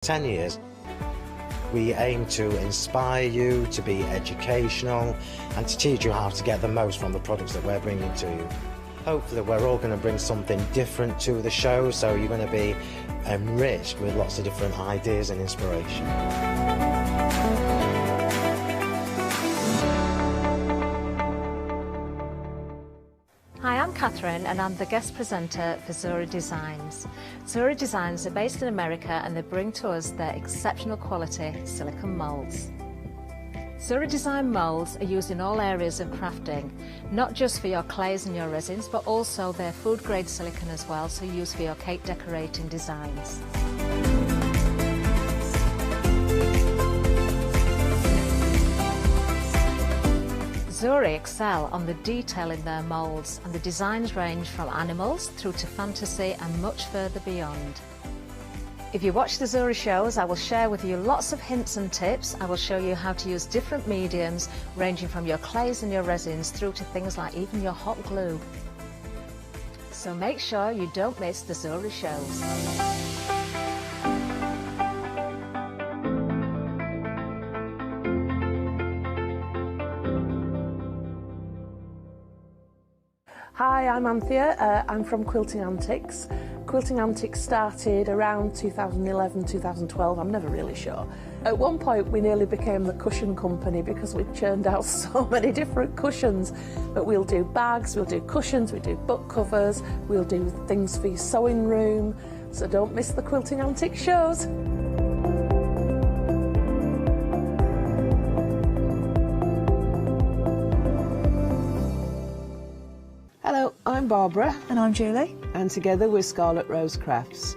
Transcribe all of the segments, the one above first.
10 years. We aim to inspire you, to be educational, and to teach you how to get the most from the products that we're bringing to you. Hopefully we're all going to bring something different to the show, so you're going to be enriched with lots of different ideas and inspiration. Hi, I'm Catherine and I'm the guest presenter for Suzie Designs. Suzie Designs are based in America and they bring to us their exceptional quality silicone moulds. Suzie Design moulds are used in all areas of crafting, not just for your clays and your resins, but also their food grade silicone as well, so used for your cake decorating designs. Suzie excel on the detail in their moulds, and the designs range from animals through to fantasy and much further beyond. If you watch the Suzie shows, I will share with you lots of hints and tips. I will show you how to use different mediums ranging from your clays and your resins through to things like even your hot glue. So make sure you don't miss the Suzie shows. Hi, I'm Anthea. I'm from Quilting Antics. Quilting Antics started around 2011, 2012, I'm never really sure. At one point we nearly became the cushion company because we churned out so many different cushions. But we'll do bags, we'll do cushions, we do book covers, we'll do things for your sewing room. So don't miss the Quilting Antics shows. Hello, I'm Barbara. And I'm Julie. And together we're Scarlet Rose Crafts.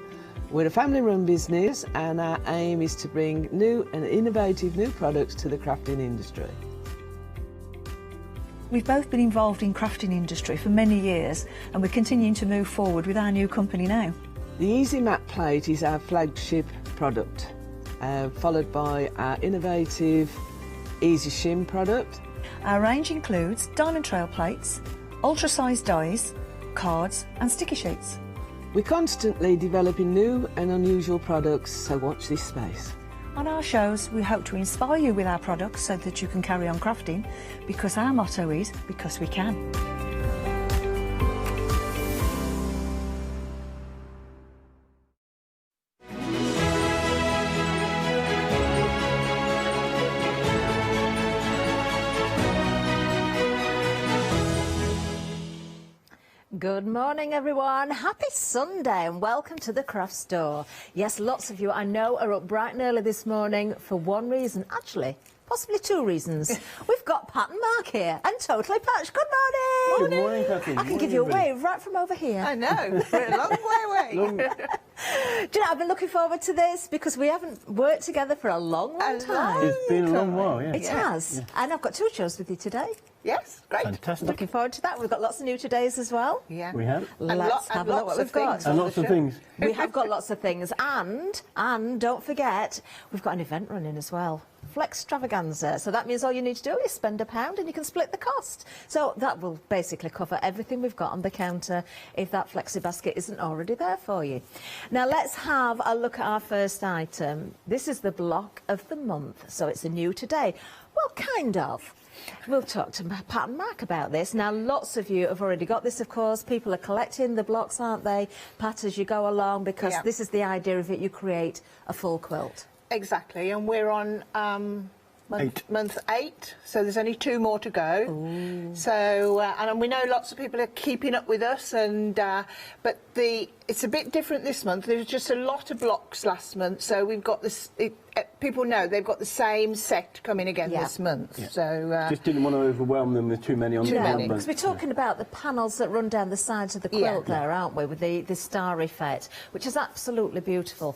We're a family-run business and our aim is to bring new and innovative new products to the crafting industry. We've both been involved in crafting industry for many years and we're continuing to move forward with our new company now. The Easy Mat Plate is our flagship product, followed by our innovative Easy Shim product. Our range includes diamond trail plates, ultra-sized dies, cards and sticky sheets. We're constantly developing new and unusual products, so watch this space. On our shows, we hope to inspire you with our products so that you can carry on crafting, because our motto is, because we can. Good morning everyone, happy Sunday and welcome to the craft store. Yes, lots of you I know are up bright and early this morning for one reason, actually possibly two reasons. We've got Pat and Mark here and Totally Patch. Good morning! Good morning, Catherine. I can give you a wave right from over here. I know, we're a long way away. Do you know, I've been looking forward to this because we haven't worked together for a long time. It's been a long while, yeah. It has. Yeah. And I've got two shows with you today. Yes, great. Fantastic. Looking forward to that. We've got lots of new todays as well. Yeah. We have. Let's have a look what we've got. And lots of things. We have got lots of things. And don't forget, we've got an event running as well. Flextravaganza. So that means all you need to do is spend £1 and you can split the cost. So that will basically cover everything we've got on the counter if that flexi basket isn't already there for you. Now let's have a look at our first item. This is the block of the month. So it's a new today. Well, kind of. We'll talk to Pat and Mark about this. Now, lots of you have already got this, of course. People are collecting the blocks, aren't they, Pat, as you go along, because this is the idea of it. You create a full quilt. Exactly, and we're on month 8, so there's only 2 more to go. Ooh. So, and we know lots of people are keeping up with us, and but it's a bit different this month. There's just a lot of blocks last month, so we've got this. People know they've got the same set coming again this month. Yeah. So just didn't want to overwhelm them with too many on the one. Because we're talking about the panels that run down the sides of the quilt there, aren't we, with the star effect, which is absolutely beautiful.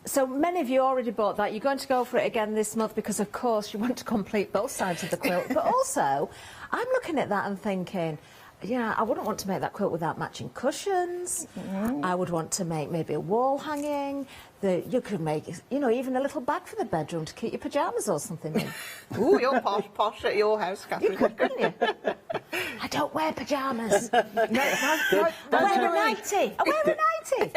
So many of you already bought that. You're going to go for it again this month because, of course, you want to complete both sides of the quilt. But also, I'm looking at that and thinking, yeah, I wouldn't want to make that quilt without matching cushions. I would want to make maybe a wall hanging. You could make, you know, even a little bag for the bedroom to keep your pyjamas or something in. Ooh, you're posh at your house, Catherine. You could, couldn't you? I don't wear pyjamas. I wear a nightie. I wear a nightie.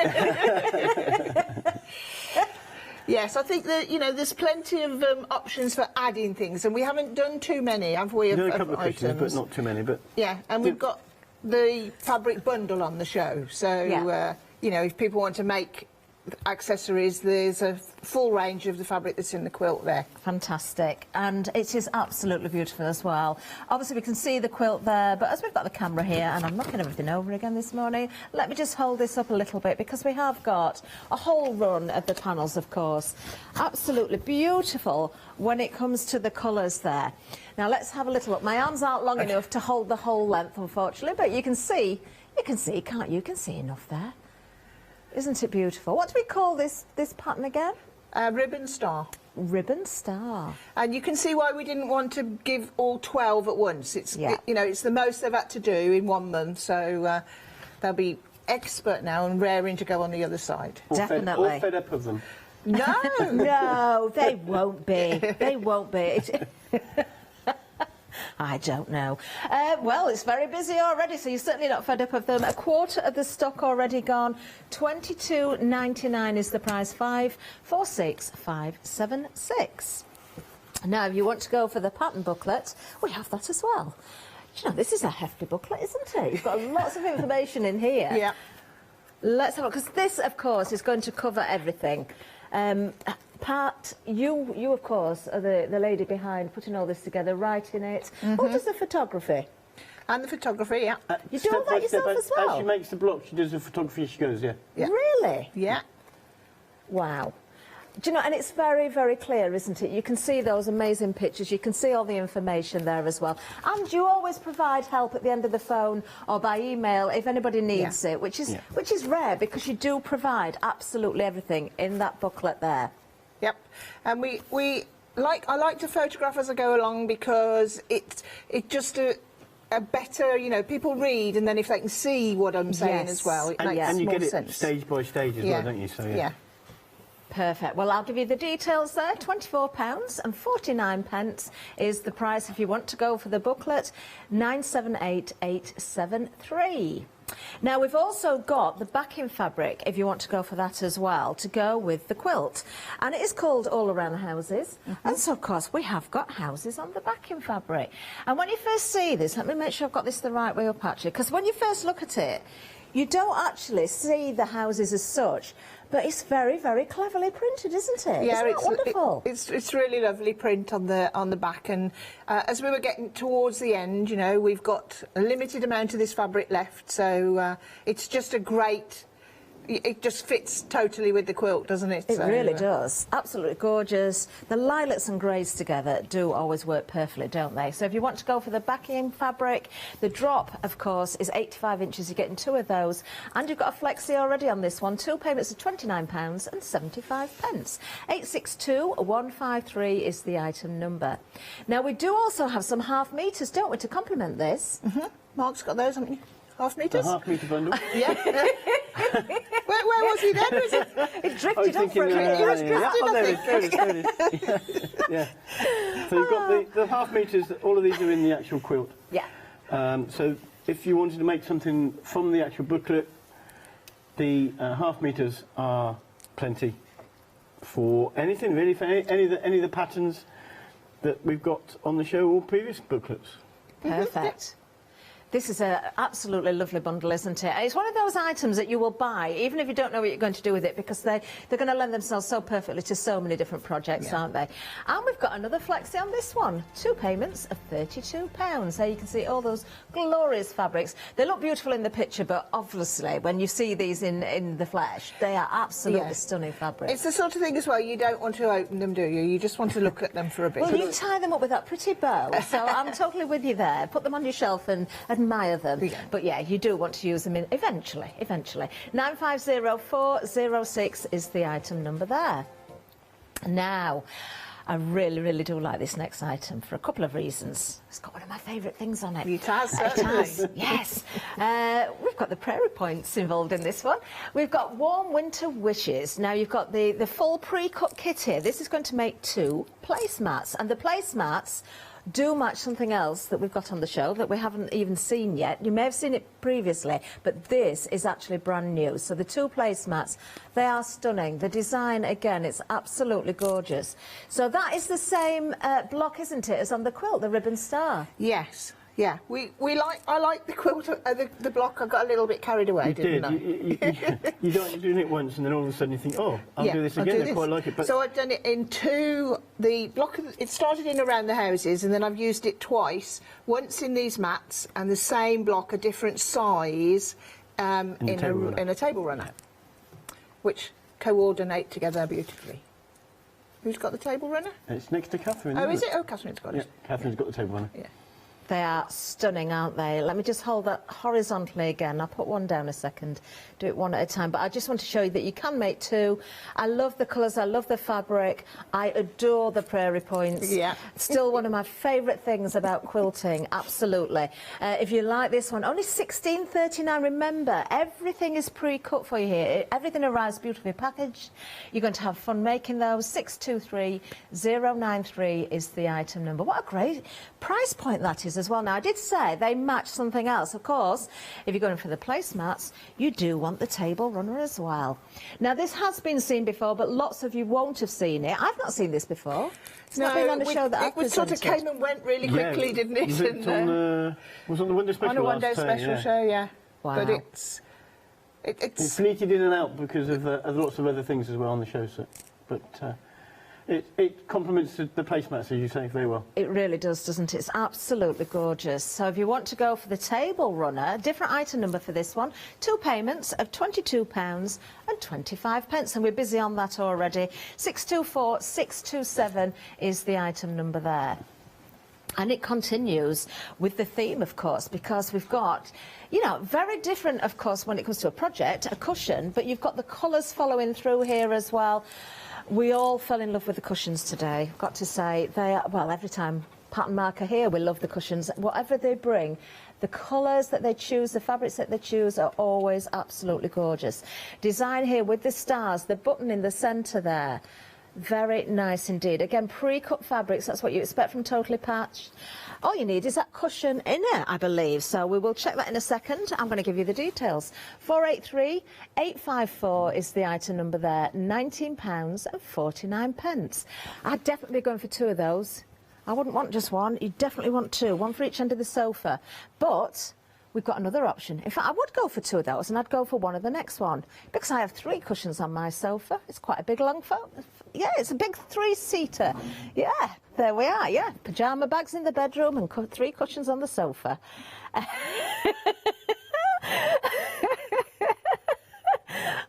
Yes, I think that, you know, there's plenty of options for adding things, and we haven't done too many, have we, We've done a of couple of items? cushions, but not too many. But Yeah, and we've got the fabric bundle on the show, so, you know, if people want to make accessories, there's a full range of the fabric that's in the quilt there. Fantastic, and it is absolutely beautiful as well. Obviously we can see the quilt there, but as we've got the camera here, and I'm knocking everything over again this morning, let me just hold this up a little bit, because we have got a whole run of the panels, of course. Absolutely beautiful when it comes to the colours there. Now let's have a little look. My arms aren't long enough to hold the whole length, unfortunately, but you can see, can't you? You can see enough there. Isn't it beautiful? What do we call this pattern again? Ribbon star. Ribbon star. And you can see why we didn't want to give all 12 at once. It's you know, it's the most they've had to do in 1 month, so they'll be expert now and raring to go on the other side. Definitely. All fed up of them. No, No, they won't be. They won't be. I don't know. Well, it's very busy already, so you're certainly not fed up of them. A quarter of the stock already gone. $22.99 is the price. 546,576. Now, if you want to go for the pattern booklet, we have that as well. You know, this is a hefty booklet, isn't it? You've got lots of information in here. Yeah. Let's have a look, because this, of course, is going to cover everything. Pat, you of course, are the lady behind putting all this together, writing it. What does the photography? And the photography, yeah. You do all that yourself as well? As she makes the block, she does the photography as she goes, yeah. Really? Yeah. Wow. Do you know, and it's very, very clear, isn't it? You can see those amazing pictures, you can see all the information there as well. And you always provide help at the end of the phone or by email if anybody needs it, which is rare, because you do provide absolutely everything in that booklet there. Yep. And I like to photograph as I go along, because it's just a better, you know, people read, and then if they can see what I'm saying as well, it makes and you more get it sense. stage by stage as well, don't you? So yeah. Perfect. Well, I'll give you the details there. £24.49 is the price if you want to go for the booklet. 978873. Now, we've also got the backing fabric, if you want to go for that as well, to go with the quilt. And it is called All Around Houses. And so, of course, we have got houses on the backing fabric. And when you first see this, let me make sure I've got this the right way up, actually, because when you first look at it, you don't actually see the houses as such, but it's very, very cleverly printed, isn't it? Yeah, Isn't that wonderful? It's really lovely print on the back, and as we were getting towards the end, you know, we've got a limited amount of this fabric left, so it's just a great. It just fits totally with the quilt, doesn't it? It really does. Absolutely gorgeous. The lilacs and greys together do always work perfectly, don't they? So if you want to go for the backing fabric, the drop, of course, is 85 inches. You're getting 2 of those. And you've got a flexi already on this one. 2 payments of £29.75. 862153 is the item number. Now, we do also have some half metres, don't we, to complement this? Mark's got those, haven't you? Half metres? A half-metre bundle. Yeah. Where was he then? Was it? It drifted off for a minute. There it is. Yeah. So you've got the half metres, all of these are in the actual quilt. Yeah. So if you wanted to make something from the actual booklet, the half metres are plenty for anything really, for any of the patterns that we've got on the show or previous booklets. Perfect. This is an absolutely lovely bundle, isn't it? It's one of those items that you will buy, even if you don't know what you're going to do with it, because they're going to lend themselves so perfectly to so many different projects, aren't they? And we've got another flexi on this one. 2 payments of £32. There you can see all those glorious fabrics. They look beautiful in the picture, but obviously when you see these in the flesh, they are absolutely stunning fabrics. It's the sort of thing as well, you don't want to open them, do you? You just want to look at them for a bit. Well, you tie them up with that pretty bow, so I'm totally with you there. Put them on your shelf and admire them. Yeah. But yeah, you do want to use them eventually. 950406 is the item number there. Now, I really, really do like this next item for a couple of reasons. It's got one of my favourite things on it. It has, It has, yes. We've got the prairie points involved in this one. We've got Warm Winter Wishes. Now, you've got the full pre-cut kit here. This is going to make 2 placemats, and the placemats do match something else that we've got on the show that we haven't even seen yet. You may have seen it previously, but this is actually brand new. So the two placemats, they are stunning. The design, again, it's absolutely gorgeous. So that is the same block, isn't it, as on the quilt, the ribbon star? Yes. Yeah, I like the quilt, the block. I got a little bit carried away, didn't I? You don't, you're doing it once and then all of a sudden you think, oh, I'll do this again, I quite like it. But so I've done it in the block, it started in around the houses and then I've used it twice, once in these mats and the same block, a different size, in a table runner, which coordinate together beautifully. Who's got the table runner? It's next to Catherine. Oh, is it? Oh, Catherine's got it. Yeah, Catherine's got the table runner. Yeah. They are stunning, aren't they? Let me just hold that horizontally again. I'll put one down a second, do it one at a time. But I just want to show you that you can make two. I love the colours, I love the fabric. I adore the prairie points. Yeah. Still one of my favourite things about quilting, absolutely. If you like this one, only $16.39. Remember, everything is pre-cut for you here. Everything arrives beautifully packaged. You're going to have fun making those. 623093 is the item number. What a great price point that is as well. Now, I did say they match something else. Of course, if you're going for the placemats, you do want the table runner as well. Now, this has been seen before, but lots of you won't have seen it. I've not seen this before. It's not been on the show that I've presented. It sort of came and went really quickly, didn't it? Was it on the window special on a one-day special show, yeah. Wow. But it's fleeted in and out because of lots of other things as well on the show. So, but it complements the placemats, as you say, very well. It really does, doesn't it? It's absolutely gorgeous. So if you want to go for the table runner, different item number for this one, 2 payments of £22.25, and we're busy on that already. 624627 is the item number there. And it continues with the theme, of course, because we've got, you know, very different, of course, when it comes to a project, a cushion, but you've got the colours following through here as well. We all fell in love with the cushions today, I've got to say. They are, well, every time pattern marker here, we love the cushions. Whatever they bring, the colours that they choose, the fabrics that they choose are always absolutely gorgeous. Design here with the stars, the button in the centre there. Very nice indeed. Again, pre-cut fabrics, that's what you expect from Totally Patched. All you need is that cushion in it, I believe. So we will check that in a second. I'm going to give you the details. 483854 is the item number there. £19.49. I'd definitely be going for 2 of those. I wouldn't want just one. You definitely want 2. 1 for each end of the sofa. But we've got another option. In fact, I would go for 2 of those and I'd go for one of the next one because I have 3 cushions on my sofa. It's quite a big long yeah, it's a big 3-seater. Yeah, there we are, yeah. Pyjama bags in the bedroom and 3 cushions on the sofa.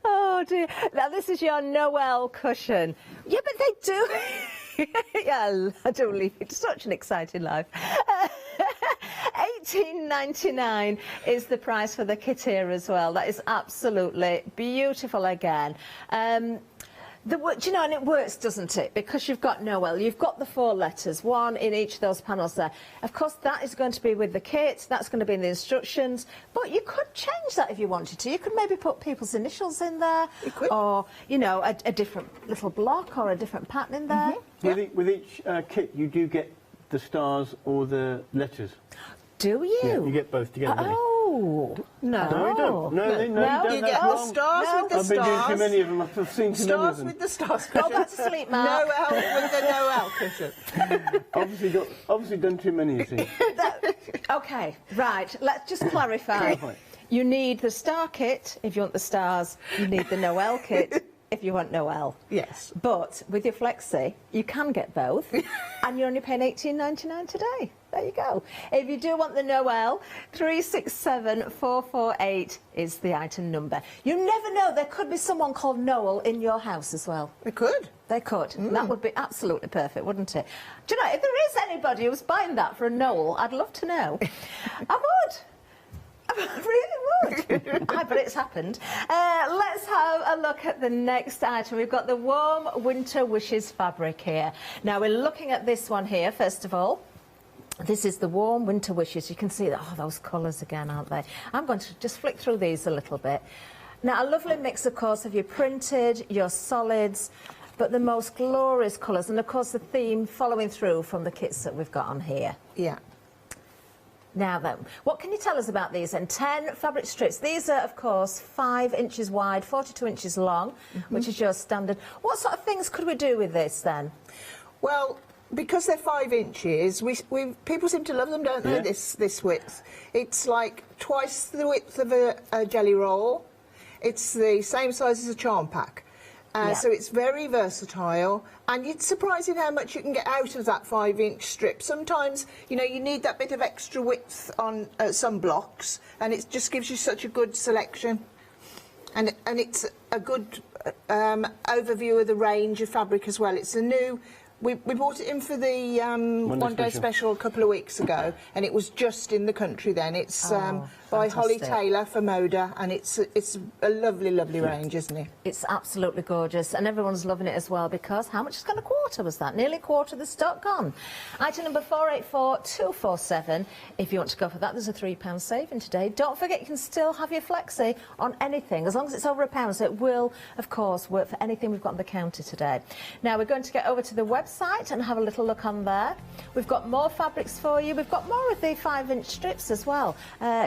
Oh dear. Now this is your Noel cushion. Yeah, but they do. Yeah, I do lead such an exciting life. $18.99 is the price for the kit here as well. That is absolutely beautiful again. Do you know, and it works, doesn't it? Because you've got Noel, you've got the 4 letters, 1 in each of those panels there. Of course, that is going to be with the kit, that's going to be in the instructions, but you could change that if you wanted to. You could maybe put people's initials in there, or, you know, a different little block or a different pattern in there. Mm-hmm. Yeah. With each kit, you do get the stars or the letters. Do you? Yeah, you get both together. Oh, no. No, you don't. No, you get the stars with the stars. I've been doing too many of them. I've seen too many of them. Stars with the stars. Go back to sleep, Mark. Noel with the Noel cushion. obviously done too many, you see. Okay, right. Let's just clarify. You need the star kit if you want the stars. You need the Noel kit if you want Noel. Yes. But with your Flexi, you can get both, and you're only paying $18.99 today. There you go. If you do want the Noel, 367448 is the item number. You never know, there could be someone called Noel in your house as well. They could. They could. That would be absolutely perfect, wouldn't it? Do you know, if there is anybody who's buying that for a Noel, I'd love to know. I would. I really would. I bet it's happened. Let's have a look at the next item. We've got the Warm Winter Wishes fabric here. Now, we're looking at this one here, first of all. This is the Warm Winter Wishes. You can see that, oh, those colours again, aren't they? I'm going to just flick through these a little bit. Now, a lovely mix, of course, of your printed, your solids, but the most glorious colours, and of course the theme following through from the kits that we've got on here. Yeah. Now then, what can you tell us about these then? 10 fabric strips. These are, of course, 5 inches wide, 42 inches long, which is your standard. What sort of things could we do with this then? Well, because they're 5 inches, people seem to love them, don't they, this width. It's like twice the width of a jelly roll. It's the same size as a charm pack. So it's very versatile, and it's surprising how much you can get out of that 5-inch strip. Sometimes, you know, you need that bit of extra width on some blocks, and it just gives you such a good selection. And it's a good overview of the range of fabric as well. It's a new... We bought it in for the One Day Special a couple of weeks ago, and it was just in the country then. It's by Holly Taylor for Moda, and it's a lovely, lovely range, isn't it? It's absolutely gorgeous, and everyone's loving it as well, because how much is going a quarter was that? Nearly a quarter of the stock gone. Item number 484247. If you want to go for that, there's a £3 saving today. Don't forget, you can still have your flexi on anything, as long as it's over £1, so it will, of course, work for anything we've got on the counter today. Now, we're going to get over to the website and have a little look on there. We've got more fabrics for you. We've got more of the 5-inch strips as well.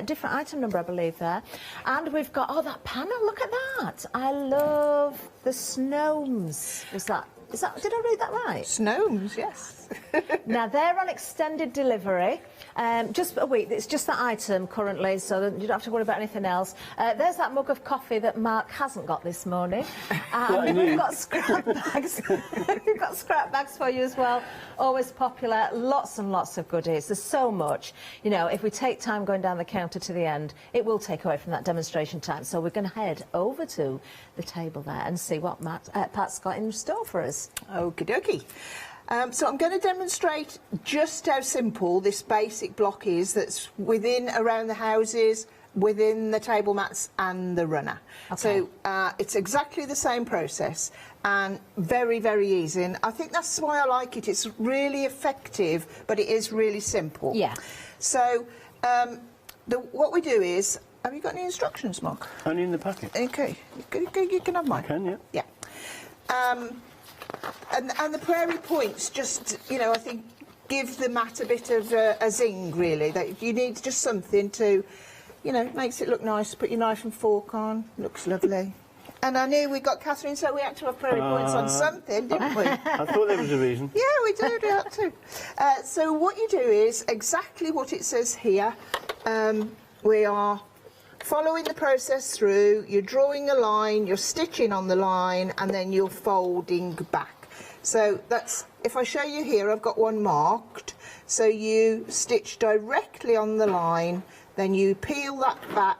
Different item number, I believe, there. And we've got, oh, that panel, look at that. I love the Snows. Did I read that right? Snows, yes. Now, they're on extended delivery. Just a week. It's just that item currently, so you don't have to worry about anything else. There's that mug of coffee that Mark hasn't got this morning. And we've got scrap bags. We've got scrap bags for you as well. Always popular. Lots and lots of goodies. There's so much. You know, if we take time going down the counter to the end, it will take away from that demonstration time. So we're going to head over to the table there and see what Pat's got in store for us. Okie dokie. So I'm going to demonstrate just how simple this basic block is that's around the houses, within the table mats and the runner. Okay. So it's exactly the same process and very, very easy. And I think that's why I like it. It's really effective, but it is really simple. Yeah. So what we do is... Have you got any instructions, Mark? Only in the packet. OK. You can have mine. I can, yeah. Yeah. And the prairie points just, you know, I think give the mat a bit of a zing, really. That you need just something to, you know, makes it look nice. Put your knife and fork on, looks lovely. And I knew we got Catherine, so we had to have prairie points on something, didn't we? I thought there was a reason. Yeah, we did, we had to. So what you do is exactly what it says here. We are following the process through, you're drawing a line, you're stitching on the line, and then you're folding back. So that's, if I show you here, I've got one marked. So you stitch directly on the line, then you peel that back,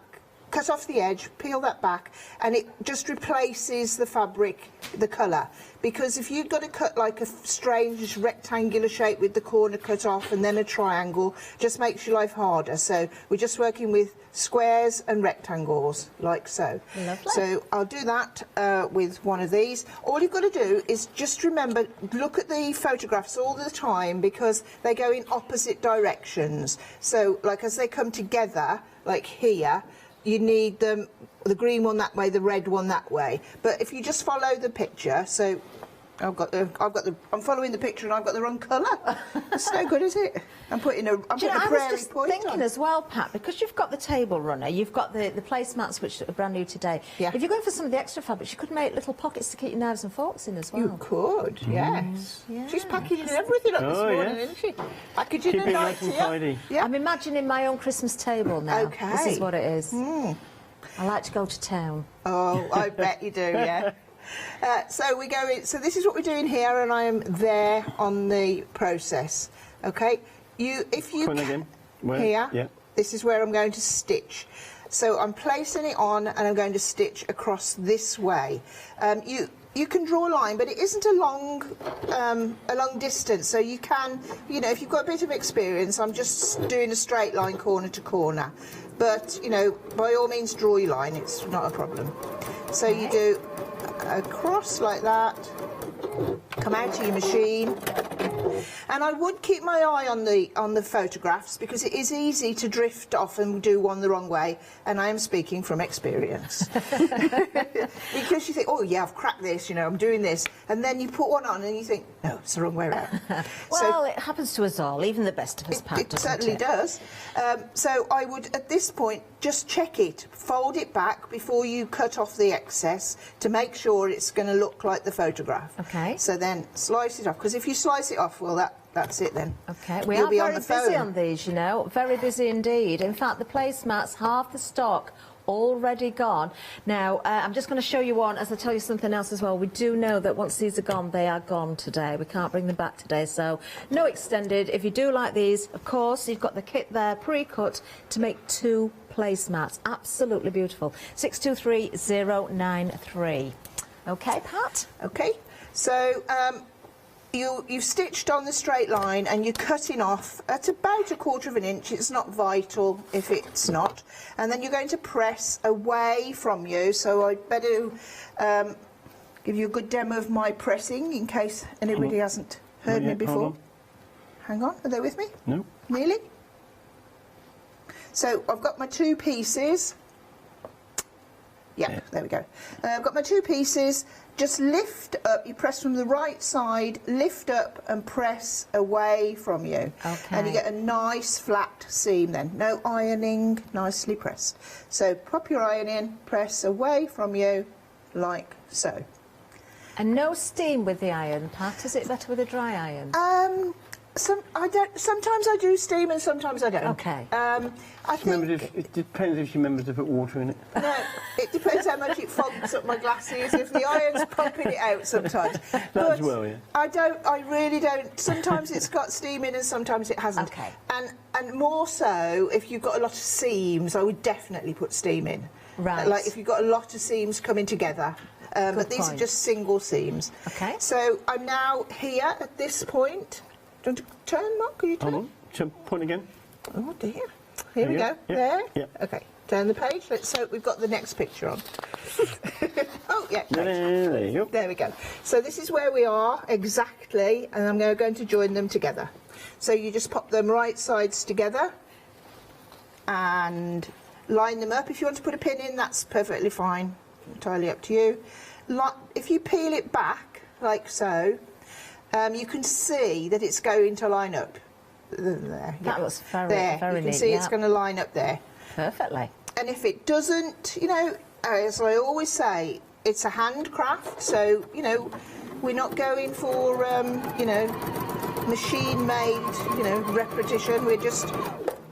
cut off the edge, peel that back, and it just replaces the fabric, the colour. Because if you've got to cut like a strange rectangular shape with the corner cut off and then a triangle, just makes your life harder. So we're just working with squares and rectangles, like so. Lovely. So I'll do that with one of these. All you've got to do is just remember, look at the photographs all the time, because they go in opposite directions. So like as they come together, like here, you need them, the green one that way, the red one that way. But if you just follow the picture, so I'm following the picture and I've got the wrong colour. It's no good, is it? I'm putting a prairie point on. I was just thinking as well, Pat, because you've got the table runner, you've got the placemats, which are brand new today. Yeah. If you're going for some of the extra fabrics, you could make little pockets to keep your knives and forks in as well. You could, yes. Yeah. She's packaging everything up this morning, isn't she? Packaging Keeping a nice and tidy. Yeah. I'm imagining my own Christmas table now. Okay. This is what it is. I like to go to town. Oh, I bet you do, yeah. So we go in. So this is what we're doing here, and I am there on the process. Okay, if you again. Where? Here, yeah. This is where I'm going to stitch. So I'm placing it on, and I'm going to stitch across this way. You can draw a line, but it isn't a long distance. So you can, you know, if you've got a bit of experience, I'm just doing a straight line corner to corner. But you know, by all means, draw your line. It's not a problem. So you do across like that. Come out to your machine. And I would keep my eye on the photographs, because it is easy to drift off and do one the wrong way, and I am speaking from experience. Because you think, oh yeah, I've cracked this, you know, I'm doing this, and then you put one on and you think, no, it's the wrong way around. Well, it happens to us all, even the best of us, Pat, It doesn't certainly it? does. So I would, at this point, just check it, fold it back before you cut off the excess to make sure it's going to look like the photograph. Okay. So then slice it off, because if you slice it off, well, that's it then. Okay, we You'll are be on very the busy phone. on these, you know, very busy indeed. In fact, the placemats, half the stock already gone. Now, I'm just going to show you one, as I tell you something else as well. We do know that once these are gone, they are gone today. We can't bring them back today, so no extended. If you do like these, of course, you've got the kit there pre-cut to make 2 placemats. Absolutely beautiful. 623093. Okay, Pat? Okay, so you've stitched on the straight line and you're cutting off at about 1/4 inch. It's not vital if it's not. And then you're going to press away from you. So I'd better give you a good demo of my pressing in case anybody hasn't heard me before. Hang on, are they with me? No. Nearly. So I've got my 2 pieces. Yeah, there we go. I've got my 2 pieces. Just lift up, you press from the right side, lift up and press away from you. Okay. And you get a nice flat seam then. No ironing, nicely pressed. So pop your iron in, press away from you, like so. And no steam with the iron, Pat. Is it better with a dry iron? Sometimes I do steam and sometimes I don't. Okay. I think It depends if she remembers to put water in it. no, it depends how much it fogs up my glasses. If the iron's pumping it out sometimes. As well, yeah. I really don't. Sometimes it's got steam in and sometimes it hasn't. Okay. And more so if you've got a lot of seams, I would definitely put steam in. Right. Like if you've got a lot of seams coming together. But these are point. just single seams. Okay. So I'm now here at this point. Do you want to turn, Mark? Will you turn? Hold on. Shall I point again? Oh dear. Here we you go. go. There? Yeah. Okay. Turn the page. Let's hope we've got the next picture on. Oh, yeah. Great. There you go. There we go. So this is where we are exactly, and I'm going to join them together. So you just pop them right sides together and line them up. If you want to put a pin in, that's perfectly fine. Entirely up to you. If you peel it back, like so, you can see that it's going to line up. There. That looks very, there. very You can neat, see yeah. it's going to line up there. Perfectly. And if it doesn't, you know, as I always say, it's a handcraft, so, you know, we're not going for, you know, machine-made, you know, repetition. We're just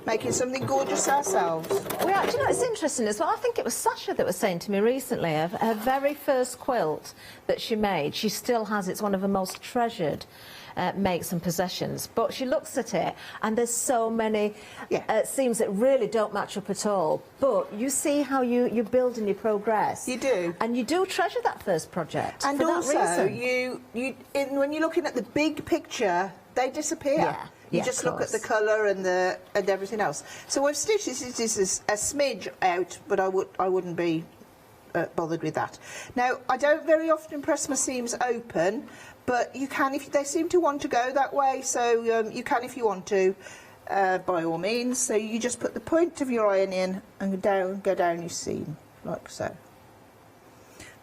making something gorgeous ourselves. Well, do you know, it's interesting as well. I think it was Sasha that was saying to me recently, her very first quilt that she made, she still has, it's one of her most treasured makes and possessions. But she looks at it and there's so many seams that really don't match up at all. But you see how you build and you progress. You do. And you do treasure that first project. And for also, that reason. when you're looking at the big picture, they disappear. Yeah. You Yeah, just of look at the course. colour and everything else. So I've stitched this is a smidge out, but I wouldn't be bothered with that. Now I don't very often press my seams open, but you can if they seem to want to go that way. So you can if you want to, by all means. So you just put the point of your iron in and go down your seam like so.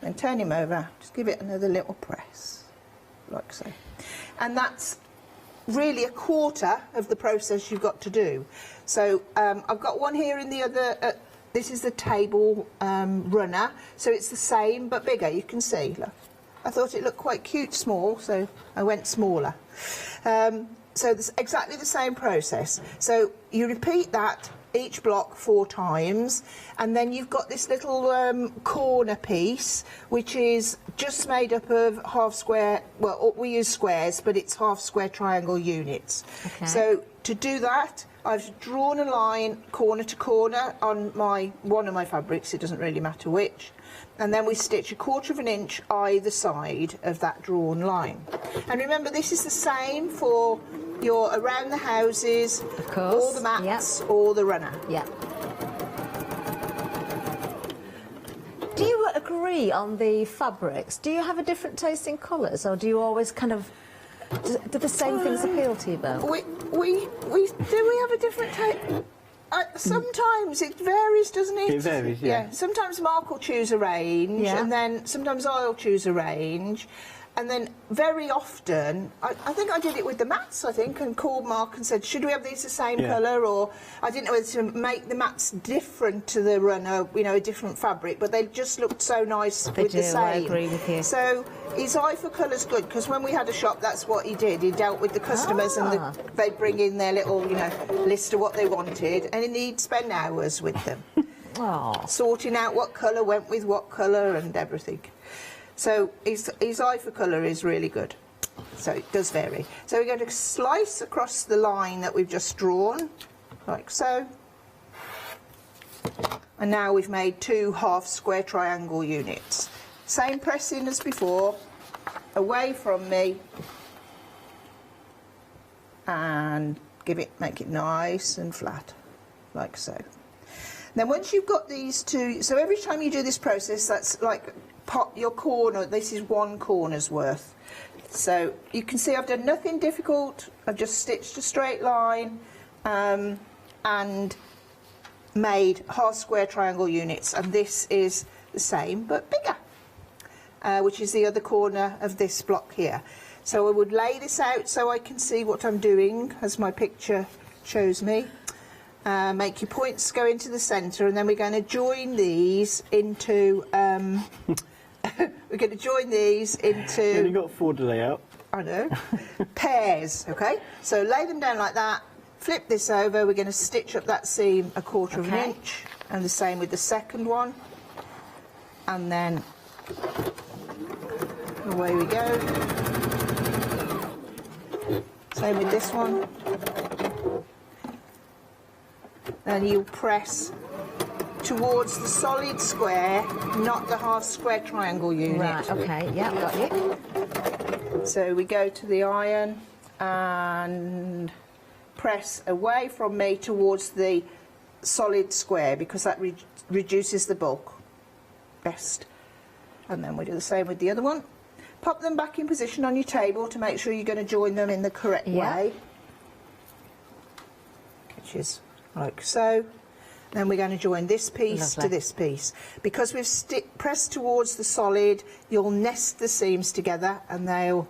Then turn him over. Just give it another little press, like so, and that's really 1/4 of the process you've got to do. So I've got one here in the other, this is the table runner, so it's the same but bigger, you can see, look. I thought it looked quite cute small, so I went smaller. So it's exactly the same process. So you repeat that each block 4 times, and then you've got this little corner piece which is just made up of half square, well we use squares, but it's half square triangle units. Okay. So to do that, I've drawn a line corner to corner on one of my fabrics, it doesn't really matter which, and then we stitch 1/4 inch either side of that drawn line. And remember, this is the same for your around the houses, Of course, or the mats, or the runner. Yeah. Do you agree on the fabrics? Do you have a different taste in colours, or do you always kind of Do the same things appeal to you, Bill? We have a different take. Sometimes it varies, doesn't it? It varies, yeah. Sometimes Mark will choose a range, Yeah. and then sometimes I'll choose a range. And then very often, I think I did it with the mats, I think, and called Mark and said, should we have these the same colour? Or I didn't know whether to make the mats different to the runner, you know, a different fabric, but they just looked so nice with the same. I agree with you. So his eye for colour's good, because when we had a shop, that's what he did. He dealt with the customers and they'd bring in their little, you know, list of what they wanted, and he'd spend hours with them. Sorting out what colour went with what colour and everything. So his eye for colour is really good. So it does vary. So we're going to slice across the line that we've just drawn, like so. And now we've made 2 half square triangle units. Same pressing as before, away from me, and make it nice and flat, like so. Then once you've got these 2, so every time you do this process, that's like your corner, this is 1 corner's worth. So you can see I've done nothing difficult, I've just stitched a straight line and made half square triangle units, and this is the same but bigger, which is the other corner of this block here. So I would lay this out so I can see what I'm doing as my picture shows me. Make your points go into the centre, and then we're going to join these into we're going to join these into... You only got 4 to lay out. I know. Pairs, okay? So lay them down like that, flip this over, we're going to stitch up that seam 1/4 of an inch, and the same with the second one. And then away we go. Same with this one. Then you press towards the solid square, not the half square triangle unit. Right, okay, yeah, got you. So we go to the iron and press away from me towards the solid square, because that reduces the bulk best. And then we do the same with the other one. Pop them back in position on your table to make sure you're going to join them in the correct way, which is like so. Then we're going to join this piece to this piece. Because we've pressed towards the solid, you'll nest the seams together and they'll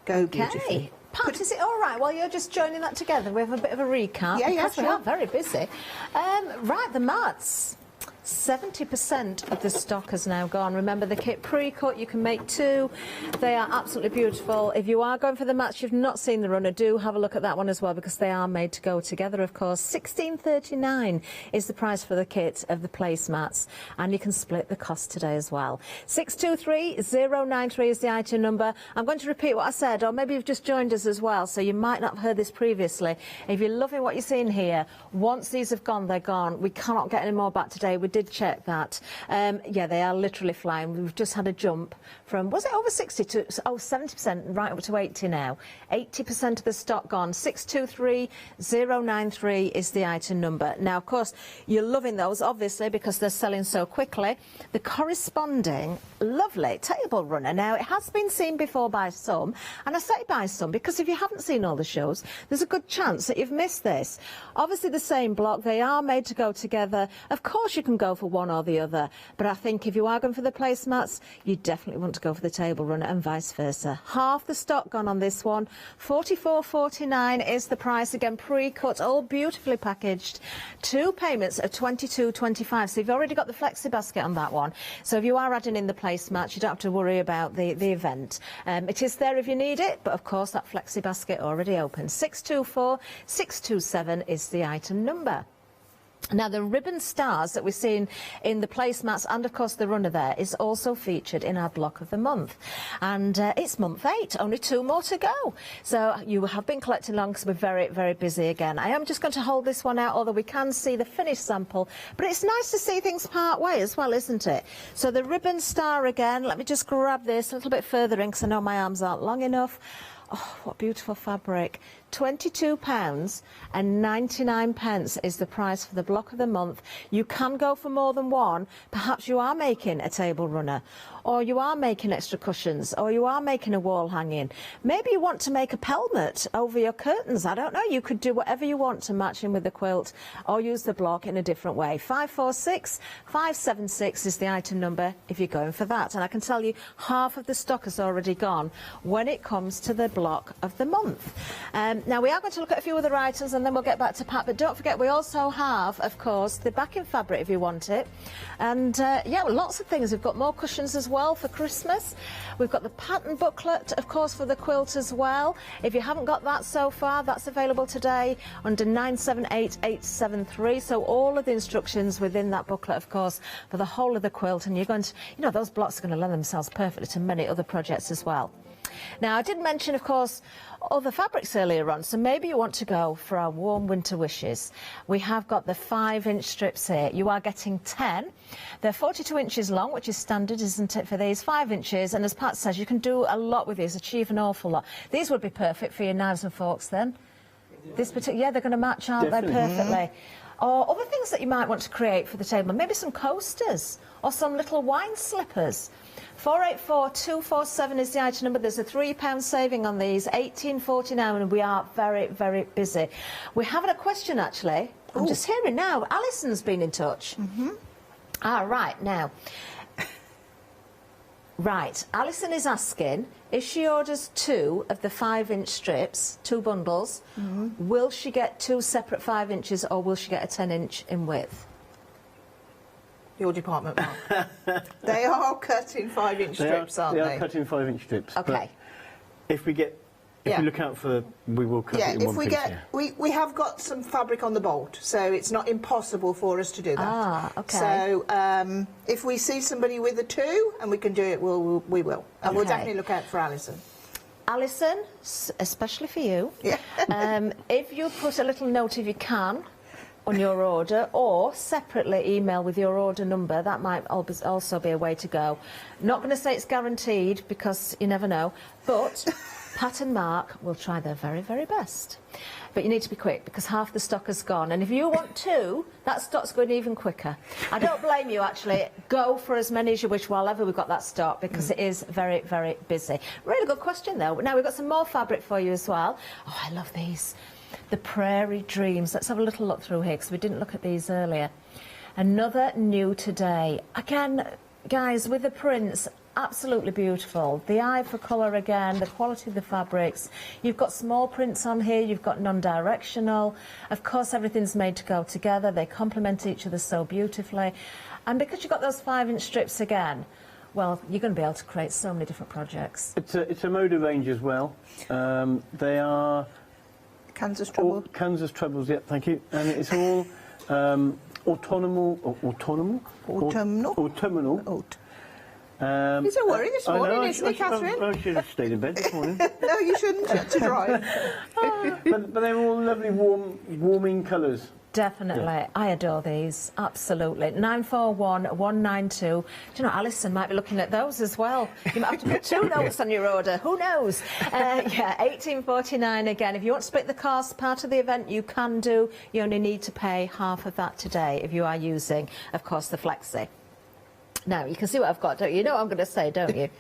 go beautifully. Pat, is it all right while you're just joining that together? We have a bit of a recap. Yeah, because sure. we are very busy. Right, the mats. 70% of the stock has now gone. Remember, the kit pre-cut, you can make 2. They are absolutely beautiful. If you are going for the mats, you've not seen the runner, do have a look at that one as well, because they are made to go together, of course. $16.39 is the price for the kit of the placemats, and you can split the cost today as well. 623093 is the item number. I'm going to repeat what I said, or maybe you've just joined us as well, so you might not have heard this previously. If you're loving what you're seeing here, once these have gone, they're gone. We cannot get any more back today. We did check that. Yeah, they are literally flying. We've just had a jump from, was it over 60 to 70%, right up to 80 now. 80% of the stock gone. 623093 is the item number. Now, of course, you're loving those, obviously, because they're selling so quickly. The corresponding lovely table runner. Now, it has been seen before by some, and I say by some because if you haven't seen all the shows, there's a good chance that you've missed this. Obviously, the same block. They are made to go together. Of course, you can go for one or the other, but I think if you are going for the placemats, you definitely want to go for the table runner, and vice versa. Half the stock gone on this one. $44.49 is the price. Again, pre-cut, all beautifully packaged. 2 payments of $22.25. So you've already got the flexi basket on that one. So if you are adding in the placemats, you don't have to worry about the event. It is there if you need it, but of course that flexi basket already open. 624627 is the item number. Now, the ribbon stars that we're seeing in the placemats and, of course, the runner there is also featured in our block of the month. And it's month 8, only 2 more to go. So you have been collecting long because we're very, very busy again. I am just going to hold this one out, although we can see the finished sample. But it's nice to see things part way as well, isn't it? So the ribbon star again, let me just grab this a little bit further in because I know my arms aren't long enough. Oh, what beautiful fabric. £22.99 is the price for the block of the month. You can go for more than one. Perhaps you are making a table runner, or you are making extra cushions, or you are making a wall hanging. Maybe you want to make a pelmet over your curtains. I don't know. You could do whatever you want to match in with the quilt, or use the block in a different way. 546 576 is the item number if you're going for that. And I can tell you half of the stock has already gone when it comes to the block of the month. Now we are going to look at a few other items and then we'll get back to Pat, but don't forget we also have, of course, the backing fabric if you want it. And yeah, lots of things. We've got more cushions as well for Christmas. We've got the pattern booklet, of course, for the quilt as well. If you haven't got that so far, that's available today under 978873. So all of the instructions within that booklet, of course, for the whole of the quilt. And you're going to, you know, those blocks are going to lend themselves perfectly to many other projects as well. Now, I did mention, of course, other fabrics earlier on, so maybe you want to go for our warm winter wishes. We have got the 5-inch strips here. You are getting 10. They're 42 inches long, which is standard, isn't it, for these? 5 inches, and as Pat says, you can do a lot with these, achieve an awful lot. These would be perfect for your knives and forks, then. This particular, yeah, they're going to match, aren't they, perfectly? Or other things that you might want to create for the table, maybe some coasters or some little wine slippers. 484247 is the item number. There's a £3 saving on these, £18.49, and we are very, very busy. We're having a question, actually. I'm just hearing now. Alison's been in touch. Right, now. Right, Alison is asking, if she orders 2 of the 5-inch strips, 2 bundles, will she get 2 separate 5 inches or will she get a 10-inch in width? Your department, Mark. They are cut in 5-inch strips, aren't they? They are cut in 5-inch strips. Okay. If we get... If you look out for, we will cut it in one piece. We have got some fabric on the bolt, so it's not impossible for us to do that. Ah, okay. So if we see somebody with a 2 and we can do it, we will. And we'll definitely look out for Alison. Alison, especially for you, if you put a little note if you can on your order, or separately email with your order number, that might also be a way to go. Not going to say it's guaranteed because you never know, but Pat and Mark will try their very, very best. But you need to be quick because half the stock has gone, and if you want 2, that stock's going even quicker. I don't blame you, actually. Go for as many as you wish while ever we've got that stock, because it is very, very busy. Really good question, though. Now, we've got some more fabric for you as well. Oh, I love these. The Prairie Dreams. Let's have a little look through here because we didn't look at these earlier. Another new today. Again, guys, with the prints, absolutely beautiful. The eye for colour again, the quality of the fabrics. You've got small prints on here, you've got non-directional. Of course, everything's made to go together. They complement each other so beautifully. And because you've got those 5-inch strips again, well, you're going to be able to create so many different projects. It's a motor range as well. They are... Kansas Trouble. Kansas Troubles, yep, thank you. And it's all autumnal. It's a worry this morning, isn't it, Catherine? I should have stayed in bed this morning. No, you shouldn't. You have to drive. but they're all lovely, warming colours. Definitely. Yeah. I adore these. Absolutely. 941192. Do you know, Alison might be looking at those as well. You might have to put 2 notes on your order. Who knows? Yeah, £18.49 again. If you want to split the cost, part of the event, you can do. You only need to pay half of that today if you are using, of course, the Flexi. Now, you can see what I've got, don't you? You know what I'm going to say, don't you?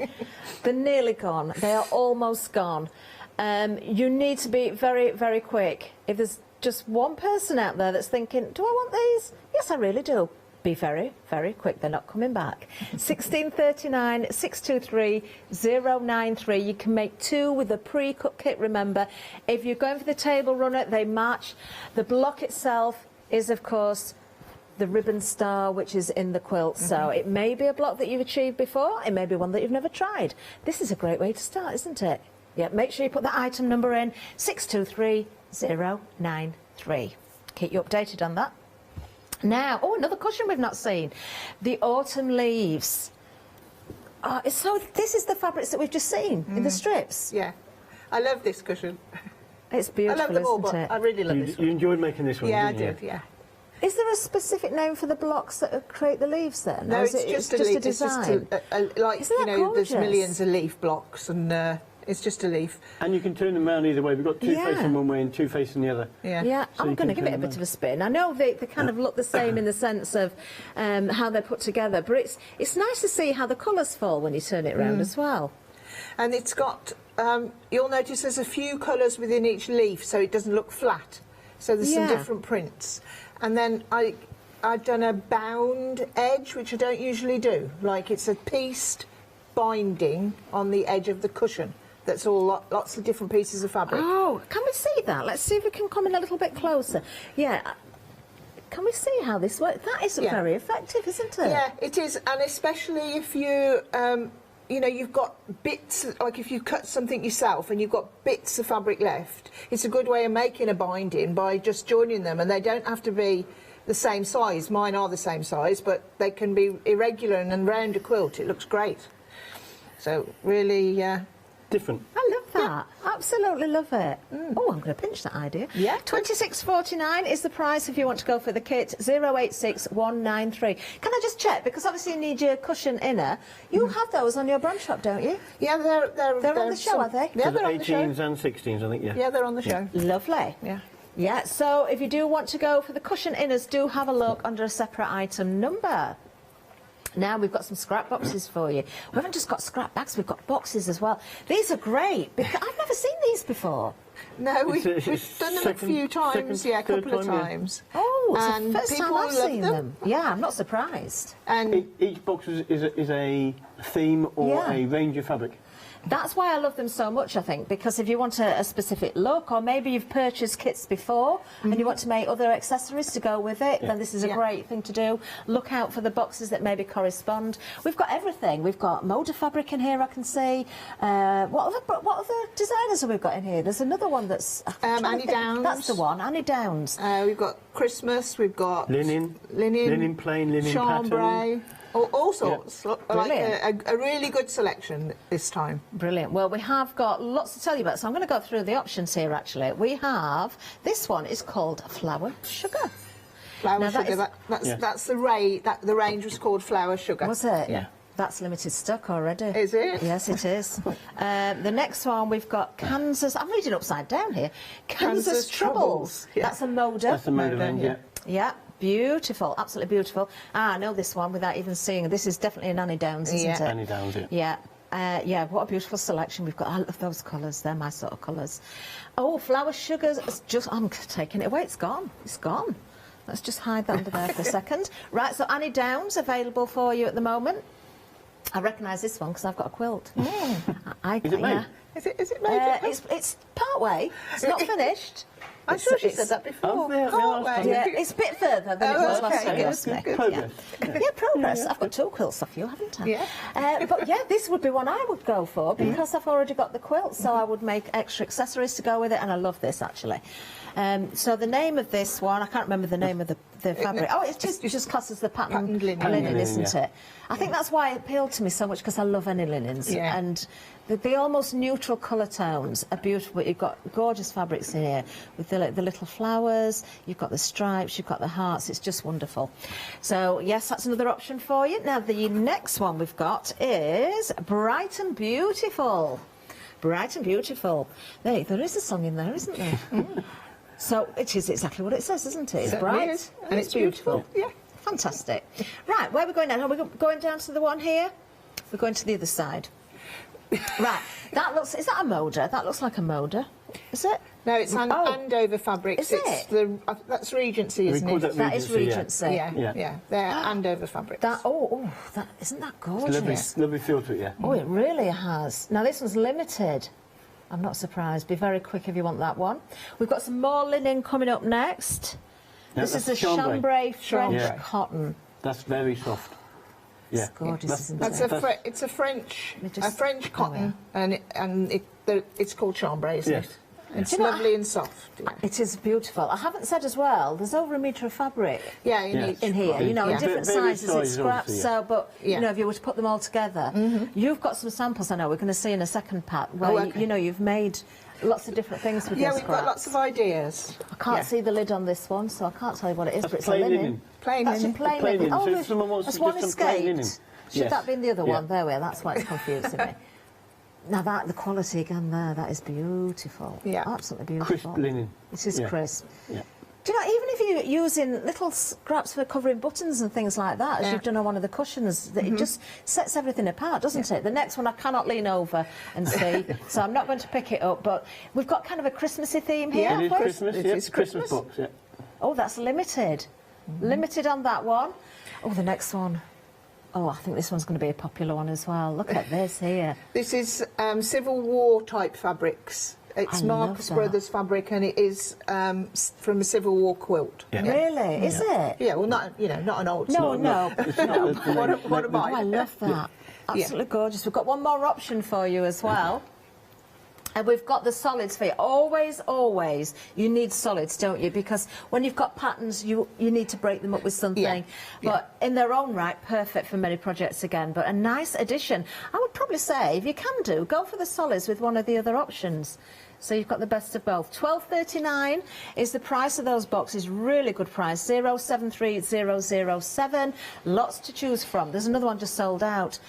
They're nearly gone. They are almost gone. You need to be very, very quick. If there's just one person out there that's thinking, do I want these? Yes, I really do. Be very, very quick. They're not coming back. 1639 623 093. You can make 2 with the pre-cut kit, remember. If you're going for the table runner, they match. The block itself is, of course, the ribbon star, which is in the quilt. So it may be a block that you've achieved before. It may be one that you've never tried. This is a great way to start, isn't it? Yeah, make sure you put that item number in, 623093. Keep you updated on that. Now, oh, another cushion we've not seen. The Autumn Leaves. Oh, so this is the fabrics that we've just seen in the strips. Yeah. I love this cushion. It's beautiful, I love them all, isn't but it? I really love this one. You enjoyed making this one, yeah, didn't you? I did, yeah. Is there a specific name for the blocks that create the leaves then? No, it's just a design? It's just like, you know, gorgeous? there's millions of leaf blocks, and it's just a leaf. And you can turn them around either way. We've got two facing one way and two facing the other. Yeah, So I'm you going to can give it a turn bit them of a spin. I know they kind of look the same in the sense of how they're put together, but it's nice to see how the colours fall when you turn it round as well. And it's got, you'll notice there's a few colours within each leaf, so it doesn't look flat. So there's some different prints. And then I've done a bound edge, which I don't usually do. Like it's a pieced binding on the edge of the cushion. That's all lots of different pieces of fabric. Oh, can we see that? Let's see if we can come in a little bit closer. Yeah. Can we see how this works? That is very effective, isn't it? Yeah, it is. And especially if you, you know, you've got bits, like if you cut something yourself and you've got bits of fabric left, it's a good way of making a binding by just joining them, and they don't have to be the same size. Mine are the same size, but they can be irregular, and round a quilt it looks great. So really different. I love that. Absolutely love it. Oh, I'm going to pinch that idea. Yeah. £26.49 is the price if you want to go for the kit. 086193. Can I just check, because obviously you need your cushion inner. You have those on your brand shop, don't you? Yeah, they're on the show, are they? Yeah, So they're on the show. 18s and 16s, I think. Yeah. Yeah, they're on the show. Lovely. Yeah. Yeah, so if you do want to go for the cushion inners, do have a look under a separate item number. Now we've got some scrap boxes for you. We haven't just got scrap bags, we've got boxes as well. These are great, because I've never seen these before. No, we've It's done them a few times, a couple of times. Oh, it's And the first time people I've love seen them. them. Yeah, I'm not surprised. And Each box is a theme or a range of fabric. That's why I love them so much, I think, because if you want a specific look, or maybe you've purchased kits before and you want to make other accessories to go with it, then this is a great thing to do. Look out for the boxes that maybe correspond. We've got everything. We've got motor fabric in here, I can see. What other designers have we got in here? There's another one that's... Annie Downs. That's the one, Annie Downs. we've got Christmas, we've got Linen plain, linen chambray. pattern. All sorts, like a really good selection this time. Brilliant. Well, we have got lots to tell you about, so I'm going to go through the options here, actually. We have, this one is called Flower Sugar. Flower Sugar, that's the range was called Flower Sugar. Was it? Yeah. That's limited stock already. Is it? Yes, it is. The next one, we've got Kansas, I'm reading upside down here, Kansas Troubles. Yeah. That's a motor. That's a motor range, yeah. Yeah. Beautiful, absolutely beautiful. I know this one without even seeing it. This is definitely an Annie Downs, isn't it? Annie Downs, yeah. Yeah, what a beautiful selection we've got. I love those colours. They're my sort of colours. Oh, Flower Sugars. I'm taking it away. It's gone. It's gone. Let's just hide that under there for a second. Right, so Annie Downs available for you at the moment. I recognise this one because I've got a quilt. Is it made? Is it made? It's part way. It's not finished. I'm sure she said that before. Yeah, it's a bit further than it was last time. Good. Progress. Yeah, progress. I've got 2 quilts off you, haven't I? Yeah. But yeah, this would be one I would go for because I've already got the quilt, so I would make extra accessories to go with it, and I love this actually. So the name of this one, I can't remember the name of the fabric. Oh, it just classed as the patterned linen, isn't it? I think that's why it appealed to me so much, because I love any linens. Yeah. And the almost neutral colour tones are beautiful. You've got gorgeous fabrics in here with the little flowers, you've got the stripes, you've got the hearts. It's just wonderful. So, yes, that's another option for you. Now, the next one we've got is Bright and Beautiful. Bright and Beautiful. There is a song in there, isn't there? So it is exactly what it says, isn't it? It's bright and it's beautiful. Yeah. Fantastic. Right, where are we going now? Are we going down to the one here? We're going to the other side. Right, that looks... Is that a moder? That looks like a moder. Is it? No, it's Andover fabrics. Is it? That's Regency, isn't it? That is Regency. Yeah. They're Andover fabrics. Isn't that gorgeous? Lovely feel to it, yeah. Oh, it really has. Now, this one's limited. I'm not surprised. Be very quick if you want that one. We've got some more linen coming up next. Yeah, this is the chambray French Yeah. cotton. That's very soft. Yeah. It's gorgeous, isn't it? It's a French cotton, and it's called chambray, isn't it? It's lovely and soft. Yeah. It is beautiful. I haven't said as well, there's over a metre of fabric in here, you know, in different sizes. It's scraps, you know, if you were to put them all together, you've got some samples, I know, we're going to see in a second part, where, you know, you've made lots of different things with your scraps. Yeah, we've got lots of ideas. I can't see the lid on this one, so I can't tell you what it is, That's but it's plain a linen. linen. That's a plain linen. So Oh, if someone wants there's to one just some plain linen. escaped. Should that be in the other one? There we are, that's why it's confusing me. Now the quality again there, that is beautiful. Yeah. Absolutely beautiful. Crisp linen. It is crisp. Yeah. Do you know, even if you're using little scraps for covering buttons and things like that, as you've done on one of the cushions, that it just sets everything apart, doesn't it? The next one I cannot lean over and see, so I'm not going to pick it up, but we've got kind of a Christmassy theme here. It is haven't we? Christmas, It yeah. is Christmas Christmas. box, yeah. Oh, that's limited. Limited on that one. Oh, the next one. Oh, I think this one's going to be a popular one as well. Look at this here. This is Civil War type fabrics. It's I love Marcus that. Brothers fabric, and it is from a Civil War quilt. Yeah. Really? Is it? Yeah, well, not not an old. No, no. What am Oh, I? I love that. Absolutely gorgeous. We've got one more option for you as well. And we've got the solids for you. Always, always, you need solids, don't you? Because when you've got patterns, you need to break them up with something. Yeah. But in their own right, perfect for many projects again. But a nice addition. I would probably say, if you can do, go for the solids with one of the other options. So you've got the best of both. $12.39 is the price of those boxes. Really good price. 073007. Lots to choose from. There's another one just sold out.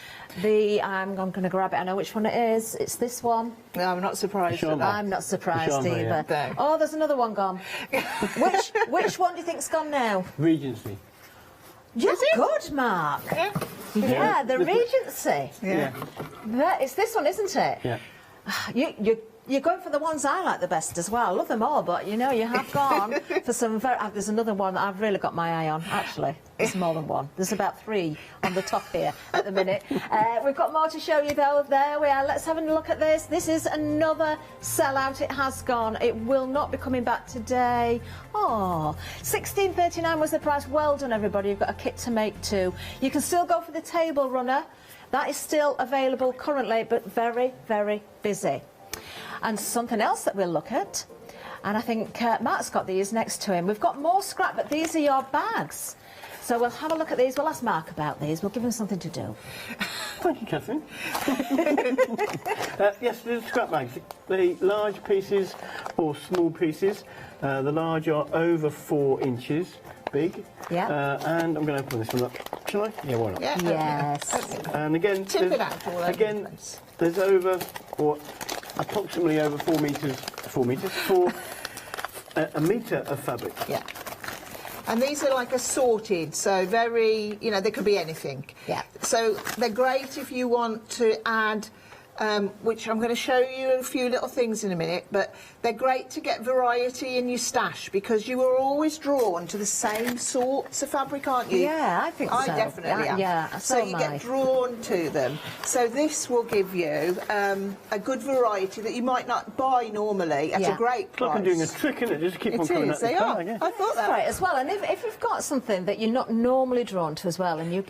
I'm going to grab it. I know which one it is. It's this one. No, I'm not surprised. Sure, at that. I'm not surprised Sure, either. yeah. Oh, there's another one gone. which one do you think's gone now? Regency. You're good, Mark. Yeah, the Regency. Yeah. It's this one, isn't it? Yeah. You're going for the ones I like the best as well. I love them all, but you know, you have gone for some very... there's another one that I've really got my eye on, actually. There's more than one. There's about 3 on the top here at the minute. We've got more to show you, though. There we are. Let's have a look at this. This is another sellout. It has gone. It will not be coming back today. Oh, $16.39 was the price. Well done, everybody. You've got a kit to make, too. You can still go for the table runner. That is still available currently, but very, very busy. And something else that we'll look at, and I think Mark's got these next to him. We've got more scrap, but these are your bags. So we'll have a look at these. We'll ask Mark about these. We'll give him something to do. Thank you, Catherine. Yes, the scrap bags. The large pieces or small pieces. The large are over 4 inches big. Yeah. And I'm going to open this one up. Shall I? Yeah, why not? Yeah. Yes. And again, Tip it out all over the again, place. there's over, or approximately over 4 metres, for a metre of fabric. Yeah. And these are like assorted, so very, they could be anything. Yeah. So they're great if you want to add, which I'm going to show you a few little things in a minute, but they're great to get variety in your stash because you are always drawn to the same sorts of fabric, aren't you? Yeah, I think so. I definitely am. Yeah, so so you am I. get drawn to them. So this will give you a good variety that you might not buy normally at a great It's price. like I'm doing a trick, isn't it? Just keep on coming at They the are. bag, yeah. I thought that. Right, as well, and if you've got something that you're not normally drawn to as well, and you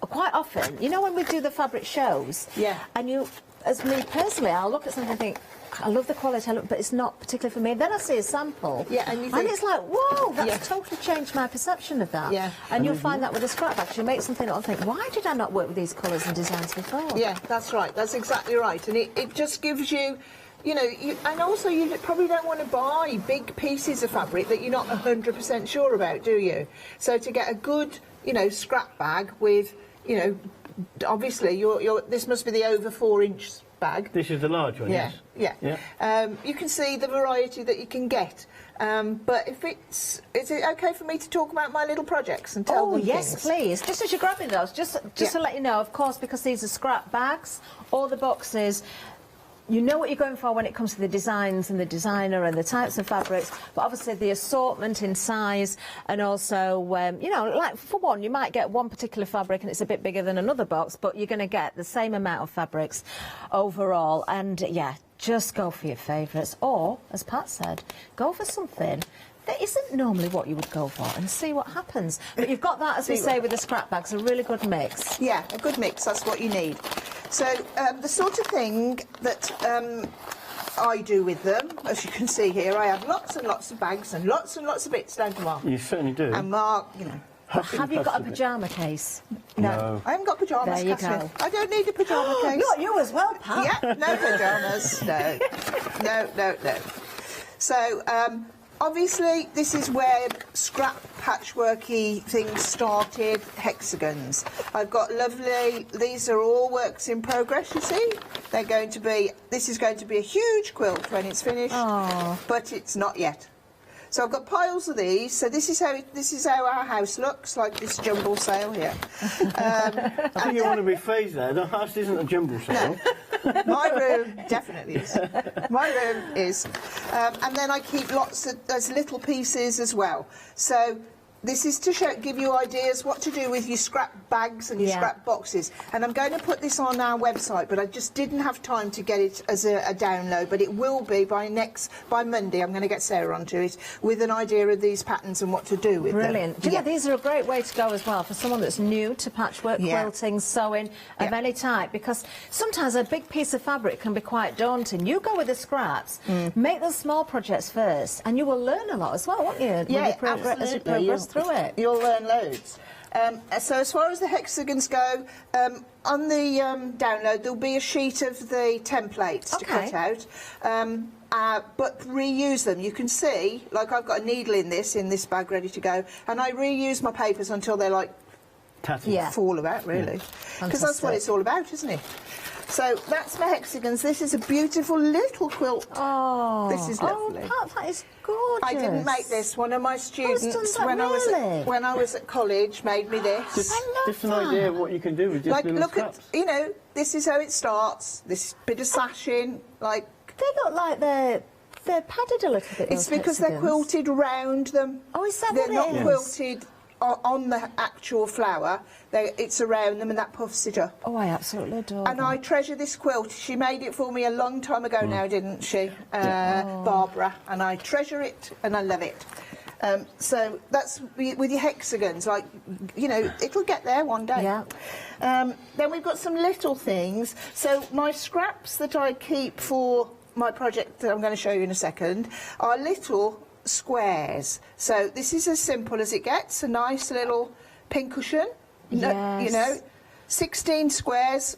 quite often, when we do the fabric shows, and you, as me personally, I'll look at something and think, I love the quality, but it's not particularly for me. Then I see a sample, and you think, it's like, whoa, that's totally changed my perception of that. Yeah. And you'll find that with the scrap bags, you make something that I'll think, why did I not work with these colours and designs before? Yeah, that's right. That's exactly right. And it just gives you, and also you probably don't want to buy big pieces of fabric that you're not 100% sure about, do you? So to get a good, scrap bag with, obviously this must be the over 4-inch bag. This is the large one, yes. Yeah. You can see the variety that you can get. But is it okay for me to talk about my little projects and tell them yes, things? please. Just as you're grabbing those, just to let you know, of course, because these are scrap bags, all the boxes, you know what you're going for when it comes to the designs and the designer and the types of fabrics, but obviously the assortment in size and also, like for one, you might get one particular fabric and it's a bit bigger than another box, but you're going to get the same amount of fabrics overall. And yeah, just go for your favourites, or, as Pat said, go for something that isn't normally what you would go for and see what happens. But you've got that, as we say, with the scrap bags, a really good mix. Yeah, a good mix, that's what you need. So the sort of thing that I do with them, as you can see here, I have lots and lots of bags and lots of bits, don't I, Mark? You certainly do. And Mark, Have you got a pyjama case? No. I haven't got pyjamas, There you Catherine. go. I don't need a pyjama case. Not you as well, Pat. Yeah, no pyjamas. No. So Obviously, this is where scrap patchworky things started, hexagons. I've got lovely, these are all works in progress, you see. They're going to be, this is going to be a huge quilt when it's finished, but it's not yet. So I've got piles of these. So this is how our house looks, like this jumble sale here. I think you want to rephrase that. The house isn't a jumble sale. No. My room definitely is. My room is. And then I keep lots of those little pieces as well. So this is to give you ideas what to do with your scrap bags and your scrap boxes. And I'm going to put this on our website, but I just didn't have time to get it as a download. But it will be by Monday. I'm going to get Sarah onto it with an idea of these patterns and what to do with them. Brilliant. Do you know, these are a great way to go as well for someone that's new to patchwork, quilting, sewing of any type, because sometimes a big piece of fabric can be quite daunting. You go with the scraps, make those small projects first, and you will learn a lot as well, won't you? As you progress through it. You'll learn loads. So as far as the hexagons go, on the download there'll be a sheet of the templates to cut out, but reuse them. You can see, like I've got a needle in this bag ready to go, and I reuse my papers until they're like fall about, really, because that's what it's all about, isn't it? So that's my hexagons. This is a beautiful little quilt. Oh, this is lovely. Oh, that is gorgeous. I didn't make this. One of my students, when I was at college, made me this. Just an idea of what you can do with just little scraps. At, you know, this is how it starts. This bit of sashing, like they look like they're padded a little bit. It's because they're quilted round them. Oh, is that they're what it is? They're not quilted on the actual flower. It's around them, and that puffs it up. Oh, I absolutely adore And that. I treasure this quilt. She made it for me a long time ago now, didn't she? Barbara. And I treasure it, and I love it. So that's with your hexagons, like, you know, it'll get there one day. Yeah. Then we've got some little things. So my scraps that I keep for my project that I'm going to show you in a second are little squares. So this is as simple as it gets, a nice little pincushion. Yes. You know, 16 squares,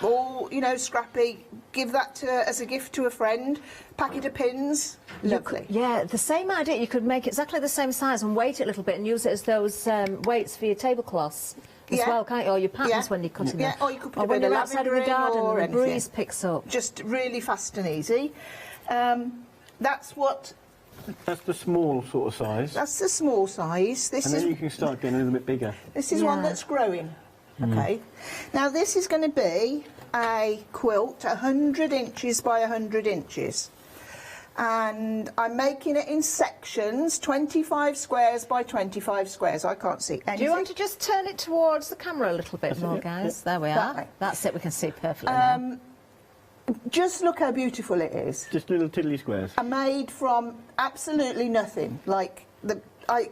all, you know, scrappy. Give that as a gift to a friend. Packet of pins. Lovely. Yeah, the same idea. You could make exactly the same size and weight it a little bit and use it as those weights for your tablecloths as well, can't you? Or your patterns when you're cutting them. Or you could put or a when bit you're of outside of the lavender garden or and the anything. breeze picks up. Just really fast and easy. That's what... That's the small sort of size. That's the small size. This and is... then you can start getting a little bit bigger. This is one that's growing. Okay. Now this is going to be a quilt 100 inches by 100 inches. And I'm making it in sections, 25 squares by 25 squares. I can't see anything. Do you want to just turn it towards the camera a little bit more, guys? There we are. That's it, we can see perfectly now. Just look how beautiful it is. Just little tiddly squares. Are made from absolutely nothing. Like,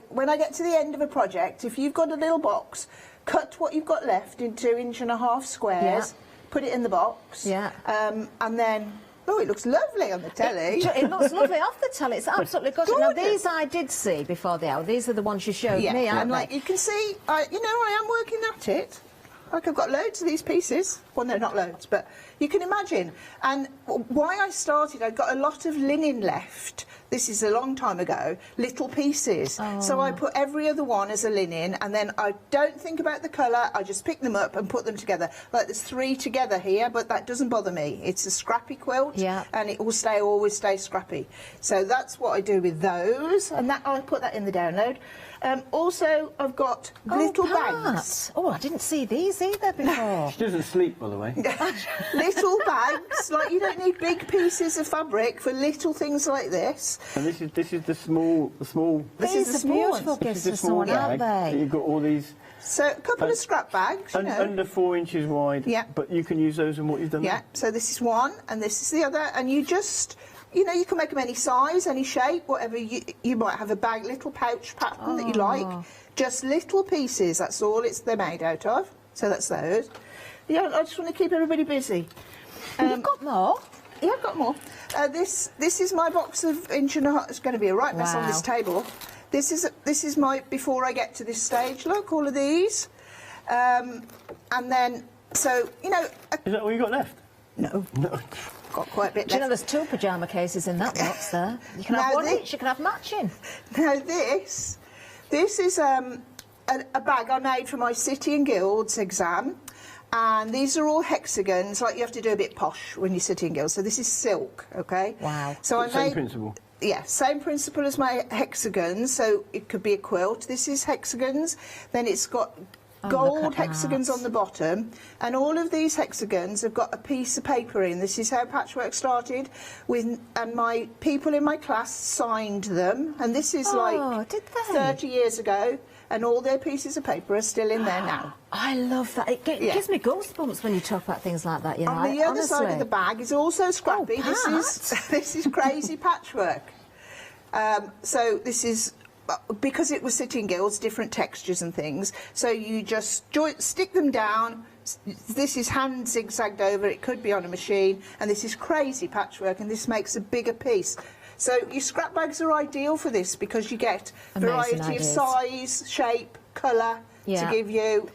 when I get to the end of a project, if you've got a little box, cut what you've got left into 1.5 inch squares, put it in the box, and then... Oh, it looks lovely on the telly. It looks lovely off the telly. It's absolutely gorgeous. Now, these I did see before the hour. These are the ones you showed me, aren't and they? like you can see, you know, I am working at it. Like I've got loads of these pieces. Well, no, not loads, but you can imagine. And why I started, I got a lot of linen left. This is a long time ago, little pieces. So I put every other one as a linen, and then I don't think about the colour, I just pick them up and put them together. Like there's 3 together here, but that doesn't bother me. It's a scrappy quilt, and it will always stay scrappy. So that's what I do with those, and that I'll put that in the download. Also, I've got little bags. Oh, I didn't see these either before. She doesn't sleep, by the way. Little bags, like you don't need big pieces of fabric for little things like this. And this is the small. These are beautiful gifts for someone, aren't they? You've got all these. So a couple of scrap bags, you know. Under 4 inches wide. Yeah. But you can use those in what you've done. Yeah. So this is one, and this is the other, and you just. You know, you can make them any size, any shape, whatever. You might have a bag, little pouch pattern that you like. Just little pieces, that's all they're made out of. So that's those. Yeah, I just want to keep everybody busy. You've got more? Yeah, I've got more. This is my box of 1.5 inch. It's going to be a right mess on this table. This is my, before I get to this stage, look, all of these. And then, so, you know... Is that all you got left? No. got quite a bit Do you know left. there's 2 pyjama cases in that box there? You can have Now one thi- each, you can have matching. Now this is a bag I made for my City and Guilds exam, and these are all hexagons, like you have to do a bit posh when you're City and Guilds. So this is silk, okay? Wow. So I Same made, principle. yeah, same principle as my hexagons, so it could be a quilt. This is hexagons, then it's got look gold at hexagons that. on the bottom, and all of these hexagons have got a piece of paper in. This is how patchwork started, and my people in my class signed them, and this is like did they? 30 years ago, and all their pieces of paper are still in there now. I love that. It Yeah. gives me goosebumps when you talk about things like that, you know. On the other side of the bag is also scrappy. Oh, This is crazy patchwork. So this is, because it was City and Guilds, different textures and things. So you just stick them down. This is hand zigzagged over. It could be on a machine. And this is crazy patchwork, and this makes a bigger piece. So your scrap bags are ideal for this because you get Amazing variety ideas. of size, shape, colour Yeah. to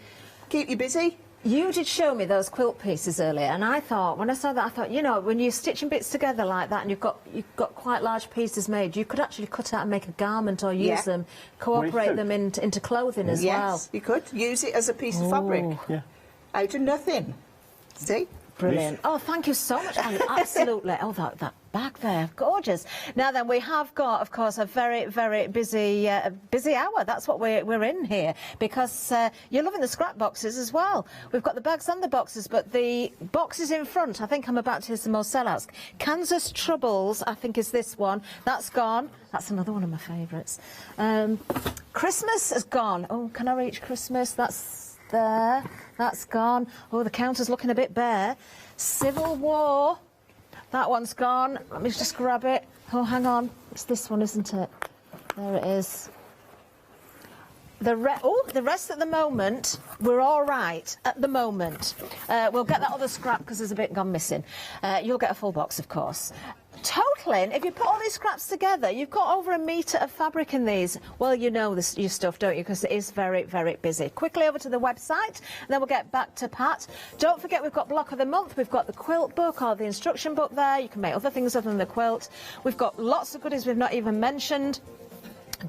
keep you busy. You did show me those quilt pieces earlier, and I thought, when I saw that, I thought, you know, when you're stitching bits together like that and you've got quite large pieces made, you could actually cut out and make a garment or use Yeah. them, cooperate them into clothing as well. Yes, you could use it as a piece of fabric. Yeah. Out of nothing. See? Brilliant. Oh, thank you so much, Annie. Absolutely. Oh, that bag there, gorgeous. Now then, we have got, of course, a very, very busy hour. That's what we're in here, because you're loving the scrap boxes as well. We've got the bags and the boxes, but the boxes in front, I think I'm about to hear some more sellouts. Kansas Troubles, I think, is this one. That's gone. That's another one of my favourites. Christmas has gone. Oh, can I reach Christmas? That's there. That's gone. Oh, the counter's looking a bit bare. Civil War. That one's gone. Let me just grab it. Oh, hang on. It's this one, isn't it? There it is. The rest at the moment, we're all right at the moment. We'll get that other scrap because there's a bit gone missing. You'll get a full box, of course. Totaling, if you put all these scraps together, you've got over 1 metre of fabric in these. Well, you know your stuff, don't you? Because it is very, very busy. Quickly over to the website, and then we'll get back to Pat. Don't forget, we've got Block of the Month. We've got the quilt book or the instruction book there. You can make other things other than the quilt. We've got lots of goodies we've not even mentioned.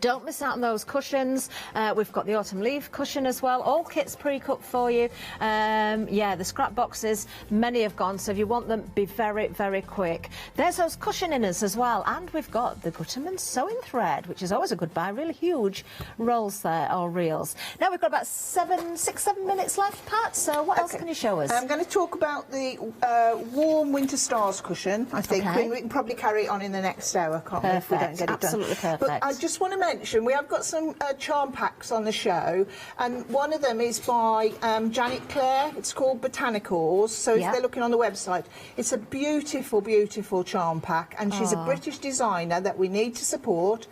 Don't miss out on those cushions. We've got the autumn leaf cushion as well. All kits pre-cut for you. Yeah, the scrap boxes, many have gone, so if you want them, be very, very quick. There's those cushion inners as well, and we've got the Gutterman sewing thread, which is always a good buy. Really huge rolls there, or reels. Now we've got about 6-7 minutes left, Pat, so what else can you show us? I'm going to talk about the warm winter stars cushion, I think. Okay. We can probably carry it on in the next hour, can't we, if we don't get it done. Absolutely perfect. But I just want to mention, we have got some charm packs on the show, and one of them is by Janet Clare. It's called Botanicals, so Yeah. if they're looking on the website, it's a beautiful, beautiful charm pack, and she's a British designer that we need to support.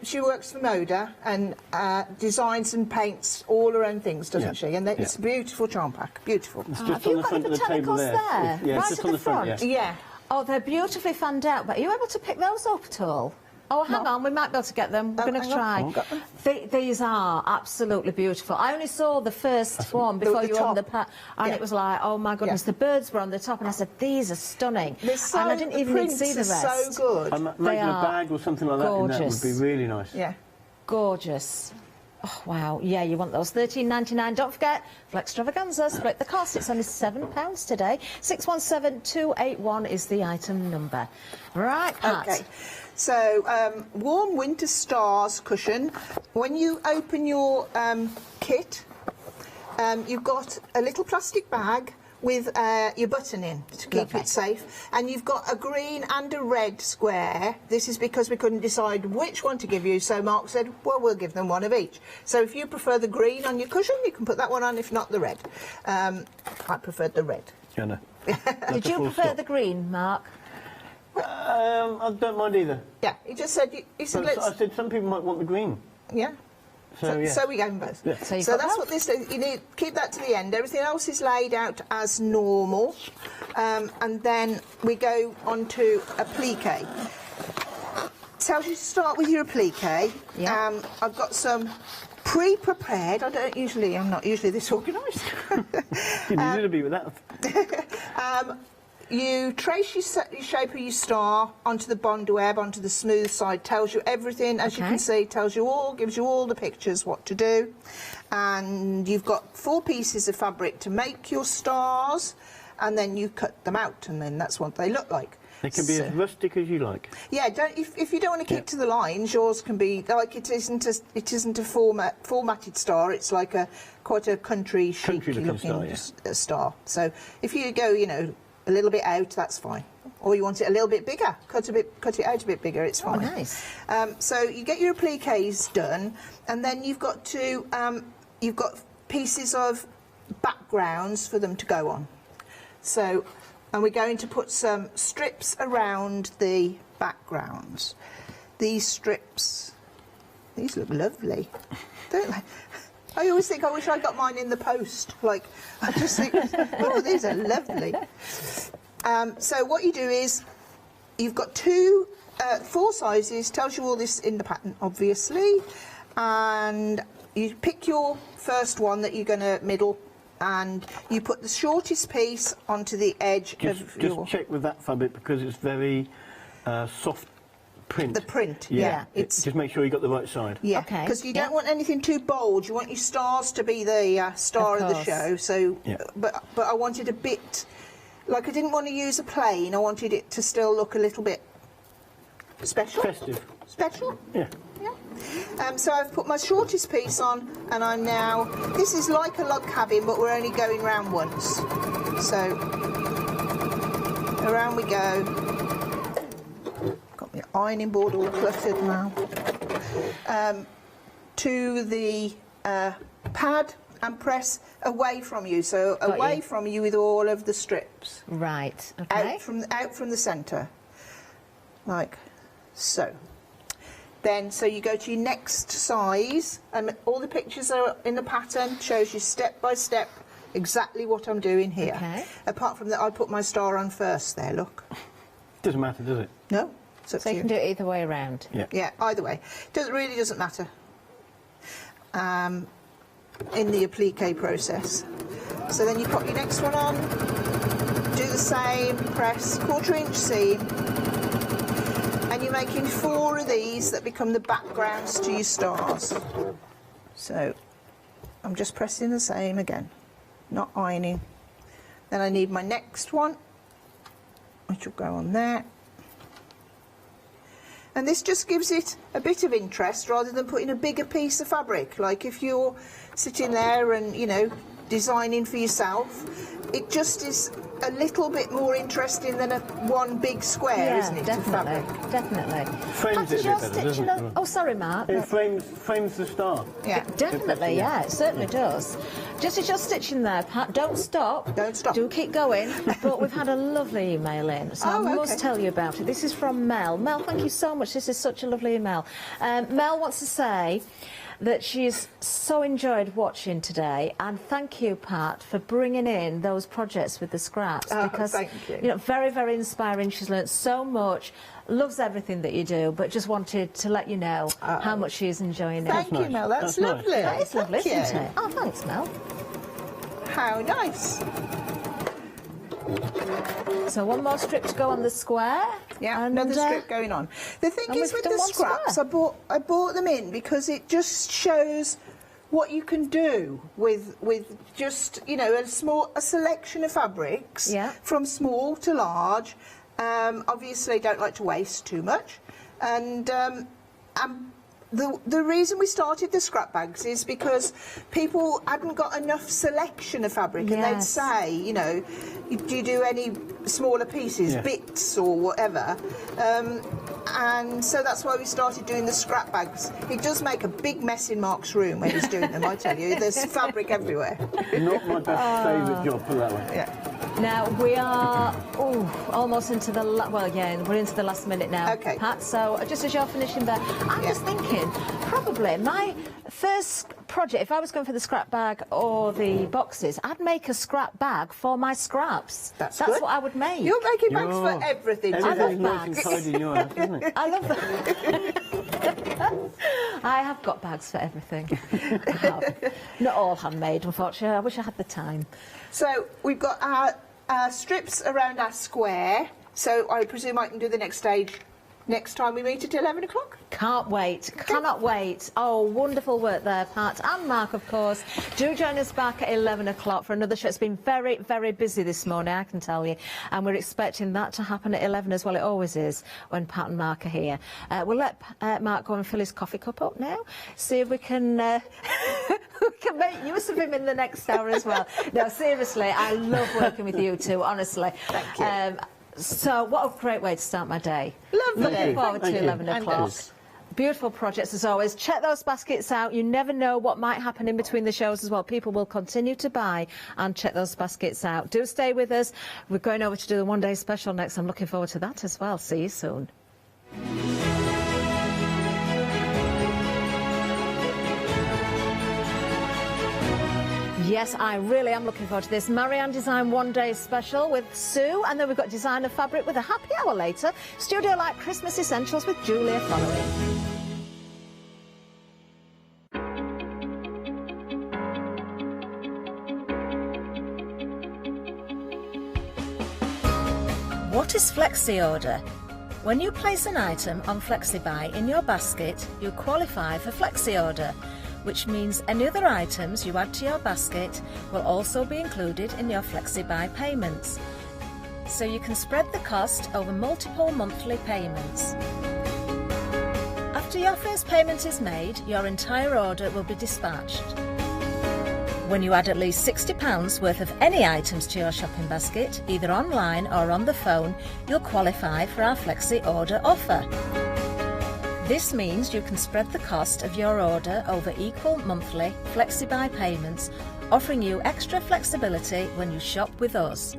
She works for Moda and designs and paints all her own things, doesn't she? And it's a beautiful charm pack, beautiful. It's Have just you on the got front the of the table botanicals there. there? Yeah, Right it's just at on the the front, front? yeah. Yeah. Oh, they're beautifully fanned out, but are you able to pick those up at all? Oh, hang on, we might be able to get them. We're going to hang on. try. These are absolutely beautiful. I only saw the first one before the you opened the top. pack, and Yeah. it was like, oh my goodness, the birds were on the top, and I said, these are stunning. So, and I didn't even need to see the prints are rest. so good. Making a are bag or something like that in that gorgeous. would be really nice. Yeah. Gorgeous. Oh, wow. Yeah, you want those. $13.99. Don't forget, Flextravaganza, split the cost. It's only £7 today. 617281 is the item number. Right, Pat. Okay. So, warm winter stars cushion. When you open your kit, you've got a little plastic bag with your button in to keep Lovely. it safe, and you've got a green and a red square. This is because we couldn't decide which one to give you, so Mark said, well, we'll give them one of each. So if you prefer the green on your cushion, you can put that one on, if not the red. I preferred the red. Yeah, no. Did you prefer the green, Mark? I don't mind either. Yeah, he just said, he said, But let's... I said some people might want the green. Yeah. So, yeah. So we gave them both. Yeah. So you've So got that's both. what this is. You need keep that to the end. Everything else is laid out as normal, and then we go on to applique. Tells you to start with your applique. Yeah. I've got some pre-prepared. I'm not usually this organised. You needed to be with that. you trace your shape of your star onto the bond web, onto the smooth side. Tells you everything, as you can see. Tells you all, gives you all the pictures what to do. And you've got 4 pieces of fabric to make your stars, and then you cut them out, and then that's what they look like. They can be as rustic as you like. Yeah, if you don't want to keep to the lines, yours can be like it isn't a formatted star. It's like quite a country chic looking star. So if you go, you know, a little bit out, that's fine. Or you want it a little bit bigger, cut it out a bit bigger. It's fine. Oh, nice. So you get your appliques done, and then you've got pieces of backgrounds for them to go on. So. And we're going to put some strips around the backgrounds. These strips, these look lovely, don't they? I always think I wish I got mine in the post. Like, I just think, oh, these are lovely. So what you do is, you've got 4 sizes, tells you all this in the pattern, obviously. And you pick your first one that you're going to middle, and you put the shortest piece onto the edge of your... Just check with that fabric, because it's very soft print. The print, yeah. Just make sure you got the right side. Yeah, because you don't want anything too bold. You want your stars to be the star of the show. So, but I wanted a bit... Like, I didn't want to use a plain. I wanted it to still look a little bit special. Festive. Special? Yeah. So I've put my shortest piece on, and I'm now... This is like a log cabin, but we're only going round once. So, around we go. Got my ironing board all cluttered now. To the pad and press away from you. So away from you with all of the strips. Right, okay. Out from the centre. Like so. Then, so you go to your next size, and all the pictures are in the pattern, shows you step by step exactly what I'm doing here. Okay. Apart from that, I put my star on first there, look. Doesn't matter, does it? No. So you can do it either way around. Yeah. Yeah, either way. Really doesn't matter. In the applique process. So then you pop your next one on, do the same, press 1/4 inch seam, and you're making 4 of these that become the backgrounds to your stars. So I'm just pressing the same again, not ironing. Then I need my next one, which will go on there. And this just gives it a bit of interest rather than putting a bigger piece of fabric. Like if you're sitting there and, you know, designing for yourself, it just is a little bit more interesting than one big square, isn't it? Definitely, definitely. Frames it a bit better, doesn't it? Oh, sorry, Mark. It frames the star. Yeah, definitely. Yeah, it certainly does. Just as you're stitching there, Pat, don't stop. Don't stop. Do keep going. But we've had a lovely email in, so I must tell you about it. This is from Mel. Mel, thank you so much. This is such a lovely email. Mel wants to say that she's so enjoyed watching today, and thank you, Pat, for bringing in those projects with the scraps, because thank you. You know, very, very inspiring. She's learnt so much, loves everything that you do, but just wanted to let you know how much she's enjoying it. Thank you, Mel. That's lovely. Nice. That is lovely, isn't it? Oh, thanks, Mel. How nice. So one more strip to go on the square. Yeah, and another strip going on. The thing is with the scraps, I bought them in because it just shows what you can do with just, you know, a selection of fabrics, from small to large. Obviously, I don't like to waste too much, and the reason we started the scrap bags is because people hadn't got enough selection of fabric, and they'd say, you know, do you do any smaller pieces, bits or whatever? And so that's why we started doing the scrap bags. It does make a big mess in Mark's room when he's doing them, I tell you. There's fabric everywhere. Not my best favourite job, for that one. Yeah. Now, we are almost into the... we're into the last minute now, Pat. So just as you're finishing there, I'm just thinking, probably my first project, if I was going for the scrap bag or the boxes, I'd make a scrap bag for my scraps. That's what I would make. You're making bags for everything. Everything's nice and tidy in your house, isn't it? I love that. I have got bags for everything. I have. Not all handmade, unfortunately. I wish I had the time. So we've got our strips around our square, so I presume I can do the next stage next time we meet at 11 o'clock. Can't wait, cannot wait. Oh, wonderful work there, Pat and Mark, of course. Do join us back at 11 o'clock for another show. It's been very, very busy this morning, I can tell you. And we're expecting that to happen at 11 as well. It always is when Pat and Mark are here. We'll let Mark go and fill his coffee cup up now. See if we can, we can make use of him in the next hour as well. No, seriously, I love working with you two, honestly. Thank you. So what a great way to start my day. Lovely. Looking forward to 11 And o'clock. us. Beautiful projects as always. Check those baskets out. You never know what might happen in between the shows as well. People will continue to buy and check those baskets out. Do stay with us. We're going over to do the one-day special next. I'm looking forward to that as well. See you soon. Yes, I really am looking forward to this. Maran Design One Day Special with Sue, and then we've got Designer Fabric with a happy hour later. Studio Light Christmas Essentials with Julia following. What is Flexi Order? When you place an item on FlexiBuy in your basket, you qualify for Flexi Order, which means any other items you add to your basket will also be included in your FlexiBuy payments. So you can spread the cost over multiple monthly payments. After your first payment is made, your entire order will be dispatched. When you add at least £60 worth of any items to your shopping basket, either online or on the phone, you'll qualify for our Flexi Order offer. This means you can spread the cost of your order over equal monthly FlexiBuy payments, offering you extra flexibility when you shop with us.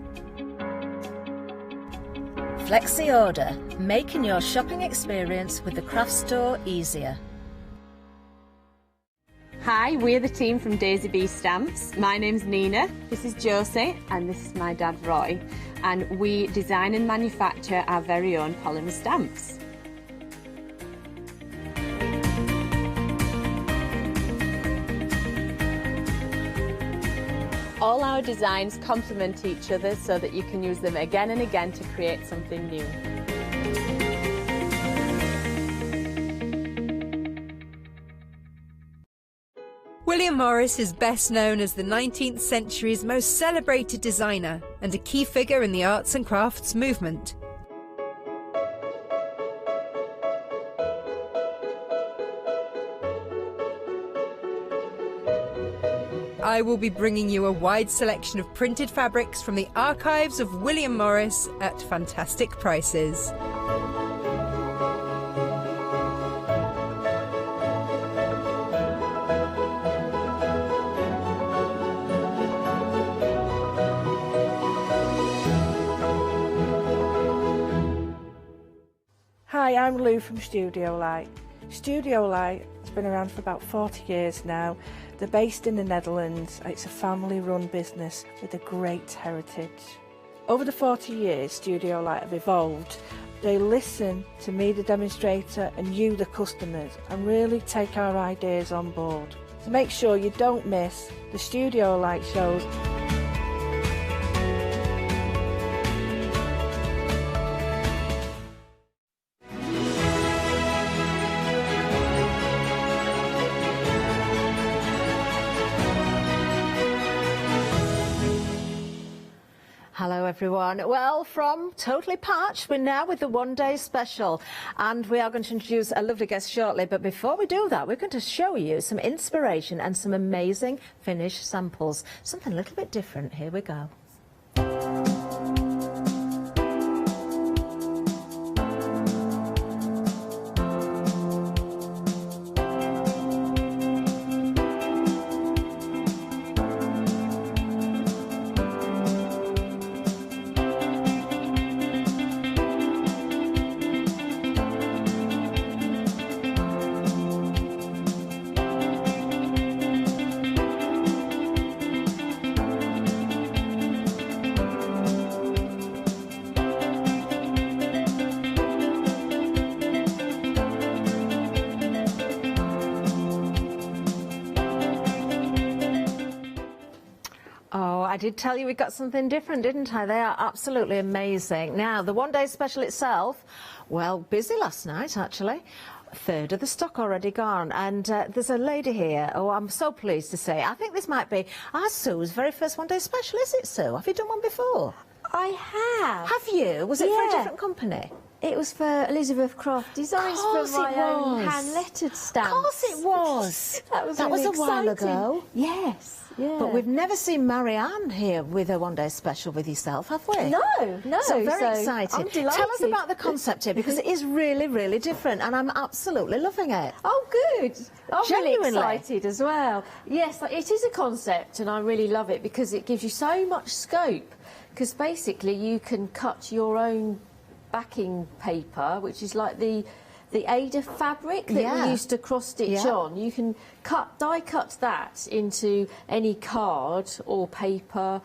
Flexi Order, making your shopping experience with the craft store easier. Hi, we're the team from Daisy Bee Stamps. My name's Nina, this is Josie, and this is my dad Roy. And we design and manufacture our very own polymer stamps. All our designs complement each other so that you can use them again and again to create something new. William Morris is best known as the 19th century's most celebrated designer and a key figure in the arts and crafts movement. I will be bringing you a wide selection of printed fabrics from the archives of William Morris at fantastic prices. Hi, I'm Lou from Studio Light. Studio Light has been around for about 40 years now. They're based in the Netherlands. It's a family-run business with a great heritage. Over the 40 years, Studio Light have evolved. They listen to me, the demonstrator, and you, the customers, and really take our ideas on board. So make sure you don't miss the Studio Light shows. Hello everyone. Well, from Totally Patched, we're now with the one-day special, and we are going to introduce a lovely guest shortly, but before we do that, we're going to show you some inspiration and some amazing finished samples. Something a little bit different. Here we go. did tell you we got something different, didn't I? They are absolutely amazing. Now, the one-day special itself, well, busy last night, actually. A third of the stock already gone. And there's a lady here, oh, I'm so pleased to say. I think this might be our Sue's very first one-day special, is it, Sue? Have you done one before? I have. Have you? Was it for a different company? It was for Elizabeth Craft Designs from my own hand-lettered stamps. Of course it was. That was a while ago. Yes. Yeah. But we've never seen Maran here with a one-day special with yourself, have we? No. So very excited. I'm delighted. Tell us about the concept here, because it is really, really different, and I'm absolutely loving it. Oh, good. I'm Genuinely. really excited as well. Yes, it is a concept, and I really love it because it gives you so much scope. Because basically, you can cut your own backing paper, which is like the Ada fabric that we used to cross-stitch on. You can die cut that into any card or paper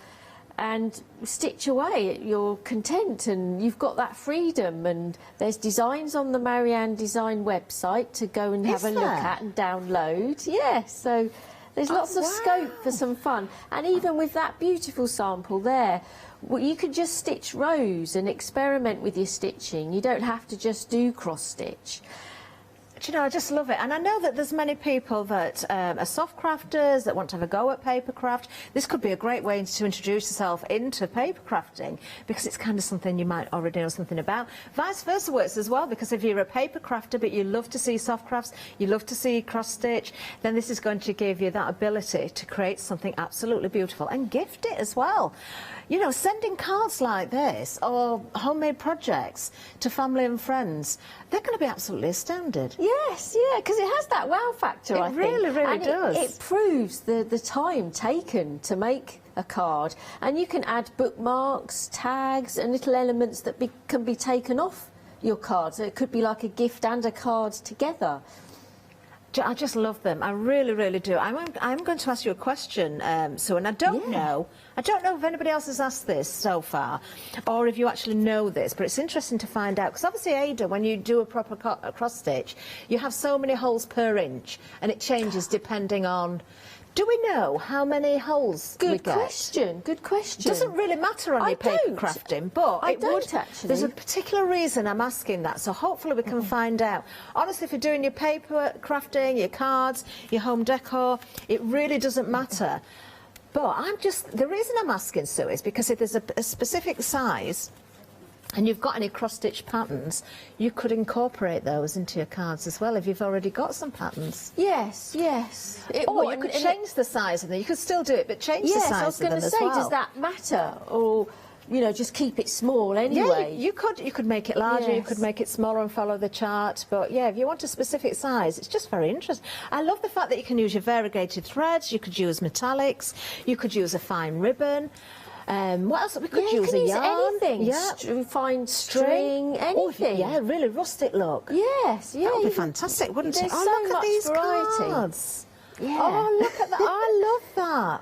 and stitch away at your content, and you've got that freedom. And there's designs on the Maran Design website to go and have a look at and download. Yes, so there's lots of scope for some fun. And even with that beautiful sample there, well, you can just stitch rows and experiment with your stitching. You don't have to just do cross-stitch. Do you know, I just love it. And I know that there's many people that are soft crafters that want to have a go at paper craft. This could be a great way to introduce yourself into paper crafting, because it's kind of something you might already know something about. Vice versa works as well, because if you're a paper crafter but you love to see soft crafts, you love to see cross stitch, then this is going to give you that ability to create something absolutely beautiful and gift it as well. You know, sending cards like this or homemade projects to family and friends, they're going to be absolutely astounded. Yes, yeah, because it has that wow factor, I think. It really, really does. It proves the time taken to make a card. And you can add bookmarks, tags and little elements that can be taken off your card. So it could be like a gift and a card together. I just love them. I really, really do. I'm going to ask you a question, Sue, and I don't know if anybody else has asked this so far, or if you actually know this, but it's interesting to find out, because obviously, Ada, when you do a proper cross-stitch, you have so many holes per inch, and it changes depending on... Do we know how many holes we get? Good question. Good question. Doesn't really matter on your paper crafting, but I don't actually. There's a particular reason I'm asking that, so hopefully we can find out. Honestly, if you're doing your paper crafting, your cards, your home decor, it really doesn't matter. But the reason I'm asking, Sue, is because if there's a specific size and you've got any cross-stitch patterns, you could incorporate those into your cards as well if you've already got some patterns. Yes, yes. Or you could change the size of them. You could still do it, but change the size of them as well. Yes, I was going to say, does that matter? Or, you know, just keep it small anyway? Yeah, you could make it larger, you could make it smaller and follow the chart. But, yeah, if you want a specific size, it's just very interesting. I love the fact that you can use your variegated threads, you could use metallics, you could use a fine ribbon. What else? We could use a yarn. Anything. Fine string, anything. Yeah, really rustic look. Yes, yeah. That would be fantastic, wouldn't it? There's Look so at these much variety. cards. Yeah. Oh, look at that. I love that.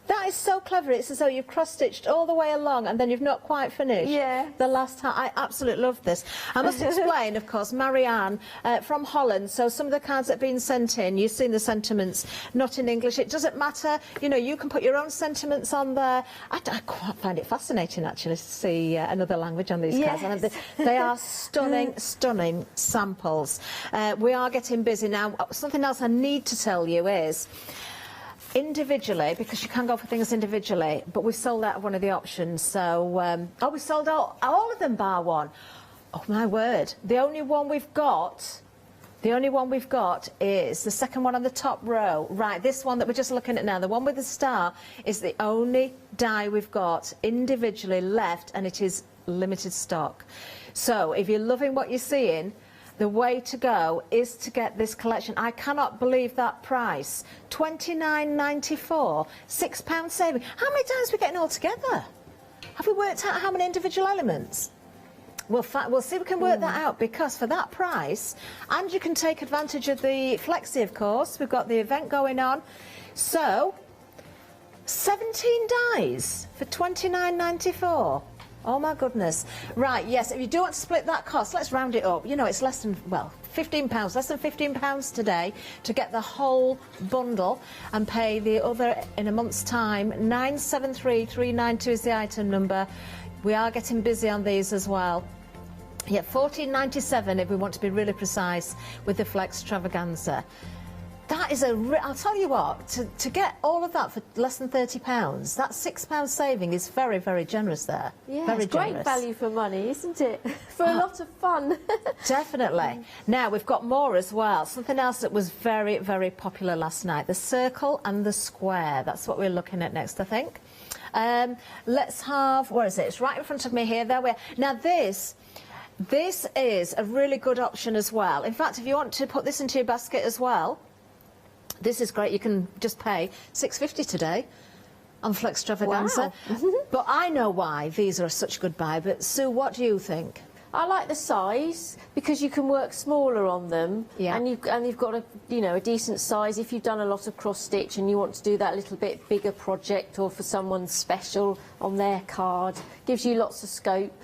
That is so clever. It's as though you've cross-stitched all the way along and then you've not quite finished. Yeah. The last time. I absolutely love this. I must explain, of course, Maran from Holland. So some of the cards that have been sent in, you've seen the sentiments not in English. It doesn't matter. You know, you can put your own sentiments on there. I quite find it fascinating, actually, to see another language on these cards. And they are stunning, stunning samples. We are getting busy now. Something else I need to tell you is... individually, because you can go for things individually, but we've sold out of one of the options, so we sold out all of them bar one. Oh my word, the only one we've got is the second one on the top row. Right, this one that we're just looking at now, the one with the star, is the only die we've got individually left, and it is limited stock. So if you're loving what you're seeing, the way to go is to get this collection. I cannot believe that price. £29.94, £6 saving. How many times are we getting all together? Have we worked out how many individual elements? We'll see if we can work that out, because for that price, and you can take advantage of the Flexi, of course. We've got the event going on. So, 17 dies for £29.94. Oh my goodness. Right, yes, if you do want to split that cost, let's round it up. You know, it's less than, well, £15, less than £15 today to get the whole bundle and pay the other in a month's time. 973392 is the item number. We are getting busy on these as well. Yeah, £14.97 if we want to be really precise with the Flex Extravaganza. That is I'll tell you what, to get all of that for less than £30, that £6 saving is very, very generous there. Yeah, very it's great generous. value for money, isn't it? For a lot of fun. Definitely. Now, we've got more as well. Something else that was very, very popular last night, the circle and the square. That's what we're looking at next, I think. Let's have, where is it? It's right in front of me here. There we are. Now, this is a really good option as well. In fact, if you want to put this into your basket as well, this is great. You can just pay £6.50 today on Flex Extravaganza. Wow. But I know why these are such a good buy. But Sue, what do you think? I like the size because you can work smaller on them, yeah. and you've got a decent size. If you've done a lot of cross stitch and you want to do that little bit bigger project, or for someone special on their card, gives you lots of scope.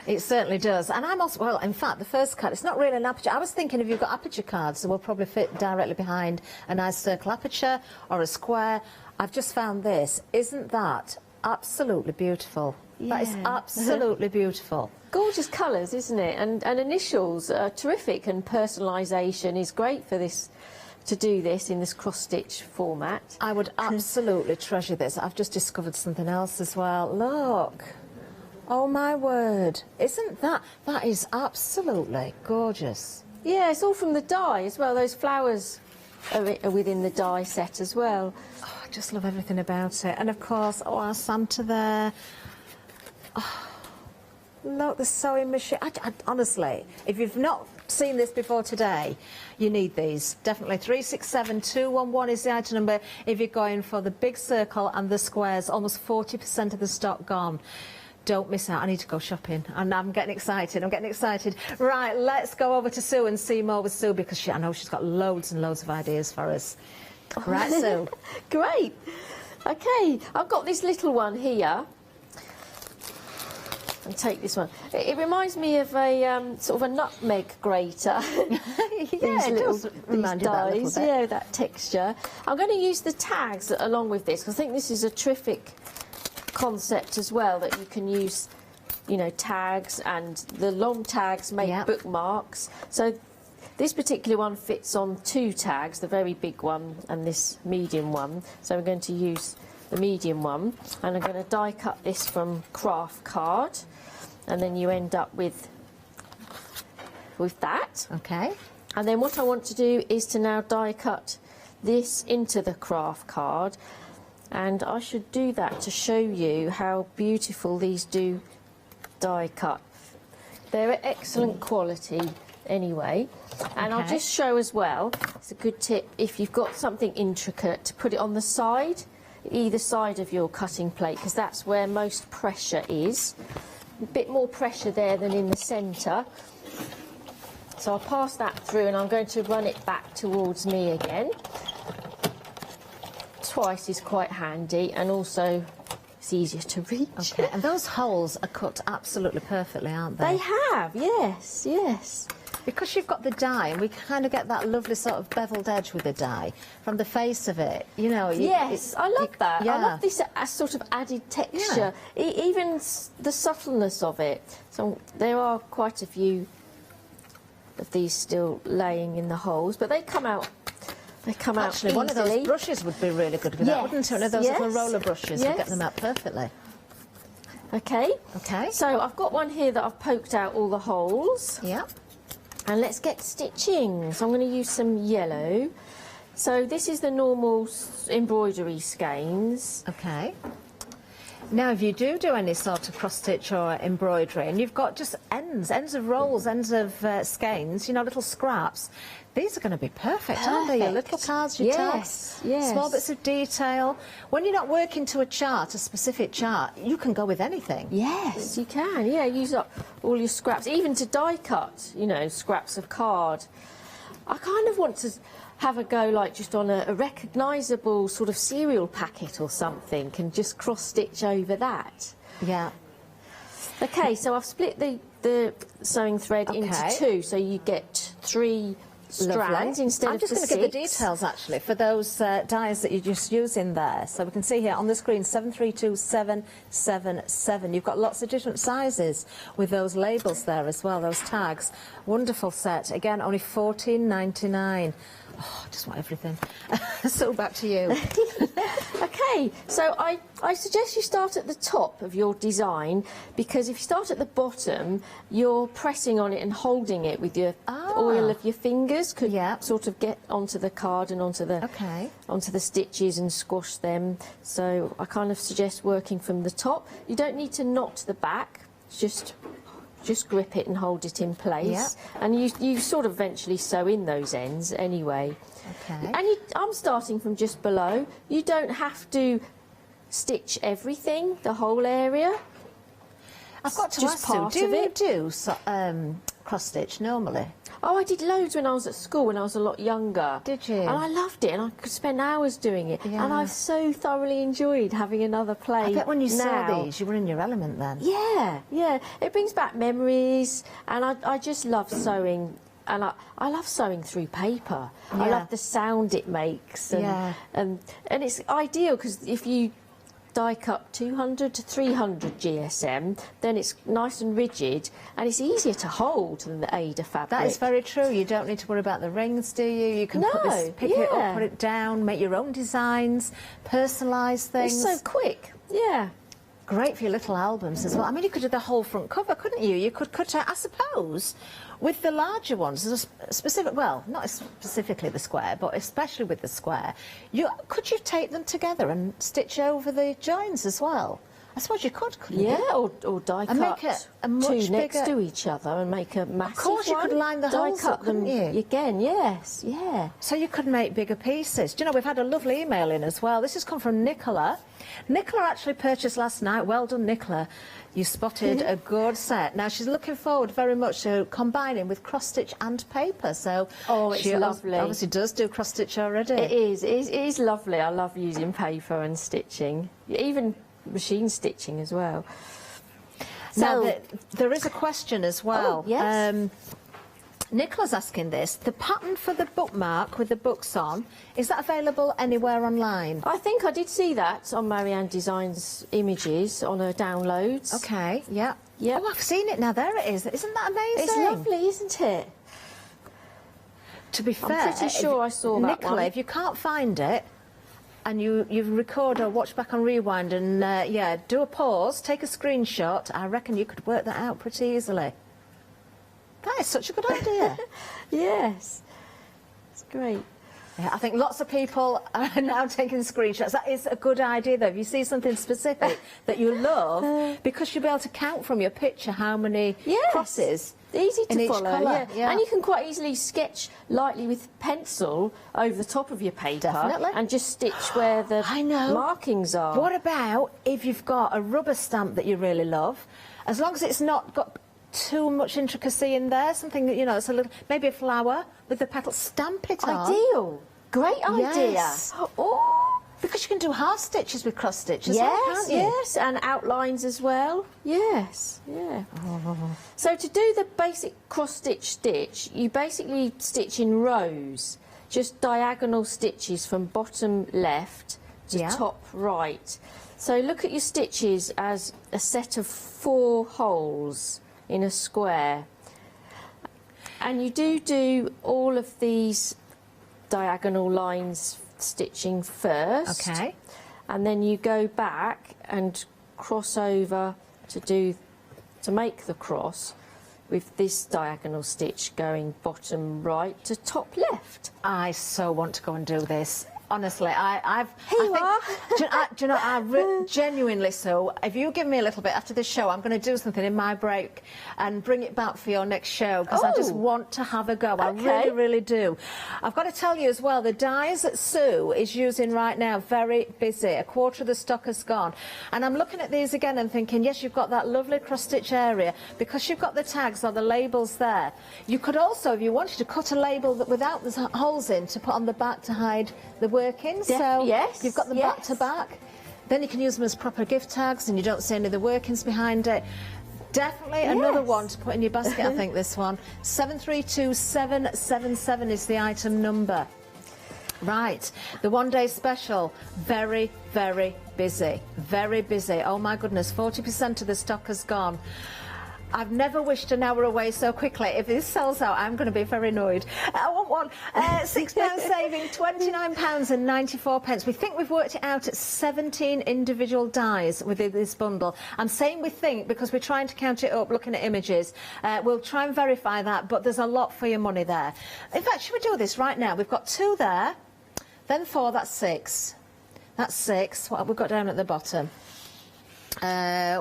It certainly does. And I'm also, well, in fact, the first card, it's not really an aperture. I was thinking if you've got aperture cards, they will probably fit directly behind a nice circle aperture or a square. I've just found this. Isn't that absolutely beautiful? Yeah. That is absolutely beautiful. Gorgeous colours, isn't it? And initials are terrific, and personalisation is great for this, to do this in this cross-stitch format. I would absolutely treasure this. I've just discovered something else as well. Look. Oh, my word. Isn't that is absolutely gorgeous. Yeah, it's all from the die as well. Those flowers are within the die set as well. Oh, I just love everything about it. And, of course, our Santa there. Oh, look, the sewing machine. Honestly, if you've not seen this before today, you need these. Definitely 367211 is the item number. If you're going for the big circle and the squares, almost 40% of the stock gone. Don't miss out. I need to go shopping, and I'm getting excited. Right, let's go over to Sue and see more with Sue, because I know she's got loads and loads of ideas for us. Right, Sue? Great. Okay, I've got this little one here. I'll take this one. It reminds me of a sort of a nutmeg grater. Yeah, it does remind you that a little bit. Yeah, that texture. I'm going to use the tags along with this, because I think this is a terrific concept as well, that you can use, tags, and the long tags make bookmarks. So this particular one fits on 2 tags, the very big one and this medium one. So I'm going to use the medium one, and I'm going to die cut this from craft card, and then you end up with that. Okay. And then what I want to do is to now die cut this into the craft card. And I should do that to show you how beautiful these do die cut. They're excellent quality anyway. And I'll just show as well, it's a good tip, if you've got something intricate, to put it on the side, either side of your cutting plate, because that's where most pressure is. A bit more pressure there than in the centre. So I'll pass that through, and I'm going to run it back towards me again. Twice is quite handy, and also it's easier to reach. Okay, and those holes are cut absolutely perfectly, aren't they? They have, yes, yes. Because you've got the die, and we kind of get that lovely sort of beveled edge with the die from the face of it, Yes, I love that. Yeah. I love this sort of added texture, even the subtleness of it. So there are quite a few of these still laying in the holes, but they come out. Actually, one of those brushes would be really good with that, wouldn't it? One of those little roller brushes would get them out perfectly. Okay. Okay. So I've got one here that I've poked out all the holes. Yeah. And let's get stitching. So I'm going to use some yellow. So this is the normal embroidery skeins. Okay. Now, if you do any sort of cross-stitch or embroidery, and you've got just ends of rolls, ends of skeins, little scraps, these are going to be perfect, aren't they? Your little cards, your tags, small bits of detail. When you're not working to a specific chart, you can go with anything. Yes, you can. Yeah, use up all your scraps, even to die cut, scraps of card. I kind of want to have a go like just on a recognisable sort of cereal packet or something, and just cross-stitch over that. Yeah. Okay, so I've split the the sewing thread into 2, so you get 3 strands instead I'm of just the going 6. to give the details actually for those dies that you're just using there. So we can see here on the screen 732777. You've got lots of different sizes with those labels there as well, those tags. Wonderful set. Again, only $14.99. Oh, I just want everything. So back to you. Okay, so I suggest you start at the top of your design, because if you start at the bottom, you're pressing on it and holding it with your oil of your fingers, could sort of get onto the card and onto the stitches and squash them. So I kind of suggest working from the top. You don't need to knot the back, just grip it and hold it in place, and you sort of eventually sew in those ends anyway. Okay. And I'm starting from just below. You don't have to stitch everything, the whole area. I've got to just ask part you, of it. do you do cross stitch normally? Oh, I did loads when I was at school, when I was a lot younger. Did you? And I loved it, and I could spend hours doing it. Yeah. And I've so thoroughly enjoyed having another play. I bet when you now. saw these, you were in your element then. Yeah, yeah. It brings back memories, and I just love sewing. And I love sewing through paper. Yeah. I love the sound it makes. And it's ideal, because if you die cut 200 to 300 GSM, then it's nice and rigid, and it's easier to hold than the Ada fabric. That is very true. You don't need to worry about the rings, do you? You can pick it up, put it down, make your own designs, personalise things. It's so quick. Yeah. Great for your little albums as well. I mean, you could do the whole front cover, couldn't you? You could cut out, I suppose, with the larger ones, there's a specific, well, not specifically the square, but especially with the square, could you tape them together and stitch over the joins as well? I suppose you could, couldn't you? Yeah, or die cut make it a much two next bigger... to each other and make a massive Of course, you could line the holes up, couldn't you? Again, yes, yeah. So you could make bigger pieces. Do you know, we've had a lovely email in as well. This has come from Nicola. Nicola actually purchased last night. Well done, Nicola. You spotted a good set. Now, she's looking forward very much to combining with cross-stitch and paper. So it's she lovely. Obviously does do cross-stitch already. It is lovely. I love using paper and stitching, even machine stitching as well. Now, So there is a question as well. Oh, yes. Nicola's asking this. The pattern for the bookmark with the books on, is that available anywhere online? I think I did see that on Maran Designs images on her downloads. Okay, yeah. Yep. Oh, I've seen it now. There it is. Isn't that amazing? It's lovely, isn't it? To be fair, I'm pretty sure I saw that Nicola, one. if you can't find it, and you record or watch back on Rewind and, do a pause, take a screenshot, I reckon you could work that out pretty easily. That is such a good idea. Yes. It's great. Yeah, I think lots of people are now taking screenshots. That is a good idea, though. If you see something specific that you love, because you'll be able to count from your picture how many crosses. Easy in to each follow, colour, yeah. And you can quite easily sketch lightly with pencil over the top of your paper. Definitely. And just stitch where the markings are. What about if you've got a rubber stamp that you really love, as long as it's not got too much intricacy in there, something that, it's a little, maybe a flower with the petals, stamp it on. Ideal. Great idea. Yes. Oh. Because you can do half stitches with cross stitch as well, can't you? Yes, and outlines as well. Yes, yeah. So to do the basic cross-stitch stitch, you basically stitch in rows, just diagonal stitches from bottom left to top right. So look at your stitches as a set of 4 holes in a square. And you do all of these diagonal lines stitching first, and then you go back and cross over to make the cross with this diagonal stitch going bottom right to top left. I so want to go and do this. Honestly, genuinely so. If you give me a little bit after this show, I'm going to do something in my break and bring it back for your next show, because I just want to have a go. I really, really do. I've got to tell you as well, the dies that Sue is using right now, very busy. A quarter of the stock has gone. And I'm looking at these again and thinking, yes, you've got that lovely cross-stitch area, because you've got the tags or the labels there. You could also, if you wanted to, cut a label that without the holes in to put on the back to hide the workings. So you've got the back to back. Then you can use them as proper gift tags and you don't see any of the workings behind it. Definitely another one to put in your basket, I think, this one. 732777 is the item number. Right, the one-day special, very, very busy, very busy. Oh my goodness, 40% of the stock has gone. I've never wished an hour away so quickly. If this sells out, I'm going to be very annoyed. I want one. £6 saving, £29.94. We think we've worked it out at 17 individual dies within this bundle. I'm saying we think because we're trying to count it up, looking at images. We'll try and verify that, but there's a lot for your money there. In fact, should we do this right now? We've got 2 there, then 4, that's 6. That's 6. What have we got down at the bottom?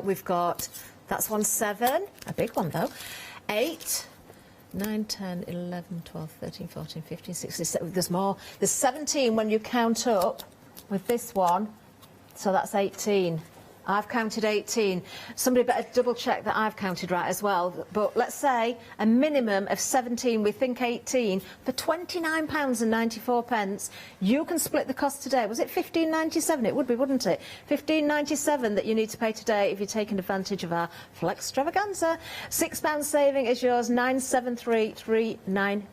We've got... That's 1, 7, a big one though. 8, 9, 10, 11, 12, 13, 14, 15, 16, there's more. There's 17 when you count up with this one, so that's 18. I've counted 18. Somebody better double check that I've counted right as well. But let's say a minimum of 17, we think 18, for £29.94. You can split the cost today. Was it $15.97? It would be, wouldn't it? $15.97 that you need to pay today if you're taking advantage of our Flex Extravaganza. £6 saving is yours, 97339.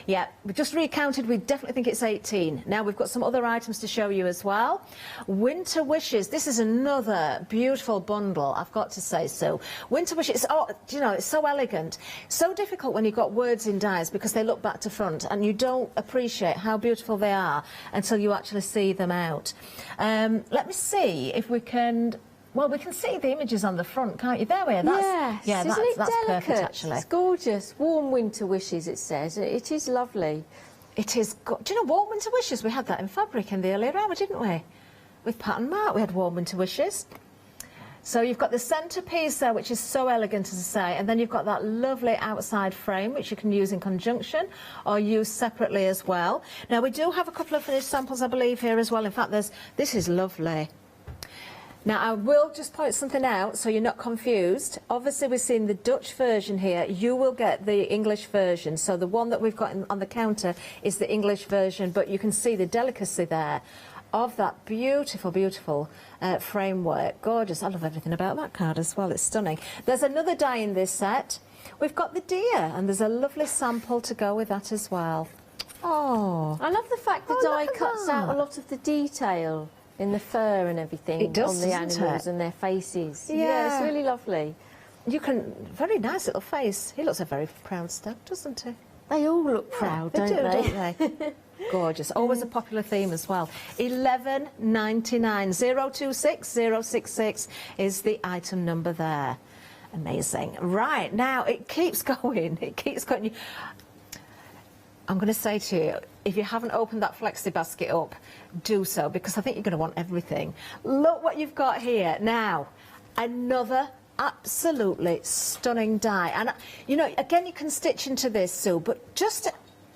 Yeah, we just recounted, we definitely think it's 18. Now we've got some other items to show you as well. Winter Wishes, this is another beautiful bundle, I've got to say so. Winter Wishes, oh, you know, it's so elegant. So difficult when you've got words in dies because they look back to front and you don't appreciate how beautiful they are until you actually see them out. Let me see if we can... Well, we can see the images on the front, can't you? There we are. Yes, yeah, isn't it that's delicate? Perfect, actually. It's gorgeous. Warm winter wishes, it says. It is lovely. It is. Do you know warm winter wishes? We had that in fabric in the earlier hour, didn't we? With Pattern Mark, we had warm winter wishes. So you've got the centrepiece there, which is so elegant, as I say, and then you've got that lovely outside frame, which you can use in conjunction or use separately as well. Now, we do have a couple of finished samples, I believe, here as well. In fact, this is lovely. Now, I will just point something out so you're not confused. Obviously, we've seen the Dutch version here. You will get the English version. So the one that we've got on the counter is the English version, but you can see the delicacy there of that beautiful, beautiful framework. Gorgeous. I love everything about that card as well. It's stunning. There's another die in this set. We've got the deer, and there's a lovely sample to go with that as well. Oh. I love the fact the die cuts out a lot of the detail in the fur and everything. It does, on the animals and their faces. Yeah, it's really lovely. You can, very nice little face. He looks a very proud stag, doesn't he? They all look proud, don't they? Don't they? Gorgeous. Always a popular theme as well. $11.99. 026 066 is the item number there. Amazing. Right, now it keeps going. It keeps going. I'm going to say to you, if you haven't opened that flexi basket up, do so, because I think you're going to want everything. Look what you've got here. Now, another absolutely stunning die. And, you know, again, you can stitch into this, Sue, but just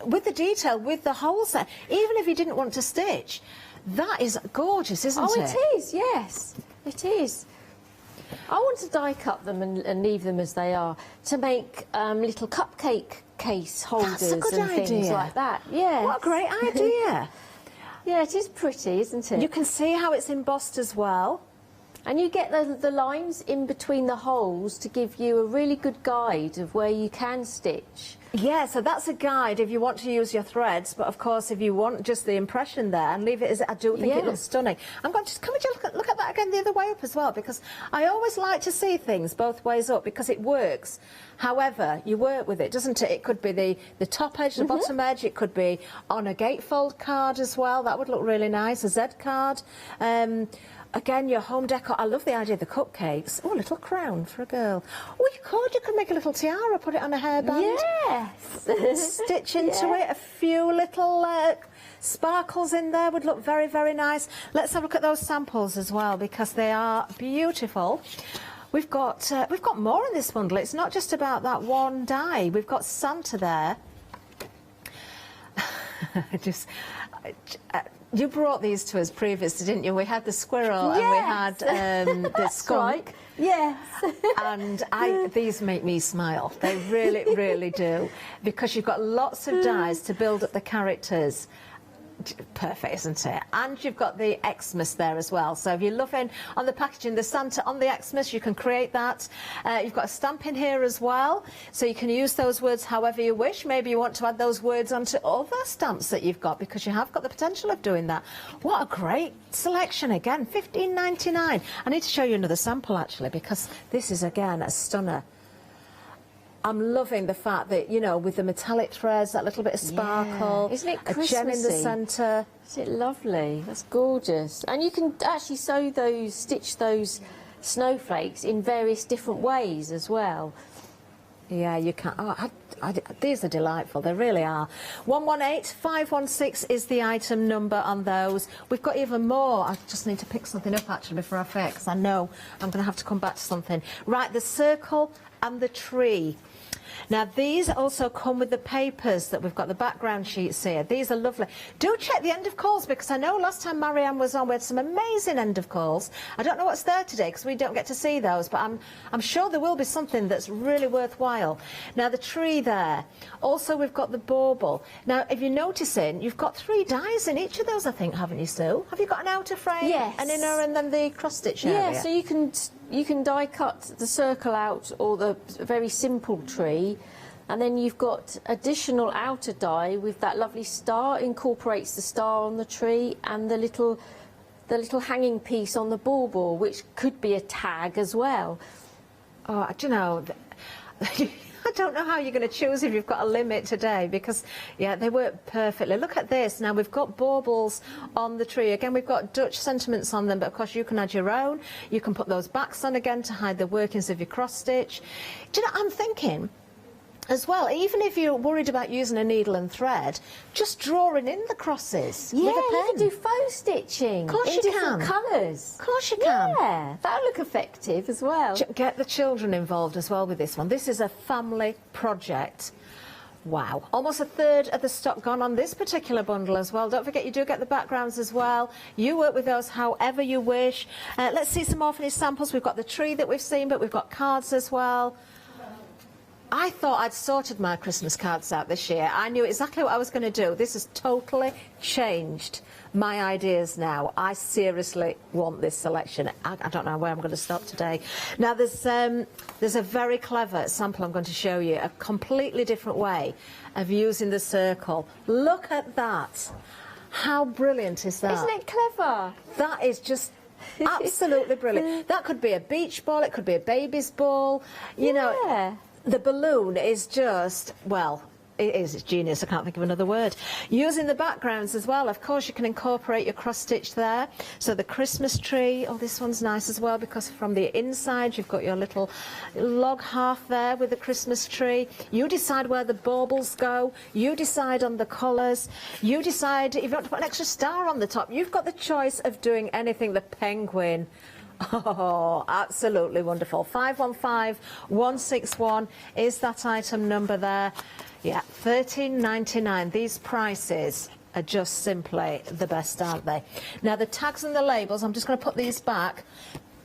with the detail, with the holes there, even if you didn't want to stitch, that is gorgeous, isn't it? Oh, it is, yes. It is. I want to die cut them and leave them as they are to make little cupcake case holders and things like that. Yeah. What a great idea. Yeah, it is pretty, isn't it? You can see how it's embossed as well. And you get the lines in between the holes to give you a really good guide of where you can stitch. Yeah, so that's a guide if you want to use your threads, but of course if you want just the impression there and leave it as I do think it looks stunning. I'm going to just, can we just look at that again the other way up as well, because I always like to see things both ways up because it works. However, you work with it, doesn't it? It could be the top edge, the bottom edge, it could be on a gatefold card as well. That would look really nice, a Z card. Again, your home decor. I love the idea of the cupcakes. Oh, a little crown for a girl. Oh, you could make a little tiara, put it on a hairband. Yes. Stitch into it. A few little sparkles in there would look very, very nice. Let's have a look at those samples as well, because they are beautiful. We've got more in this bundle. It's not just about that one die. We've got Santa there. You brought these to us previously, didn't you? We had the squirrel and we had the skunk. Right. Yes. And these make me smile. They really, really do. Because you've got lots of dies to build up the characters. Perfect, isn't it? And you've got the Xmas there as well. So if you're loving on the packaging, the Santa on the Xmas, you can create that. You've got a stamp in here as well, so you can use those words however you wish. Maybe you want to add those words onto other stamps that you've got, because you have got the potential of doing that. What a great selection again, $15.99. I need to show you another sample actually, because this is again a stunner. I'm loving the fact that, you know, with the metallic threads, that little bit of sparkle, isn't it a gem in the centre. Isn't it lovely? That's gorgeous. And you can actually stitch those snowflakes in various different ways as well. Yeah, you can. Oh, these are delightful. They really are. 118516 is the item number on those. We've got even more. I just need to pick something up actually before I forget, because I know I'm going to have to come back to something. Right, the circle and the tree. Now these also come with the papers that we've got, the background sheets here. These are lovely. Do check the end of calls, because I know last time Maran was on we had some amazing end of calls. I don't know what's there today because we don't get to see those, but I'm sure there will be something that's really worthwhile. Now the tree there. Also we've got the bauble. Now if you're noticing, you've got 3 dies in each of those, I think, haven't you, Sue? Have you got an outer frame, yes, an inner, and then the cross stitch area? Yeah, so you can die cut the circle out, or the very simple tree, and then you've got additional outer die with that lovely star, incorporates the star on the tree, and the little hanging piece on the bauble, which could be a tag as well. Oh, do you know, I don't know how you're going to choose if you've got a limit today, because, yeah, they work perfectly. Look at this. Now, we've got baubles on the tree. Again, we've got Dutch sentiments on them, but, of course, you can add your own. You can put those backs on again to hide the workings of your cross-stitch. Do you know, I'm thinking as well, even if you're worried about using a needle and thread, just drawing in the crosses with a pen. You can do faux stitching. Of course in you different can. colours. Of course you can. Yeah, that'll look effective as well. Get the children involved as well with this one. This is a family project. Wow, almost a third of the stock gone on this particular bundle as well. Don't forget, you do get the backgrounds as well. You work with those however you wish. Let's see some more finished samples. We've got the tree that we've seen, but we've got cards as well. I thought I'd sorted my Christmas cards out this year. I knew exactly what I was going to do. This has totally changed my ideas now. I seriously want this selection. I don't know where I'm going to stop today. Now, there's a very clever sample I'm going to show you, a completely different way of using the circle. Look at that. How brilliant is that? Isn't it clever? That is just absolutely brilliant. That could be a beach ball. It could be a baby's ball. You know. The balloon is just, well, it's genius. I can't think of another word. Using the backgrounds as well, of course, you can incorporate your cross stitch there. So the Christmas tree, oh, this one's nice as well, because from the inside you've got your little log half there with the Christmas tree. You decide where the baubles go. You decide on the colours. You decide if you want to put an extra star on the top. You've got the choice of doing anything. The penguin. Oh, absolutely wonderful. 515161 is that item number there. Yeah, $13.99. These prices are just simply the best, aren't they? Now, the tags and the labels, I'm just going to put these back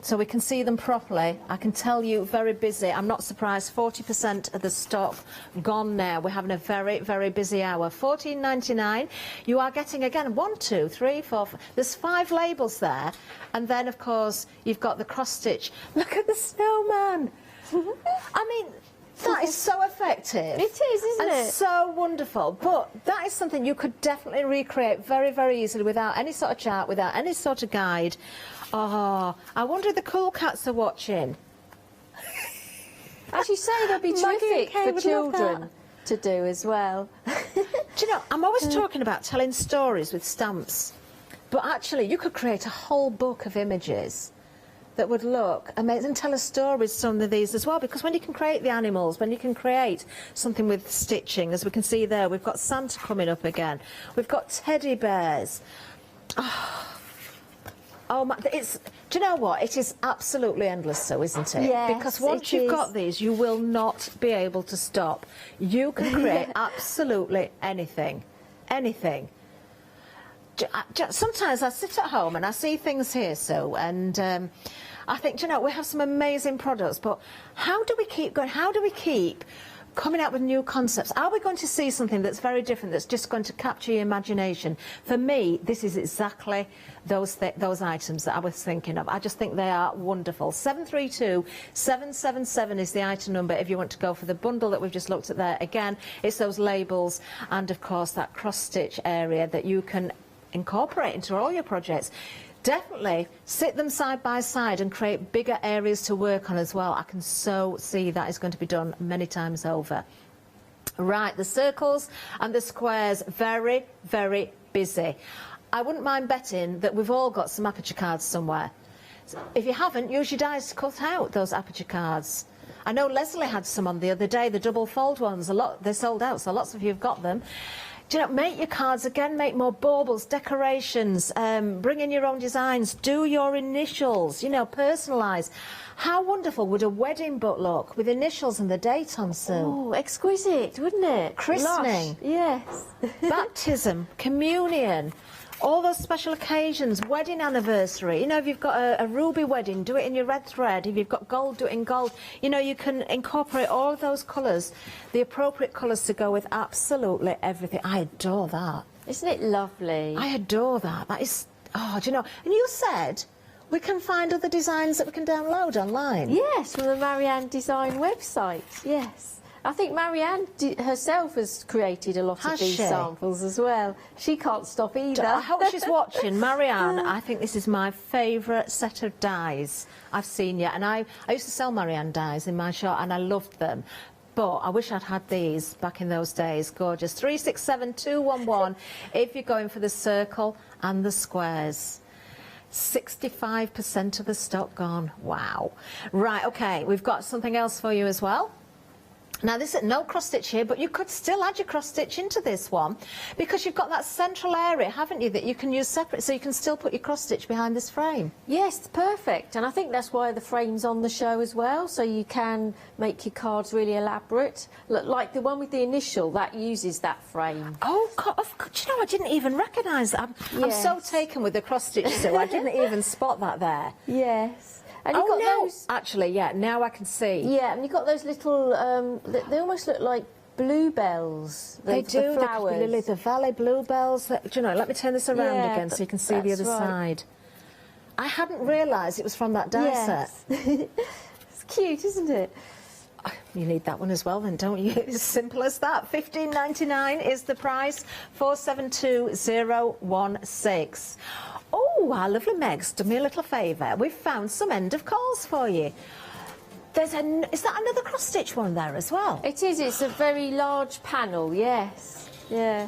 so we can see them properly. I can tell you, very busy. I'm not surprised. 40% of the stock gone now. We're having a very, very busy hour. $14.99. You are getting, again, 1, 2, 3, 4, 5. There's 5 labels there. And then, of course, you've got the cross-stitch. Look at the snowman. I mean, that is so effective. It is, isn't it? So wonderful. But that is something you could definitely recreate very, very easily without any sort of chart, without any sort of guide. Oh, I wonder if the cool cats are watching. As you say, they'll be terrific for children to do as well. Do you know, I'm always talking about telling stories with stamps, but actually you could create a whole book of images that would look amazing, tell a story with some of these as well, because when you can create the animals, when you can create something with stitching, as we can see there, we've got Santa coming up again, we've got teddy bears. Oh my, do you know what? It is absolutely endless, so isn't it? Yes, because once you've got these, you will not be able to stop. You can create absolutely anything. Anything. Sometimes I sit at home and I see things here, Sue, and I think, you know, we have some amazing products, but how do we keep going? How do we keep coming out with new concepts. Are we going to see something that's very different, that's just going to capture your imagination? For me, this is exactly those items that I was thinking of. I just think they are wonderful. 732777 is the item number if you want to go for the bundle that we've just looked at there. Again, it's those labels and, of course, that cross-stitch area that you can incorporate into all your projects. Definitely sit them side by side and create bigger areas to work on as well. I can so see that is going to be done many times over. Right, the circles and the squares, very, very busy. I wouldn't mind betting that we've all got some aperture cards somewhere. If you haven't, use your dies to cut out those aperture cards. I know Leslie had some on the other day, the double fold ones. They sold out, so lots of you have got them. Do you know, make your cards again, make more baubles, decorations, bring in your own designs, do your initials, you know, personalise. How wonderful would a wedding book look with initials and the date on, Sue? Oh, exquisite, wouldn't it? Christening. Lush. Yes. Baptism, communion, all those special occasions, wedding anniversary. You know, if you've got a ruby wedding, do it in your red thread. If you've got gold, do it in gold. You know, you can incorporate all of those colours, the appropriate colours to go with absolutely everything. I adore that. Isn't it lovely? I adore that. That is, oh, do you know, and you said we can find other designs that we can download online. Yes, from the Maran design website, yes. I think Marianne herself has created a lot of these samples as well. She can't stop either. I hope she's watching. Marianne, I think this is my favourite set of dies I've seen yet. And I used to sell Marianne dies in my shop and I loved them. But I wish I'd had these back in those days. Gorgeous. 367211 if you're going for the circle and the squares. 65% of the stock gone. Wow. Right, OK, we've got something else for you as well. Now, this is no cross-stitch here, but you could still add your cross-stitch into this one because you've got that central area, haven't you, that you can use separate, so you can still put your cross-stitch behind this frame. Yes, perfect. And I think that's why the frame's on the show as well, so you can make your cards really elaborate. Look, like the one with the initial, that uses that frame. Oh, God, do you know, I didn't even recognise that. I'm so taken with the cross-stitch, Sue, I didn't even spot that there. Yes. And you've got those... Actually, yeah, now I can see. Yeah, and you've got those little, they almost look like bluebells. They do, the flowers. Lily, the valley bluebells. Do you know, let me turn this around again so you can see the other side. I hadn't realised it was from that die set. It's cute, isn't it? You need that one as well then, don't you? It's as simple as that. $15.99 is the price. 472016. Oh, our lovely Meg's done me a little favour. We've found some end of calls for you. Is that another cross-stitch one there as well? It is. It's a very large panel, yes. Yeah.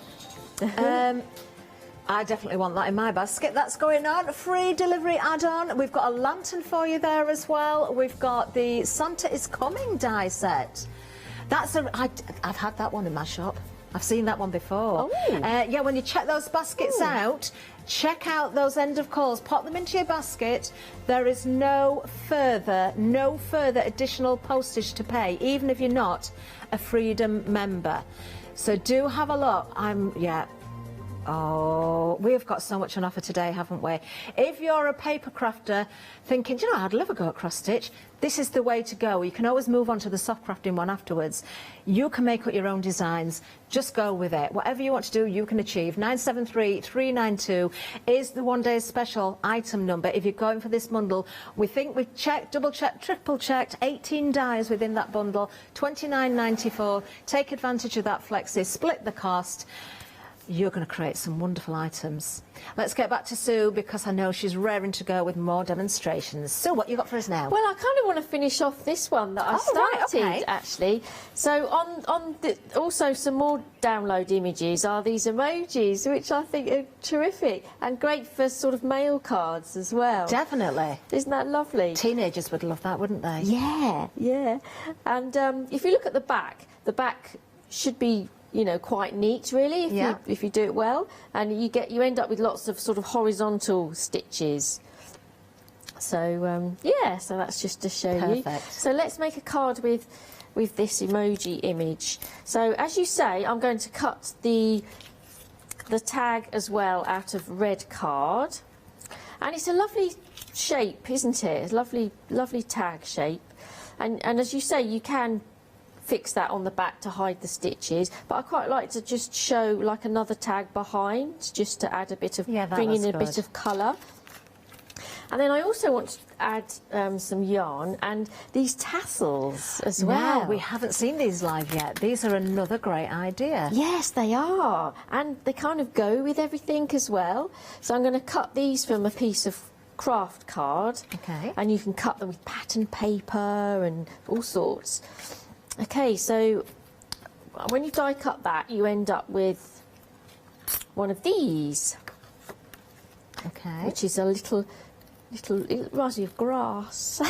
I definitely want that in my basket. That's going on. Free delivery add-on. We've got a lantern for you there as well. We've got the Santa is Coming die set. I've had that one in my shop. I've seen that one before. Oh. Yeah, when you check those baskets out, check out those end of calls, pop them into your basket. There is no further additional postage to pay, even if you're not a Freedom member. So do have a look. Oh, we've got so much on offer today, haven't we? If you're a paper crafter thinking, do you know, I'd love a go at cross-stitch, this is the way to go. You can always move on to the soft crafting one afterwards. You can make up your own designs. Just go with it. Whatever you want to do, you can achieve. 973392 is the one-day special item number. If you're going for this bundle, we think we've checked, double-checked, triple-checked, 18 dies within that bundle, $29.94. Take advantage of that flexi, split the cost. You're going to create some wonderful items. Let's get back to Sue because I know she's raring to go with more demonstrations. Sue, what you got for us now? Well, I kind of want to finish off this one that I started, actually. So also some more download images are these emojis, which I think are terrific and great for sort of mail cards as well. Definitely. Isn't that lovely? Teenagers would love that, wouldn't they? Yeah, yeah. And if you look at the back should be, you know, quite neat, really, if you do it well, and you end up with lots of sort of horizontal stitches. So yeah, so that's just to show you. So let's make a card with this emoji image. So as you say, I'm going to cut the tag as well out of red card, and it's a lovely shape, isn't it? It's a lovely tag shape, and as you say, you can fix that on the back to hide the stitches, but I quite like to just show like another tag behind, just to add a bit of, bring in a bit of colour. And then I also want to add some yarn and these tassels as well. Wow, we haven't seen these live yet. These are another great idea. Yes, they are. And they kind of go with everything as well. So I'm going to cut these from a piece of craft card. Okay. And you can cut them with pattern paper and all sorts. Okay, so when you die cut that, you end up with one of these. Okay. Which is a little, it reminds me of grass.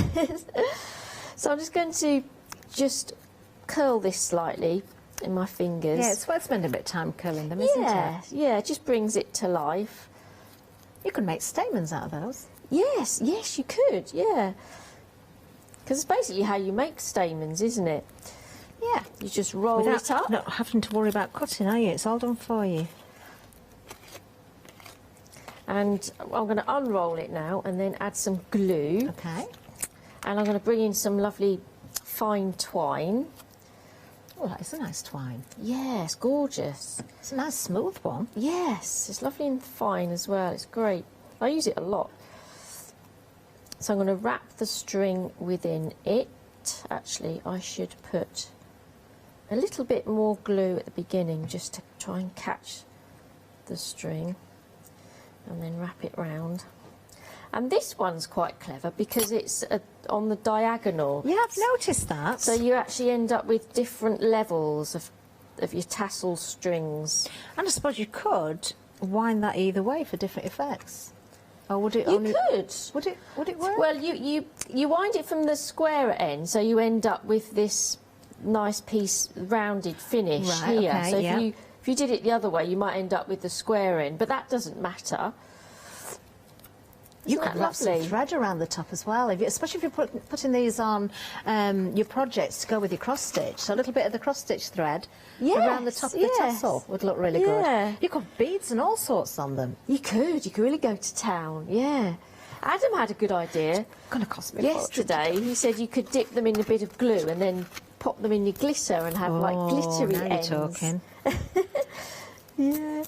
So I'm just going to just curl this slightly in my fingers. Yeah, it's worth spending a bit of time curling them, isn't it? Yeah, it just brings it to life. You can make stamens out of those. Yes, you could, yeah. Because it's basically how you make stamens, isn't it? Yeah. You just roll it up. Not having to worry about cutting, are you? It's all done for you. And I'm going to unroll it now and then add some glue. Okay. And I'm going to bring in some lovely fine twine. Oh, that is a nice twine. Yes, gorgeous. It's a nice smooth one. Yes, it's lovely and fine as well. It's great. I use it a lot. So I'm going to wrap the string within it. Actually, I should put a little bit more glue at the beginning just to try and catch the string, and then wrap it round. And this one's quite clever because it's on the diagonal. Yeah, I've noticed that. So you actually end up with different levels of your tassel strings. And I suppose you could wind that either way for different effects. Or would it You only... could. Would it work? Well, you wind it from the square end, so you end up with this nice piece, rounded finish here. Okay, so yeah. if you did it the other way, you might end up with the square end, but that doesn't matter. You Isn't could that wrap some lovely? thread around the top as well, especially if you're putting these on your projects to go with your cross stitch. So a little bit of the cross stitch thread around the top of the tassel would look really good. You could have beads and all sorts on them. You could really go to town, yeah. Adam had a good idea. It's going to cost me a fortune to yesterday. do. He said you could dip them in a bit of glue and then pop them in your glitter and have like glittery now ends. you're talking. Yeah.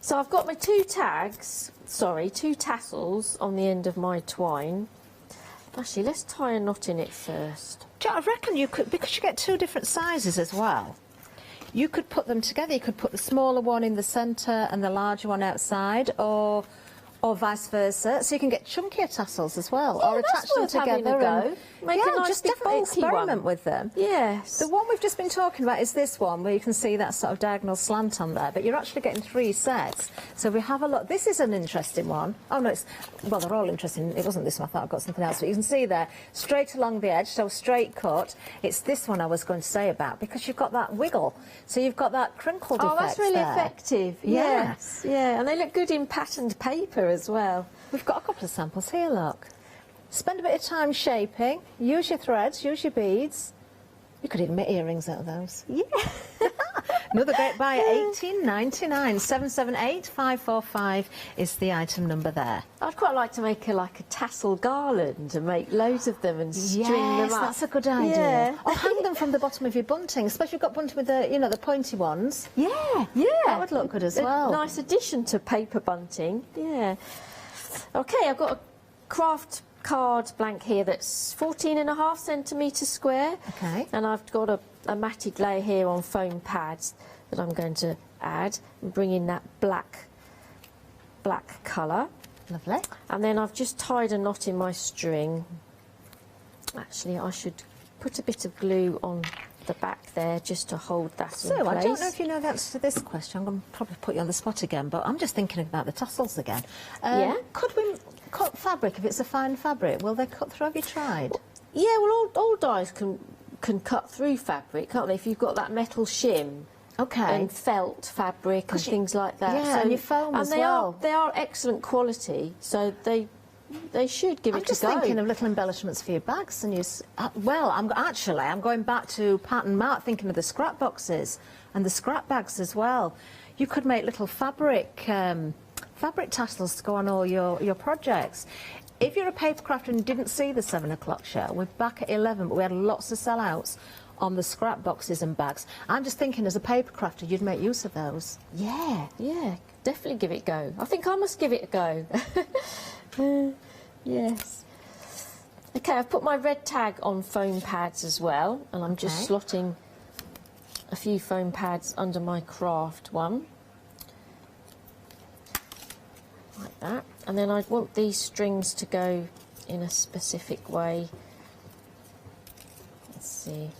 So I've got my two tassels on the end of my twine. Actually, let's tie a knot in it first. I reckon you could, because you get two different sizes as well, you could put them together. You could put the smaller one in the centre and the larger one outside, or vice versa, so you can get chunkier tassels as well, or attach them together. Make a nice just big definitely bulky experiment one. with them. Yes. The one we've just been talking about is this one, where you can see that sort of diagonal slant on there, but you're actually getting 3 sets. So we have a look. This is an interesting one. Oh no, well, they're all interesting. It wasn't this one. I thought I've got something else, but you can see there, straight along the edge, so straight cut. It's this one I was going to say about, because you've got that wiggle, so you've got that crinkled effect. Oh, that's really there. effective. Yes. Yeah, and they look good in patterned paper as well. We've got a couple of samples here, look. Spend a bit of time shaping, use your threads, use your beads. You could even make earrings out of those. Yeah. Another great buy, $18.99. 778-545 is the item number there. I'd quite like to make a tassel garland and make loads of them and string them up. That's a good idea. Yeah. Or hang them from the bottom of your bunting, especially if you've got bunting with the, the pointy ones. Yeah. That would look good as well. A nice addition to paper bunting. Yeah. Okay, I've got a craft card blank here that's 14.5 centimetres square. Okay. And I've got a matted layer here on foam pads that I'm going to add and bring in that black colour. Lovely. And then I've just tied a knot in my string. Actually, I should put a bit of glue on the back there just to hold that in place. I don't know if you know the answer to this question. I'm going to probably put you on the spot again, but I'm just thinking about the tassels again. Yeah. Could we cut fabric if it's a fine fabric? Will they cut through? Have you tried? Yeah, well, all dyes can cut through fabric, can't they? If you've got that metal shim. Okay. And felt fabric and things like that. Yeah, so, and your foam as they well. They are excellent quality, so they should give it a go. I'm just thinking of little embellishments for your bags, and I'm going back to Pat and Matt, thinking of the scrap boxes and the scrap bags as well. You could make little fabric tassels to go on all your projects. If you're a paper crafter and didn't see the 7 o'clock show, we're back at 11, but we had lots of sellouts on the scrap boxes and bags. I'm just thinking, as a paper crafter, you'd make use of those. Yeah, yeah, definitely give it a go. I think I must give it a go. Yes. Okay, I've put my red tag on foam pads as well, and I'm just slotting a few foam pads under my craft one. Like that. And then I want these strings to go in a specific way. Let's see.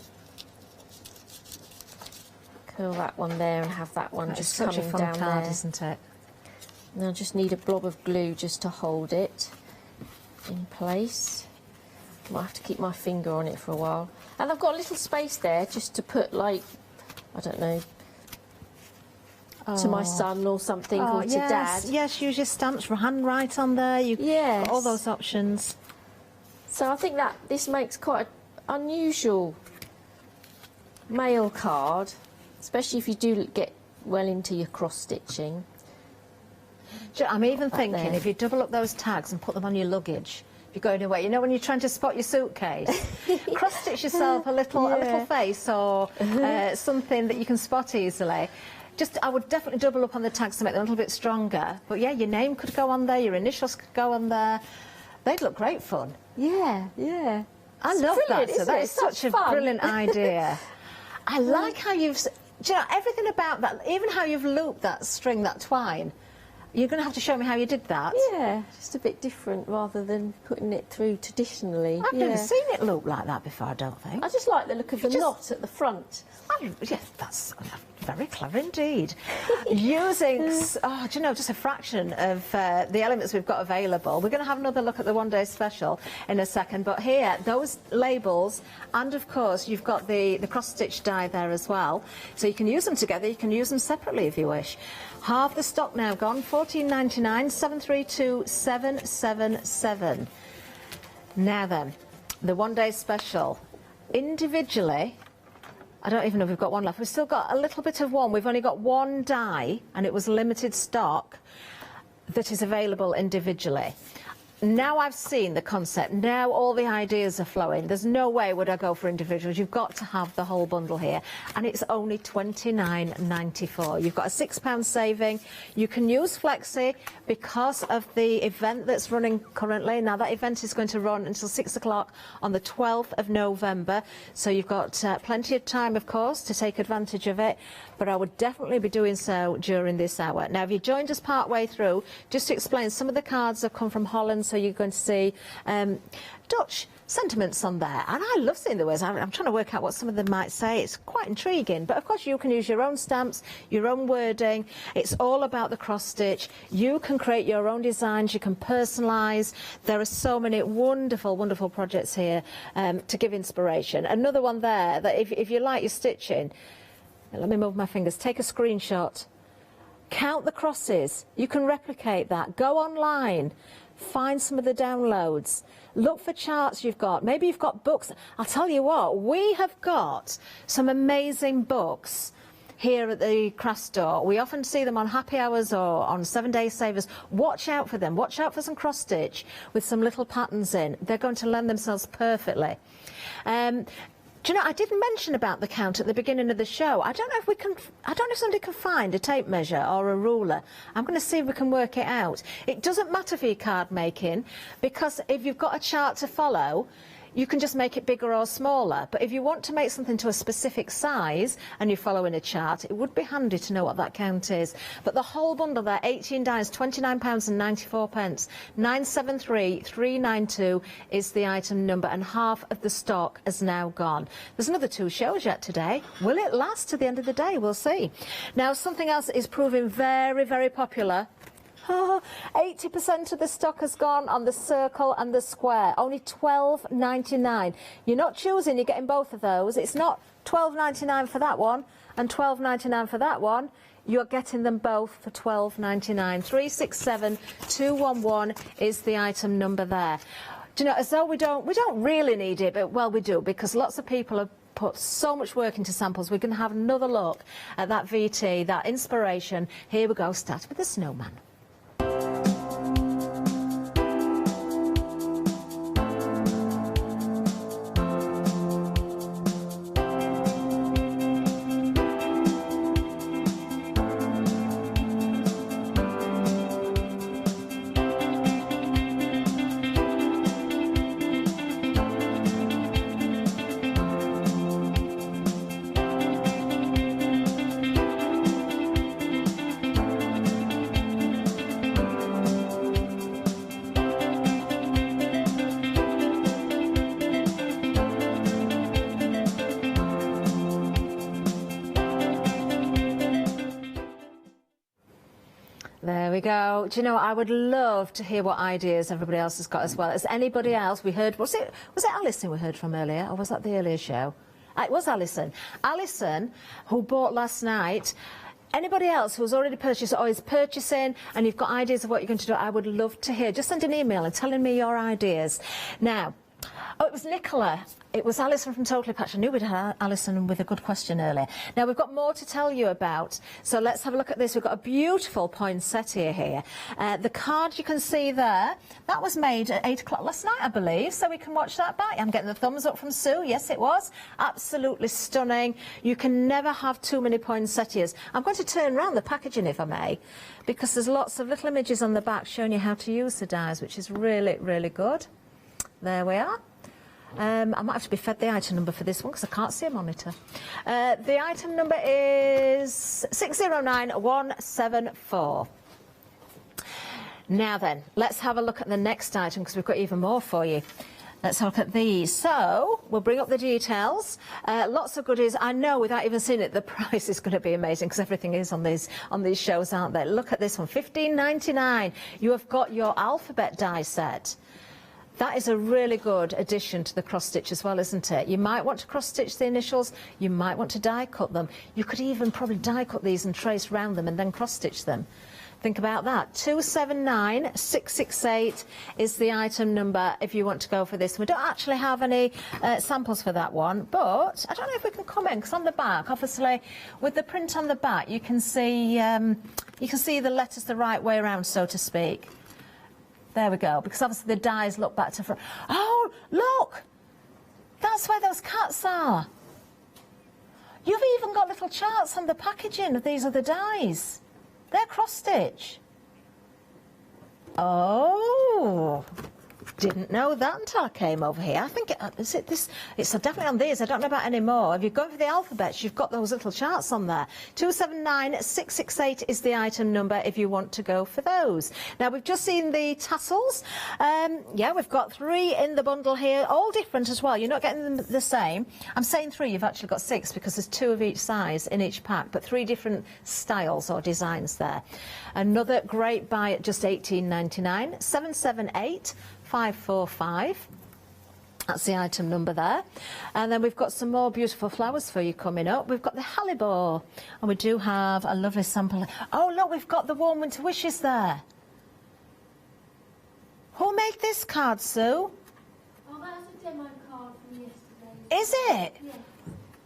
Curl that one there and have that one just coming down there. Such a fun card, isn't it? And I just need a blob of glue just to hold it in place. Might have to keep my finger on it for a while. And I've got a little space there just to put, like, I don't know, to my son or something, or to Dad. Yes, use your stamps, handwrite on there. Yes. All those options. So I think that this makes quite an unusual mail card, especially if you do get well into your cross-stitching. I'm even thinking, if you double up those tags and put them on your luggage, if you're going away, you know when you're trying to spot your suitcase, cross-stitch yourself a little face or something that you can spot easily. I would definitely double up on the tags to make them a little bit stronger. But yeah, your name could go on there, your initials could go on there. They'd look great fun. Yeah, yeah. I love that. So that is such a brilliant idea. I like how you've, do you know, everything about that, even how you've looped that string, that twine. You're going to have to show me how you did that. Yeah, just a bit different rather than putting it through traditionally. I've never seen it loop like that before, I don't think. I just like the look of the knot at the front. Yes, that's very clever indeed. Using, do you know, just a fraction of the elements we've got available. We're going to have another look at the one-day special in a second, but here, those labels, and of course, you've got the cross-stitch die there as well. So you can use them together, you can use them separately if you wish. Half the stock now gone, $14.99, 732777. Now then, the one-day special. Individually, I don't even know if we've got one left. We've still got a little bit of one. We've only got one die, and it was limited stock that is available individually. Now I've seen the concept, now all the ideas are flowing. There's no way would I go for individuals. You've got to have the whole bundle here. And it's only $29.94. You've got a £6 saving. You can use Flexi because of the event that's running currently. Now that event is going to run until 6 o'clock on the 12th of November. So you've got plenty of time, of course, to take advantage of it. But I would definitely be doing so during this hour. Now, if you joined us part way through, just to explain, some of the cards have come from Holland, so you're going to see Dutch sentiments on there. And I love seeing the words. I'm trying to work out what some of them might say. It's quite intriguing. But, of course, you can use your own stamps, your own wording. It's all about the cross-stitch. You can create your own designs. You can personalise. There are so many wonderful, wonderful projects here to give inspiration. Another one there that if you like your stitching, let me move my fingers. Take a screenshot. Count the crosses. You can replicate that. Go online. Find some of the downloads. Look for charts you've got. Maybe you've got books. I'll tell you what, we have got some amazing books here at the craft store. We often see them on happy hours or on 7-day savers. Watch out for them. Watch out for some cross stitch with some little patterns in. They're going to lend themselves perfectly. Do you know, I didn't mention about the count at the beginning of the show. I don't know if somebody can find a tape measure or a ruler. I'm going to see if we can work it out. It doesn't matter for your card making, because if you've got a chart to follow, you can just make it bigger or smaller. But if you want to make something to a specific size and you're following a chart, it would be handy to know what that count is. But the whole bundle there, 18 dies, £29.94. 973392 is the item number, and half of the stock has now gone. There's another 2 shows yet today. Will it last to the end of the day? We'll see. Now, something else is proving very, very popular. 80% of the stock has gone on the circle and the square. Only $12.99. You're not choosing, you're getting both of those. It's not $12.99 for that one and $12.99 for that one. You're getting them both for $12.99. 367211 is the item number there. Do you know, as though we don't really need it, but well, we do, because lots of people have put so much work into samples. We're going to have another look at that VT, that inspiration. Here we go. Start with the snowman. There we go. Do you know, I would love to hear what ideas everybody else has got as well. Is anybody else we heard, was it Alison we heard from earlier, or was that the earlier show? It was Alison. Alison, who bought last night. Anybody else who's already purchased or is purchasing and you've got ideas of what you're going to do, I would love to hear. Just send an email and telling me your ideas. Now, oh, it was Nicola. It was Alison from Totally Patch. I knew we'd had Alison with a good question earlier. Now, we've got more to tell you about. So let's have a look at this. We've got a beautiful poinsettia here. The card you can see there, that was made at 8 o'clock last night, I believe. So we can watch that back. I'm getting the thumbs up from Sue. Yes, it was. Absolutely stunning. You can never have too many poinsettias. I'm going to turn around the packaging, if I may, because there's lots of little images on the back showing you how to use the dies, which is really, really good. There we are. I might have to be fed the item number for this one because I can't see a monitor. The item number is 609174. Now then, let's have a look at the next item because we've got even more for you. Let's have a look at these. So, we'll bring up the details. Lots of goodies. I know without even seeing it, the price is going to be amazing because everything is on these shows, aren't they? Look at this one, $15.99. You have got your alphabet die set. That is a really good addition to the cross stitch as well, isn't it? You might want to cross stitch the initials, you might want to die cut them. You could even probably die cut these and trace round them and then cross stitch them. Think about that. 279668 is the item number if you want to go for this. We don't actually have any samples for that one, but I don't know if we can comment because on the back, obviously, with the print on the back, you can see the letters the right way around, so to speak. There we go, because obviously the dies look back to front. Oh, look! That's where those cats are. You've even got little charts on the packaging of these other dies. They're cross-stitch. Oh, didn't know that until I came over here. I think, is it this? It's definitely on these. I don't know about any more. If you're going for the alphabets, you've got those little charts on there. 279668 is the item number if you want to go for those. Now, we've just seen the tassels. Yeah, we've got 3 in the bundle here, all different as well. You're not getting them the same. I'm saying 3, you've actually got 6 because there's 2 of each size in each pack, but 3 different styles or designs there. Another great buy at just $18.99. 778. 545. That's the item number there. And then we've got some more beautiful flowers for you coming up. We've got the hellebore, and we do have a lovely sample. Oh, look, we've got the warm winter wishes there. Who made this card, Sue? Oh, that's a demo card from yesterday. Is it? Yeah.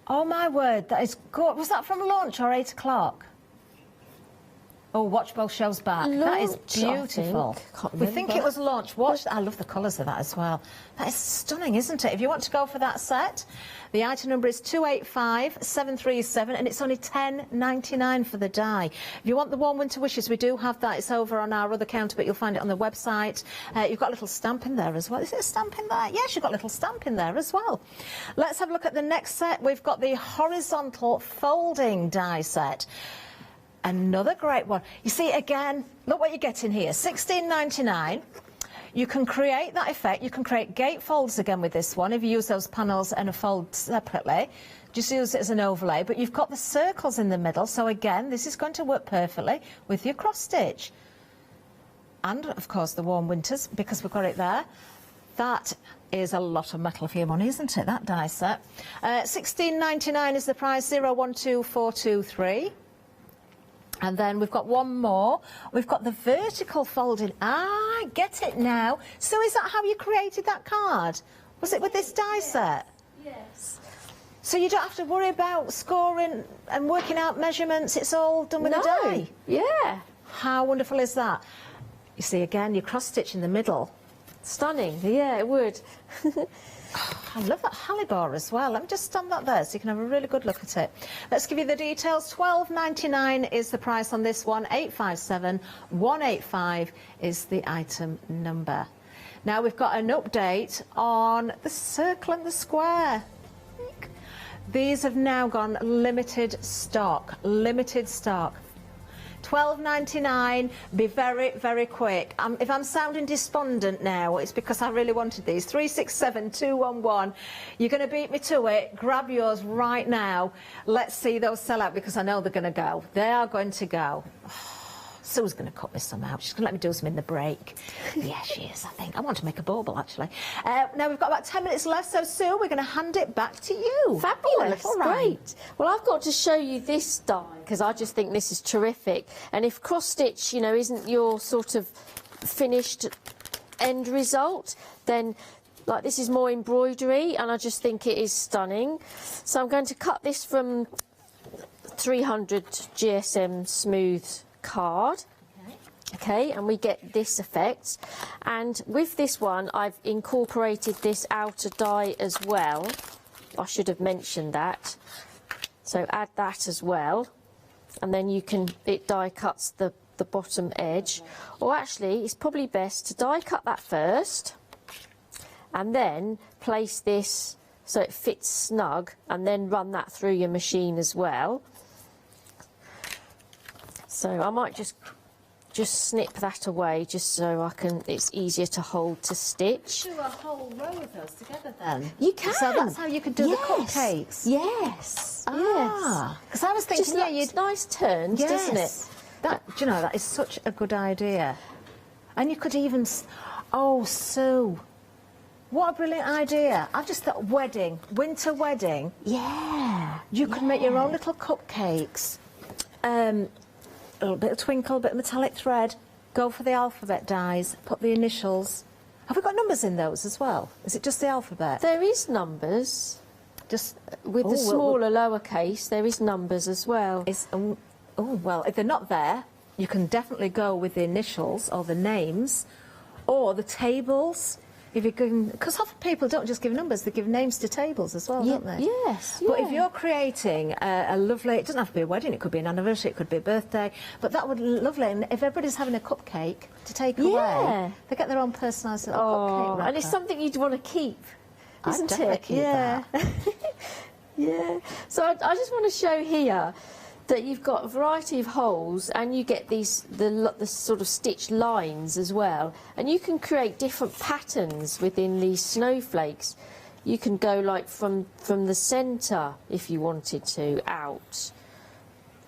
Oh, my word, that is good. Was that from launch or 8 o'clock? Oh, watch both shows back. Launch, that is beautiful. We think it was launch. Watch. I love the colours of that as well. That is stunning, isn't it? If you want to go for that set, the item number is 285737, and it's only $10.99 for the die. If you want the warm winter wishes, we do have that. It's over on our other counter, but you'll find it on the website. You've got a little stamp in there as well. Is it a stamp in there? Yes, you've got a little stamp in there as well. Let's have a look at the next set. We've got the horizontal folding die set. Another great one. You see, again, look what you're getting here. $16.99. You can create that effect. You can create gate folds again with this one if you use those panels and a fold separately. Just use it as an overlay. But you've got the circles in the middle. So again, this is going to work perfectly with your cross stitch. And, of course, the warm winters, because we've got it there. That is a lot of metal for your money, isn't it, that die set? $16.99 is the price, 012423. And then we've got one more. We've got the vertical folding. Ah, get it now. So is that how you created that card? Was it with this die set? Yes. So you don't have to worry about scoring and working out measurements. It's all done with a die? Yeah. How wonderful is that? You see, again, you cross-stitch in the middle. Stunning. Yeah, it would. I love that hellebore as well. Let me just stand that there so you can have a really good look at it. Let's give you the details. $12.99 is the price on this one. 857185 is the item number. Now we've got an update on the circle and the square. These have now gone limited stock. Limited stock. $12.99. Be very, very quick. If I'm sounding despondent now, it's because I really wanted these. 367211. You're going to beat me to it. Grab yours right now. Let's see those sell out because I know they're going to go. They are going to go. Sue's going to cut me some out. She's going to let me do some in the break. Yeah, she is, I think. I want to make a bauble, actually. Now, we've got about 10 minutes left, so Sue, we're going to hand it back to you. Fabulous, All right. great. Well, I've got to show you this die, because I just think this is terrific. And if cross-stitch, you know, isn't your sort of finished end result, then, like, this is more embroidery, and I just think it is stunning. So I'm going to cut this from 300 GSM smooth card. Okay, and we get this effect. And with this one, I've incorporated this outer die as well. I should have mentioned that. So add that as well. And then you can, it die cuts the bottom edge. Or actually, it's probably best to die cut that first. And then place this so it fits snug. And then run that through your machine as well. So I might just snip that away just so I can, it's easier to hold to stitch. Do a whole row of those together then? You can. So that's how you could do the cupcakes? Yes. Ah, because I was thinking, just yeah, you'd nice turns, doesn't it? That, do you know, that is such a good idea. And you could even, oh, Sue, what a brilliant idea. I've just thought wedding, winter wedding. Yeah. You could make your own little cupcakes. A little bit of twinkle, a bit of metallic thread, go for the alphabet dies, put the initials. Have we got numbers in those as well? Is it just the alphabet? There is numbers. Just with the smaller lowercase, there is numbers as well. Well, if they're not there, you can definitely go with the initials or the names or the tables. If you can, because often people don't just give numbers, they give names to tables as well, don't they? Yes. But if you're creating a lovely, it doesn't have to be a wedding, it could be an anniversary, it could be a birthday, but that would be lovely. And if everybody's having a cupcake to take away, they get their own personalised little cupcake wrapper. And it's something you'd want to keep, isn't I'd definitely it? keep that. Yeah. So I just want to show here that you've got a variety of holes and you get these the sort of stitched lines as well, and you can create different patterns within these snowflakes. You can go like from the centre if you wanted to, out,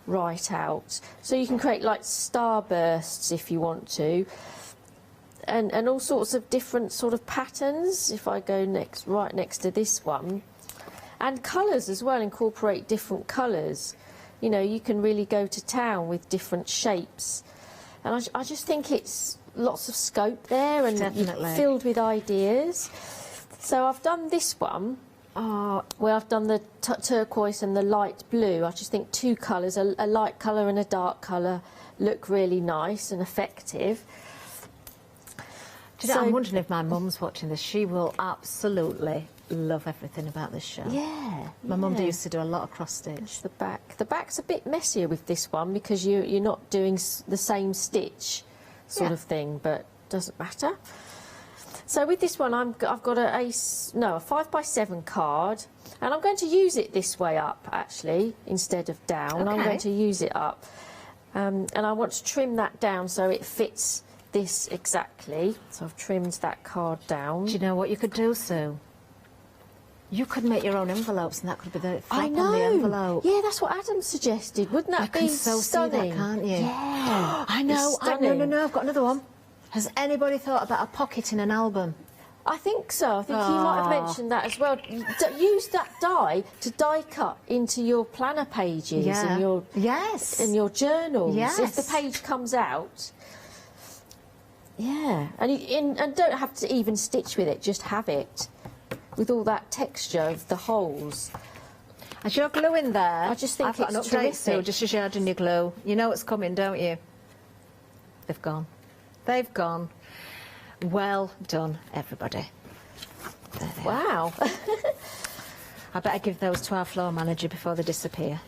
right out, so you can create like starbursts if you want to, and all sorts of different sort of patterns. If I go right next to this one, and colours as well, incorporate different colours. You know, you can really go to town with different shapes. And I just think it's lots of scope there and filled with ideas. So I've done this one, where I've done the turquoise and the light blue. I just think two colours, a light colour and a dark colour, look really nice and effective. Do you know, I'm wondering if my mum's watching this. She will absolutely love everything about this show. Yeah. My mum used to do a lot of cross stitch. The back. The back's a bit messier with this one because you're not doing the same stitch sort of thing, but doesn't matter. So with this one, I've got a 5x7 card, and I'm going to use it this way up actually instead of down. I'm going to use it up, and I want to trim that down so it fits this exactly. So I've trimmed that card down. Do you know what you could do, Sue? You could make your own envelopes, and that could be the flap on the envelope. Yeah, that's what Adam suggested. Wouldn't that be so stunning? See that, can't you? Yeah. I know. No, I've got another one. Has anybody thought about a pocket in an album? I think so. I think you might have mentioned that as well. Use that die to die cut into your planner pages and your journals. Yes. If the page comes out. Yeah, and don't have to even stitch with it. Just have it with all that texture of the holes. As you're gluing there, I just think I've got an it's update, Sue, terrific. just as you're adding your glue. You know it's coming, don't you? They've gone. They've gone. Well done, everybody. There they are. Wow. I better give those to our floor manager before they disappear.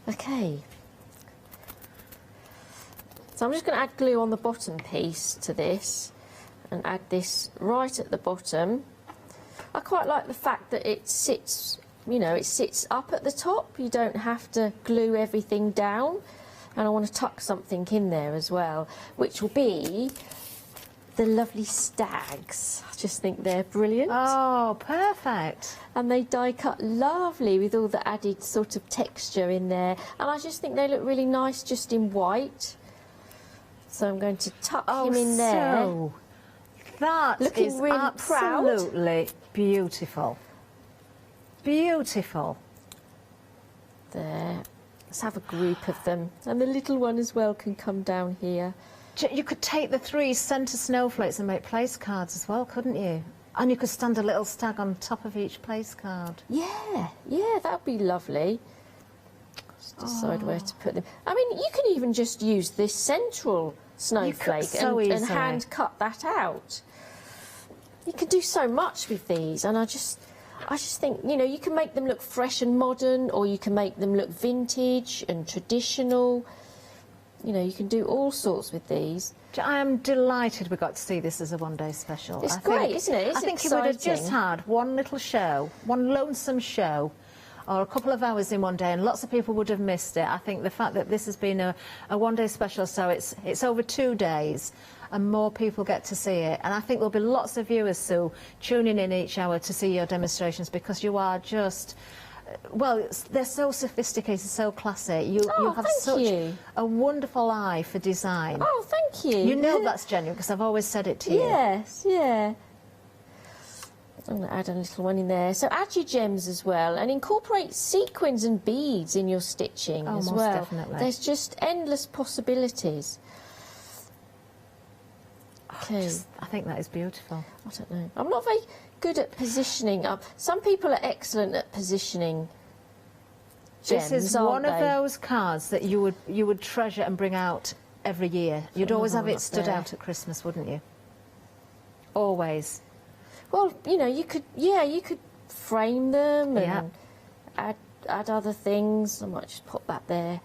Okay. So I'm just going to add glue on the bottom piece to this and add this right at the bottom. I quite like the fact that it sits, you know, it sits up at the top. You don't have to glue everything down. And I want to tuck something in there as well, which will be the lovely stags. I just think they're brilliant. Oh, perfect. And they die cut lovely with all the added sort of texture in there. And I just think they look really nice just in white. So I'm going to tuck him in there. So that Looking is really absolutely beautiful. Beautiful. There. Let's have a group of them. And the little one as well can come down here. You could take the 3 centre snowflakes and make place cards as well, couldn't you? And you could stand a little stag on top of each place card. Yeah, yeah, that'd be lovely. Just decide where to put them. I mean, you can even just use this central snowflake and hand cut that out. You can do so much with these, and I just think, you know, you can make them look fresh and modern, or you can make them look vintage and traditional. You know, you can do all sorts with these. I am delighted we got to see this as a one-day special. It's great, isn't it? It's I think you would have just had one little show, one lonesome show, or a couple of hours in one day, and lots of people would have missed it. I think the fact that this has been a one-day special, so it's over 2 days, and more people get to see it. And I think there'll be lots of viewers, Sue, tuning in each hour to see your demonstrations, because you are just... Well, they're so sophisticated, so classy. You have such a wonderful eye for design. Oh, thank you. You know that's genuine, because I've always said it to you. Yes, yeah. I'm going to add a little one in there. So add your gems as well, and incorporate sequins and beads in your stitching as most well. Definitely. There's just endless possibilities. Okay. I think that is beautiful. I don't know. I'm not very good at positioning up. Some people are excellent at positioning gems. This is one of those cards that you would treasure and bring out every year. You'd always have it stood out at Christmas, wouldn't you? Always. Well, you know, you could frame them and add other things. I might just pop that there.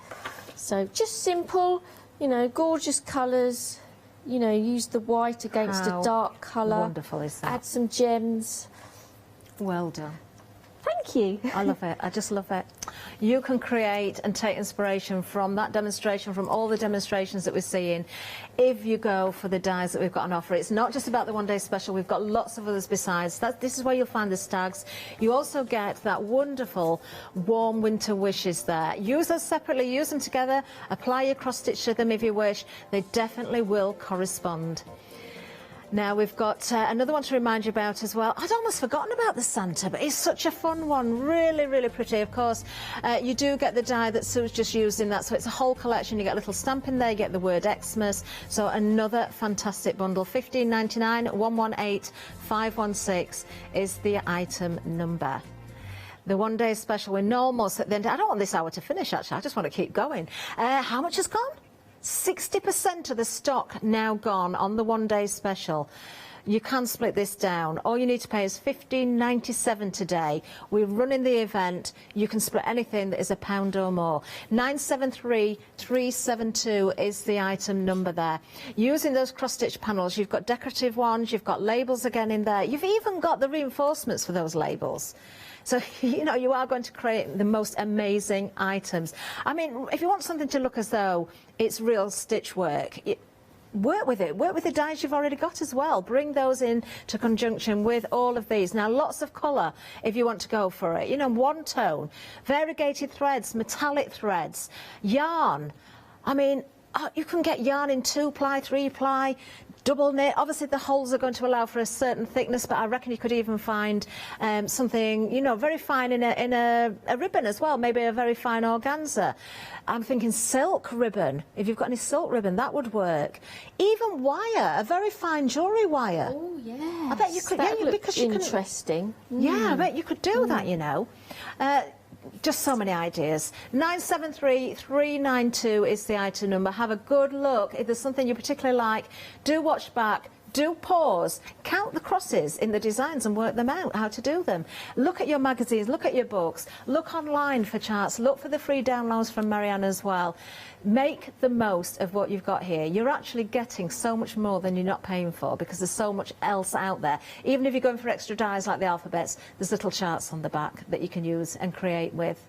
So just simple, you know, gorgeous colours. You know, use the white against a dark colour. Wonderful is that? Add some gems. Well done. Thank you. I love it. I just love it. You can create and take inspiration from that demonstration, from all the demonstrations that we're seeing, if you go for the dies that we've got on offer. It's not just about the one-day special. We've got lots of others besides. This is where you'll find the stags. You also get that wonderful warm winter wishes there. Use those separately, use them together, apply your cross-stitch to them if you wish. They definitely will correspond. Now we've got another one to remind you about as well. I'd almost forgotten about the Santa, but it's such a fun one. Really, really pretty. Of course, you do get the die that Sue's just used in that, so it's a whole collection. You get a little stamp in there, you get the word Xmas. So another fantastic bundle. $15.99, 118516 is the item number. The one-day special, we're almost at the end. I don't want this hour to finish, actually. I just want to keep going. How much has gone? 60% of the stock now gone on the one-day special. You can split this down. All you need to pay is $15.97 today. We're running the event. You can split anything that is £1 or more. 973372 is the item number there. Using those cross-stitch panels, you've got decorative ones, you've got labels again in there. You've even got the reinforcements for those labels. So, you know, you are going to create the most amazing items. I mean, if you want something to look as though it's real stitch work, work with it. Work with the dies you've already got as well. Bring those in to conjunction with all of these. Now, lots of colour if you want to go for it. You know, one tone, variegated threads, metallic threads, yarn. I mean, you can get yarn in 2-ply, 3-ply, double knit. Obviously the holes are going to allow for a certain thickness, but I reckon you could even find something, you know, very fine in a ribbon as well, maybe a very fine organza. I'm thinking silk ribbon. If you've got any silk ribbon, that would work. Even wire, a very fine jewellery wire. Oh yeah, I bet you could. That Because you interesting. Yeah, I bet you could do that. You know. Just so many ideas. 973392 is the item number. Have a good look. If there's something you particularly like, do watch back. Do pause, count the crosses in the designs and work them out, how to do them. Look at your magazines, look at your books, look online for charts, look for the free downloads from Maran as well. Make the most of what you've got here. You're actually getting so much more than you're not paying for, because there's so much else out there. Even if you're going for extra dies like the alphabets, there's little charts on the back that you can use and create with.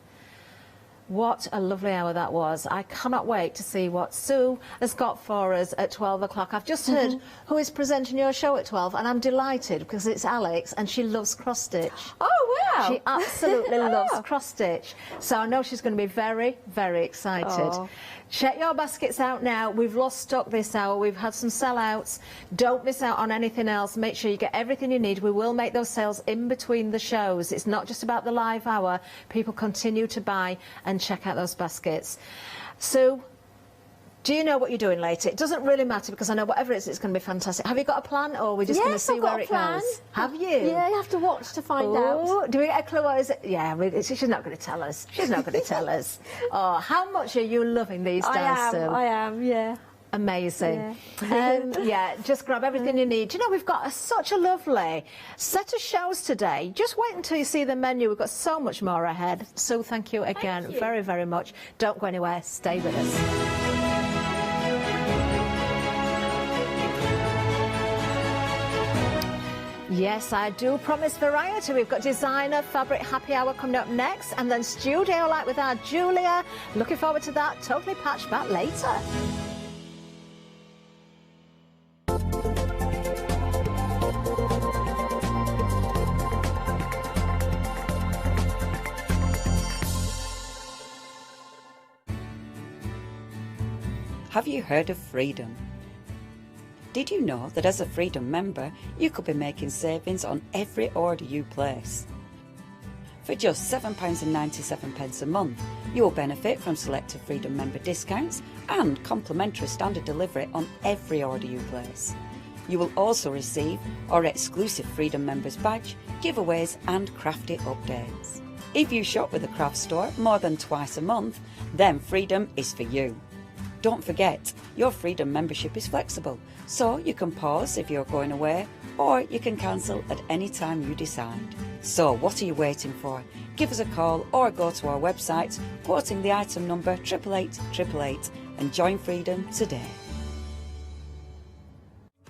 What a lovely hour that was. I cannot wait to see what Sue has got for us at 12 o'clock. I've just heard who is presenting your show at 12, and I'm delighted because it's Alex, and she loves cross-stitch. Oh, wow. She absolutely loves cross-stitch. So I know she's going to be very, very excited. Oh. Check your baskets out now. We've lost stock this hour. We've had some sellouts. Don't miss out on anything else. Make sure you get everything you need. We will make those sales in between the shows. It's not just about the live hour. People continue to buy and check out those baskets. Sue, do you know what you're doing later? It doesn't really matter because I know whatever it is, it's going to be fantastic. Have you got a plan, or are we just going to see where it goes? Have you? Yeah, you have to watch to find out. Do we get a clue? What is it? Yeah, she's not going to tell us. She's not going to tell us. Oh, how much are you loving these days, Sue? I am, yeah. Amazing. Yeah, just grab everything you need. Do you know, we've got such a lovely set of shows today. Just wait until you see the menu. We've got so much more ahead. So thank you again very, very much. Don't go anywhere. Stay with us. Yes, I do promise variety. We've got designer fabric happy hour coming up next, and then studio light with our Julia. Looking forward to that. Totally Patched back later. Have you heard of Freedom? Did you know that as a Freedom member, you could be making savings on every order you place? For just £7.97 a month, you will benefit from selected Freedom member discounts and complimentary standard delivery on every order you place. You will also receive our exclusive Freedom members badge, giveaways and crafty updates. If you shop with the craft store more than twice a month, then Freedom is for you. Don't forget, your Freedom membership is flexible, so you can pause if you're going away, or you can cancel at any time you decide. So what are you waiting for? Give us a call or go to our website, quoting the item number 88888 and join Freedom today.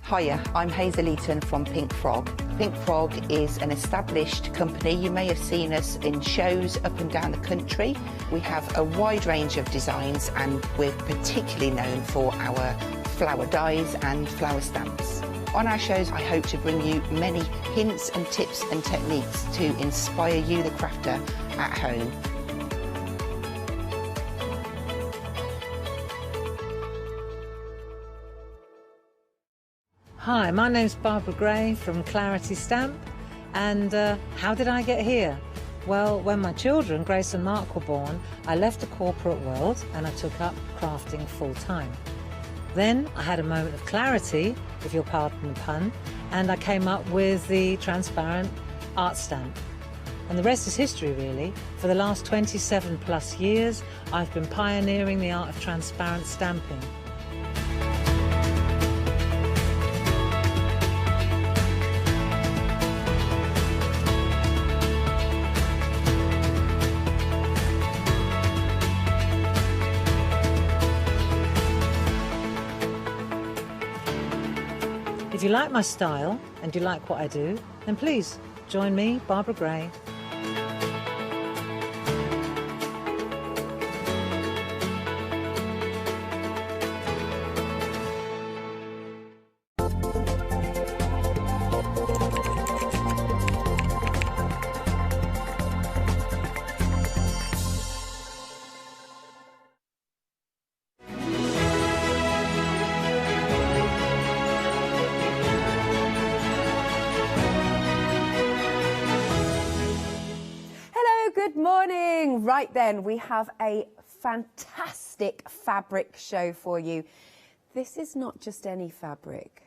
Hiya, I'm Hazel Eaton from Pink Frog. Pink Frog is an established company. You may have seen us in shows up and down the country. We have a wide range of designs, and we're particularly known for our flower dies and flower stamps. On our shows, I hope to bring you many hints and tips and techniques to inspire you, the crafter, at home. Hi, my name's Barbara Gray from Clarity Stamp, and how did I get here? Well, when my children, Grace and Mark, were born, I left the corporate world and I took up crafting full-time. Then I had a moment of clarity, if you'll pardon the pun, and I came up with the transparent art stamp. And the rest is history, really. For the last 27 plus years, I've been pioneering the art of transparent stamping. If you like my style and you like what I do, then please join me, Barbara Gray. Right then, we have a fantastic fabric show for you. This is not just any fabric.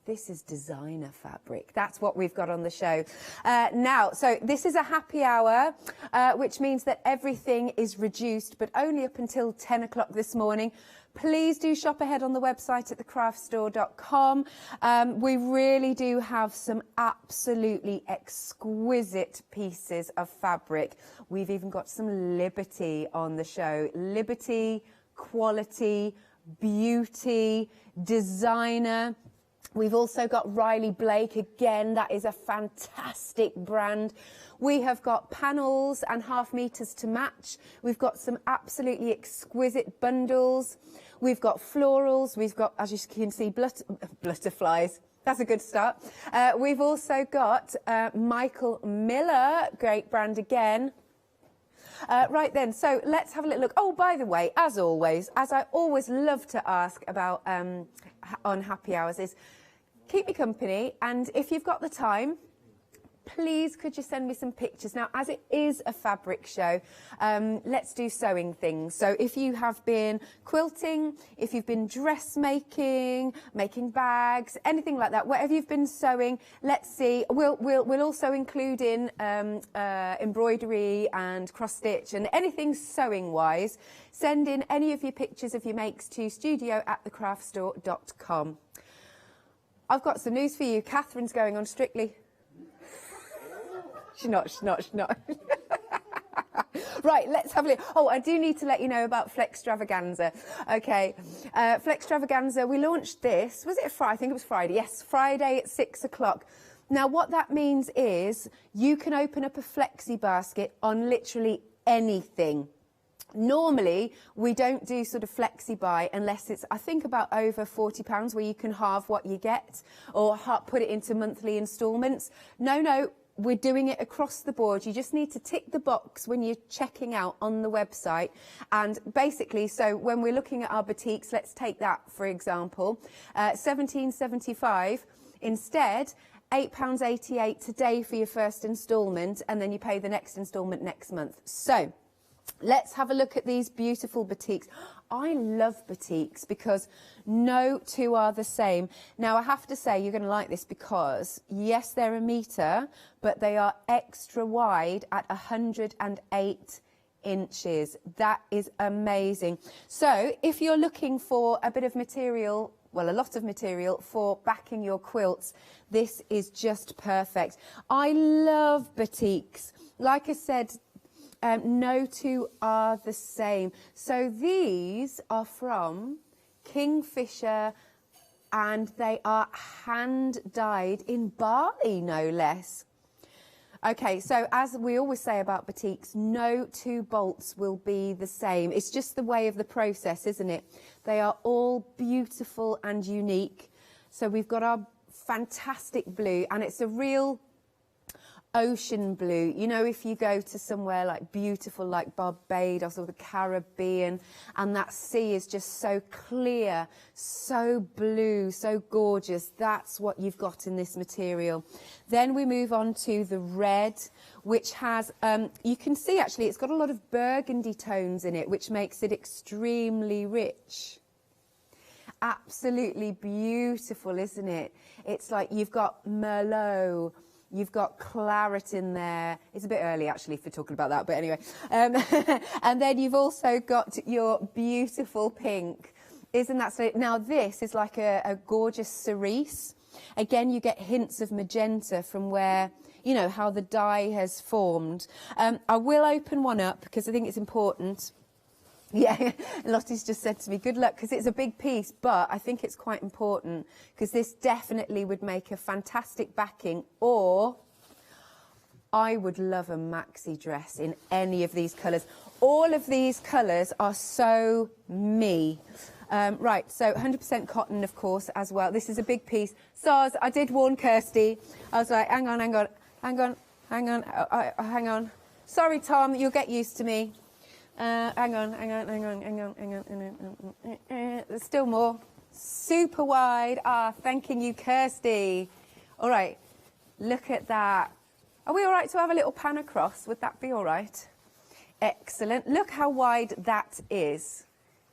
This is designer fabric. That's what we've got on the show. Now, so this is a happy hour, which means that everything is reduced, but only up until 10 o'clock this morning. Please do shop ahead on the website at thecraftstore.com. We really do have some absolutely exquisite pieces of fabric. We've even got some Liberty on the show. Liberty, quality, beauty, designer. We've also got Riley Blake, again, that is a fantastic brand. We have got panels and half meters to match. We've got some absolutely exquisite bundles. We've got florals. We've got, as you can see, butterflies. That's a good start. We've also got Michael Miller, great brand again. Right then, so let's have a little look. Oh, by the way, as always, as I always love to ask about on happy hours is, keep me company, and if you've got the time, please could you send me some pictures. Now, as it is a fabric show, let's do sewing things. So if you have been quilting, if you've been dressmaking, making bags, anything like that, whatever you've been sewing, let's see. We'll also include in embroidery and cross stitch and anything sewing wise. Send in any of your pictures of your makes to studio@thecraftstore.com. I've got some news for you. Catherine's going on Strictly. She's not. Right, let's have a look. Oh, I do need to let you know about Flextravaganza. Okay, Flextravaganza, we launched this, was it Friday? I think it was Friday. Yes, Friday at 6 o'clock. Now, what that means is you can open up a flexi basket on literally anything. Normally, we don't do sort of flexi buy unless it's, I think, about over £40 where you can halve what you get or put it into monthly instalments. No, we're doing it across the board. You just need to tick the box when you're checking out on the website. And basically, so when we're looking at our boutiques, let's take that, for example, £17.75 instead, £8.88 today for your first instalment, and then you pay the next instalment next month. So let's have a look at these beautiful boutiques. I love boutiques because no two are the same. Now, I have to say, you're going to like this because, yes, they're a metre, but they are extra wide at 108 inches. That is amazing. So if you're looking for a bit of material, well, a lot of material for backing your quilts, this is just perfect. I love boutiques. Like I said, no two are the same. So these are from Kingfisher and they are hand dyed in Bali, no less. Okay, so as we always say about boutiques, no two bolts will be the same. It's just the way of the process, isn't it? They are all beautiful and unique. So we've got our fantastic blue, and it's a real ocean blue. You know, if you go to somewhere like beautiful like Barbados or the Caribbean, and that sea is just so clear, so blue, so gorgeous, that's what you've got in this material. Then we move on to the red, which has, you can see actually it's got a lot of burgundy tones in it, which makes it extremely rich. Absolutely beautiful, isn't it? It's like you've got Merlot, you've got claret in there. It's a bit early, actually, for talking about that, but anyway. And then you've also got your beautiful pink. Isn't that so? Now, this is like a gorgeous cerise. Again, you get hints of magenta from where, you know, how the dye has formed. I will open one up because I think it's important. Yeah, Lottie's just said to me, good luck, because it's a big piece, but I think it's quite important because this definitely would make a fantastic backing, or I would love a maxi dress in any of these colours. All of these colours are so me. Right, so 100% cotton, of course, as well. This is a big piece. So I did warn Kirsty. I was like, hang on. Sorry, Tom, you'll get used to me. Hang on. There's still more. Super wide. Thanking you, Kirsty. All right, look at that. Are we all right to have a little pan across? Would that be all right? Excellent. Look how wide that is.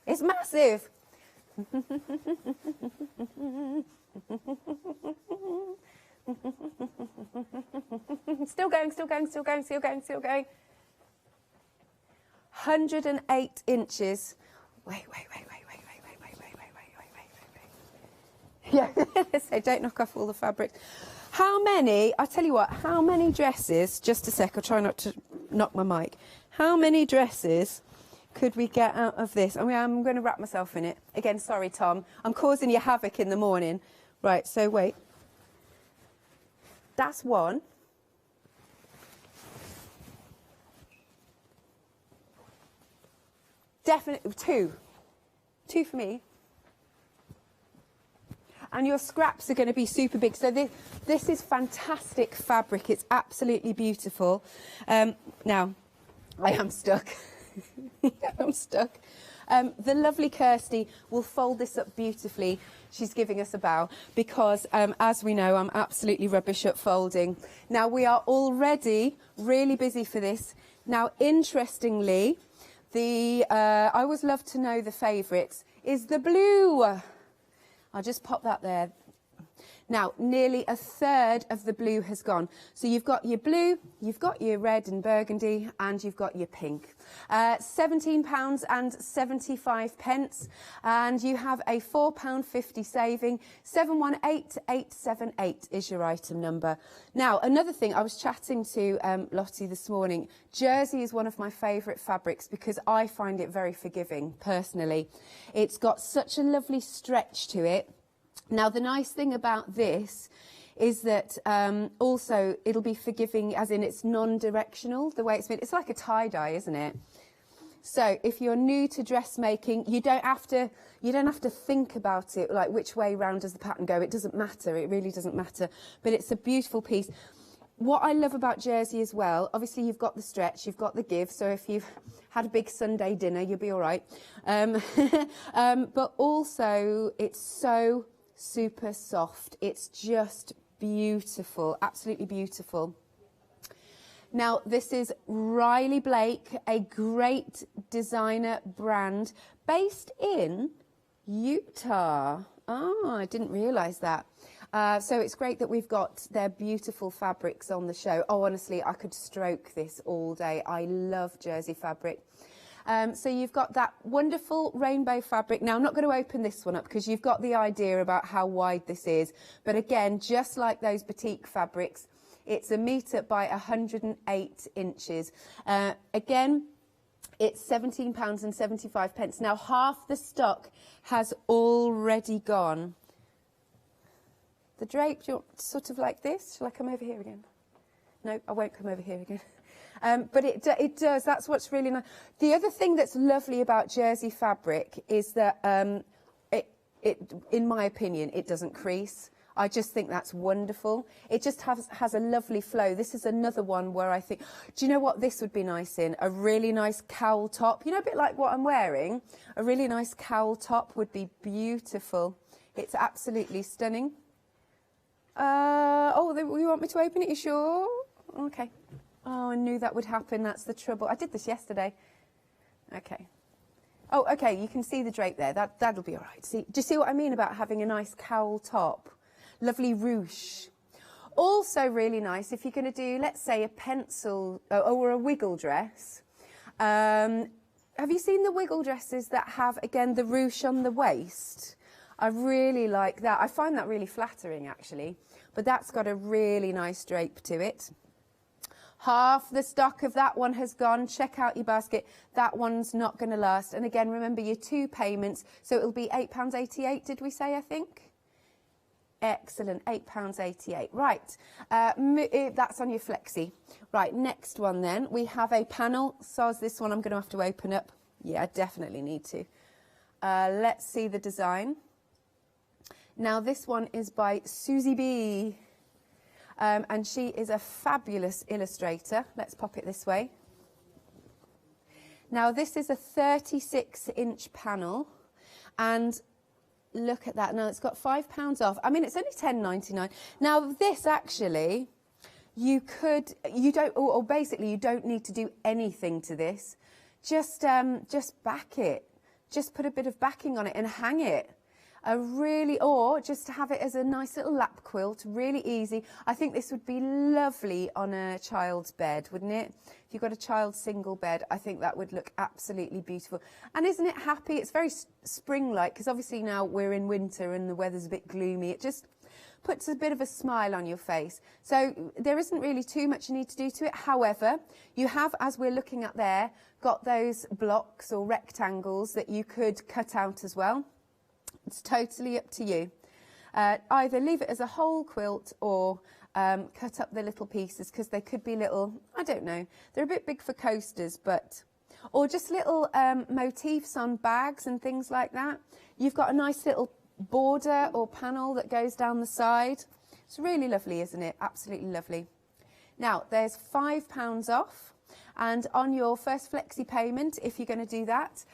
It's massive. Still going. 108 inches. Wait. Yeah, so don't knock off all the fabrics. How many, I'll tell you what, how many dresses, just a sec, I'll try not to knock my mic. How many dresses could we get out of this? I mean, I'm going to wrap myself in it. Again, sorry, Tom. I'm causing you havoc in the morning. Right, so wait. That's one. Definitely two. Two for me. And your scraps are going to be super big. So this is fantastic fabric. It's absolutely beautiful. Now, I am stuck. I'm stuck. The lovely Kirsty will fold this up beautifully. She's giving us a bow because, as we know, I'm absolutely rubbish at folding. Now, we are already really busy for this. Now, interestingly, I always love to know the favourites, is the blue. I'll just pop that there. Now, nearly a third of the blue has gone. So you've got your blue, you've got your red and burgundy, and you've got your pink. £17.75, and you have a £4.50 saving. 718878 is your item number. Now, another thing, I was chatting to Lottie this morning. Jersey is one of my favourite fabrics because I find it very forgiving, personally. It's got such a lovely stretch to it. Now, the nice thing about this is that also it'll be forgiving, as in it's non-directional, the way it's made. It's like a tie-dye, isn't it? So if you're new to dressmaking, you don't have to think about it, like which way round does the pattern go. It doesn't matter. It really doesn't matter. But it's a beautiful piece. What I love about Jersey as well, obviously you've got the stretch, you've got the give, so if you've had a big Sunday dinner, you'll be all right. But also it's so super soft. It's just beautiful, absolutely beautiful. Now, this is Riley Blake, a great designer brand based in Utah. Oh, I didn't realise that. So it's great that we've got their beautiful fabrics on the show. Oh, honestly, I could stroke this all day. I love Jersey fabric. So you've got that wonderful rainbow fabric. Now, I'm not going to open this one up because you've got the idea about how wide this is. But again, just like those batik fabrics, it's 1 metre by 108 inches. Again, it's £17.75. Now, half the stock has already gone. The drape, sort of like this. Shall I come over here again? No, I won't come over here again. But it does. That's what's really nice. The other thing that's lovely about Jersey fabric is that, in my opinion, it doesn't crease. I just think that's wonderful. It just has a lovely flow. This is another one where I think, do you know what this would be nice in? A really nice cowl top. You know, a bit like what I'm wearing. A really nice cowl top would be beautiful. It's absolutely stunning. You want me to open it? You sure? Okay. Oh, I knew that would happen. That's the trouble. I did this yesterday. Okay. Oh, okay. You can see the drape there. That'll be all right. See, do you see what I mean about having a nice cowl top? Lovely ruche. Also really nice if you're going to do, let's say, a pencil or a wiggle dress. Have you seen the wiggle dresses that have, again, the ruche on the waist? I really like that. I find that really flattering, actually. But that's got a really nice drape to it. Half the stock of that one has gone. Check out your basket. That one's not going to last. And again, remember your 2 payments. So it'll be £8.88, did we say, I think? Excellent, £8.88. Right, that's on your flexi. Right, next one then. We have a panel. So is this one I'm going to have to open up. Yeah, I definitely need to. Let's see the design. Now, this one is by Suzie Bee. And she is a fabulous illustrator. Let's pop it this way. Now, this is a 36-inch panel. And look at that. Now, it's got £5 off. I mean, it's only £10.99. Now, this actually, basically, you don't need to do anything to this. Just back it. Just put a bit of backing on it and hang it. Or just to have it as a nice little lap quilt, really easy. I think this would be lovely on a child's bed, wouldn't it? If you've got a child's single bed, I think that would look absolutely beautiful. And isn't it happy? It's very spring-like, because obviously now we're in winter and the weather's a bit gloomy. It just puts a bit of a smile on your face. So there isn't really too much you need to do to it. However, you have, as we're looking at there, got those blocks or rectangles that you could cut out as well. It's totally up to you. Either leave it as a whole quilt or cut up the little pieces, because they could be little, I don't know, they're a bit big for coasters, but, or just little motifs on bags and things like that. You've got a nice little border or panel that goes down the side. It's really lovely, isn't it? Absolutely lovely. Now, there's £5 off. And on your first flexi payment, if you're going to do that,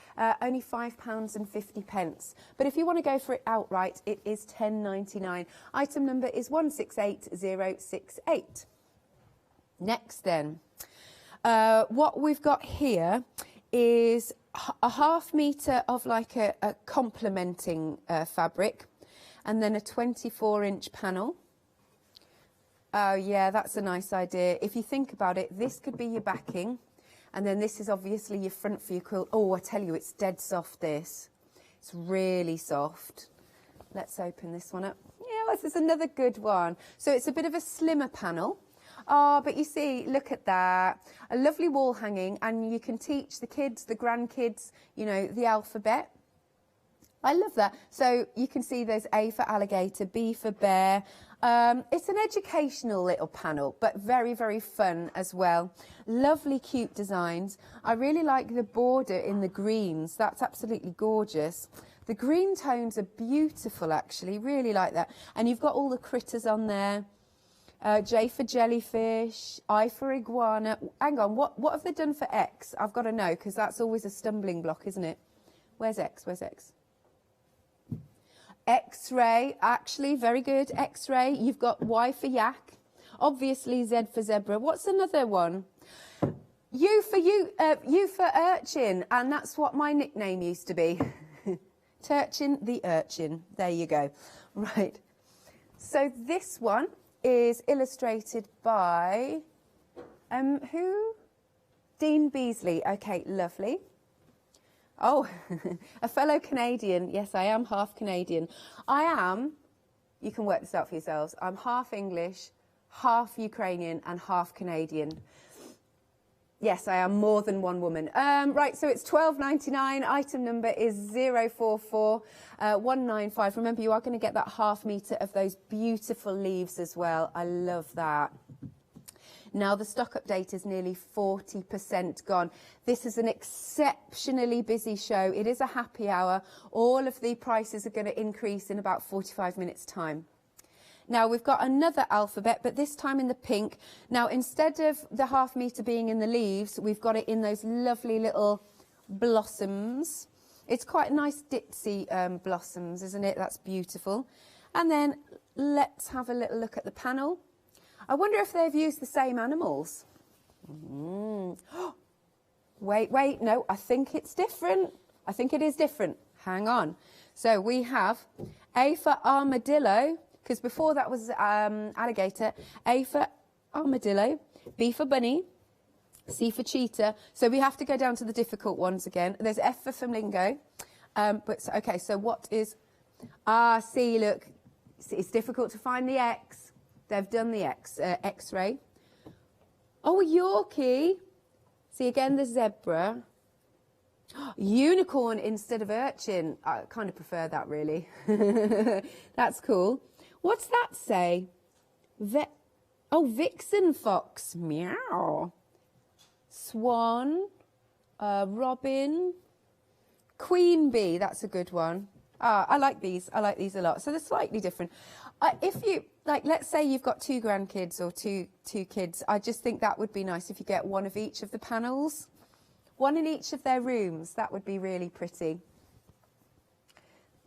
only £5.50. But if you want to go for it outright, it is £10.99. Item number is 168068. Next then, what we've got here is a ½ metre of like a complementing fabric, and then a 24-inch panel. Oh yeah, that's a nice idea. If you think about it, this could be your backing, and then this is obviously your front for your quilt. Oh, I tell you, it's dead soft, this. It's really soft. Let's open this one up. Yeah, this is another good one. So it's a bit of a slimmer panel. Oh, but you see, look at that. A lovely wall hanging, and you can teach the kids, the grandkids, you know, the alphabet. I love that. So you can see there's A for alligator, B for bear. It's an educational little panel, but very, very fun as well. Lovely, cute designs. I really like the border in the greens. That's absolutely gorgeous. The green tones are beautiful, actually. Really like that. And you've got all the critters on there. J for jellyfish, I for iguana. Hang on, what have they done for X? I've got to know, because that's always a stumbling block, isn't it? Where's X? Where's X? X-ray, actually, very good. X-ray. You've got Y for yak. Obviously, Z for zebra. What's another one? U for urchin, and that's what my nickname used to be. Turchin the urchin. There you go. Right. So this one is illustrated by who? Dean Beasley. Okay, lovely. Oh, a fellow Canadian. Yes, I am half Canadian. I am, you can work this out for yourselves, I'm half English, half Ukrainian and half Canadian. Yes, I am more than one woman. Right, so it's £12.99. Item number is 044195. Remember, you are going to get that ½ metre of those beautiful leaves as well. I love that. Now, the stock update is nearly 40% gone. This is an exceptionally busy show. It is a happy hour. All of the prices are going to increase in about 45 minutes' time. Now, we've got another alphabet, but this time in the pink. Now, instead of the ½ metre being in the leaves, we've got it in those lovely little blossoms. It's quite nice ditzy blossoms, isn't it? That's beautiful. And then let's have a little look at the panel. I wonder if they've used the same animals. Wait, no, I think it's different. I think it is different. Hang on. So we have A for armadillo, because before that was alligator. A for armadillo, B for bunny, C for cheetah. So we have to go down to the difficult ones again. There's F for flamingo. Okay, so what is... C, look, it's difficult to find the X. They've done the X-ray. Oh, a Yorkie. See, again, the zebra. Unicorn instead of urchin. I kind of prefer that, really. That's cool. What's that say? Vixen fox. Meow. Swan. Robin. Queen bee. That's a good one. I like these. I like these a lot. So they're slightly different. If you, like, let's say you've got 2 grandkids or two kids, I just think that would be nice if you get one of each of the panels. One in each of their rooms. That would be really pretty.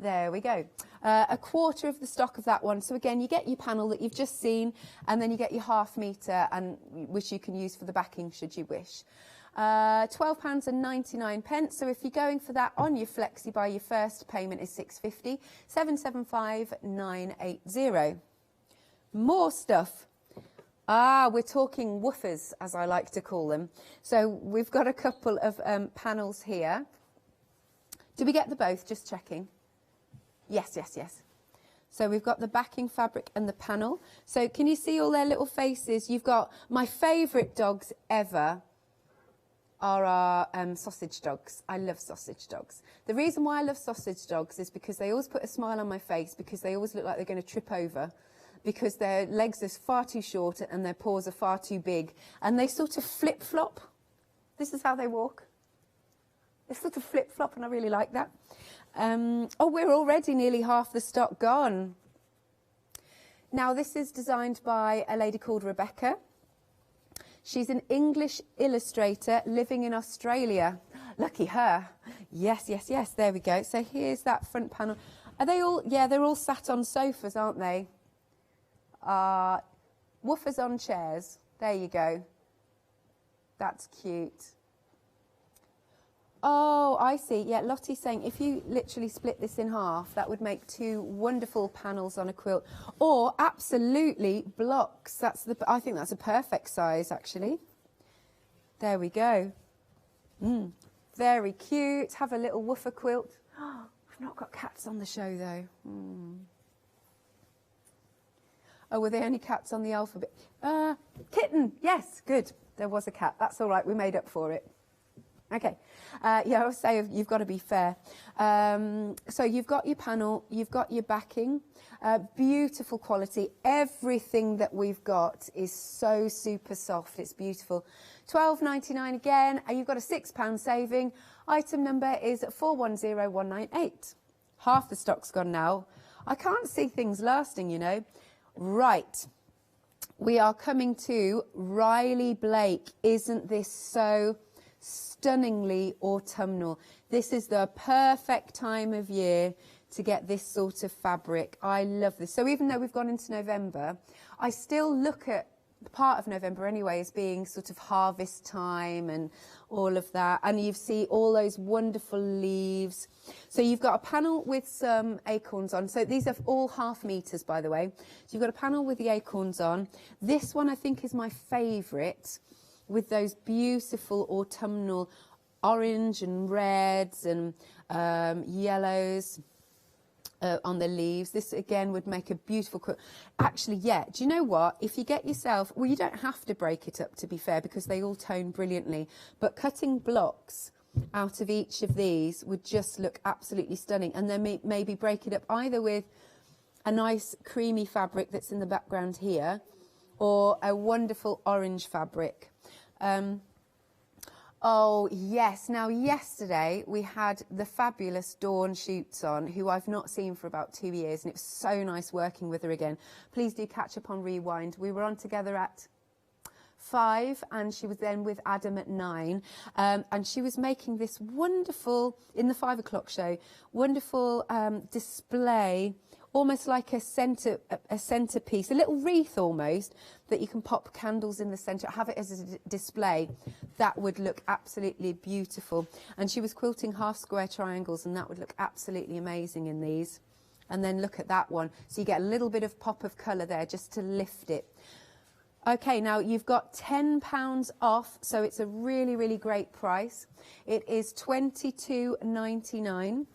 There we go. A quarter of the stock of that one. So again, you get your panel that you've just seen, and then you get your ½ metre, and which you can use for the backing should you wish. £12.99. So if you're going for that on your flexi buy, your first payment is £6.50. 775980. More stuff. We're talking woofers, as I like to call them. So we've got a couple of panels here. Did we get the both? Just checking. Yes. So we've got the backing fabric and the panel. So can you see all their little faces? You've got my favourite dogs ever. are our sausage dogs. I love sausage dogs. The reason why I love sausage dogs is because they always put a smile on my face, because they always look like they're going to trip over, because their legs are far too short and their paws are far too big, and they sort of flip-flop. This is how they walk. They sort of flip-flop, and I really like that. Oh, we're already nearly half the stock gone. Now, this is designed by a lady called Rebecca. She's an English illustrator living in Australia. Lucky her. Yes, yes, yes. There we go. So here's that front panel. Are they all? Yeah, they're all sat on sofas, aren't they? Woofers on chairs. There you go. That's cute. Oh, I see. Yeah, Lottie's saying if you literally split this in half, that would make 2 wonderful panels on a quilt. Or absolutely blocks. I think that's a perfect size, actually. There we go. Very cute. Have a little woofer quilt. Oh, I've not got cats on the show, though. Oh, were there any cats on the alphabet? Kitten. Yes, good. There was a cat. That's all right. We made up for it. Okay, yeah, I would say you've got to be fair. So you've got your panel, you've got your backing, beautiful quality. Everything that we've got is so super soft. It's beautiful. £12.99 again, and you've got a £6 saving. Item number is 410198. Half the stock's gone now. I can't see things lasting, you know. Right, we are coming to Riley Blake. Isn't this so stunningly autumnal? This is the perfect time of year to get this sort of fabric. I love this. So even though we've gone into November, I still look at part of November anyway as being sort of harvest time and all of that. And you see all those wonderful leaves. So you've got a panel with some acorns on. So these are all ½ meters, by the way. So you've got a panel with the acorns on. This one I think is my favourite, with those beautiful autumnal orange and reds and yellows on the leaves. This again would make a beautiful quilt. Actually, yeah, do you know what? If you get yourself, well, you don't have to break it up, to be fair, because they all tone brilliantly, but cutting blocks out of each of these would just look absolutely stunning. And then maybe break it up either with a nice creamy fabric that's in the background here, or a wonderful orange fabric. Oh, yes. Now, yesterday we had the fabulous Dawn Shoots on, who I've not seen for about 2 years, and it was so nice working with her again. Please do catch up on Rewind. We were on together at 5, and she was then with Adam at 9, and she was making this wonderful, in the 5 o'clock show, wonderful display, almost like a centerpiece, a little wreath almost, that you can pop candles in the centre, have it as a display. That would look absolutely beautiful. And she was quilting half square triangles, and that would look absolutely amazing in these. And then look at that one. So you get a little bit of pop of colour there just to lift it. Okay, now you've got £10 off, so it's a really, really great price. It is $22.99.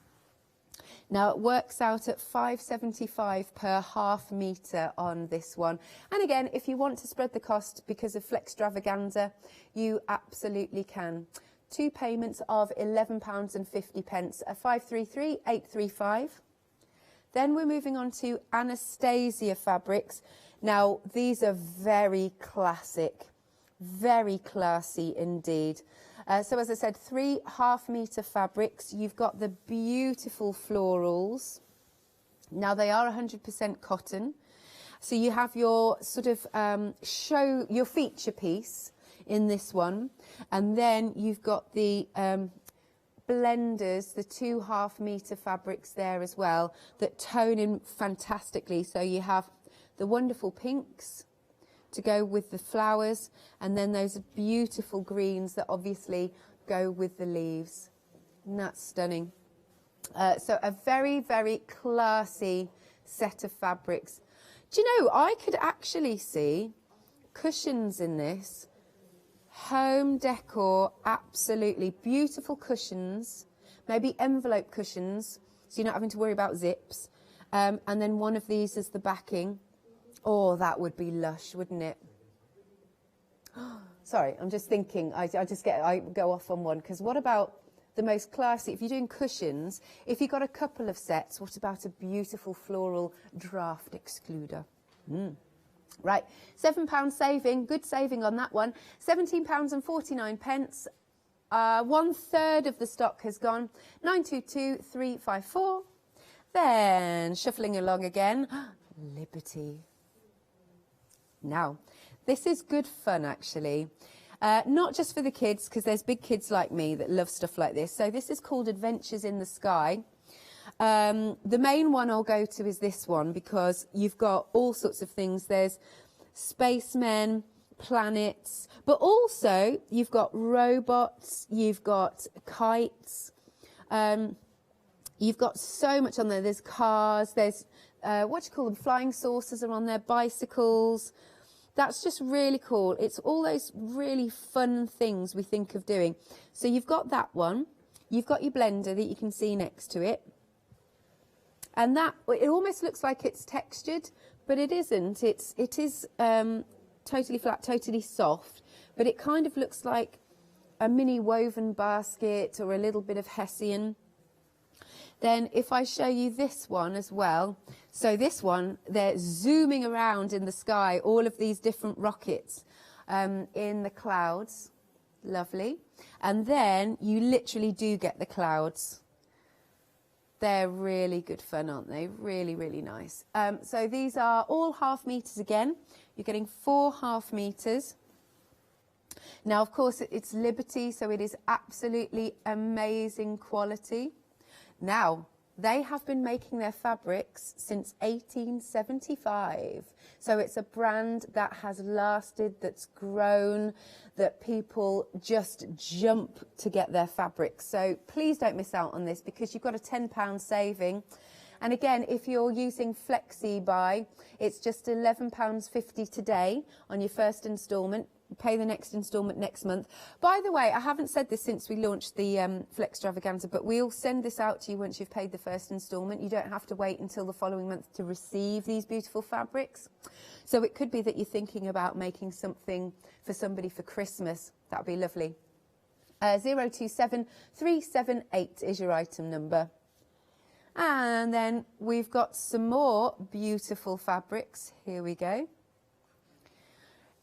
Now it works out at £5.75 per ½ metre on this one. And again, if you want to spread the cost because of Flextravaganza, you absolutely can. 2 payments of £11.50 at 533-835. Then we're moving on to Anastasia fabrics. Now these are very classic, very classy indeed. So as I said, 3 ½ metre fabrics. You've got the beautiful florals. Now they are 100% cotton. So you have your sort of your feature piece in this one. And then you've got the blenders, the 2 ½ metre fabrics there as well, that tone in fantastically. So you have the wonderful pinks to go with the flowers, and then those beautiful greens that obviously go with the leaves. And that's stunning. So a very, very classy set of fabrics. Do you know, I could actually see cushions in this. Home decor, absolutely beautiful cushions, maybe envelope cushions, so you're not having to worry about zips. And then one of these is the backing. Oh, that would be lush, wouldn't it? Sorry, I'm just thinking, I go off on one, because what about the most classy, if you're doing cushions, if you've got a couple of sets, what about a beautiful floral draft excluder? Right, £7 saving, good saving on that one. £17.49. 1/3 of the stock has gone. 922354. Then shuffling along again, Liberty. Now, this is good fun actually. Not just for the kids, because there's big kids like me that love stuff like this. So this is called Adventures in the Sky. The main one I'll go to is this one, because you've got all sorts of things. There's spacemen, planets, but also you've got robots, you've got kites, you've got so much on there. There's cars, there's, what do you call them, flying saucers are on there, bicycles. That's just really cool. It's all those really fun things we think of doing. So you've got that one. You've got your blender that you can see next to it. And that, it almost looks like it's textured, but it isn't. It is totally flat, totally soft, but it kind of looks like a mini woven basket or a little bit of Hessian. Then if I show you this one as well, so this one, they're zooming around in the sky, all of these different rockets in the clouds. Lovely. And then you literally do get the clouds. They're really good fun, aren't they? Really, really nice. So these are all ½ meters again. You're getting 4 ½ meters. Now, of course, it's Liberty, so it is absolutely amazing quality. Now, they have been making their fabrics since 1875. So it's a brand that has lasted, that's grown, that people just jump to get their fabrics. So please don't miss out on this, because you've got a £10 saving. And again, if you're using Flexi Buy, it's just £11.50 today on your first instalment. Pay the next instalment next month. By the way, I haven't said this since we launched the Flextravaganza, but we'll send this out to you once you've paid the first instalment. You don't have to wait until the following month to receive these beautiful fabrics. So it could be that you're thinking about making something for somebody for Christmas. That'd be lovely. 027378 is your item number. And then we've got some more beautiful fabrics. Here we go.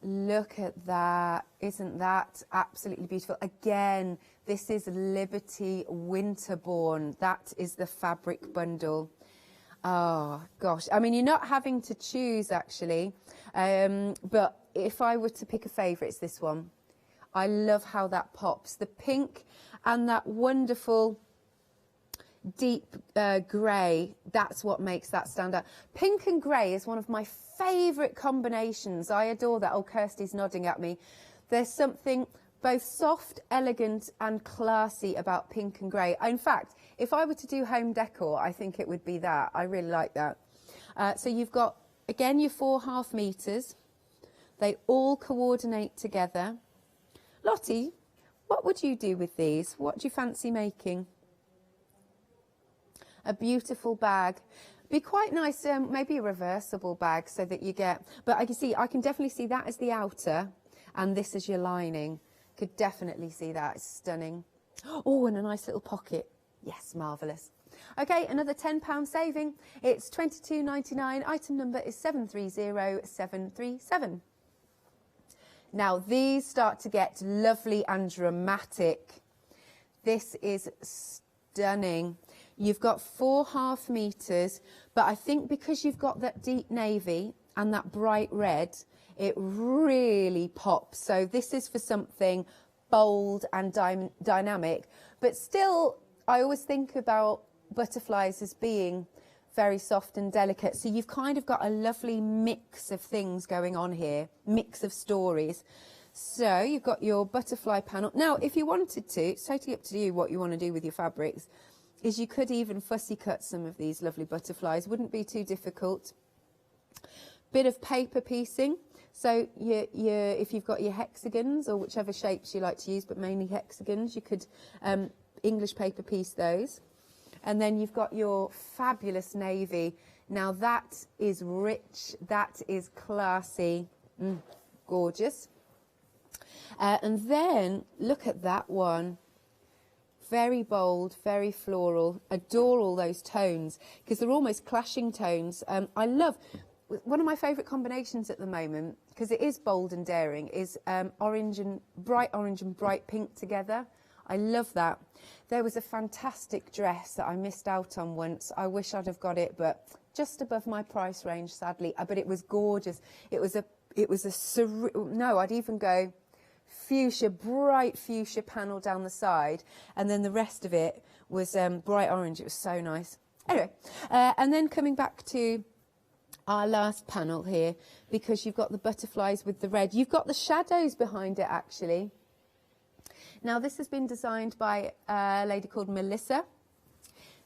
Look at that. Isn't that absolutely beautiful? Again, this is Liberty Winterborn. That is the fabric bundle. Oh, gosh. I mean, you're not having to choose, actually. But if I were to pick a favourite, it's this one. I love how that pops. The pink and that wonderful deep grey, that's what makes that stand out. Pink and grey is one of my favourite combinations. I adore that. Oh, Kirsty's nodding at me. There's something both soft, elegant and classy about pink and grey. In fact, if I were to do home decor, I think it would be that. I really like that. So you've got, again, your 4 ½ meters. They all coordinate together. Lottie, what would you do with these? What do you fancy making? A beautiful bag. Be quite nice, maybe a reversible bag so that you get, but I can definitely see that as the outer and this is your lining. Could definitely see that. It's stunning. Oh, and a nice little pocket. Yes, marvellous. Okay, another £10 saving. It's £22.99. Item number is 730737. Now, these start to get lovely and dramatic. This is stunning. You've got 4 ½ meters, but I think because you've got that deep navy and that bright red, it really pops. So this is for something bold and dynamic, but still, I always think about butterflies as being very soft and delicate. So you've kind of got a lovely mix of things going on here, mix of stories. So you've got your butterfly panel. Now, if you wanted to, it's totally up to you what you want to do with your fabrics, is you could even fussy cut some of these lovely butterflies. Wouldn't be too difficult. Bit of paper piecing. So if you've got your hexagons or whichever shapes you like to use, but mainly hexagons, you could English paper piece those. And then you've got your fabulous navy. Now that is rich, that is classy, gorgeous. And then look at that one. Very bold, very floral. Adore all those tones because they're almost clashing tones. I love, one of my favourite combinations at the moment, because it is bold and daring, is orange and bright pink together. I love that. There was a fantastic dress that I missed out on once. I wish I'd have got it, but just above my price range, sadly. But it was gorgeous. It was a no, I'd even go fuchsia, bright fuchsia panel down the side, and then the rest of it was bright orange. It was so nice. Anyway, and then coming back to our last panel here, because you've got the butterflies with the red. You've got the shadows behind it, actually. Now, this has been designed by a lady called Melissa,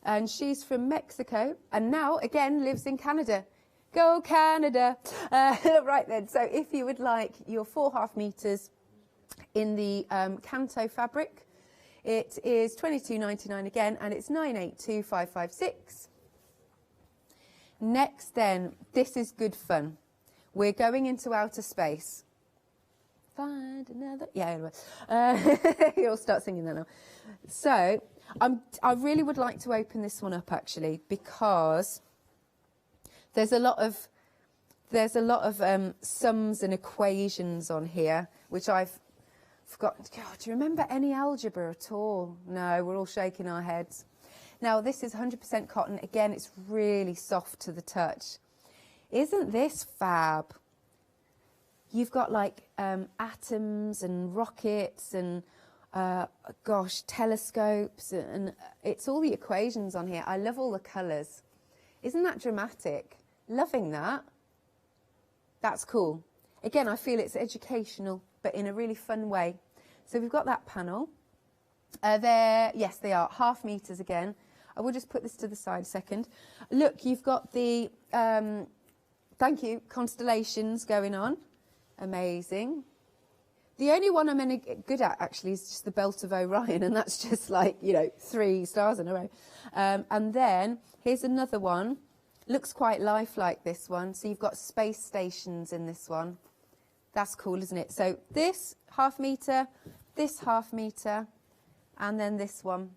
and she's from Mexico, and now, again, lives in Canada. Go Canada! Right then, so if you would like your 4.5 meters in the Canto fabric, it is $22.99 again, and it's $982,556. Next then, this is good fun. We're going into outer space. Find another, yeah, anyway. You'll start singing that now. So, I really would like to open this one up actually, because there's a lot of sums and equations on here, which I've forgotten. God, do you remember any algebra at all? No, we're all shaking our heads. Now, this is 100% cotton. Again, it's really soft to the touch. Isn't this fab? You've got like atoms and rockets and, gosh, telescopes, and it's all the equations on here. I love all the colours. Isn't that dramatic? Loving that. That's cool. Again, I feel it's educational, but in a really fun way. So we've got that panel. Yes, they are 1/2 meters again. I will just put this to the side a second. Look, you've got the, thank you, constellations going on. Amazing. The only one I'm any good at, actually, is just the Belt of Orion, and that's just like, you know, 3 stars in a row. And then here's another one. Looks quite lifelike, this one. So you've got space stations in this one. That's cool, isn't it? So this 1/2 meter, this 1/2 meter, and then this one.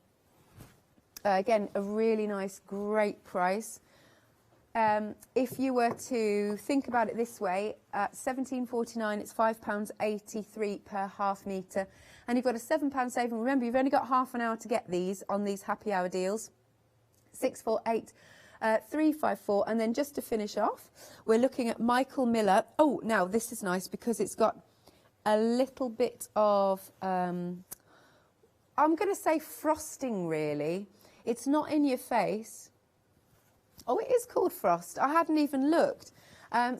Again, a really nice, great price. If you were to think about it this way, at £17.49, it's £5.83 per 1/2 metre. And you've got a £7 saving. Remember, you've only got half an hour to get these on these happy hour deals. 648 354. And then just to finish off, we're looking at Michael Miller. Oh, now this is nice because it's got a little bit of, I'm going to say frosting, really. It's not in your face. Oh, it is called frost. I hadn't even looked.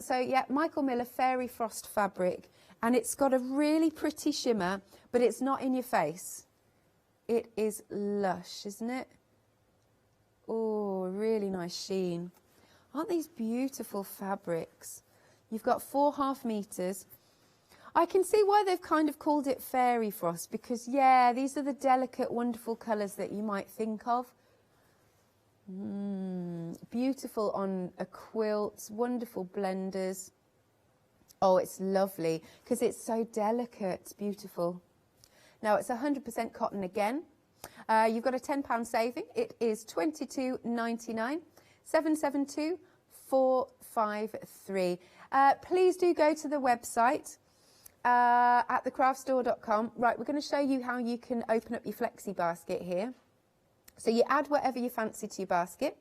So, yeah, Michael Miller Fairy Frost fabric. And it's got a really pretty shimmer, but it's not in your face. It is lush, isn't it? Oh, really nice sheen. Aren't these beautiful fabrics? You've got 4 1/2 meters. I can see why they've kind of called it Fairy Frost, because, yeah, these are the delicate, wonderful colours that you might think of. Beautiful on a quilt, wonderful blenders. Oh, it's lovely because it's so delicate. It's beautiful. Now, it's 100% cotton again. You've got a £10 saving. It is $22.99, 772 453. Please do go to the website at thecraftstore.com. Right, we're going to show you how you can open up your flexi basket here. So you add whatever you fancy to your basket,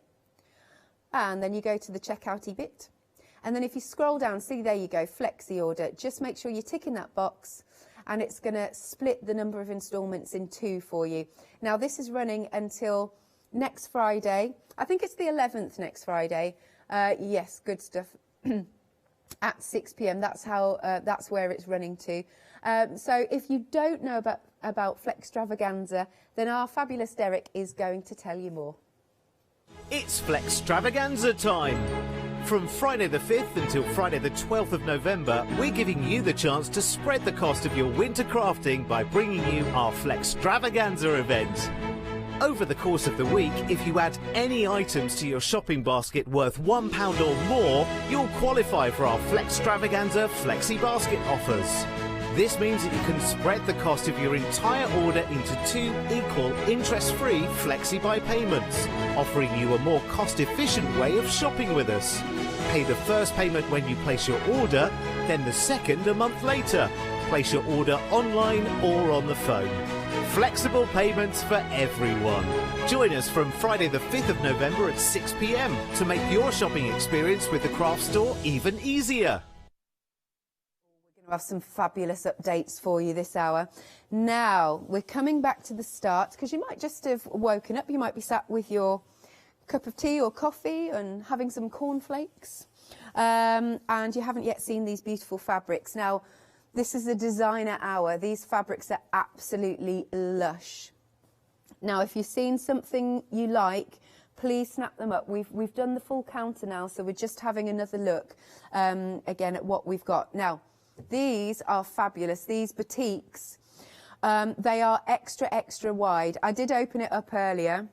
and then you go to the checkout bit. And then if you scroll down, see, there you go, flexi order. Just make sure you're ticking that box, and it's going to split the number of instalments in 2 for you. Now, this is running until next Friday. I think it's the 11th next Friday. Yes, good stuff. At 6 p.m. That's where it's running to. So if you don't know about Flextravaganza, then our fabulous Derek is going to tell you more. It's Flextravaganza time! From Friday the 5th until Friday the 12th of November, we're giving you the chance to spread the cost of your winter crafting by bringing you our Flextravaganza event. Over the course of the week, if you add any items to your shopping basket worth £1 or more, you'll qualify for our Flextravaganza Flexi Basket offers. This means that you can spread the cost of your entire order into 2 equal interest-free flexi-buy payments, offering you a more cost-efficient way of shopping with us. Pay the first payment when you place your order, then the second a month later. Place your order online or on the phone. Flexible payments for everyone. Join us from Friday the 5th of November at 6 p.m. to make your shopping experience with the craft store even easier. We're going to have some fabulous updates for you this hour. Now, we're coming back to the start because you might just have woken up. You might be sat with your cup of tea or coffee and having some cornflakes, and you haven't yet seen these beautiful fabrics. Now, this is a designer hour. These fabrics are absolutely lush. Now, if you've seen something you like, please snap them up. We've done the full counter now, so we're just having another look again at what we've got. Now, these are fabulous. These batiks, they are extra wide. I did open it up earlier.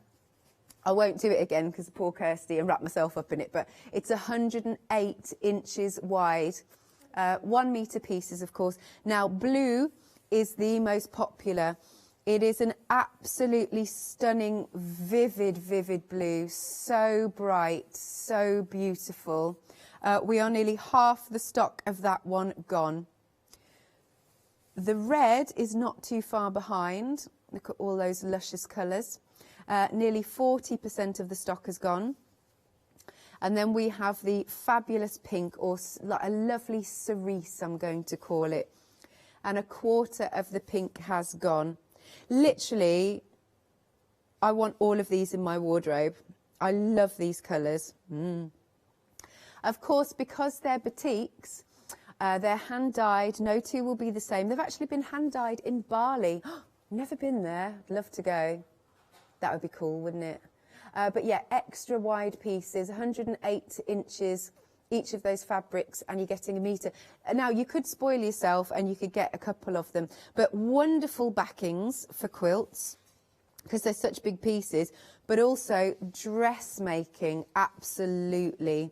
I won't do it again because poor Kirsty, and wrap myself up in it, but it's 108 inches wide. 1 metre pieces, of course. Now, blue is the most popular. It is an absolutely stunning, vivid blue. So bright, so beautiful. We are nearly half the stock of that one gone. The red is not too far behind. Look at all those luscious colours. Nearly 40% of the stock has gone. And then we have the fabulous pink, or like a lovely cerise, I'm going to call it. And 1/4 of the pink has gone. Literally, I want all of these in my wardrobe. I love these colours. Of course, because they're batiks, they're hand-dyed. No two will be the same. They've actually been hand-dyed in Bali. Never been there. I'd love to go. That would be cool, wouldn't it? But yeah, extra wide pieces, 108 inches, each of those fabrics, and you're getting 1 metre. Now, you could spoil yourself and you could get a couple of them, but wonderful backings for quilts, because they're such big pieces, but also dressmaking, absolutely.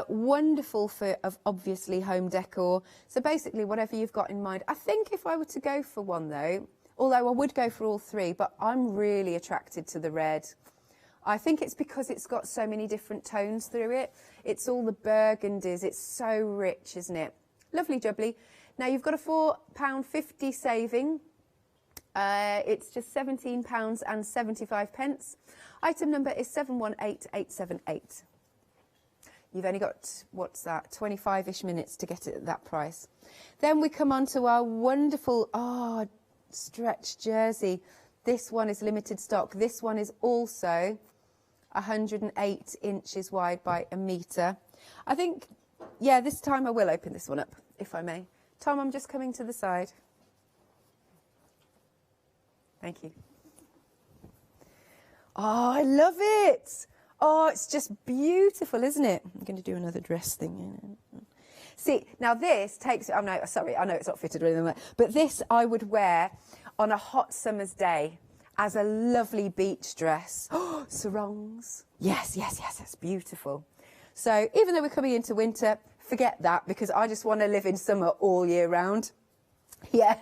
Wonderful for, obviously, home decor. So basically, whatever you've got in mind. I think if I were to go for one, though, although I would go for all 3, but I'm really attracted to the red. I think it's because it's got so many different tones through it. It's all the burgundies. It's so rich, isn't it? Lovely jubbly. Now, you've got a £4.50 saving. It's just £17.75. Item number is 718878. You've only got, what's that, 25-ish minutes to get it at that price. Then we come on to our wonderful, stretch jersey. This one is limited stock. This one is also 108 inches wide by 1 metre. I think, yeah, this time I will open this one up, if I may. Tom, I'm just coming to the side. Thank you. Oh, I love it. Oh, it's just beautiful, isn't it? I'm going to do another dress thing. See, now this takes, I know it's not fitted or anything, but this I would wear on a hot summer's day as a lovely beach dress. Oh, sarongs. Yes, that's beautiful. So even though we're coming into winter, forget that, because I just want to live in summer all year round. Yeah,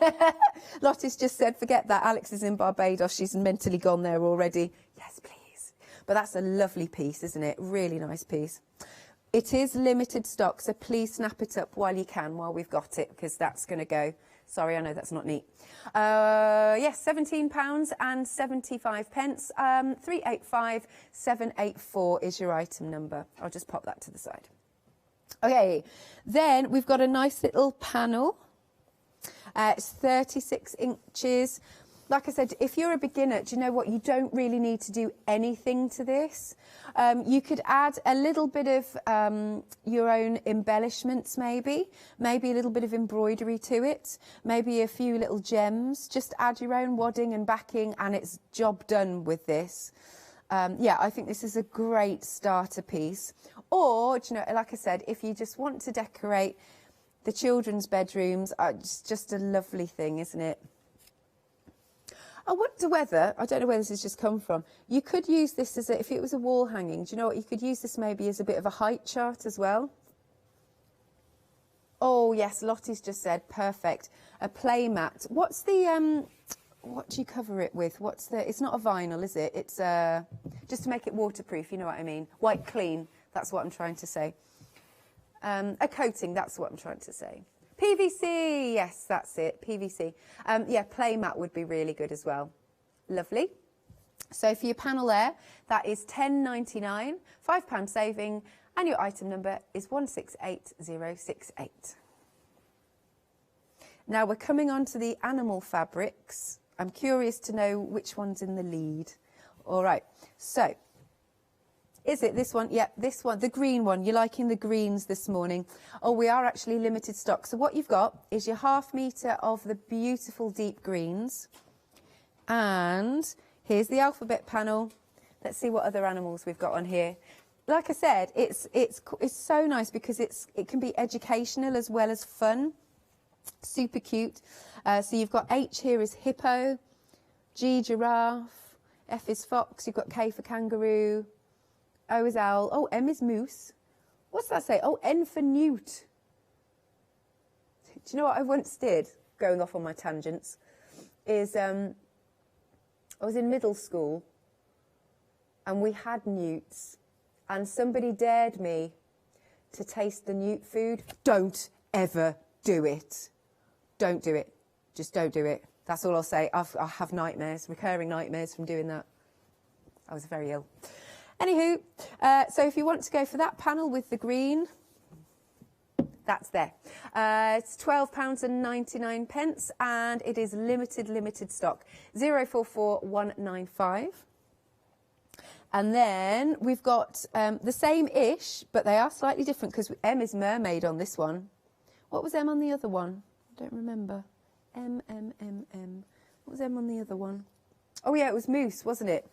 Lottie's just said, forget that. Alex is in Barbados. She's mentally gone there already. Yes, please. But that's a lovely piece, isn't it? Really nice piece. It is limited stock, so please snap it up while you can, while we've got it, because that's going to go. Sorry, I know that's not neat. Yes, £17.75. 385784 is your item number. I'll just pop that to the side. Okay, then we've got a nice little panel. It's 36 inches. Like I said, if you're a beginner, do you know what? You don't really need to do anything to this. You could add a little bit of your own embellishments, maybe a little bit of embroidery to it, maybe a few little gems. Just add your own wadding and backing, and it's job done with this. Yeah, I think this is a great starter piece. Or, do you know, like I said, if you just want to decorate the children's bedrooms, it's just a lovely thing, isn't it? I wonder whether, I don't know where this has just come from, you could use this as if it was a wall hanging, do you know what, you could use this maybe as a bit of a height chart as well. Oh yes, Lottie's just said perfect. A playmat. What's the what do you cover it with? What's the? It's not a vinyl, is it? It's just to make it waterproof. You know what I mean? White clean. That's what I'm trying to say. A coating. That's what I'm trying to say. PVC. Yes, that's it. PVC. Yeah, playmat would be really good as well. Lovely. So for your panel there, that is £10.99, £5 saving, and your item number is 168068. Now we're coming on to the animal fabrics. I'm curious to know which one's in the lead. All right, so is it this one? Yeah, this one, the green one. You're liking the greens this morning. Oh, we are actually limited stock. So what you've got is your ½ metre of the beautiful deep greens. And here's the alphabet panel. Let's see what other animals we've got on here. Like I said, it's so nice because it can be educational as well as fun. Super cute. So you've got H here is hippo, G giraffe, F is fox, you've got K for kangaroo, O is owl, oh M is moose. What's that say? Oh, N for newt. Do you know what I once did, going off on my tangents, is I was in middle school and we had newts and somebody dared me to taste the newt food. Don't ever do it. Don't do it. Just don't do it. That's all I'll say. I have nightmares, recurring nightmares from doing that. I was very ill. Anywho, so if you want to go for that panel with the green, that's there. It's £12.99 and it is limited stock. 044195. And then we've got the same-ish, but they are slightly different because M is mermaid on this one. What was M on the other one? I don't remember. M. What was M on the other one? Oh yeah, it was moose, wasn't it?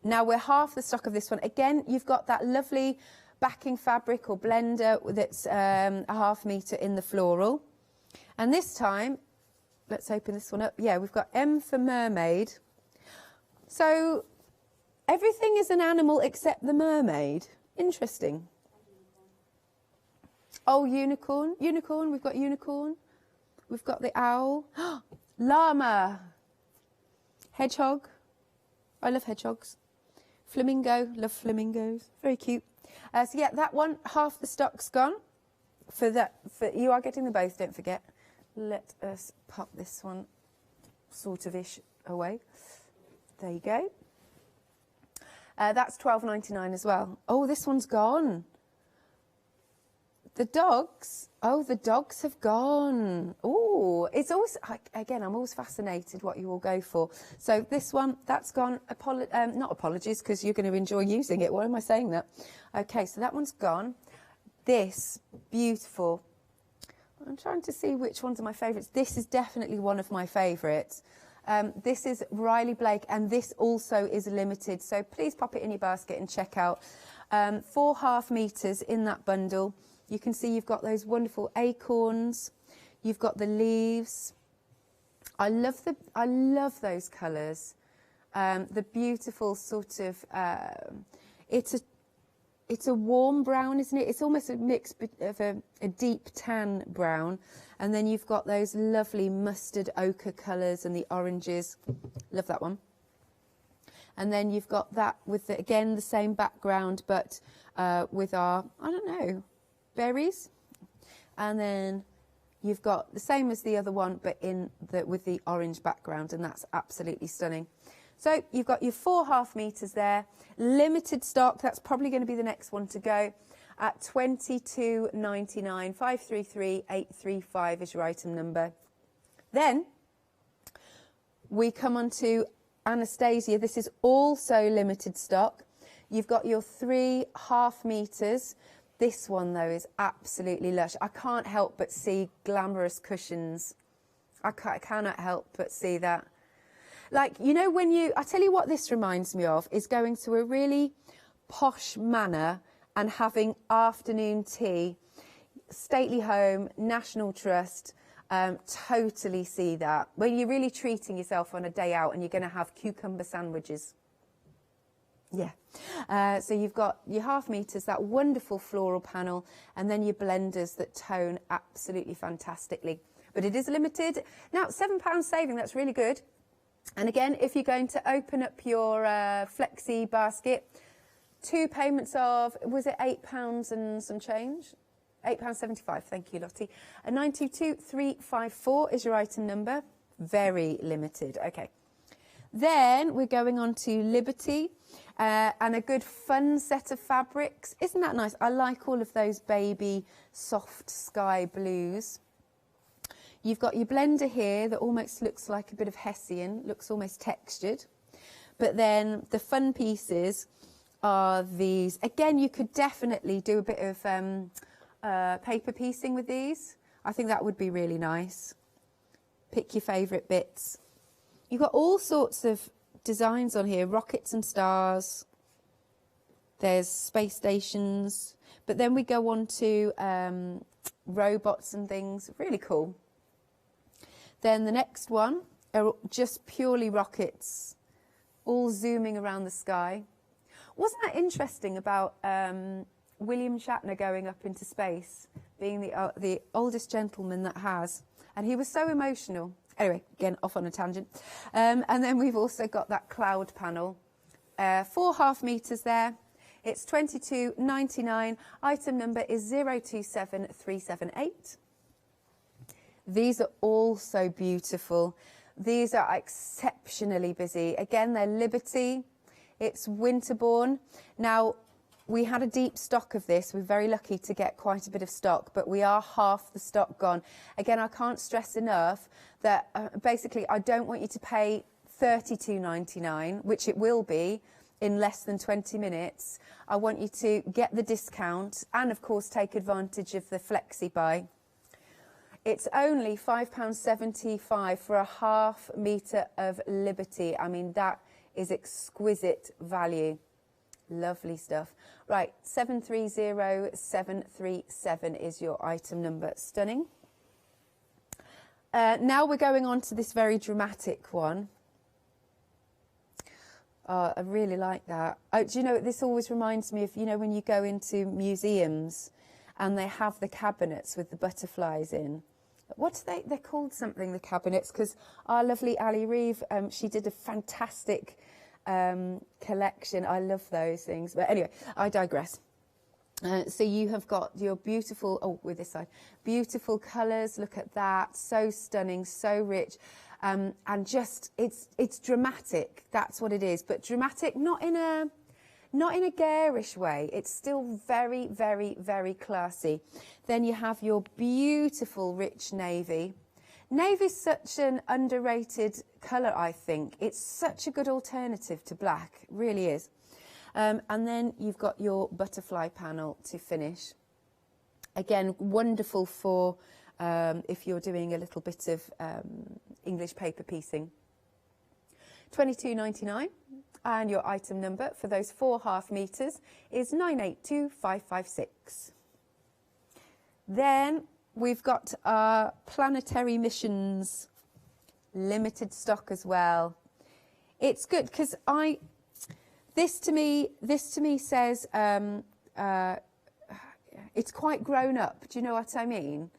Now we're half the stock of this one. Again, you've got that lovely backing fabric or blender that's a ½ metre in the floral. And this time, let's open this one up. Yeah, we've got M for mermaid. So everything is an animal except the mermaid. Interesting. Oh, unicorn. Unicorn. We've got unicorn. We've got the owl. Llama. Hedgehog. I love hedgehogs. Flamingo. Love flamingos. Very cute. So yeah, that one, half the stock's gone. For you are getting them both, don't forget. Let us pop this one sort of ish away. There you go. That's £12.99 as well. Oh, this one's gone. The dogs. Oh, the dogs have gone. Oh, it's always, again, I'm always fascinated what you all go for. So this one, that's gone. Not apologies, because you're going to enjoy using it. Why am I saying that? Okay, so that one's gone. This, beautiful. I'm trying to see which ones are my favourites. This is definitely one of my favourites. This is Riley Blake, and this also is limited. So please pop it in your basket and check out. 4 ½ metres in that bundle. You can see you've got those wonderful acorns. You've got the leaves. I love those colours. The beautiful sort of, it's a warm brown, isn't it? It's almost a mix of a deep tan brown. And then you've got those lovely mustard ochre colours and the oranges. Love that one. And then you've got that with, again, the same background, but with our, I don't know, berries. And then you've got the same as the other one, but with the orange background, and that's absolutely stunning. So you've got your 4 ½ metres there, limited stock. That's probably going to be the next one to go at £22.99. 533835 is your item number. Then we come on to Anastasia. This is also limited stock. You've got your 3 ½ metres. This one, though, is absolutely lush. I can't help but see glamorous cushions. I cannot help but see that. Like, you know, I tell you what this reminds me of, is going to a really posh manor and having afternoon tea. Stately home, National Trust, totally see that. When you're really treating yourself on a day out and you're going to have cucumber sandwiches. Yeah. So you've got your half meters, that wonderful floral panel, and then your blenders that tone absolutely fantastically. But it is limited. Now, £7 saving, that's really good. And again, if you're going to open up your flexi basket, 2 payments of, was it £8 and some change? £8.75, thank you, Lottie. And 922354 is your item number. Very limited, okay. Then we're going on to Liberty, and a good fun set of fabrics. Isn't that nice? I like all of those baby soft sky blues. You've got your blender here that almost looks like a bit of Hessian, looks almost textured. But then the fun pieces are these. Again, you could definitely do a bit of paper piecing with these. I think that would be really nice. Pick your favourite bits. You've got all sorts of designs on here, rockets and stars. There's space stations. But then we go on to robots and things. Really cool. Then the next one are just purely rockets, all zooming around the sky. Wasn't that interesting about William Shatner going up into space, being the oldest gentleman that has, and he was so emotional. Anyway, again, off on a tangent. And then we've also got that cloud panel. 4 half meters there. It's £22.99. Item number is 027378. These are all so beautiful. These are exceptionally busy. Again, they're Liberty. It's Winterborn. Now, we had a deep stock of this. We're very lucky to get quite a bit of stock, but we are half the stock gone. Again, I can't stress enough that basically I don't want you to pay $32.99, which it will be in less than 20 minutes. I want you to get the discount and, of course, take advantage of the flexi buy. It's only £5.75 for a half metre of Liberty. I mean, that is exquisite value. Lovely stuff. Right, 730737 is your item number. Stunning. Now we're going on to this very dramatic one. I really like that. Oh, do you know, this always reminds me of, you know, when you go into museums and they have the cabinets with the butterflies in. What are they're called something, the cabinets, because our lovely Ali Reeve, she did a fantastic collection. I love those things. But anyway, I digress. So you have got your beautiful, oh, with this side, beautiful colours. Look at that. So stunning, so rich. And just, it's dramatic. That's what it is. But dramatic, not in a garish way. It's still very, very, very classy. Then you have your beautiful rich navy. Navy's such an underrated colour, I think. It's such a good alternative to black. It really is. And then you've got your butterfly panel to finish. Again, wonderful for if you're doing a little bit of English paper piecing. £22.99. And your item number for those 4 half meters is 982556. Then we've got our planetary missions, limited stock as well. It's good because this to me says it's quite grown up. Do you know what I mean?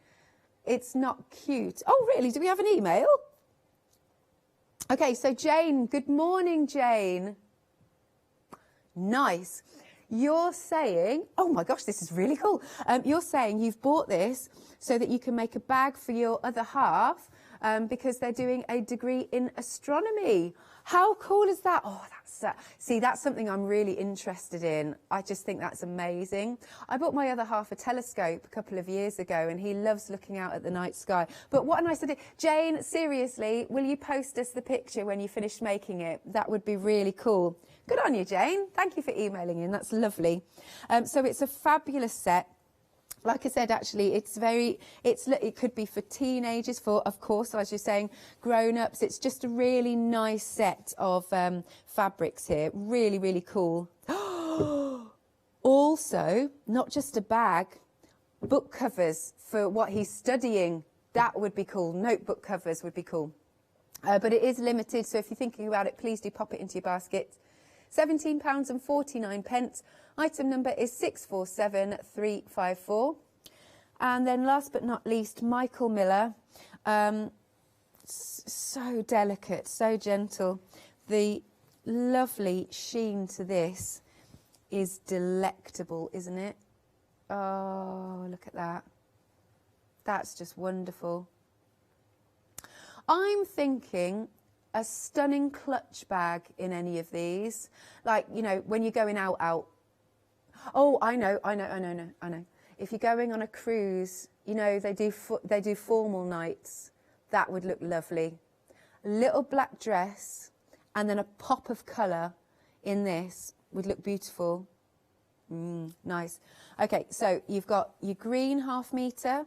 It's not cute. Oh, really? Do we have an email? Okay, so Jane, good morning, Jane. Nice. You're saying, oh my gosh, this is really cool. You're saying you've bought this so that you can make a bag for your other half because they're doing a degree in astronomy. How cool is that? Oh, see, that's something I'm really interested in. I just think that's amazing. I bought my other half a telescope a couple of years ago and he loves looking out at the night sky. But what a nice idea. Jane, seriously, will you post us the picture when you finish making it? That would be really cool. Good on you, Jane. Thank you for emailing in. That's lovely. So it's a fabulous set. Like I said, actually, it could be for teenagers, for, of course, as you're saying, grown-ups. It's just a really nice set of fabrics here. Really, really cool. Also, not just a bag, book covers for what he's studying. That would be cool. Notebook covers would be cool. But it is limited, so if you're thinking about it, please do pop it into your basket. £17.49. Item number is 647354. And then last but not least, Michael Miller. So delicate, so gentle. The lovely sheen to this is delectable, isn't it? Oh, look at that. That's just wonderful. I'm thinking a stunning clutch bag in any of these. Like, you know, when you're going out. Oh, I know. If you're going on a cruise, you know, they do formal nights. That would look lovely. A little black dress and then a pop of colour in this would look beautiful. Nice. Okay, so you've got your green 1/2 metre,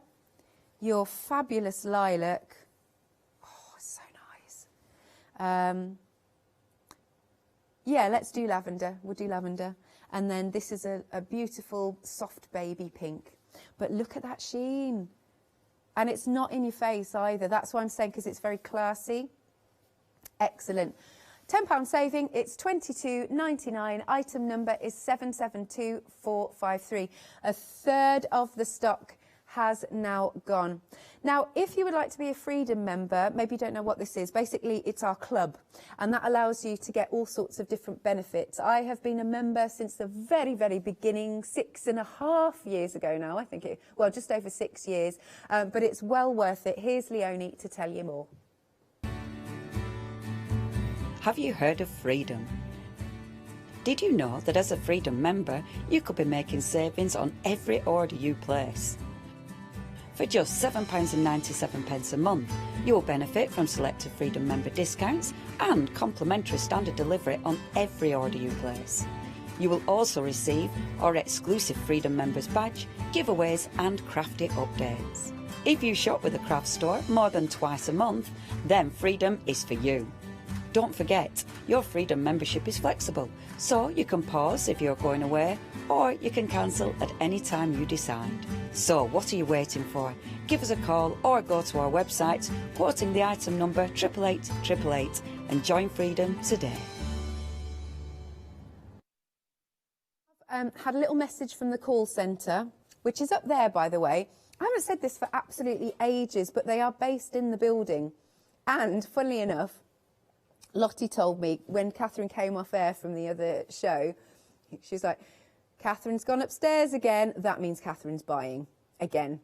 your fabulous lilac. Oh, so nice. Yeah, let's do lavender. We'll do lavender. And then this is a beautiful soft baby pink. But look at that sheen. And it's not in your face either. That's why I'm saying, because it's very classy. Excellent. £10 saving, it's £22.99. Item number is 772453. A third of the stock has now gone. Now, if you would like to be a Freedom member, maybe you don't know what this is. Basically, it's our club, and that allows you to get all sorts of different benefits. I have been a member since the very, very beginning, 6.5 years ago now, I think well, just over 6 years, but it's well worth it. Here's Leonie to tell you more. Have you heard of Freedom? Did you know that as a Freedom member, you could be making savings on every order you place? For just £7.97 a month, you will benefit from selected Freedom member discounts and complimentary standard delivery on every order you place. You will also receive our exclusive Freedom members badge, giveaways and crafty updates. If you shop with a craft store more than twice a month, then Freedom is for you. Don't forget, your Freedom membership is flexible, so you can pause if you're going away, or you can cancel at any time you decide. So what are you waiting for? Give us a call or go to our website, quoting the item number 88888 and join Freedom today. I've had a little message from the call centre, which is up there, by the way. I haven't said this for absolutely ages, but they are based in the building. And funnily enough, Lottie told me when Catherine came off air from the other show, she was like, Catherine's gone upstairs again. That means Catherine's buying again.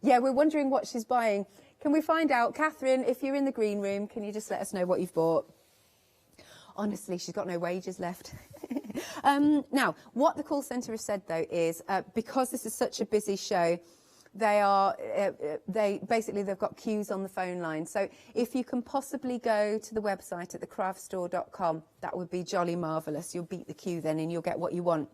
Yeah, we're wondering what she's buying. Can we find out? Catherine, if you're in the green room, can you just let us know what you've bought? Honestly, she's got no wages left. Now, what the call centre has said, though, is because this is such a busy show, they've got queues on the phone line. So if you can possibly go to the website at thecraftstore.com, that would be jolly marvellous. You'll beat the queue then and you'll get what you want.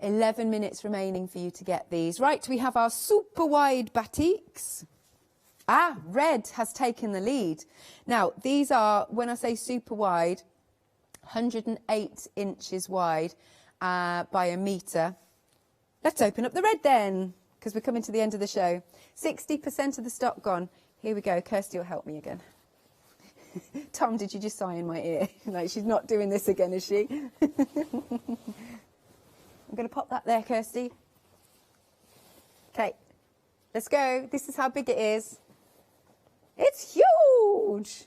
11 minutes remaining for you to get these. Right, we have our super wide batiks. Red has taken the lead. Now, these are, when I say super wide, 108 inches wide by a metre. Let's open up the red then, because we're coming to the end of the show. 60% of the stock gone. Here we go. Kirsty will help me again. Tom, did you just sigh in my ear? Like, she's not doing this again, is she? I'm going to pop that there, Kirsty. Okay, let's go. This is how big it is. It's huge.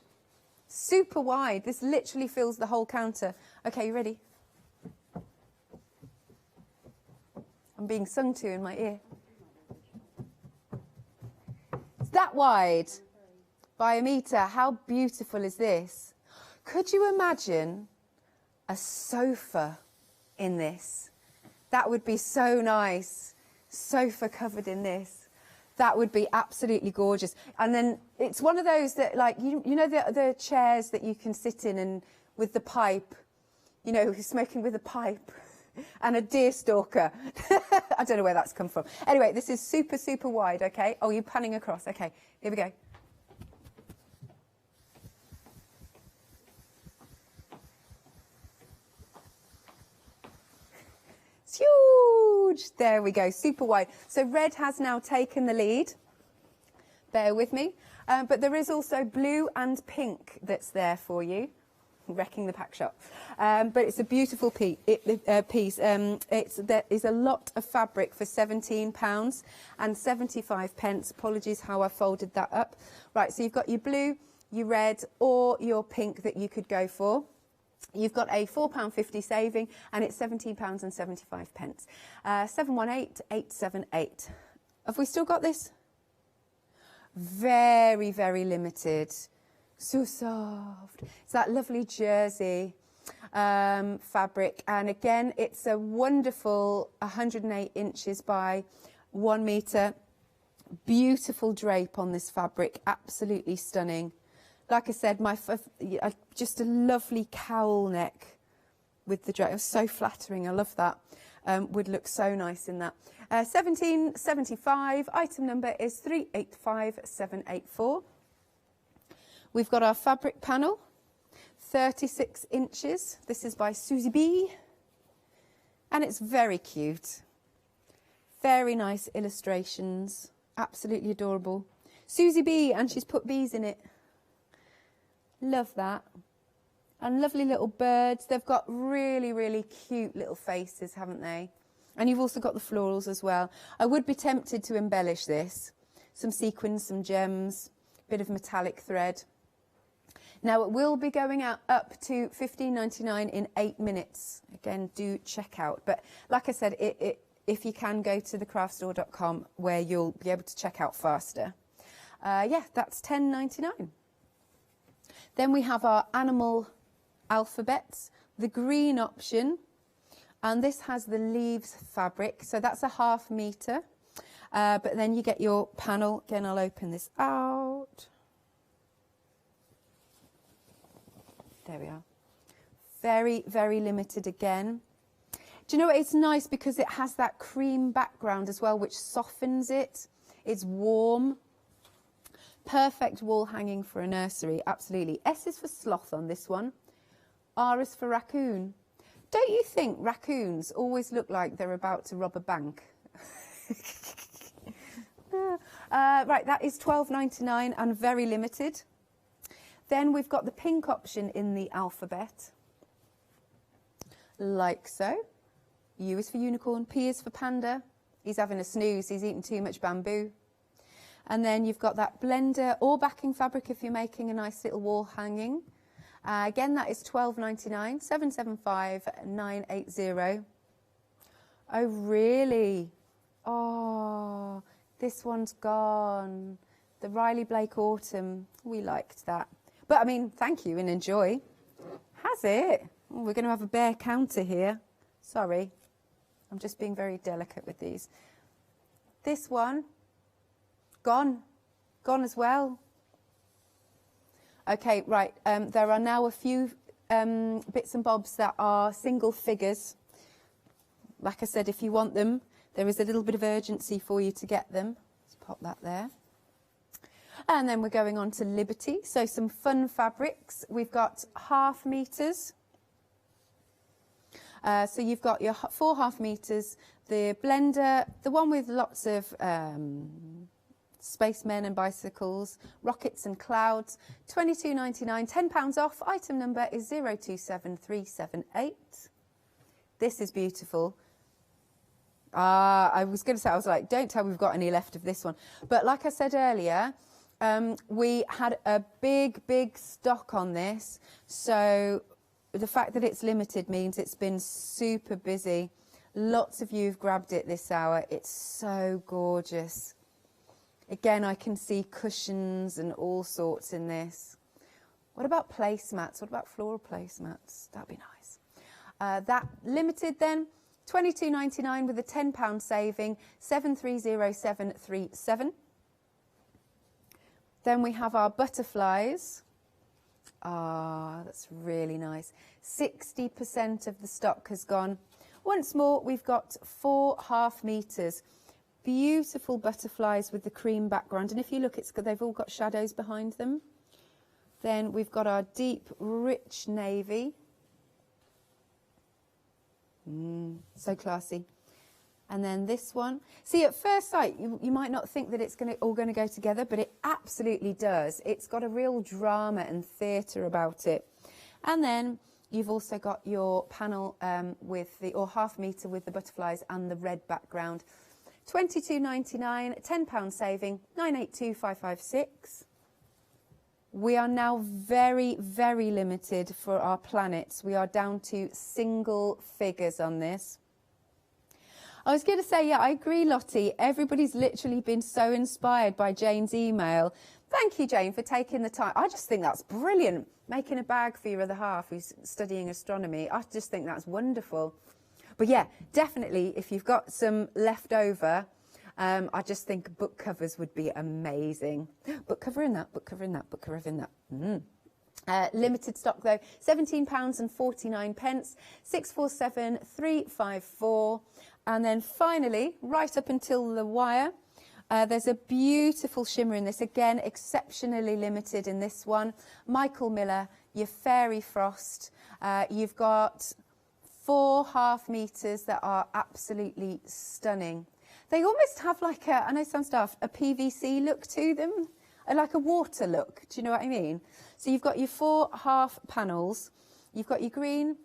Super wide. This literally fills the whole counter. Okay, you ready? I'm being sung to in my ear. It's that wide by a metre. How beautiful is this? Could you imagine a sofa in this? That would be so nice. Sofa covered in this. That would be absolutely gorgeous. And then it's one of those that, like, you know the chairs that you can sit in and with the pipe, you know, smoking with a pipe. And a deer stalker. I don't know where that's come from. Anyway, this is super, super wide, okay? Oh, you're panning across. Okay, here we go. It's huge. There we go, super wide. So red has now taken the lead. Bear with me. But there is also blue and pink that's there for you. wrecking the pack shop. But it's a beautiful piece. There is a lot of fabric for £17 and 75 pence. Apologies how I folded that up. Right, so you've got your blue, your red or your pink that you could go for. You've got a £4.50 saving and it's £17 and 75 pence. 718878. Have we still got this? Very, very limited. So soft. It's that lovely jersey fabric. And again, it's a wonderful 108 inches by 1 metre. Beautiful drape on this fabric. Absolutely stunning. Like I said, just a lovely cowl neck with the drape. It was so flattering. I love that. Would look so nice in that. 1775. Item number is 385784. We've got our fabric panel, 36 inches. This is by Suzie Bee. And it's very cute. Very nice illustrations. Absolutely adorable. Suzie Bee, and she's put bees in it. Love that. And lovely little birds. They've got really, really cute little faces, haven't they? And you've also got the florals as well. I would be tempted to embellish this. Some sequins, some gems, a bit of metallic thread. Now, it will be going out up to £15.99 in 8 minutes. Again, do check out. But like I said, if you can, go to thecraftstore.com where you'll be able to check out faster. Yeah, that's £10.99. Then we have our animal alphabets, the green option, and this has the leaves fabric, so that's a ½ metre. But then you get your panel. Again, I'll open this out. There we are. Very, very limited again. Do you know what? It's nice because it has that cream background as well, which softens it. It's warm. Perfect wall hanging for a nursery, absolutely. S is for sloth on this one. R is for raccoon. Don't you think raccoons always look like they're about to rob a bank? Right, that is £12.99 and very limited. Then we've got the pink option in the alphabet. Like so. U is for unicorn, P is for panda. He's having a snooze, he's eaten too much bamboo. And then you've got that blender or backing fabric if you're making a nice little wall hanging. Again, that is £12.99, 775980. Oh, really? Oh, this one's gone. The Riley Blake Autumn. We liked that. But, I mean, thank you and enjoy. Has it? Oh, we're going to have a bare counter here. Sorry. I'm just being very delicate with these. This one. Gone as well. Okay, right, there are now a few bits and bobs that are single figures. Like I said, if you want them, there is a little bit of urgency for you to get them. Let's pop that there. And then we're going on to Liberty, so some fun fabrics. We've got ½ meters. So you've got your 4 ½ meters, the blender, the one with lots of spacemen and bicycles, rockets and clouds, £22.99, £10 off. Item number is 027378. This is beautiful. I was going to say, I was like, don't tell me we've got any left of this one. But like I said earlier, we had a big stock on this. So the fact that it's limited means it's been super busy. Lots of you have grabbed it this hour. It's so gorgeous. Again, I can see cushions and all sorts in this. What about placemats? What about floral placemats? That'd be nice. That limited then, £22.99 with a £10 saving, 730737. Then we have our butterflies. That's really nice. 60% of the stock has gone. Once more, we've got 4 ½ meters. Beautiful butterflies with the cream background. And if you look, they've all got shadows behind them. Then we've got our deep, rich navy. So classy. And then this one. See, at first sight, you might not think that it's all going to go together, but it absolutely does. It's got a real drama and theatre about it. And then you've also got your panel with the, or half metre with the butterflies and the red background. £22.99, £10 saving, 982,556. We are now very, very limited for our planets. We are down to single figures on this. I was going to say, yeah, I agree, Lottie. Everybody's literally been so inspired by Jane's email. Thank you, Jane, for taking the time. I just think that's brilliant. Making a bag for your other half who's studying astronomy. I just think that's wonderful. But yeah, definitely, if you've got some left over, I just think book covers would be amazing. Book cover in that, book cover in that, book cover in that. Limited stock though, £17.49, 647-354. And then finally, right up until the wire, there's a beautiful shimmer in this. Again, exceptionally limited in this one. Michael Miller, your Fairy Frost. You've got 4 half meters that are absolutely stunning. They almost have like a, I know it sounds daft, a PVC look to them, like a water look. Do you know what I mean? So you've got your 4 half panels. You've got your green,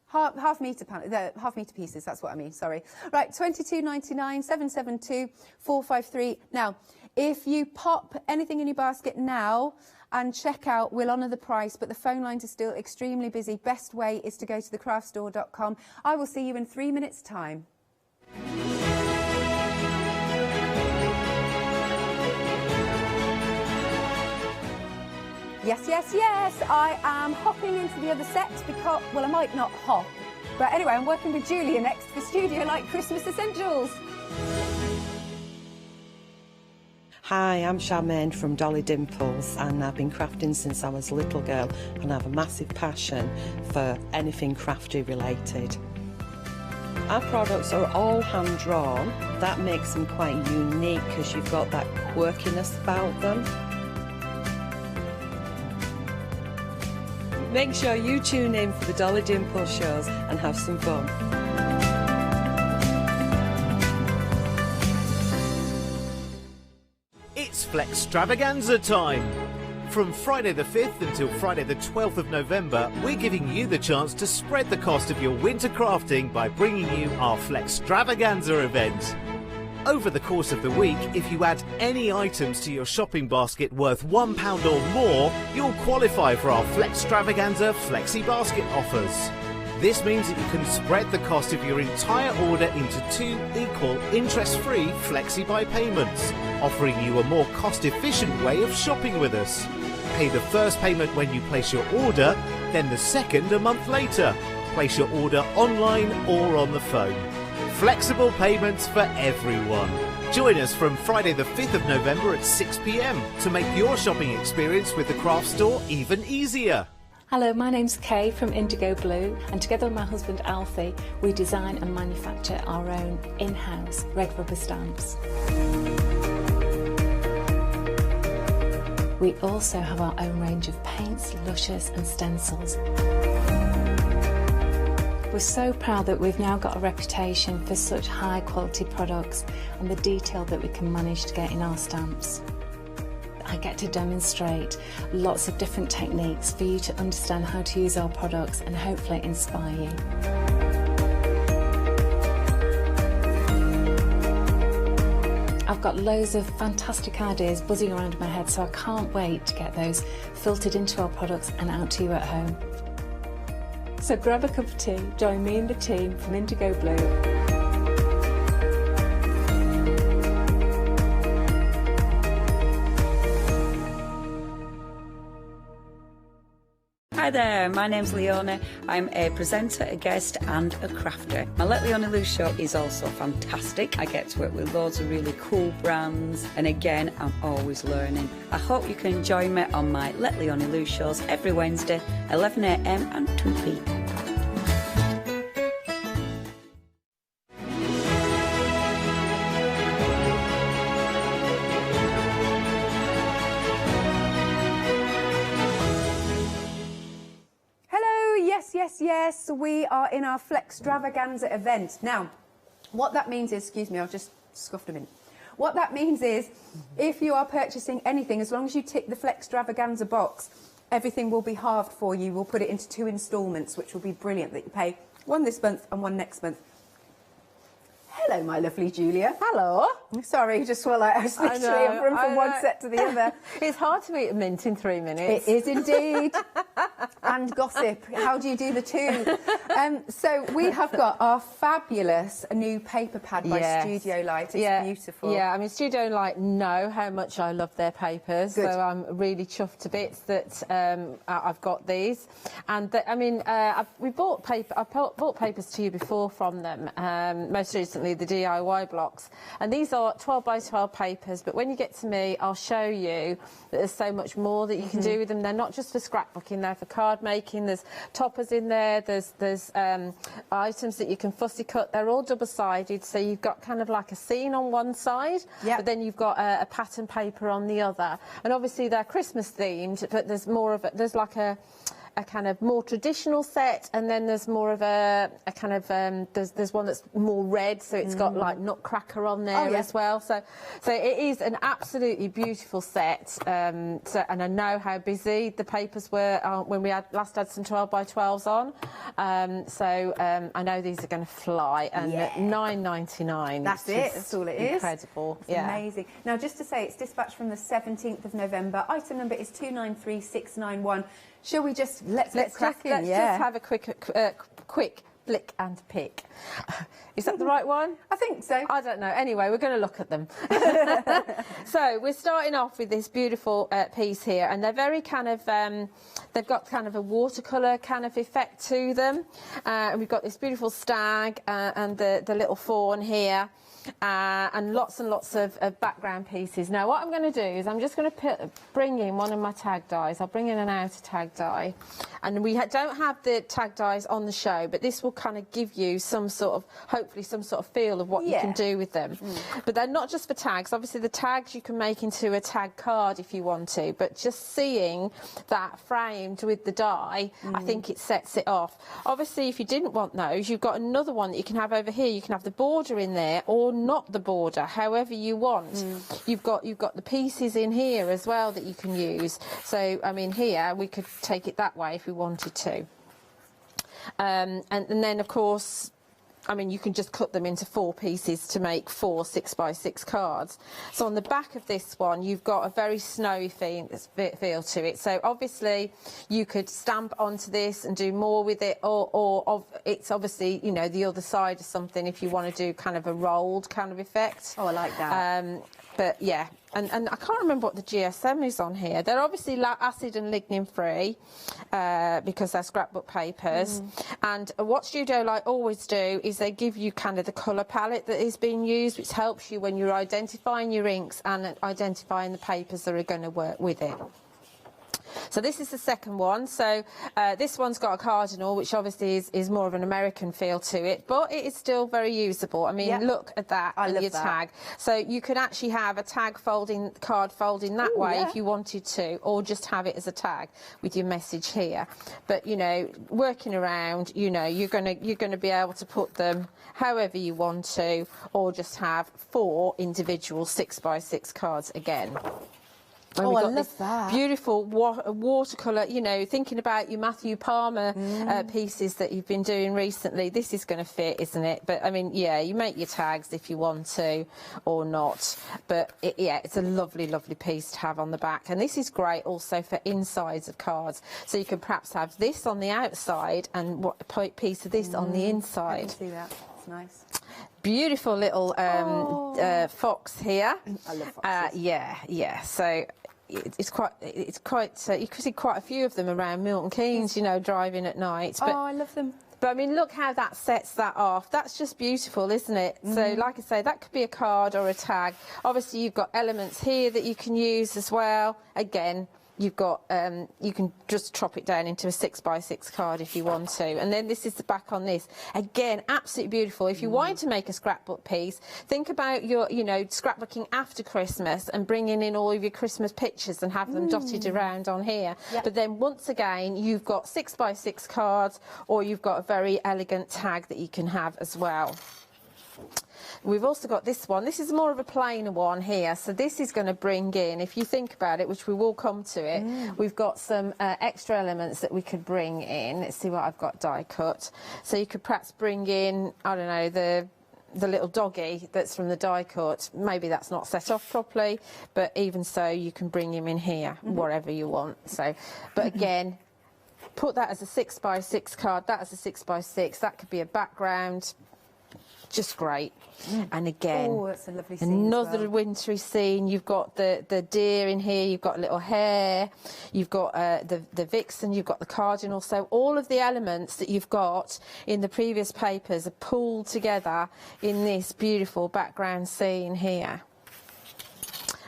half meter panel, the half meter pieces. That's what I mean. Sorry. Right, £22.99, 772-453. Now, if you pop anything in your basket now and check out, we'll honour the price, but the phone lines are still extremely busy. Best way is to go to thecraftstore.com. I will see you in 3 minutes' time. Yes, yes, yes, I am hopping into the other set because, well, I might not hop, but anyway, I'm working with Julia next for Studio Like Christmas Essentials. Hi, I'm Charmaine from Dolly Dimples, and I've been crafting since I was a little girl, and I have a massive passion for anything crafty related. Our products are all hand drawn. That makes them quite unique because you've got that quirkiness about them. Make sure you tune in for the Dolly Dimple shows and have some fun. It's Flextravaganza time! From Friday the 5th until Friday the 12th of November, we're giving you the chance to spread the cost of your winter crafting by bringing you our Flextravaganza event. Over the course of the week, if you add any items to your shopping basket worth £1 or more, you'll qualify for our Flextravaganza Flexi Basket offers. This means that you can spread the cost of your entire order into 2 equal interest-free Flexi Buy payments, offering you a more cost-efficient way of shopping with us. Pay the first payment when you place your order, then the second a month later. Place your order online or on the phone. Flexible payments for everyone. Join us from Friday the 5th of November at 6 p.m. to make your shopping experience with the craft store even easier. Hello, my name's Kay from Indigo Blue, and together with my husband Alfie, we design and manufacture our own in-house red rubber stamps. We also have our own range of paints, lushes and stencils. We're so proud that we've now got a reputation for such high quality products and the detail that we can manage to get in our stamps. I get to demonstrate lots of different techniques for you to understand how to use our products and hopefully inspire you. I've got loads of fantastic ideas buzzing around in my head, so I can't wait to get those filtered into our products and out to you at home. So grab a cup of tea, join me and the team from Indigo Blue. Hi there, my name's Leona. I'm a presenter, a guest and a crafter. My Let Leona Loose show is also fantastic. I get to work with loads of really cool brands, and again, I'm always learning. I hope you can join me on my Let Leona Loose shows every Wednesday, 11 a.m. and 2 p.m. Yes, we are in our Flextravaganza event. Now, what that means is, excuse me, I've just scuffed a minute. What that means is, if you are purchasing anything, as long as you tick the Flextravaganza box, everything will be halved for you. We'll put it into 2 instalments, which will be brilliant, that you pay one this month and one next month. Hello, my lovely Julia. Hello. Sorry, just while I was literally run from one set to the other. It's hard to eat a mint in 3 minutes. It is indeed. And gossip. How do you do the two? So we have got our fabulous new paper pad by Studio Light. It's beautiful. Yeah, I mean, Studio Light know how much I love their papers. Good. So I'm really chuffed to bits that I've got these. And I mean, we bought paper. I bought papers to you before from them. Most recently, the DIY blocks, and these are 12 by 12 papers, but when you get to me I'll show you that there's so much more that you can do with them. They're not just for scrapbooking, they're for card making. There's toppers in there, there's items that you can fussy cut. They're all double-sided, so you've got kind of like a scene on one side, but then you've got a pattern paper on the other, and obviously they're Christmas themed, but there's more of it. There's like a kind of more traditional set, and then there's more of a kind of there's one that's more red, so it's got like nutcracker on there as well. So it is an absolutely beautiful set. And I know how busy the papers were when we last had some 12 by 12s on. I know these are going to fly. And at £9.99, that's it. That's all it is. Incredible. It's amazing. Now, just to say, it's dispatched from the 17th of November. Item number is 293691. Shall we just let's crack in? Let's just have a quick flick and pick. Is that the right one? I think so. I don't know. Anyway, we're going to look at them. So we're starting off with this beautiful piece here, and they're very kind of, they've got kind of a watercolour kind of effect to them. And we've got this beautiful stag and the little fawn here. And lots of background pieces. Now what I'm going to do is I'm just going to bring in one of my tag dies. I'll bring in an outer tag die, and we don't have the tag dies on the show, but this will kind of give you some sort of, hopefully some sort of feel of what you can do with them. But they're not just for tags. Obviously the tags you can make into a tag card if you want to, but just seeing that framed with the die, I think it sets it off. Obviously if you didn't want those, you've got another one that you can have over here. You can have the border in there, or not the border, however you want. You've got the pieces in here as well that you can use. So I mean, here we could take it that way if we wanted to. And then of course, I mean, you can just cut them into 4 pieces to make 4 6x6 cards. So on the back of this one, you've got a very snowy feel to it. So obviously, you could stamp onto this and do more with it, or it's obviously, you know, the other side of something if you want to do kind of a rolled kind of effect. Oh, I like that. But yeah, and I can't remember what the GSM is on here. They're obviously acid and lignin free because they're scrapbook papers. And what Studio Light always do is they give you kind of the colour palette that is being used, which helps you when you're identifying your inks and identifying the papers that are going to work with it. So this is the second one. So this one's got a cardinal, which obviously is more of an American feel to it, but it is still very usable. I mean, look at that on your tag. So you could actually have a tag card folding that way if you wanted to, or just have it as a tag with your message here. But you know, working around, you know, you're gonna be able to put them however you want to, or just have 4 individual 6x6 cards again. And I love that. Beautiful watercolour, you know, thinking about your Matthew Palmer pieces that you've been doing recently. This is going to fit, isn't it? But, I mean, yeah, you make your tags if you want to or not. But, it's a lovely, lovely piece to have on the back. And this is great also for insides of cards. So you can perhaps have this on the outside and a piece of this on the inside. I can see that. It's nice. Beautiful little fox here. I love foxes. Yeah. So it's quite you can see quite a few of them around Milton Keynes, you know, driving at night. But, I love them. But I mean, look how that sets that off. That's just beautiful, isn't it? So like I say, that could be a card or a tag. Obviously you've got elements here that you can use as well. Again, you've got you can just chop it down into a 6x6 card if you want to, and then this is the back on this. Again, absolutely beautiful. If you wanted to make a scrapbook piece, think about your, you know, scrapbooking after Christmas and bringing in all of your Christmas pictures and have them dotted around on here. But then once again, you've got 6x6 cards, or you've got a very elegant tag that you can have as well. We've also got this one. This is more of a plainer one here. So this is going to bring in, if you think about it, which we will come to it, we've got some extra elements that we could bring in. Let's see what I've got die cut. So you could perhaps bring in, I don't know, the little doggy that's from the die cut. Maybe that's not set off properly, but even so, you can bring him in here, whatever you want. So, but again, put that as a 6x6 card, that as a 6x6, that could be a background. Just great. And again, that's a lovely scene another as well. wintry scene. You've got the deer in here, you've got a little hare, you've got the vixen, you've got the cardinal. So all of the elements that you've got in the previous papers are pulled together in this beautiful background scene here.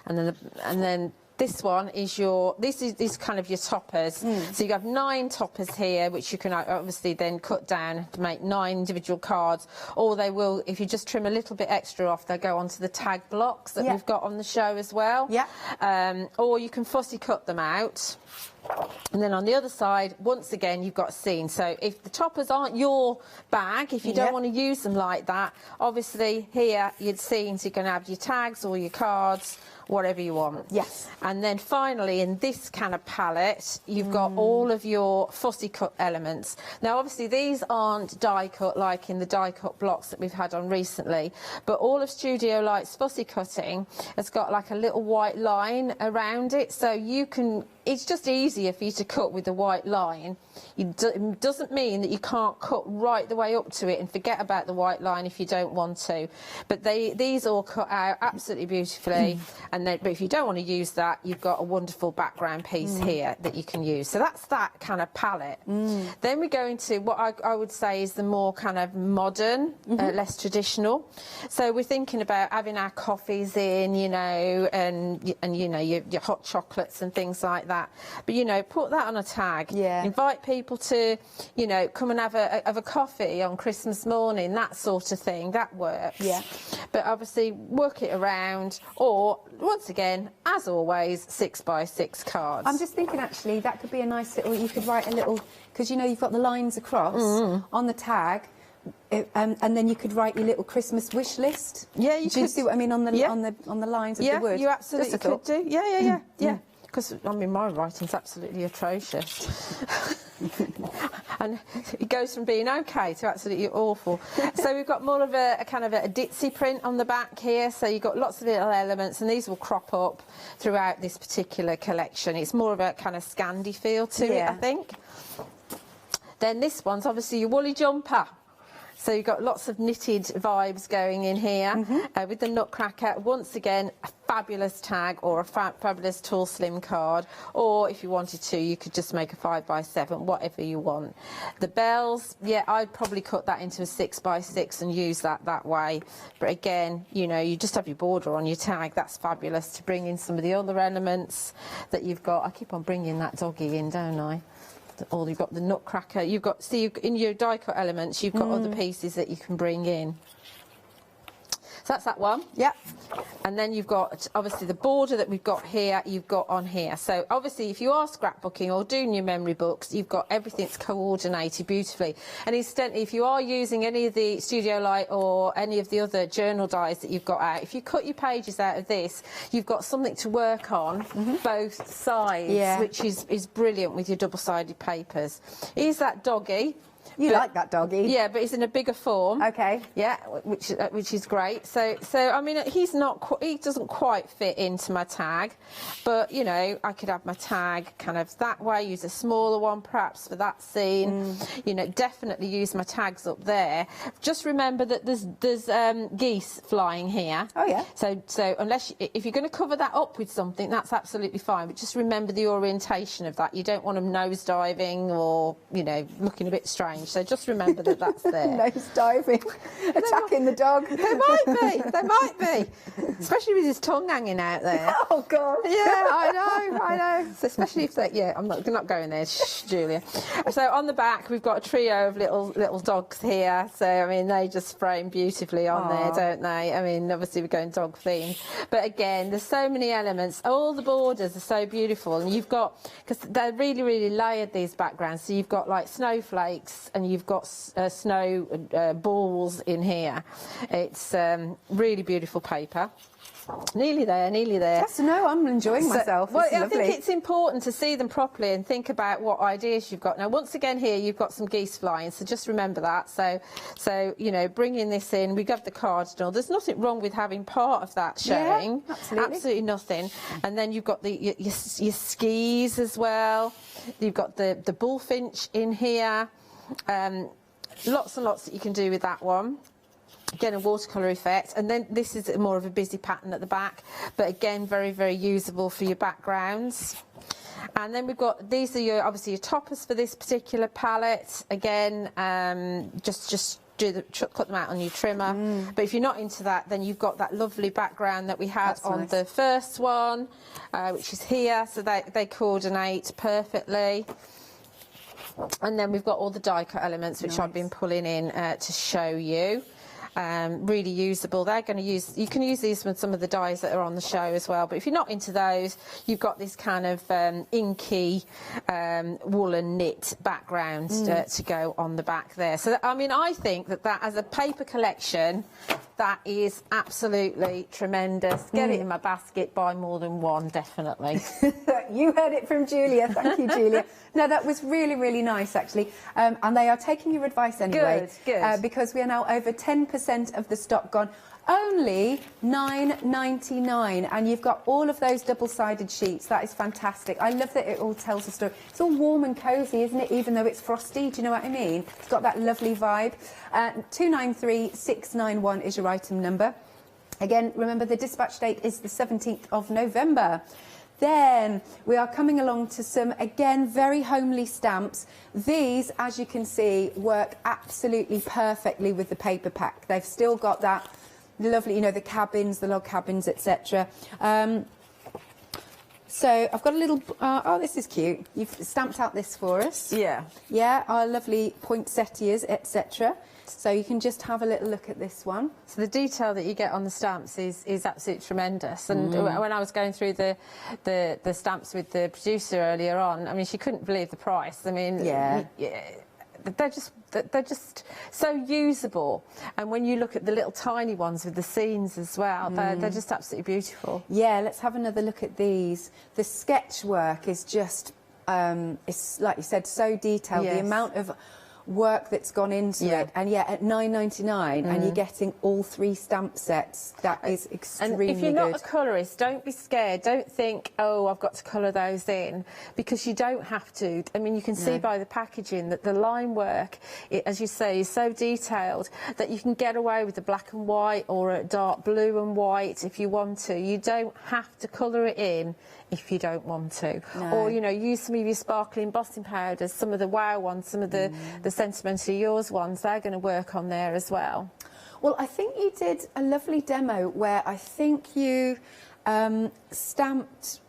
And then this one is this is kind of your toppers. So you have 9 toppers here, which you can obviously then cut down to make 9 individual cards. Or they will, if you just trim a little bit extra off, they'll go onto the tag blocks that we've got on the show as well. Or you can fussy cut them out. And then on the other side, once again, you've got a scene. So if the toppers aren't your bag, if you don't want to use them like that, obviously here you'd scenes, you can have your tags or your cards, whatever you want. Yes. And then finally, in this kind of palette, you've got all of your fussy cut elements. Now, obviously, these aren't die cut like in the die cut blocks that we've had on recently, but all of Studio Light's fussy cutting has got like a little white line around it, so you can. It's just easier for you to cut with the white line. It doesn't mean that you can't cut right the way up to it and forget about the white line if you don't want to. But these all cut out absolutely beautifully. And then, but if you don't want to use that, you've got a wonderful background piece here that you can use. So that's that kind of palette. Then we go into what I would say is the more kind of modern, less traditional. So we're thinking about having our coffees in, you know, and you know, your hot chocolates and things like that. But, you know, put that on a tag. Invite people to, you know, come and have a coffee on Christmas morning, that sort of thing. That works. But obviously work it around, or once again, as always, 6x6 cards. I'm just thinking, actually, that could be a nice little. You could write a little, because you know you've got the lines across on the tag. And then you could write your little Christmas wish list. Yeah, you do you see what I mean on the lines of the words? You absolutely could do. Yeah. Because I mean, my writing's absolutely atrocious, and it goes from being okay to absolutely awful. So we've got more of a kind of a ditzy print on the back here. So you've got lots of little elements, and these will crop up throughout this particular collection. It's more of a kind of Scandi feel to it, I think. Then this one's obviously your woolly jumper. So you've got lots of knitted vibes going in here with the Nutcracker. Once again, a fabulous tag or a fabulous tall slim card. Or if you wanted to, you could just make a 5x7, whatever you want. The bells, yeah, I'd probably cut that into a 6x6 and use that way. But again, you know, you just have your border on your tag. That's fabulous to bring in some of the other elements that you've got. I keep on bringing that doggy in, don't I? Or you've got the Nutcracker. You've got, see, in your die cut elements, you've got other pieces that you can bring in. So that's that one. And then you've got, obviously, the border that we've got here, you've got on here. So, obviously, if you are scrapbooking or doing your memory books, you've got everything's coordinated beautifully. And incidentally, if you are using any of the Studio Light or any of the other journal dies that you've got out, if you cut your pages out of this, you've got something to work on both sides, which is brilliant with your double-sided papers. Here's that doggy. You like that doggy? Yeah, but it's in a bigger form. Okay. Yeah, which is great. So I mean, he doesn't quite fit into my tag, but you know, I could have my tag kind of that way. Use a smaller one perhaps for that scene. You know, definitely use my tags up there. Just remember that there's geese flying here. Oh yeah. So if you're going to cover that up with something, that's absolutely fine. But just remember the orientation of that. You don't want them nose diving or you know looking a bit strange. So just remember that that's there. Nose diving, attacking the dog. They might be. Especially with his tongue hanging out there. Oh, God. Yeah, I know. So especially if they, yeah, I'm not going there, shh, Julia. So on the back, we've got a trio of little dogs here. So, I mean, they just frame beautifully on there, don't they? I mean, obviously we're going dog themed. But again, there's so many elements. All the borders are so beautiful. And you've got, because they're really, really layered, these backgrounds. So you've got like snowflakes, dots and you've got snow balls in here. It's really beautiful paper. Nearly there, nearly there. Yes, no, I'm enjoying myself. Well, I lovely. think it's important to see them properly and think about what ideas you've got. Now, once again, here you've got some geese flying, so just remember that. So you know, bringing this in, we got the cardinal. There's nothing wrong with having part of that showing. Yeah, absolutely Nothing. And then you've got your skis as well. You've got the bullfinch in here. Lots and lots that you can do with that one. Again, a watercolour effect, and then this is more of a busy pattern at the back, but again, very, very usable for your backgrounds. And then we've got, these are obviously your toppers for this particular palette. Again, just cut them out on your trimmer. But if you're not into that, then you've got that lovely background that we had on the first one, which is here, so they coordinate perfectly. And then we've got all the die cut elements, which I've been pulling in to show you. Really usable. They're going to use, you can use these with some of the dies that are on the show as well, but if you're not into those, you've got this kind of inky woolen knit background to go on the back there. So I mean, I think that as a paper collection, that is absolutely tremendous. Get it in my basket, buy more than one, definitely. You heard it from Julia. Thank you, Julia. No, that was really, really nice, actually. And they are taking your advice anyway. Good. Because we are now over 10% of the stock gone. Only $9.99, and you've got all of those double-sided sheets. That is fantastic. I love that it all tells a story. It's all warm and cosy, isn't it, even though it's frosty? Do you know what I mean? It's got that lovely vibe. 293691 is your item number. Again, remember the dispatch date is the 17th of November. Then we are coming along to some, again, very homely stamps. These, as you can see, work absolutely perfectly with the paper pack. They've still got that lovely, you know, the cabins, the log cabins, etc. So I've got a little, oh, this is cute. You've stamped out this for us. Yeah. Yeah, our lovely poinsettias, etc. So you can just have a little look at this one. So the detail that you get on the stamps is absolutely tremendous. And when I was going through the stamps with the producer earlier on, I mean, she couldn't believe the price. I mean, they're just so usable. And when you look at the little tiny ones with the scenes as well, they're just absolutely beautiful. Yeah, let's have another look at these. The sketch work is just, it's like you said, so detailed. Yes. The amount of work that's gone into it, and yet at $9.99 and you're getting all 3 stamp sets. That is extremely good. And if you're not a colourist, don't be scared. Don't think, oh, I've got to colour those in, because you don't have to. I mean, you can see by the packaging that the line work, as you say, is so detailed that you can get away with the black and white or a dark blue and white if you want to. You don't have to colour it in if you don't want to. No. Or, you know, use some of your sparkly embossing powders, some of the wow ones, some of the Sentimentally Yours ones, they're going to work on there as well. Well, I think you did a lovely demo where I think you stamped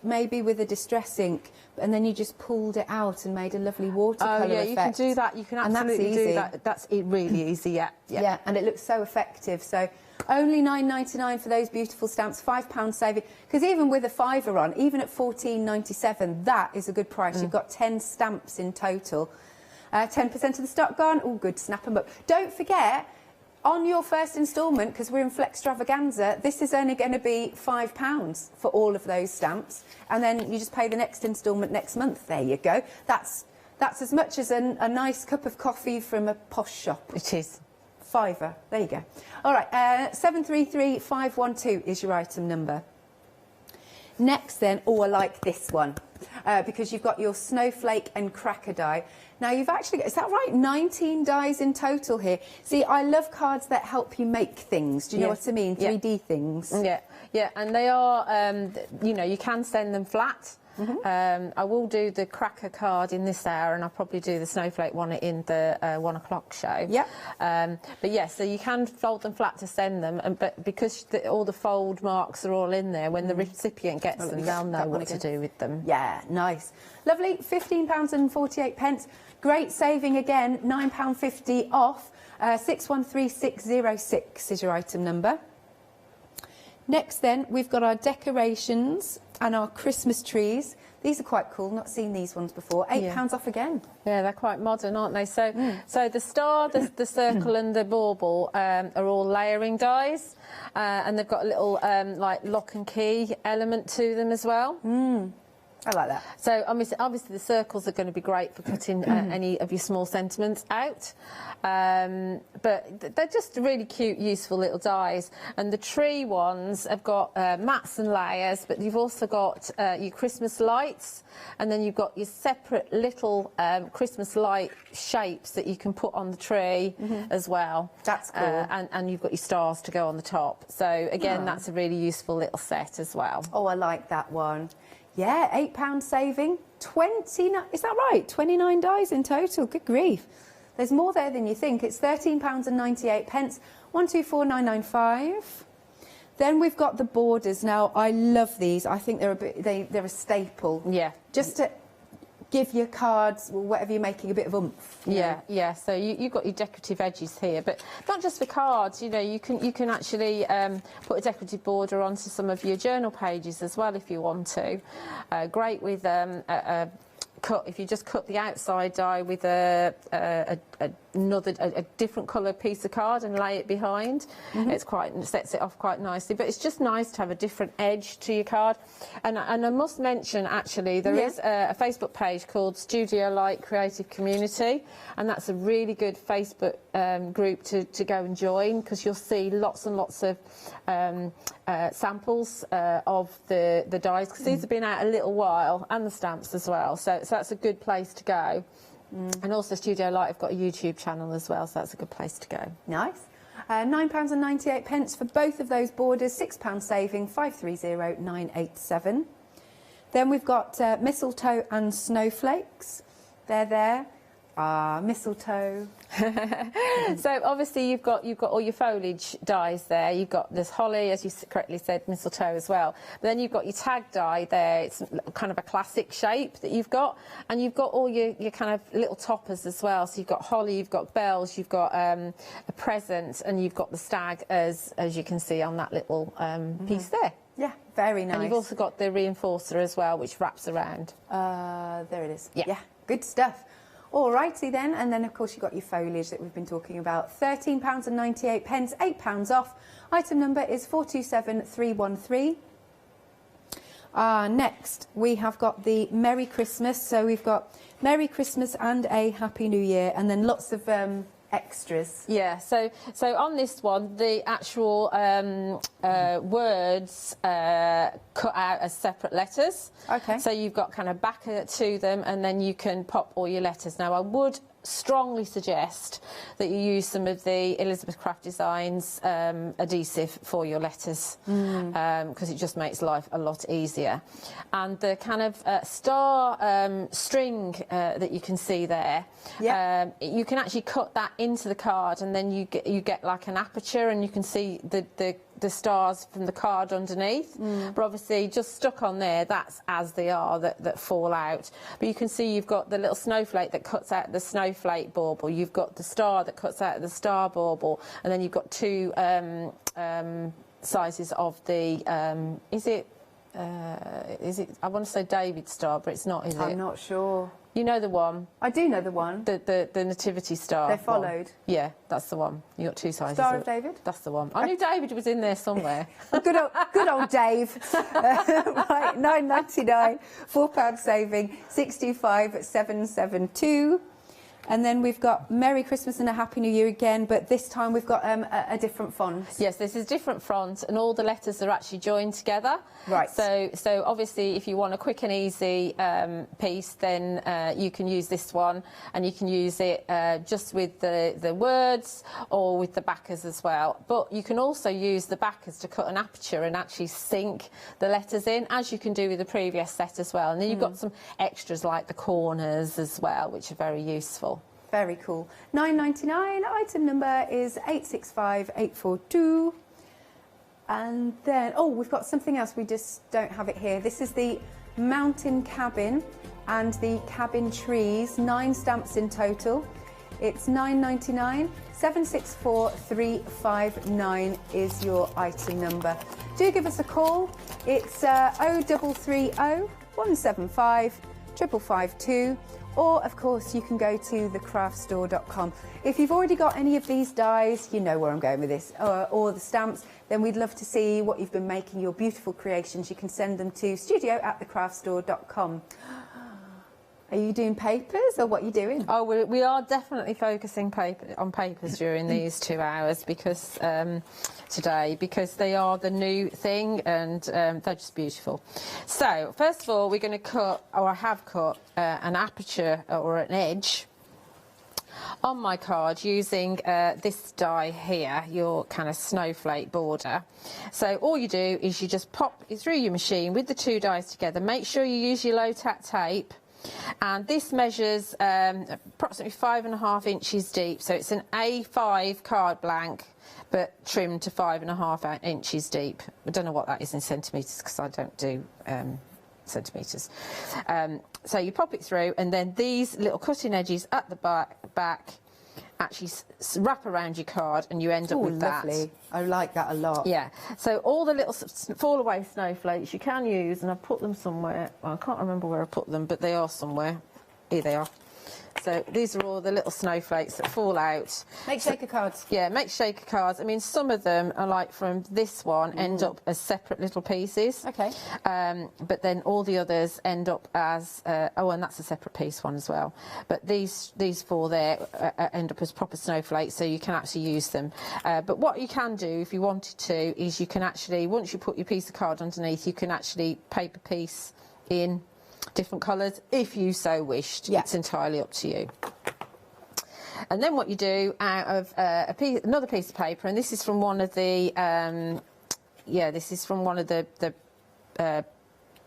maybe with a distress ink, and then you just pulled it out and made a lovely watercolour effect. Oh, yeah, you can do that. You can absolutely do that. That's really easy, Yeah, and it looks so effective. So only $9.99 for those beautiful stamps, £5 saving. Because even with a £5 on, even at $14.97, that is a good price. You've got 10 stamps in total. 10% of the stock gone. All good, snap them up. Don't forget, on your first instalment, because we're in Flextravaganza, this is only going to be £5 for all of those stamps, and then you just pay the next instalment next month. There you go. That's as much as a nice cup of coffee from a posh shop. It is. £5. There you go. All right, 733512 is your item number. Next then, I like this one, because you've got your Snowflake and Cracker die. Now you've actually got, is that right, 19 dies in total here. See, I love cards that help you make things. Do you know what I mean? 3D things. Yeah, and they are, you know, you can send them flat. I will do the Cracker card in this hour, and I'll probably do the Snowflake one in the 1 o'clock show. But yes, so you can fold them flat to send them, but because all the fold marks are all in there, when the recipient gets them, they'll know what to do with them. Yeah, nice. Lovely, £15.48. Great saving again, £9.50 off. 613606 is your item number. Next then, we've got our decorations, And our Christmas trees. These are quite cool, not seen these ones before. £8 off again. Yeah, they're quite modern, aren't they? So, so the star, the circle and the bauble are all layering dies, and they've got a little like lock and key element to them as well. I like that. So obviously the circles are going to be great for putting any of your small sentiments out, but they're just really cute, useful little dies. And the tree ones have got mats and layers, but you've also got your Christmas lights, and then you've got your separate little Christmas light shapes that you can put on the tree as well. That's cool. And you've got your stars to go on the top. So again, that's a really useful little set as well. Oh, I like that one. Yeah, £8 saving, 29, is that right? 29 dies in total, good grief. There's more there than you think. It's £13.98, 124995. Then we've got the borders. Now, I love these. I think they're they're a staple. Yeah. Just to give your cards, or whatever you're making, a bit of oomph. Yeah. So you've got your decorative edges here, but not just for cards. You know, you can actually put a decorative border onto some of your journal pages as well if you want to. Great with cut. If you just cut the outside die with a different colour piece of card and lay it behind, it sets it off quite nicely. But it's just nice to have a different edge to your card. And I must mention, actually, there is a Facebook page called AALL Creative Community, and that's a really good Facebook group to go and join, because you'll see lots and lots of samples of the dies, because these have been out a little while, and the stamps as well. So that's a good place to go. And also Studio Light have got a YouTube channel as well, so that's a good place to go. Nice. £9.98 for both of those borders, £6 saving, 530987. Then we've got mistletoe and snowflakes. They're there. Mistletoe. So obviously you've got all your foliage dies there. You've got this holly, as you correctly said, mistletoe as well. But then you've got your tag die there. It's kind of a classic shape that you've got, and you've got all your kind of little toppers as well. So you've got holly, you've got bells, you've got a present, and you've got the stag as you can see on that little piece there. Yeah, very nice. And you've also got the reinforcer as well, which wraps around. There it is. Yeah, good stuff. Alrighty then, and then of course you've got your foliage that we've been talking about. £13.98, £8 off. Item number is 427313. Next we have got the Merry Christmas. So we've got Merry Christmas and a Happy New Year, and then lots of extras. Yeah, so on this one, the actual words cut out as separate letters. Okay. So you've got kind of back to them, and then you can pop all your letters. Now, I would strongly suggest that you use some of the Elizabeth Craft Designs adhesive for your letters, because it just makes life a lot easier. And the kind of star string that you can see there, you can actually cut that into the card, and then you get like an aperture, and you can see the stars from the card underneath. But obviously just stuck on there, that's as they are, that fall out. But you can see you've got the little snowflake that cuts out the snowflake bauble, you've got the star that cuts out the star bauble, and then you've got two sizes of the is it I want to say David star, but it's not, is it? I'm not sure. You know the one? I do know the one. The nativity star. They're followed. One. Yeah, that's the one. You got two sizes. Star of David? That's the one. I knew David was in there somewhere. good old Dave. Right, £9.99, £4 saving, 62772. And then we've got Merry Christmas and a Happy New Year again, but this time we've got a different font. Yes, this is different font, and all the letters are actually joined together. Right. So obviously, if you want a quick and easy piece, then you can use this one, and you can use it just with the words or with the backers as well. But you can also use the backers to cut an aperture and actually sink the letters in, as you can do with the previous set as well. And then you've got some extras like the corners as well, which are very useful. Very cool. £9.99. Item number is 865842. And then, we've got something else. We just don't have it here. This is the mountain cabin and the cabin trees. 9 stamps in total. It's £9.99. 764359 is your item number. do give us a call. It's 0330 175 552, or of course you can go to thecraftstore.com. If you've already got any of these dies, you know where I'm going with this, or the stamps, then we'd love to see what you've been making, your beautiful creations. You can send them to studio@thecraftstore.com. Are you doing papers, or what are you doing? Oh, we are definitely focusing on papers during these 2 hours because today, because they are the new thing, and they're just beautiful. So first of all, we're going to cut, or I have cut, an aperture or an edge on my card using this die here, your kind of snowflake border. So all you do is you just pop it through your machine with the two dies together. Make sure you use your low tack tape. And this measures approximately 5.5 inches deep, so it's an A5 card blank, but trimmed to 5.5 inches deep. I don't know what that is in centimetres because I don't do centimetres. So you pop it through, and then these little cutting edges at the back actually wrap around your card, and you end up with lovely. that. I like that a lot. Yeah, so all the little fall away snowflakes you can use, and I've put them somewhere. Well, I can't remember where I put them, but they are somewhere. Here they are. So these are all the little snowflakes that fall out. Make shaker cards. Yeah, make shaker cards. I mean, some of them are like from this one end up as separate little pieces. Okay. But then all the others end up as oh, and that's a separate piece one as well. But these four there end up as proper snowflakes, so you can actually use them. But what you can do if you wanted to is you can actually, once you put your piece of card underneath, you can actually paper piece in different colours if you so wished. Yeah. It's entirely up to you. And then what you do out of another piece of paper, and this is from one of the this is from one of the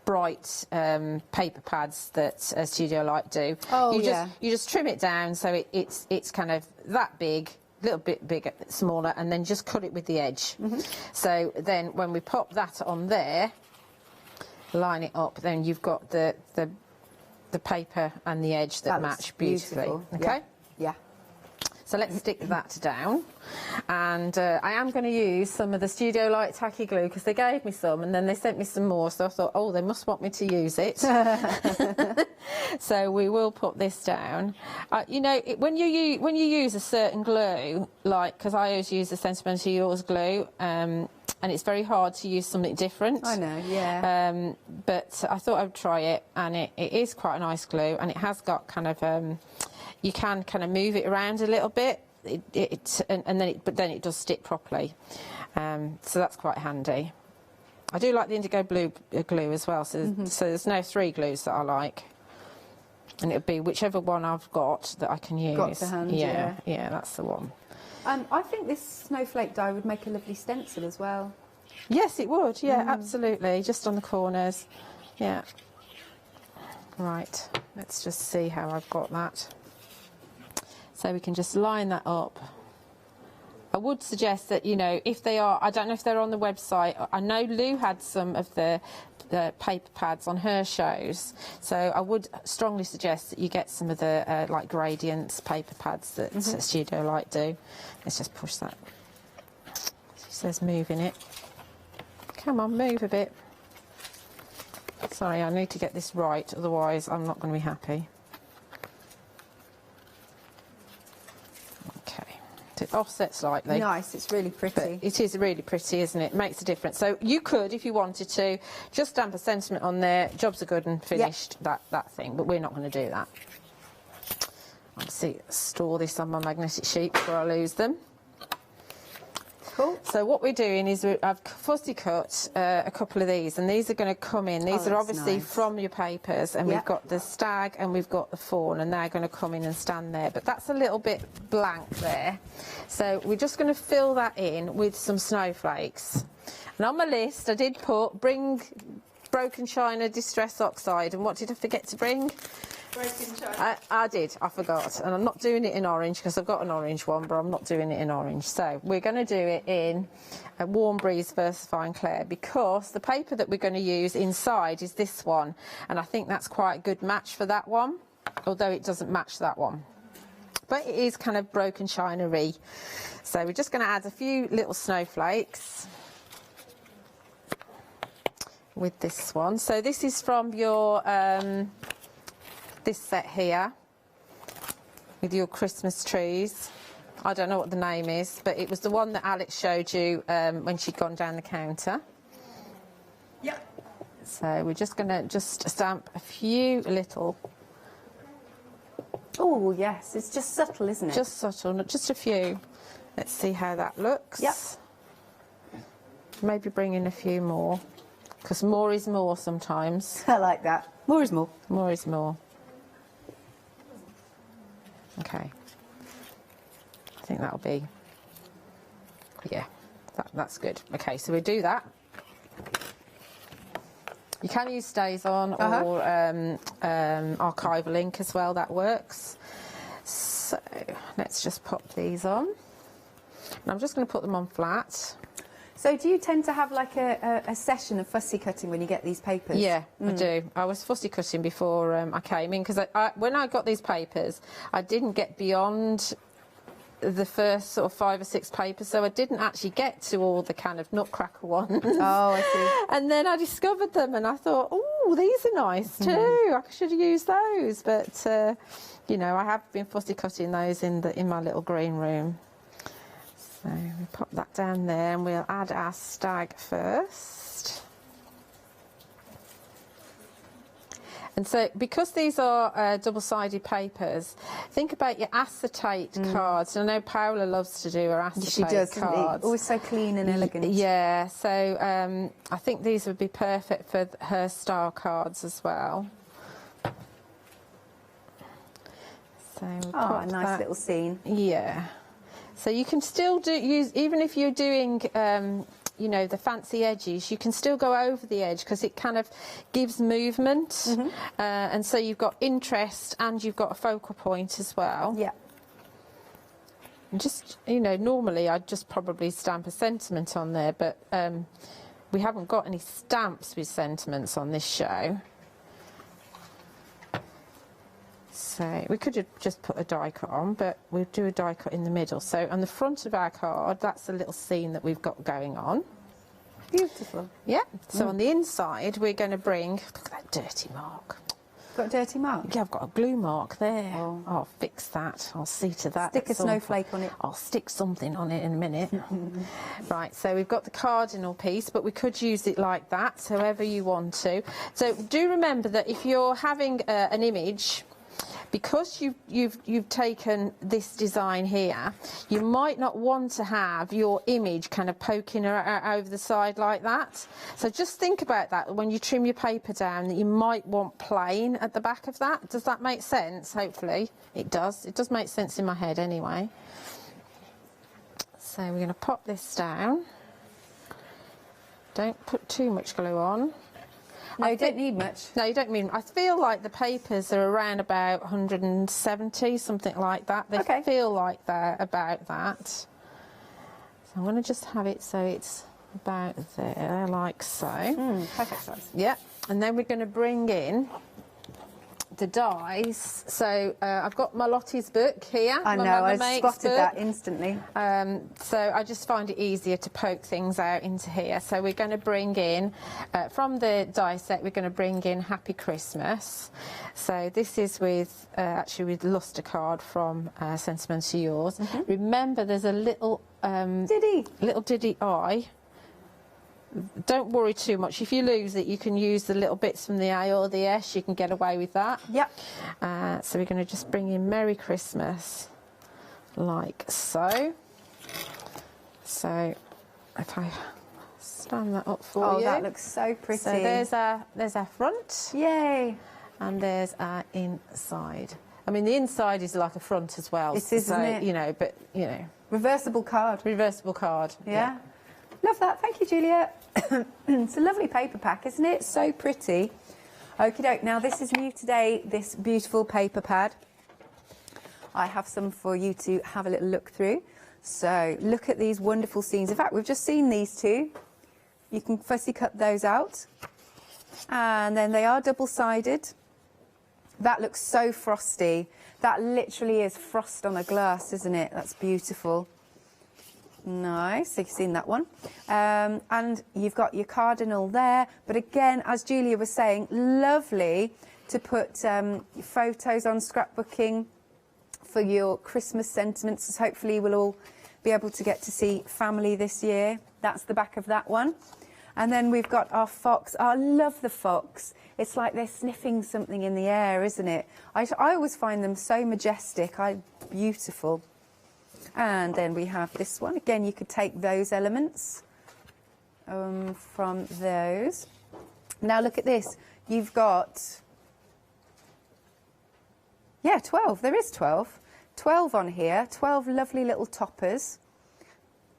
bright paper pads that Studio Light do. Oh, you just trim it down so it's kind of that big, a little bit bigger, smaller, and then just cut it with the edge. So then when we pop that on there, line it up, then you've got the paper and the edge that match beautifully. Beautiful. Okay. Yeah. So let's stick that down, and I am going to use some of the Studio Light tacky glue because they gave me some and then they sent me some more, so I thought, oh, they must want me to use it. So we will put this down. You know, when you use a certain glue, like, because I always use the Sentimental Yours glue, and it's very hard to use something different. I know, yeah. But I thought I'd try it, and it is quite a nice glue, and it has got kind of you can kind of move it around a little bit, but then it does stick properly. So that's quite handy. I do like the indigo blue glue as well, so there's no three glues that I like. And it'll be whichever one I've got that I can use. Got to hand, yeah, that's the one. I think this snowflake die would make a lovely stencil as well. Yes, it would. Yeah, absolutely. Just on the corners. Yeah. Right. Let's just see how I've got that. So we can just line that up. I would suggest that, you know, if they are, I don't know if they're on the website. I know Lou had some of the paper pads on her shows, so I would strongly suggest that you get some of the like gradients paper pads that Studio Light do. Let's just push that. It says move in it. Come on, move a bit. Sorry, I need to get this right, otherwise I'm not going to be happy. It offsets slightly. Nice, it's really pretty. But it is really pretty, isn't it? Makes a difference. So you could, if you wanted to, just stamp a sentiment on there, jobs are good and finished, that thing, but we're not going to do that. I'll store this on my magnetic sheet before I lose them. Cool. So what we're doing is I've fussy cut a couple of these, and these are going to come in. These are obviously from your papers, and we've got the stag and we've got the fawn, and they're going to come in and stand there. But that's a little bit blank there. So we're just going to fill that in with some snowflakes. And on my list, I did put bring broken china distress oxide. And what did I forget to bring? I did, I forgot, and I'm not doing it in orange because I've got an orange one, but I'm not doing it in orange. So we're going to do it in a Warm Breeze Versifying Clair because the paper that we're going to use inside is this one, and I think that's quite a good match for that one, although it doesn't match that one. But it is kind of broken china-y. So we're just going to add a few little snowflakes. with this one. So this is from your this set here with your Christmas trees. I don't know what the name is, but it was the one that Alex showed you when she'd gone down the counter. Yep. So we're just going to just stamp a few little. Oh yes, it's just subtle, isn't it? Just subtle, just a few. Let's see how that looks. Yep. Maybe bring in a few more, because more is more sometimes. I like that. More is more. More is more. Okay. I think that'll be, yeah, that's good. Okay, so we do that. You can use stays on or archival ink as well, that works. So let's just pop these on. And I'm just going to put them on flat. So do you tend to have like a session of fussy cutting when you get these papers? Yeah, I do. I was fussy cutting before I came in, because when I got these papers, I didn't get beyond the first sort of 5 or 6 papers, so I didn't actually get to all the kind of nutcracker ones. Oh, I see. And then I discovered them and I thought, oh, these are nice too. I should have used those. But, you know, I have been fussy cutting those in my little green room. So we pop that down there and we'll add our stag first. And so, because these are double-sided papers, think about your acetate cards. And I know Paola loves to do her acetate cards. Always so clean and elegant. Yeah, so I think these would be perfect for her style cards as well. So a nice little scene. Yeah. So you can still use, even if you're doing you know, the fancy edges, you can still go over the edge because it kind of gives movement. And so you've got interest and you've got a focal point as well. Yeah. And just, you know, normally I'd just probably stamp a sentiment on there, but we haven't got any stamps with sentiments on this show. So we could have just put a die cut on, but we'll do a die cut in the middle. So on the front of our card, that's a little scene that we've got going on. Beautiful. Yeah. So on the inside, we're going to bring, look at that dirty mark. Got a dirty mark? Yeah, I've got a glue mark there. Oh. I'll fix that. I'll see to that. Stick a snowflake on it. I'll stick something on it in a minute. Right, so we've got the cardinal piece, but we could use it like that, however you want to. So do remember that if you're having an image, because you've taken this design here, you might not want to have your image kind of poking over the side like that. So just think about that when you trim your paper down, that you might want plain at the back of that. Does that make sense? Hopefully it does. It does make sense in my head anyway. So we're going to pop this down. Don't put too much glue on. No, you don't need much. No, you don't need. I feel like the papers are around about 170, something like that. They feel like they're about that. So I'm going to just have it so it's about there, like so. Perfect size. Yeah, and then we're going to bring in the dies. So I've got my Lottie's book here. I know, I spotted that instantly. So I just find it easier to poke things out into here. So we're going to bring in, from the die set, we're going to bring in Happy Christmas. So this is with, actually with Luster card from Sentimental Yours. Remember, there's a little diddy eye. Don't worry too much. If you lose it, you can use the little bits from the A or the S. You can get away with that. Yep. So we're going to just bring in Merry Christmas, like so. So if I stand that up for you. Oh, that looks so pretty. So there's our front. Yay. And there's our inside. I mean, the inside is like a front as well. It is, isn't it? You know, but, you know. Reversible card. Reversible card. Yeah. Love that. Thank you, Julia. It's a lovely paper pack, isn't it? So pretty. Okie doke. Now, this is new today, this beautiful paper pad. I have some for you to have a little look through. So, look at these wonderful scenes. In fact, we've just seen these two. You can fussy cut those out. And then they are double-sided. That looks so frosty. That literally is frost on a glass, isn't it? That's beautiful. Nice, so you've seen that one. And you've got your cardinal there. But again, as Julia was saying, lovely to put photos on scrapbooking for your Christmas sentiments, as hopefully we'll all be able to get to see family this year. That's the back of that one. And then we've got our fox. Oh, I love the fox. It's like they're sniffing something in the air, isn't it? I always find them so majestic. Beautiful. And then we have this one. Again, you could take those elements from those. Now look at this. You've got, yeah, 12. There is 12. 12 on here. 12 lovely little toppers.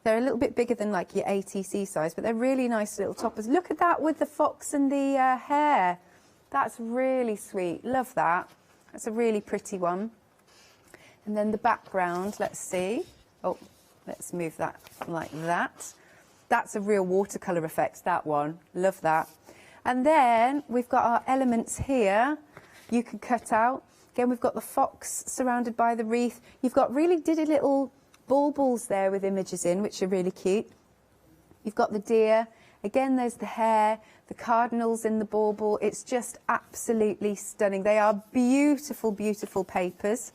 They're a little bit bigger than like your ATC size, but they're really nice little toppers. Look at that with the fox and the hair. That's really sweet. Love that. That's a really pretty one. And then the background, let's see. Oh, let's move that like that. That's a real watercolour effect, that one. Love that. And then we've got our elements here. You can cut out. Again, we've got the fox surrounded by the wreath. You've got really diddy little baubles there with images in, which are really cute. You've got the deer. Again, there's the hare, the cardinals in the bauble. It's just absolutely stunning. They are beautiful, beautiful papers.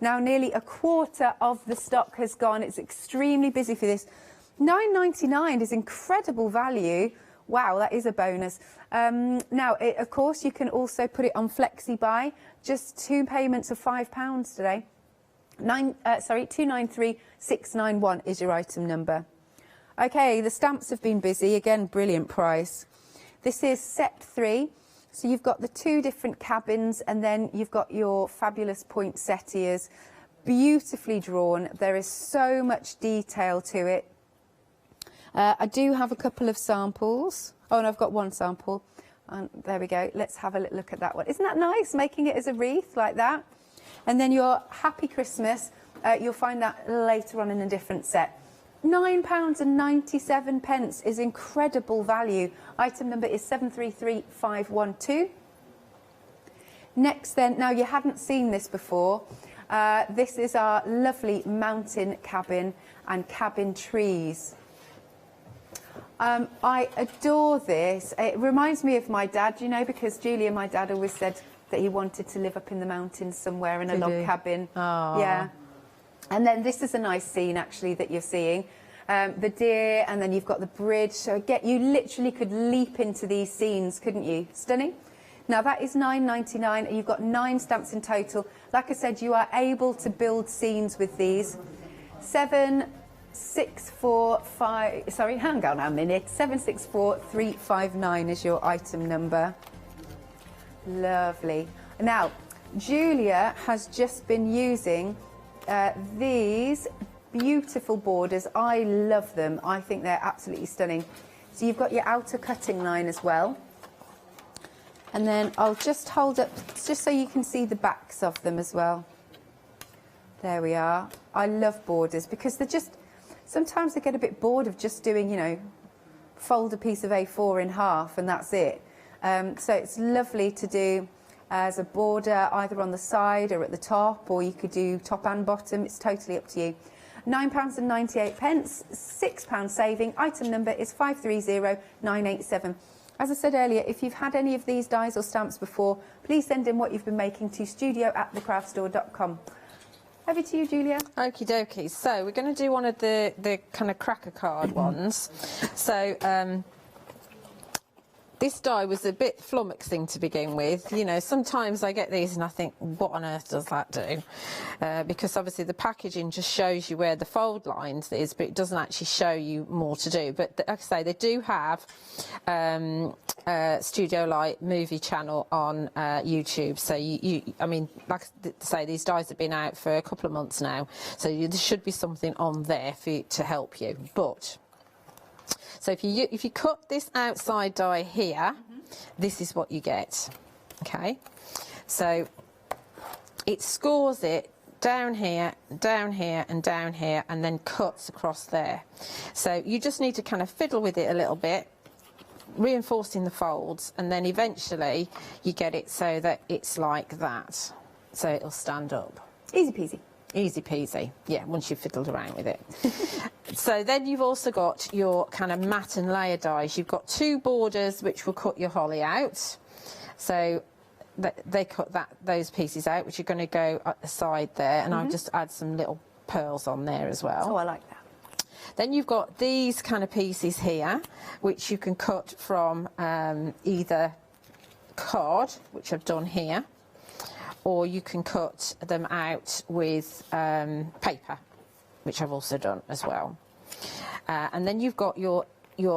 Now, nearly a quarter of the stock has gone. It's extremely busy for this. £9.99 is incredible value. Wow, that is a bonus. Now, of course, you can also put it on Flexi Buy. Just 2 payments of £5 today. 293691 is your item number. Okay, the stamps have been busy. Again, brilliant price. This is set 3. So you've got the 2 different cabins, and then you've got your fabulous poinsettias. Beautifully drawn. There is so much detail to it. I do have a couple of samples. Oh, and I've got one sample. And there we go. Let's have a little look at that one. Isn't that nice, making it as a wreath like that? And then your Happy Christmas, you'll find that later on in a different set. £9.97 is incredible value. Item number is 733512. Next then, now you hadn't seen this before. This is our lovely mountain cabin and cabin trees. I adore this. It reminds me of my dad, you know, because Julia, my dad, always said that he wanted to live up in the mountains somewhere in a log cabin. Aww. Yeah. And then this is a nice scene, actually, that you're seeing. The deer, and then you've got the bridge. So you literally could leap into these scenes, couldn't you? Stunning. Now, that is £9.99, and you've got 9 stamps in total. Like I said, you are able to build scenes with these. 7645, sorry, hang on a minute. 764359 is your item number. Lovely. Now, Julia has just been using these beautiful borders. I love them. I think they're absolutely stunning. So you've got your outer cutting line as well. And then I'll just hold up, just so you can see the backs of them as well. There we are. I love borders because they're just, sometimes I get a bit bored of just doing, you know, fold a piece of A4 in half and that's it. So it's lovely to do as a border either on the side or at the top, or you could do top and bottom. It's totally up to you. £9.98, £6 saving. Item number is 530987. As I said earlier, if you've had any of these dies or stamps before, please send in what you've been making to studio@thecraftstore.com. Over to you, Julia. Okie dokie. So we're going to do one of the kind of cracker card ones. So this die was a bit flummoxing to begin with. You know, sometimes I get these and I think, what on earth does that do? Because obviously the packaging just shows you where the fold lines is, but it doesn't actually show you more to do. But like I say, they do have Studio Light movie channel on YouTube. So I mean, like I say, these dies have been out for a couple of months now. So there should be something on there for you, to help you. But so if you cut this outside die here, this is what you get. Okay, so it scores it down here, down here, and down here, and then cuts across there. So you just need to kind of fiddle with it a little bit, reinforcing the folds, and then eventually you get it so that it's like that. So it'll stand up. Easy peasy. Easy peasy, yeah, once you've fiddled around with it. So then you've also got your kind of matte and layer dies. You've got 2 borders which will cut your holly out. So they cut those pieces out, which are going to go at the side there, and I'll just add some little pearls on there as well. Oh, I like that. Then you've got these kind of pieces here, which you can cut from either card, which I've done here, or you can cut them out with paper, which I've also done as well. And then you've got your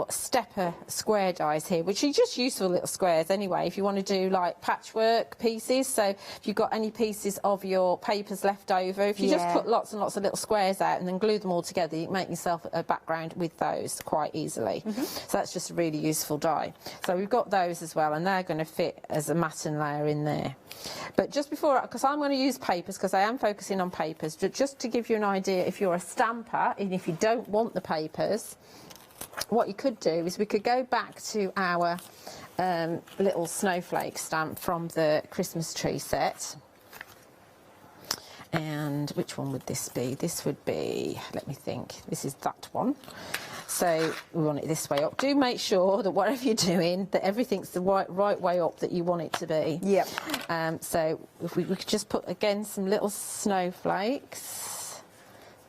stepper square dies here, which are just useful little squares anyway if you want to do like patchwork pieces. So if you've got any pieces of your papers left over, if you just put lots and lots of little squares out and then glue them all together, you can make yourself a background with those quite easily. So that's just a really useful die. So we've got those as well, and they're going to fit as a matten layer in there. But just before, because I'm going to use papers, because I am focusing on papers, just to give you an idea, if you're a stamper and if you don't want the papers, what you could do is we could go back to our little snowflake stamp from the Christmas tree set. And which one would this be? This would be, let me think, this is that one. So we want it this way up. Do make sure that whatever you're doing, that everything's the right way up that you want it to be. Yep. So if we could just put, again, some little snowflakes.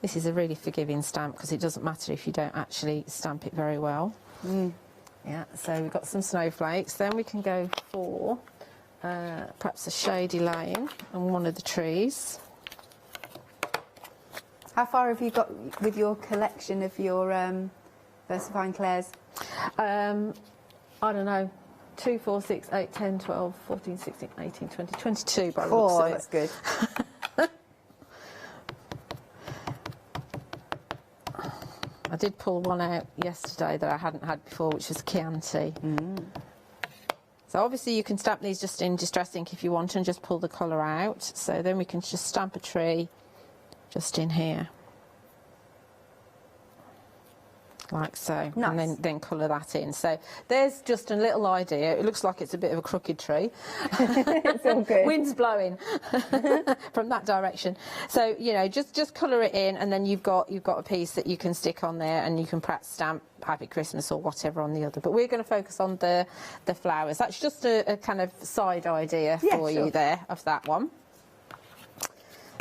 This is a really forgiving stamp because it doesn't matter if you don't actually stamp it very well. Yeah, so we've got some snowflakes. Then we can go for perhaps a shady line on one of the trees. How far have you got with your collection of your versifying clairs? I don't know. 2, 4, 6, 8, 10, 12, 14, 16, 18, 20, 22 by the looks of it. That's good. I did pull one out yesterday that I hadn't had before, which was Chianti. So obviously you can stamp these just in Distress ink if you want and just pull the colour out. So then we can just stamp a tree just in here. Like so, nice. And then colour that in. So there's just a little idea. It looks like it's a bit of a crooked tree. It's all good. Wind's blowing from that direction. So you know, just colour it in, and then you've got a piece that you can stick on there, and you can perhaps stamp Happy Christmas or whatever on the other. But we're going to focus on the flowers. That's just a kind of side idea for you there of that one.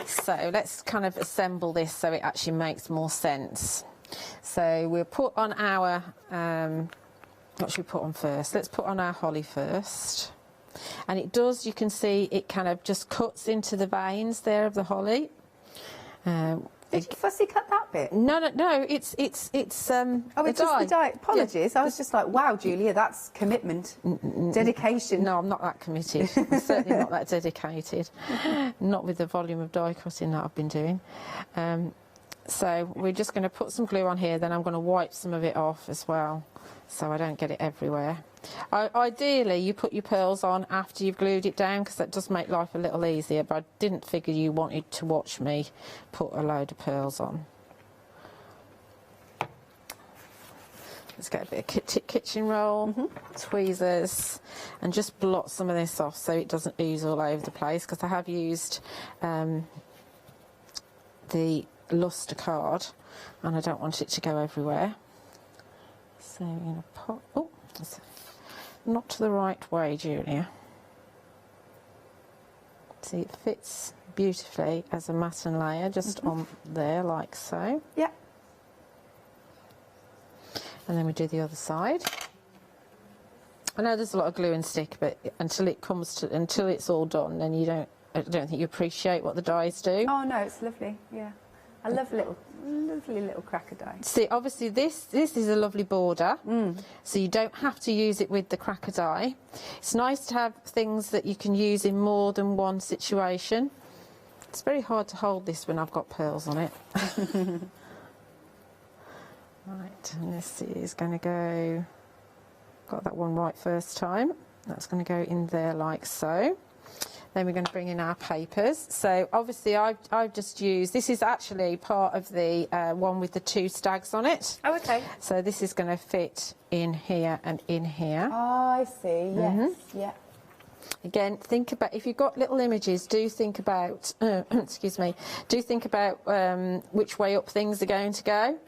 So let's kind of assemble this so it actually makes more sense. So we'll put on our, what should we put on first? Let's put on our holly first. And it does, you can see, it kind of just cuts into the veins there of the holly. Did you fussy cut that bit? No, it's oh, it's just the dye. Apologies, I was just like, wow, Julia, that's commitment, dedication. No, I'm not that committed. I'm certainly not that dedicated. Not with the volume of die cutting that I've been doing. So we're just going to put some glue on here, then I'm going to wipe some of it off as well, so I don't get it everywhere. Ideally, you put your pearls on after you've glued it down, because that does make life a little easier, but I didn't figure you wanted to watch me put a load of pearls on. Let's get a bit of kitchen roll, tweezers, and just blot some of this off so it doesn't ooze all over the place, because I have used the luster card and I don't want it to go everywhere. So we're going to pop, oh, not to the right way, Julia. See, it fits beautifully as a matten layer just on there like so. Yeah. And then we do the other side. I know there's a lot of glue and stick, but until it's all done, then I don't think you appreciate what the dies do. Oh no, it's lovely. Yeah. I love lovely little cracker die. See, obviously this is a lovely border, so you don't have to use it with the cracker die. It's nice to have things that you can use in more than one situation. It's very hard to hold this when I've got pearls on it. Right, and this is going to go, got that one right first time. That's going to go in there like so. Then we're going to bring in our papers. So obviously I've just used, this is actually part of the one with the 2 stags on it. Oh, okay. So this is going to fit in here and in here. Oh, I see, yes, yeah. Again, think about, if you've got little images, do think about, excuse me, do think about which way up things are going to go.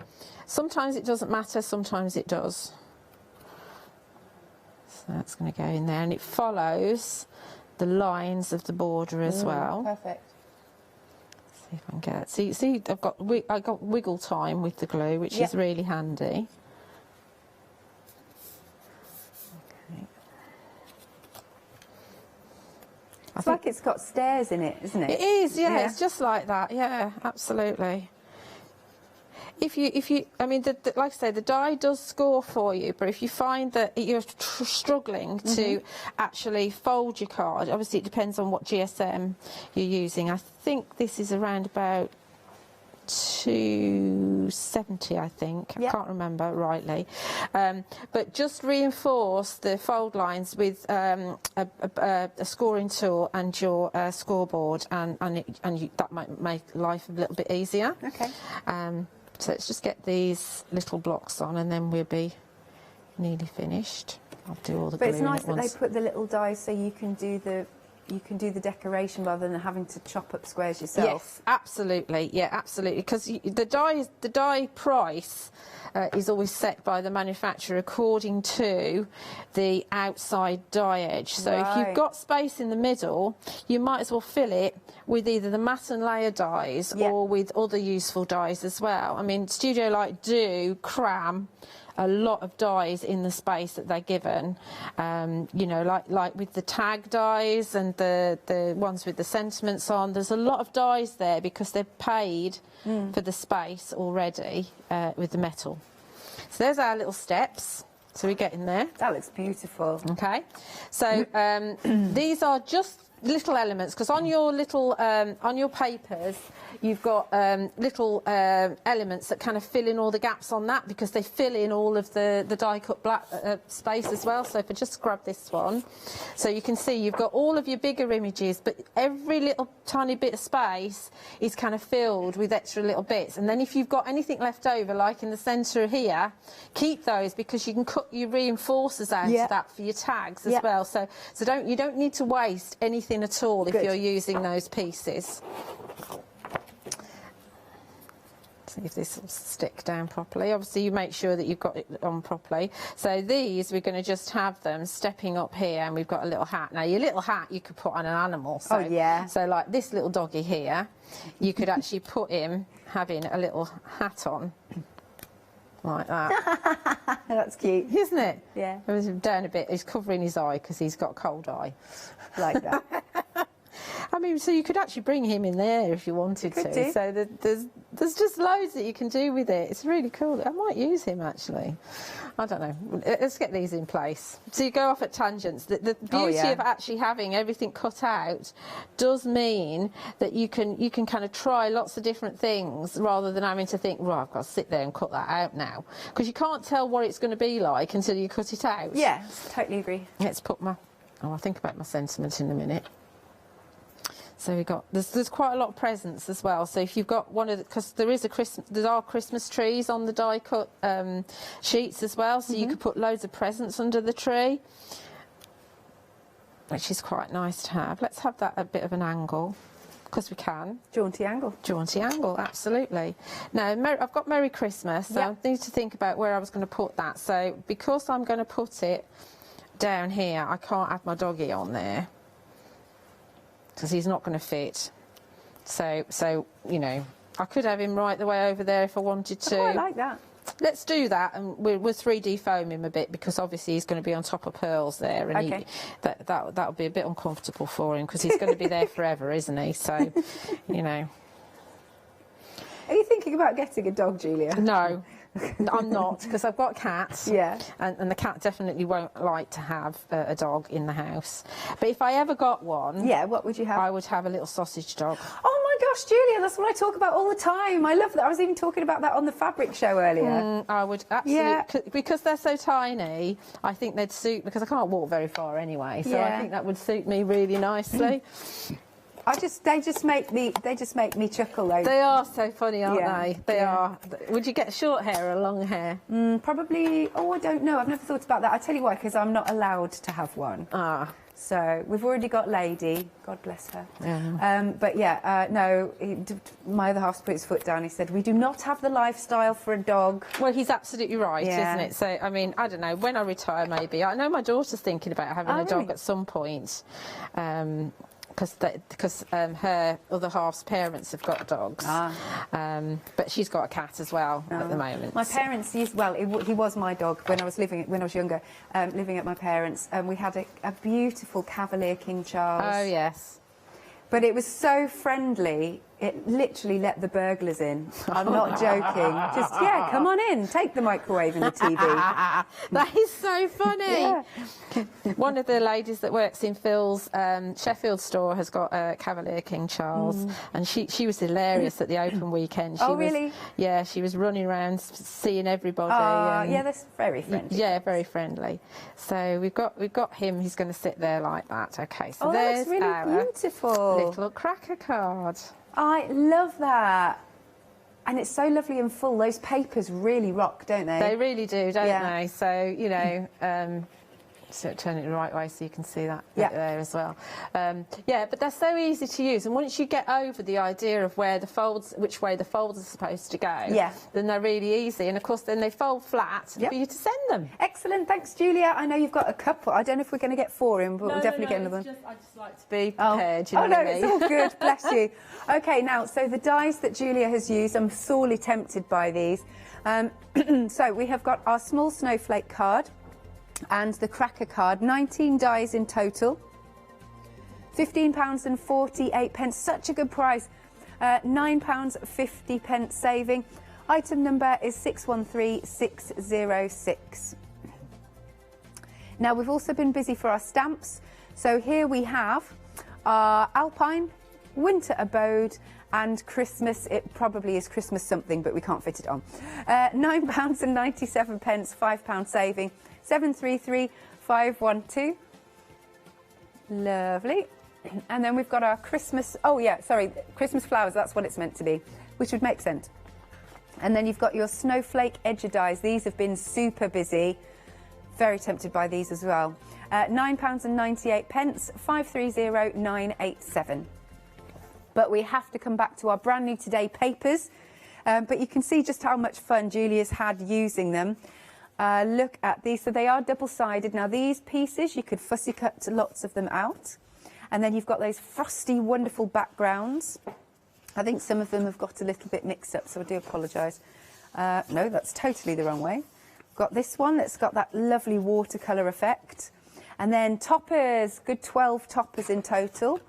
Sometimes it doesn't matter, sometimes it does. So that's going to go in there, and it follows the lines of the border as well. Perfect. See if I can get, see, I've got wiggle time with the glue, which is really handy. It's like it's got stairs in it, isn't it? It is, yeah. It's just like that. Yeah, absolutely. If you, I mean, like I say, the die does score for you, but if you find that you're struggling to actually fold your card, obviously it depends on what GSM you're using. I think this is around about 270, I think. I can't remember rightly. But just reinforce the fold lines with a scoring tool and your scoreboard, and that might make life a little bit easier. Okay. So let's just get these little blocks on, and then we'll be nearly finished. I'll do all the glue. But it's nice at that once. they put the little dies so you can do the decoration rather than having to chop up squares yourself. Yes, absolutely. Yeah, absolutely. Because the die price is always set by the manufacturer according to the outside die edge. So if you've got space in the middle, you might as well fill it with either the matte and layer dies or with other useful dies as well. I mean, Studio Light do cram a lot of dies in the space that they're given, you know, like with the tag dies and the ones with the sentiments on. There's a lot of dies there because they're paid for the space already with the metal. So there's our little steps. So we get in there. That looks beautiful. Okay. So these are just little elements, because on your little on your papers you've got little elements that kind of fill in all the gaps on that, because they fill in all of the die cut black space as well. So if I just grab this one, so you can see you've got all of your bigger images, but every little tiny bit of space is kind of filled with extra little bits. And then if you've got anything left over, like in the centre here, keep those, because you can cut your reinforcers out of that for your tags as well. So you don't need to waste anything at all if you're using those pieces. See if this will stick down properly. Obviously you make sure that you've got it on properly. So these, we're going to just have them stepping up here, and we've got a little hat. Now your little hat you could put on an animal. So, so like this little doggy here, you could actually put him having a little hat on. Like that. That's cute. Isn't it? Yeah. It was down a bit. He's covering his eye because he's got a cold eye. Like that. I mean, so you could actually bring him in there if you wanted to. So there's just loads that you can do with it. It's really cool. I might use him actually. I don't know. Let's get these in place. So you go off at tangents. The beauty of actually having everything cut out does mean that you can kind of try lots of different things rather than having to think, right, I've got to sit there and cut that out now, because you can't tell what it's going to be like until you cut it out. Yeah, totally agree. Let's put my. I'll think about my sentiment in a minute. So we got there's quite a lot of presents as well. So if you've got one of because there are Christmas trees on the die cut sheets as well. So you could put loads of presents under the tree, which is quite nice to have. Let's have that a bit of an angle, because we can. Jaunty angle. Jaunty angle, absolutely. Now I've got Merry Christmas. So I need to think about where I was going to put that. So because I'm going to put it down here, I can't have my doggy on there, because he's not going to fit. So you know, I could have him right the way over there if I wanted to. I quite like that. Let's do that, and we'll 3D foam him a bit, because obviously he's going to be on top of pearls there, and that'll be a bit uncomfortable for him, because he's going to be there forever, isn't he? So, you know. Are you thinking about getting a dog, Julia? No. I'm not, because I've got cats. Yeah. And the cat definitely won't like to have a dog in the house. But if I ever got one... Yeah, what would you have? I would have a little sausage dog. Oh my gosh, Julia, that's what I talk about all the time. I love that. I was even talking about that on the fabric show earlier. I would absolutely... Because they're so tiny, I think they'd suit... Because I can't walk very far anyway, so I think that would suit me really nicely. They just make me chuckle though. They are so funny, aren't they? They are. Would you get short hair or long hair? Probably. Oh, I don't know. I've never thought about that. I tell you why, because I'm not allowed to have one. So we've already got Lady, God bless her. Yeah. But yeah, no, my other half's put his foot down. He said, we do not have the lifestyle for a dog. Well, he's absolutely right, Yeah. isn't it? So, I mean, I don't know, when I retire maybe, I know my daughter's thinking about having a dog at some point. Because her other half's parents have got dogs, but she's got a cat as well at the moment. My parents used, well, he was my dog when I was younger, living at my parents, and we had a beautiful Cavalier King Charles. Oh yes, but it was so friendly. It literally let the burglars in. I'm not joking. Just, yeah, come on in. Take the microwave and the TV. That is so funny. Yeah. One of the ladies that works in Phil's Sheffield store has got a Cavalier King Charles, and she was hilarious at the open weekend. She really? Yeah, she was running around seeing everybody. Yeah, that's very friendly. Yeah, very friendly. So we've got him. He's going to sit there like that. Okay, so that there's looks really our beautiful. little cracker card. I love that. And it's so lovely and full. Those papers really rock, don't they? They really do, don't they? So, you know, so turn it the right way so you can see that bit there as well. Yeah, but they're so easy to use. And once you get over the idea of where the folds, which way the folds are supposed to go, then they're really easy. And, of course, then they fold flat for you to send them. Excellent. Thanks, Julia. I know you've got a couple. I don't know if we're going to get 4 in, but we'll definitely get another one. I just like to be prepared, you know no, what I mean? it's all good. Bless you. OK, now, so the dies that Julia has used, I'm sorely tempted by these. So we have got our small snowflake card and the cracker card, 19 dies in total, £15.48, such a good price, £9.50 saving. Item number is 613606. Now we've also been busy for our stamps, so here we have our Alpine, Winter Abode and Christmas. It probably is Christmas something, but we can't fit it on. £9.97, £5 saving. 733512. Lovely. And then we've got our Christmas, Christmas flowers, that's what it's meant to be, which would make sense. And then you've got your snowflake edger dies. These have been super busy. Very tempted by these as well. £9.98, 530987. But we have to come back to our brand new today papers. But you can see just how much fun Julia's had using them. Look at these. So they are double-sided. Now these pieces, you could fussy cut lots of them out. And then you've got those frosty, wonderful backgrounds. I think some of them have got a little bit mixed up, so I do apologise. No, that's totally the wrong way. Got this one that's got that lovely watercolour effect. And then toppers, good 12 toppers in total.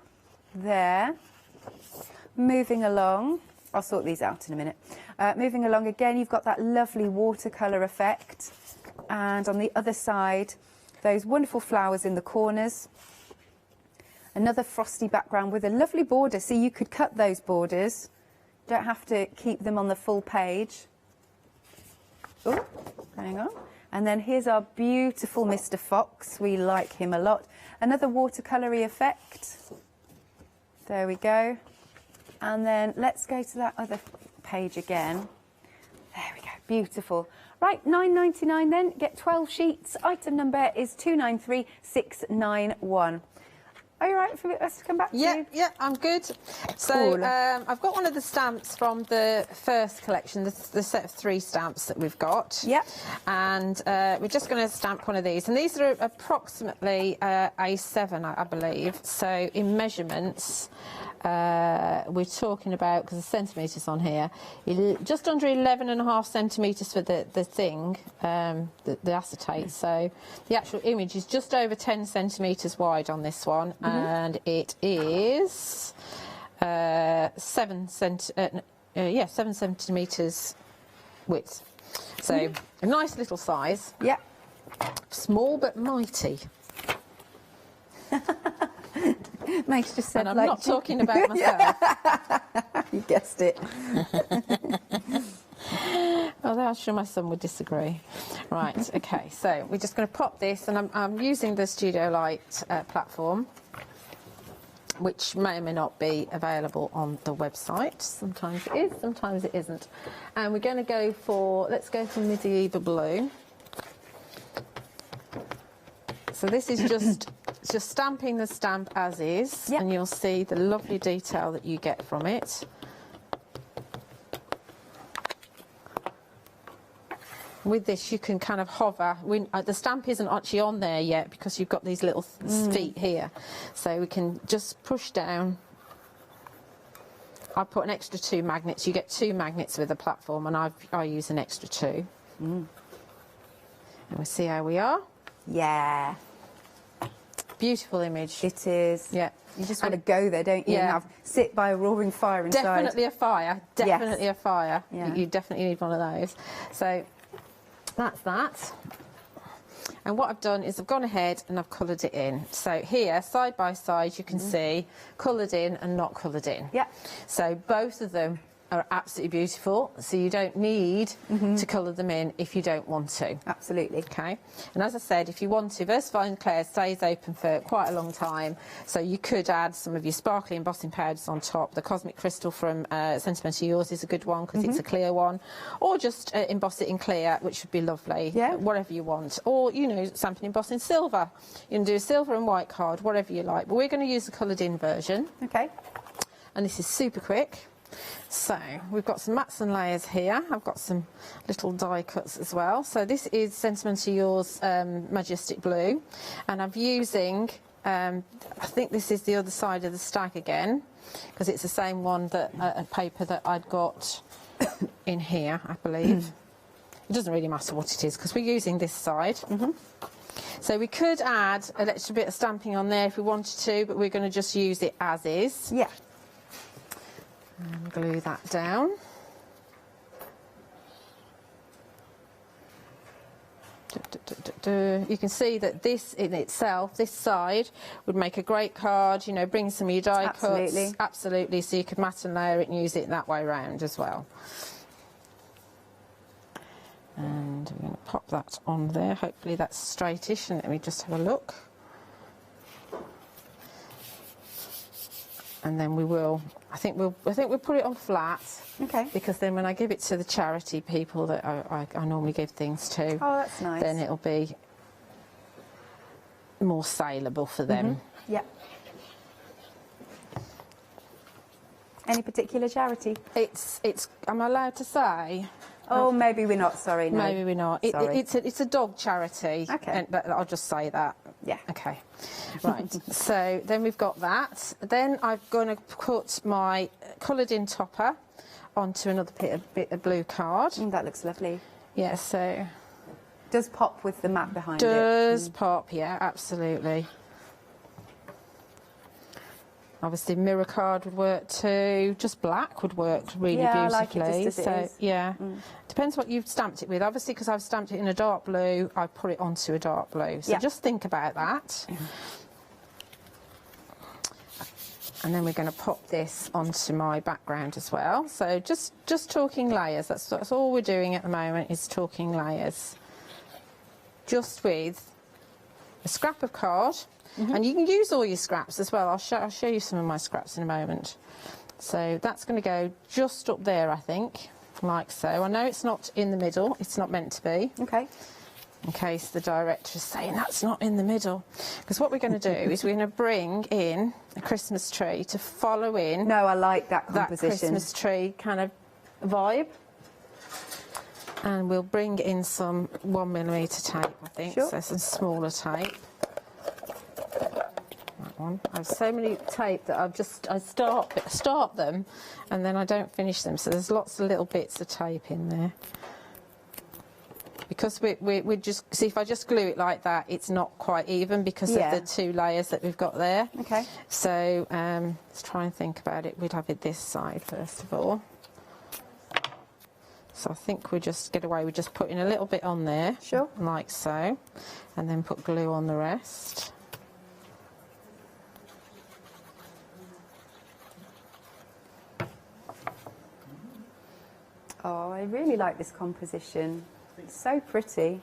There. Moving along. I'll sort these out in a minute. Moving along again, you've got that lovely watercolour effect. And on the other side, those wonderful flowers in the corners. Another frosty background with a lovely border, so you could cut those borders. Don't have to keep them on the full page. Oh, hang on. And then here's our beautiful Mr. Fox. We like him a lot. Another watercolour-y effect. There we go. And then let's go to that other page again. There we go, beautiful. Right, £9.99 then, get 12 sheets. Item number is 293691. Are you right for us to come back to you? Yeah, I'm good. So I've got one of the stamps from the first collection, the set of 3 stamps that we've got. Yep. And we're just going to stamp one of these. And these are approximately A7, I believe. So in measurements, we're talking about, because the centimetres on here, just under 11.5 centimetres for the thing, the acetate. So the actual image is just over 10 centimetres wide on this one. And it is 7 centimetres width. So a nice little size. Yeah. Small but mighty. Mate's just said, and I'm not talking about myself. You guessed it. Well, I'm sure my son would disagree. Right, okay, so we're just going to pop this, and I'm using the Studio Light platform, which may or may not be available on the website. Sometimes it is, sometimes it isn't. And we're going to go for, let's go for Medieval Blue. So this is just just stamping the stamp as is, and you'll see the lovely detail that you get from it. With this, you can kind of hover. The stamp isn't actually on there yet because you've got these little feet here. So we can just push down. I put an extra 2 magnets. You get 2 magnets with the platform, and I use an extra 2. And we'll see how we are. Yeah. Beautiful image. It is. Yeah. You just want to go there, don't you? Yeah. And sit by a roaring fire inside. Definitely a fire. Definitely a fire. Yeah. You definitely need one of those. So that's that. And what I've done is I've gone ahead and I've coloured it in. So here, side by side, you can see coloured in and not coloured in. Yeah. So both of them are absolutely beautiful, so you don't need to colour them in if you don't want to. Absolutely. Okay. And as I said, if you want to, Versifying Clay stays open for quite a long time, so you could add some of your sparkly embossing powders on top. The Cosmic Crystal from Sentimental Yours is a good one because it's a clear one, or just emboss it in clear, which would be lovely. Yeah. Whatever you want, or you know, something embossed in silver. You can do a silver and white card, whatever you like. But we're going to use the coloured in version. Okay. And this is super quick. So we've got some mats and layers here. I've got some little die cuts as well. So this is Sentimental Yours Majestic Blue, and I'm using, I think this is the other side of the stag again, because it's the same one that a paper that I'd got in here, I believe. It doesn't really matter what it is because we're using this side. So we could add an extra bit of stamping on there if we wanted to, but we're going to just use it as is. Yeah. And glue that down. You can see that this in itself, this side, would make a great card, you know, bring some of your die cuts. Absolutely, so you could mat and layer it and use it that way round as well. And I'm going to pop that on there. Hopefully that's straightish, and let me just have a look. And then we will, I think we'll put it on flat. Okay. Because then when I give it to the charity people that I normally give things to, oh, that's nice. Then it'll be more saleable for them. Yeah. Any particular charity? It's. Am I allowed to say? Oh, maybe we're not. Sorry, no. Maybe we're not. It's a dog charity. Okay. But I'll just say that. Yeah. Okay. Right. So then we've got that. Then I'm going to put my coloured in topper onto another bit of blue card. That looks lovely. Yeah. So. Does pop with the mat behind it. Does pop? Yeah. Absolutely. Obviously, mirror card would work too. Just black would work really beautifully. I like it just as it is. Yeah, depends what you've stamped it with. Obviously, because I've stamped it in a dark blue, I put it onto a dark blue. So just think about that. And then we're going to pop this onto my background as well. So just talking layers. That's all we're doing at the moment, is talking layers. Just with a scrap of card. And you can use all your scraps as well. I'll show you some of my scraps in a moment. So that's going to go just up there, I think, like so. I know it's not in the middle. It's not meant to be. Okay. In case the director is saying that's not in the middle. Because what we're going to do is we're going to bring in a Christmas tree to follow in. No, I like that composition. That Christmas tree kind of vibe. And we'll bring in some 1mm tape, I think. Sure. So some smaller tape. I have so many tape that I start them and then I don't finish them, so there's lots of little bits of tape in there. Because we just see, if I just glue it like that, it's not quite even because of the 2 layers that we've got there. Okay. So let's try and think about it. We'd have it this side first of all. So I think we just get away with just putting a little bit on there. Sure. Like so, and then put glue on the rest. Oh, I really like this composition. It's so pretty.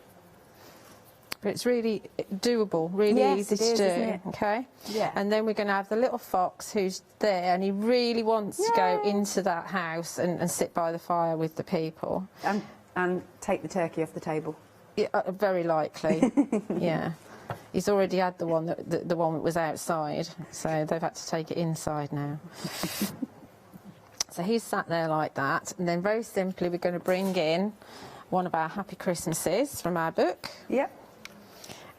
But it's really doable, really easy to do. Isn't it? Okay. Yeah. And then we're going to have the little fox who's there, and he really wants to go into that house and sit by the fire with the people. And take the turkey off the table. Yeah, very likely. Yeah. He's already had the one that was outside, so they've had to take it inside now. So he's sat there like that, and then very simply we're going to bring in one of our Happy Christmases from our book. Yep.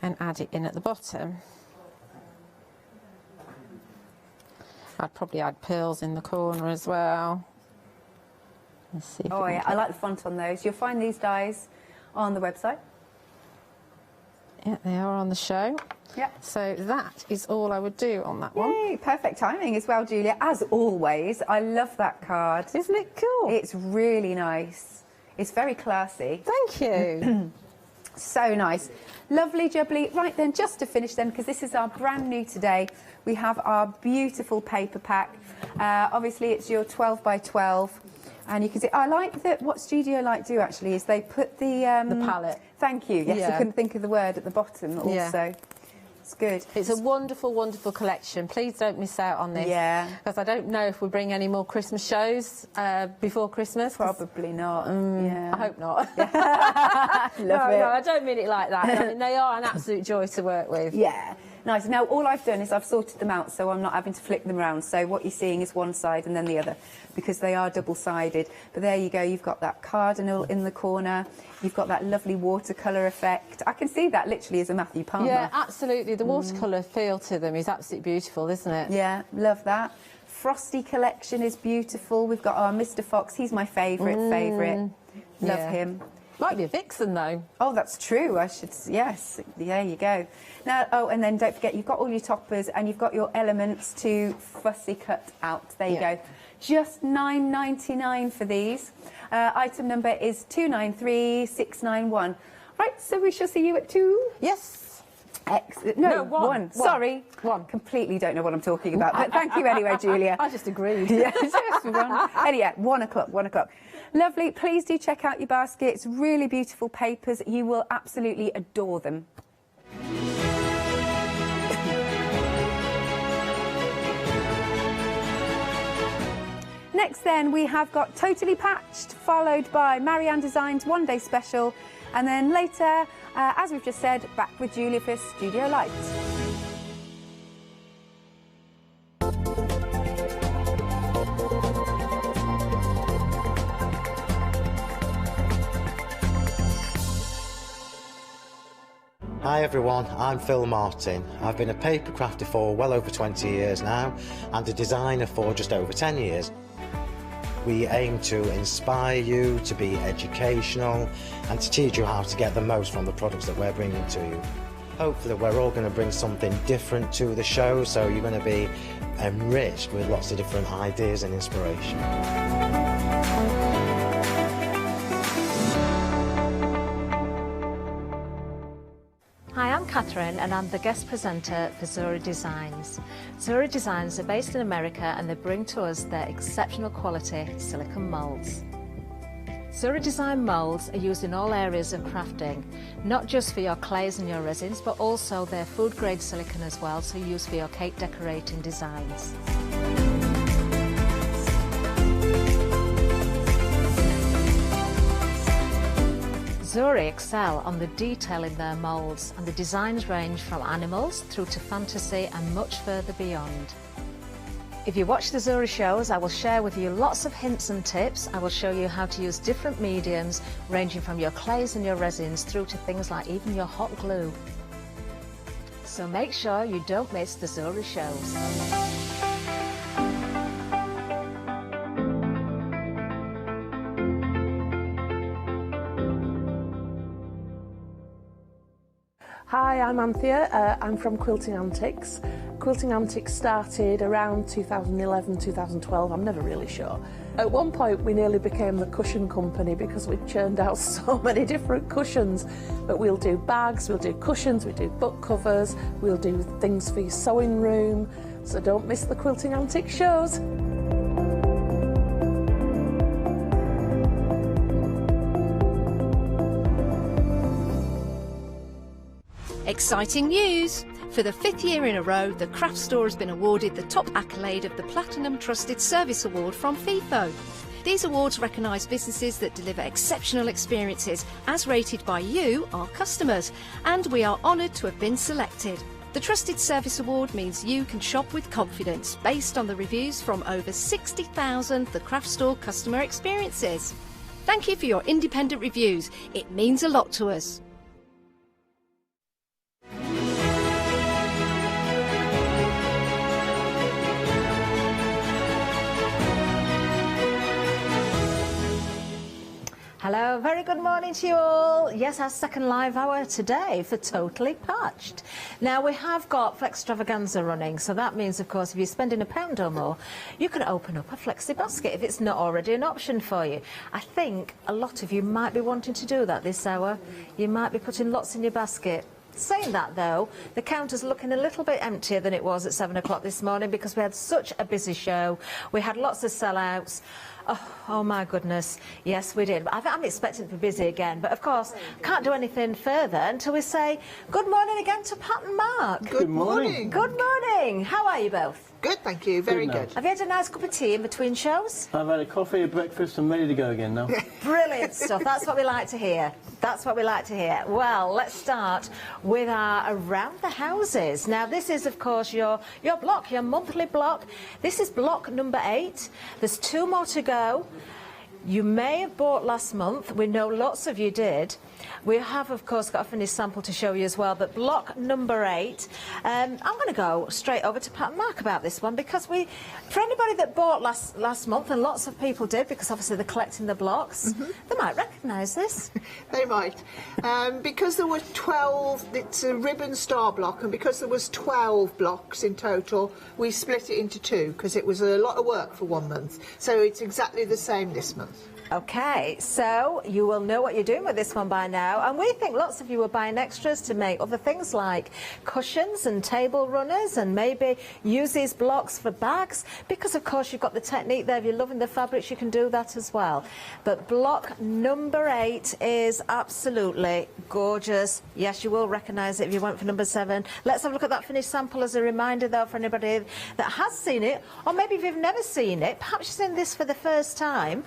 And add it in at the bottom. I'd probably add pearls in the corner as well. Let's see. Oh yeah, I like the font on those. You'll find these dies on the website. Yeah, they are on the show. Yeah. So that is all I would do on that one. Yay, perfect timing as well, Julia. As always, I love that card. Isn't it cool? It's really nice. It's very classy. Thank you. So nice. Lovely jubbly. Right then, just to finish then, because this is our brand new today, we have our beautiful paper pack. Obviously, it's your 12 by 12. And you can see, I like that what Studio Light do actually is they put the palette. Thank you. Yes, Yeah. I couldn't think of the word at the bottom also. Yeah. It's good. It's a wonderful, wonderful collection. Please don't miss out on this. Yeah. Because I don't know if we bring any more Christmas shows before Christmas. Probably not. Yeah. I hope not. Love no, it. no, I don't mean it like that. I mean, they are an absolute joy to work with. Yeah. Nice. Now, all I've done is I've sorted them out, so I'm not having to flick them around. So what you're seeing is one side and then the other, because they are double-sided. But there you go. You've got that cardinal in the corner. You've got that lovely watercolour effect. I can see that literally as a Matthew Palmer. Yeah, absolutely. The watercolour feel to them is absolutely beautiful, isn't it? Yeah, love that. Frosty collection is beautiful. We've got our Mr. Fox. He's my favourite. Love him. Might be a vixen though. Oh, that's true. I should. Yes. There you go. Now, oh, and then don't forget, you've got all your toppers and you've got your elements to fussy cut out. There you go. Just $9.99 for these. Item number is 293691. Right. So we shall see you at 2. Yes. No, one. Sorry. One. Completely don't know what I'm talking about. But thank you anyway, Julia. I just agreed. Yes, one. Anyway, 1 o'clock. 1 o'clock. Lovely. Please do check out your baskets. Really beautiful papers. You will absolutely adore them. Next then, we have got Totally Patched, followed by Maran Designs One Day Special, and then later, as we've just said, back with Julia for Studio Light. Hi everyone, I'm Phil Martin. I've been a paper crafter for well over 20 years now and a designer for just over 10 years. We aim to inspire you, to be educational and to teach you how to get the most from the products that we're bringing to you. Hopefully we're all going to bring something different to the show, so you're going to be enriched with lots of different ideas and inspiration. Hi, I'm Catherine and I'm the guest presenter for Zuri Designs. Zuri Designs are based in America and they bring to us their exceptional quality silicone moulds. Zuri Design moulds are used in all areas of crafting, not just for your clays and your resins, but also their food grade silicone as well, so used for your cake decorating designs. Zuri excel on the detail in their moulds, and the designs range from animals through to fantasy and much further beyond. If you watch the Zuri shows, I will share with you lots of hints and tips. I will show you how to use different mediums, ranging from your clays and your resins through to things like even your hot glue. So make sure you don't miss the Zuri shows. Hi, I'm Anthea. I'm from Quilting Antics. Quilting Antics started around 2011, 2012, I'm never really sure. At one point we nearly became the cushion company because we churned out so many different cushions. But we'll do bags, we'll do cushions, we do book covers, we'll do things for your sewing room. So don't miss the Quilting Antics shows. Exciting news! For the 5th year in a row, the craft store has been awarded the top accolade of the Platinum Trusted Service Award from FIFO. These awards recognise businesses that deliver exceptional experiences, as rated by you, our customers, and we are honoured to have been selected. The Trusted Service Award means you can shop with confidence based on the reviews from over 60,000 The Craft Store customer experiences. Thank you for your independent reviews. It means a lot to us. Hello, very good morning to you all. Yes, our second live hour today for Totally Patched. Now, we have got Flextravaganza running, so that means, of course, if you're spending £1 or more, you can open up a flexi basket if it's not already an option for you. I think a lot of you might be wanting to do that this hour. You might be putting lots in your basket. Saying that, though, the counter's looking a little bit emptier than it was at 7 o'clock this morning because we had such a busy show. We had lots of sellouts. Oh my goodness, yes we did. I'm expecting to be busy again, but of course can't do anything further until we say good morning again to Pat and Mark. Good morning. Good morning. How are you both? Good, thank you. Very good. Have you had a nice cup of tea in between shows? I've had a coffee, a breakfast, and ready to go again now. Brilliant stuff. That's what we like to hear. That's what we like to hear. Well, let's start with our Around the Houses. Now, this is, of course, your block, your monthly block. This is block number 8. There's 2 more to go. You may have bought last month. We know lots of you did. We have, of course, got a finished sample to show you as well, but block number 8, I'm going to go straight over to Pat and Mark about this one because for anybody that bought last month, and lots of people did because obviously they're collecting the blocks, they might recognise this. They might. Because there were 12, it's a ribbon star block, and because there was 12 blocks in total, we split it into 2 because it was a lot of work for 1 month. So it's exactly the same this month. Okay, so you will know what you're doing with this one by now, and we think lots of you are buying extras to make other things like cushions and table runners, and maybe use these blocks for bags, because of course you've got the technique there. If you're loving the fabrics, you can do that as well. But block number 8 is absolutely gorgeous. Yes, you will recognise it if you went for number 7. Let's have a look at that finished sample as a reminder, though, for anybody that has seen it, or maybe if you've never seen it, perhaps you've seen this for the first time.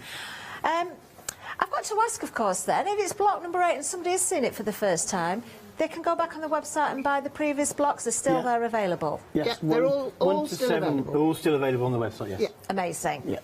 I've got to ask, of course, then, if it's block number 8 and somebody has seen it for the first time, they can go back on the website and buy the previous blocks. They're still there available. Yes, they're all 1 to still 7 available. are all still available on the website, yes. Yeah. Amazing. Yeah.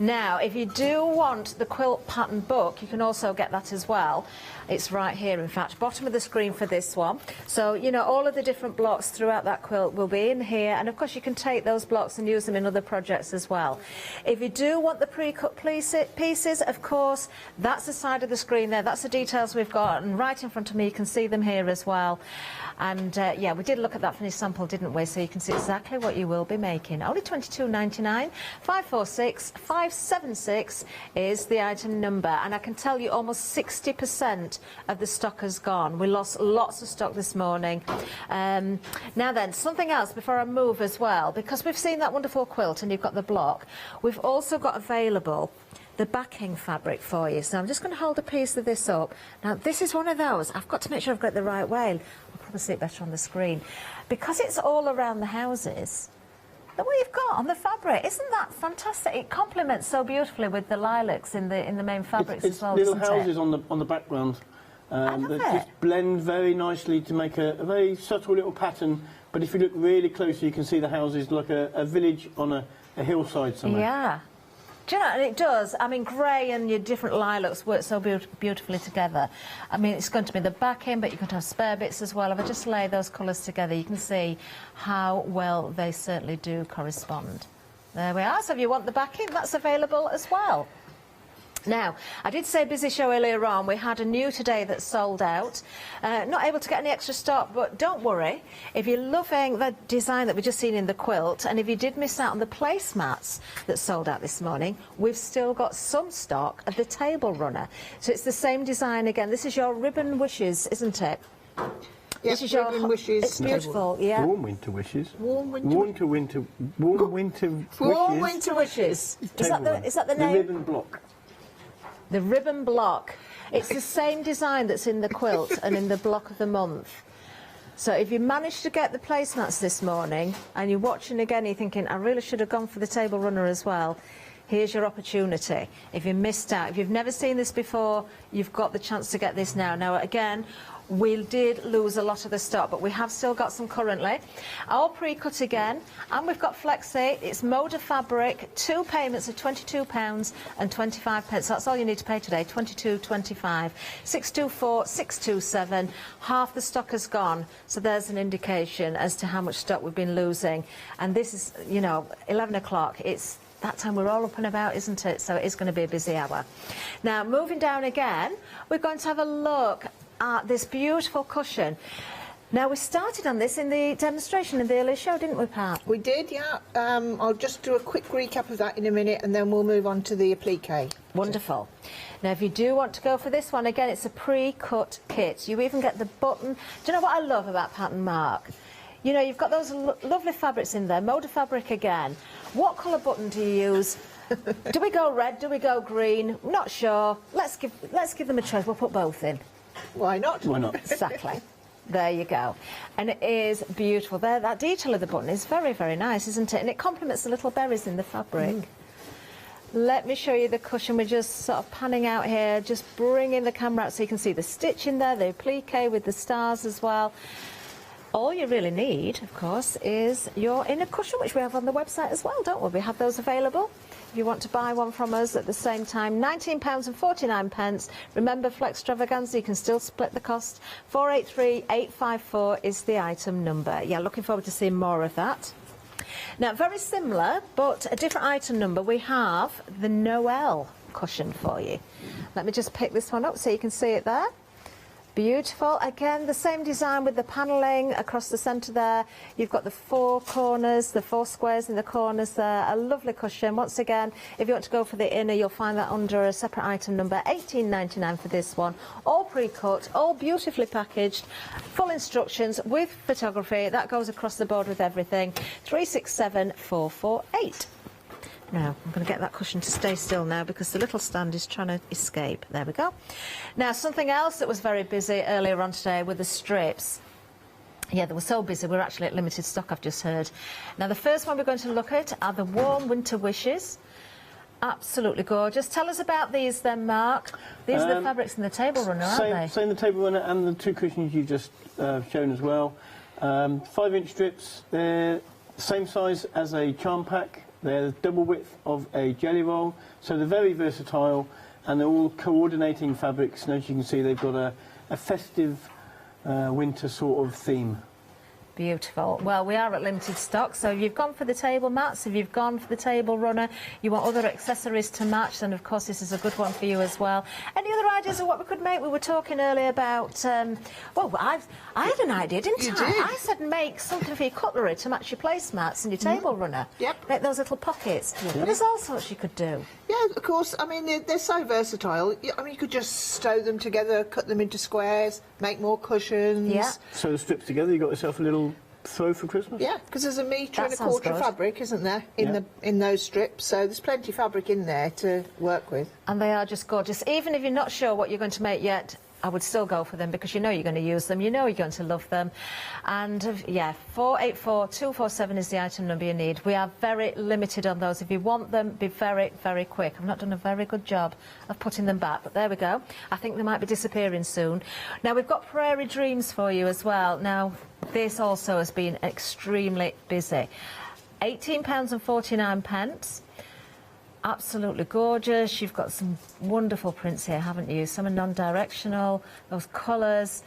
Now, if you do want the quilt pattern book, you can also get that as well. It's right here, in fact, bottom of the screen for this one. So, you know, all of the different blocks throughout that quilt will be in here. And, of course, you can take those blocks and use them in other projects as well. If you do want the pre-cut pieces, of course, that's the side of the screen there. That's the details we've got. And right in front of me, you can see them here as well. And, yeah, we did look at that finished sample, didn't we? So you can see exactly what you will be making. Only £22.99. 546 576 is the item number. And I can tell you almost 60% of the stock has gone. We lost lots of stock this morning. Now then, something else before I move as well, because we've seen that wonderful quilt and you've got the block. We've also got available the backing fabric for you. So I'm just going to hold a piece of this up. Now, this is one of those. I've got to make sure I've got it the right way. I'll probably see it better on the screen. Because it's all around the houses, the way you've got on the fabric, isn't that fantastic? It complements so beautifully with the lilacs in the main fabrics as well, little doesn't houses it? on the background that it. just blend very nicely to make a very subtle little pattern. But if you look really closely, you can see the houses like a village on a hillside somewhere. Yeah. Do you know, and it does. I mean, grey and your different lilacs work so beautifully together. I mean, it's going to be the backing, but you could have spare bits as well. If I just lay those colours together, you can see how well they certainly do correspond. There we are. So if you want the backing, that's available as well. Now, I did say busy show earlier on. We had a new today that sold out. Not able to get any extra stock, but don't worry. If you're loving the design that we've just seen in the quilt, and if you did miss out on the placemats that sold out this morning, we've still got some stock of the table runner. So it's the same design again. This is your ribbon wishes, isn't it? Yes, this is your ribbon wishes. It's beautiful, yeah. Warm winter wishes. Warm winter. Warm winter wishes. Warm winter wishes. Is that the name? The ribbon block. The ribbon block. It's the same design that's in the quilt and in the block of the month. So if you managed to get the placemats this morning and you're watching again, you're thinking, I really should have gone for the table runner as well, Here's your opportunity. If you missed out, if you've never seen this before, you've got the chance to get this now. Now, again, we did lose a lot of the stock, but we have still got some currently. All pre-cut again, and we've got Flexi. It's mode of fabric, 2 payments of £22 and 25 pence. That's all you need to pay today, £22.25. 624 627. Half the stock has gone, so there's an indication as to how much stock we've been losing. And this is, you know, 11 o'clock. It's that time we're all up and about, isn't it? So it's going to be a busy hour. Now, moving down again, we're going to have a look at this beautiful cushion. Now, we started on this in the demonstration in the earlier show, didn't we, Pat? We did, yeah. I'll just do a quick recap of that in a minute, and then we'll move on to the applique. Wonderful. Now, if you do want to go for this one, again, it's a pre-cut kit. You even get the button. Do you know what I love about Pat and Mark? You know, you've got those lovely fabrics in there, mode of fabric again. What colour button do you use? Do we go red? Do we go green? Not sure. Let's give them a choice. We'll put both in. Why not? Why not? Exactly. There you go. And it is beautiful. There, that detail of the button is very, very nice, isn't it? And it complements the little berries in the fabric. Let me show you the cushion. We're just sort of panning out here, just bringing the camera out so you can see the stitch in there, the applique with the stars as well. All you really need, of course, is your inner cushion, which we have on the website as well, don't we? We have those available. If you want to buy one from us at the same time, £19.49. Remember, Flextravaganza, you can still split the cost. 483854 is the item number. Yeah, looking forward to seeing more of that. Now, very similar, but a different item number, we have the Noel cushion for you. Let me just pick this one up so you can see it there. Beautiful. Again, the same design with the panelling across the centre there. You've got the 4 corners, the 4 squares in the corners there. A lovely cushion. Once again, if you want to go for the inner, you'll find that under a separate item number, £18.99 for this one. All pre-cut, all beautifully packaged, full instructions with photography. That goes across the board with everything. 367448. Now, I'm going to get that cushion to stay still now because the little stand is trying to escape. There we go. Now, something else that was very busy earlier on today were the strips. Yeah, they were so busy, we're actually at limited stock, I've just heard. Now, the first one we're going to look at are the Warm Winter Wishes. Absolutely gorgeous. Tell us about these then, Mark. These are the fabrics in the table runner, aren't they? Same the table runner and the 2 cushions you just shown as well. 5-inch strips, they're same size as a charm pack. They're double width of a jelly roll, so they're very versatile, and they're all coordinating fabrics. And as you can see, they've got a festive winter sort of theme. Beautiful. Well, we are at limited stock, so if you've gone for the table mats, if you've gone for the table runner, you want other accessories to match, then of course this is a good one for you as well. Any other ideas of what we could make? We were talking earlier about, well, I had an idea, didn't I? Did. I said make something for your cutlery to match your placemats and your table runner. Yep. Make those little pockets. But there's all sorts you could do. Yeah, of course. I mean, they're so versatile. I mean, you could just sew them together, cut them into squares, make more cushions. Yeah. Sew the strips together, you got yourself a little throw for Christmas? Yeah, because there's 1.25 meters sounds good. of fabric, isn't there, in those strips? So there's plenty of fabric in there to work with. And they are just gorgeous. Even if you're not sure what you're going to make yet, I would still go for them because you know you're going to use them, you know you're going to love them. And yeah, 484247 is the item number you need. We are very limited on those. If you want them, be very, very quick. I've not done a very good job of putting them back, but there we go. I think they might be disappearing soon. Now, we've got Prairie Dreams for you as well. Now, this also has been extremely busy. £18.49. Absolutely gorgeous. You've got some wonderful prints here, haven't you? Some are non-directional, those colours.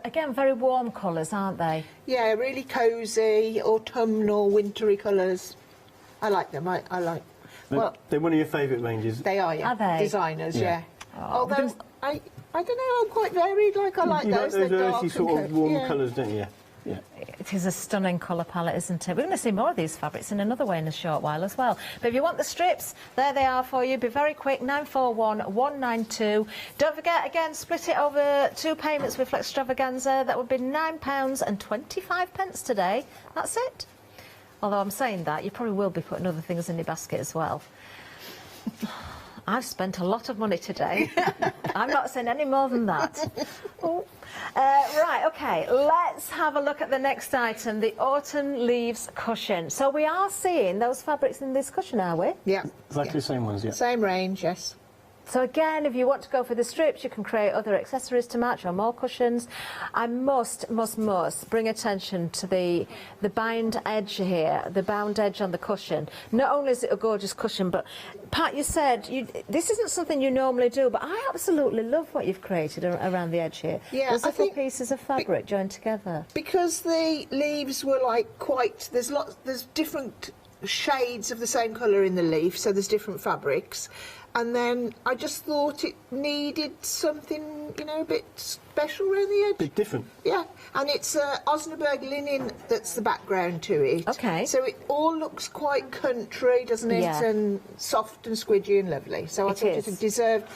Again, very warm colours, aren't they? Yeah, really cosy, autumnal, wintry colours. I like them. I like. Well, they're one of your favourite ranges. They are, yeah. Are they? Designers, yeah. Oh. Although I don't know, I'm quite varied. Like I like you those. like those They're earthy dark sort and of warm yeah. colours, don't you? Yeah. It is a stunning colour palette, isn't it? We're going to see more of these fabrics in another way in a short while as well. But if you want the strips, there they are for you. Be very quick, 941192. Don't forget, again, split it over 2 payments with Flextravaganza. That would be £9.25 today. That's it. Although I'm saying that, you probably will be putting other things in your basket as well. I've spent a lot of money today. I'm not saying any more than that. Right, okay, let's have a look at the next item, the Autumn Leaves cushion. So we are seeing those fabrics in this cushion, are we? Yeah. Exactly the same ones, yeah. Same range, yes. So again, if you want to go for the strips, you can create other accessories to match or more cushions. I must bring attention to the bind edge here, the bound edge on the cushion. Not only is it a gorgeous cushion, but Pat, you said this isn't something you normally do, but I absolutely love what you've created around the edge here. Yeah, those little pieces of fabric joined together. Because the leaves were like quite, there's different shades of the same colour in the leaf, so there's different fabrics. And then I just thought it needed something, you know, a bit special around the edge. A bit different. Yeah, and it's Osnaburg linen that's the background to it. Okay. So it all looks quite country, doesn't it? Yeah. And soft and squidgy and lovely. So I thought it deserved...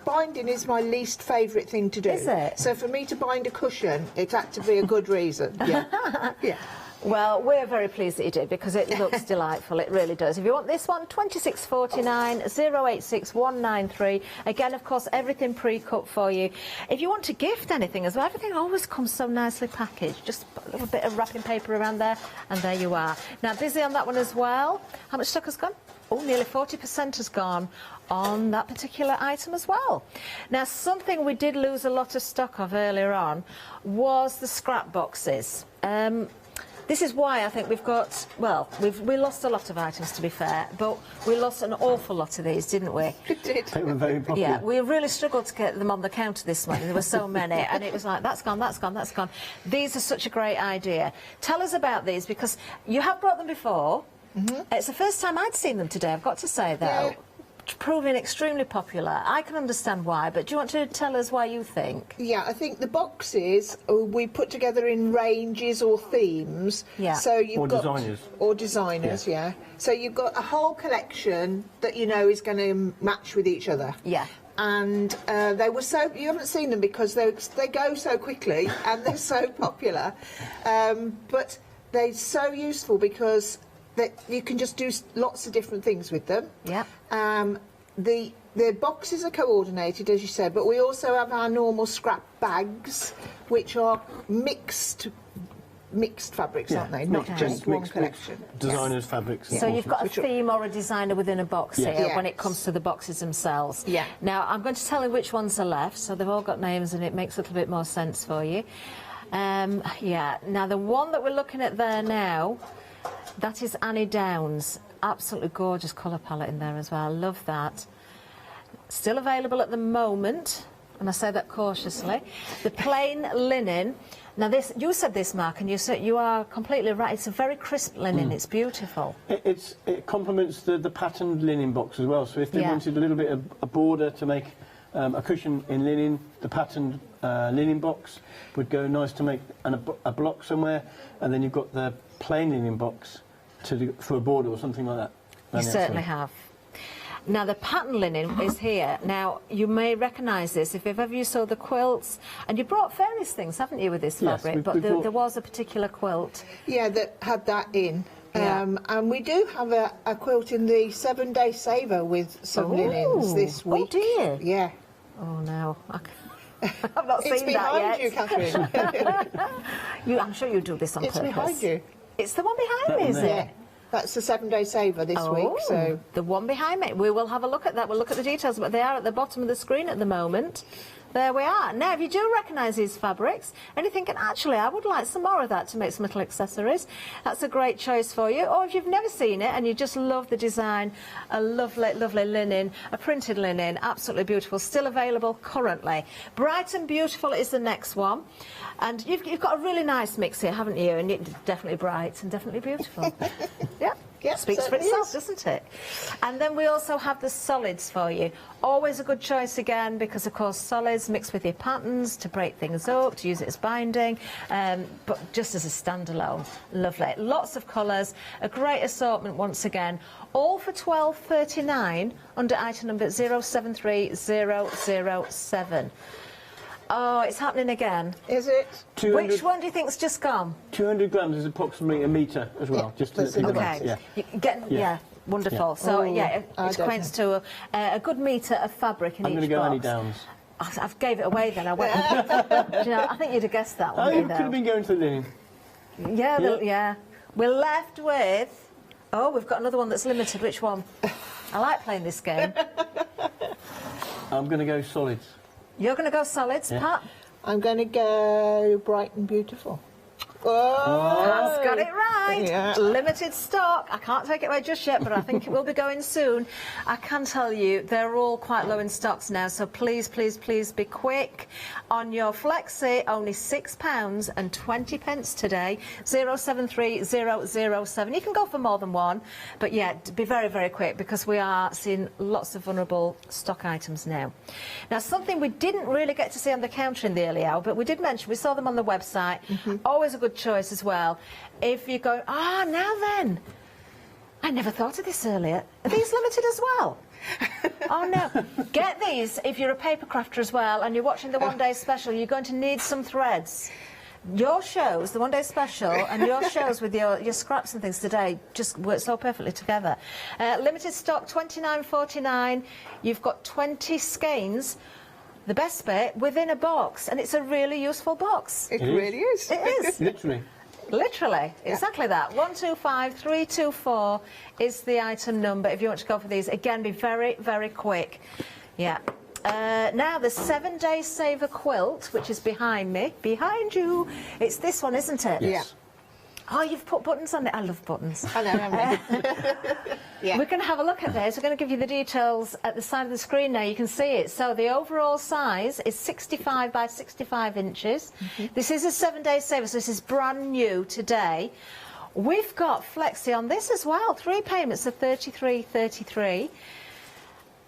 Binding is my least favourite thing to do. Is it? So for me to bind a cushion, it had to be a good reason. Yeah. Yeah. Well, we're very pleased that you did because it looks delightful. It really does. If you want this one, £26.49, 086193. Again, of course, everything pre-cut for you. If you want to gift anything as well, everything always comes so nicely packaged. Just a little bit of wrapping paper around there, and there you are. Now, busy on that one as well. How much stock has gone? Oh, nearly 40% has gone on that particular item as well. Now, something we did lose a lot of stock of earlier on was the scrap boxes. This is why I think we've got, well, we lost a lot of items, to be fair, but we lost an awful lot of these, didn't we? We did. They were very popular. Yeah, we really struggled to get them on the counter this morning. There were so many, and it was like, that's gone, that's gone, that's gone. These are such a great idea. Tell us about these, because you have brought them before. It's the first time I'd seen them today, I've got to say, though. Yeah. Proving extremely popular. I can understand why, but do you want to tell us why you think? Yeah, I think the boxes we put together in ranges or themes. Yeah. So you've got designers. Or designers, yeah. So you've got a whole collection that you know is going to match with each other. Yeah. And they were so, you haven't seen them because they go so quickly and they're so popular. But they're so useful because you can just do lots of different things with them. Yeah. The boxes are coordinated, as you said, but we also have our normal scrap bags, which are mixed fabrics, aren't they? Not just one collection. Designers' fabrics. So you've got a theme or a designer within a box here when it comes to the boxes themselves. Yeah. Now, I'm going to tell you which ones are left, so they've all got names and it makes a little bit more sense for you. Yeah, now the one that we're looking at there now, that is Annie Downs. Absolutely gorgeous colour palette in there as well. I love that. Still available at the moment, and I say that cautiously. The plain linen. Now this, you said this, Mark, and you are completely right. It's a very crisp linen. It's beautiful. It complements the patterned linen box as well. So if they wanted a little bit of a border to make a cushion in linen, the patterned linen box would go nice to make a block somewhere, and then you've got the plain linen box for a border or something like that. You certainly have. Now the pattern linen is here. Now you may recognise this if ever you saw the quilts, and you brought various things, haven't you, with this fabric? But there was a particular quilt. Yeah, that had that in. Yeah. And we do have a quilt in the 7-day saver with some linens this week. Oh dear. Yeah. Oh no. I've not seen that yet. It's behind you, Catherine. I'm sure you do this on purpose. It's behind you. It's the one behind me, is it? Yeah. That's the 7-day saver this week. So the one behind me. We will have a look at that. We'll look at the details, but they are at the bottom of the screen at the moment. There we are. Now, if you do recognise these fabrics, and you're thinking, actually, I would like some more of that to make some little accessories, that's a great choice for you. Or if you've never seen it and you just love the design, a lovely, lovely linen, a printed linen, absolutely beautiful, still available currently. Bright and Beautiful is the next one. And you've got a really nice mix here, haven't you? And it's definitely bright and definitely beautiful. Yeah. Yep, speaks for itself, doesn't it? And then we also have the solids for you. Always a good choice again, because of course solids mixed with your patterns to break things up, to use it as binding, but just as a standalone. Lovely. Lots of colours, a great assortment once again, all for £12.39 under item number 073007. Oh, it's happening again. Is it? 200 Which one do you think's just gone? 200 grams is approximately a metre as well, just to let people know. Okay. Yeah. Wonderful. Yeah. So, yeah, it I don't equates to a good metre of fabric in I'm each going to go box. Annie Downs. I've gave it away then. I went. Do you know, I think you'd have guessed that one. Oh, you could have been going to the linen. Yeah. We're left with. Oh, we've got another one that's limited. Which one? I like playing this game. I'm going to go solids. You're going to go solids, Pat? I'm going to go bright and beautiful. Pat's got it right. Yeah. Limited stock. I can't take it away just yet, but I think it will be going soon. I can tell you they're all quite low in stocks now, so please, please, please be quick. On your Flexi, only £6.20 today. 073007. You can go for more than one, but yeah, be very, very quick because we are seeing lots of vulnerable stock items now. Now, something we didn't really get to see on the counter in the early hour, but we did mention we saw them on the website. Always a good choice as well. If you go, now then, I never thought of this earlier. Are these limited as well? Oh no, get these if you're a paper crafter as well and you're watching the one day special. You're going to need some threads. Your shows, the one day special, and your shows with your scraps and things today just work so perfectly together. Limited stock, $29.49. You've got 20 skeins. The best bit, within a box, and it's a really useful box. It really is. It is. Literally, exactly that. 125324 is the item number if you want to go for these. Again, be very, very quick. Yeah. Now, the 7-day saver quilt, which is behind me, behind you. It's this one, isn't it? Yes. Oh, you've put buttons on it. I love buttons. I know, haven't I? We're going to have a look at this. We're going to give you the details at the side of the screen now. You can see it. So the overall size is 65 by 65 inches. This is a 7-day saver, so this is brand new today. We've got Flexi on this as well. 3 payments of $33.33.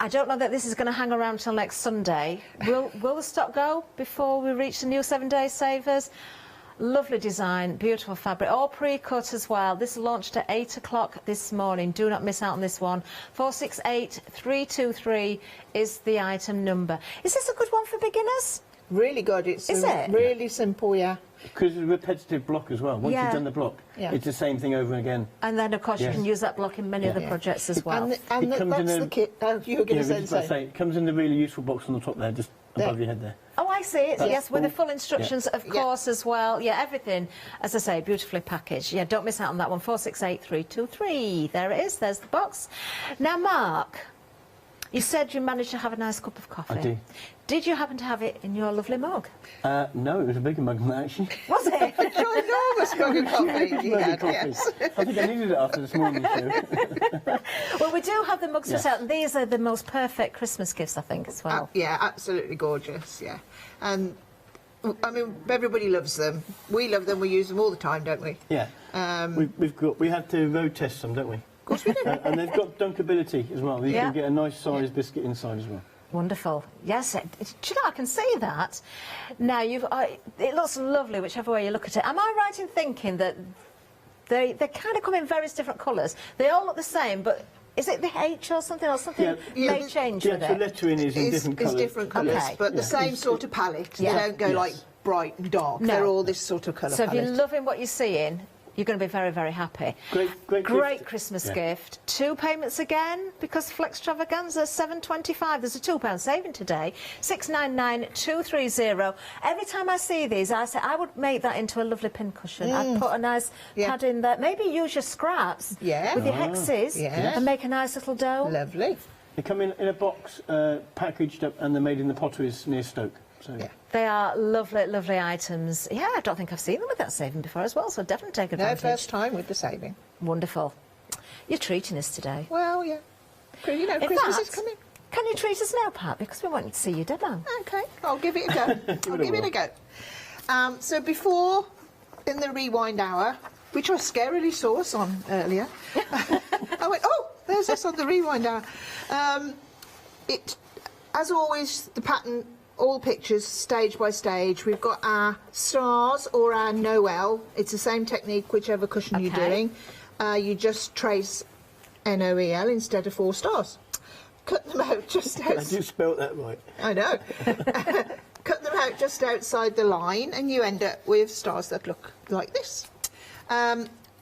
I don't know that this is going to hang around till next Sunday. Will the stock go before we reach the new 7-day savers? Lovely design, beautiful fabric, all pre-cut as well. This launched at 8 o'clock this morning. Do not miss out on this one. 468323 is the item number. Is this a good one for beginners? Really good. Is it? Really simple, yeah. Because it's a repetitive block as well. Once you've done the block, it's the same thing over again. And then, of course, you can use that block in many other projects as well. And that's the kit. You were going to say. It comes in the really useful box on the top there, just above your head there. Oh, I see it. Yes, with the full instructions, of course, as well. Yeah, everything, as I say, beautifully packaged. Yeah, don't miss out on that one. 468323. There it is. There's the box. Now, Mark, you said you managed to have a nice cup of coffee. I do. Did you happen to have it in your lovely mug? No, it was a bigger mug than that, actually. Was it? Enormous mug of coffee. Yes. I think I needed it after this morning. Well, we do have the mugs for sale, and these are the most perfect Christmas gifts, I think, as well. Yeah, absolutely gorgeous, yeah. And, I mean, everybody loves them. We love them, we use them all the time, don't we? Yeah. We have to road test some, don't we? Of course we do. And they've got dunkability as well. You can get a nice sized biscuit inside as well. Wonderful. Yes, do you know, I can see that. Now, it looks lovely whichever way you look at it. Am I right in thinking that they kind of come in various different colours? They all look the same, but is it the H or something may change with it? The lettering is in different colours. It's different colours, but the same sort of palette. They don't go like bright and dark. No. They're all this sort of colour So palette. if you're loving what you're seeing, you're going to be very, very happy. Great Christmas gift. 2 payments again, because Flextravaganza, £7.25. There's a £2 saving today. 699-230. Every time I see these, I say I would make that into a lovely pin cushion. I'd put a nice pad in there. Maybe use your scraps with your hexes and make a nice little dough. Lovely. They come in a box, packaged up, and they're made in the potteries near Stoke. So. They are lovely, lovely items. Yeah, I don't think I've seen them with that saving before as well, so definitely take advantage. No, first time with the saving. Wonderful. You're treating us today. Well, yeah. You know, Christmas is coming. Can you treat us now, Pat? Because we want to see you dead on. OK, I'll give it a go. I'll give it a go. So before, in the rewind hour, which I scarily saw us on earlier, I went, oh, there's us on the rewind hour. As always, the pattern, all pictures, stage by stage. We've got our stars or our Noel. It's the same technique, whichever cushion you're doing. You just trace N-O-E-L instead of 4 stars. Cut them out just as... I do spell that right. I know. Cut them out just outside the line, and you end up with stars that look like this.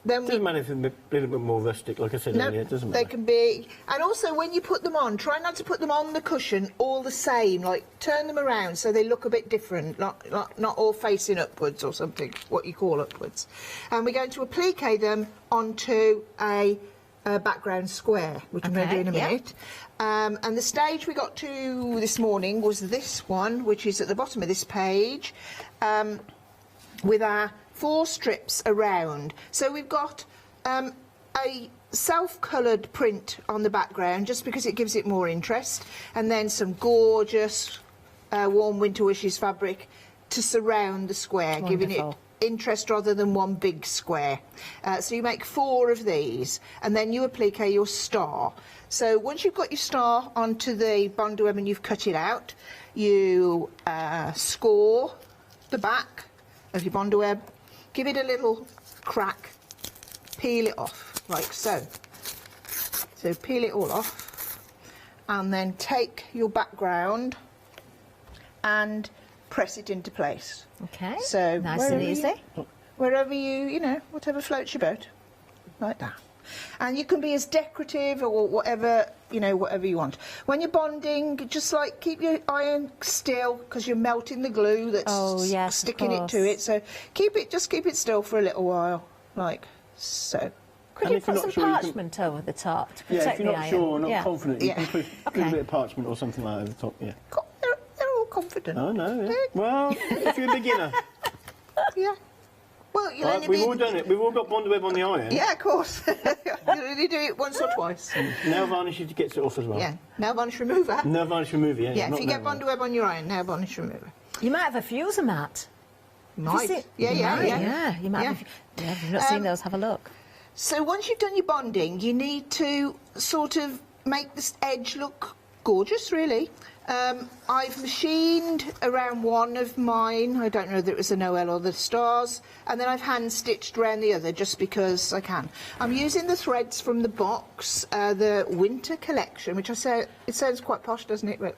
Then doesn't matter if they're a little bit more rustic, like I said earlier, it doesn't matter. They can be, and also when you put them on, try not to put them on the cushion all the same, like turn them around so they look a bit different, not all facing upwards or something, what you call upwards. And we're going to applique them onto a background square, which I'm going to do in a minute. And the stage we got to this morning was this one, which is at the bottom of this page, with our 4 strips around. So we've got a self-coloured print on the background just because it gives it more interest, and then some gorgeous warm winter wishes fabric to surround the square, giving it interest rather than one big square. So you make 4 of these, and then you applique your star. So once you've got your star onto the Bondi web and you've cut it out, you score the back of your Bondi web, give it a little crack, peel it off, like so. So peel it all off, and then take your background and press it into place. Okay, so nice and easy. Wherever you know, whatever floats your boat, like that. And you can be as decorative or whatever, you know, whatever you want. When you're bonding, just like keep your iron still, because you're melting the glue that's sticking it to it. So just keep it still for a little while, like so. Could you put some parchment over the top to protect the iron? Yeah, if you're not sure or not confident, you can put a Okay. bit of parchment or something like that over the top, yeah. They're all confident. Oh, no, yeah. Well, if you're a beginner. Yeah. Well, you'll only we've be... all done it. We've all got Bondi web on the iron. Yeah, of course. You only do it once or twice. Nail varnish gets it off as well. Yeah, nail varnish remover. Nail varnish remover, yeah. Yeah, if you get Bondi web on your iron, nail varnish remover. You might have a fuser mat. Might. Yeah, you might Yeah. have. Yeah, if you've not seen those, have a look. So once you've done your bonding, you need to sort of make this edge look gorgeous, really. I've machined around one of mine. I don't know whether it was the Noel or the stars, and then I've hand stitched around the other just because I can. I'm using the threads from the box, the winter collection, which I say it sounds quite posh, doesn't it? But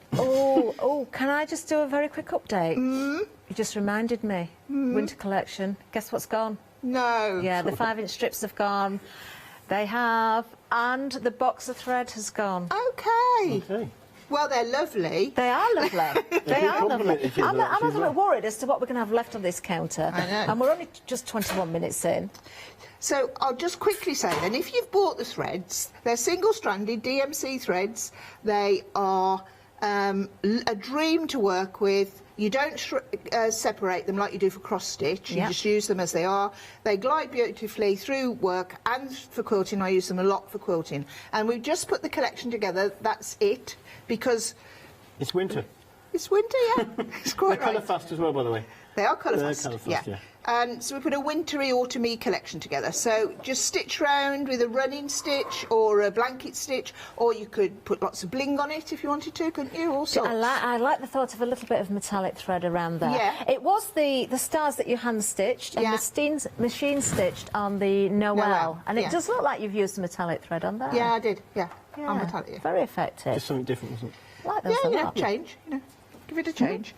can I just do a very quick update? You just reminded me. Winter collection. Guess what's gone? No. Yeah, the 5-inch strips have gone. They have, and the box of thread has gone. Okay. Well, they're lovely. They are lovely. They are lovely. I'm a well. little worried as to what we're going to have left on this counter. I know. And we're only just 21 minutes in. So I'll just quickly say then, if you've bought the threads, they're single-stranded DMC threads. They are a dream to work with. You don't separate them like you do for cross-stitch. You just use them as they are. They glide beautifully through work, and for quilting I use them a lot for quilting. And we've just put the collection together. That's it, because... It's winter. It's winter, yeah. It's quite They're colour fast as well, by the way. They are colour fast, They're colour fast, yeah. And so we put a wintry, autumny collection together. So just stitch round with a running stitch or a blanket stitch, or you could put lots of bling on it if you wanted to, couldn't you? All sorts. I like the thought of a little bit of metallic thread around there. Yeah. It was the stars that you hand stitched and the machine stitched on the Noel, and it does look like you've used the metallic thread on there. Yeah, I did. Yeah, on metallic. Yeah. Very effective. Just something different, wasn't it? Like those a lot. Change. You know, give it a change.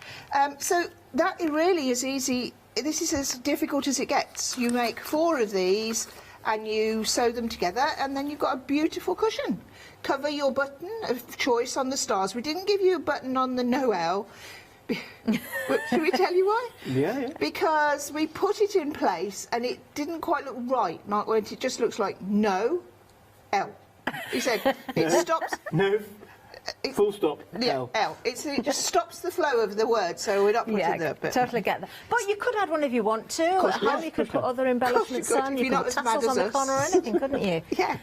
So that really is easy. This is as difficult as it gets. You make 4 of these and you sew them together, and then you've got a beautiful cushion. Cover your button of choice on the stars. We didn't give you a button on the Noel. Should we tell you why? Yeah. Because we put it in place and it didn't quite look right. Mark went, it just looks like no L. He said, it stops... No. Full stop. L. It just stops the flow of the word, so we're not putting the... But totally get that. But you could add one if you want to. At home you could put other embellishments on. You could put tassels on the corner or anything, couldn't you? Yeah.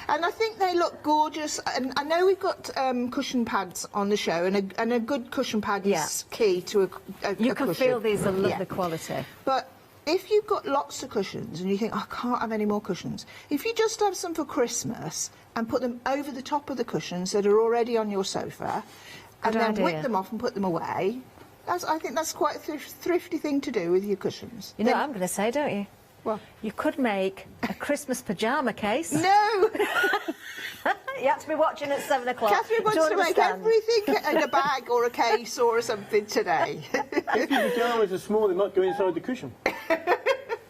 And I think they look gorgeous. And I know we've got cushion pads on the show, and a good cushion pad is key to a cushion. You can feel these are lovely quality. But if you've got lots of cushions and you think, I can't have any more cushions, if you just have some for Christmas and put them over the top of the cushions that are already on your sofa, and then whip them off and put them away, I think that's quite a thrifty thing to do with your cushions. You know what I'm going to say, don't you? What? You could make a Christmas pyjama case. No! You have to be watching at 7 o'clock. Catherine wants to make everything in a bag or a case or something today. If your pyjamas are small, they might go inside the cushion.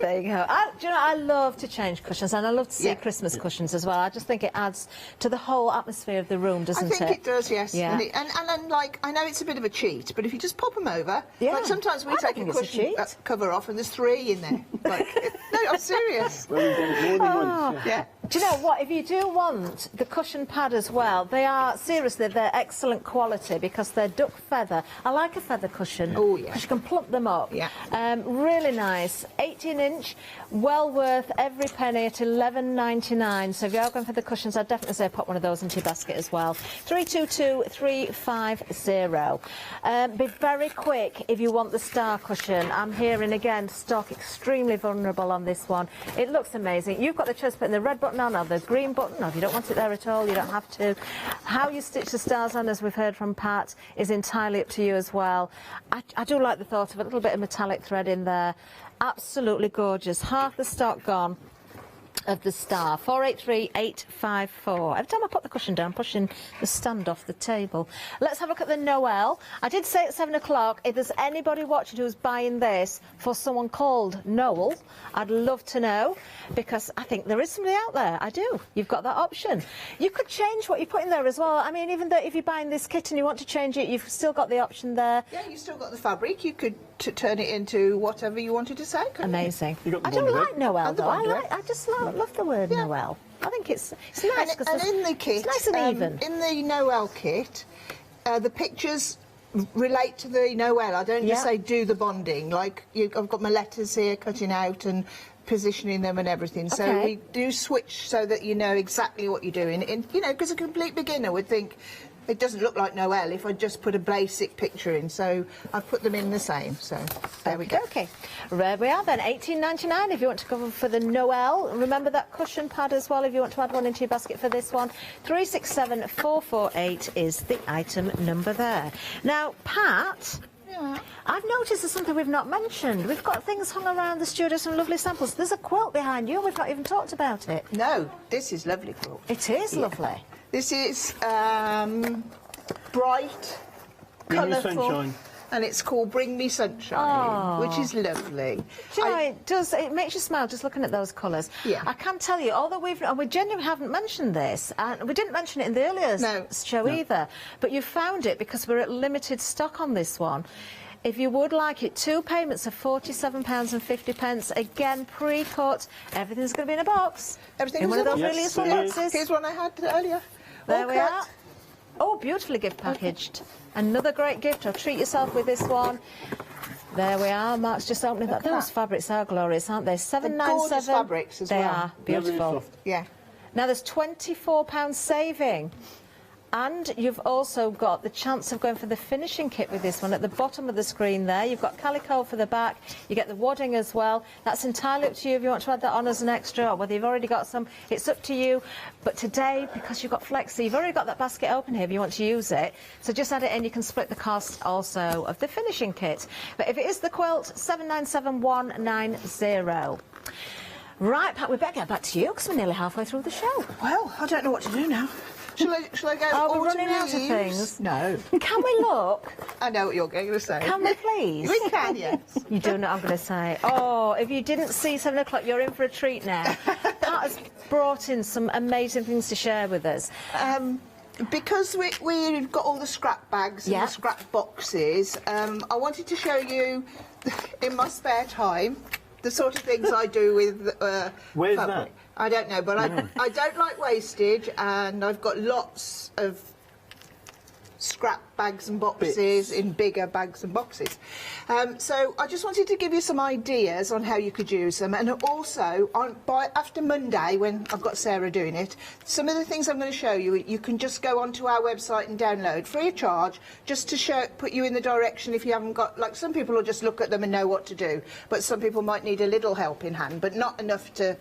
There you go. Do you know, I love to change cushions, and I love to see Christmas cushions as well. I just think it adds to the whole atmosphere of the room, doesn't it? I think it does, yes. Yeah. And like, I know it's a bit of a cheat, but if you just pop them over, like sometimes we take a cushion cover off and there's 3 in there. Like, no, I'm serious. Well, we've done more than once. Yeah. Do you know what? If you do want the cushion pad as well, they are, seriously, they're excellent quality because they're duck feather. I like a feather cushion. Oh, yeah. Because you can plump them up. Yeah. Really nice. 18-inch, well worth every penny at $11.99. So if you are going for the cushions, I'd definitely say pop one of those into your basket as well. 322350. Be very quick if you want the star cushion. I'm hearing, again, stock extremely vulnerable on this one. It looks amazing. You've got the choice of putting the red button on or the green button, or if you don't want it there at all, you don't have to. How you stitch the stars on, as we've heard from Pat, is entirely up to you as well. I do like the thought of a little bit of metallic thread in there. Absolutely gorgeous. Half the stock gone of the star. 483854. Every time I put the cushion down, I'm pushing the stand off the table. Let's have a look at the Noel. I did say at 7 o'clock, if there's anybody watching who's buying this for someone called Noel, I'd love to know, because I think there is somebody out there. I do. You've got that option. You could change what you put in there as well. I mean, even though if you're buying this kit and you want to change it, you've still got the option there. Yeah, you've still got the fabric. You could turn it into whatever you wanted to say. Amazing. I don't like Noel, though. I just love the word Noel. I think it's nice. And in the kit, it's nice and even. In the Noel kit, the pictures relate to the Noel. I don't just say do the bonding. Like, I've got my letters here cutting out and positioning them and everything. So we do switch so that you know exactly what you're doing. And, you know, because a complete beginner would think, it doesn't look like Noel if I just put a basic picture in, so I've put them in the same. So there we go. Okay, there we are then. $18.99 if you want to go for the Noel. Remember that cushion pad as well if you want to add one into your basket for this one. 367448 is the item number there. Now, Pat. Yeah. I've noticed there's something we've not mentioned. We've got things hung around the studio, some lovely samples. There's a quilt behind you, and we've not even talked about it. No, this is lovely quilt. It is lovely. This is bright, colourful, and it's called Bring Me Sunshine, which is lovely. Do you know, it makes you smile just looking at those colours. Yeah. I can tell you, although we genuinely haven't mentioned this, and we didn't mention it in the earlier show either, but you found it because we're at limited stock on this one. If you would like it, 2 payments of £47.50. Again, pre-cut. Everything's going to be in a box. Everything in one of those yes, really useful boxes. Here's one I had earlier. There we are. Oh, beautifully gift packaged. Another great gift. I'll treat yourself with this one. There we are. Mark's just opening that. Those fabrics are glorious, aren't they? $7.97. Fabrics as they well. Are beautiful. Yeah. Now there's £24 saving. And you've also got the chance of going for the finishing kit with this one. At the bottom of the screen there, you've got calico for the back. You get the wadding as well. That's entirely up to you if you want to add that on as an extra, or whether you've already got some. It's up to you. But today, because you've got Flexi, you've already got that basket open here if you want to use it. So just add it in. You can split the cost also of the finishing kit. But if it is the quilt, $797,190. Right, Pat, we better get back to you because we're nearly halfway through the show. Well, I don't know what to do now. Shall I go? Are we running out of things? No. Can we look? I know what you're going to say. Can we please? We can, yes. You do know what I'm going to say. Oh, if you didn't see 7 o'clock, you're in for a treat now. Pat has brought in some amazing things to share with us. Because we've got all the scrap bags and the scrap boxes, I wanted to show you, in my spare time, the sort of things I do with Where's fabric. that? I don't know, but I don't like wastage, and I've got lots of scrap bags and boxes in bigger bags and boxes. So I just wanted to give you some ideas on how you could use them, and also after Monday, when I've got Sarah doing it, some of the things I'm going to show you, you can just go onto our website and download free of charge, just to put you in the direction if you haven't got, like, some people will just look at them and know what to do, but some people might need a little help in hand, but not enough to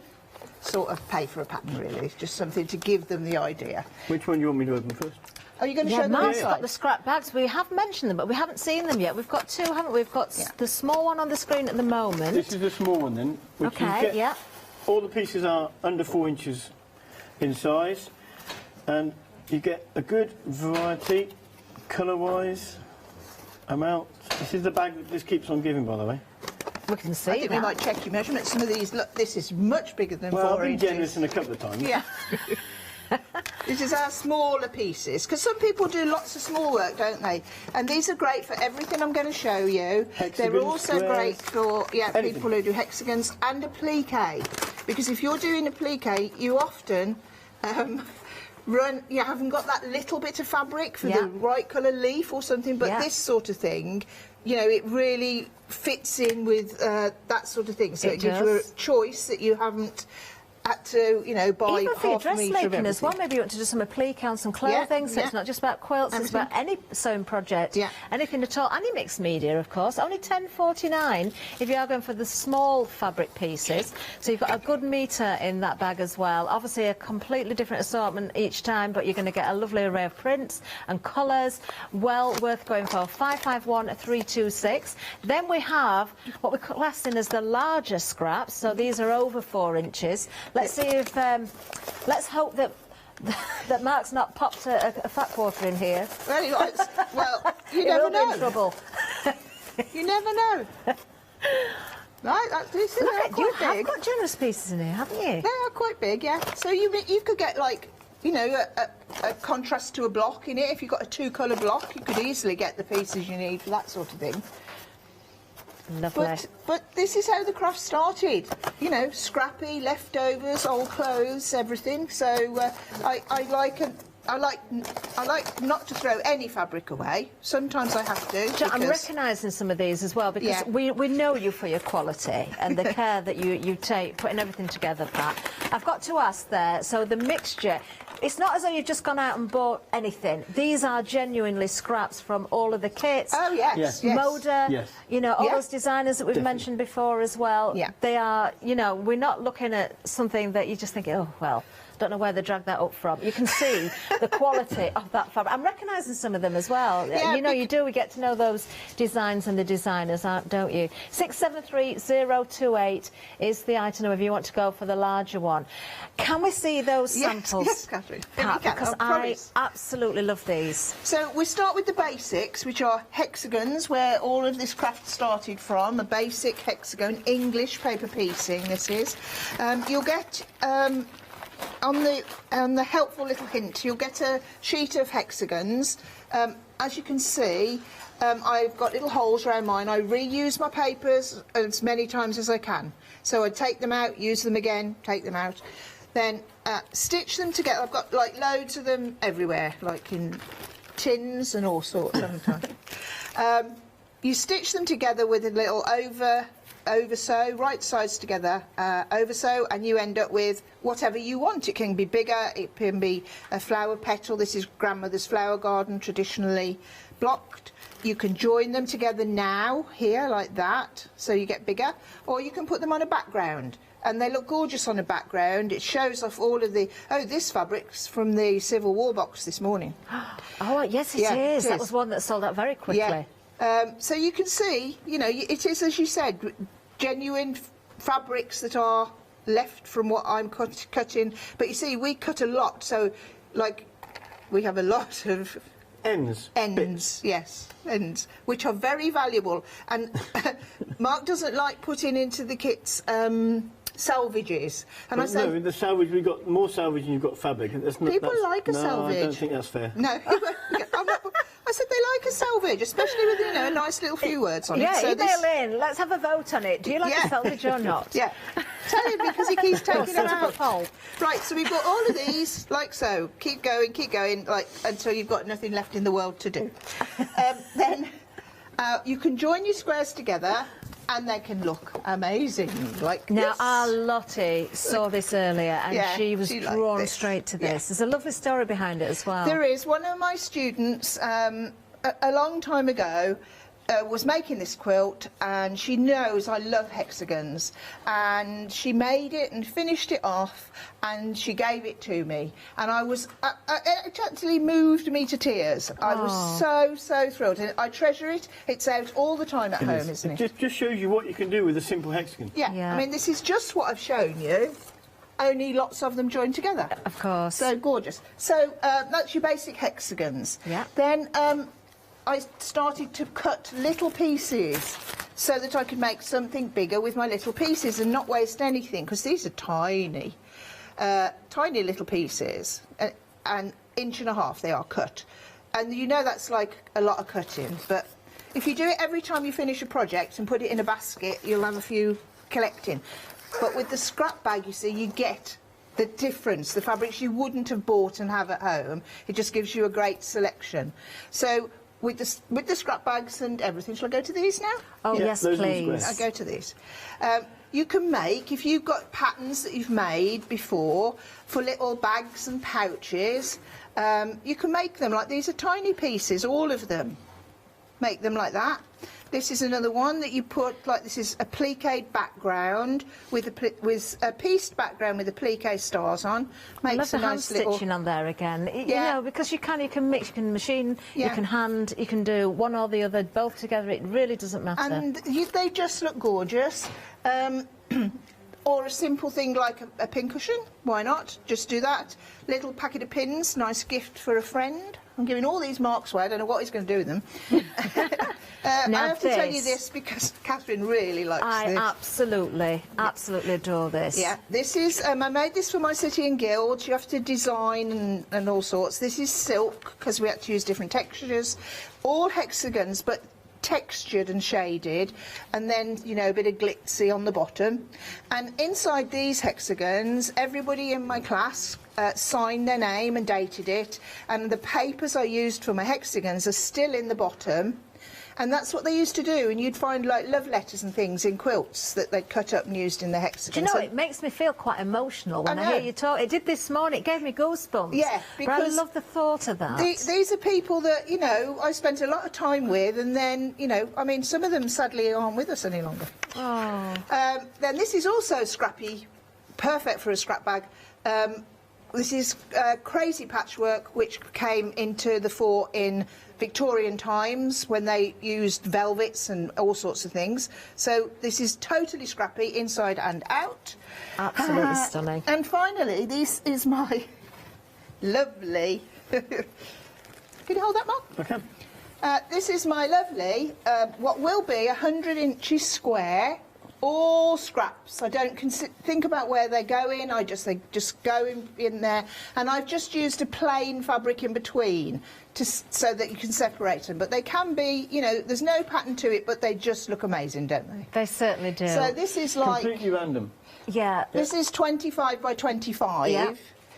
sort of pay for a pattern, really. It's just something to give them the idea. Which one do you want me to open first? Are you going to yeah, show them Mark's inside? got the scrap bags. We have mentioned them, but we haven't seen them yet. We've got two, haven't we? We've got the small one on the screen at the moment. This is the small one then. Which Okay, you get, yeah. All the pieces are under 4 inches in size, and you get a good variety, colour-wise, amount. This is the bag that this keeps on giving, by the way. We can see I think we that. might check your measurements. Some of these, look, this is much bigger than Well, 4 I've been inches. generous in a couple of times. Yeah. This is our smaller pieces, because some people do lots of small work, don't they? And these are great for everything I'm going to show you. Hexagons, They're also squares, great for anything. people who do hexagons and a plique. Because if you're doing a plique, you often you haven't got that little bit of fabric for the right colour leaf or something, but this sort of thing, you know, it really fits in with that sort of thing. So it gives you a choice that you haven't had to, you know, buy Even for your half a metre of dressmaking everything. as well, maybe you want to do some applique on some clothing, so it's not just about quilts, it's about any sewing project, anything at all, any mixed media, of course. Only £10.49 if you are going for the small fabric pieces. So you've got a good metre in that bag as well. Obviously a completely different assortment each time, but you're going to get a lovely array of prints and colours. Well worth going for. 551326. Then we have what we're classing as the larger scraps, so these are over 4 inches. Let's see if, let's hope that that Mark's not popped a fat quarter in here. Well, you He never will be know. in trouble. You never know. Right, this is Look quite at you big. have got generous pieces in here, haven't you? They are quite big, yeah. So you could get, like, you know, a contrast to a block in it. If you've got a 2-colour block, you could easily get the pieces you need for that sort of thing. Lovely. But this is how the craft started. You know, scrappy, leftovers, old clothes, everything. So I like not to throw any fabric away. Sometimes I have to. I'm recognising some of these as well, because we know you for your quality and the care that you take, putting everything together, Pat. I've got to ask there, so the mixture, it's not as though you've just gone out and bought anything. These are genuinely scraps from all of the kits. Oh, yes. Moda, you know, all those designers that we've mentioned before as well. Yeah. They are, you know, we're not looking at something that you just think, oh, well, don't know where they dragged that up from. You can see the quality of that fabric. I'm recognising some of them as well. Yeah, you know, you do. We get to know those designs and the designers, don't you? 673028 is the item number if you want to go for the larger one. Can we see those samples? Yes, Catherine. Pat, because I absolutely love these. So we start with the basics, which are hexagons, where all of this craft started from. A basic hexagon, English paper piecing. This is. You'll get. On the helpful little hint, you'll get a sheet of hexagons. As you can see, I've got little holes around mine. I reuse my papers as many times as I can. So I take them out, use them again, take them out. Then stitch them together. I've got like loads of them everywhere, like in tins and all sorts, haven't I? You stitch them together with a little over-sew, right sides together, over-sew, and you end up with whatever you want. It can be bigger, it can be a flower petal. This is grandmother's flower garden, traditionally blocked. You can join them together now, here, like that, so you get bigger, or you can put them on a background. And they look gorgeous on a background. It shows off all of the... Oh, this fabric's from the Civil War box this morning. Oh, yes, it is. That was one that sold out very quickly. Yeah. So you can see, you know, it is, as you said, genuine fabrics that are left from what I'm cutting. But you see, we cut a lot, so, like, we have a lot of... Ends, yes, ends, which are very valuable. And Mark doesn't like putting into the kits salvages. And I say, no, in the salvage we've got more salvage than you've got fabric. People like a salvage. I don't think that's fair. No, I said they like a salvage, especially with, you know, a nice little few words on it. Yeah, So email in. Let's have a vote on it. Do you like a salvage or not? Yeah. Tell him, because he keeps taking them set up a out. poll. Right, so we've got all of these, like so. Keep going, like, until you've got nothing left in the world to do. Then you can join your squares together, and they can look amazing, like now, this. our Lottie saw this earlier, and she was she liked drawn this. straight to this. There's a lovely story behind it as well. There is. One of my students, a long time ago, was making this quilt, and she knows I love hexagons, and she made it and finished it off, and she gave it to me, and it actually moved me to tears. I was so thrilled, and I treasure it. It's out all the time at home, isn't it? Just shows you what you can do with a simple hexagon. Yeah, I mean, this is just what I've shown you, only lots of them joined together. Of course. So gorgeous. So that's your basic hexagons. Yeah. Then I started to cut little pieces so that I could make something bigger with my little pieces and not waste anything, because these are tiny, tiny little pieces, an inch and a half they are cut. And you know that's like a lot of cutting, but if you do it every time you finish a project and put it in a basket, you'll have a few collecting. But with the scrap bag, you see, you get the difference, the fabrics you wouldn't have bought and have at home. It just gives you a great selection. So with the scrap bags and everything, shall I go to these now? Oh, yeah, yes, please. I'll go to these. You can make, if you've got patterns that you've made before for little bags and pouches, you can make them like these are tiny pieces, all of them. Make them like that. This is another one that you put, like this is a pliqué background with a pieced background with the pliqué stars on. Makes I love the a nice hand little stitching on there again. You know, because you can mix, you can machine, you can hand, you can do one or the other, both together. It really doesn't matter. And they just look gorgeous. Or a simple thing like a pincushion. Why not? Just do that. Little packet of pins, nice gift for a friend. I'm giving all these marks away. I don't know what he's going to do with them. I have to tell you this because Catherine really likes this. I absolutely adore this. Yeah, this is, I made this for my City and Guilds. You have to design and all sorts. This is silk because we had to use different textures. All hexagons, but textured and shaded, and then, you know, a bit of glitzy on the bottom. And inside these hexagons, everybody in my class signed their name and dated it, and the papers I used for my hexagons are still in the bottom. And that's what they used to do, and you'd find like love letters and things in quilts that they'd cut up and used in the hexagons. Do you know, it makes me feel quite emotional when I hear you talk. It did this morning, it gave me goosebumps. Yeah, because but I love the thought of that. These are people that, you know, I spent a lot of time with, and then, you know, I mean, some of them sadly aren't with us any longer. Oh. Then this is also scrappy, perfect for a scrap bag. This is crazy patchwork, which came into the fore in Victorian times when they used velvets and all sorts of things. So this is totally scrappy inside and out. Absolutely stunning. And finally, this is my lovely... Can you hold that, Mark? I can. This is my lovely, what will be 100 inches square, all scraps. I don't think about where they're going. They just go in there, and I've just used a plain fabric in between so that you can separate them. But they can be, you know, there's no pattern to it, but they just look amazing, don't they? They certainly do. So this is like completely random. Yeah. This is 25 by 25. Yeah.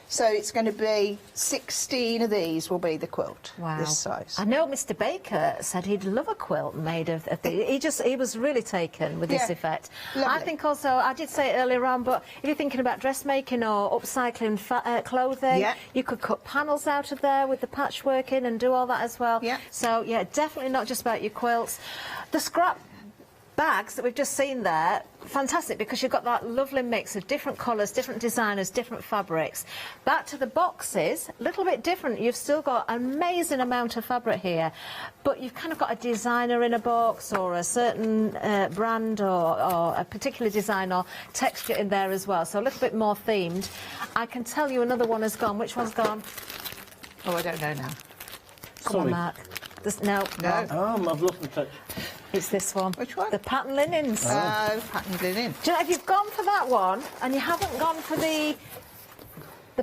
So it's going to be 16 of these will be the quilt. Wow. This size. I know Mr. Baker said he'd love a quilt made of he was really taken with this effect. Lovely. I think also, I did say it earlier on, but if you're thinking about dressmaking or upcycling clothing, you could cut panels out of there with the patchwork in and do all that as well. Yeah. So, yeah, definitely not just about your quilts. The scrap bags that we've just seen there, fantastic, because you've got that lovely mix of different colours, different designers, different fabrics. Back to the boxes, a little bit different. You've still got an amazing amount of fabric here, but you've kind of got a designer in a box or a certain brand or a particular design or texture in there as well, so a little bit more themed. I can tell you another one has gone. Which one's gone? Oh, I don't know now. Come on, Mark. No. Oh, I've lost the touch. It's this one. Which one? The pattern linens. Pattern linen. Do you know, if you've gone for that one and you haven't gone for the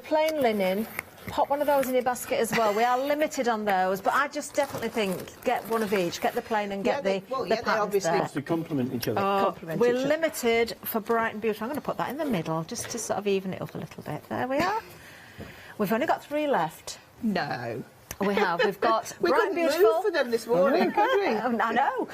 plain linen, pop one of those in your basket as well. We are limited on those, but I just definitely think get one of each. Get the plain and get the patterns obviously there. to complement each other. We're limited for bright and beautiful. I'm going to put that in the middle just to sort of even it up a little bit. There we are. We've only got 3 left. No. We have. We've got We Bright and couldn't Beautiful. move for them this morning, could we? I know.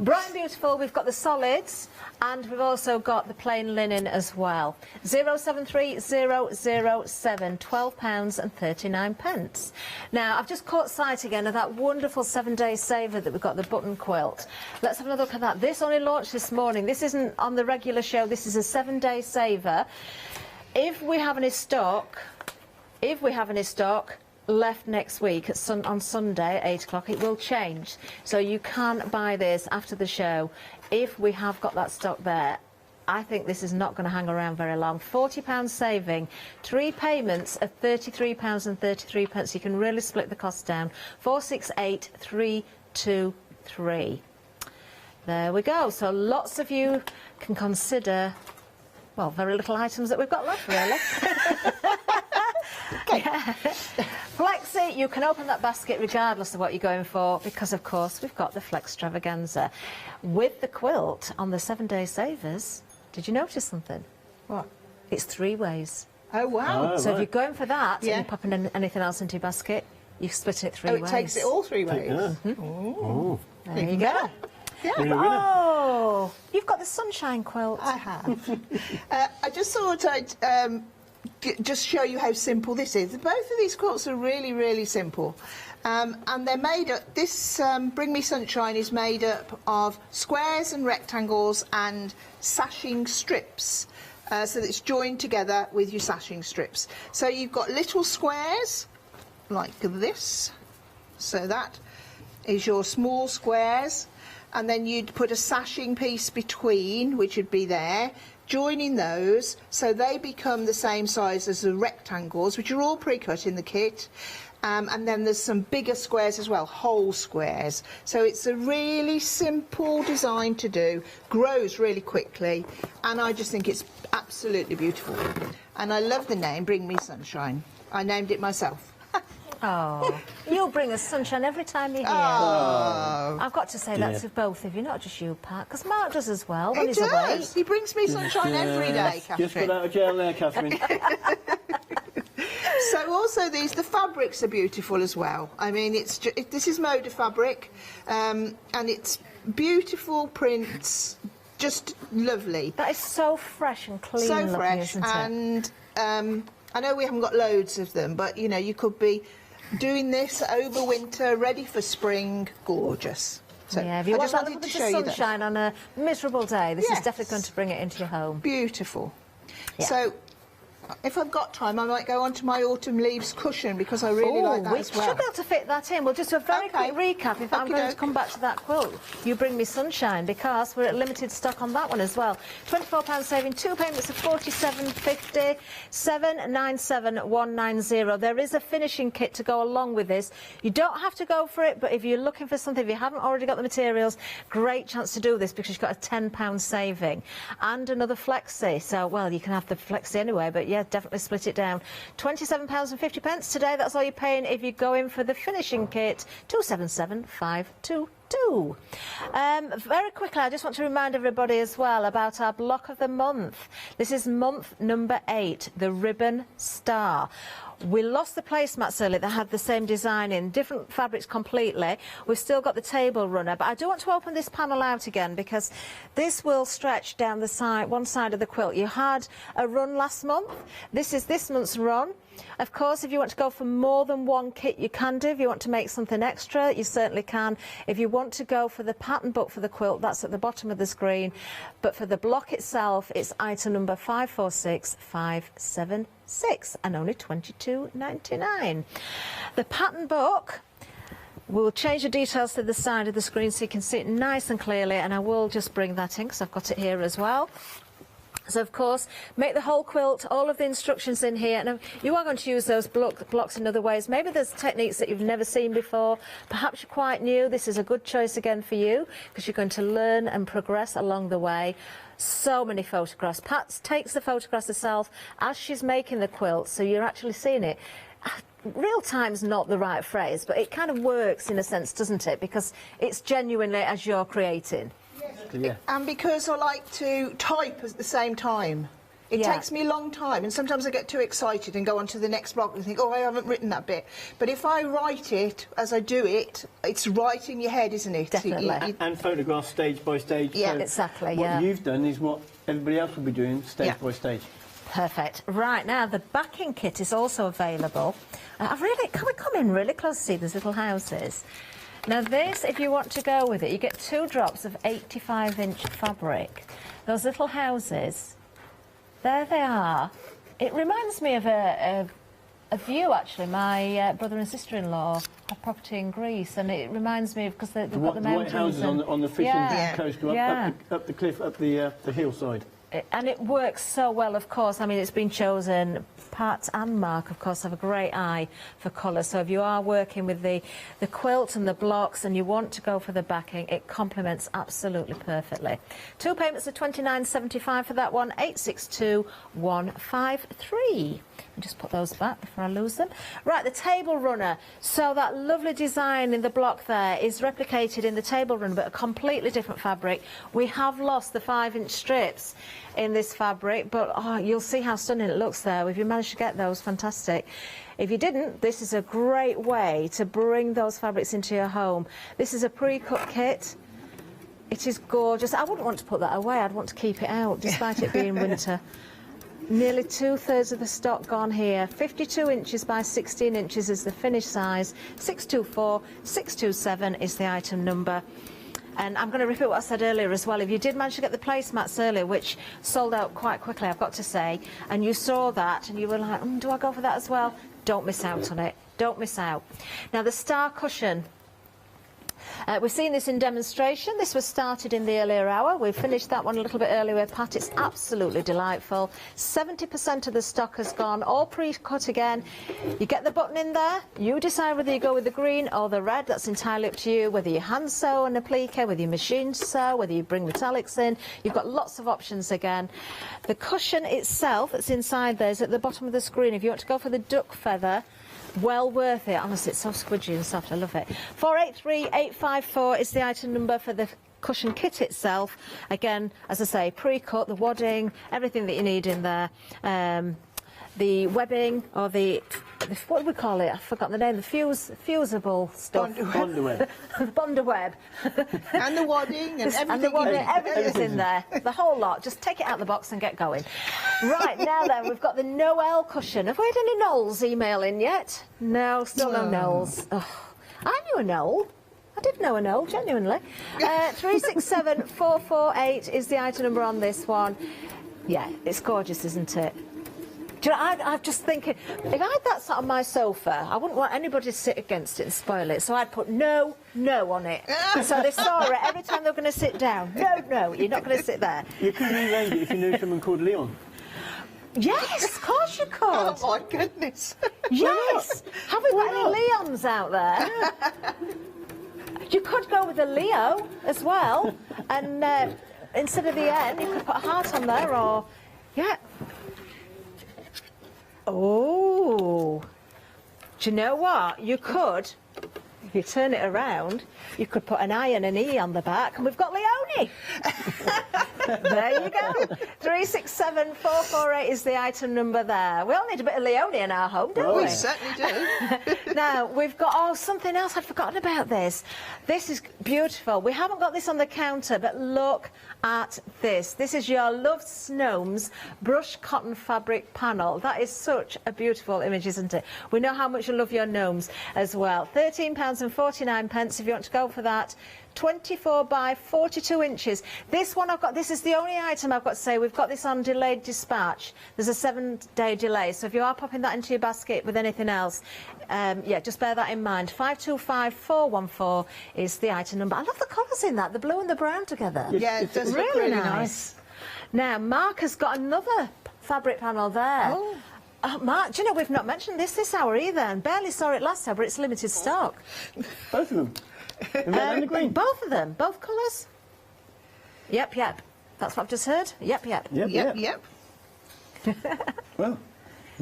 Bright and Beautiful, we've got the solids, and we've also got the plain linen as well. 073007, £12.39. Now, I've just caught sight again of that wonderful 7-day saver that we've got, the button quilt. Let's have another look at that. This only launched this morning. This isn't on the regular show. This is a 7-day saver. If we have any stock, left next week on Sunday at 8 o'clock, it will change. So you can't buy this after the show if we have got that stock there. I think this is not going to hang around very long. £40 saving, 3 payments of £33.33. You can really split the cost down. 468323. There we go. So lots of you can consider, well, very little items that we've got left, really. Okay. Flexi, you can open that basket regardless of what you're going for, because of course we've got the Flextravaganza with the quilt on the 7-day savers. Did you notice something? What? It's 3 ways. Oh wow! So if you're going for that Yeah. and you're popping anything else into your basket, you split it 3 ways. Oh, it takes it all 3 ways. Yeah. Oh. There you go. Yeah. Oh, you've got the sunshine quilt. I have. I just thought I'd just show you how simple this is. Both of these quilts are really, really simple. And they're made up, this Bring Me Sunshine is made up of squares and rectangles and sashing strips. So that it's joined together with your sashing strips. So you've got little squares like this. So that is your small squares. And then you'd put a sashing piece between, which would be there, joining those so they become the same size as the rectangles, which are all pre-cut in the kit. And then there's some bigger squares as well, whole squares. So it's a really simple design to do, grows really quickly, and I just think it's absolutely beautiful. And I love the name, Bring Me Sunshine. I named it myself. Oh, you'll bring us sunshine every time you're here. Oh. I've got to say that to both of you, not just you, Pat, because Mark does as well when He he's away. does. He brings me sunshine every day, Catherine. Just put out a gel there, Catherine. So also the fabrics are beautiful as well. I mean, this is Moda fabric, and it's beautiful prints, just lovely. That is so fresh and clean So looking, fresh, isn't it? and I know we haven't got loads of them, but you know, you could be doing this over winter, ready for spring, gorgeous. So yeah, if you I want just that wanted little to bit show of you that. sunshine on a miserable day, this is Yes. definitely going to bring it into your home. Beautiful. Yeah. So, if I've got time, I might go on to my autumn leaves cushion because I really like that we as well. should be able to fit that in. We'll just do a very quick recap. If I'm going to come back to that quilt, you bring me sunshine, because we're at limited stock on that one as well. £24 saving, 2 payments of £47.50, 797190. There is a finishing kit to go along with this. You don't have to go for it, but if you're looking for something, if you haven't already got the materials, great chance to do this because you've got a £10 saving and another flexi. So, well, you can have the flexi anyway, but yeah, definitely split it down. £27.50 today. That's all you're paying if you go in for the finishing kit. 277522. Very quickly, I just want to remind everybody as well about our block of the month. This is month number 8, the Ribbon Star. We lost the placemats earlier that had the same design in, different fabrics completely. We've still got the table runner, but I do want to open this panel out again because this will stretch down the side, one side of the quilt. You had a run last month. This is this month's run. Of course, if you want to go for more than one kit, you can do. If you want to make something extra, you certainly can. If you want to go for the pattern book for the quilt, that's at the bottom of the screen. But for the block itself, it's item number 546576 and only £22.99. The pattern book, we'll change the details to the side of the screen so you can see it nice and clearly, and I will just bring that in because I've got it here as well. So, of course, make the whole quilt, all of the instructions in here. Now, you are going to use those blocks in other ways. Maybe there's techniques that you've never seen before. Perhaps you're quite new. This is a good choice again for you because you're going to learn and progress along the way. So many photographs. Pat takes the photographs herself as she's making the quilt, so you're actually seeing it. Real time's not the right phrase, but it kind of works in a sense, doesn't it? Because it's genuinely as you're creating. Yeah. And because I like to type at the same time. It takes me a long time, and sometimes I get too excited and go on to the next block and think, oh, I haven't written that bit. But if I write it as I do it, it's right in your head, isn't it? Definitely. And photograph stage by stage. Yeah, so exactly, what you've done is what everybody else will be doing stage by stage. Perfect. Right, now the backing kit is also available. Can we come in really close to see those little houses? Now this, if you want to go with it, you get 2 drops of 85-inch fabric. Those little houses, there they are. It reminds me of a view, actually. My brother and sister-in-law have property in Greece, and it reminds me of, because they've got the mountains. White houses on the fishing coast, go up the cliff, up the hillside. And it works so well, of course. I mean, it's been chosen. Pat and Mark, of course, have a great eye for colour. So if you are working with the quilt and the blocks and you want to go for the backing, it complements absolutely perfectly. 2 payments of £29.75 for that one, 862-153. Just put those back before I lose them. Right, the table runner. So that lovely design in the block there is replicated in the table runner, but a completely different fabric. We have lost the 5-inch strips in this fabric, but you'll see how stunning it looks there. If you managed to get those, fantastic. If you didn't, this is a great way to bring those fabrics into your home. This is a pre-cut kit. It is gorgeous. I wouldn't want to put that away. I'd want to keep it out, despite it being winter. Nearly 2/3 of the stock gone here. 52 inches by 16 inches is the finished size. 624, 627 is the item number. And I'm going to repeat what I said earlier as well. If you did manage to get the placemats earlier, which sold out quite quickly, I've got to say, and you saw that and you were like, do I go for that as well? Don't miss out on it. Don't miss out. Now, the star cushion. We've seen this in demonstration. This was started in the earlier hour. We finished that one a little bit earlier with Pat. It's absolutely delightful. 70% of the stock has gone, all pre-cut again. You get the button in there. You decide whether you go with the green or the red. That's entirely up to you. Whether you hand sew and applique, whether you machine sew, whether you bring metallics in. You've got lots of options again. The cushion itself that's inside there is at the bottom of the screen. If you want to go for the duck feather, well worth it. Honestly, it's so squidgy and soft. I love it. 483854 is the item number for the cushion kit itself. Again, as I say, pre-cut, the wadding, everything that you need in there. The webbing, or the what do we call it? I've forgotten the name. The fusible stuff. Bondweb. Bondweb. And the wadding and everything. And the wadding, everything's in there. The whole lot. Just take it out of the box and get going. Right, now then, we've got the Noel cushion. Have we had any Knowles email in yet? No, still no Knowles. Oh, I knew a Noel. I did know a Noel, genuinely. 367448 is the item number on this one. Yeah, it's gorgeous, isn't it? Do you know, I'm just thinking, if I had that sat on my sofa, I wouldn't want anybody to sit against it and spoil it, so I'd put no on it. So they saw it every time they were going to sit down. No, you're not going to sit there. You could rearrange it if you knew someone called Leon. Yes, of course you could. Oh, my goodness. Yes. Have we got any Leons out there? You could go with a Leo as well, and instead of the N, you could put a heart on there, or... Yeah. Oh, do you know what? You could, if you turn it around, you could put an I and an E on the back, and we've got Leone. There you go. 367448 is the item number there. We all need a bit of Leone in our home, don't we? We certainly do. Now, we've got, something else. I'd forgotten about this. This is beautiful. We haven't got this on the counter, but look at this. This is your loved Snows brush cotton fabric panel. That is such a beautiful image, isn't it? We know how much you love your gnomes as well. £13.49 if you want to go for that. 24 by 42 inches. This one I've got, this is the only item I've got to say, we've got this on delayed dispatch. There's a 7-day delay, so if you are popping that into your basket with anything else, yeah, just bear that in mind. 525414 is the item number. I love the colours in that, the blue and the brown together. Yeah, it does look really really nice. Now, Mark has got another fabric panel there. Oh. Mark, do you know, we've not mentioned this hour either, and barely saw it last hour, but it's limited stock. Both of them. The red and the green. Both of them, both colours. Yep. That's what I've just heard. Yep. Yep. Well.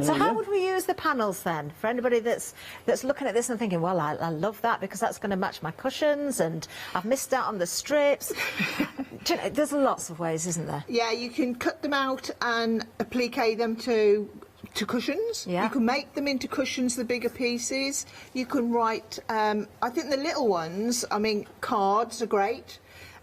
So how would we use the panels then? For anybody that's looking at this and thinking, well, I love that because that's going to match my cushions and I've missed out on the strips. There's lots of ways, isn't there? Yeah, you can cut them out and applique them to cushions. Yeah. You can make them into cushions, the bigger pieces. You can write, I think the little ones, I mean, cards are great.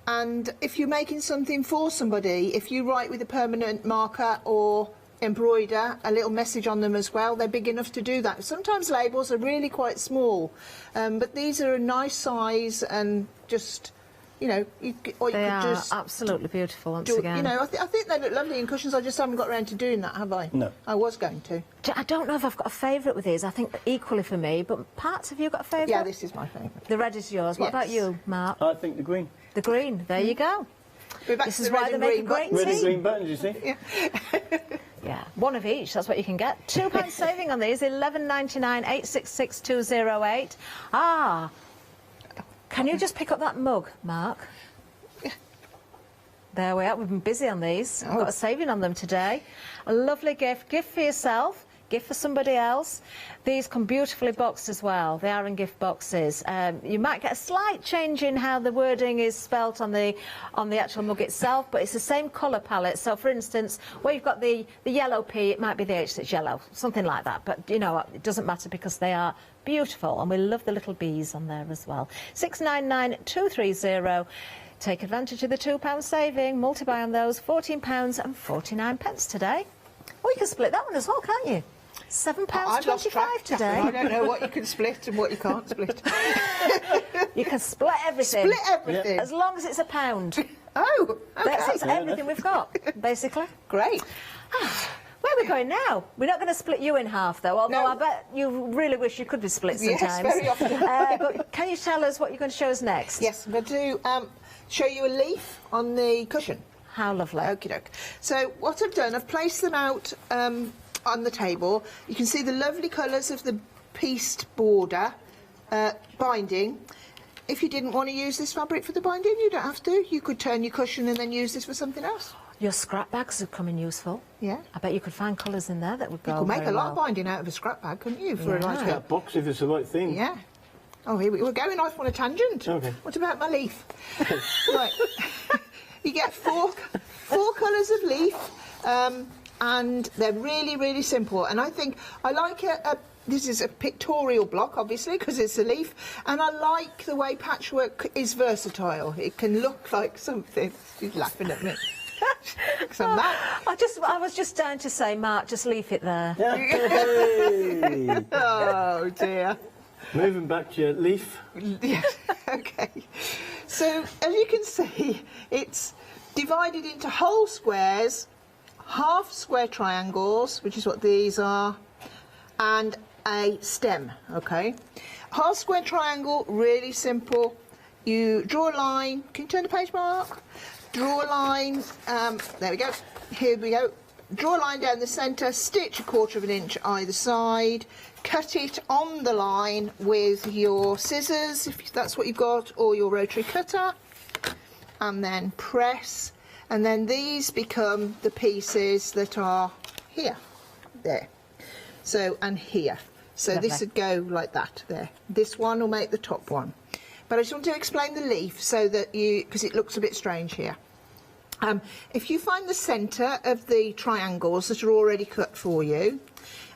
And if you're making something for somebody, if you write with a permanent marker or embroider a little message on them as well, they're big enough to do that. Sometimes labels are really quite small, but these are a nice size and just... You know, they are absolutely beautiful once again. You know, I think they look lovely in cushions. I just haven't got around to doing that, have I? No. I was going to. I don't know if I've got a favourite with these. I think equally for me, but Parts, have you got a favourite? Yeah, this is my favourite. The red is yours. What about you, Mark? I think the green. The green. There you go. This is why they make a great red and tea. green buttons, you see? Yeah. Yeah, one of each, that's what you can get. £2 saving on these, £11.99, 866 208. Ah, can you just pick up that mug, Mark? There we are. We've been busy on these. I've got a saving on them today. A lovely gift. Gift for yourself. Gift for somebody else. These come beautifully boxed as well. They are in gift boxes. You might get a slight change in how the wording is spelt on the actual mug itself, but it's the same colour palette. So, for instance, where you've got the yellow P, it might be the H that's yellow, something like that. But you know what? It doesn't matter because they are beautiful, and we love the little bees on there as well. 699230. Take advantage of the £2 saving, multiply on those, £14.49 today. Or you can split that one as well, can't you? £7.25 today. I don't know what you can split and what you can't split. You can split everything. Split everything. As long as it's £1. Oh, okay. That's everything we've got, basically. Great. Where are we going now? We're not going to split you in half, though, although I bet you really wish you could be split sometimes. Yes, very often. But can you tell us what you're going to show us next? Yes, I'm going to show you a leaf on the cushion. How lovely. Okie doke. So what I've done, I've placed them out on the table. You can see the lovely colours of the pieced border binding. If you didn't want to use this fabric for the binding, you don't have to. You could turn your cushion and then use this for something else. Your scrap bags would come in useful. Yeah. I bet you could find colours in there that would go You could make very a lot of well. binding out of a scrap bag, couldn't you? For Yeah. a nice That box if it's the right thing. Yeah. Oh, here we're going off on a tangent. Okay. What about my leaf? Right. You get four colours of leaf, and they're really, really simple. And I think I like this is a pictorial block, obviously, because it's a leaf, and I like the way patchwork is versatile. It can look like something. She's laughing at me. I was just down to say, Mark, just leave it there. Hey. Oh dear. Moving back to your leaf. Yeah, okay. So, as you can see, it's divided into whole squares, half square triangles, which is what these are, and a stem, okay? Half square triangle, really simple. You draw a line. Can you turn the page, Mark? Draw a line. There we go. Here we go. Draw a line down the centre, stitch 1/4 inch either side, cut it on the line with your scissors, if that's what you've got, or your rotary cutter, and then press, and then these become the pieces that are here, there. So, and here. So Lovely. This would go like that, there. This one will make the top one. But I just want to explain the leaf so that because it looks a bit strange here. If you find the centre of the triangles that are already cut for you,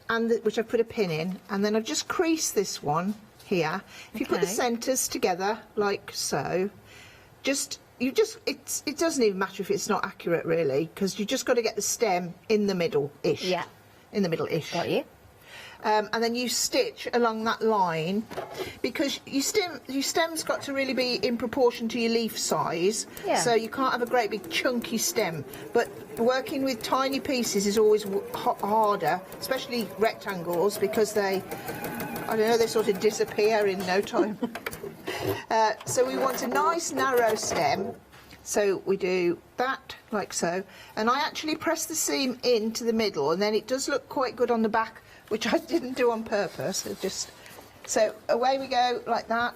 and which I've put a pin in, and then I've just creased this one here. If you put the centres together like so, it doesn't even matter if it's not accurate really, because you just got to get the stem in the middle-ish. Yeah. In the middle-ish. Got you. And then you stitch along that line, because your stem's got to really be in proportion to your leaf size. Yeah. So you can't have a great big chunky stem. But working with tiny pieces is always harder, especially rectangles, because they sort of disappear in no time. So we want a nice narrow stem. So we do that, like so. And I actually press the seam into the middle, and then it does look quite good on the back, which I didn't do on purpose. So away we go, like that.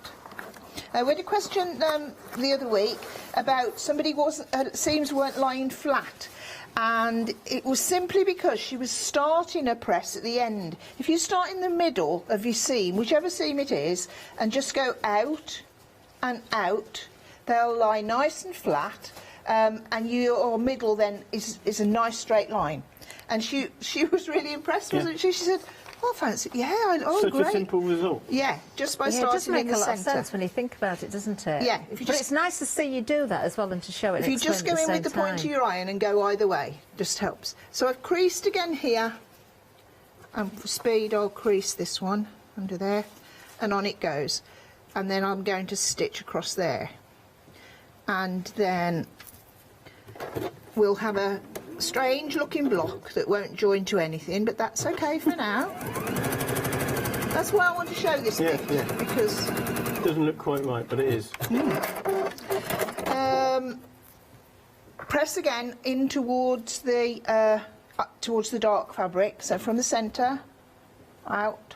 We had a question the other week about somebody seams weren't lying flat, and it was simply because she was starting a press at the end. If you start in the middle of your seam, whichever seam it is, and just go out and out, they'll lie nice and flat, and your middle then is a nice straight line. And she was really impressed, wasn't she? She said, "Oh, fancy, yeah, Such great." a simple result. Yeah, just by starting it does make in the a lot of centre. sense when you think about it, doesn't it? Yeah, but it's nice to see you do that as well and to show it. If you just go in with the point of your iron and go either way, just helps. So I've creased again here, and for speed I'll crease this one under there, and on it goes. And then I'm going to stitch across there. And then we'll have a strange looking block that won't join to anything, but that's okay for now. That's why I want to show this bit, because it doesn't look quite right, but it is. Press again in towards the dark fabric, so from the centre out,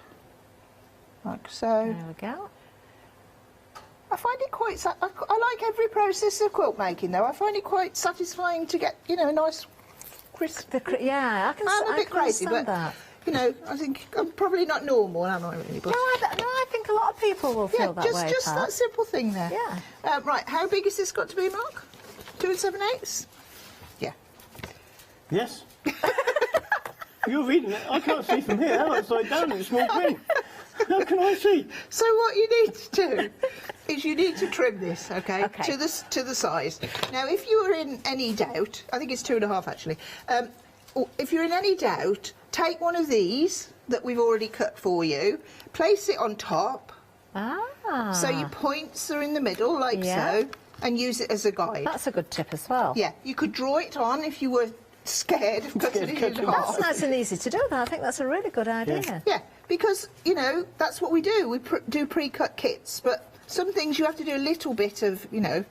like so. There we go. I find it quite. I like every process of quilt making, though. I find it quite satisfying to get, you know, a nice crisp. Yeah, I'm a bit crazy, but that. You know, I think I'm probably not normal, am I? Really, but I think a lot of people will feel that way. Just Pat. that simple thing there. Yeah. Right. How big has this got to be, Mark? 2 7/8? Yeah. Yes. You're reading it. I can't see from here. I'm upside down in small print. How can I see? So what you need to do is you need to trim this, okay, to the size. Now, if you are in any doubt, I think it's 2.5 actually. If you're in any doubt, take one of these that we've already cut for you, place it on top. So your points are in the middle, like so, and use it as a guide. That's a good tip as well. Yeah, you could draw it on if you were scared of cutting it in half. That's nice and easy to do that. I think that's a really good idea. Yeah, because, you know, that's what we do. We do pre-cut kits, but some things you have to do a little bit of, you know,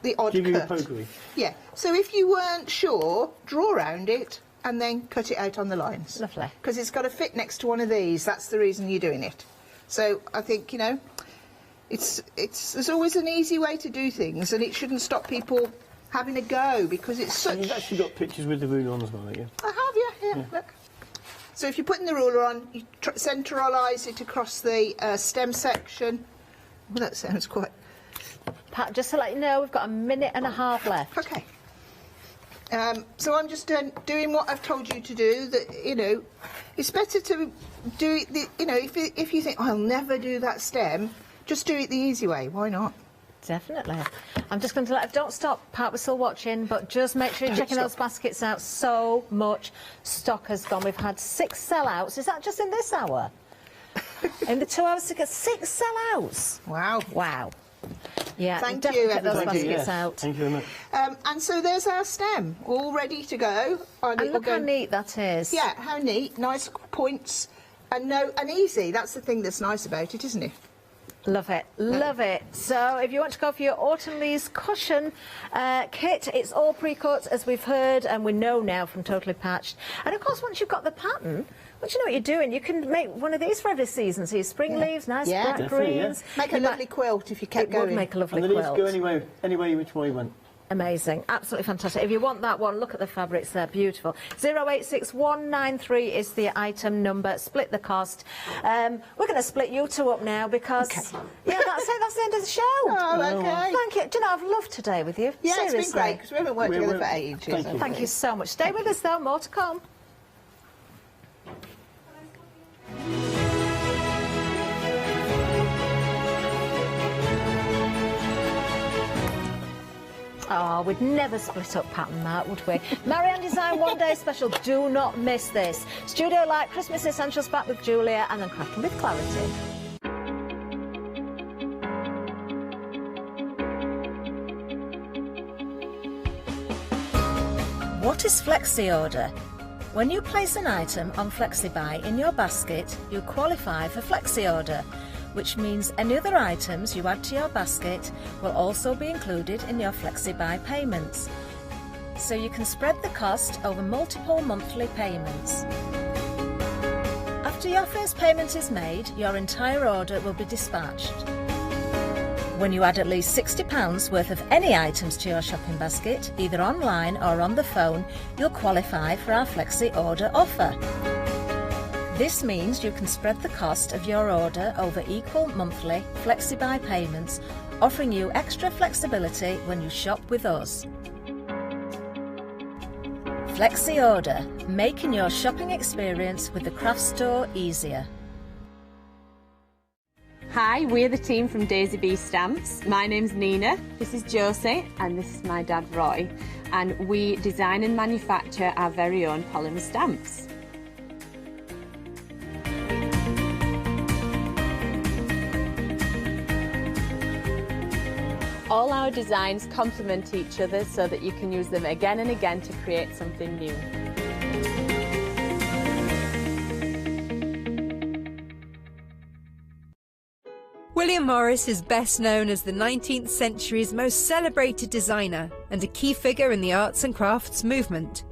the odd Give you a cut. pokery. Yeah, so if you weren't sure, draw around it and then cut it out on the lines. Lovely. Because it's got to fit next to one of these. That's the reason you're doing it. So I think, you know, there's always an easy way to do things, and it shouldn't stop people having a go, because it's such... You've actually got pictures with the ruler on as well, haven't you? I have, yeah, look. So if you're putting the ruler on, you centralise it across the stem section. Well, that sounds quite... Pat, just to let you know, we've got 1.5 minutes left. Okay. So I'm just doing what I've told you to do. That, you know, it's better to do it, you know, if you think, oh, I'll never do that stem, just do it the easy way. Why not? Definitely. I'm just going to don't stop, Pat, we're still watching, but just make sure you're checking those baskets out. So much stock has gone. We've had 6 sellouts. Is that just in this hour? In the 2 hours to get 6 sellouts. Wow. Wow. Yeah, Thank definitely you, get those everybody. baskets out. Thank you very much. And so there's our stem, all ready to go. And look how neat that is. Yeah, how neat. Nice points. And easy. That's the thing that's nice about it, isn't it? Love it, love it. So if you want to go for your Autumn Leaves cushion kit, it's all pre-cut, as we've heard, and we know now from Totally Patched. And of course, once you've got the pattern, once you know what you're doing, you can make one of these for every season. So your spring leaves, nice bright greens. Make a lovely quilt if you kept going. It would make a lovely and quilt. go any way which way you want. Amazing, absolutely fantastic. If you want that one, look at the fabrics, they're beautiful. 086193 is the item number. Split the cost. We're going to split you two up now because, yeah, that's it. That's the end of the show. Oh, okay. Thank you. Do you know, I've loved today with you. Yeah, seriously. it's been great because we haven't worked together for ages. Thank you so much. Stay with us though. More to come. Oh, we'd never split up pattern that, would we? Maran Design One Day Special. Do not miss this. Studio Light Christmas Essentials back with Julia, and then Crafting with Clarity. What is Flexi Order? When you place an item on FlexiBuy in your basket, you qualify for Flexi Order, which means any other items you add to your basket will also be included in your FlexiBuy payments. So you can spread the cost over multiple monthly payments. After your first payment is made, your entire order will be dispatched. When you add at least £60 worth of any items to your shopping basket, either online or on the phone, you'll qualify for our Flexi Order offer. This means you can spread the cost of your order over equal monthly FlexiBuy payments, offering you extra flexibility when you shop with us. Flexi Order, making your shopping experience with the craft store easier. Hi, we're the team from Suzie Bee Stamps. My name's Nina, this is Josie, and this is my dad Roy. And we design and manufacture our very own polymer stamps. All our designs complement each other so that you can use them again and again to create something new. William Morris is best known as the 19th century's most celebrated designer and a key figure in the arts and crafts movement.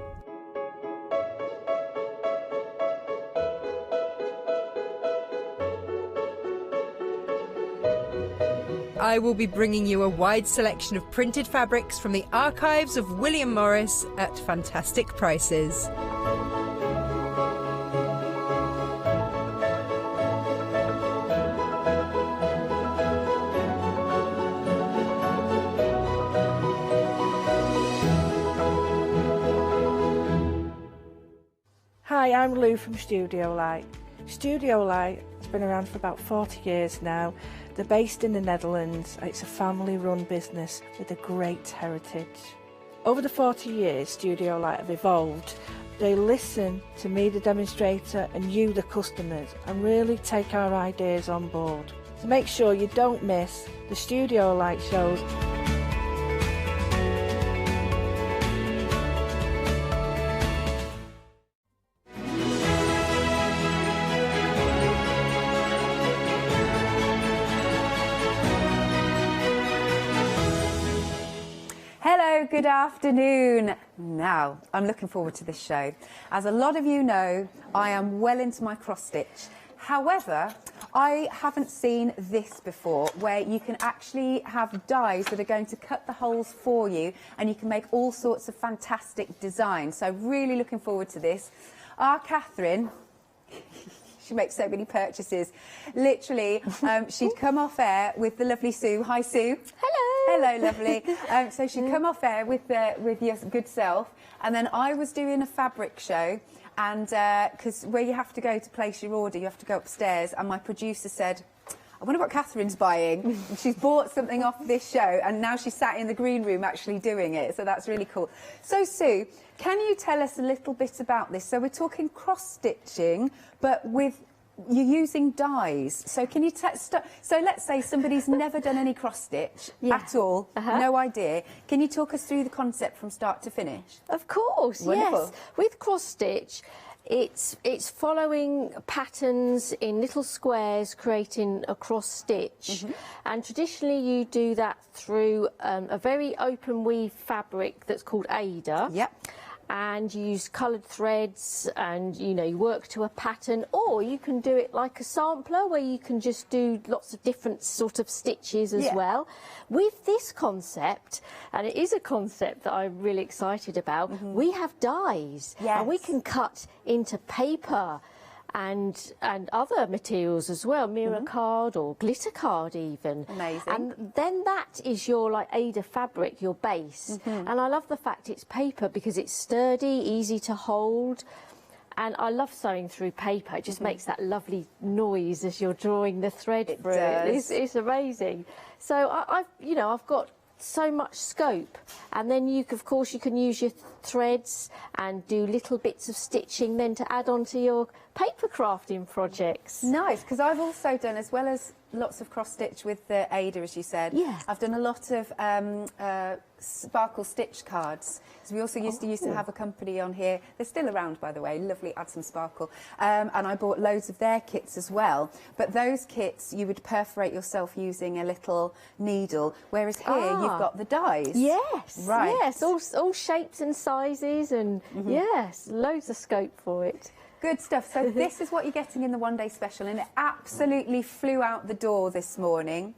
I will be bringing you a wide selection of printed fabrics from the archives of William Morris at fantastic prices. Hi, I'm Lou from Studio Light. Studio Light has been around for about 40 years now. They're based in the Netherlands. It's a family-run business with a great heritage. Over the 40 years, Studio Light have evolved. They listen to me, the demonstrator, and you, the customers, and really take our ideas on board. So make sure you don't miss the Studio Light shows. Hello, good afternoon. Now, I'm looking forward to this show. As a lot of you know, I am well into my cross stitch. However, I haven't seen this before, where you can actually have dies that are going to cut the holes for you, and you can make all sorts of fantastic designs. So really looking forward to this. Our Catherine, she makes so many purchases. Literally, she'd come off air with the lovely Sue. Hi, Sue. Hello. Hello, lovely. So she'd come off air with your good self, and then I was doing a fabric show, and because where you have to go to place your order, you have to go upstairs, and my producer said, I wonder what Catherine's buying. She's bought something off this show, and now she's sat in the green room actually doing it, so that's really cool. So, Sue, can you tell us a little bit about this? So we're talking cross-stitching, but with you're using dies. So can you so let's say somebody's never done any cross-stitch at all, no idea. Can you talk us through the concept from start to finish? Of course, Wonderful. yes. With cross-stitch, it's following patterns in little squares, creating a cross stitch. And traditionally you do that through a very open weave fabric that's called Ada. Yep. And you use coloured threads, and you work to a pattern, or you can do it like a sampler where you can just do lots of different sort of stitches as well. With this concept, and it is a concept that I'm really excited about, we have dies, and we can cut into paper and other materials as well, mirror card or glitter card even. Amazing. And then that is your like Ada fabric, your base. And I love the fact it's paper because it's sturdy, easy to hold. And I love sewing through paper. It just makes that lovely noise as you're drawing the thread through it. It's amazing. So I've got so much scope, and then of course you can use your threads and do little bits of stitching then to add on to your paper crafting projects. Nice, because I've also done, as well as lots of cross stitch with the Ada, as you said, I've done a lot of sparkle stitch cards. So we also used to have a company on here, they're still around by the way, lovely, add some sparkle, and I bought loads of their kits as well, but those kits you would perforate yourself using a little needle, whereas here you've got the dies. Yes, right. Yes, all shapes and sizes, and yes, loads of scope for it. Good stuff. So this is what you're getting in the one-day special, and it absolutely flew out the door this morning.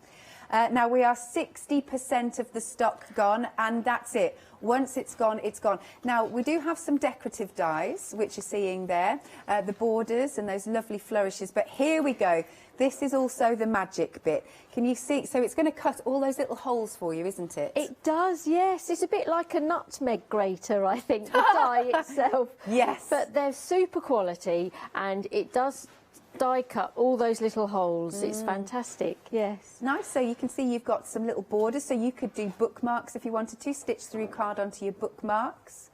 Now we are 60% of the stock gone, and that's it. Once it's gone, it's gone. Now we do have some decorative dies, which you're seeing there, the borders and those lovely flourishes. But here we go. This is also the magic bit. Can you see? So it's going to cut all those little holes for you, isn't it? It does, yes. It's a bit like a nutmeg grater, I think, the die itself. Yes. But they're super quality, and it does die cut all those little holes. It's fantastic, yes. Nice. So you can see you've got some little borders, so you could do bookmarks if you wanted to, stitch through card onto your bookmarks.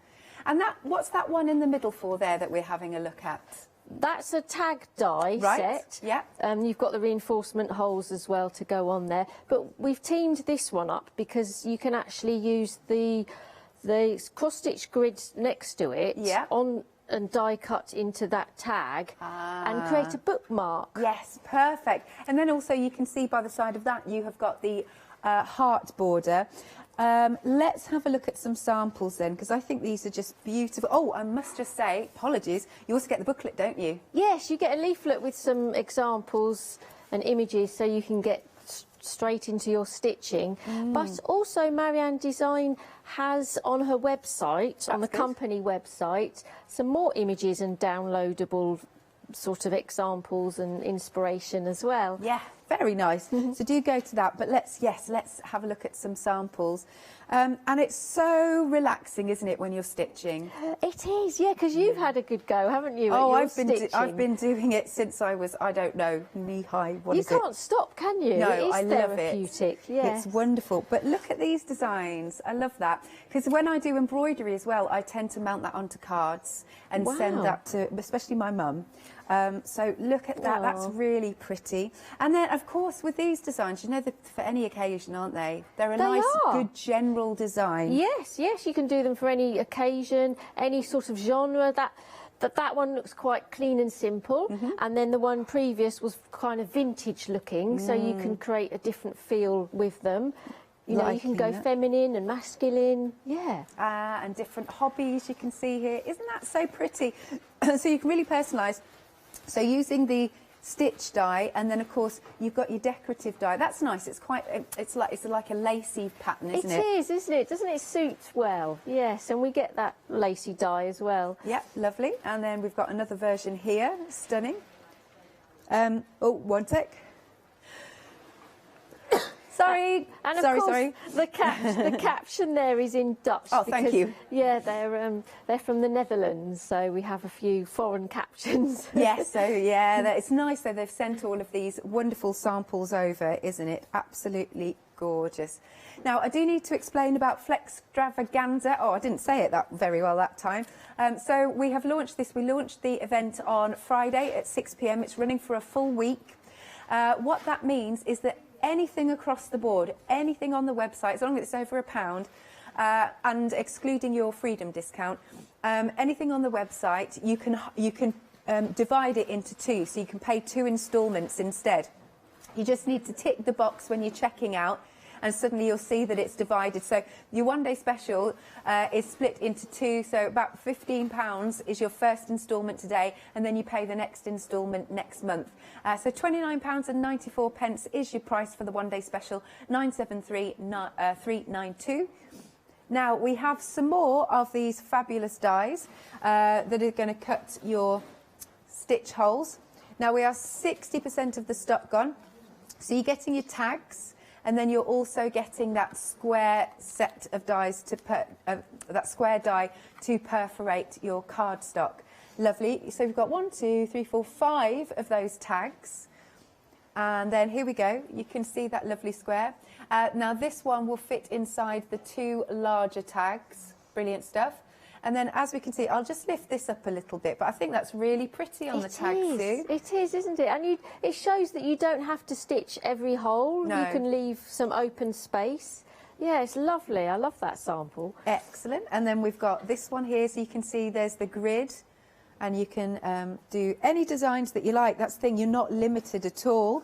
And what's that one in the middle for there that we're having a look at? That's a tag die set. Yeah. You've got the reinforcement holes as well to go on there. But we've teamed this one up because you can actually use the cross-stitch grids next to it on and die cut into that tag and create a bookmark. Yes, perfect. And then also you can see by the side of that you have got the heart border. Let's have a look at some samples then, because I think these are just beautiful. Oh, I must just say, apologies, you also get the booklet, don't you? Yes, you get a leaflet with some examples and images so you can get straight into your stitching. But also Maran Design has on her website, on the company website, some more images and downloadable sort of examples and inspiration as well. Yeah, very nice. So do go to that, but let's have a look at some samples. And it's so relaxing, isn't it, when you're stitching? It is, yeah, because you've had a good go, haven't you? Oh, I've been doing it since I was, I don't know, knee-high. You can't stop, can you? No, it is I love it. therapeutic. Yes. It's wonderful. But look at these designs. I love that. Because when I do embroidery as well, I tend to mount that onto cards and send that to, especially my mum. So look at that. That's really pretty. And then, of course, with these designs, you know, for any occasion, aren't they? They're a nice, good general design. Yes, yes, you can do them for any occasion, any sort of genre. That one looks quite clean and simple, and then the one previous was kind of vintage looking, so you can create a different feel with them. You know, you can go feminine and masculine, and different hobbies you can see here. Isn't that so pretty? So you can really personalise. So using the stitch die, and then of course you've got your decorative die. That's nice. It's quite. It's like a lacy pattern, isn't it? It is, isn't it? Doesn't it suit well? Yes, and we get that lacy die as well. Yeah, lovely. And then we've got another version here, stunning. Oh, one sec. Sorry. And of course, the caption there is in Dutch. Oh, thank you. Yeah, they're from the Netherlands, so we have a few foreign captions. Yes, so yeah, it's nice that they've sent all of these wonderful samples over, isn't it? Absolutely gorgeous. Now, I do need to explain about Flextravaganza. Oh, I didn't say it that very well that time. So we have launched this. We launched the event on Friday at 6 p.m. It's running for a full week. What that means is that anything across the board, anything on the website, as long as it's over £1, and excluding your freedom discount, anything on the website, you can divide it into two, so you can pay 2 instalments instead. You just need to tick the box when you're checking out, and suddenly you'll see that it's divided. So your one-day special is split into 2, so about £15 is your first instalment today, and then you pay the next instalment next month. So £29.94 is your price for the one-day special, 973,392. Now, we have some more of these fabulous dies that are going to cut your stitch holes. Now, we are 60% of the stock gone, so you're getting your tags, and then you're also getting that square set of dies that square die to perforate your cardstock. Lovely. So we've got 1, 2, 3, 4, 5 of those tags. And then here we go. You can see that lovely square. Now this one will fit inside the 2 larger tags. Brilliant stuff. And then, as we can see, I'll just lift this up a little bit, but I think that's really pretty on the tag too. It is, isn't it? And it shows that you don't have to stitch every hole. No. You can leave some open space. Yeah, it's lovely. I love that sample. Excellent. And then we've got this one here, so you can see there's the grid, and you can do any designs that you like. That's the thing, you're not limited at all.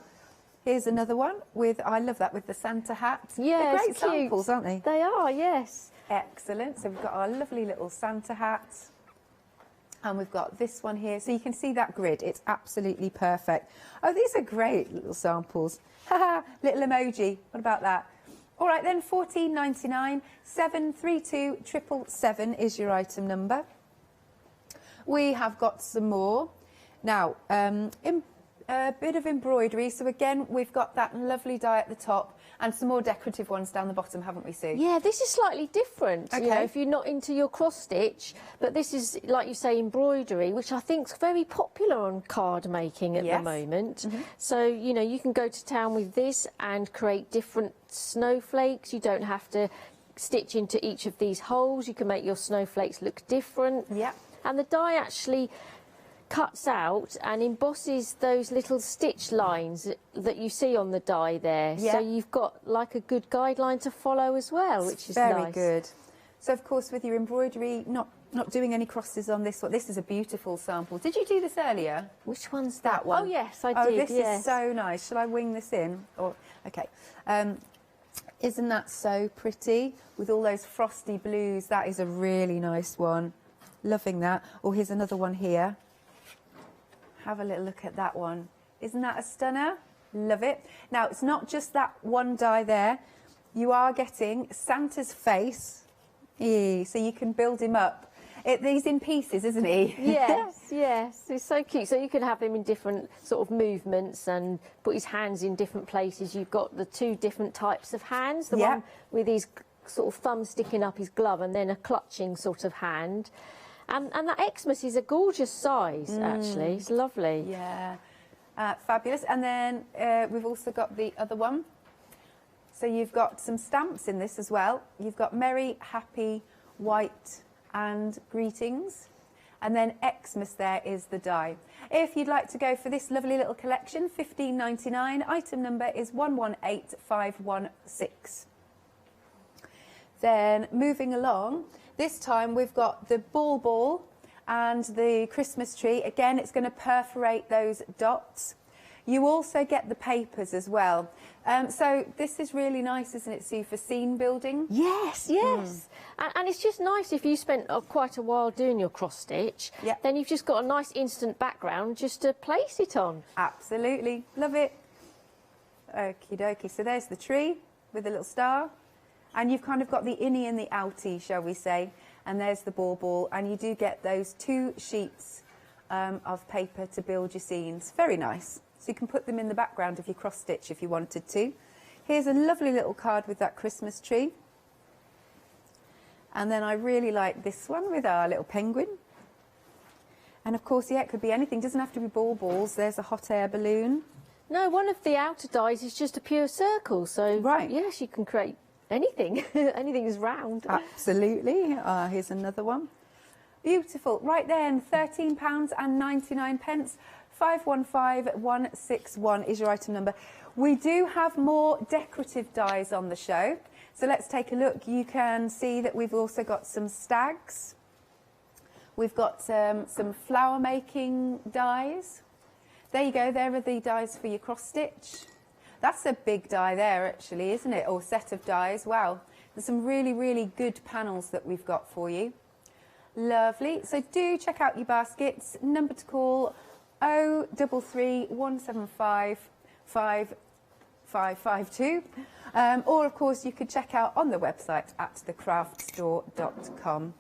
Here's another one with, I love that, with the Santa hat. Yeah, they're great samples, aren't they? They are, yes. Excellent. So we've got our lovely little Santa hat. And we've got this one here. So you can see that grid. It's absolutely perfect. Oh, these are great little samples. Haha, little emoji. What about that? All right then, $14.99, 732777 is your item number. We have got some more. Now, a bit of embroidery. So again, we've got that lovely die at the top and some more decorative ones down the bottom, haven't we, Sue? Yeah, this is slightly different. Okay. You know, if you're not into your cross stitch, but this is, like you say, embroidery, which I think is very popular on card making at the moment. So, you know, you can go to town with this and create different snowflakes. You don't have to stitch into each of these holes. You can make your snowflakes look different. Yeah. And the die actually cuts out and embosses those little stitch lines that you see on the die there. Yeah. So you've got like a good guideline to follow as well, which is very nice. good. So of course with your embroidery, not doing any crosses on this one. This is a beautiful sample. Did you do this earlier? Which one's that one? Oh yes, I did. did. This yes. is so nice. Shall I wing this in? Or okay. Isn't that so pretty with all those frosty blues? That is a really nice one. Loving that. Oh, here's another one here. Have a little look at that one. Isn't that a stunner? Love it. Now, it's not just that one die there. You are getting Santa's face. So you can build him up. He's in pieces, isn't he? Yes, yes. It's so cute. So you can have him in different sort of movements and put his hands in different places. You've got the two different types of hands. The one with his sort of thumb sticking up his glove and then a clutching sort of hand. And that Xmas is a gorgeous size, actually. It's lovely. Yeah, fabulous. And then we've also got the other one. So you've got some stamps in this as well. You've got Merry, Happy, White and Greetings. And then Xmas there is the die. If you'd like to go for this lovely little collection, $15.99. Item number is 118516. Then moving along, this time we've got the ball and the Christmas tree. Again, it's going to perforate those dots. You also get the papers as well. So this is really nice, isn't it, Sue, for scene building? Yes, yes. And it's just nice if you spent quite a while doing your cross stitch, then you've just got a nice instant background just to place it on. Absolutely. Love it. Okie dokie. So there's the tree with the little star. And you've kind of got the innie and the outie, shall we say. And there's the ball. And you do get those 2 sheets of paper to build your scenes. Very nice. So you can put them in the background of your cross stitch if you wanted to. Here's a lovely little card with that Christmas tree. And then I really like this one with our little penguin. And of course, yeah, it could be anything. It doesn't have to be balls. There's a hot air balloon. No, one of the outer dies is just a pure circle. So, yes, you can create anything. Anything is round. Absolutely. Here's another one. Beautiful. Right then, £13.99. 515161 is your item number. We do have more decorative dies on the show. So let's take a look. You can see that we've also got some stags. We've got some flower making dies. There you go. There are the dies for your cross stitch. That's a big die there, actually, isn't it? Or set of dies. Wow. There's some really, really good panels that we've got for you. Lovely. So do check out your baskets. Number to call 033 175 5552. Or, of course, you could check out on the website at thecraftstore.com.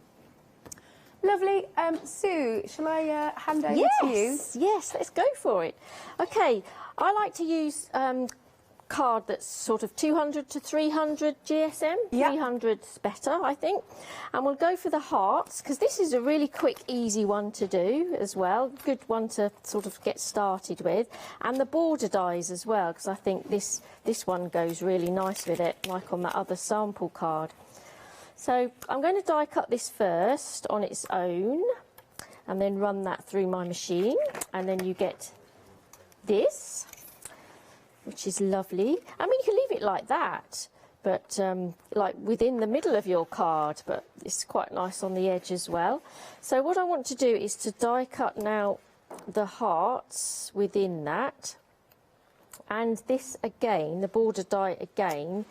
Lovely. Sue, shall I hand over to you? Yes, let's go for it. OK, I like to use card that's sort of 200 to 300 GSM. 300's better, I think. And we'll go for the hearts, because this is a really quick, easy one to do as well. Good one to sort of get started with. And the border dies as well, because I think this one goes really nice with it, like on that other sample card. So I'm going to die cut this first on its own, and then run that through my machine. And then you get this, which is lovely. I mean, you can leave it like that, but like within the middle of your card, but it's quite nice on the edge as well. So what I want to do is to die cut now the hearts within that, and this again, the border die again,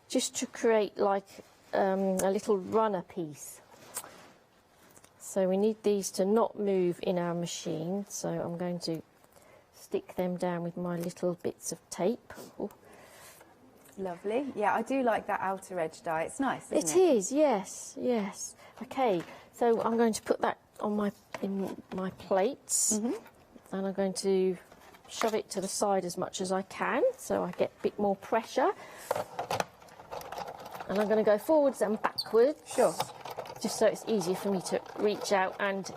just to create like a little runner piece. So we need these to not move in our machine, so I'm going to stick them down with my little bits of tape. Oh. Lovely. Yeah, I do like that outer edge die. It's nice, isn't it? It is, yes, yes. Okay, so I'm going to put that on in my plates, and I'm going to shove it to the side as much as I can, so I get a bit more pressure. And I'm going to go forwards and backwards. Sure. Just so it's easier for me to reach out, and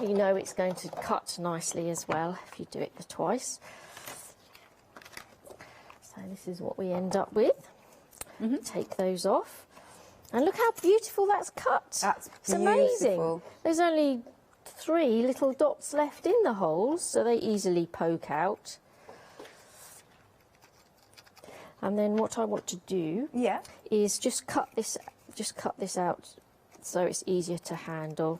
you know it's going to cut nicely as well if you do it twice. So this is what we end up with. Take those off. And look how beautiful that's cut. It's amazing. There's only 3 little dots left in the holes, so they easily poke out. And then what I want to do is just cut this out so it's easier to handle.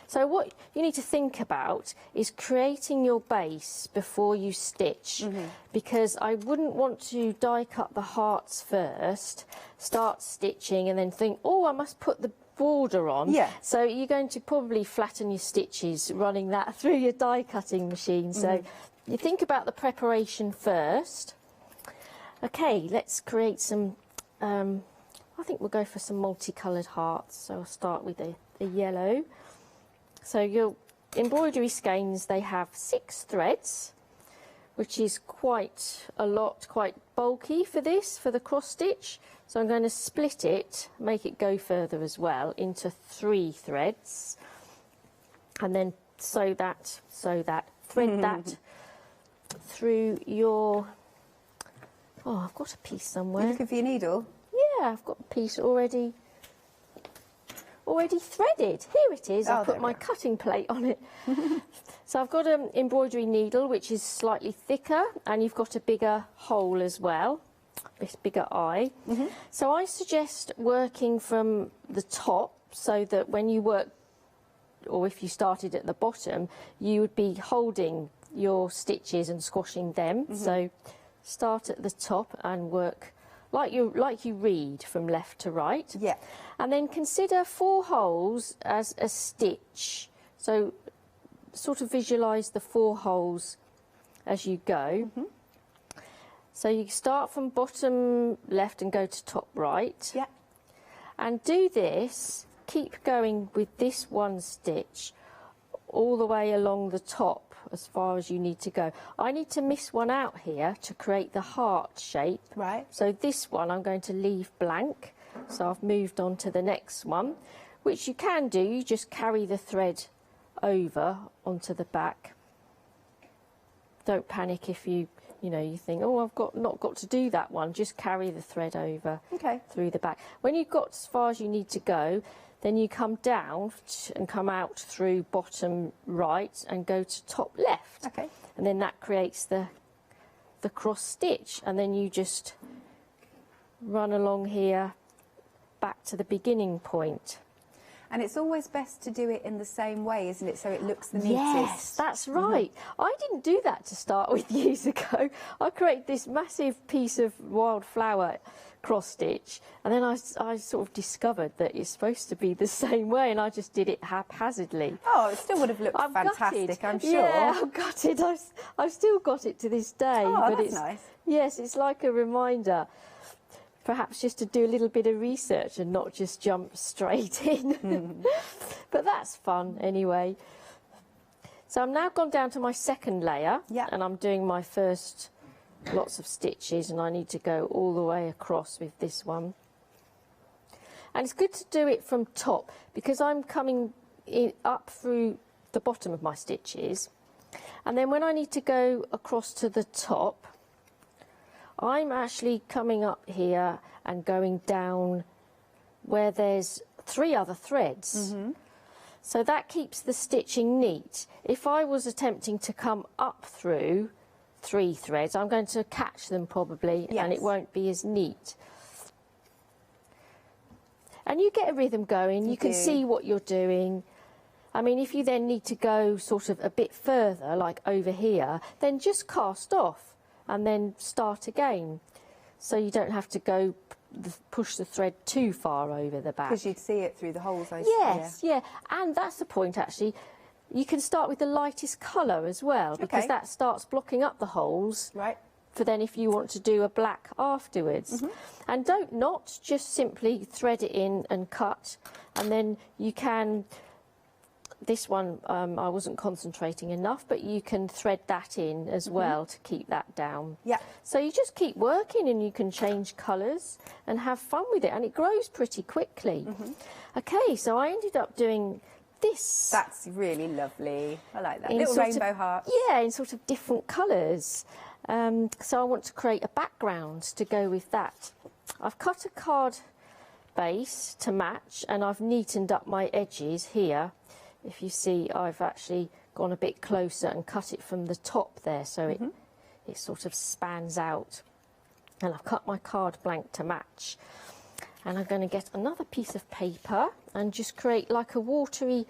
So what you need to think about is creating your base before you stitch, because I wouldn't want to die cut the hearts first, start stitching and then think, oh, I must put the border on. So you're going to probably flatten your stitches running that through your die cutting machine. So you think about the preparation first. Okay, let's create some, I think we'll go for some multicoloured hearts. So I'll start with the yellow. So your embroidery skeins, they have 6 threads, which is quite a lot, quite bulky for this, for the cross stitch. So I'm going to split it, make it go further as well, into 3 threads, and then sew that, thread that through your, oh, I've got a piece somewhere. You're looking for your needle? Yeah, I've got a piece already threaded. Here it is. I've put my cutting plate on it. So I've got an embroidery needle which is slightly thicker, and you've got a bigger hole as well, this bigger eye. So I suggest working from the top, so that when you work, or if you started at the bottom, you would be holding your stitches and squashing them. So start at the top and work like you read from left to right. And then consider 4 holes as a stitch. So sort of visualise the 4 holes as you go. So you start from bottom left and go to top right. And do this, keep going with this one stitch all the way along the top as far as you need to go. I need to miss one out here to create the heart shape. So this one I'm going to leave blank. So I've moved on to the next one, which you can do. You just carry the thread over onto the back. Don't panic if you think, oh, I've not got to do that one. Just carry the thread over through the back. When you've got as far as you need to go, then you come down and come out through bottom right and go to top left. And then that creates the cross stitch, and then you just run along here back to the beginning point. And it's always best to do it in the same way, isn't it? So it looks the neatest. Yes, that's right. I didn't do that to start with years ago. I created this massive piece of wildflower cross stitch, and then I sort of discovered that it's supposed to be the same way, and I just did it haphazardly. Oh, it still would have looked fantastic, I'm sure. Yeah, I'm gutted. I've still got it to this day. Oh, but that's it's nice. Yes, it's like a reminder. Perhaps just to do a little bit of research and not just jump straight in. But that's fun anyway. So I'm now gone down to my second layer, and I'm doing my first lots of stitches, and I need to go all the way across with this one. And it's good to do it from top, because I'm coming up through the bottom of my stitches, and then when I need to go across to the top, I'm actually coming up here and going down where there's 3 other threads. So that keeps the stitching neat. If I was attempting to come up through 3 threads, I'm going to catch them probably, and it won't be as neat. And you get a rhythm going, you can see what you're doing. I mean, if you then need to go sort of a bit further, like over here, then just cast off and then start again. so you don't have to go push the thread too far over the back. Because you'd see it through the holes, I Yes, yeah, and that's the point actually. You can start with the lightest colour as well, because that starts blocking up the holes. Right. For then if you want to do a black afterwards. And don't not just simply thread it in and cut, and then you can, this one I wasn't concentrating enough, but you can thread that in as well to keep that down. Yeah. So you just keep working and you can change colours and have fun with it, and it grows pretty quickly. Okay, so I ended up doing this. That's really lovely. I like that. In Little sort rainbow of, hearts. Yeah, in sort of different colours. So I want to create a background to go with that. I've cut a card base to match, and I've neatened up my edges here. If you see, I've actually gone a bit closer and cut it from the top there, so it sort of spans out. And I've cut my card blank to match. And I'm going to get another piece of paper and just create like a watery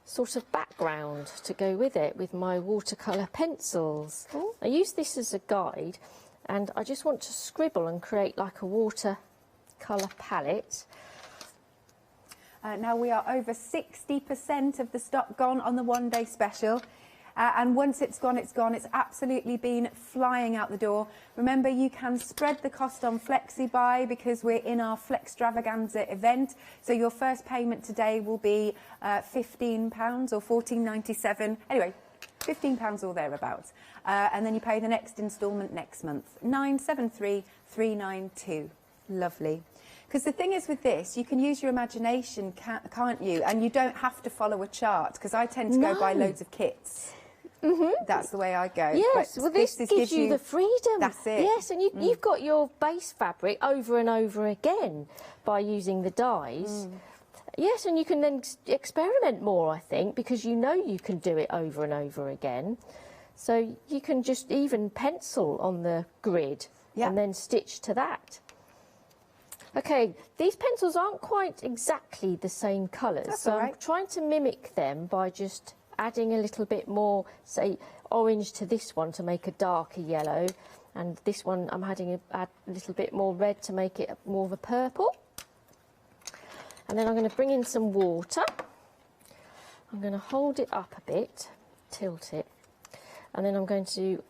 sort of background to go with it with my watercolour pencils. I use this as a guide, and I just want to scribble and create like a watercolour palette. Now we are over 60% of the stock gone on the one-day special. And once it's gone, it's gone. It's absolutely been flying out the door. Remember, you can spread the cost on FlexiBuy because we're in our Flextravaganza event. So your first payment today will be £15 or £14.97. Anyway, £15 or thereabouts. And then you pay the next instalment next month, £973,392. Lovely. Because the thing is with this, you can use your imagination, can't you? And you don't have to follow a chart, because I tend to go buy loads of kits. That's the way I go. Yes, but well, this gives you the freedom. That's it. Yes, and you've got your base fabric over and over again by using the dies. Yes, and you can then experiment more, I think, because you know you can do it over and over again. So you can just even pencil on the grid and then stitch to that. Okay, these pencils aren't quite exactly the same colours, so I'm trying to mimic them by just adding a little bit more, say, orange to this one to make a darker yellow, and this one I'm add a little bit more red to make it more of a purple. And then I'm going to bring in some water. I'm going to hold it up a bit, tilt it, and then I'm going to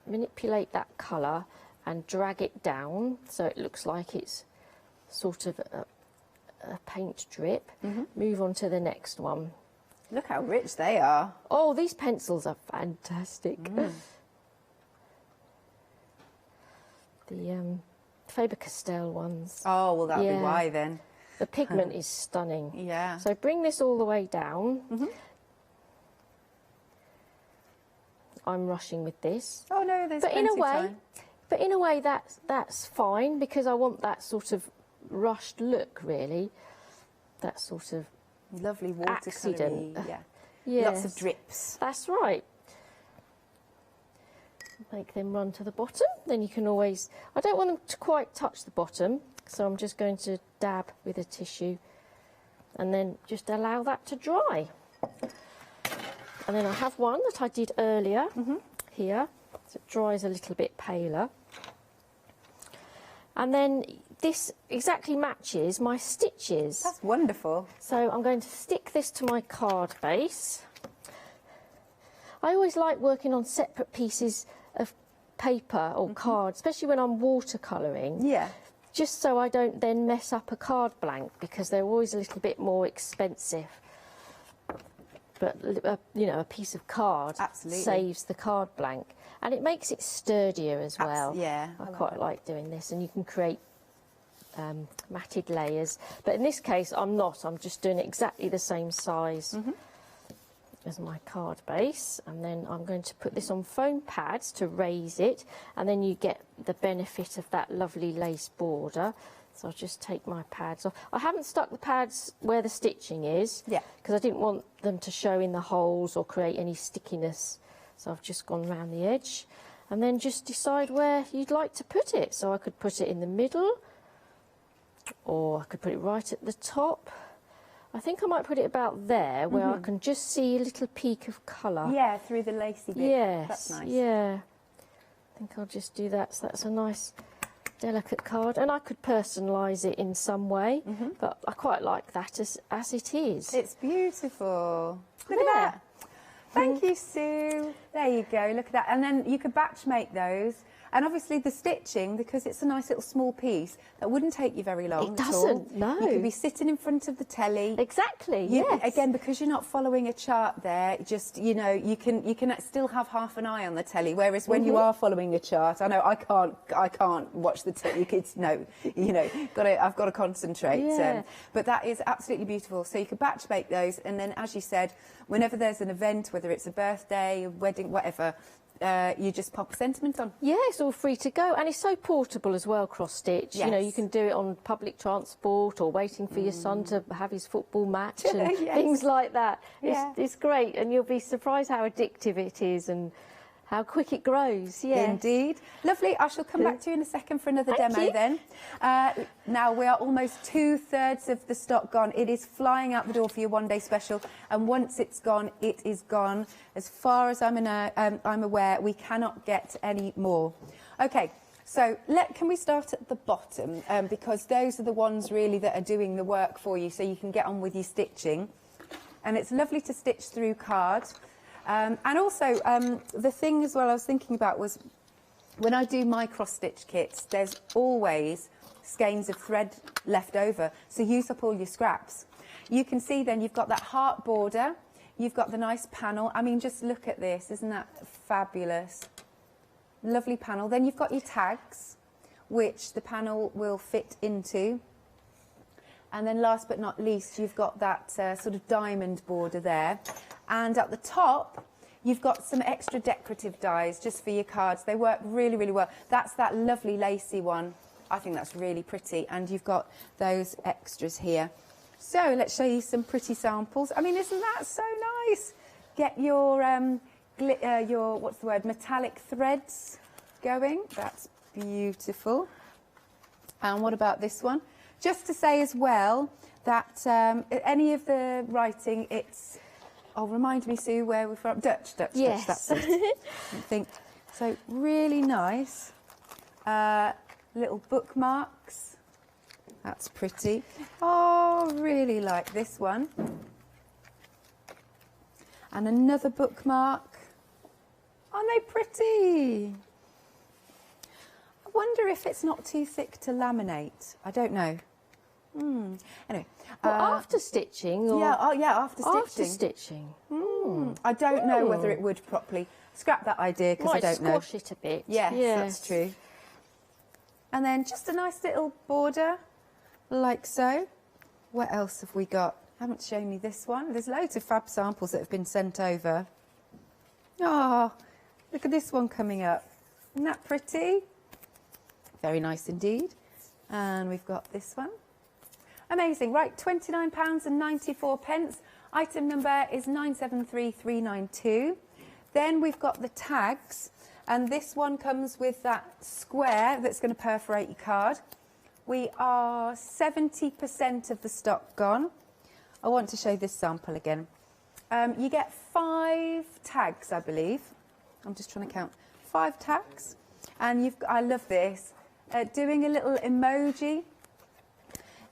manipulate that colour and drag it down so it looks like it's sort of a paint drip. Move on to the next one. Look how rich they are. Oh, these pencils are fantastic. The Faber-Castell ones. Oh, well, that'll be why then. The pigment is stunning. Yeah. So bring this all the way down. I'm rushing with this. Oh no, there's plenty of time. But in a way, that's fine, because I want that sort of rushed look, really. That sort of lovely accident. Yeah. Lots of drips. That's right. Make them run to the bottom. Then you can always... I don't want them to quite touch the bottom, so I'm just going to dab with a tissue and then just allow that to dry. And then I have one that I did earlier here, so it dries a little bit paler. And then this exactly matches my stitches. That's wonderful. So I'm going to stick this to my card base. I always like working on separate pieces of paper or card, especially when I'm watercolouring. Yeah. Just so I don't then mess up a card blank, because they're always a little bit more expensive. But, you know, a piece of card saves the card blank. And it makes it sturdier as well. Yeah. I quite like doing this. And you can create matted layers. But in this case, I'm not. I'm just doing exactly the same size as my card base. And then I'm going to put this on foam pads to raise it. And then you get the benefit of that lovely lace border. So I'll just take my pads off. I haven't stuck the pads where the stitching is, because I didn't want them to show in the holes or create any stickiness. So I've just gone round the edge, and then just decide where you'd like to put it. So I could put it in the middle, or I could put it right at the top. I think I might put it about there, where I can just see a little peak of colour. Yeah, through the lacy bit. Yes, That's nice. Yeah. I think I'll just do that. So that's a nice delicate card, and I could personalise it in some way, but I quite like that as it is. It's beautiful. Look at that. Thank you, Sue. There you go. Look at that. And then you could batch make those. And obviously the stitching, because it's a nice little small piece, that wouldn't take you very long. It doesn't, no. You could be sitting in front of the telly. Exactly, yes. Again, because you're not following a chart there, just, you know, you can still have half an eye on the telly, whereas when you are following a chart, I know I can't watch the telly, kids, no, you know, I've got to concentrate. Yeah. But that is absolutely beautiful. So you could batch bake those, and then, as you said, whenever there's an event, whether it's a birthday, a wedding, whatever, you just pop a sentiment on. Yeah, it's all free to go, and it's so portable as well, cross-stitch. Yes. You know, you can do it on public transport or waiting for your son to have his football match and Yes. things like that. Yeah. It's great, and you'll be surprised how addictive it is and how quick it grows. Yeah. Indeed. Lovely. I shall come back to you in a second for another Thank demo you. then. Now, we are almost 2/3 of the stock gone. It is flying out the door for your one-day special, and once it's gone, it is gone. As far as I'm aware, we cannot get any more. Okay. So can we start at the bottom, because those are the ones really that are doing the work for you, so you can get on with your stitching. And it's lovely to stitch through card. And also, the thing as well I was thinking about was, when I do my cross-stitch kits, there's always skeins of thread left over, so use up all your scraps. You can see then you've got that heart border, you've got the nice panel. I mean, just look at this, isn't that fabulous? Lovely panel. Then you've got your tags, which the panel will fit into. And then last but not least, you've got that sort of diamond border there. And at the top, you've got some extra decorative dies just for your cards. They work really, really well. That's that lovely lacy one. I think that's really pretty. And you've got those extras here. So let's show you some pretty samples. I mean, isn't that so nice? Get your what's the word, metallic threads going. That's beautiful. And what about this one? Just to say as well that any of the writing, it's... Oh, remind me, Sue, where we're from. Dutch, Yes. Dutch, that's it. I think. So, really nice. Little bookmarks. That's pretty. Oh, really like this one. And another bookmark. Aren't they pretty? I wonder if it's not too thick to laminate. I don't know. Anyway. Well, after stitching? Or After stitching. After stitching. I don't know whether it would properly. Scrap that idea, because I don't know. Squash it a bit. Yes, that's true. And then just a nice little border, like so. What else have we got? I haven't shown you this one. There's loads of fab samples that have been sent over. Oh, look at this one coming up. Isn't that pretty? Very nice indeed. And we've got this one. Amazing. Right, £29.94. Item number is 973392. Then we've got the tags, and this one comes with that square that's going to perforate your card. We are 70% of the stock gone. I want to show this sample again. You get 5 tags, I believe. I'm just trying to count. 5 tags. And I love this. Doing a little emoji.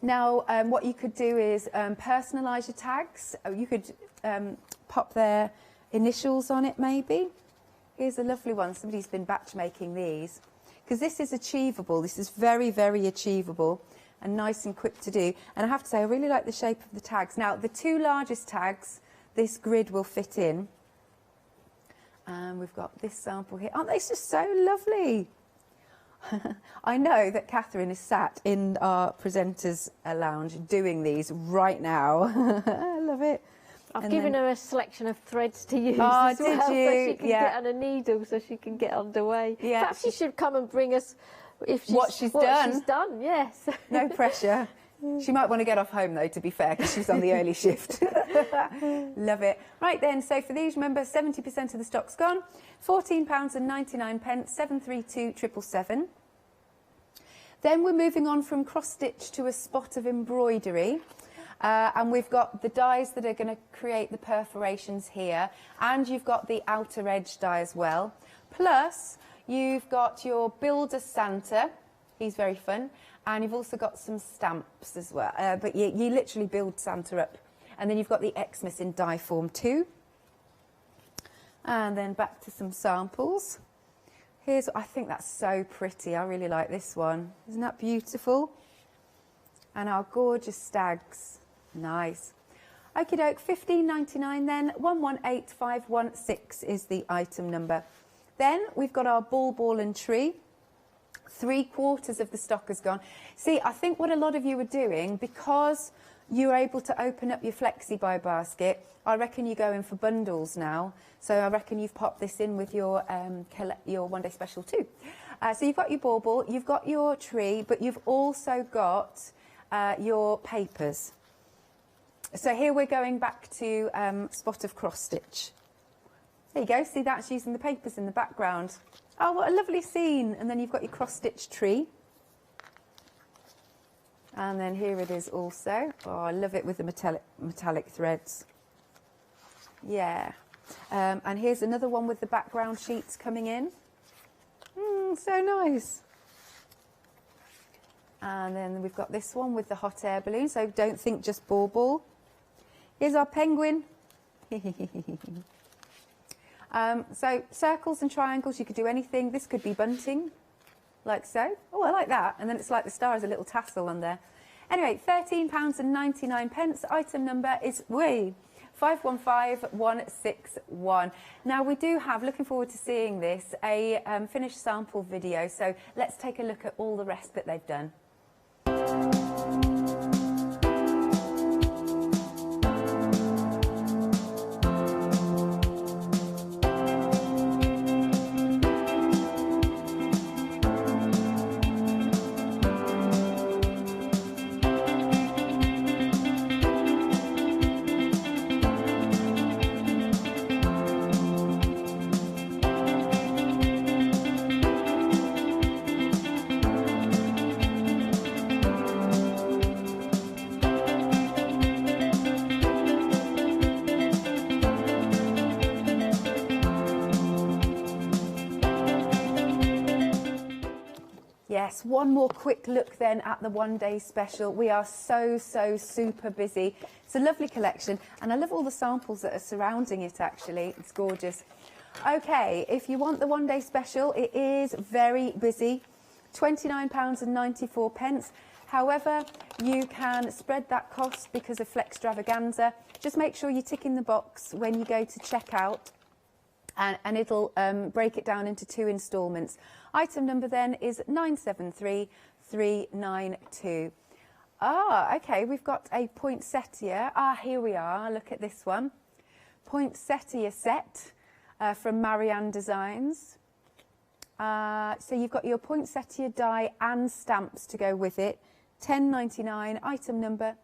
Now, what you could do is personalise your tags. You could pop their initials on it, maybe. Here's a lovely one. Somebody's been batch making these. Because this is achievable. This is very, very achievable and nice and quick to do. And I have to say, I really like the shape of the tags. Now, the 2 largest tags, this grid will fit in. And we've got this sample here. Aren't they just so lovely? I know that Catherine is sat in our presenters' lounge doing these right now. I love it. I've given her a selection of threads to use as well, did you? so she can get on a needle, so she can get underway. Yeah. Perhaps she should come and bring us what she's done. She's done, yes. No pressure. She might want to get off home, though, to be fair, because she's on the early shift. Love it. Right then, so for these, remember, 70% of the stock's gone. £14.99, 732777. Then we're moving on from cross-stitch to a spot of embroidery. And we've got the dies that are going to create the perforations here. And you've got the outer edge die as well. Plus, you've got your Builder Santa He's very fun. And you've also got some stamps as well. But you literally build Santa up. And then you've got the Xmas in die form too. And then back to some samples. I think that's so pretty. I really like this one. Isn't that beautiful? And our gorgeous stags. Nice. Okie doke, $15.99 then. 118516 is the item number. Then we've got our ball and tree. 3/4 of the stock has gone. See, I think what a lot of you are doing, because you're able to open up your Flexi Buy basket, I reckon you go in for bundles now. So I reckon you've popped this in with your one day special too. So you've got your ball, you've got your tree, but you've also got your papers. So here we're going back to spot of cross stitch. There you go, see that's using the papers in the background. Oh, what a lovely scene. And then you've got your cross stitch tree. And then here it is also. Oh, I love it with the metallic threads. Yeah. And here's another one with the background sheets coming in. So nice. And then we've got this one with the hot air balloon. So don't think just ball. Here's our penguin. So circles and triangles, you could do anything. This could be bunting, like so. Oh, I like that. And then it's like the star has a little tassel on there. Anyway, £13.99. Item number is 515161. Now we do have, looking forward to seeing this, a finished sample video. So let's take a look at all the rest that they've done. Yes, one more quick look then at the one-day special. We are so super busy. It's a lovely collection, and I love all the samples that are surrounding it, actually. It's gorgeous. Okay, if you want the one-day special, it is very busy. £29.94. However, you can spread that cost because of Flextravaganza. Just make sure you tick in the box when you go to checkout, and it'll break it down into 2 instalments. Item number then is 973392. Ah, okay, we've got a poinsettia. Ah, here we are. Look at this one. Poinsettia set from Maran Designs. So you've got your poinsettia die and stamps to go with it. £10.99. Item number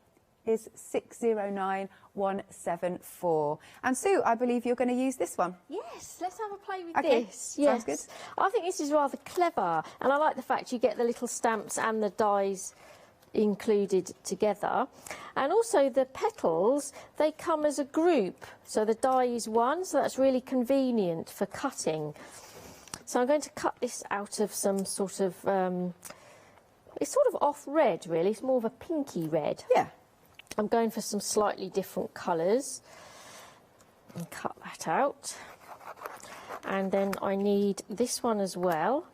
is 609174. And Sue, I believe you're going to use this one. Yes, let's have a play with Okay, this. Yes. sounds good. I think this is rather clever, and I like the fact you get the little stamps and the dies included together. And also the petals, they come as a group. So the die is one, so that's really convenient for cutting. So I'm going to cut this out of some sort of, it's sort of off red really, it's more of a pinky red. Yeah. I'm going for some slightly different colours and cut that out. And then I need this one as well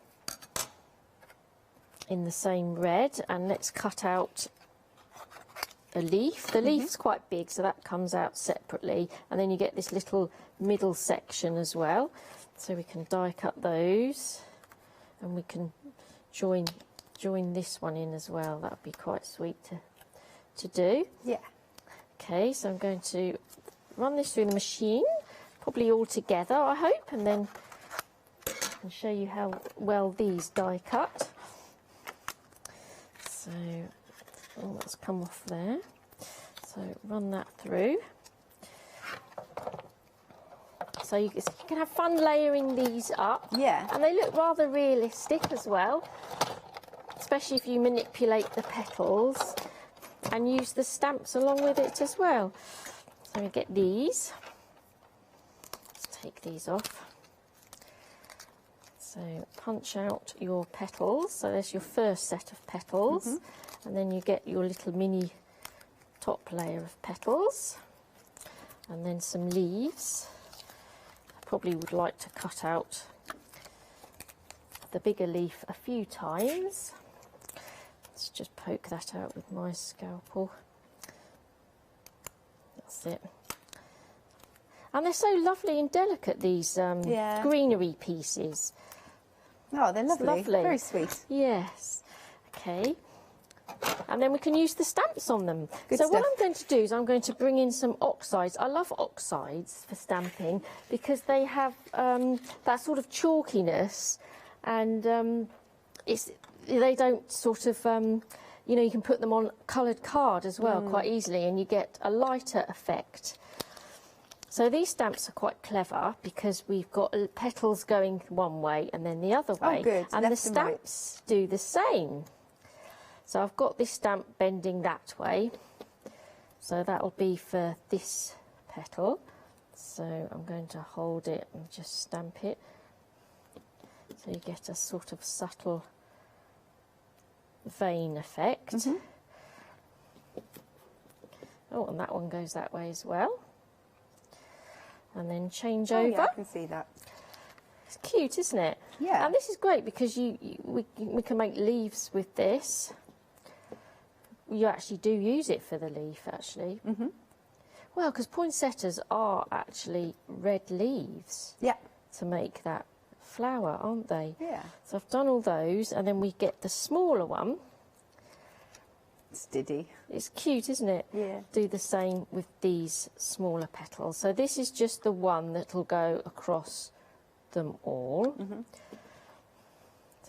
in the same red, and let's cut out a leaf. The leaf's quite big, so that comes out separately, and then you get this little middle section as well. So we can die cut those, and we can join this one in as well. That would be quite sweet to do. Yeah. Okay, so I'm going to run this through the machine, probably all together, I hope, and then I can show you how well these die cut. So, oh, that's come off there. So run that through. So you can have fun layering these up. Yeah. And they look rather realistic as well, especially if you manipulate the petals and use the stamps along with it as well. So we get these. Let's take these off. So punch out your petals. So there's your first set of petals, and then you get your little mini top layer of petals, and then some leaves. I probably would like to cut out the bigger leaf a few times. Let's just poke that out with my scalpel. That's it. And they're so lovely and delicate, these greenery pieces. Oh, they're It's lovely. lovely. Very sweet. Yes. Okay. And then we can use the stamps on them. Good so what stuff. I'm going to do is I'm going to bring in some oxides. I love oxides for stamping because they have that sort of chalkiness, and they don't sort of, you know, you can put them on coloured card as well quite easily, and you get a lighter effect. So these stamps are quite clever because we've got petals going one way and then the other way. Oh, good. And the Left and right. stamps do the same. So I've got this stamp bending that way. So that'll be for this petal. So I'm going to hold it and just stamp it. So you get a sort of subtle vein effect. Oh, and that one goes that way as well. And then change over. Yeah, I can see that. It's cute, isn't it? Yeah. And this is great because we can make leaves with this. You actually do use it for the leaf, actually. Well, because poinsettias are actually red leaves. Yeah. To make that flower, aren't they? Yeah. So I've done all those, and then we get the smaller one. It's Diddy. It's cute, isn't it? Yeah. Do the same with these smaller petals. So this is just the one that'll go across them all.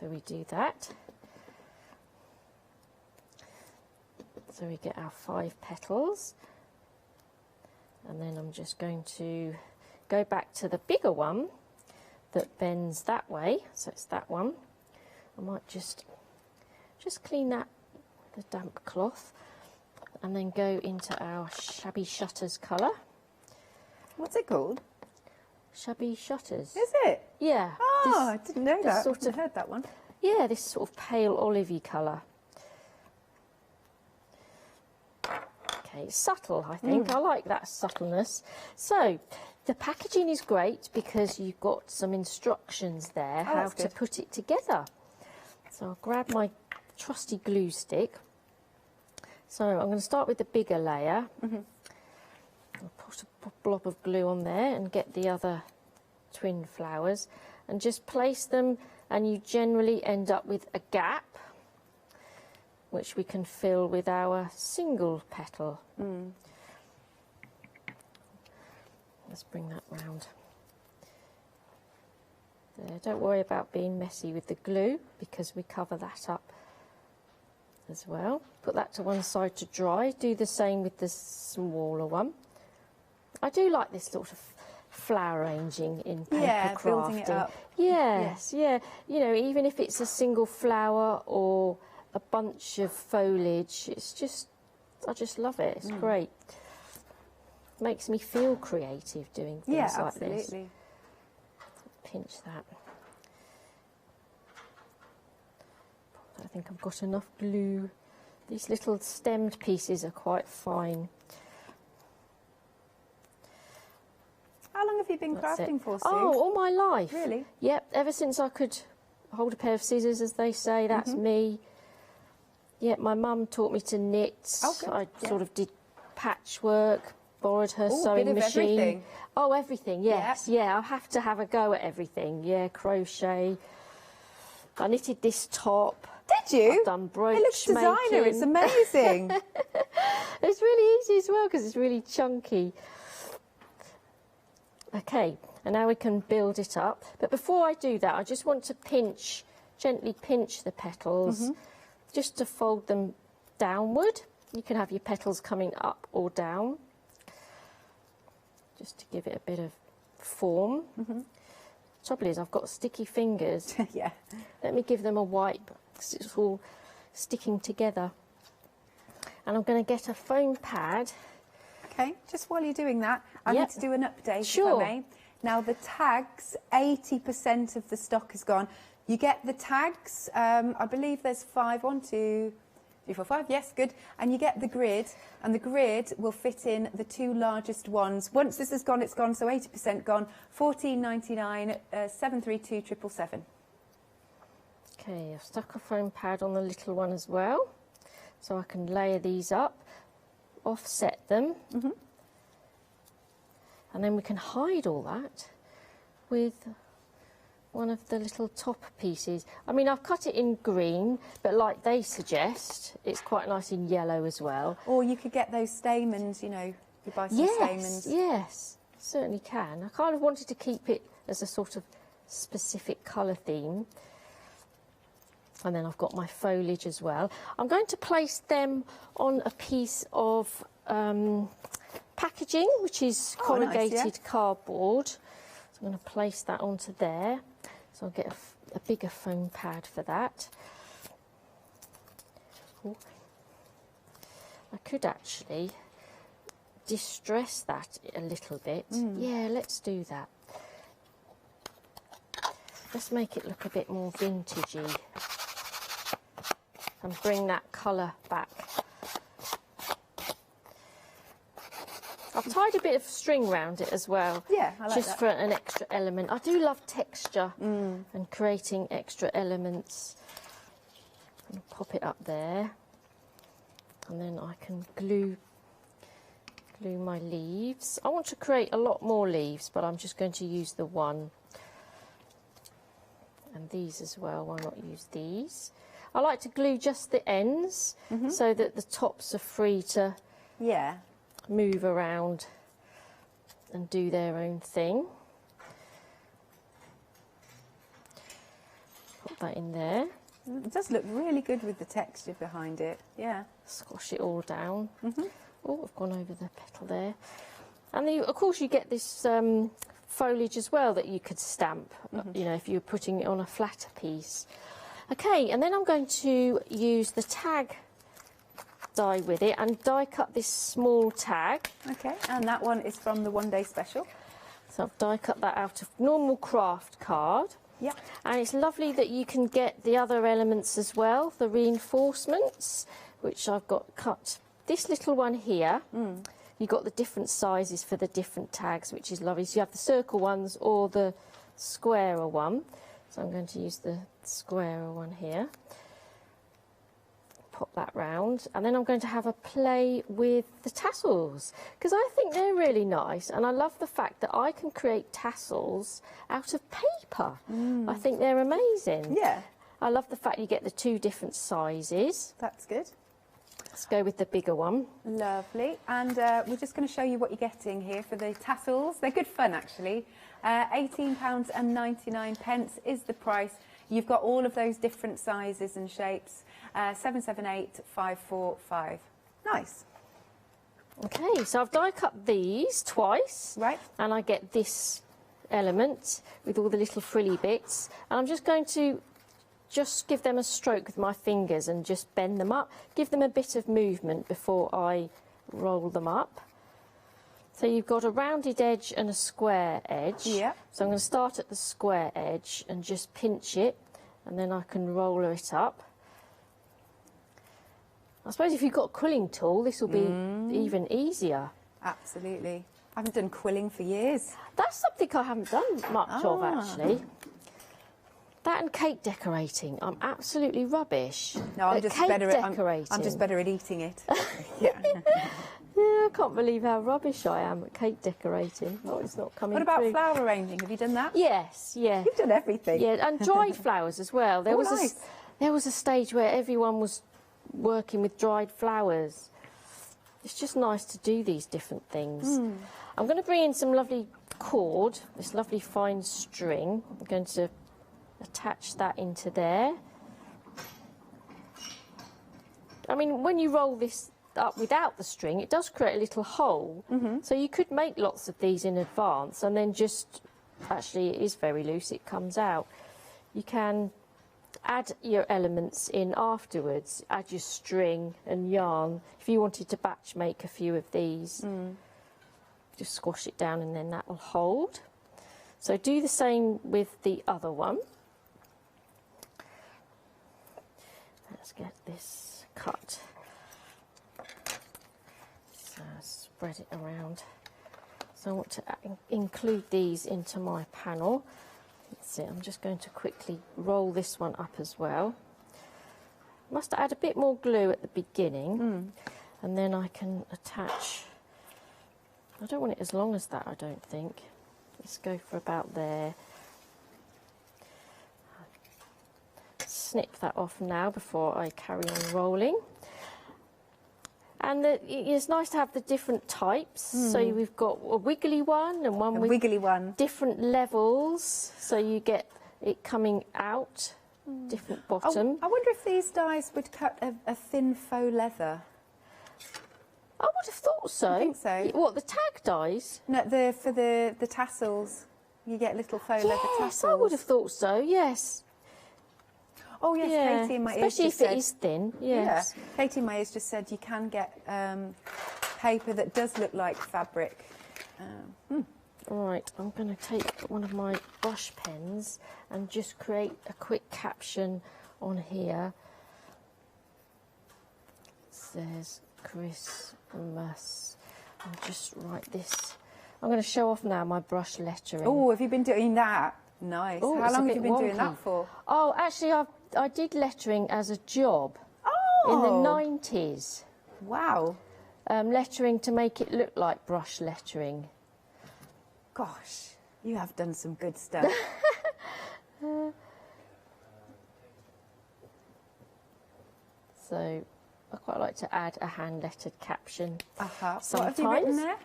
So we do that. So we get our 5 petals. And then I'm just going to go back to the bigger one that bends that way. So it's that one. I might just clean that with a damp cloth, and then go into our Shabby Shutters colour. What's it called? Shabby Shutters. Is it? Yeah. Oh, I didn't know that. Sort of, I heard that one. Yeah, this sort of pale olivey colour. Okay, it's subtle, I think. I like that subtleness. So the packaging is great because you've got some instructions there how to put it together. So I'll grab my trusty glue stick. So I'm going to start with the bigger layer. I'll put a blob of glue on there and get the other twin flowers and just place them, and you generally end up with a gap which we can fill with our single petal. Let's bring that round. There, don't worry about being messy with the glue because we cover that up as well. Put that to one side to dry. Do the same with the smaller one. I do like this sort of flower arranging in paper crafting. Building it up. Yes, yeah. You know, even if it's a single flower or a bunch of foliage, it's just, I just love it. It's great. Makes me feel creative doing things like this. Absolutely. Pinch that. I think I've got enough glue. These little stemmed pieces are quite fine. How long have you been That's crafting it. for, Sue? Oh, all my life. Really? Yep, ever since I could hold a pair of scissors, as they say, that's me. Yep, my mum taught me to knit. Oh, good. I sort of did patchwork, borrowed her Ooh, sewing bit of machine. everything. Oh, everything, yes. Yeah, I have to have a go at everything. Yeah, crochet. I knitted this top. Did you? I've done brooch It looks designer. making. It's amazing. It's really easy as well because it's really chunky. Okay, and now we can build it up. But before I do that, I just want to pinch, gently pinch the petals, just to fold them downward. You can have your petals coming up or down, just to give it a bit of form. Trouble is, I've got sticky fingers. Yeah. Let me give them a wipe, because it's all sticking together. And I'm going to get a foam pad. Okay, just while you're doing that, I need to do an update, Sure. if I may. Now the tags, 80% of the stock is gone. You get the tags, I believe there's 5, 1, 2, 3, 4, 5, yes, good. And you get the grid, and the grid will fit in the 2 largest ones. Once this is gone, it's gone, so 80% gone. £14.99, 732,777. Okay, I've stuck a foam pad on the little one as well, so I can layer these up, offset them, and then we can hide all that with one of the little top pieces. I mean, I've cut it in green, but like they suggest, it's quite nice in yellow as well. Or you could get those stamens, you know, you buy some stamens. Yes, certainly can. I kind of wanted to keep it as a sort of specific colour theme. And then I've got my foliage as well. I'm going to place them on a piece of packaging, which is corrugated cardboard. So I'm going to place that onto there. So I'll get a bigger foam pad for that. Ooh. I could actually distress that a little bit. Yeah, let's do that. Let's make it look a bit more vintagey and bring that colour back. I've tied a bit of string around it as well. Yeah, I like just that. for an extra element. I do love texture and creating extra elements. I'm going to pop it up there, and then I can glue my leaves. I want to create a lot more leaves, but I'm just going to use the one. And these as well, why not use these? I like to glue just the ends so that the tops are free to move around and do their own thing. Put that in there. It does look really good with the texture behind it, yeah. Squash it all down. Oh, I've gone over the petal there. And then, of course, you get this foliage as well that you could stamp, you know, if you're putting it on a flatter piece. Okay, and then I'm going to use the tag die with it and die cut this small tag. Okay, and that one is from the one day special. So I've die cut that out of normal craft card. Yeah. And it's lovely that you can get the other elements as well, the reinforcements, which I've got cut. This little one here, you've got the different sizes for the different tags, which is lovely. So you have the circle ones or the squarer one. So I'm going to use the squarer one here. Pop that round, and then I'm going to have a play with the tassels, because I think they're really nice, and I love the fact that I can create tassels out of paper. I think they're amazing. Yeah. I love the fact you get the 2 different sizes. That's good. Let's go with the bigger one. Lovely. And we're just going to show you what you're getting here for the tassels. They're good fun, actually. £18.99 is the price. You've got all of those different sizes and shapes. 778545. Nice. Okay, so I've die cut these twice. Right. And I get this element with all the little frilly bits. And I'm just going to just give them a stroke with my fingers and just bend them up. Give them a bit of movement before I roll them up. So you've got a rounded edge and a square edge. Yeah. So I'm going to start at the square edge and just pinch it, and then I can roller it up. I suppose if you've got a quilling tool, this will be even easier. Absolutely. I haven't done quilling for years. That's something I haven't done much of, actually. That and cake decorating, I'm absolutely rubbish. No, I'm at just cake better at decorating. I'm just better at eating it. Yeah. Yeah, I can't believe how rubbish I am at cake decorating. Oh, it's not coming What about through. flower arranging? Have you done that? Yes, yeah. You've done everything. Yeah, and dried flowers as well. There was nice. there was a stage where everyone was working with dried flowers. It's just nice to do these different things. I'm going to bring in some lovely cord, this lovely fine string. I'm going to attach that into there. I mean, when you roll this up without the string, it does create a little hole. So you could make lots of these in advance and then just, actually it is very loose, it comes out. You can add your elements in afterwards, add your string and yarn. If you wanted to batch make a few of these, just squash it down and then that will hold. So do the same with the other one. Let's get this cut. So spread it around. So I want to include these into my panel. That's it. I'm just going to quickly roll this one up as well. Must add a bit more glue at the beginning, and then I can attach. I don't want it as long as that, I don't think. Let's go for about there. Snip that off now before I carry on rolling. And it's nice to have the different types. So we've got a wiggly one and one with wiggly one. Different levels. So you get it coming out, different bottom. Oh, I wonder if these dies would cut a thin faux leather. I would have thought so. I think so. What, the tag dies? No, for the tassels. You get little faux leather tassels. Yes, I would have thought so, yes. Oh, yes, Yeah, Katie in my ears especially just if said, it is thin, yes. Yeah. Katie in my ears just said you can get paper that does look like fabric. Right, I'm going to take one of my brush pens and just create a quick caption on here. It says Christmas. I'll just write this. I'm going to show off now my brush lettering. Oh, have you been doing that? Nice. Oh, How it's a long have bit you been doing wonky. that for? Oh, actually, I did lettering as a job in the 90s. Wow. Lettering to make it look like brush lettering. Gosh, you have done some good stuff. So I quite like to add a hand-lettered caption. Sometimes. What have you written there?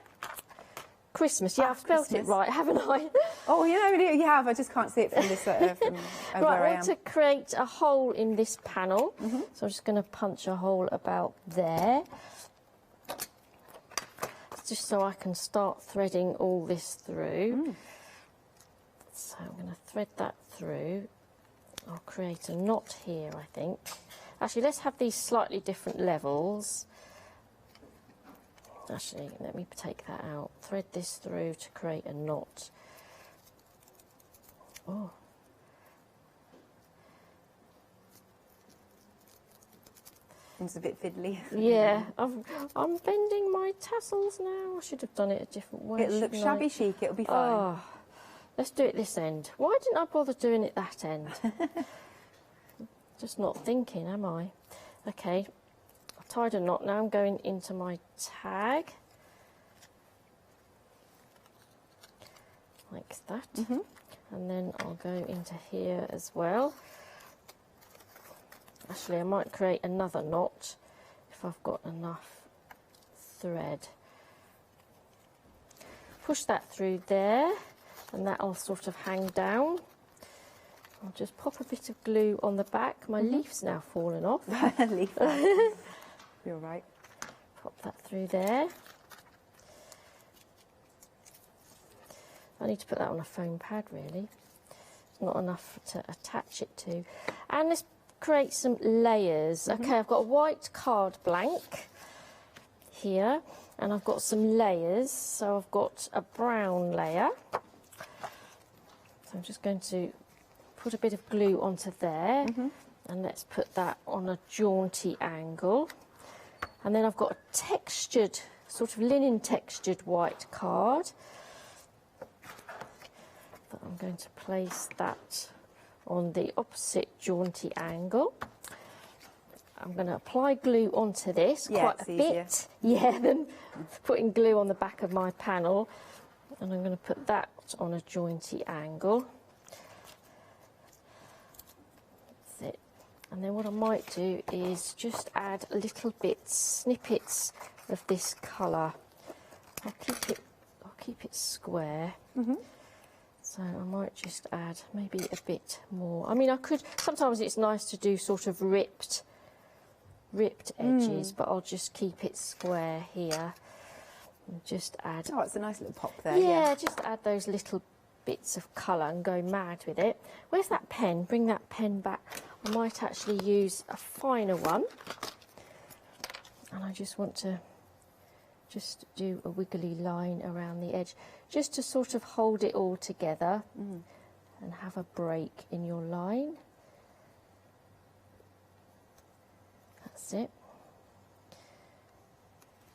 Christmas, yeah, I've spelled it right, haven't I? Oh, you have. I just can't see it from this from Right, where I I am. want to create a hole in this panel, so I'm just going to punch a hole about there, just so I can start threading all this through. So I'm going to thread that through. I'll create a knot here, I think. Actually, let's have these slightly different levels. Actually, let me take that out. Thread this through to create a knot. Oh. It's a bit fiddly. Yeah, I'm bending my tassels now. I should have done it a different way. It'll look shouldn't shabby I? chic. It'll be fine. Oh, let's do it this end. Why didn't I bother doing it that end? Just not thinking, am I? Okay, I've tied a knot. Now I'm going into my tag. Like that. And then I'll go into here as well. Actually, I might create another knot if I've got enough thread. Push that through there, and that'll sort of hang down. I'll just pop a bit of glue on the back. My leaf's now fallen off. Leaf. You're right. Pop that through there. I need to put that on a foam pad, really. It's not enough to attach it to. And let's create some layers. Okay, I've got a white card blank here, and I've got some layers. So I've got a brown layer. So I'm just going to put a bit of glue onto there, and let's put that on a jaunty angle. And then I've got a textured, sort of linen textured white card. I'm going to place that on the opposite jaunty angle. I'm going to apply glue onto this quite a bit, than putting glue on the back of my panel. And I'm going to put that on a jaunty angle. That's it. And then what I might do is just add little bits, snippets of this colour. I'll keep it square. So I might just add maybe a bit more. I mean, I could, sometimes it's nice to do sort of ripped edges, but I'll just keep it square here. And just add... Oh, it's a nice little pop there. Yeah, just add those little bits of colour and go mad with it. Where's that pen? Bring that pen back. I might actually use a finer one. And I just want to just do a wiggly line around the edge, just to sort of hold it all together and have a break in your line. That's it.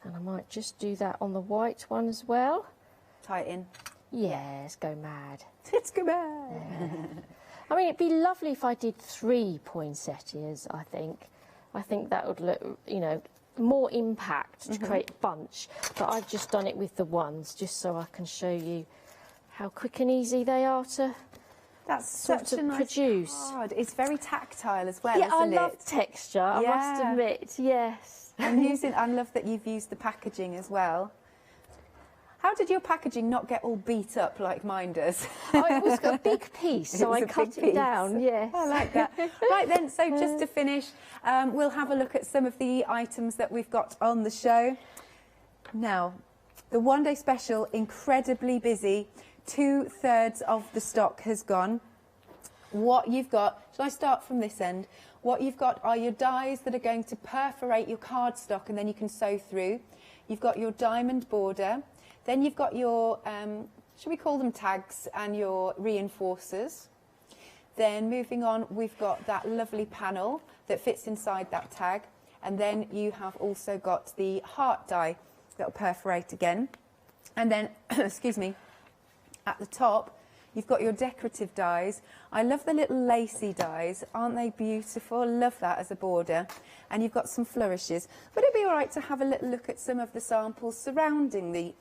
And I might just do that on the white one as well. Tie it in. Yeah, let's go mad. Let's go mad. Yeah. I mean, it'd be lovely if I did 3 poinsettias, I think. I think that would look, you know, more impact to create a bunch. But I've just done it with the ones, just so I can show you how quick and easy they are to such a nice produce. card. It's very tactile as well, Yeah, isn't it? I love texture, I must admit, yes. I love that you've used the packaging as well. How did your packaging not get all beat up like mine does? Oh, it was a big piece, so I cut it down, yes. I like that. Right then, so just to finish, we'll have a look at some of the items that we've got on the show. Now, the one-day special, incredibly busy. 2/3 of the stock has gone. What you've got, shall I start from this end? What you've got are your dies that are going to perforate your cardstock and then you can sew through. You've got your diamond border. Then you've got your, should we call them tags, and your reinforcers. Then moving on, we've got that lovely panel that fits inside that tag. And then you have also got the heart die that will perforate again. And then, excuse me, at the top, you've got your decorative dies. I love the little lacy dies. Aren't they beautiful? Love that as a border. And you've got some flourishes. Would it be all right to have a little look at some of the samples surrounding the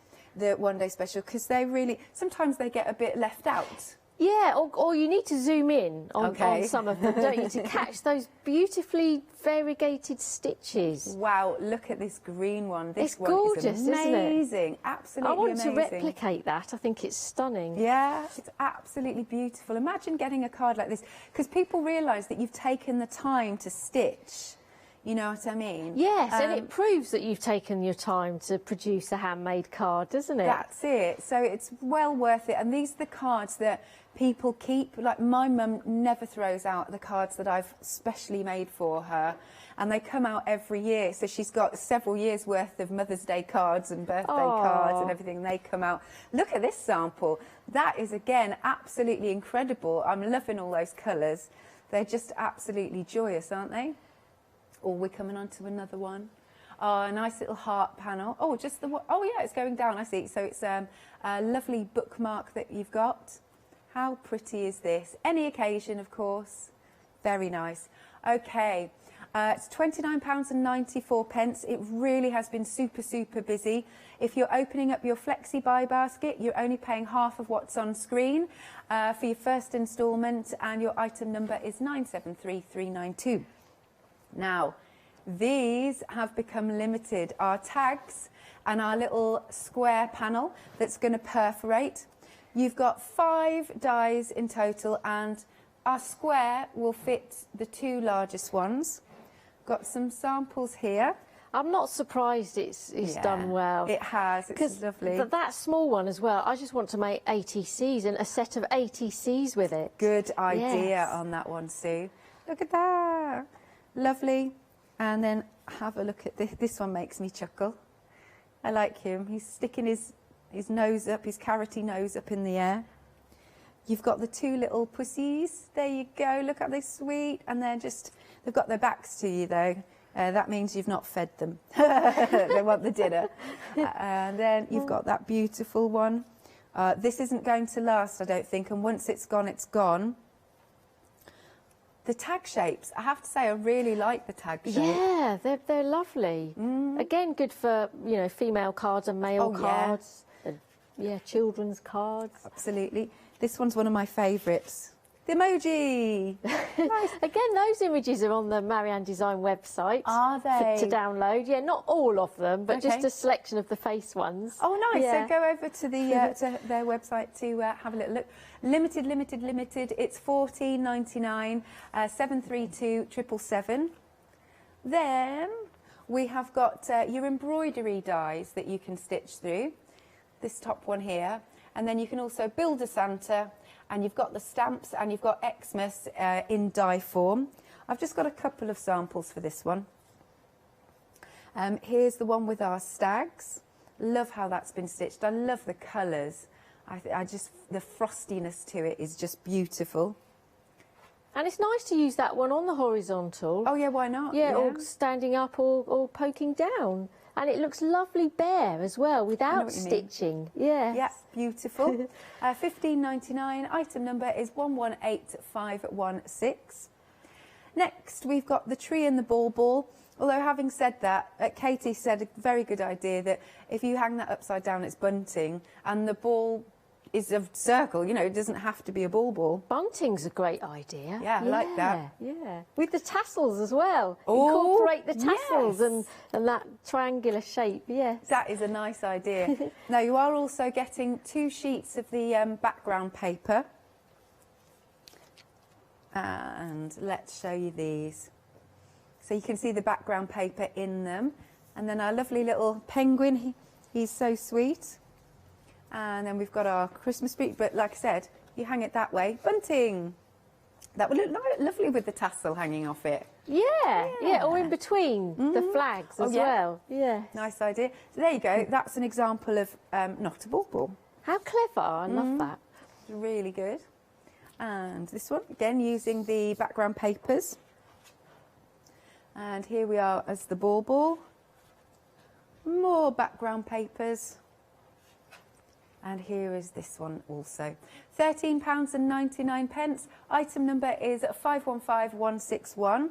one-day special? Because they really, sometimes they get a bit left out. Yeah, or you need to zoom in on some of them, don't you, to catch those beautifully variegated stitches. Wow, look at this green one. This it's one gorgeous, is amazing. Isn't it? Absolutely I want amazing. to replicate that. I think it's stunning. Yeah, it's absolutely beautiful. Imagine getting a card like this, because people realise that you've taken the time to stitch. You know what I mean? Yes, and it proves that you've taken your time to produce a handmade card, doesn't it? That's it. So it's well worth it. And these are the cards that people keep. Like my mum never throws out the cards that I've specially made for her. And they come out every year. So she's got several years worth of Mother's Day cards and birthday cards and everything. And they come out. Look at this sample. That is, again, absolutely incredible. I'm loving all those colours. They're just absolutely joyous, aren't they? Oh, we're coming on to another one. Oh, a nice little heart panel. Oh, just the one. Oh, yeah, it's going down, I see. So it's a lovely bookmark that you've got. How pretty is this? Any occasion, of course. Very nice. Okay, it's £29.94. It really has been super, super busy. If you're opening up your Flexi Buy basket, you're only paying half of what's on screen for your first instalment, and your item number is 973392. Now, these have become limited. Our tags and our little square panel that's going to perforate. You've got 5 dies in total, and our square will fit the 2 largest ones. Got some samples here. I'm not surprised it's done well. It has. It's lovely. That small one as well, I just want to make ATCs and a set of ATCs with it. Good idea on that one, Sue. Look at that. Lovely. And then have a look at this. This one makes me chuckle. I like him. He's sticking his nose up, his carroty nose up in the air. You've got the 2 little pussies. There you go. Look how they're sweet. And they've got their backs to you, though. That means you've not fed them. They want the dinner. And then you've got that beautiful one. This isn't going to last, I don't think. And once it's gone, it's gone. The tag shapes, I have to say, I really like the tag shape. Yeah, they're lovely. Again, good for, you know, female cards and male cards. Yeah, children's cards. Absolutely. This one's one of my favourites. The emoji. Nice. Again, those images are on the Maran Design website. Are they? To download. Yeah, not all of them, but just a selection of the face ones. Oh, nice. Yeah. So go over to to their website to have a little look. Limited. It's $14.99, 732-777. Then we have got your embroidery dies that you can stitch through. This top one here. And then you can also build a Santa, and you've got the stamps, and you've got Xmas in die form. I've just got a couple of samples for this one. Here's the one with our stags. Love how that's been stitched. I love the colours. I just, the frostiness to it is just beautiful. And it's nice to use that one on the horizontal. Oh yeah, why not? Yeah, or standing up or poking down. And it looks lovely bare as well, without stitching. Yeah. Yeah, beautiful. $15.99. Item number is 118516. Next, we've got the tree and the ball. Although, having said that, Katie said a very good idea that if you hang that upside down, it's bunting, and the ball is a circle, you know, it doesn't have to be a ball. Bunting's a great idea. Yeah, I like that. Yeah, with the tassels as well. Oh, incorporate the tassels and that triangular shape, yes. That is a nice idea. Now, you are also getting 2 sheets of the background paper. And let's show you these. So you can see the background paper in them. And then our lovely little penguin, he's so sweet. And then we've got our Christmas tree, but like I said, you hang it that way. Bunting! That would look lovely with the tassel hanging off it. Yeah, or in between the flags as well. Yeah. Nice idea. So there you go. That's an example of not a ball. How clever. I love that. Really good. And this one, again, using the background papers. And here we are as the ball. More background papers. And here is this one also. £13.99. Item number is 515161.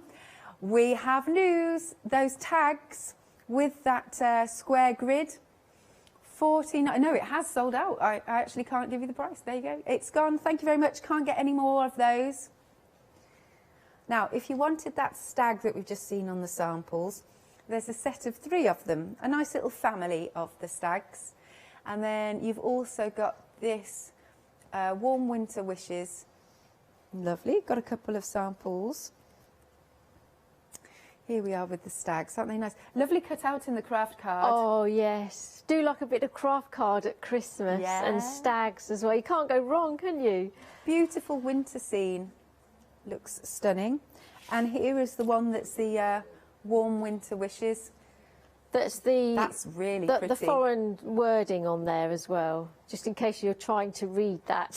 We have news. Those tags with that square grid. No, it has sold out. I actually can't give you the price. There you go. It's gone. Thank you very much. Can't get any more of those. Now, if you wanted that stag that we've just seen on the samples, there's a set of 3 of them. A nice little family of the stags. And then you've also got this Warm Winter Wishes. Lovely. Got a couple of samples. Here we are with the stags. Aren't they nice? Lovely cut out in the craft card. Oh, yes. Do like a bit of craft card at Christmas and stags as well. You can't go wrong, can you? Beautiful winter scene. Looks stunning. And here is the one that's the Warm Winter Wishes. That's really pretty. The foreign wording on there as well, just in case you're trying to read that.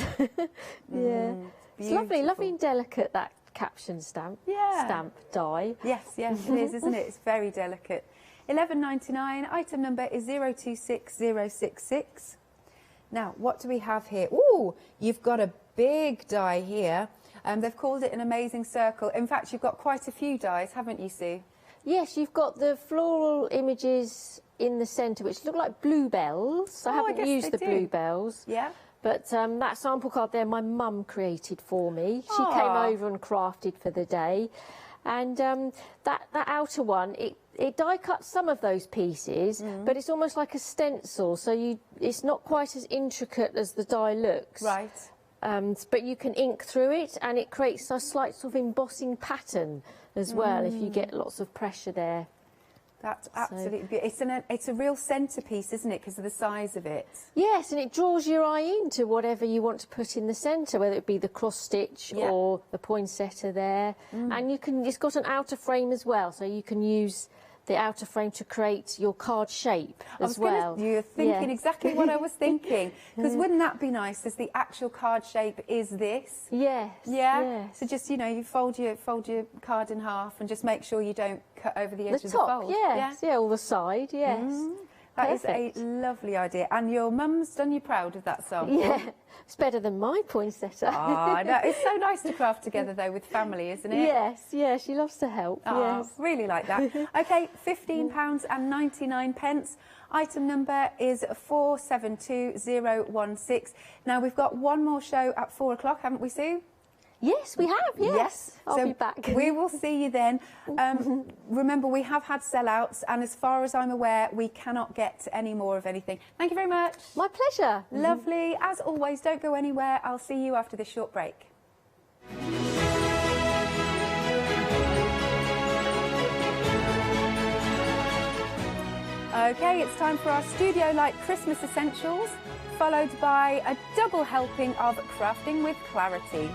Yeah. It's lovely and delicate, that caption stamp. Yeah. Stamp die. Yes, it is, isn't it? It's very delicate. $11.99. Item number is 026066. Now, what do we have here? Ooh, you've got a big die here. They've called it an amazing circle. In fact, you've got quite a few dies, haven't you, Sue? Yes, you've got the floral images in the centre, which look like bluebells. I haven't used the bluebells. Yeah. But that sample card there, my mum created for me. She came over and crafted for the day. And that outer one, it die cut some of those pieces, but it's almost like a stencil, so it's not quite as intricate as the die looks. Right. But you can ink through it, and it creates a slight sort of embossing pattern as well if you get lots of pressure there. That's absolutely beautiful. It's a real centrepiece, isn't it, because of the size of it? Yes, and it draws your eye into whatever you want to put in the centre, whether it be the cross stitch or the poinsettia there. And it's got an outer frame as well, so you can use the outer frame to create your card shape as well. You're thinking exactly what I was thinking. Because wouldn't that be nice, as the actual card shape is this? Yes. Yeah? Yes. So just, you fold your card in half and just make sure you don't cut over the edge of the top, fold. yes. Yeah, all the side, yes. That is a lovely idea. And your mum's done you proud of that sample. Yeah, it's better than my poinsettia. Ah, no, it's so nice to craft together, though, with family, isn't it? Yes, she loves to help, yes. Really like that. OK, £15.99. Item number is 472016. Now, we've got one more show at 4 o'clock, haven't we, Sue? Yes, we have, yes. I'll be back. We will see you then. Remember, we have had sellouts, and as far as I'm aware, we cannot get any more of anything. Thank you very much. My pleasure. Lovely. As always, don't go anywhere. I'll see you after this short break. OK, it's time for our Studio Light Christmas Essentials, followed by a double helping of Crafting with Clarity.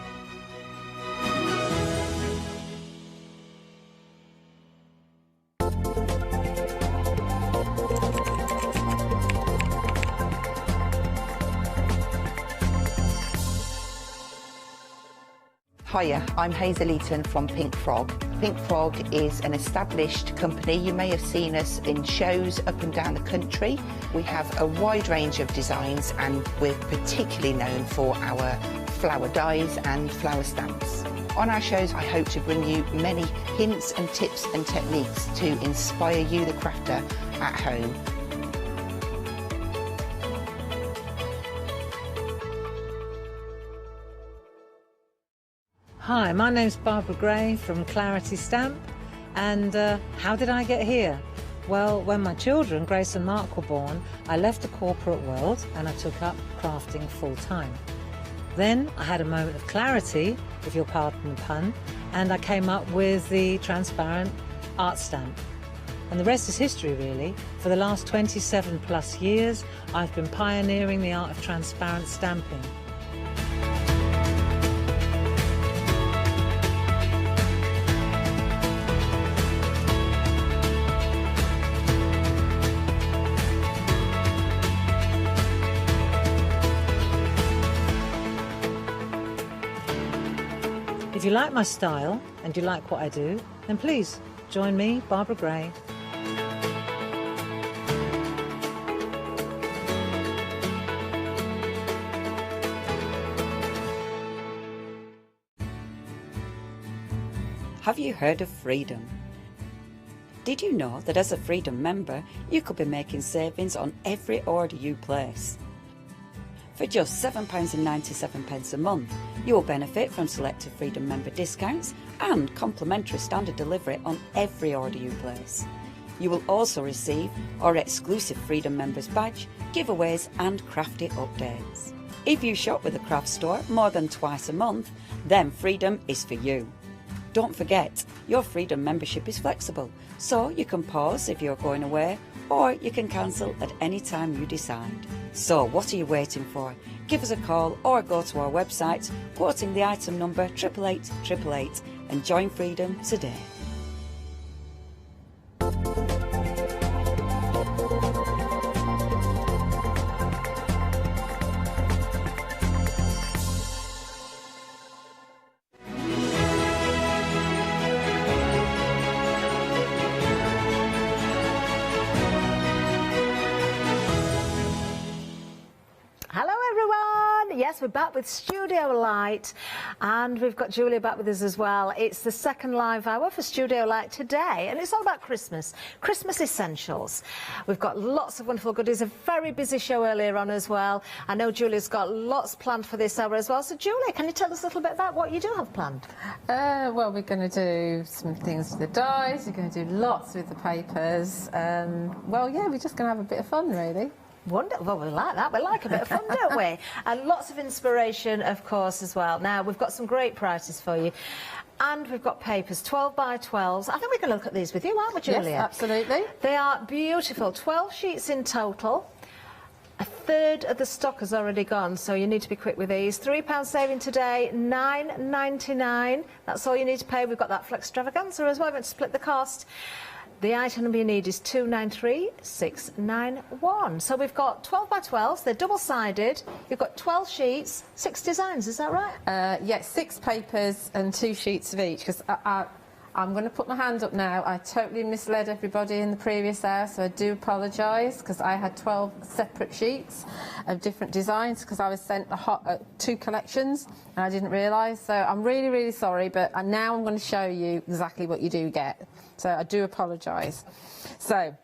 Hiya, I'm Hazel Eaton from Pink Frog. Pink Frog is an established company. You may have seen us in shows up and down the country. We have a wide range of designs and we're particularly known for our flower dies and flower stamps. On our shows, I hope to bring you many hints and tips and techniques to inspire you, the crafter, at home. Hi, my name's Barbara Gray from Clarity Stamp, and how did I get here? Well, when my children, Grace and Mark, were born, I left the corporate world and I took up crafting full-time. Then I had a moment of clarity, if you'll pardon the pun, and I came up with the transparent art stamp. And the rest is history, really. For the last 27 plus years, I've been pioneering the art of transparent stamping. If you like my style and you like what I do, then please join me, Barbara Gray. Have you heard of Freedom? Did you know that as a Freedom member, you could be making savings on every order you place? For just £7.97 a month, you will benefit from selected Freedom member discounts and complimentary standard delivery on every order you place. You will also receive our exclusive Freedom members badge, giveaways and crafty updates. If you shop with the craft store more than twice a month, then Freedom is for you. Don't forget, your Freedom membership is flexible, so you can pause if you're going away, or you can cancel at any time you decide. So what are you waiting for? Give us a call or go to our website, quoting the item number 88888 and join Freedom today. We're back with Studio Light, and we've got Julia back with us as well. It's the second live hour for Studio Light today, and it's all about Christmas essentials. We've got lots of wonderful goodies, a very busy show earlier on as well. I know Julia's got lots planned for this hour as well. So Julia, can you tell us a little bit about what you do have planned? Well, we're going to do some things with the dies, we're going to do lots with the papers. Well, yeah, we're just going to have a bit of fun, really. Wonderful. Well, we like that. We like a bit of fun, don't we? And lots of inspiration, of course, as well. Now, we've got some great prices for you. And we've got papers, 12 by 12s. I think we're going to look at these with you, aren't we, Julia? Yes, absolutely. They are beautiful. 12 sheets in total. A third of the stock has already gone, so you need to be quick with these. £3 saving today, £9.99. That's all you need to pay. We've got that flex extravaganza as well. We're going to split the cost. The item number you need is 293691. So we've got 12 by 12s, they're double-sided. You've got 12 sheets, 6 designs, is that right? Yes, 6 papers and 2 sheets of each, because I'm going to put my hand up now. I totally misled everybody in the previous hour, so I do apologise, because I had 12 separate sheets of different designs, because I was sent 2 collections, and I didn't realise. So I'm really, really sorry, but now I'm going to show you exactly what you do get. So I do apologise. So,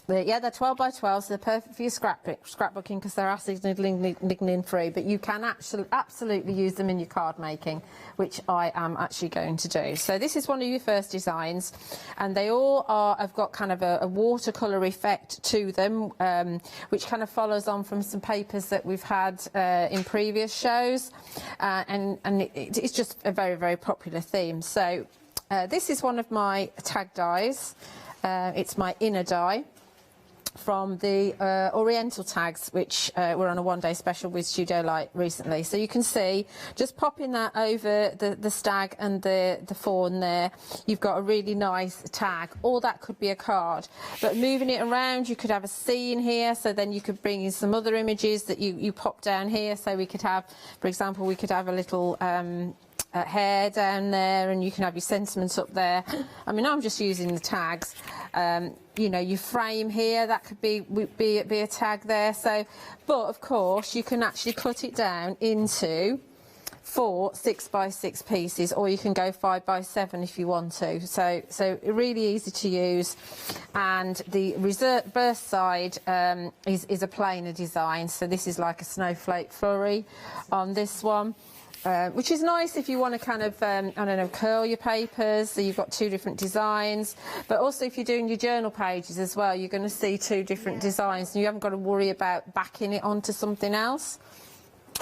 yeah, they're 12 by 12, so they're perfect for your scrapbooking because they're acid lignin free, but you can absolutely use them in your card making, which I am actually going to do. So this is one of your first designs, and they all have got kind of a watercolour effect to them, which kind of follows on from some papers that we've had in previous shows, and it's just a very, very popular theme. So this is one of my tag dies. It's my inner die from the Oriental tags, which were on a one-day special with Studio Light recently. So you can see, just popping that over the stag and the fawn there, you've got a really nice tag, or that could be a card. But moving it around, you could have a scene here, so then you could bring in some other images that you pop down here. So we could have, for example, we could have a little hair down there, and you can have your sentiments up there. I mean, I'm just using the tags. You know, your frame here, that could be a tag there. So, but of course, you can actually cut it down into 4 6x6 pieces, or you can go 5x7 if you want to. So really easy to use. And the reverse side is a plainer design. So this is like a snowflake flurry on this one. Which is nice if you want to kind of, I don't know, curl your papers, so you've got 2 different designs. But also if you're doing your journal pages as well, you're going to see 2 different designs, and you haven't got to worry about backing it onto something else.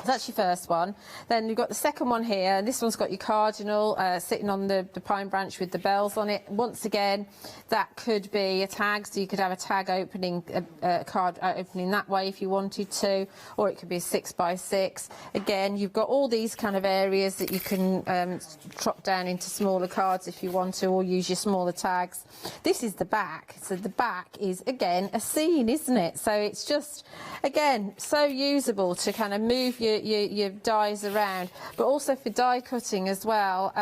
That's your first one. Then you've got the second one here, and this one's got your cardinal sitting on the pine branch with the bells on it. Once again, that could be a tag, so you could have a tag opening, a card opening that way if you wanted to, or it could be a 6x6. Again, you've got all these kind of areas that you can chop down into smaller cards if you want to, or use your smaller tags. This is the back, so the back is, again, a scene, isn't it? So it's just, again, so usable to kind of move your dies around, but also for die cutting as well,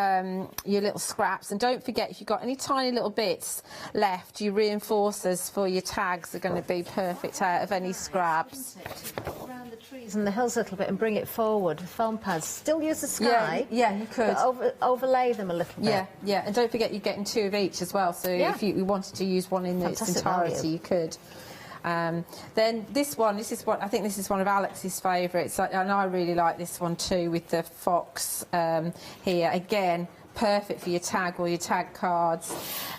your little scraps. And don't forget, if you've got any tiny little bits left, your reinforcers for your tags are going to be perfect out of any scraps. Around the trees and the hills a little bit and bring it forward with foam pads. Still use the sky. Yeah, you could. But overlay them a little bit. Yeah, and don't forget you're getting 2 of each as well, so if you wanted to use one in its entirety, value. you could. Then this is what I think this is one of Alex's favourites, and I really like this one too, with the fox here. Again, perfect for your tag or your tag cards.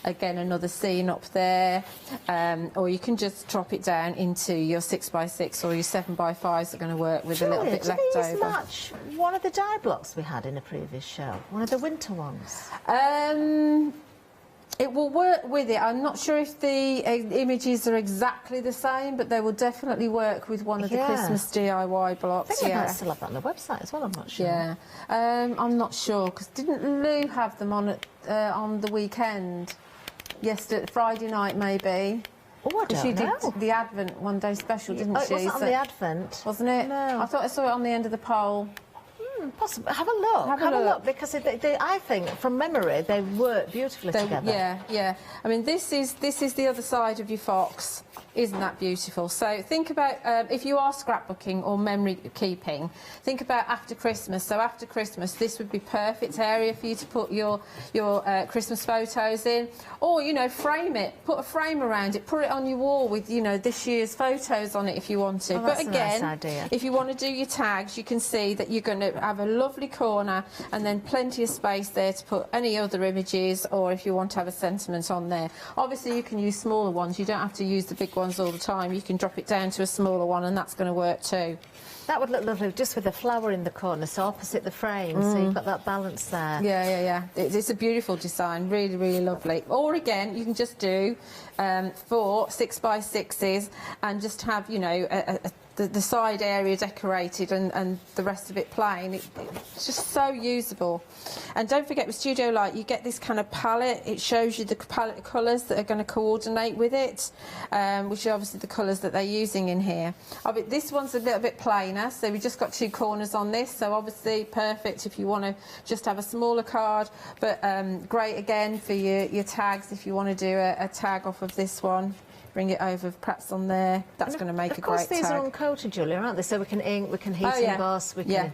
Again, another scene up there, or you can just drop it down into your 6x6 or your 7x5s are going to work with a little bit left over. Do these match one of the die blocks we had in a previous show? One of the winter ones? It will work with it. I'm not sure if the images are exactly the same, but they will definitely work with one of the Christmas DIY blocks. I think I might still have that on the website as well, I'm not sure. Yeah, I'm not sure, because didn't Lou have them on the weekend? Yesterday, Friday night maybe. Oh, I don't she know. did the Advent one day special, didn't she? It wasn't on the Advent. Wasn't it? No. I thought I saw it on the end of the poll. Possibly. Have a look. Have a look, because I think, from memory, they work beautifully together. Yeah. I mean, this is the other side of your fox. Isn't that beautiful? So think about, if you are scrapbooking or memory keeping, think about after Christmas. So after Christmas, this would be perfect area for you to put your Christmas photos in. Or, you know, frame it. Put a frame around it. Put it on your wall with, you know, this year's photos on it if you want to. Oh, but that's again, a nice idea. if you want to do your tags, you can see that you're going to have a lovely corner and then plenty of space there to put any other images, or if you want to have a sentiment on there. Obviously, you can use smaller ones. You don't have to use the big ones all the time. You can drop it down to a smaller one, and that's going to work too. That would look lovely, just with a flower in the corner, so opposite the frame, so you've got that balance there. Yeah. It's a beautiful design, really, really lovely. Or again, you can just do 4 6x6s and just have, you know, the side area decorated and the rest of it plain. It's just so usable. And don't forget, with Studio Light, you get this kind of palette. It shows you the palette of colours that are going to coordinate with it, which are obviously the colours that they're using in here. This one's a little bit plainer, so we've just got 2 corners on this, so obviously perfect if you want to just have a smaller card, but great again for your tags if you want to do a tag off of this one. Bring it over, perhaps on there. That's going to make a great tag. Of course, these are uncoated, Julia, aren't they? So we can ink, we can heat emboss, we can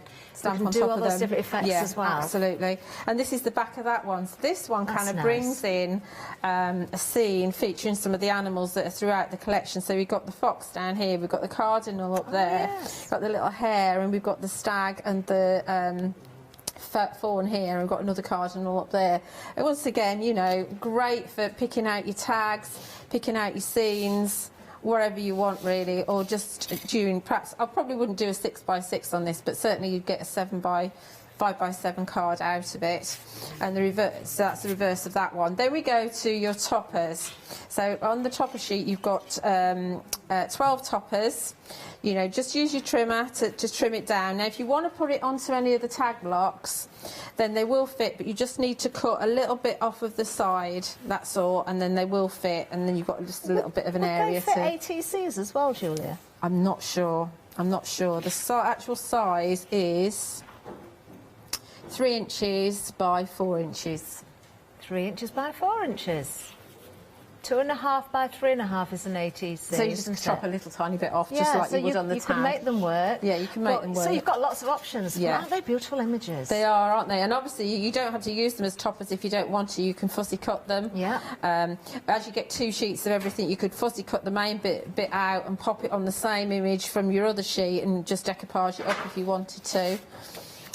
do all those different effects as well. Absolutely. And this is the back of that one. So this one kind of brings in a scene featuring some of the animals that are throughout the collection. So we've got the fox down here, we've got the cardinal up there, got the little hare, and we've got the stag and the fawn here, and we've got another cardinal up there. And once again, you know, great for picking out your tags, picking out your scenes, wherever you want really, or just during, perhaps, I probably wouldn't do a 6x6 on this, but certainly you'd get a 5x7 card out of it. And the reverse, so that's the reverse of that one. Then we go to your toppers. So on the topper sheet you've got 12 toppers. You know, just use your trimmer to trim it down. Now, if you want to put it onto any of the tag blocks, then they will fit, but you just need to cut a little bit off of the side, that's all, and then they will fit, and then you've got just a little bit of an area to... Would they fit ATCs as well, Julia? I'm not sure. The actual size is... 3 inches by 4 inches. 3 inches by 4 inches. 2.5 by 3.5 is an ATC. So you just chop a little tiny bit off, Yeah, just like so you would on the you tag. can make them work. Yeah, you can make them work. So you've got lots of options. Yeah. Aren't they beautiful images? They are, aren't they? And obviously you don't have to use them as toppers if you don't want to. You can fussy cut them. Yeah. As you get 2 sheets of everything, you could fussy cut the main bit out and pop it on the same image from your other sheet and just decoupage it up if you wanted to.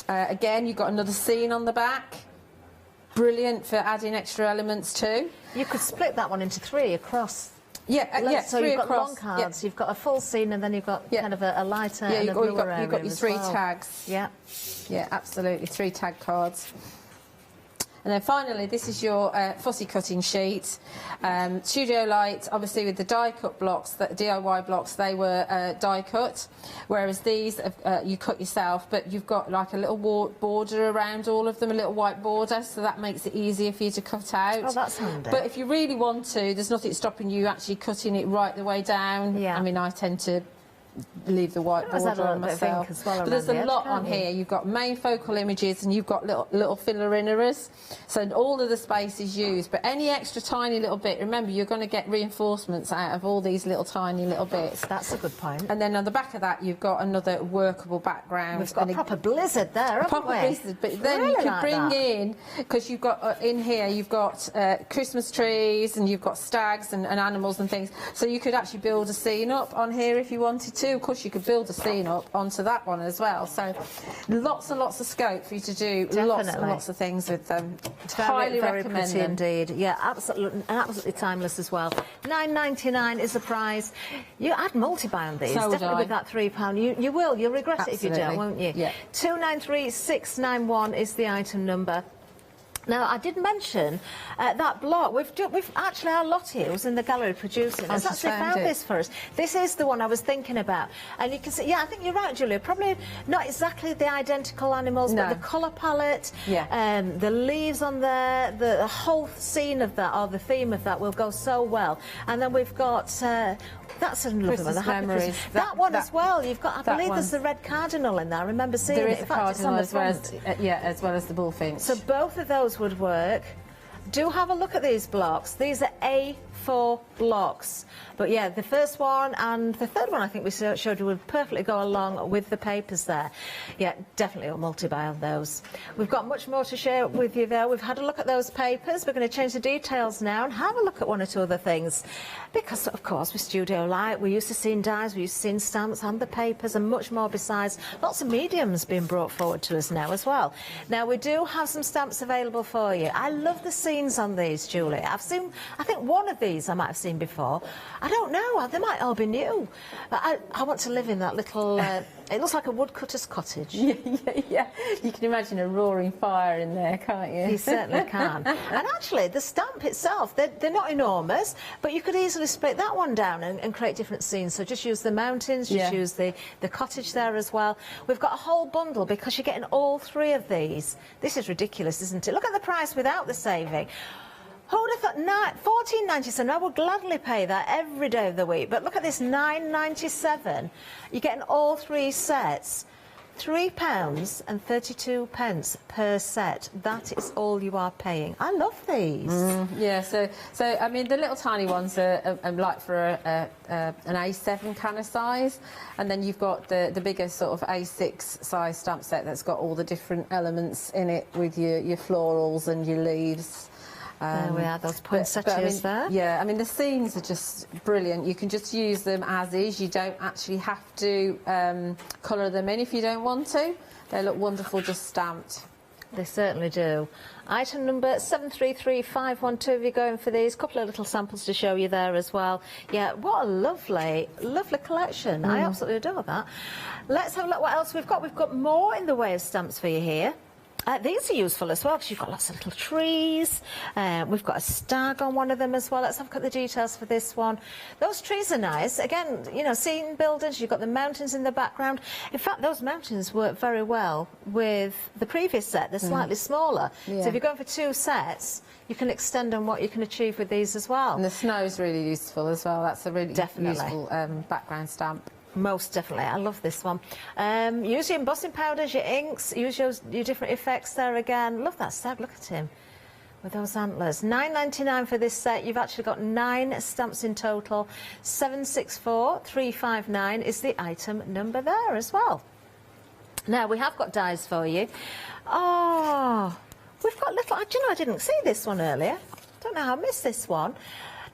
Again, you've got another scene on the back. Brilliant for adding extra elements too. You could split that one into 3 across. Yeah, so 3 you've got across. long cards, you've got a full scene, and then you've got kind of a lighter and a you've bluer got your area 3 as well. tags. Yeah. Yeah, absolutely, 3 tag cards. And then finally, this is your fussy cutting sheet. Studio Light, obviously with the die cut blocks, the DIY blocks, they were die cut, whereas these you cut yourself, but you've got like a little border around all of them, a little white border, so that makes it easier for you to cut out. Oh, that's handy. But if you really want to, there's nothing stopping you actually cutting it right the way down. Yeah. I mean, I tend to leave the white border on myself. But there's a lot on here. You've got main focal images and you've got little filler inners. So all of the space is used. But any extra tiny little bit, remember, you're going to get reinforcements out of all these little tiny little bits. That's a good point. And then on the back of that, you've got another workable background. We've got a proper blizzard there, haven't we? Blizzard, but then you can bring in, because you've got in here, you've got Christmas trees and you've got stags and animals and things. So you could actually build a scene up on here if you wanted to. Of course, you could build a scene up onto that one as well. So lots and lots of scope for you to do lots and lots of things with them. Highly recommend pretty them. indeed. Yeah, absolutely timeless as well. £9.99 is the price. I'd multi-buy on these. So would definitely I. with that £3. You will. You'll regret it if you don't, Absolutely. won't you? Yeah. 293691 is the item number. Now, I did mention that block. We've actually, our lot here was in the gallery producing. Has she's actually found found it. this for us. This is the one I was thinking about. And you can see, yeah, I think you're right, Julia. Probably not exactly the identical animals, No. but the colour palette, Yeah. the leaves on there, the whole scene of that, or the theme of that will go so well. And then we've got... that's a lovely one. Christmas The Happy Memories. Christmas. That one as well. You've got, I that believe one. there's the red cardinal in there. I remember seeing There it. is In a fact, it's on cardinal the as well front. as, as well as the bullfinch. So both of those would work. Do have a look at these blocks. These are A4 blocks. But yeah, the first one and the third one I think we showed you would perfectly go along with the papers there. Yeah, definitely a multi-buy on those. We've got much more to share with you there. We've had a look at those papers. We're going to change the details now and have a look at one or two other things. Because, of course, with Studio Light, we're used to seeing dies, we're used to seeing stamps and the papers and much more besides. Lots of mediums being brought forward to us now as well. Now, we do have some stamps available for you. I love the scenes on these, Julie. I've seen, I think one of these I might have seen before. I don't know, they might all be new. But I want to live in that little, it looks like a woodcutter's cottage. Yeah. You can imagine a roaring fire in there, can't you? You certainly can. And actually, the stamp itself, they're not enormous, but you could easily split that one down and create different scenes. So just use the mountains, just use the cottage there as well. We've got a whole bundle because you're getting all 3 of these. This is ridiculous, isn't it? Look at the price without the saving. Who would have thought £14.97? I would gladly pay that every day of the week. But look at this, £9.97. You're getting all 3 sets. £3.32 per set. That is all you are paying. I love these. Yeah, so I mean, the little tiny ones are like for an A7 kind of size, and then you've got the bigger sort of A6 size stamp set that's got all the different elements in it with your florals and your leaves. There we are, those poinsettias there. Yeah, I mean, the scenes are just brilliant. You can just use them as is. You don't actually have to colour them in if you don't want to. They look wonderful just stamped. They certainly do. Item number 733512, if you're going for these. Couple of little samples to show you there as well. Yeah, what a lovely, lovely collection. I absolutely adore that. Let's have a look what else we've got. We've got more in the way of stamps for you here. These are useful as well because you've got lots of little trees. We've got a stag on one of them as well. Let's have a look at the details for this one. Those trees are nice. Again, you know, scene buildings, you've got the mountains in the background. In fact, those mountains work very well with the previous set. They're slightly smaller. Yeah. So if you're going for 2 sets, you can extend on what you can achieve with these as well. And the snow is really useful as well. That's a really useful background stamp. Most definitely. I love this one. Use your embossing powders, your inks, use your different effects there again. Love that stag, look at him with those antlers. £9.99 for this set. You've actually got 9 stamps in total. 764359 is the item number there as well. Now, we have got dies for you. Oh, we've got little... Do you know, I didn't see this one earlier. Don't know how I missed this one.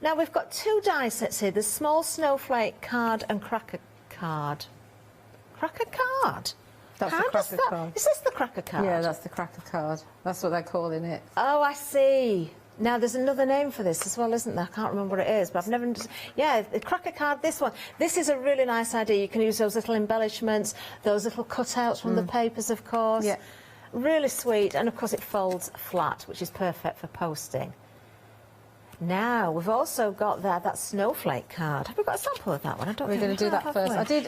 Now, we've got 2 die sets here. The small snowflake card and cracker card. Cracker card? That's the cracker card. Is this the cracker card? Yeah, that's the cracker card. That's what they're calling it. Oh, I see. Now, there's another name for this as well, isn't there? I can't remember what it is, but I've never... Yeah, the cracker card, this one. This is a really nice idea. You can use those little embellishments, those little cutouts from the papers, of course. Yeah. Really sweet. And, of course, it folds flat, which is perfect for posting. Now, we've also got there that snowflake card. Have we got a sample of that one? I don't We're going to do that first. We? I did.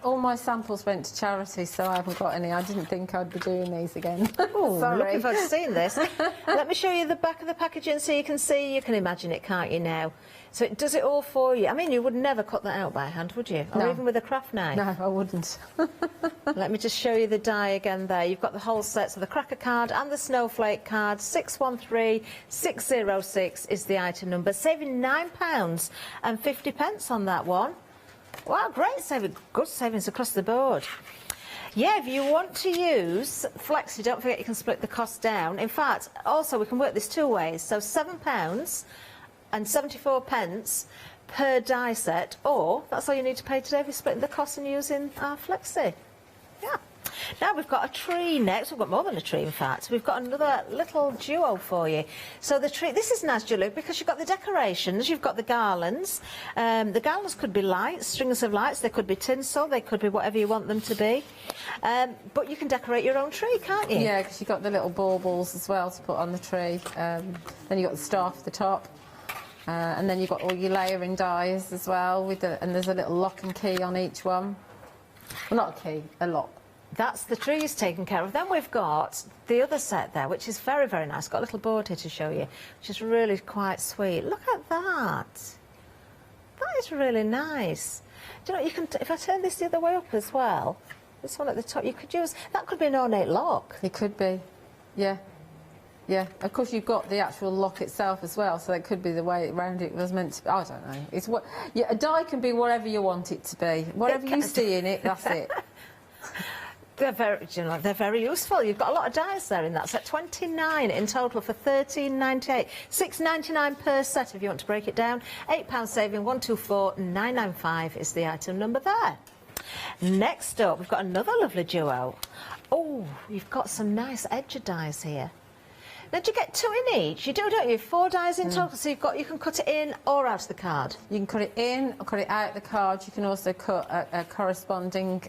All my samples went to charity, so I haven't got any. I didn't think I'd be doing these again. Oh, sorry. Looking forward to seeing this. Let me show you the back of the packaging so you can see. You can imagine it, can't you, now? So it does it all for you. I mean, you would never cut that out by hand, would you? Or even with a craft knife? No, I wouldn't. Let me just show you the die again there. You've got the whole set, so the cracker card and the snowflake card. 613606 is the item number. Saving £9.50 on that one. Wow, great saving. Good savings across the board. Yeah, if you want to use Flexi, don't forget you can split the cost down. In fact, also we can work this 2 ways. So £7.74 per die set, or that's all you need to pay today if you're splitting the cost and using our Flexi. Yeah. Now we've got a tree next. We've got more than a tree, in fact. We've got another little duo for you. So the tree, this is nice, Julie, because you've got the decorations, you've got the garlands. The garlands could be lights, strings of lights. They could be tinsel. They could be whatever you want them to be. But you can decorate your own tree, can't you? Yeah, because you've got the little baubles as well to put on the tree. Then you've got the staff at the top. And then you've got all your layering dies as well, and there's a little lock and key on each one. Well, not a key, a lock. That's the trees taken care of. Then we've got the other set there, which is very, very nice. Got a little board here to show you, which is really quite sweet. Look at that. That is really nice. Do you know, you can, if I turn this the other way up as well, this one at the top, you could use, that could be an ornate lock. It could be, yeah. Yeah, of course you've got the actual lock itself as well, so that could be the way around it was meant to be. I don't know. It's what, yeah, a die can be whatever you want it to be. Whatever you see in it, that's it. They're very, you know, they're very useful. You've got a lot of dies there in that set. 29 in total for £13.98. £6.99 per set if you want to break it down. £8 saving. 124995 is the item number there. Next up, we've got another lovely duo. Oh, you've got some nice edge dies here. Now, do you get 2 in each? You do, don't you? 4 dies in total, so you can cut it in or out of the card. You can cut it in or cut it out of the card. You can also cut a corresponding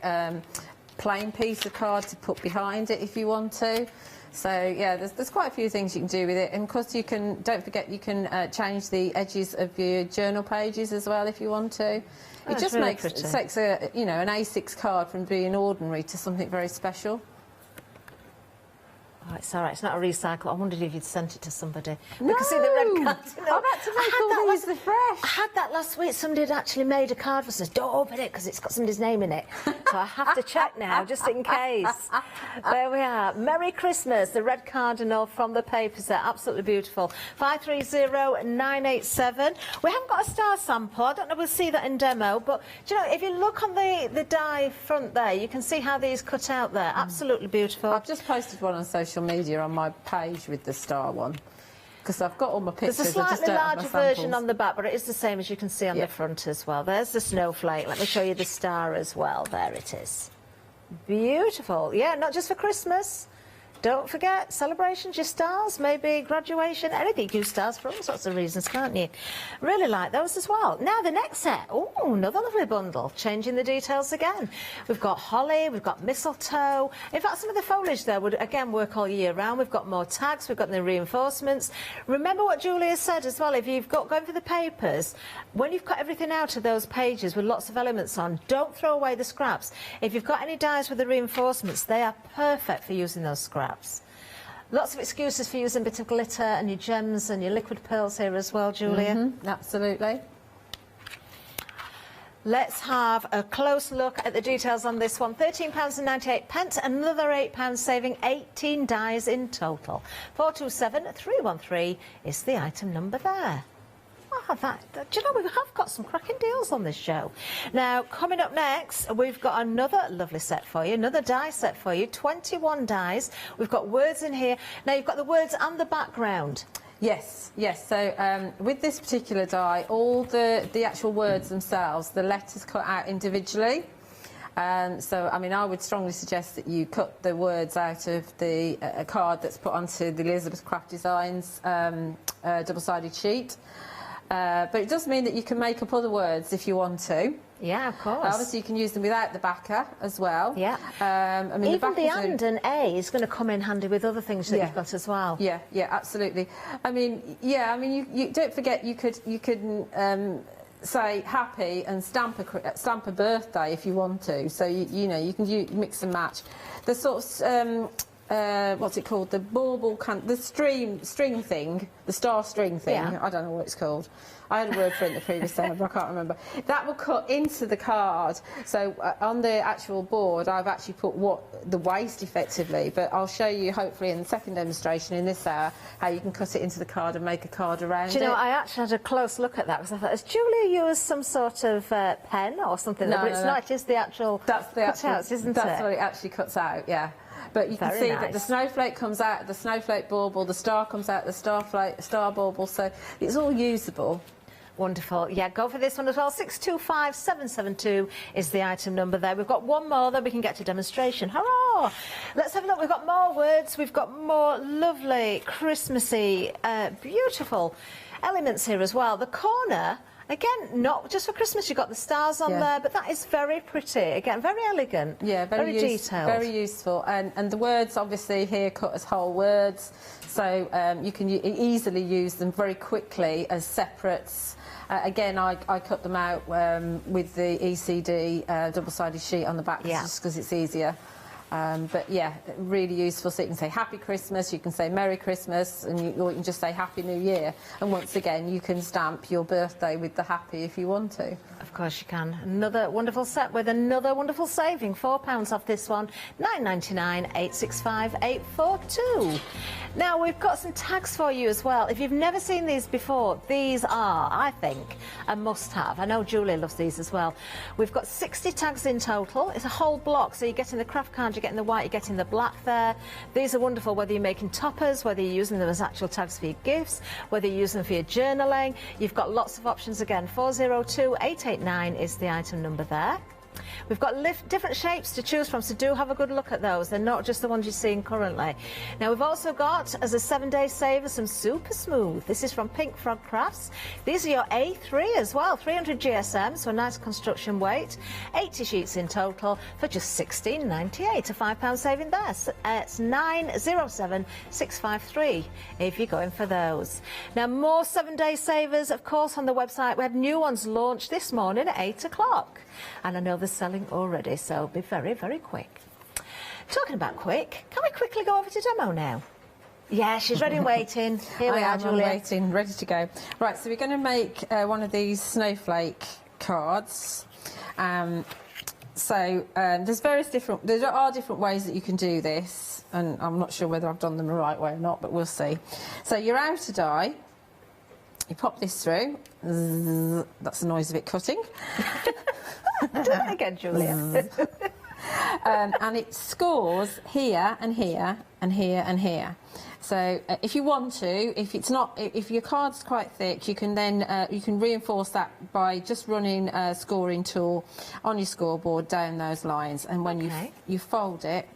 plain piece of card to put behind it if you want to. So yeah, there's quite a few things you can do with it, and of course you can, don't forget, you can change the edges of your journal pages as well if you want to. It just really makes a, you know, an A6 card from being ordinary to something very special. Oh, it's all right. It's not a recycle. I wondered if you'd sent it to somebody. No, we can see the red cards. You know, I've had to make all these fresh. I had that last week. Somebody had actually made a card for us. Don't open it because it's got somebody's name in it. So I have to check now, just in case. There we are. Merry Christmas. The red cardinal from the papers there. Absolutely beautiful. 530987. We haven't got a star sample. I don't know. We'll see that in demo. But do you know, if you look on the die front there, you can see how these cut out there. Absolutely beautiful. I've just posted one on social media on my page with the star one, because I've got all my pictures. There's a slightly larger version on the back, but it is the same as you can see on the front as well. There's the snowflake. Let me show you the star as well. There it is. Beautiful. Yeah, not just for Christmas. Don't forget, celebrations, your stars, maybe graduation, anything. You use stars for all sorts of reasons, can't you? Really like those as well. Now, the next set. Oh, another lovely bundle. Changing the details again. We've got holly, we've got mistletoe. In fact, some of the foliage there would, again, work all year round. We've got more tags, we've got the reinforcements. Remember what Julia said as well, if you've got going for the papers, when you've cut everything out of those pages with lots of elements on, don't throw away the scraps. If you've got any dies with the reinforcements, they are perfect for using those scraps. Lots of excuses for using a bit of glitter and your gems and your liquid pearls here as well, Julia. Absolutely. Let's have a close look at the details on this one. £13.98, another £8 saving, 18 dies in total. 427313 is the item number there. Oh, do you know, we have got some cracking deals on this show. Now, coming up next, we've got another lovely set for you, another die set for you, 21 dies. We've got words in here. Now, you've got the words and the background. Yes, yes. So with this particular die, all the actual words themselves, the letters cut out individually. So, I mean, I would strongly suggest that you cut the words out of the card that's put onto the Elizabeth Craft Designs double-sided sheet. But it does mean that you can make up other words if you want to. Yeah, of course. Obviously, you can use them without the backer as well. Yeah. I mean, even the and and a is going to come in handy with other things that you've got as well. Yeah, yeah, absolutely. I mean, yeah, I mean, you don't forget you could say happy and stamp a birthday if you want to. So you know you can mix and match. The sort of what's it called? The bauble, the string thing, the star string thing. Yeah. I don't know what it's called. I had a word for it in the previous time, but I can't remember. That will cut into the card. So on the actual board, I've actually put the waste effectively, but I'll show you hopefully in the second demonstration in this hour how you can cut it into the card and make a card around it. Do you know, I actually had a close look at that because I thought, has Julia used some sort of pen or something? No, but it's not, it's the actual cutouts, isn't it? That's what it actually cuts out, yeah. But you can see that the snowflake comes out, the snowflake bauble, the star comes out, the star bauble, so it's all usable. Wonderful. Yeah, go for this one as well. 625772 is the item number there. We've got one more that we can get to demonstration. Hurrah! Let's have a look. We've got more words. We've got more lovely, Christmassy, beautiful elements here as well. The corner, again, not just for Christmas, you've got the stars on there, but that is very pretty. Again, very elegant. Yeah, very detailed. Very useful. And the words, obviously, here cut as whole words. So you can easily use them very quickly as separates. Again, I cut them out with the ECD double-sided sheet on the back just because it's easier. But yeah, really useful. So you can say Happy Christmas, you can say Merry Christmas, and or you can just say Happy New Year. And once again, you can stamp your birthday with the happy if you want to. Of course you can. Another wonderful set with another wonderful saving. £4 off this one. £9.99, 865 842. Now we've got some tags for you as well. If you've never seen these before, these are, I think, a must-have. I know Julia loves these as well. We've got 60 tags in total. It's a whole block, so you're getting the craft card, you're getting the white, you're getting the black there. These are wonderful whether you're making toppers, whether you're using them as actual tags for your gifts, whether you're using them for your journaling. You've got lots of options again. 402 889 is the item number there. We've got different shapes to choose from, so do have a good look at those. They're not just the ones you're seeing currently. Now, we've also got, as a 7-day saver, some super smooth. This is from Pink Frog Crafts. These are your A3 as well, 300 GSM, so a nice construction weight. 80 sheets in total for just £16.98, a £5 saving there. So, it's 907 653 if you're going for those. Now, more 7-day savers, of course, on the website. We had new ones launched this morning at 8 o'clock. And I know they're selling already, so be very, very quick. Talking about quick, can we quickly go over to demo now? Yeah, she's ready and waiting. Here we are, Julia. I'm waiting, ready to go. Right, so we're going to make one of these snowflake cards. There are different ways that you can do this, and I'm not sure whether I've done them the right way or not, but we'll see. So your outer die, you pop this through. That's the noise of it cutting. Do that again, Julia. And it scores here and here and here and here. So if you want to, if your card's quite thick, you can then you can reinforce that by just running a scoring tool on your scoreboard down those lines. And when you fold it,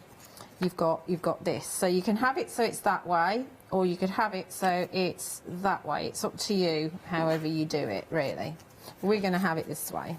you've got this. So you can have it so it's that way, or you could have it so it's that way. It's up to you, however you do it, really. We're going to have it this way.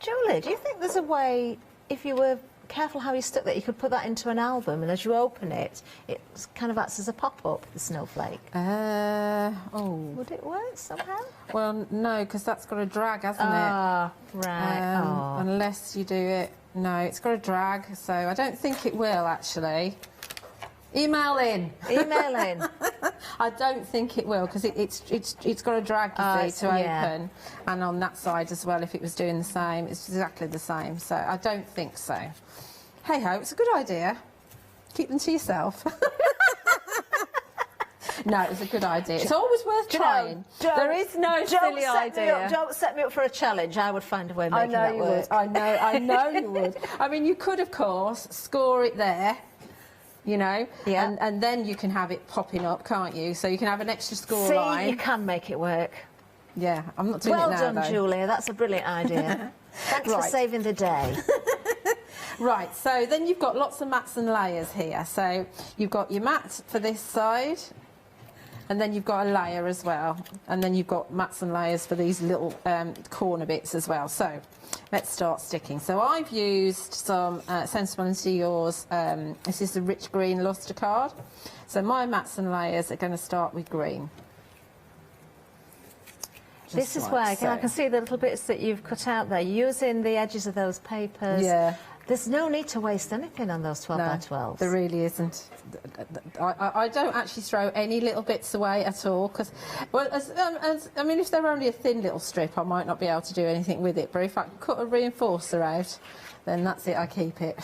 Julie, do you think there's a way, if you were careful how you stuck that, you could put that into an album, and as you open it, it kind of acts as a pop-up, the snowflake? Would it work somehow? Well, no, because that's got a drag, hasn't it? Ah, right. Unless you do it... No, it's got a drag, so I don't think it will, actually. Email in. Email in. I don't think it will, because it's got a drag, you see, to open. And on that side as well, if it was doing the same, it's exactly the same. So I don't think so. Hey-ho, it's a good idea. Keep them to yourself. No, it was a good idea. It's always worth trying. There is no silly idea. Don't set me up for a challenge. I would find a way of making that work. I know you would. I mean, you could, of course, score it there, you know, and then you can have it popping up, can't you? So you can have an extra score line. See, you can make it work. Yeah, I'm not doing it now, Well done, though. Julia. That's a brilliant idea. Thanks for saving the day. Right, so then you've got lots of mats and layers here. So you've got your mat for this side, and then you've got a layer as well, and then you've got mats and layers for these little corner bits as well. So let's start sticking. So I've used some Sensibility Yours. This is the rich green luster card. So my mats and layers are going to start with green. This is where I can see the little bits that you've cut out there, using the edges of those papers. Yeah. There's no need to waste anything on those 12 by 12s. There really isn't. I don't actually throw any little bits away at all, because, well, I mean, if they're only a thin little strip, I might not be able to do anything with it, but if I can cut a reinforcer out, then that's it, I keep it.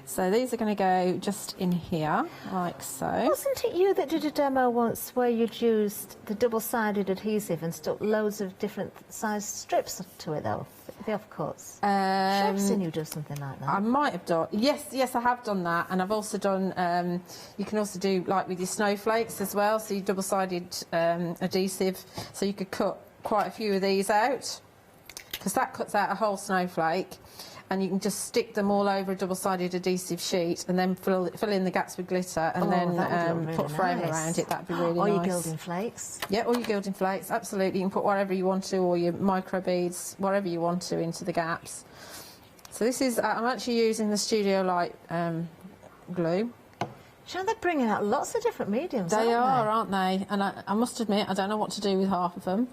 So these are going to go just in here, like so. Wasn't it you that did a demo once where you'd used the double-sided adhesive and stuck loads of different size strips to it, though? The offcuts. I've seen you do something like that. I might have done. Yes, I have done that, and I've also done. You can also do like with your snowflakes as well. So you double-sided adhesive, so you could cut quite a few of these out, because that cuts out a whole snowflake, and you can just stick them all over a double-sided adhesive sheet, and then fill in the gaps with glitter, and then put a frame around it. That'd be really nice. Or your gilding flakes. Yeah, or your gilding flakes, absolutely. You can put whatever you want to, or your micro beads, whatever you want to, into the gaps. So this is, I'm actually using the Studio Light glue. You know, they're bringing out lots of different mediums, aren't they? And I must admit, I don't know what to do with half of them.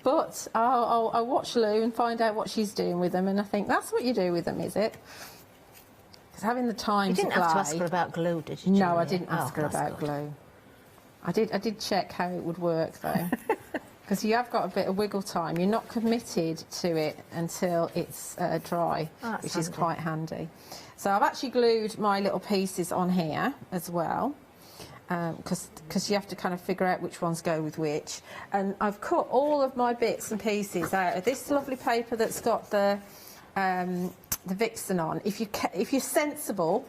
But I'll watch Lou and find out what she's doing with them, and I think that's what you do with them, is it? Because having the time to play... You didn't have to ask her about glue, did you, No, Julia? I didn't ask her about glue. I did check how it would work, though. Because you have got a bit of wiggle time. You're not committed to it until it's dry, which is quite handy. So I've actually glued my little pieces on here as well, because you have to kind of figure out which ones go with which. And I've cut all of my bits and pieces out of this lovely paper that's got the Vixen on. If you're sensible,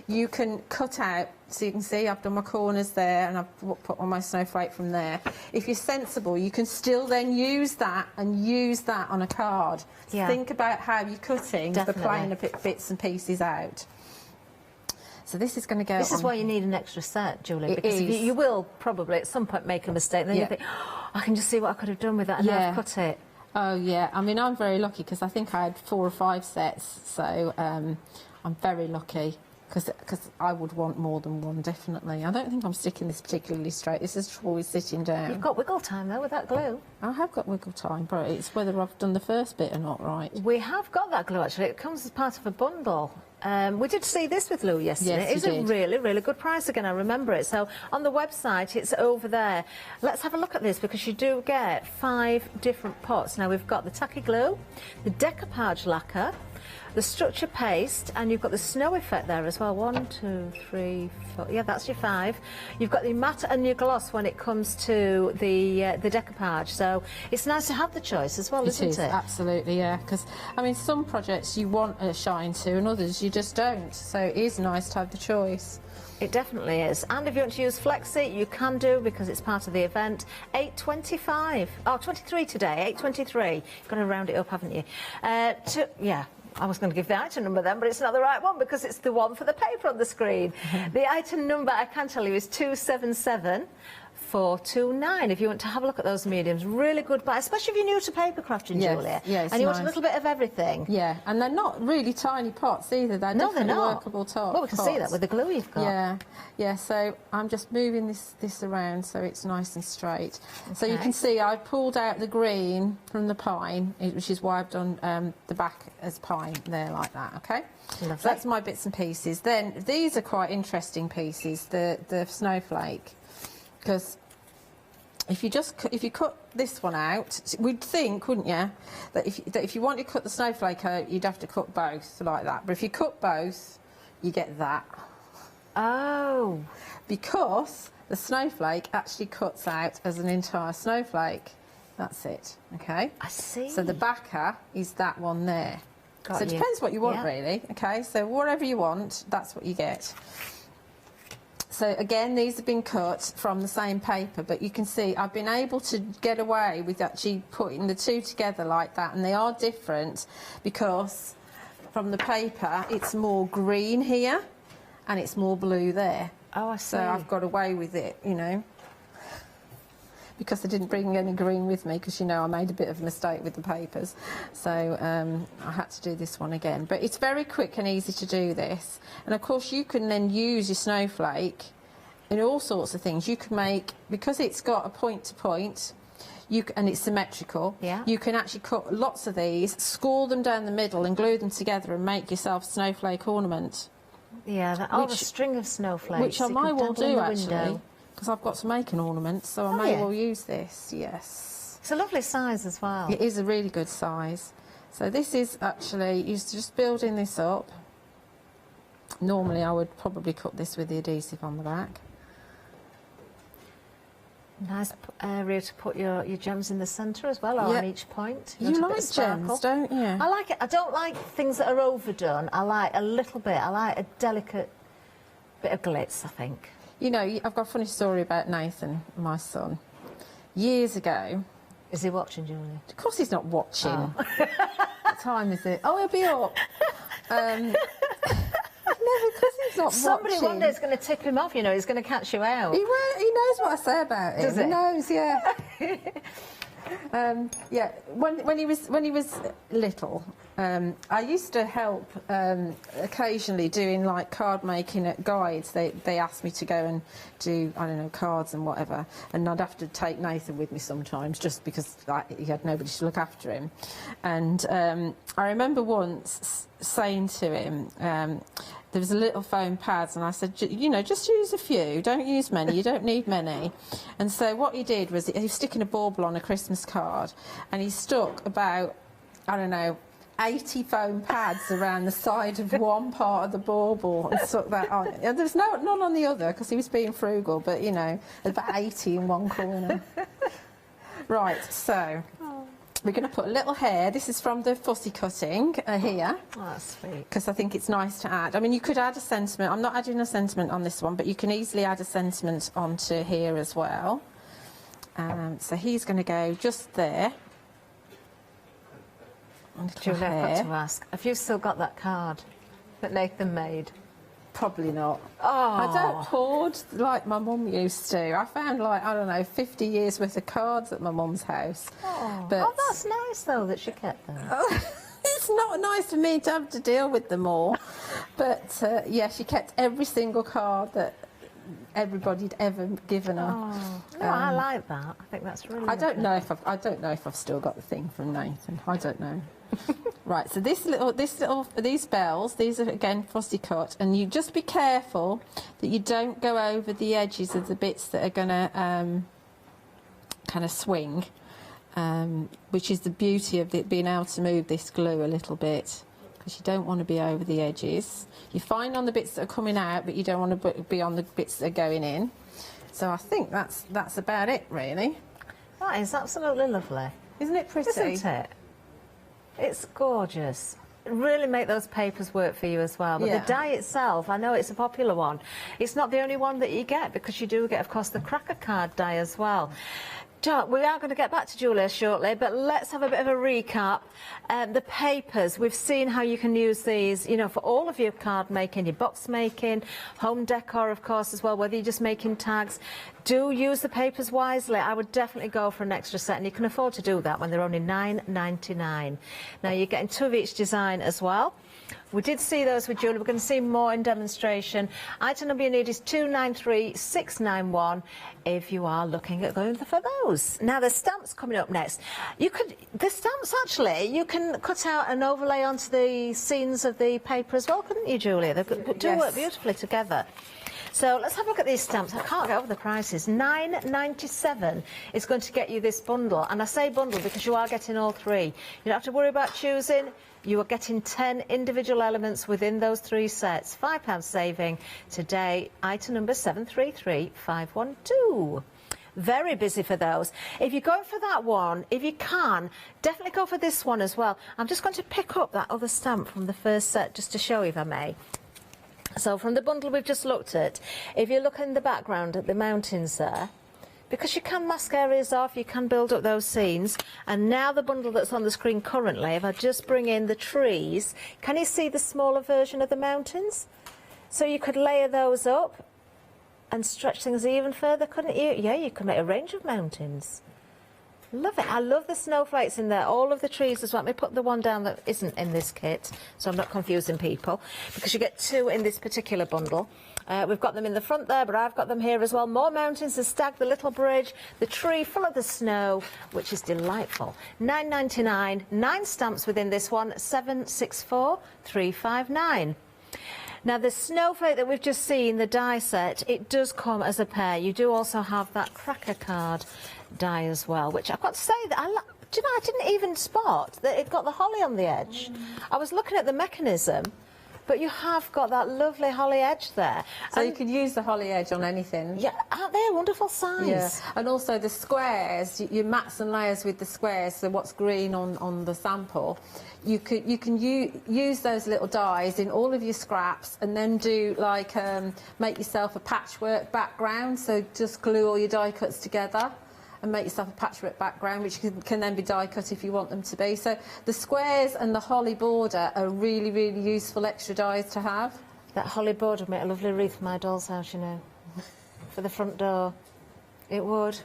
you can cut out. So you can see I've done my corners there, and I've put on my snowflake from there. If you're sensible, you can still then use that and use that on a card. Yeah. Think about how you're cutting the plain bits and pieces out. So this is going to go. This is why you need an extra set, Julie, because you will probably at some point make a mistake, and then you think, oh, I can just see what I could have done with that, and now I've cut it. Oh yeah, I mean, I'm very lucky because I think I had 4 or 5 sets, so I'm very lucky. Because I would want more than one, definitely. I don't think I'm sticking this particularly straight. This is always sitting down. You've got wiggle time, though, with that glue. I have got wiggle time, but it's whether I've done the first bit or not right. We have got that glue, actually. It comes as part of a bundle. We did see this with Lou yesterday. Yes, it was a really, really good price again, I remember it. So on the website, it's over there. Let's have a look at this, because you do get 5 different pots. Now, we've got the tacky glue, the decoupage lacquer, the structure paste, and you've got the snow effect there as well. 1, 2, 3, 4. Yeah, that's your 5. You've got the matte and your gloss when it comes to the decoupage. So it's nice to have the choice as well, isn't it? Absolutely, yeah. Because I mean, some projects you want a shine to, and others you just don't. So it is nice to have the choice. It definitely is. And if you want to use Flexi, you can do, because it's part of the event. $8.25. Oh, 23 today. $8.23. You've got to round it up, haven't you? Yeah. I was going to give the item number then, but it's not the right one, because it's the one for the paper on the screen. The item number, I can tell you, is 277 429 if you want to have a look at those mediums. Really good buy, especially if you're new to paper crafting, Julia. Yes, and you nice. want a little bit of everything. Yeah, and they're not really tiny pots either. They're definitely workable pots. Well, we can see that with the glue you've got. Yeah, yeah. So I'm just moving this around so it's nice and straight. Okay. So you can see I pulled out the green from the pine, which is why I've done the back as pine there like that. Okay. Lovely. So that's my bits and pieces. Then these are quite interesting pieces. The snowflake. Because if you cut this one out, we'd think, wouldn't you, that if you want to cut the snowflake out, you'd have to cut both like that. But if you cut both, you get that. Oh. Because the snowflake actually cuts out as an entire snowflake. That's it. Okay. I see. So the backer is that one there. Got so it depends what you want, really. Okay. So whatever you want, that's what you get. So again, these have been cut from the same paper, but you can see I've been able to get away with actually putting the two together like that, and they are different because from the paper it's more green here and it's more blue there. Oh, I see. So I've got away with it, you know, because I didn't bring any green with me because, you know, I made a bit of a mistake with the papers. So I had to do this one again. But it's very quick and easy to do this. And, of course, you can then use your snowflake in all sorts of things. You can make, because it's got a point-to-point, and it's symmetrical, you can actually cut lots of these, score them down the middle and glue them together and make yourself a snowflake ornament. Yeah, a string of snowflakes. Which I might well do, actually. Because I've got to make an ornament, so I may well use this, yes. It's a lovely size as well. It is a really good size. So this is actually, you're just building this up. Normally I would probably cut this with the adhesive on the back. Nice area to put your gems in the centre as well, or on each point. You like gems, don't you? I like it. I don't like things that are overdone. I like a little bit. I like a delicate bit of glitz, I think. You know, I've got a funny story about Nathan, my son. Years ago... Is he watching, Julia? Of course he's not watching. Oh. What time is it? Oh, he'll be up. No, because he's not Somebody watching. one day is going to tip him off, you know, he's going to catch you out. He knows what I say about him. Does he? He knows, yeah. Yeah, when he was little, I used to help occasionally doing like card making at guides. They asked me to go and do, I don't know, cards and whatever, and I'd have to take Nathan with me sometimes just because he had nobody to look after him. And I remember once saying to him, there was a little foam pads, and I said, you know, just use a few, don't use many, you don't need many. And so what he did was he was sticking a bauble on a Christmas card, and he stuck about, I don't know, 80 foam pads around the side of one part of the bauble and stuck that on. And there's none on the other because he was being frugal, but, you know, there's about 80 in one corner. Right, so... We're going to put a little hair. This is from the fussy cutting here. Oh, that's sweet. Because I think it's nice to add. I mean, you could add a sentiment. I'm not adding a sentiment on this one, but you can easily add a sentiment onto here as well. So he's going to go just there. Julia, I've got to ask, have you still got that card that Nathan made? Probably not. Oh. I don't hoard like my mum used to. I found, like, I don't know, 50 years worth of cards at my mum's house. Oh, but that's nice, though, that she kept them. It's not nice for me to have to deal with them all. But, yeah, she kept every single card that everybody'd ever given her. Oh, no, I like that. I think that's really I don't know if I've still got the thing from Nathan. I don't know. Right, so these bells, these are again fussy cut, and you just be careful that you don't go over the edges of the bits that are going to kind of swing, which is the beauty of it being able to move this glue a little bit, because you don't want to be over the edges. You're fine on the bits that are coming out, but you don't want to be on the bits that are going in. So I think that's about it, really. That is absolutely lovely. Isn't it pretty? Isn't it? It's gorgeous. Really make those papers work for you as well. But the die itself, I know it's a popular one. It's not the only one that you get, because you do get, of course, the cracker card die as well. We are going to get back to Julia shortly, but let's have a bit of a recap. The papers, we've seen how you can use these, you know, for all of your card making, your box making, home decor, of course, as well, whether you're just making tags. Do use the papers wisely. I would definitely go for an extra set, and you can afford to do that when they're only £9.99. Now, you're getting 2 of each design as well. We did see those with Julie. We're going to see more in demonstration. Item number you need is 293691 if you are looking at going for those. Now, the stamps coming up next. The stamps, actually, you can cut out and overlay onto the scenes of the paper as well, couldn't you, Julia? They do work beautifully together. So let's have a look at these stamps. I can't get over the prices. £9.97 is going to get you this bundle. And I say bundle because you are getting all 3. You don't have to worry about choosing. You are getting 10 individual elements within those 3 sets. £5 saving today. Item number 733512. Very busy for those. If you're going for that one, if you can, definitely go for this one as well. I'm just going to pick up that other stamp from the first set just to show you, if I may. So from the bundle we've just looked at, if you look in the background at the mountains there, because you can mask areas off, you can build up those scenes. And now the bundle that's on the screen currently, if I just bring in the trees, can you see the smaller version of the mountains? So you could layer those up and stretch things even further, couldn't you? Yeah, you could make a range of mountains. Love it. I love the snowflakes in there, all of the trees as well. Let me put the one down that isn't in this kit, so I'm not confusing people, because you get 2 in this particular bundle. We've got them in the front there, but I've got them here as well. More mountains, the stag, the little bridge, the tree full of the snow, which is delightful. £9.99, 9 stamps within this one, 764359. Now, the snowflake that we've just seen, the die set, it does come as a pair. You do also have that cracker card die as well, which I've got to say that I didn't even spot that it got the holly on the edge. I was looking at the mechanism, but you have got that lovely holly edge there. So you could use the holly edge on anything. Yeah, aren't they a wonderful size? Yeah, and also the squares, you mats and layers with the squares, so what's green on the sample. You can use those little dies in all of your scraps, and then do like make yourself a patchwork background, so just glue all your die cuts together and make yourself a patchwork background, which can then be die cut if you want them to be. So the squares and the holly border are really, really useful extra dies to have. That holly border would make a lovely wreath for my doll's house, you know, for the front door. It would.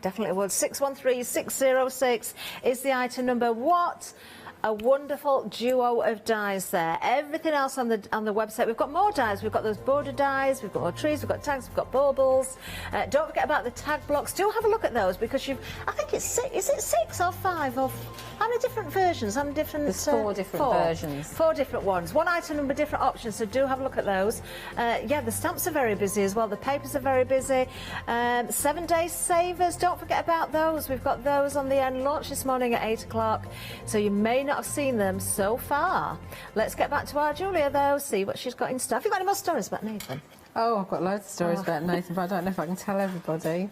Definitely would. 613606 is the item number. What a wonderful duo of dies there. Everything else on the website, we've got more dies. We've got those border dies, we've got more trees, we've got tags, we've got baubles. Don't forget about the tag blocks. Do have a look at those, because I think it's 6, is it 6 or 5 or how many different versions? How many different? There's 4 different versions. 4 different ones. One item number, different options. So do have a look at those. Yeah, the stamps are very busy as well. The papers are very busy. 7-day savers. Don't forget about those. We've got those on the end. Launch this morning at 8 o'clock. So you may not have seen them so far. Let's get back to our Julia though. See what she's got in stuff. Have you got any more stories about Nathan? Oh, I've got loads of stories about Nathan, but I don't know if I can tell everybody.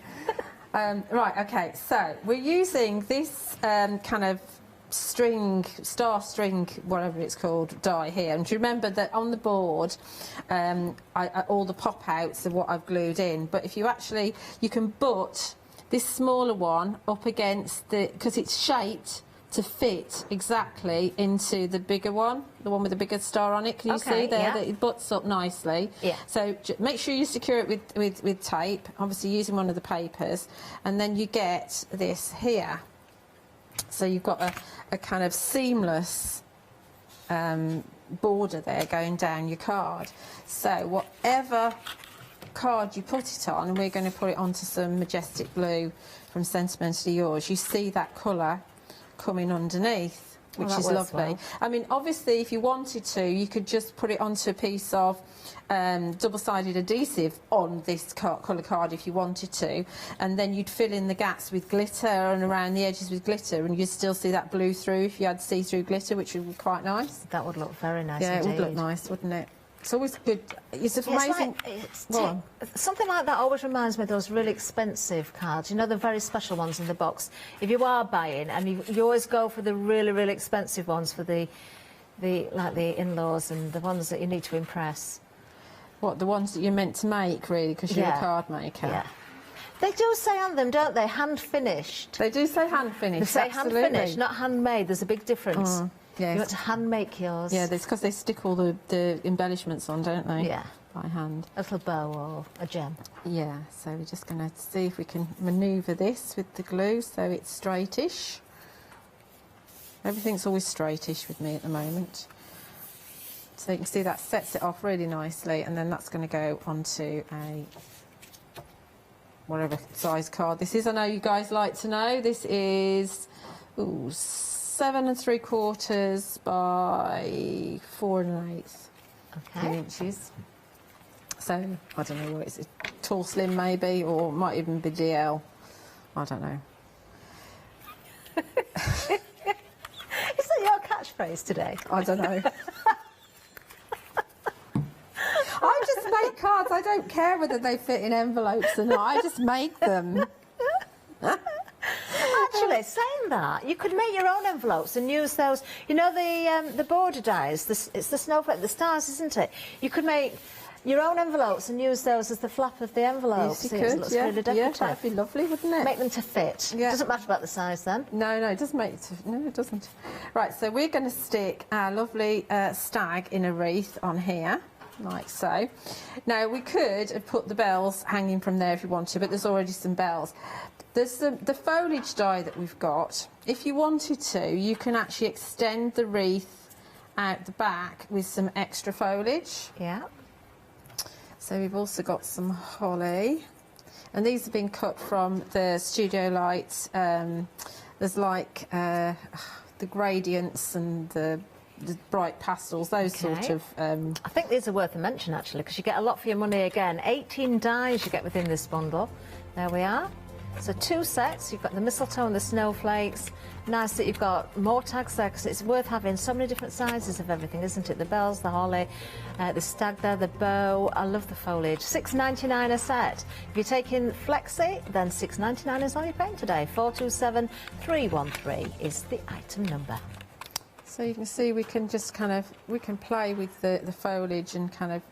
Right, okay, so we're using this kind of star string, whatever it's called, die here. And do you remember that on the board, all the pop-outs are what I've glued in. But if you can butt this smaller one up against because it's shaped to fit exactly into the bigger one, the one with the bigger star on it. Can you see there that it butts up nicely? Yeah. So make sure you secure it with tape, obviously using one of the papers, and then you get this here. So you've got a kind of seamless border there going down your card. So whatever card you put it on, and we're going to put it onto some Majestic Blue from Sentimentally Yours, you see that colour coming underneath, which is lovely. Well. I mean, obviously, if you wanted to, you could just put it onto a piece of double-sided adhesive on this colour card if you wanted to, and then you'd fill in the gaps with glitter and around the edges with glitter, and you'd still see that blue through if you had see-through glitter, which would be quite nice. That would look very nice. Yeah, indeed. It would look nice, wouldn't it? It's always good. It's amazing. Something like that always reminds me of those really expensive cards. You know, the very special ones in the box. If you are buying, and you always go for the really, really expensive ones for like the in-laws and the ones that you need to impress. What, the ones that you're meant to make, really, because you're a card maker? Yeah. They do say on them, don't they? Hand finished. They do say hand finished. They say absolutely. hand finished, not handmade. There's a big difference. Yes. You want to hand make yours. Yeah, that's because they stick all the embellishments on, don't they? Yeah. By hand. A little bow or a gem. Yeah, so we're just going to see if we can manoeuvre this with the glue so it's straightish. Everything's always straightish with me at the moment. So you can see that sets it off really nicely, and then that's going to go onto a whatever size card this is. I know you guys like to know. This is 7 3/4 by 4 1/8 inches. So I don't know what it's tall, slim maybe, or might even be DL. I don't know. Is that your catchphrase today? I don't know. I just make cards. I don't care whether they fit in envelopes or not. I just make them. Actually, saying that, you could make your own envelopes and use those. You know the border dies. It's the snowflake, the stars, isn't it? You could make your own envelopes and use those as the flap of the envelope. Yes, you See, could. it looks Yeah, really decorative. that'd be lovely, wouldn't it? Make them to fit. Yeah. Doesn't matter about the size then. No, it doesn't make it. No, it doesn't. Right, so we're going to stick our lovely stag in a wreath on here, like so. Now we could have put the bells hanging from there if you want to, but there's already some bells. There's the foliage die that we've got. If you wanted to, you can actually extend the wreath out the back with some extra foliage. Yeah. So we've also got some holly, and these have been cut from the Studio Lights. There's like the gradients and the bright pastels, those sort of... I think these are worth a mention actually, because you get a lot for your money again. 18 dies you get within this bundle. There we are. So 2 sets, you've got the mistletoe and the snowflakes. Nice that you've got more tags there, because it's worth having so many different sizes of everything, isn't it? The bells, the holly, the stag there, the bow. I love the foliage. $6.99 a set. If you're taking Flexi, then $6.99 is all you're paying today. 427313 is the item number. So you can see we can just we can play with the foliage and kind of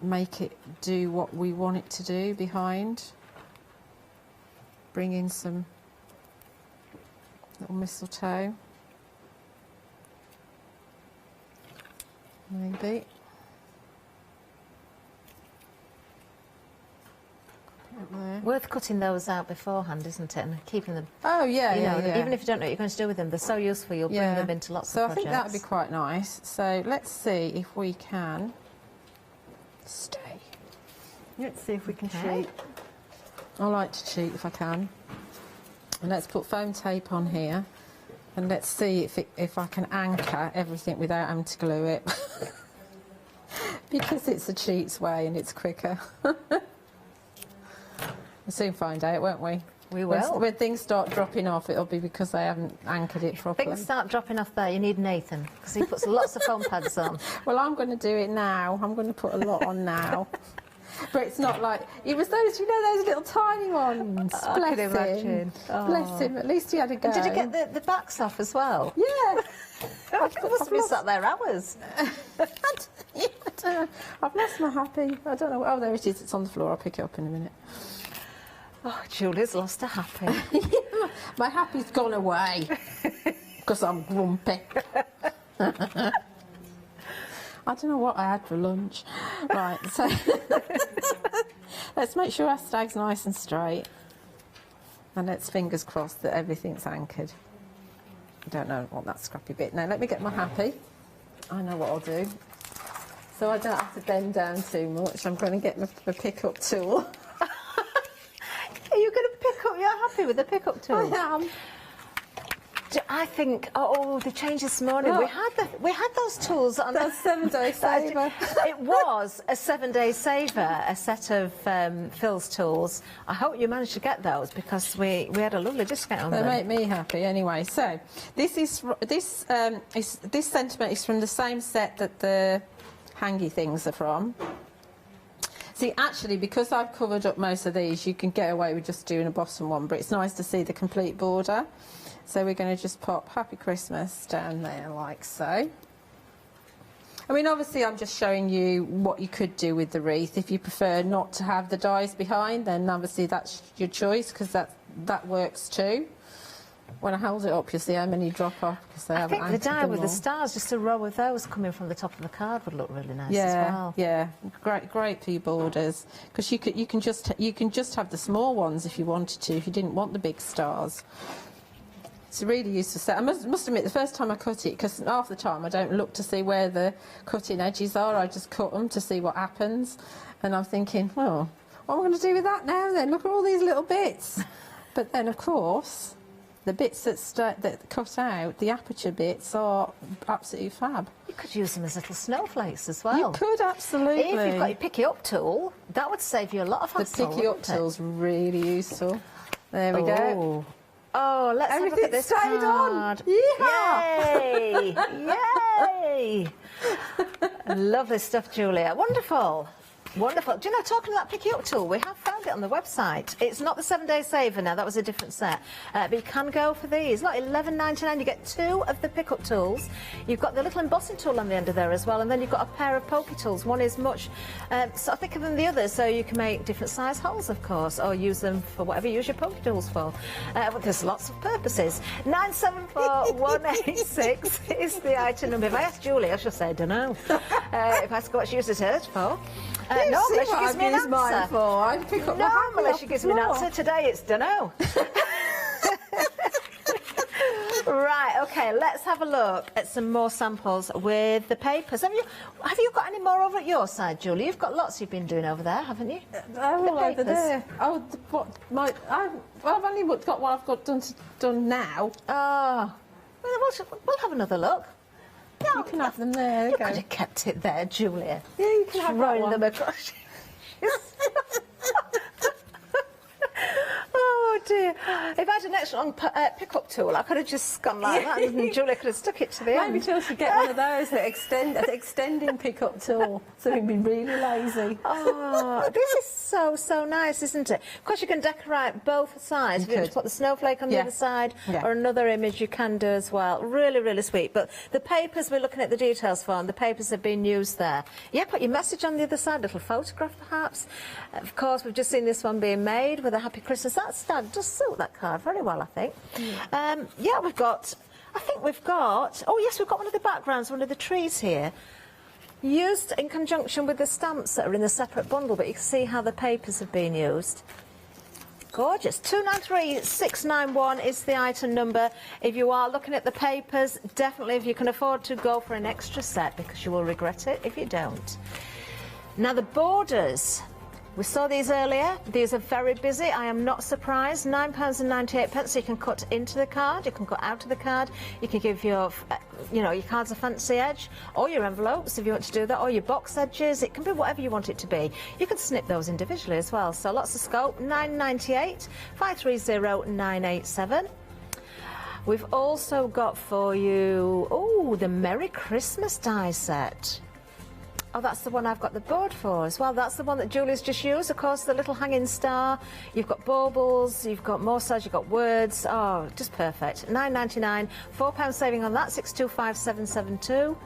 make it do what we want it to do behind. Bring in some little mistletoe, maybe. Worth cutting those out beforehand, isn't it? And keeping them. Oh yeah, yeah. Even if you don't know what you're going to do with them, they're so useful. You'll bring them into lots of projects. So I think that would be quite nice. So let's see if we can stay. Let's see if we can cheat. I like to cheat if I can. And let's put foam tape on here, and let's see if I can anchor everything without having to glue it. Because it's a cheat's way and it's quicker. We'll soon find out, won't we? We will. When things start dropping off, it'll be because they haven't anchored it properly. Things start dropping off there, you need Nathan, because he puts lots of foam pads on. Well, I'm going to do it now. I'm going to put a lot on now. But it's not like... It was those, you know, those little tiny ones. I Bless can him. imagine. Oh. Bless him. At least he had a go. And did you get the backs off as well? Yeah. I've probably sat there hours. I don't know. I've lost my happy. I don't know. Oh, there it is. It's on the floor. I'll pick it up in a minute. Oh, Julie's lost her happy. My happy's gone away because I'm grumpy. I don't know what I had for lunch. Right, so let's make sure our stag's nice and straight. And let's fingers crossed that everything's anchored. I don't know what that scrappy bit. Now, let me get my happy. I know what I'll do. So I don't have to bend down too much. I'm going to get my pick-up tool. Are you going to pick up? You're happy with the pick-up tool? I am. I think. Oh, they changed this morning. Oh. We had those tools on. That's 7-day saver. It was a 7-day saver. A set of Phil's tools. I hope you managed to get those because we had a lovely discount on them. They make me happy anyway. So this sentiment is from the same set that the hangy things are from. See, actually, because I've covered up most of these, you can get away with just doing a bottom one, but it's nice to see the complete border. So we're going to just pop Happy Christmas down there like so. I mean, obviously, I'm just showing you what you could do with the wreath. If you prefer not to have the dies behind, then obviously that's your choice, because that works too. When I hold it up, you see how many drop off, because they haven't I think the die with the all. stars, just a row of those coming from the top of the card would look really nice Yeah, as well. yeah, great for your borders, because you can just have the small ones if you wanted to, if you didn't want the big stars. It's a really useful set. I must admit, the first time I cut it, because half the time I don't look to see where the cutting edges are, I just cut them to see what happens. And I'm thinking, well, what am I going to do with that now then? Look at all these little bits. But then, of course, the bits that cut out, the aperture bits, are absolutely fab. You could use them as little snowflakes as well. You could, absolutely. If you've got your pick-it-up tool, that would save you a lot of hassle. The pick-it-up tool's really useful. There we go. Oh, let's have a look at this stayed card. on. Yeehaw! Yay! Yay! Lovely stuff, Julia. Wonderful. Wonderful. Do you know, talking about pick-it-up tool, we have found it on the website. It's not the 7-day saver now, that was a different set. But you can go for these. Like $11.99, you get 2 of the pick-up tools. You've got the little embossing tool on the end of there as well, and then you've got a pair of pokey tools. One is much sort of thicker than the other, so you can make different size holes, of course, or use them for whatever you use your pokey tools for. There's lots of purposes. 974186 is the item number. If I ask Julie, I should say, I don't know. If I ask what she uses hers for. Normally she gives me an answer. Mine for. I pick up Normally she gives me an answer. Today it's dunno. Right, okay, let's have a look at some more samples with the papers. Have you got any more over at your side, Julie? You've got lots you've been doing over there, haven't you? They're all over there. Oh, I've only got what I've got done now. Oh, we'll have another look. You can have them there. You could have kept it there, Julia. Yeah, you can have that one. Them across. Oh dear. If I had an extra long pick-up tool, I could have just gone like that, and Julia could have stuck it to the end. Maybe till she get one of those that extending pick-up tool, so we'd be really lazy. Oh, this is so nice, isn't it? Of course, you can decorate both sides. If you want to put the snowflake on the other side, or another image, you can do as well. Really, really sweet. But the papers, we're looking at the details for, and the papers have been used there. Yeah, put your message on the other side, a little photograph perhaps. Of course, we've just seen this one being made with a Happy Christmas. That does suit that card very well, I think. Yeah, we've got, oh yes, we've got one of the backgrounds, one of the trees here, used in conjunction with the stamps that are in the separate bundle, but you can see how the papers have been used. Gorgeous. 293691 is the item number. If you are looking at the papers, definitely, if you can afford to, go for an extra set, because you will regret it if you don't. Now the borders. We saw these earlier. These are very busy. I am not surprised. £9.98, so you can cut into the card, you can cut out of the card, you can give your, your cards a fancy edge, or your envelopes if you want to do that, or your box edges. It can be whatever you want it to be. You can snip those individually as well. So lots of scope. £9.98, 530987. We've also got for you, the Merry Christmas die set. Oh, that's the one I've got the board for as well. That's the one that Julie's just used. Of course, the little hanging star. You've got baubles, you've got more stars, you've got words. Oh, just perfect. £9.99, £4 saving on that, 625772.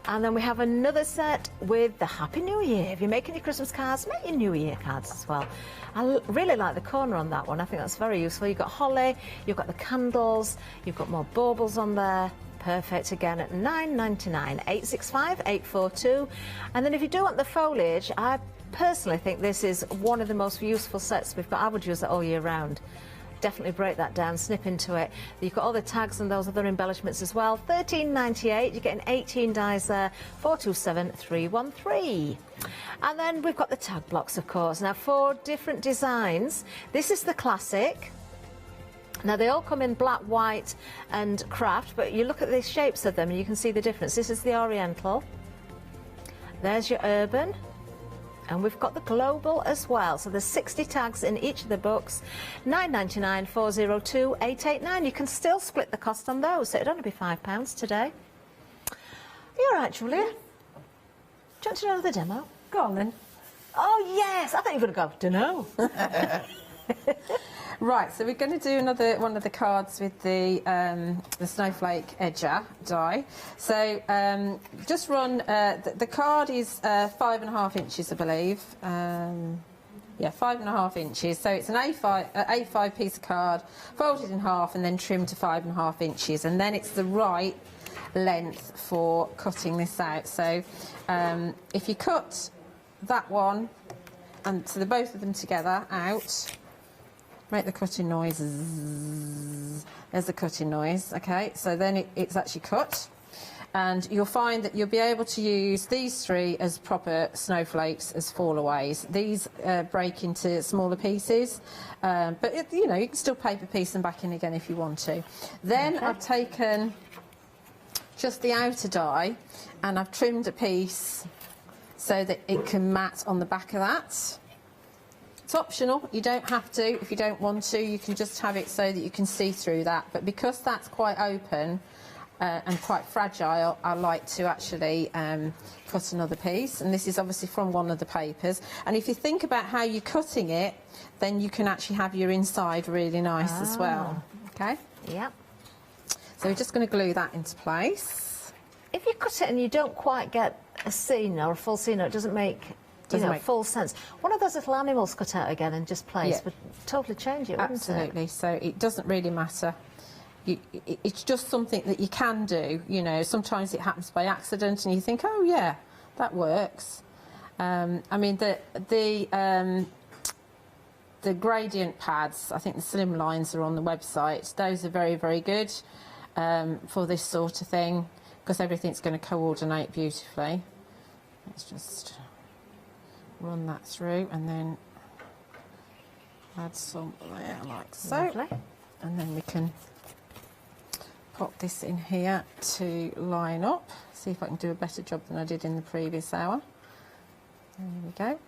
And then we have another set with the Happy New Year. If you're making your Christmas cards, make your New Year cards as well. I really like the corner on that one. I think that's very useful. You've got holly, you've got the candles, you've got more baubles on there. Perfect again at £9.99, 865 842. And then if you do want the foliage, I personally think this is one of the most useful sets we've got. I would use it all year round. Definitely break that down, snip into it. You've got all the tags and those other embellishments as well. £13.98, you're getting 18 dies there, 427313. And then we've got the tag blocks, of course. Now, 4 different designs. This is the classic. Now, they all come in black, white and craft, but you look at the shapes of them and you can see the difference. This is the Oriental. There's your Urban. And we've got the Global as well. So there's 60 tags in each of the books. £9.99, 402 889. You can still split the cost on those, so it'd only be £5 today. Are you all right, Julia? Do you want to know the demo? Go on then. Oh, yes. I thought you were going to go, dunno. Right, so we're going to do another one of the cards with the Snowflake edger die. So just run, the card is 5.5 inches, I believe. Yeah, 5.5 inches. So it's an A5 piece of card, folded in half and then trimmed to 5.5 inches. And then it's the right length for cutting this out. So if you cut that one, and so both of them together out, make the cutting noise. There's the cutting noise. Okay, so then it's actually cut, and you'll find that you'll be able to use these three as proper snowflakes as fall-aways. These break into smaller pieces, but you know, you can still paper piece them back in again if you want to. Then I've taken just the outer die and I've trimmed a piece so that it can mat on the back of that. It's optional, you don't have to. If you don't want to, you can just have it so that you can see through that. But because that's quite open and quite fragile, I like to actually cut another piece. And this is obviously from one of the papers. And if you think about how you're cutting it, then you can actually have your inside really nice as well. Okay? Yep. So we're just going to glue that into place. If you cut it and you don't quite get a scene or a full scene, it doesn't make... full sense. One of those little animals cut out again and just placed would totally change it, wouldn't it? Absolutely. So it doesn't really matter. It's just something that you can do. You know, sometimes it happens by accident, and you think, oh yeah, that works. I mean, the gradient pads, I think the slim lines are on the website. Those are very, very good for this sort of thing because everything's going to coordinate beautifully. Let's just run that through and then add some there like so. Lovely. And then we can pop this in here to line up. See if I can do a better job than I did in the previous hour. There we go.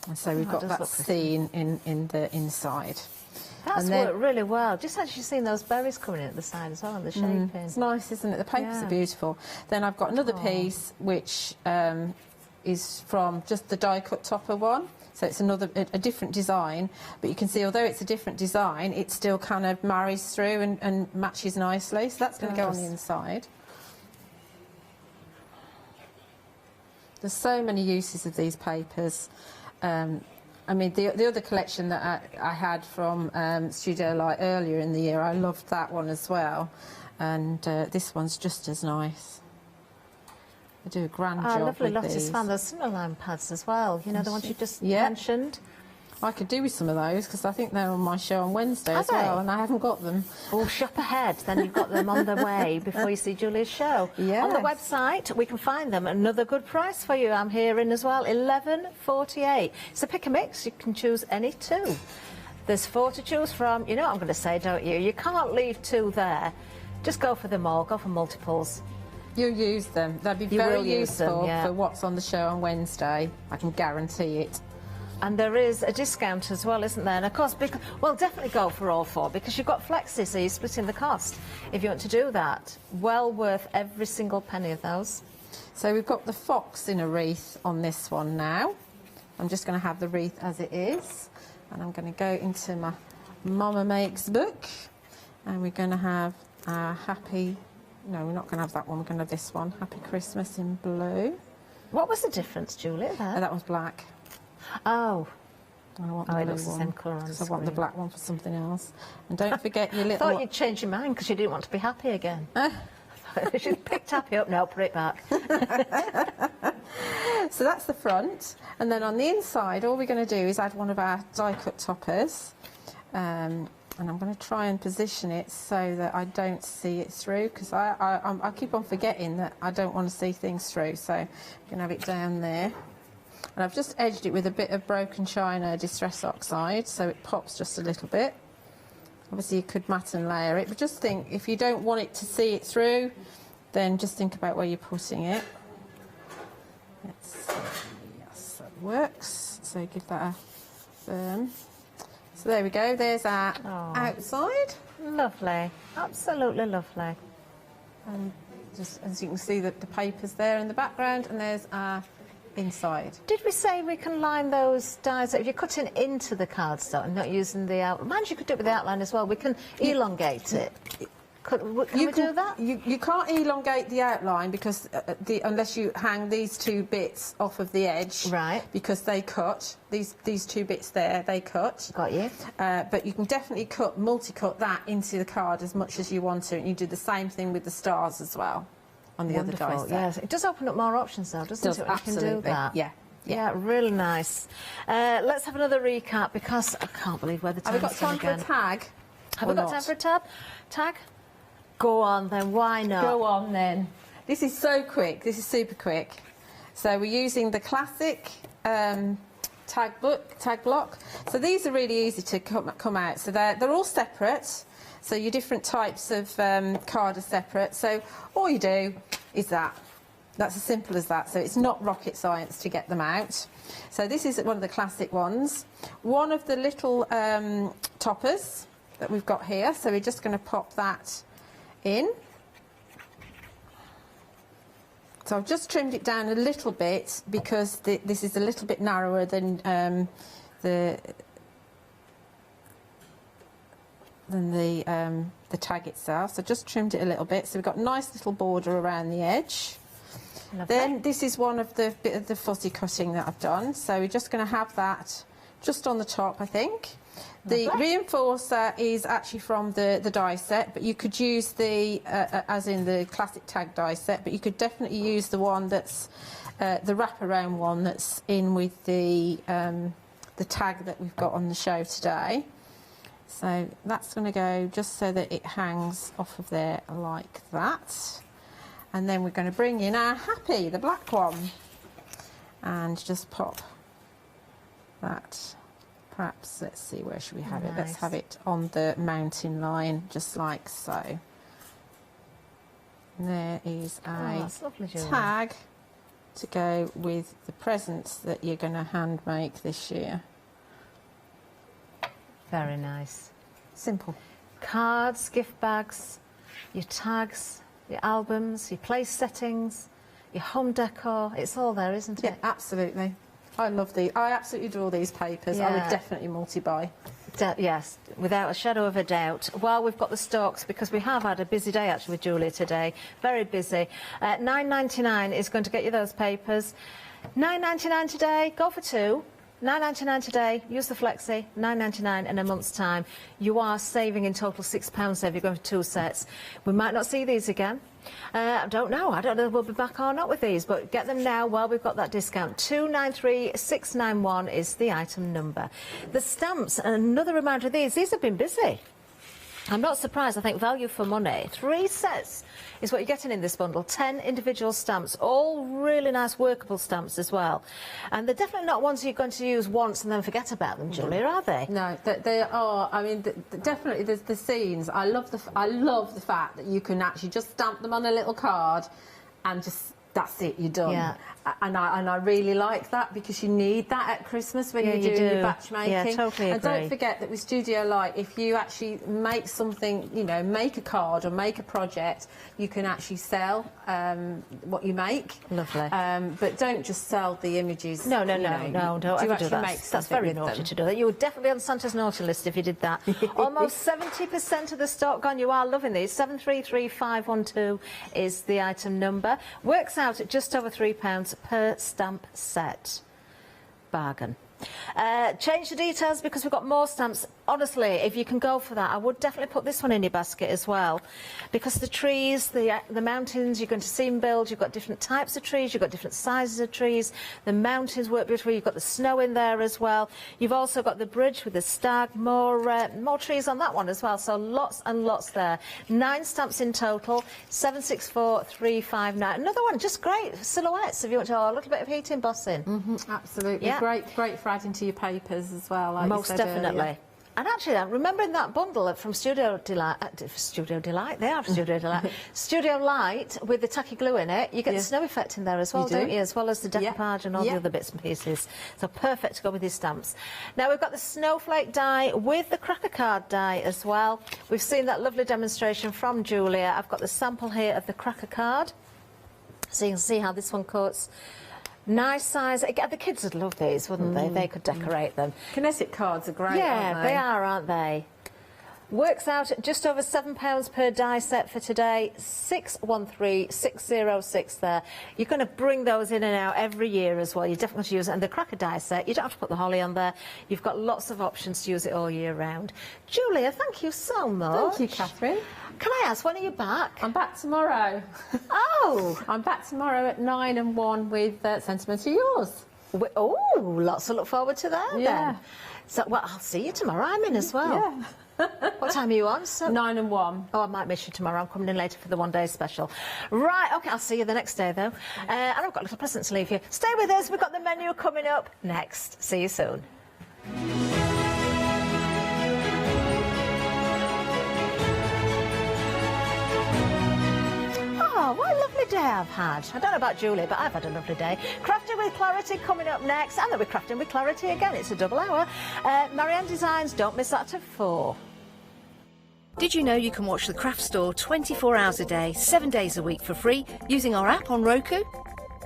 And so we've got that scene in the inside. That's worked really well. Just actually seen those berries coming in at the side as well, and the shaping. It's nice, isn't it? The papers are beautiful. Then I've got another piece which is from just the die cut topper one. So it's a different design, but you can see although it's a different design, it still kind of marries through and matches nicely. So that's going to go on the inside. There's so many uses of these papers. I mean, the other collection that I had from Studio Light earlier in the year, I loved that one as well. And this one's just as nice. They do a grand job lovely. with Lottie's these. found those cinema line pads as well. You know, the ones you just mentioned. I could do with some of those because I think they're on my show on Wednesday as well, and I haven't got them. Oh, shop ahead, then you've got them on the way before you see Julia's show. Yes. On the website, we can find them at another good price for you. I'm hearing as well, $11.48. So pick a mix, you can choose any two. There's 4 to choose from. You know what I'm going to say, don't you? You can't leave 2 there. Just go for them all, go for multiples. You'll use them. They'll be very useful for what's on the show on Wednesday. I can guarantee it. And there is a discount as well, isn't there? And of course, well, definitely go for all 4 because you've got flexi, so you're splitting the cost if you want to do that. Well worth every single penny of those. So we've got the fox in a wreath on this one now. I'm just going to have the wreath as it is. And I'm going to go into my Mama Makes book. And we're going to have our happy... No, we're not going to have that one. We're going to have this one. Happy Christmas in blue. What was the difference, Julia, there? That was black. Oh. I want it looks the same colour on the screen. I want the black one for something else. And don't forget your little... I thought you'd change your mind because you didn't want to be happy again. She picked happy up. No, put it back. So that's the front. And then on the inside, all we're going to do is add one of our die-cut toppers. And I'm going to try and position it so that I don't see it through because I keep on forgetting that I don't want to see things through. So I'm going to have it down there. And I've just edged it with a bit of broken china distress oxide so it pops just a little bit. Obviously you could mat and layer it, but just think if you don't want it to see it through, then just think about where you're putting it. Let's see. Yes, that works. So give that a firm. So there we go, there's our outside. Lovely, absolutely lovely. And just as you can see, the paper's there in the background, and there's our inside. Did we say we can line those dies if you're cutting into the cardstock and not using the outline? Mind you could do it with the outline as well. We can elongate it. Can we do that? You can't elongate the outline because unless you hang these two bits off of the edge, right? Because they cut these two bits there. They cut. Got you. But you can definitely multi-cut that into the card as much as you want to, and you do the same thing with the stars as well on the Wonderful, other dice. Yes, it does open up more options though, doesn't it? Absolutely. You can do that. Yeah. Yeah, really nice. Let's have another recap because I can't believe where the time's Have we got time for a tag? Have we got time for a tag? Go on then, why not? Go on then. This is so quick, this is super quick. So we're using the classic tag block. So these are really easy to come out. So they're all separate. So your different types of card are separate. So all you do is that. That's as simple as that. So it's not rocket science to get them out. So this is one of the classic ones. One of the little toppers that we've got here. So we're just going to pop that in. So I've just trimmed it down a little bit because this is a little bit narrower than the tag itself. So just trimmed it a little bit. So we've got a nice little border around the edge. Lovely. Then this is one of the bit of the fuzzy cutting that I've done. So we're just going to have that just on the top, I think. The reinforcer is actually from the die set, but you could use the, as in the classic tag die set, but you could definitely use the one that's the wraparound one that's in with the tag that we've got on the show today. So that's going to go just so that it hangs off of there like that. And then we're going to bring in our happy, the black one, and just pop that. Perhaps, let's see, where should we have it? Let's have it on the mountain line, just like so. And there is a tag to go with the presents that you're going to hand make this year. Very nice. Simple. Cards, gift bags, your tags, your albums, your place settings, your home decor. It's all there, isn't it? Yeah, absolutely. I love these. I absolutely adore these papers. I would definitely multi-buy. Yes, without a shadow of a doubt. While we've got the stocks, because we have had a busy day actually with Julia today, very busy. £9.99 is going to get you those papers. £9.99 today, go for two. £9.99 today, use the Flexi, £9.99 in a month's time. You are saving in total £6 if you're going for two sets. We might not see these again. I don't know if we'll be back or not with these, but get them now while we've got that discount. 293691 is the item number. The stamps, another reminder of these have been busy. I'm not surprised. I think value for money. 3 sets is what you're getting in this bundle. 10 individual stamps, all really nice workable stamps as well. And they're definitely not ones you're going to use once and then forget about them, Julia, are they? No, they are. I mean, definitely there's the scenes. I love the fact that you can actually just stamp them on a little card and just, that's it, you're done. Yeah. And I really like that because you need that at Christmas when you're doing your batch making. Yeah, totally and agree. don't forget that with Studio Light, if you actually make something, you know, make a card or make a project, you can actually sell what you make. Lovely. But don't just sell the images. No, don't ever do that. That's very naughty to do that. You were definitely on Santa's naughty list if you did that. Almost 70% of the stock gone. You are loving these. 733512 is the item number. Works out at just over £3 per stamp set. Bargain. Change the details because we've got more stamps. Honestly, if you can go for that, I would definitely put this one in your basket as well, because the trees, the mountains, you're going to see them build. You've got different types of trees, you've got different sizes of trees. The mountains work beautifully. You've got the snow in there as well. You've also got the bridge with the stag. More trees on that one as well. So lots and lots there. 9 stamps in total. 764359. Another one, just great silhouettes if you want to. Oh, a little bit of heat embossing. Absolutely, yeah. Great for adding to your papers as well. Like most you said definitely. Earlier. And actually, remembering that bundle from Studio Delight, Studio Light with the tacky glue in it, you get the snow effect in there as well, don't you? As well as the decoupage and all the other bits and pieces. So perfect to go with these stamps. Now we've got the Snowflake die with the cracker card die as well. We've seen that lovely demonstration from Julia. I've got the sample here of the cracker card, so you can see how this one cuts. Nice size. The kids would love these, wouldn't they? They could decorate them. Kinetic cards are great, Yeah, aren't they? they are, aren't they? Works out at just over £7 per die set for today. 613606 there. You're going to bring those in and out every year as well. You definitely have to use it. And the cracker die set, you don't have to put the holly on there. You've got lots of options to use it all year round. Julia, thank you so much. Thank you, Catherine. Can I ask, when are you back? I'm back tomorrow. Oh! I'm back tomorrow at 9 and 1 with Sentimental Yours. Oh, lots to look forward to that then. So, well, I'll see you tomorrow. I'm in as well. Yeah. What time are you on? 9 and 1. Oh, I might miss you tomorrow. I'm coming in later for the one-day special. Right, OK, I'll see you the next day, though. And I've got a little present to leave you. Stay with us. We've got the menu coming up next. See you soon. Oh, what a lovely day I've had. I don't know about Julie, but I've had a lovely day. Crafting with Clarity coming up next, and then we're crafting with Clarity again. It's a double hour. Maran Designs, don't miss that at 4. Did you know you can watch the craft store 24 hours a day, 7 days a week for free using our app on Roku?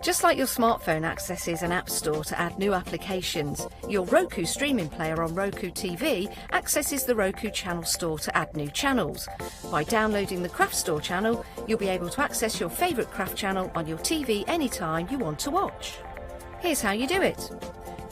Just like your smartphone accesses an app store to add new applications, your Roku streaming player on Roku TV accesses the Roku channel store to add new channels. By downloading the craft store channel, you'll be able to access your favourite craft channel on your TV anytime you want to watch. Here's how you do it.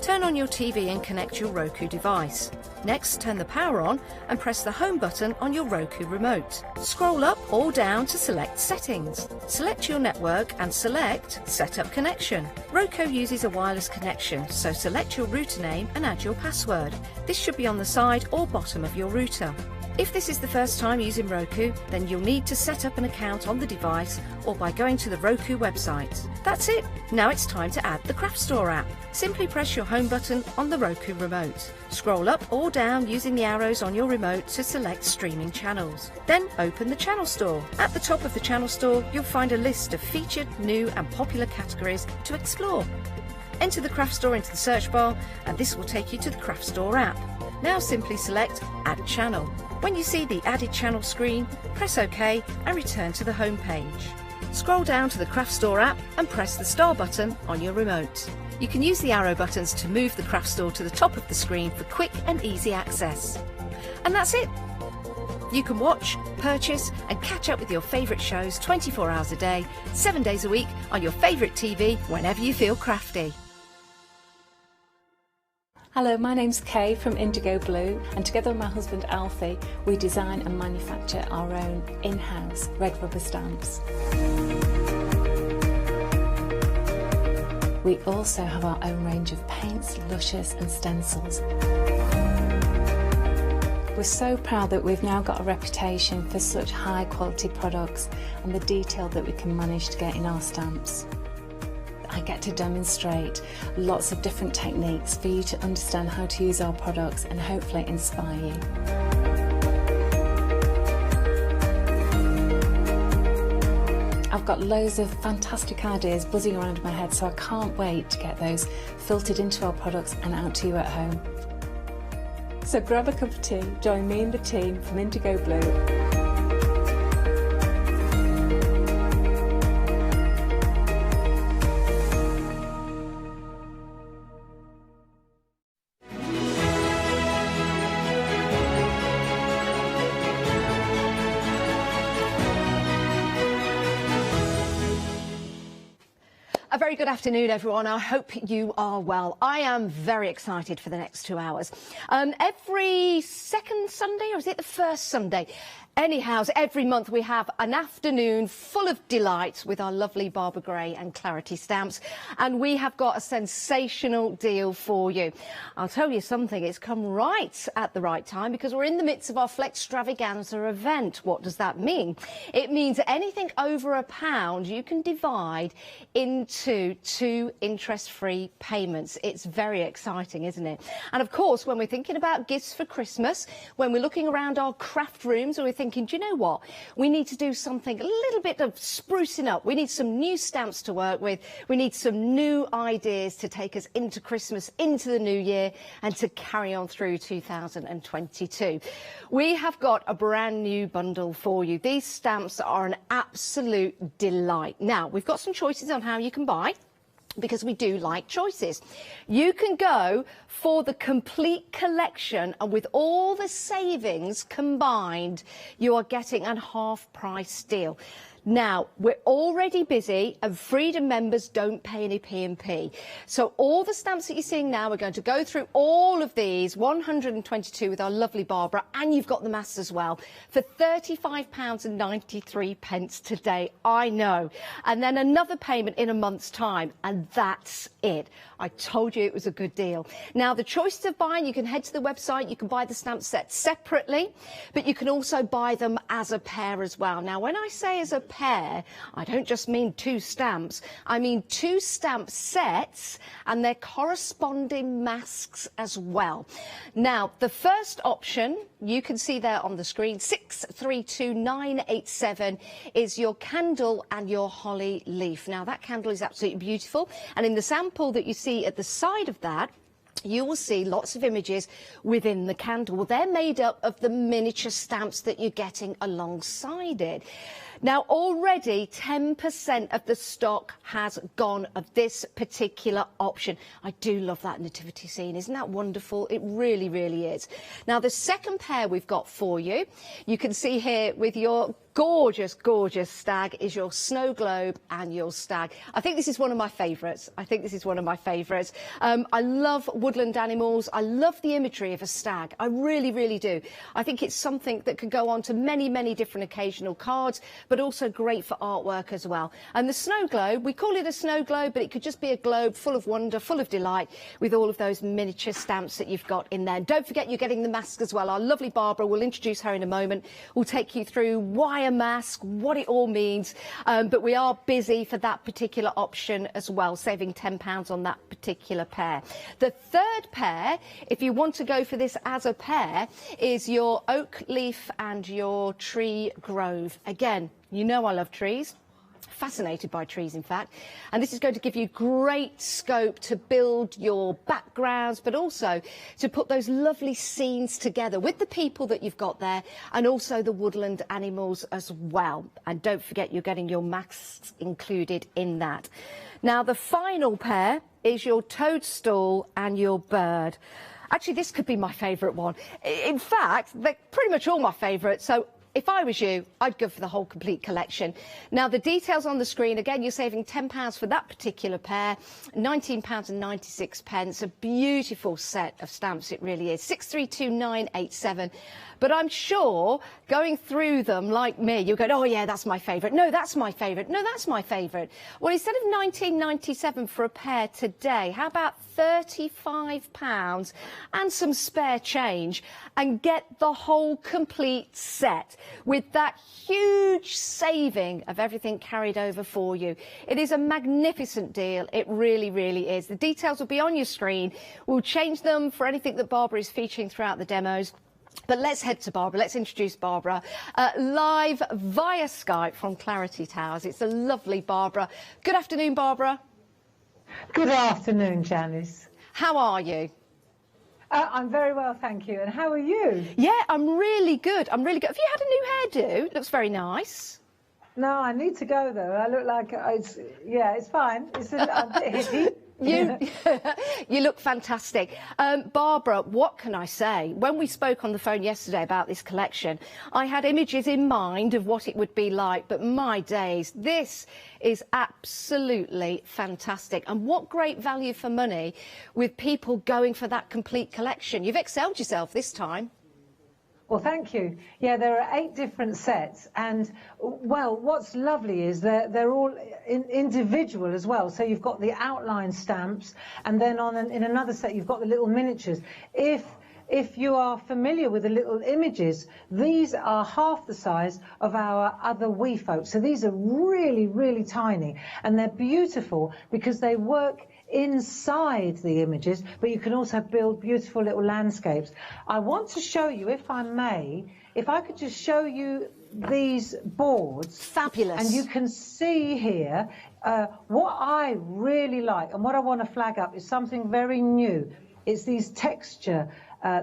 Turn on your TV and connect your Roku device. Next, turn the power on and press the home button on your Roku remote. Scroll up or down to select Settings. Select your network and select Set up Connection. Roku uses a wireless connection, so select your router name and add your password. This should be on the side or bottom of your router. If this is the first time using Roku, then you'll need to set up an account on the device or by going to the Roku website. That's it. Now it's time to add the Craft Store app. Simply press your home button on the Roku remote. Scroll up or down using the arrows on your remote to select streaming channels. Then open the Channel Store. At the top of the Channel Store, you'll find a list of featured, new and popular categories to explore. Enter the Craft Store into the search bar and this will take you to the Craft Store app. Now simply select Add Channel. When you see the Added Channel screen, press OK and return to the home page. Scroll down to the Craft Store app and press the star button on your remote. You can use the arrow buttons to move the Craft Store to the top of the screen for quick and easy access. And that's it. You can watch, purchase and catch up with your favourite shows 24 hours a day, 7 days a week on your favourite TV whenever you feel crafty. Hello, my name's Kay from Indigo Blue, and together with my husband Alfie, we design and manufacture our own in-house red rubber stamps. We also have our own range of paints, lushes and stencils. We're so proud that we've now got a reputation for such high quality products and the detail that we can manage to get in our stamps. I get to demonstrate lots of different techniques for you to understand how to use our products and hopefully inspire you. I've got loads of fantastic ideas buzzing around in my head, so I can't wait to get those filtered into our products and out to you at home. So grab a cup of tea, join me and the team from Indigo Blue. A very good afternoon, everyone. I hope you are well. I am very excited for the next 2 hours. Every second Sunday, or is it the first Sunday? Anyhow, every month we have an afternoon full of delight with our lovely Barbara Gray and Clarity stamps, and we have got a sensational deal for you. I'll tell you something, it's come right at the right time because we're in the midst of our Flextravaganza event. What does that mean? It means anything over £1 you can divide into 2 interest-free payments. It's very exciting, isn't it? And of course, when we're thinking about gifts for Christmas, when we're looking around our craft rooms, or we're thinking, do you know what? We need to do something, a little bit of sprucing up. We need some new stamps to work with. We need some new ideas to take us into Christmas, into the new year, and to carry on through 2022. We have got a brand new bundle for you. These stamps are an absolute delight. Now, we've got some choices on how you can buy. because we do like choices. You can go for the complete collection, and with all the savings combined, you are getting a half-price deal. Now, we're already busy, and Freedom members don't pay any P&P. So all the stamps that you're seeing now, we're going to go through all of these, 122 with our lovely Barbara, and you've got the maths as well, for £35.93 today, I know. And then another payment in a month's time, and that's it. I told you it was a good deal. Now, the choice of buying, you can head to the website, you can buy the stamp set separately, but you can also buy them as a pair as well. Now, when I say as a pair, I don't just mean 2 stamps, I mean 2 stamp sets and their corresponding masks as well. Now, the first option, you can see there on the screen, 632987, is your candle and your holly leaf. Now, that candle is absolutely beautiful, and in the sample that you see at the side of that, you will see lots of images within the candle. Well, they're made up of the miniature stamps that you're getting alongside it. Now, already 10% of the stock has gone of this particular option. I do love that nativity scene. Isn't that wonderful? It really, really is. Now, the second pair we've got for you, you can see here with your gorgeous, gorgeous stag, is your snow globe and your stag. I think this is one of my favourites. I love woodland animals. I love the imagery of a stag. I really, really do. I think it's something that could go on to many, many different occasional cards, but also great for artwork as well. And the snow globe, we call it a snow globe, but it could just be a globe full of wonder, full of delight, with all of those miniature stamps that you've got in there. Don't forget you're getting the mask as well. Our lovely Barbara, we'll introduce her in a moment, will take you through why a mask, what it all means, but we are busy for that particular option as well, saving £10 on that particular pair. The third pair, if you want to go for this as a pair, is your oak leaf and your tree grove. Again, you know I love trees. Fascinated by trees, in fact, and this is going to give you great scope to build your backgrounds, but also to put those lovely scenes together with the people that you've got there, and also the woodland animals as well. And don't forget you're getting your masks included in that. Now, the final pair is your toadstool and your bird. Actually, this could be my favourite one. In fact, they're pretty much all my favourite, so if I was you, I'd go for the whole complete collection. Now, the details on the screen, again, you're saving £10 for that particular pair, £19.96. A beautiful set of stamps, it really is. 632987. But I'm sure going through them like me, you'll go, oh yeah, that's my favourite. No, that's my favourite. No, that's my favourite. Well, instead of £19.97 for a pair today, how about £35 and some spare change, and get the whole complete set with that huge saving of everything carried over for you. It is a magnificent deal. It really, really is. The details will be on your screen. We'll change them for anything that Barbara is featuring throughout the demos. But let's head to Barbara. Let's introduce Barbara live via Skype from Clarity Towers. It's the lovely Barbara. Good afternoon, Barbara. Good afternoon, Janice. How are you? I'm very well, thank you. And how are you? Yeah, I'm really good. I'm really good. Have you had a new hairdo? It looks very nice. No, I need to go though. I look like it's fine. It's a bit hippie. You look fantastic. Barbara, what can I say? When we spoke on the phone yesterday about this collection, I had images in mind of what it would be like, but my days, this is absolutely fantastic. And what great value for money with people going for that complete collection. You've excelled yourself this time. Well, thank you. Yeah, there are 8 different sets, and well, what's lovely is they're all individual as well. So you've got the outline stamps, and then in another set you've got the little miniatures. If you are familiar with the little images, these are half the size of our other wee folk. So these are really, really tiny, and they're beautiful because they work inside the images, but you can also build beautiful little landscapes. I want to show you, if I may, if I could just show you these boards. Fabulous. And you can see here what I really like and what I want to flag up is something very new. It's these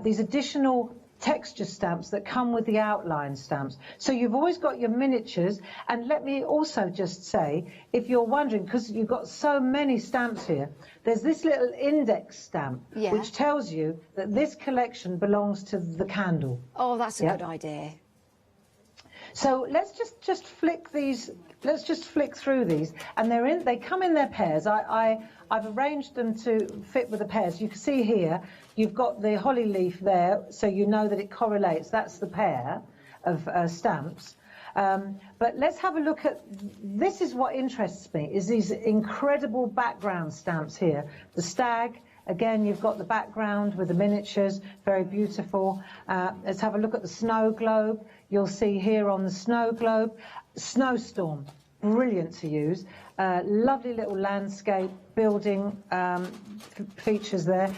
these additional texture stamps that come with the outline stamps. So you've always got your miniatures, and let me also just say, if you're wondering, because you've got so many stamps here, there's this little index stamp which tells you that this collection belongs to the candle. Oh, that's a good idea. So let's just flick these. Let's just flick through these, and they come in their pairs. I've arranged them to fit with the pairs. You can see here, you've got the holly leaf there, so you know that it correlates. That's the pair of stamps. But let's have a look at, this is what interests me, is these incredible background stamps here. The stag, again, you've got the background with the miniatures, very beautiful. Let's have a look at the snow globe. You'll see here on the snow globe, snowstorm, brilliant to use. Lovely little landscape building features there.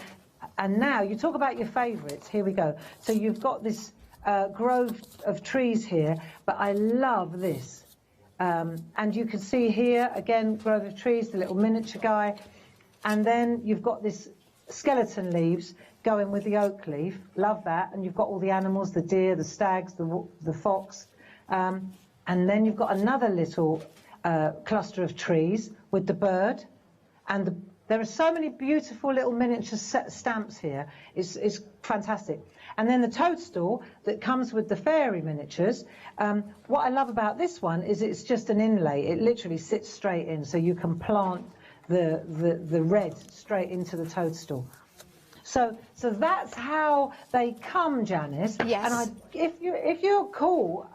And now you talk about your favourites. Here we go. So you've got this grove of trees here, but I love this. And you can see here, again, grove of trees, the little miniature guy. And then you've got this skeleton leaves going with the oak leaf. Love that. And you've got all the animals, the deer, the stags, the fox. And then you've got another little cluster of trees with the bird. And there are so many beautiful little miniature stamps here. It's fantastic. And then the toadstool that comes with the fairy miniatures. What I love about this one is it's just an inlay. It literally sits straight in, so you can plant the red straight into the toadstool. So that's how they come, Janice. Yes. And if you're cool,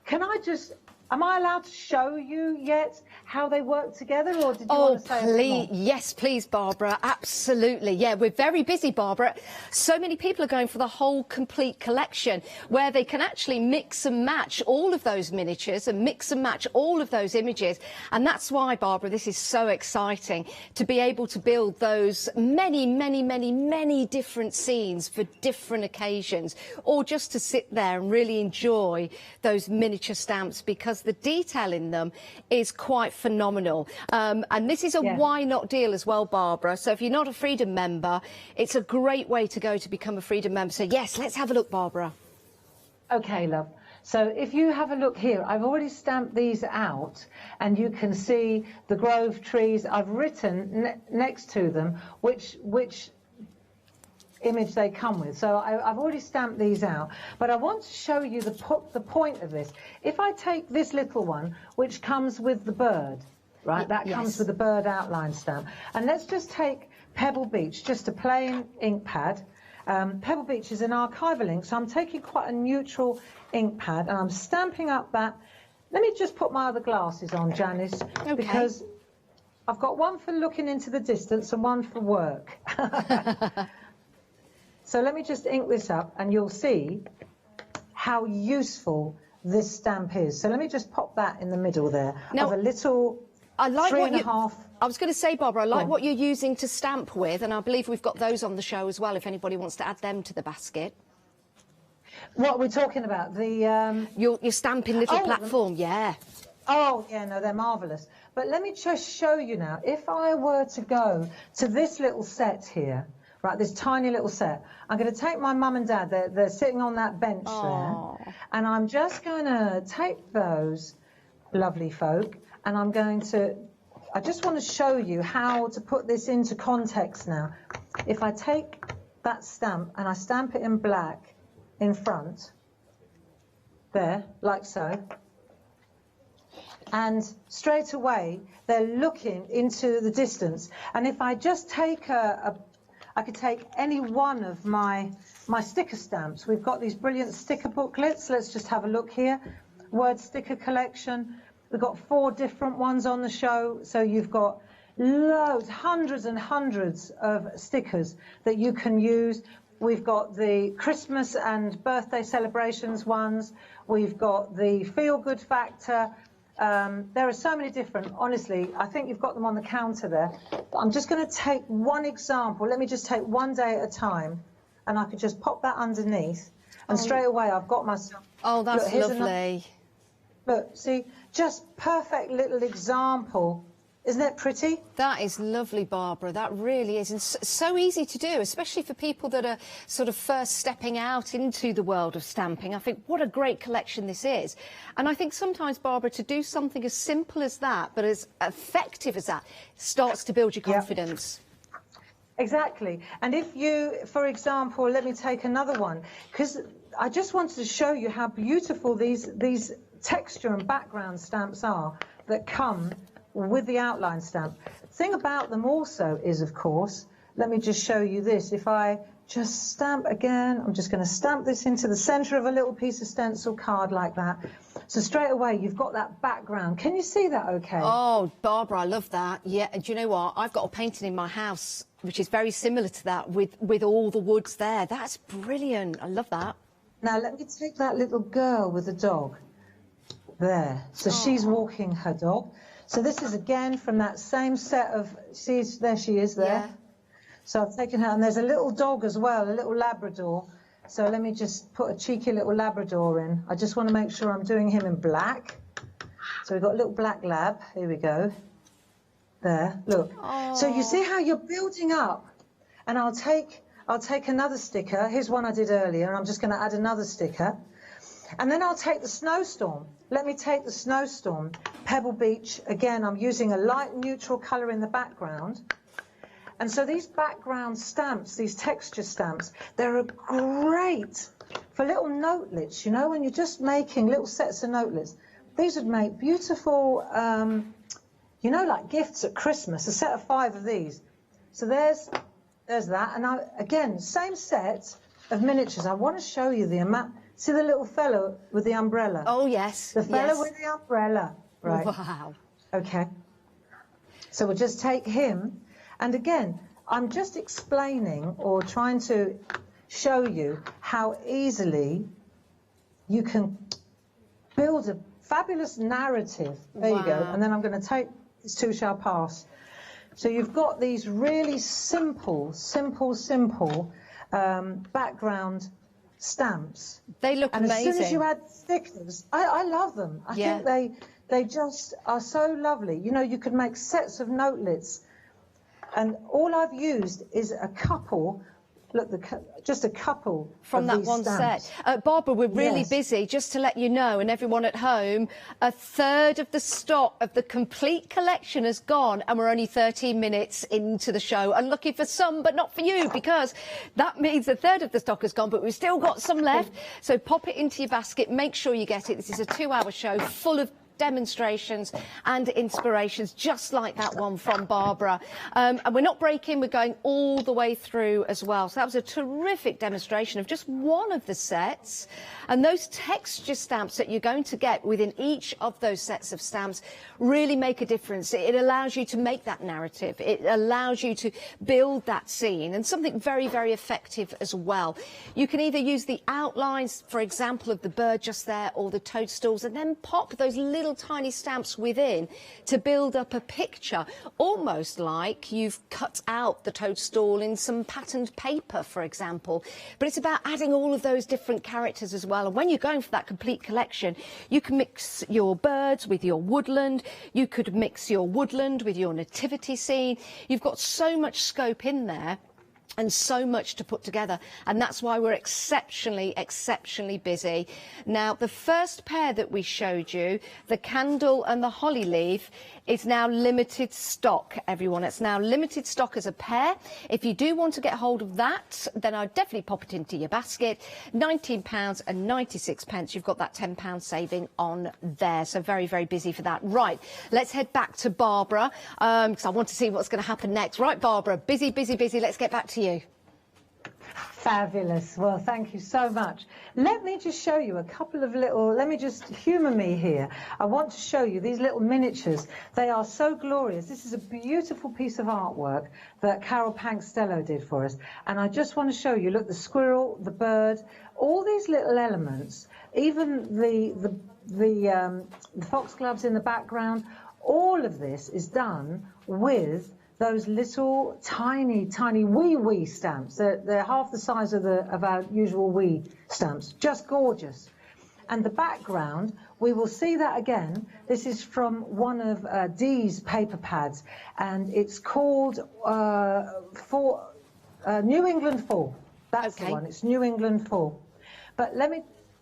can I just? Am I allowed to show you yet how they work together, or did you want to say a bit more? Yes, please, Barbara. Absolutely. Yeah, we're very busy, Barbara. So many people are going for the whole complete collection, where they can actually mix and match all of those miniatures and mix and match all of those images. And that's why, Barbara, this is so exciting, to be able to build those many, many, many, many different scenes for different occasions, or just to sit there and really enjoy those miniature stamps, because the detail in them is quite phenomenal. And this is a why not deal as well, Barbara. So if you're not a Freedom member, it's a great way to go to become a Freedom member. So yes, let's have a look, Barbara. Okay, love. So if you have a look here, I've already stamped these out, and you can see the grove trees. I've written next to them which image they come with. So I've already stamped these out, but I want to show you the point of this. If I take this little one, which comes with the bird, right, that comes with the bird outline stamp, and let's just take Pebble Beach, just a plain ink pad. Pebble Beach is an archival ink, so I'm taking quite a neutral ink pad, and I'm stamping up that. Let me just put my other glasses on, Janice, because I've got one for looking into the distance and one for work. So let me just ink this up, and you'll see how useful this stamp is. So let me just pop that in the middle there. Now, of a little I like 3.5. I was going to say, Barbara, I like what you're using to stamp with, and I believe we've got those on the show as well, if anybody wants to add them to the basket. What we're talking about? The your stamping little platform, Oh, yeah, no, they're marvellous. But let me just show you now. If I were to go to this little set here, right, this tiny little set. I'm going to take my mum and dad, they're sitting on that bench there, and I'm just going to take those lovely folk, and I'm going to, I just want to show you how to put this into context now. If I take that stamp and I stamp it in black in front, there, like so, and straight away they're looking into the distance, and if I just take I could take any one of my sticker stamps. We've got these brilliant sticker booklets. Let's just have a look here. Word sticker collection. We've got 4 different ones on the show. So you've got loads, hundreds and hundreds of stickers that you can use. We've got the Christmas and birthday celebrations ones. We've got the feel good factor. There are so many different, honestly, I think you've got them on the counter there. But I'm just going to take one example. Let me just take one day at a time, and I could just pop that underneath, and straight away I've got myself. Oh, that's lovely. Look, see, just perfect little example Isn't it pretty? That is lovely, Barbara. That really is. And so easy to do, especially for people that are sort of first stepping out into the world of stamping. I think what a great collection this is. And I think sometimes, Barbara, to do something as simple as that, but as effective as that, starts to build your confidence. Exactly. And if you, for example, let me take another one, because I just wanted to show you how beautiful these texture and background stamps are that come with the outline stamp. The thing about them also is, of course, let me just show you this. If I just stamp again, I'm just going to stamp this into the centre of a little piece of stencil card like that. So straight away, you've got that background. Can you see that okay? Oh, Barbara, I love that. Yeah, and do you know what? I've got a painting in my house which is very similar to that with all the woods there. That's brilliant. I love that. Now, let me take that little girl with the dog. There. So she's walking her dog. So this is again from that same set of, see, there she is there. Yeah. So I've taken her, and there's a little dog as well, a little Labrador. So let me just put a cheeky little Labrador in. I just want to make sure I'm doing him in black. So we've got a little black lab. Here we go. There, look. Aww. So you see how you're building up. And I'll take another sticker. Here's one I did earlier, and I'm just going to add another sticker. And then I'll take the snowstorm. Let me take the snowstorm. Pebble Beach. Again, I'm using a light neutral colour in the background. And so these background stamps, these texture stamps, they're great for little notelets, you know, when you're just making little sets of notelets. These would make beautiful, you know, like gifts at Christmas, a set of 5 of these. So there's that. And again, same set of miniatures. I want to show you the amount. See the little fellow with the umbrella? Oh, yes. The fellow with the umbrella. Right. Wow. Okay. So we'll just take him. And again, I'm just explaining or trying to show you how easily you can build a fabulous narrative. There you go. And then I'm going to take this too shall pass. So you've got these really simple background stamps. They look amazing. And as soon as you add stickers, I love them. I think they just are so lovely. You know, you could make sets of notelets. And all I've used is a couple, look, just a couple from that one stamps. set. Barbara, we're really busy, just to let you know, and everyone at home, 1/3 of the stock of the complete collection has gone, and we're only 13 minutes into the show. And lucky for some, but not for you, because that means 1/3 of the stock has gone, but we've still got some left. So pop it into your basket, make sure you get it. This is a 2-hour show full of demonstrations and inspirations, just like that one from Barbara. And we're not breaking, we're going all the way through as well. So that was a terrific demonstration of just one of the sets. And those texture stamps that you're going to get within each of those sets of stamps really make a difference. It allows you to make that narrative. It allows you to build that scene, and something very, very effective as well. You can either use the outlines, for example, of the bird just there, or the toadstools, and then pop those little tiny stamps within to build up a picture, almost like you've cut out the toadstool in some patterned paper, for example. But it's about adding all of those different characters as well. And when you're going for that complete collection, you can mix your birds with your woodland. You could mix your woodland with your nativity scene. You've got so much scope in there and so much to put together, and that's why we're exceptionally busy. Now, the first pair that we showed you, the candle and the holly leaf, is now limited stock, everyone. It's now limited stock as a pair. If you do want to get hold of that, then I'd definitely pop it into your basket. £19.96. You've got that £10 saving on there. So very, very busy for that. Right, let's head back to Barbara, because I want to see what's going to happen next. Right, Barbara, busy. Let's get back to you. Fabulous. Well, thank you so much. Let me just show you a couple of little, let me just humour me here. I want to show you these little miniatures. They are so glorious. This is a beautiful piece of artwork that Carol Pankstello did for us. And I just want to show you, look, the squirrel, the bird, all these little elements, even the foxgloves in the background, all of this is done with those little tiny wee stamps. They're half the size of our usual wee stamps. Just gorgeous. And the background, we will see that again. This is from one of Dee's paper pads, and it's called New England Fall. That's the one. It's New England Fall. But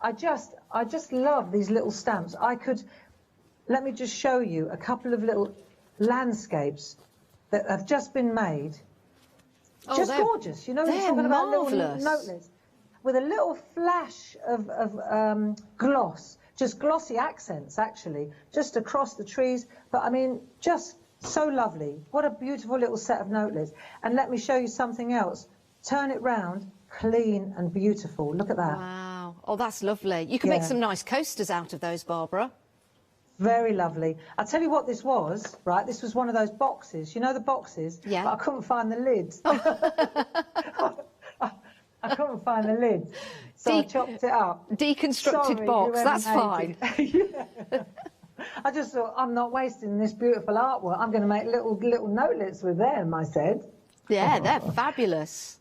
I just love these little stamps. Let me just show you a couple of little landscapes that have just been made. Oh, just gorgeous. You know, we're talking about little marvellous. notelets with a little flash of gloss, just glossy accents actually, just across the trees. But I mean, just so lovely. What a beautiful little set of notelets. And let me show you something else. Turn it round, clean and beautiful. Look at that. Wow. Oh, that's lovely. You can make some nice coasters out of those, Barbara. Very lovely. I'll tell you what this was, right? This was one of those boxes. You know the boxes? Yeah. But I couldn't find the lids. I couldn't find the lids. So I chopped it up. Deconstructed box, that's fine. Yeah. I just thought, I'm not wasting this beautiful artwork. I'm going to make little notelets with them, I said. Yeah, they're fabulous.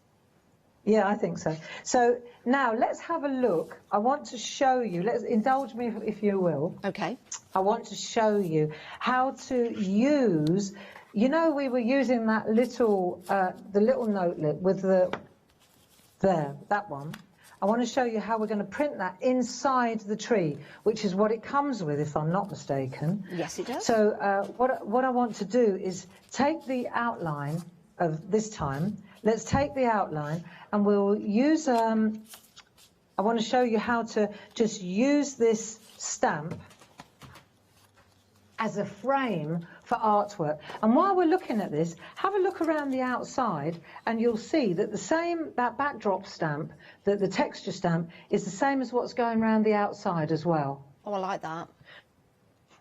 Yeah, I think so. So now let's have a look. I want to show you, indulge me if you will. Okay. I want to show you how to use, you know, we were using that little, the little notelet with that one. I want to show you how we're going to print that inside the tree, which is what it comes with, if I'm not mistaken. Yes, it does. So what I want to do is take the outline of this time. Let's take the outline and we'll use, I want to show you how to just use this stamp as a frame for artwork. And while we're looking at this, have a look around the outside and you'll see that that backdrop stamp, the texture stamp, is the same as what's going around the outside as well. Oh, I like that.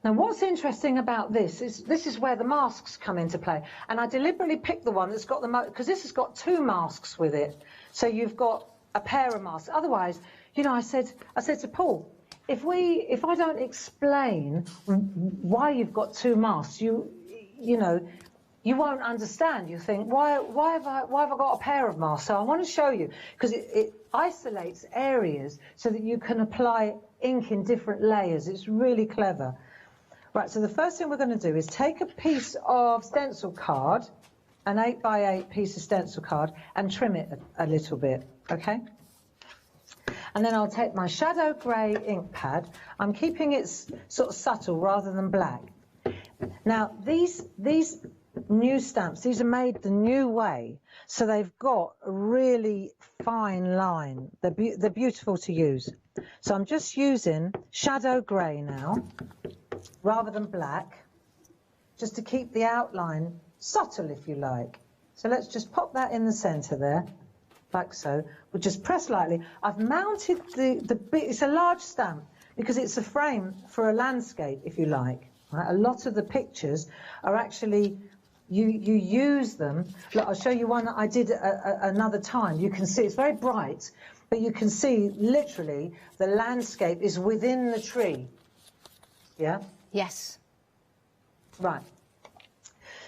Now, what's interesting about this is where the masks come into play. And I deliberately picked the one that's got the most, because this has got 2 masks with it. So you've got a pair of masks. Otherwise, you know, I said to Paul, if I don't explain why you've got 2 masks, you know, you won't understand. You think, why have I got a pair of masks? So I want to show you, because it isolates areas so that you can apply ink in different layers. It's really clever. Right, so the first thing we're going to do is take a piece of stencil card, an 8x8 piece of stencil card, and trim it a little bit, okay? And then I'll take my shadow grey ink pad. I'm keeping it sort of subtle rather than black. Now, these new stamps, these are made the new way, so they've got a really fine line. They're beautiful to use. So I'm just using shadow grey now, rather than black, just to keep the outline subtle, if you like. So let's just pop that in the centre there, like so. We'll just press lightly. I've mounted the bit. It's a large stamp because it's a frame for a landscape, if you like. Right? A lot of the pictures are actually, you use them. Look, I'll show you one that I did another time. You can see it's very bright, but you can see literally the landscape is within the tree. Yeah? Yes. Right.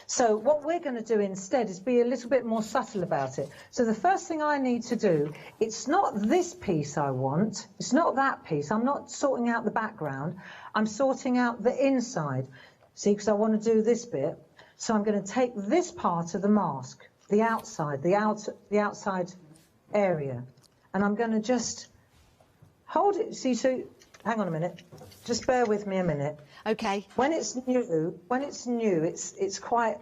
So what we're going to do instead is be a little bit more subtle about it. So the first thing I need to do, it's not this piece I want, it's not that piece. I'm not sorting out the background. I'm sorting out the inside. See, because I want to do this bit. So I'm going to take this part of the mask, the outside, the outside area, and I'm going to just hold it. See, so hang on a minute. Just bear with me a minute. Okay. When it's new, it's quite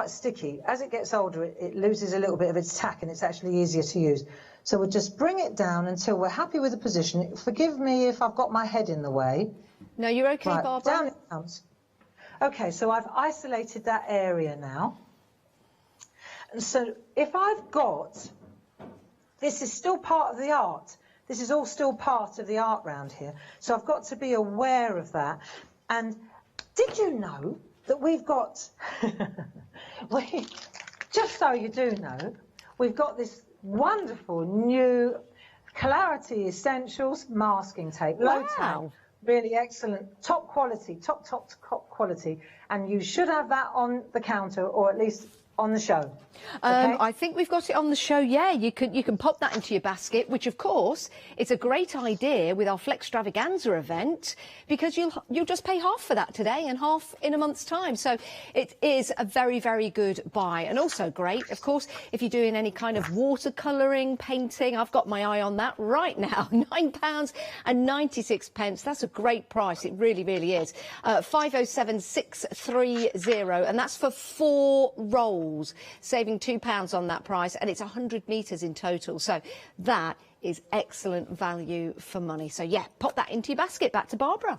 sticky. As it gets older, it loses a little bit of its tack, and it's actually easier to use. So we'll just bring it down until we're happy with the position. Forgive me if I've got my head in the way. No, you're okay, right, Barbara. Down it comes. Okay, so I've isolated that area now. And so if I've got, this is still part of the art. This is all still part of the art round here. So I've got to be aware of that. And did you know that we've got, just so you do know, we've got this wonderful new Clarity Essentials masking tape. Low tape, really excellent, top quality, top quality. And you should have that on the counter, or at least on the show. I think we've got it on the show. Yeah, you can pop that into your basket, which of course it's a great idea with our Flextravaganza event, because you'll just pay half for that today and half in a month's time. So it is a very, very good buy, and also great, of course, if you're doing any kind of watercolouring, painting. I've got my eye on that right now. £9.96. That's a great price. It really, really is. 507630, and that's for 4 rolls, saving £2 on that price, and it's 100 metres in total. So that is excellent value for money. So yeah, pop that into your basket. Back to Barbara.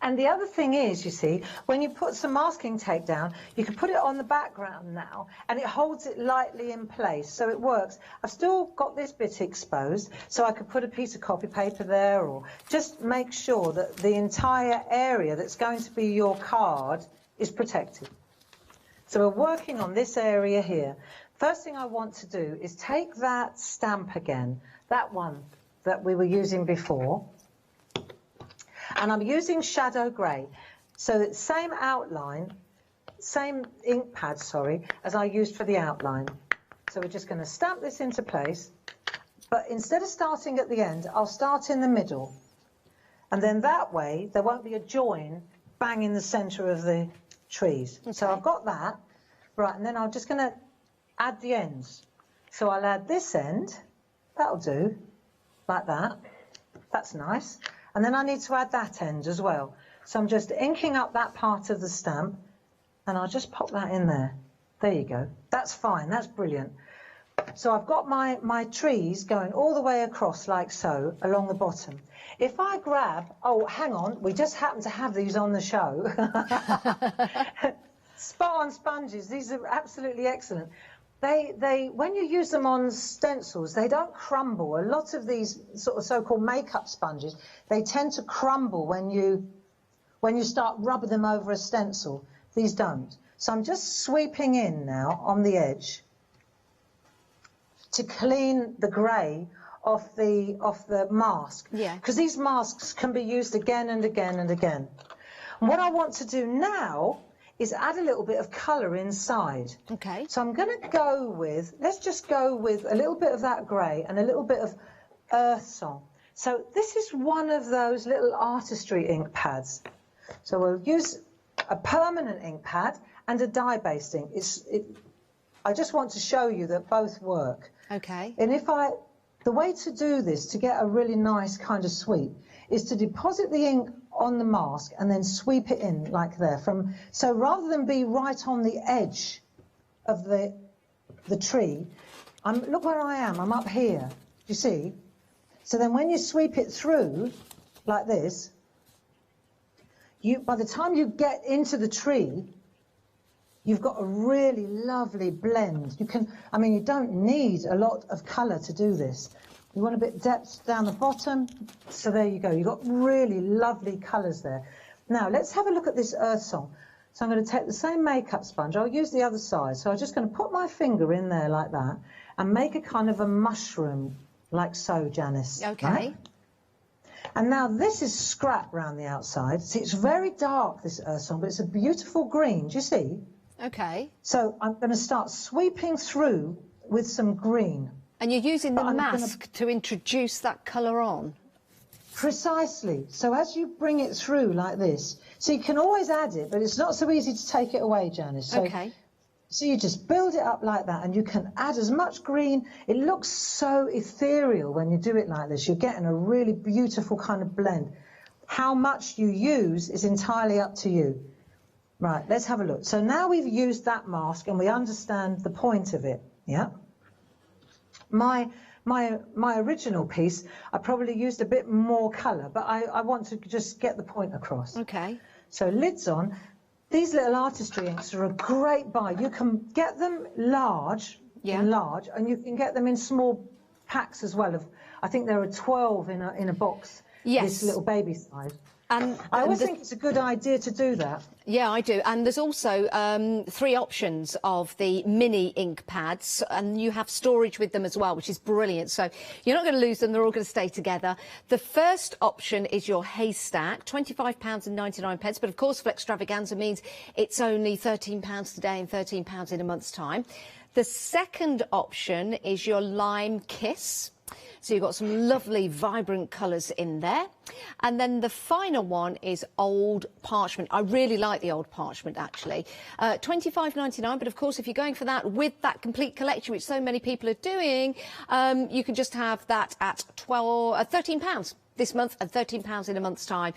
And the other thing is, you see, when you put some masking tape down, you can put it on the background now, and it holds it lightly in place, so it works. I've still got this bit exposed, so I could put a piece of copy paper there, or just make sure that the entire area that's going to be your card is protected. So we're working on this area here. First thing I want to do is take that stamp again, that one that we were using before, and I'm using shadow grey. So it's same outline, same ink pad, sorry, as I used for the outline. So we're just going to stamp this into place, but instead of starting at the end, I'll start in the middle. And then that way, there won't be a join bang in the centre of the trees. Okay. So I've got that. Right, and then I'm just going to add the ends. So I'll add this end. That'll do, like that. That's nice. And then I need to add that end as well. So I'm just inking up that part of the stamp, and I'll just pop that in there. There you go. That's fine. That's brilliant. So I've got my trees going all the way across like so, along the bottom. If I grab... Oh, hang on. We just happen to have these on the show. Spot-on sponges. These are absolutely excellent. They when you use them on stencils, they don't crumble. A lot of these sort of so-called makeup sponges, they tend to crumble when you start rubbing them over a stencil. These don't. So I'm just sweeping in now on the edge to clean the grey off the mask. Yeah. Because these masks can be used again and again and again. And what I want to do now is add a little bit of colour inside. Okay. So I'm going to go with, let's just go with a little bit of that grey and a little bit of earth song. So this is one of those little artistry ink pads. So we'll use a permanent ink pad and a dye-based ink. I just want to show you that both work. Okay. And the way to do this, to get a really nice kind of sweep, is to deposit the ink on the mask and then sweep it in like there. So rather than be right on the edge of the tree, look where I am, I'm up here, you see? So then when you sweep it through like this, by the time you get into the tree, you've got a really lovely blend. You don't need a lot of colour to do this. You want a bit of depth down the bottom, so there you go. You've got really lovely colours there. Now, let's have a look at this earth song. So I'm going to take the same makeup sponge. I'll use the other side. So I'm just going to put my finger in there like that and make a kind of a mushroom, like so, Janice. Okay. Right? And now this is scrap round the outside. See, it's very dark, this earth song, but it's a beautiful green. Do you see? Okay. So I'm going to start sweeping through with some green. And you're using the mask to introduce that colour on? Precisely. So as you bring it through like this, so you can always add it, but it's not so easy to take it away, Janice. So, okay. So you just build it up like that, and you can add as much green. It looks so ethereal when you do it like this. You're getting a really beautiful kind of blend. How much you use is entirely up to you. Right, let's have a look. So now we've used that mask, and we understand the point of it, yeah? My original piece, I probably used a bit more colour, but I want to just get the point across. Okay. So lids on. These little artistry inks are a great buy. You can get them large, and you can get them in small packs as well. I think there are 12 in a box. Yes. This little baby size. And I always think it's a good idea to do that. Yeah, I do. And there's also 3 options of the mini ink pads, and you have storage with them as well, which is brilliant. So you're not going to lose them. They're all going to stay together. The first option is your haystack, £25.99. But of course, Flextravaganza means it's only £13 today and £13 in a month's time. The second option is your Lime Kiss. So you've got some lovely, vibrant colours in there. And then the final one is Old Parchment. I really like the Old Parchment, actually. £25.99, but of course, if you're going for that with that complete collection, which so many people are doing, you can just have that at £13 this month and £13 in a month's time.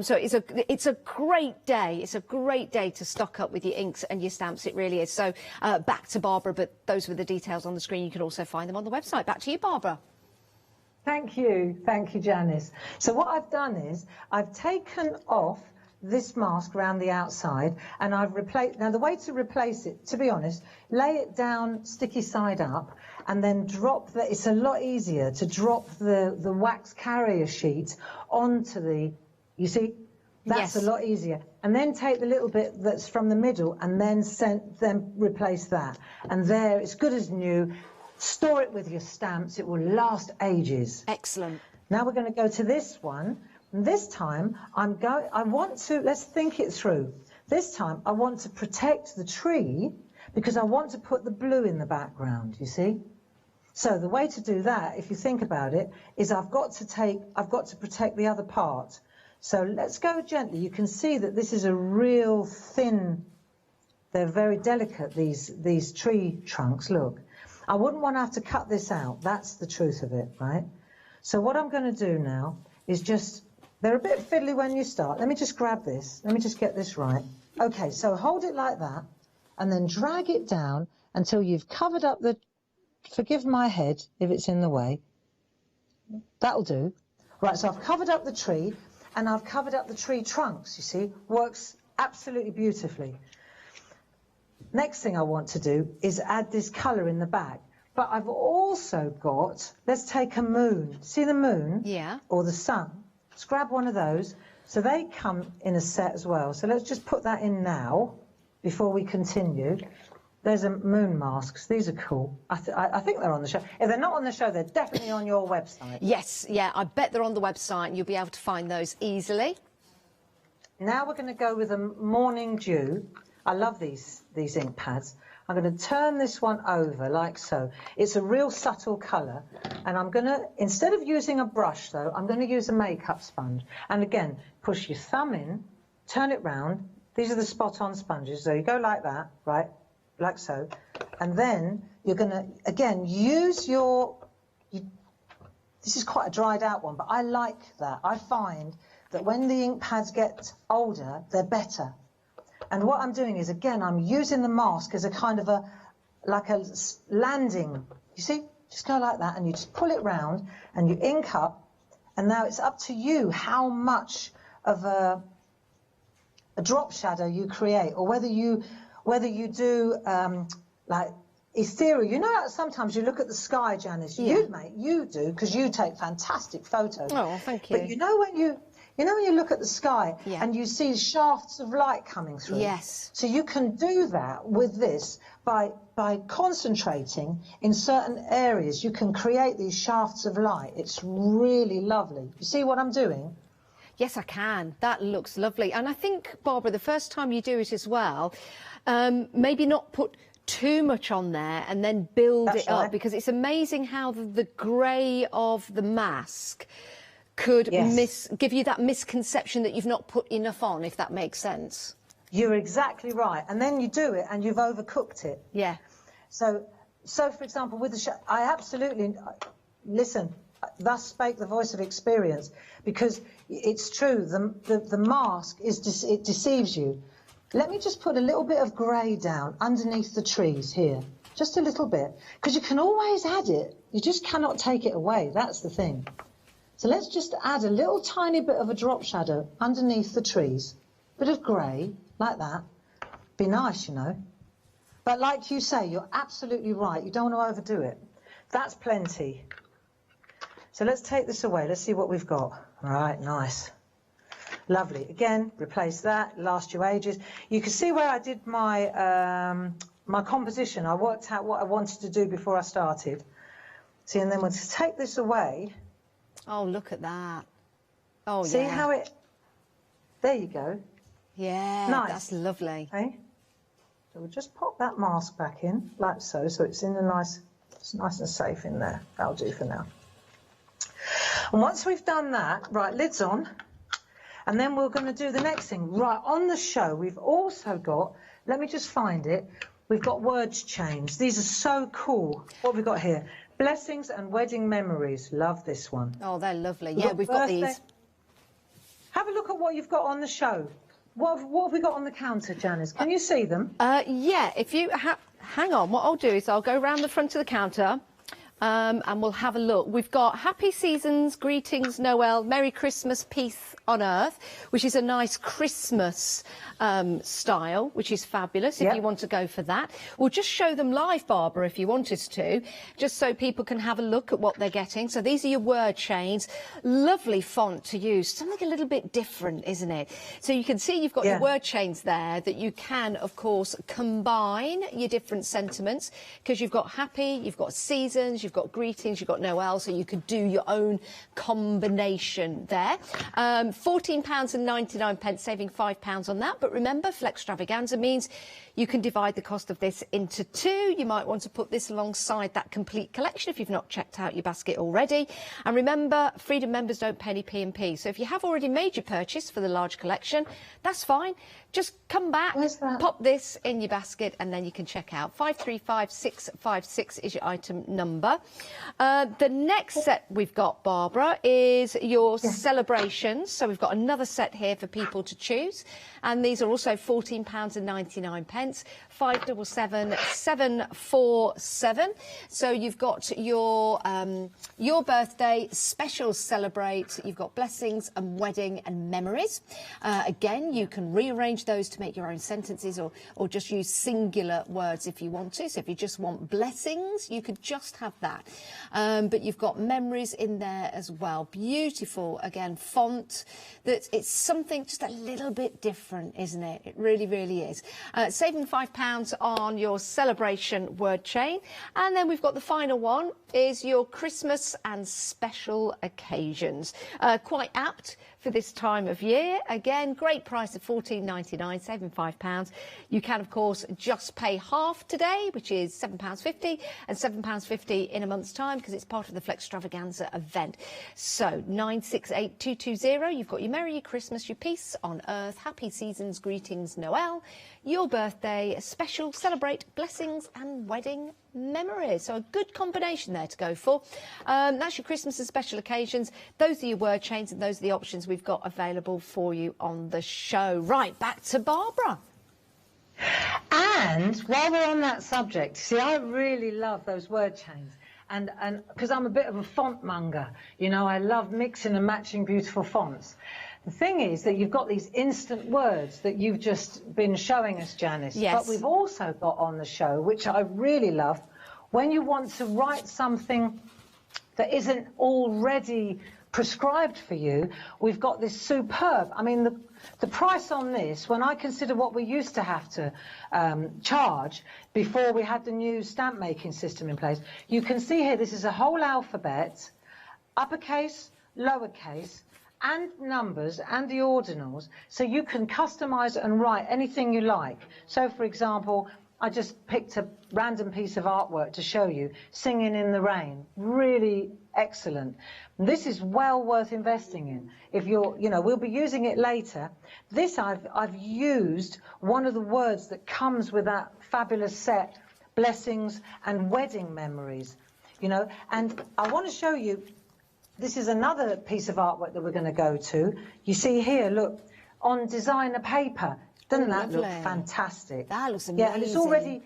So it's a great day. It's a great day to stock up with your inks and your stamps. It really is. So back to Barbara, but those were the details on the screen. You can also find them on the website. Back to you, Barbara. Thank you, Janice. So what I've done is I've taken off this mask around the outside and I've replaced, now the way to replace it, to be honest, lay it down sticky side up and then drop the, it's a lot easier to drop the wax carrier sheet onto the, you see, that's a lot easier. And then take the little bit that's from the middle and then replace that. And there, it's good as new. Store it with your stamps. It will last ages. Excellent. Now we're going to go to this one. And this time, I want to, let's think it through. This time, I want to protect the tree because I want to put the blue in the background, you see? So the way to do that, if you think about it, is I've got to protect the other part. So let's go gently. You can see that this is a real thin, they're very delicate, these tree trunks, look. I wouldn't want to have to cut this out. That's the truth of it, right? So what I'm going to do now is just, they're a bit fiddly when you start. Let me just grab this. Let me just get this right. Okay, so hold it like that and then drag it down until you've covered up the, forgive my head if it's in the way. That'll do. Right, so I've covered up the tree and I've covered up the tree trunks, you see. Works absolutely beautifully. Next thing I want to do is add this colour in the back. But I've also got, let's take a moon. See the moon? Yeah. Or the sun. Let's grab one of those. So they come in a set as well. So let's just put that in now before we continue. There's a moon masks. These are cool. I think they're on the show. If they're not on the show, they're definitely on your website. Yes, yeah, I bet they're on the website and you'll be able to find those easily. Now we're going to go with a Morning Dew. I love these ink pads. I'm going to turn this one over like so. It's a real subtle colour. And I'm going to, instead of using a brush though, I'm going to use a makeup sponge. And again, push your thumb in, turn it round. These are the spot-on sponges. So you go like that, right? Like so. And then you're going to, again, use your, this is quite a dried out one, but I like that. I find that when the ink pads get older, they're better. And what I'm doing is, again, I'm using the mask as a kind of a, like a landing. You see? Just go like that and you just pull it round and you ink up. And now it's up to you how much of a drop shadow you create, or whether you do like ethereal. You know, sometimes you look at the sky, Janice. Yeah. You do, because you take fantastic photos. Oh, thank you. But you know when you look at the sky and you see shafts of light coming through? Yes. So you can do that with this by concentrating in certain areas. You can create these shafts of light. It's really lovely. You see what I'm doing? Yes, I can. That looks lovely. And I think, Barbara, the first time you do it as well, maybe not put too much on there and then build it up, because it's amazing how the grey of the mask could give you that misconception that you've not put enough on, if that makes sense. You're exactly right. And then you do it and you've overcooked it. Yeah. So for example, with the I absolutely, listen, thus spake the voice of experience, because it's true, the mask, it deceives you. Let me just put a little bit of grey down underneath the trees here. Just a little bit. Because you can always add it. You just cannot take it away. That's the thing. So let's just add a little tiny bit of a drop shadow underneath the trees. Bit of grey, like that. Be nice, you know. But like you say, you're absolutely right. You don't want to overdo it. That's plenty. So let's take this away. Let's see what we've got. All right, nice. Lovely. Again, replace that, last you ages. You can see where I did my my composition. I worked out what I wanted to do before I started. See, and then we'll take this away. Oh, look at that. Oh, see yeah. how it... There you go. Yeah, nice. That's lovely. Okay. So we'll just pop that mask back in, like so it's in a it's nice and safe in there. That'll do for now. And once we've done that, right, lids on, and then we're going to do the next thing. Right, on the show, we've also got, let me just find it, we've got words chains. These are so cool. What have we got here? Blessings and wedding memories. Love this one. Oh, they're lovely. Yeah, we've got these. Have a look at what you've got on the show. What have we got on the counter, Janice? Can you see them? Yeah, if you hang on, what I'll do is I'll go around the front of the counter and we'll have a look. We've got Happy Seasons, Greetings, Noel, Merry Christmas, Peace on Earth, which is a nice Christmas style, which is fabulous if you want to go for that. We'll just show them live, Barbara, if you want us to, just so people can have a look at what they're getting. So these are your word chains. Lovely font to use, something a little bit different, isn't it? So you can see you've got your word chains there that you can, of course, combine your different sentiments, because you've got happy, you've got seasons, you've got greetings, you've got Noel, so you could do your own combination there. £14.99, saving £5 on that. But remember, Flextravaganza means you can divide the cost of this into two. You might want to put this alongside that complete collection if you've not checked out your basket already. And remember, Freedom members don't pay any P&P. So if you have already made your purchase for the large collection, that's fine. Just come back, pop this in your basket, and then you can check out. 535656 is your item number. The next set we've got, Barbara, is your celebrations. So we've got another set here for people to choose. And these are also £14.99. 577747. So you've got your birthday special celebrate. You've got blessings and wedding and memories. Again, you can rearrange those to make your own sentences, or just use singular words if you want to. So if you just want blessings, you could just have that. But you've got memories in there as well. Beautiful, again, font. That it's something just a little bit different, isn't it? It really, really is. Saving £5 on your celebration word chain. And then we've got the final one is your Christmas and special occasions. Quite apt for this time of year. Again, great price of £14.99, saving £5. You can, of course, just pay half today, which is £7.50, and £7.50 in a month's time, because it's part of the Flextravaganza event. So 968220, you've got your Merry Christmas, your Peace on Earth, Happy Seasons, Greetings, Noel, your birthday, a special celebrate, blessings and wedding memories. So a good combination there to go for. That's your Christmas and special occasions. Those are your word chains, and those are the options we've got available for you on the show. Right, back to Barbara. And while we're on that subject, see, I really love those word chains. And because I'm a bit of a font monger, you know, I love mixing and matching beautiful fonts. The thing is that you've got these instant words that you've just been showing us, Janice. Yes. But we've also got on the show, which I really love, when you want to write something that isn't already prescribed for you, we've got this superb, I mean, the price on this, when I consider what we used to have to charge before we had the new stamp making system in place, you can see here this is a whole alphabet, uppercase, lowercase, and numbers and the ordinals, so you can customize and write anything you like. So, for example, I just picked a random piece of artwork to show you, Singing in the Rain. Really excellent. This is well worth investing in. If you're, you know, we'll be using it later. This I've used one of the words that comes with that fabulous set, blessings and wedding memories. You know, and I want to show you. This is another piece of artwork that we're going to go to. You see here, look, on designer paper. Doesn't that look fantastic? That looks amazing. Yeah, and it's already,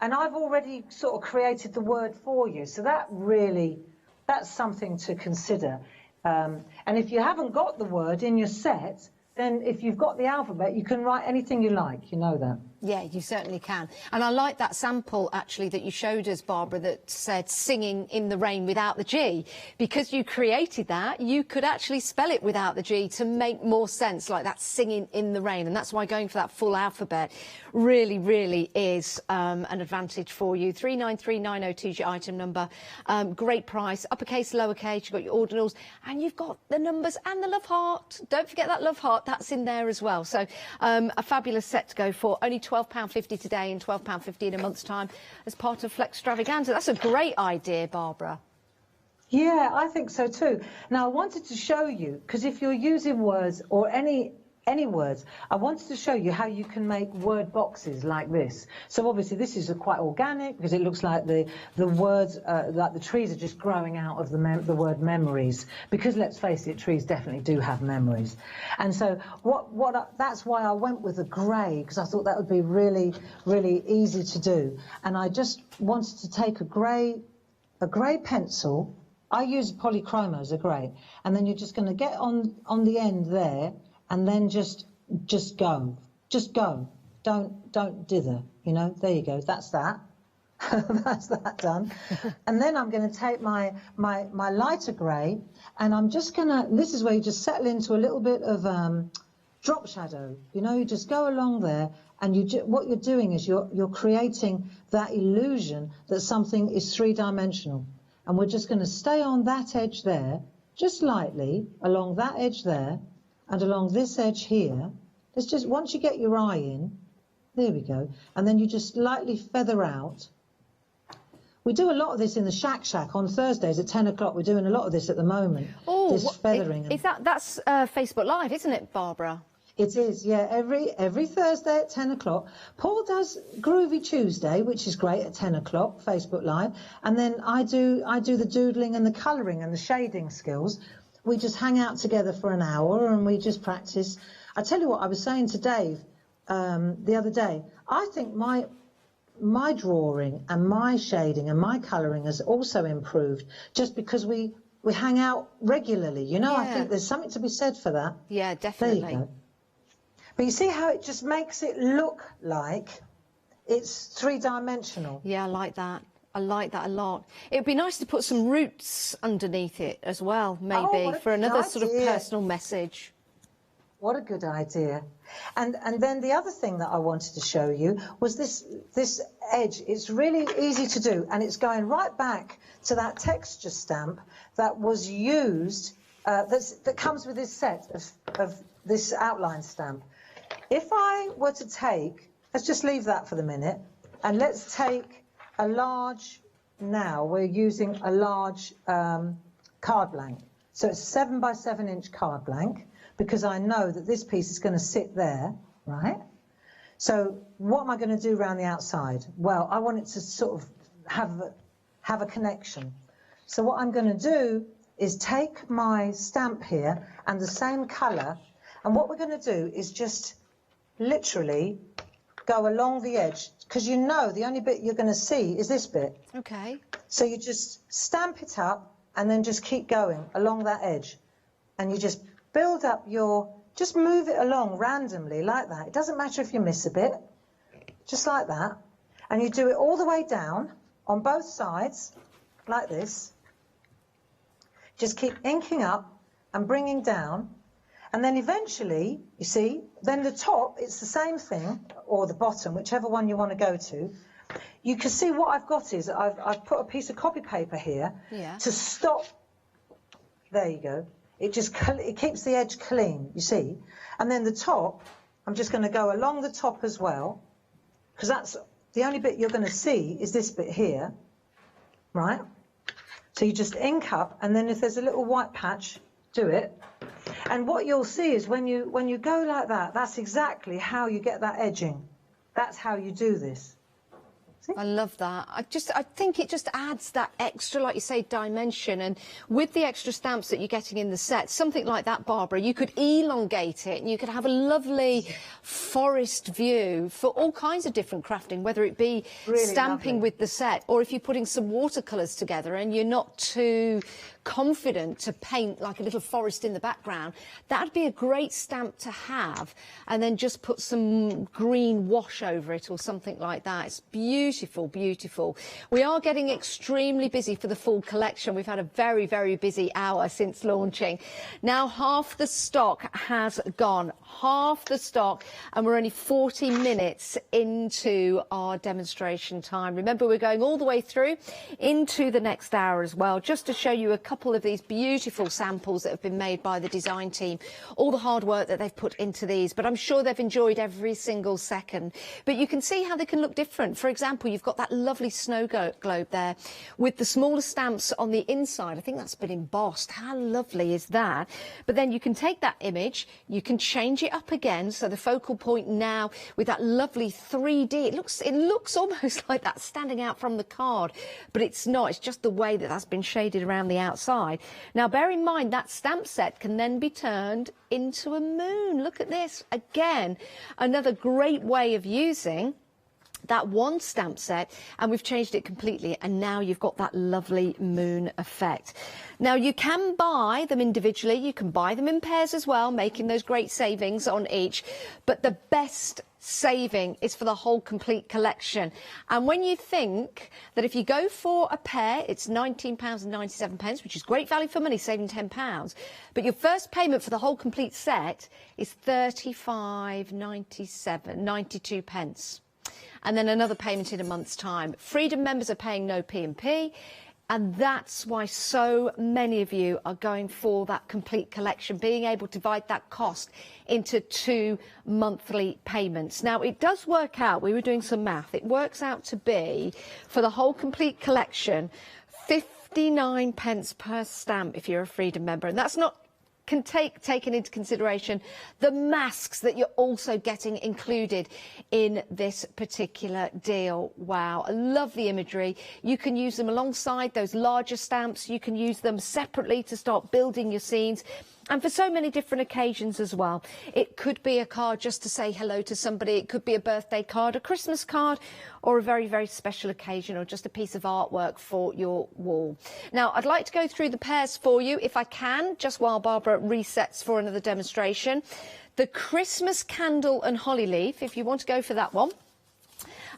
and I've already sort of created the word for you. So that really, that's something to consider. And if you haven't got the word in your set, then if you've got the alphabet, you can write anything you like. You know that. Yeah, you certainly can. And I like that sample, actually, that you showed us, Barbara, that said singing in the rain without the G. Because you created that, you could actually spell it without the G to make more sense, like that singing in the rain. And that's why going for that full alphabet really, really is an advantage for you. 393902 is your item number. Great price, uppercase, lowercase, you've got your ordinals, and you've got the numbers and the love heart. Don't forget that love heart, that's in there as well. So a fabulous set to go for. Only £12.50 today and £12.50 in a month's time as part of Flex Extravaganza. That's a great idea, Barbara. Yeah, I think so too. Now, I wanted to show you, because if you're using words or any words, I wanted to show you how you can make word boxes like this. So obviously this is quite organic, because it looks like the words, like the trees are just growing out of the word memories. Because let's face it, trees definitely do have memories. And so that's why I went with a grey, because I thought that would be really, really easy to do. And I just wanted to take a grey pencil. I use polychroma as a grey, and then you're just going to get on the end there, and then just go. Don't dither, you know. There you go. That's that. That's that done. And then I'm going to take my lighter grey, and I'm just going to. This is where you just settle into a little bit of drop shadow. You know, you just go along there, and what you're doing is you're creating that illusion that something is three-dimensional. And we're just going to stay on that edge there, just lightly, along that edge there, and along this edge here. It's just, once you get your eye in, there we go, and then you just lightly feather out. We do a lot of this in the Shack on Thursdays at 10 o'clock. We're doing a lot of this at the moment, this feathering. That's Facebook Live, isn't it, Barbara? It is, yeah, every Thursday at 10 o'clock. Paul does Groovy Tuesday, which is great, at 10 o'clock, Facebook Live. And then I do the doodling and the colouring and the shading skills. We just hang out together for an hour and we just practice. I tell you what, I was saying to Dave the other day, I think my drawing and my shading and my colouring has also improved just because we hang out regularly, you know. Yeah. I think there's something to be said for that. Yeah, definitely. There you go. But you see how it just makes it look like it's three-dimensional? Yeah, I like that. I like that a lot. It would be nice to put some roots underneath it as well, maybe, for another sort of personal message. What a good idea. And then the other thing that I wanted to show you was this edge. It's really easy to do, and it's going right back to that texture stamp that was used, that comes with this set of this outline stamp. If I were to take, let's just leave that for the minute, and let's take a large, now we're using a large card blank. So it's 7 by 7 inch card blank, because I know that this piece is going to sit there, right? So what am I going to do around the outside? Well, I want it to sort of have a connection. So what I'm going to do is take my stamp here and the same colour, and what we're going to do is just literally go along the edge, because you know the only bit you're going to see is this bit. Okay. So you just stamp it up and then just keep going along that edge, and you just build up just move it along randomly like that. It doesn't matter if you miss a bit, just like that. And you do it all the way down on both sides like this. Just keep inking up and bringing down. And then eventually, you see, then the top, it's the same thing, or the bottom, whichever one you want to go to. You can see what I've got is I've put a piece of copy paper here to stop. There you go. It keeps the edge clean, you see. And then the top, I'm just going to go along the top as well, because that's the only bit you're going to see is this bit here, right? So you just ink up, and then if there's a little white patch, do it. And what you'll see is when you go like that, that's exactly how you get that edging. That's how you do this. I love that. I think it just adds that extra, like you say, dimension. And with the extra stamps that you're getting in the set, something like that, Barbara, you could elongate it and you could have a lovely forest view for all kinds of different crafting, whether it be really stamping with the set, or if you're putting some watercolours together and you're not too confident to paint like a little forest in the background, that'd be a great stamp to have, and then just put some green wash over it or something like that. It's beautiful, beautiful. We are getting extremely busy for the fall collection. We've had a very, very busy hour since launching. Now half the stock has gone, half the stock, and we're only 40 minutes into our demonstration time. Remember, we're going all the way through into the next hour as well, just to show you a couple of these beautiful samples that have been made by the design team, all the hard work that they've put into these, but I'm sure they've enjoyed every single second. But you can see how they can look different. For example, you've got that lovely snow globe there with the smaller stamps on the inside. I think that's been embossed. How lovely is that? But then you can take that image, you can change it up again, so the focal point now with that lovely 3D, it looks almost like that's standing out from the card, but it's not. It's just the way that that's been shaded around the outside. Now bear in mind that stamp set can then be turned into a moon. Look at this again, another great way of using that one stamp set, and we've changed it completely, and now you've got that lovely moon effect. Now you can buy them individually, you can buy them in pairs as well, making those great savings on each, but the best saving is for the whole complete collection. And when you think that if you go for a pair, it's £19.97, which is great value for money, saving £10, but your first payment for the whole complete set is £35.92. And then another payment in a month's time. Freedom members are paying no P&P, and that's why so many of you are going for that complete collection, being able to divide that cost into 2 monthly payments. Now, it does work out, we were doing some math, it works out to be, for the whole complete collection, 59 pence per stamp if you're a Freedom member, and that's not taken into consideration the masks that you're also getting included in this particular deal. Wow, a lovely imagery. You can use them alongside those larger stamps. You can use them separately to start building your scenes, and for so many different occasions as well. It could be a card just to say hello to somebody. It could be a birthday card, a Christmas card, or a very, very special occasion, or just a piece of artwork for your wall. Now, I'd like to go through the pairs for you, if I can, just while Barbara resets for another demonstration. The Christmas Candle and Holly Leaf, if you want to go for that one.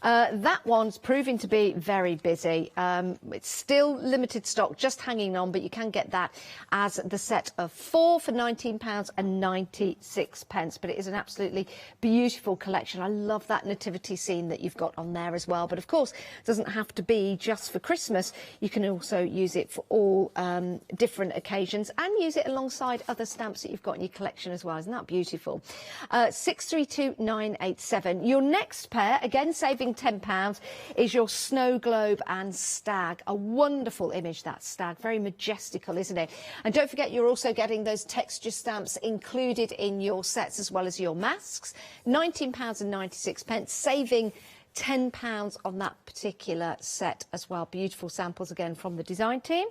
That one's proving to be very busy. It's still limited stock, just hanging on, but you can get that as the set of 4 for £19.96. But it is an absolutely beautiful collection. I love that nativity scene that you've got on there as well. But of course, it doesn't have to be just for Christmas. You can also use it for all different occasions, and use it alongside other stamps that you've got in your collection as well. Isn't that beautiful? 632987. Your next pair, again saving £10, is your Snow Globe and Stag. A wonderful image, that stag, very majestical, isn't it? And don't forget, you're also getting those texture stamps included in your sets as well as your masks. £19.96, saving £10 on that particular set as well. Beautiful samples again from the design team.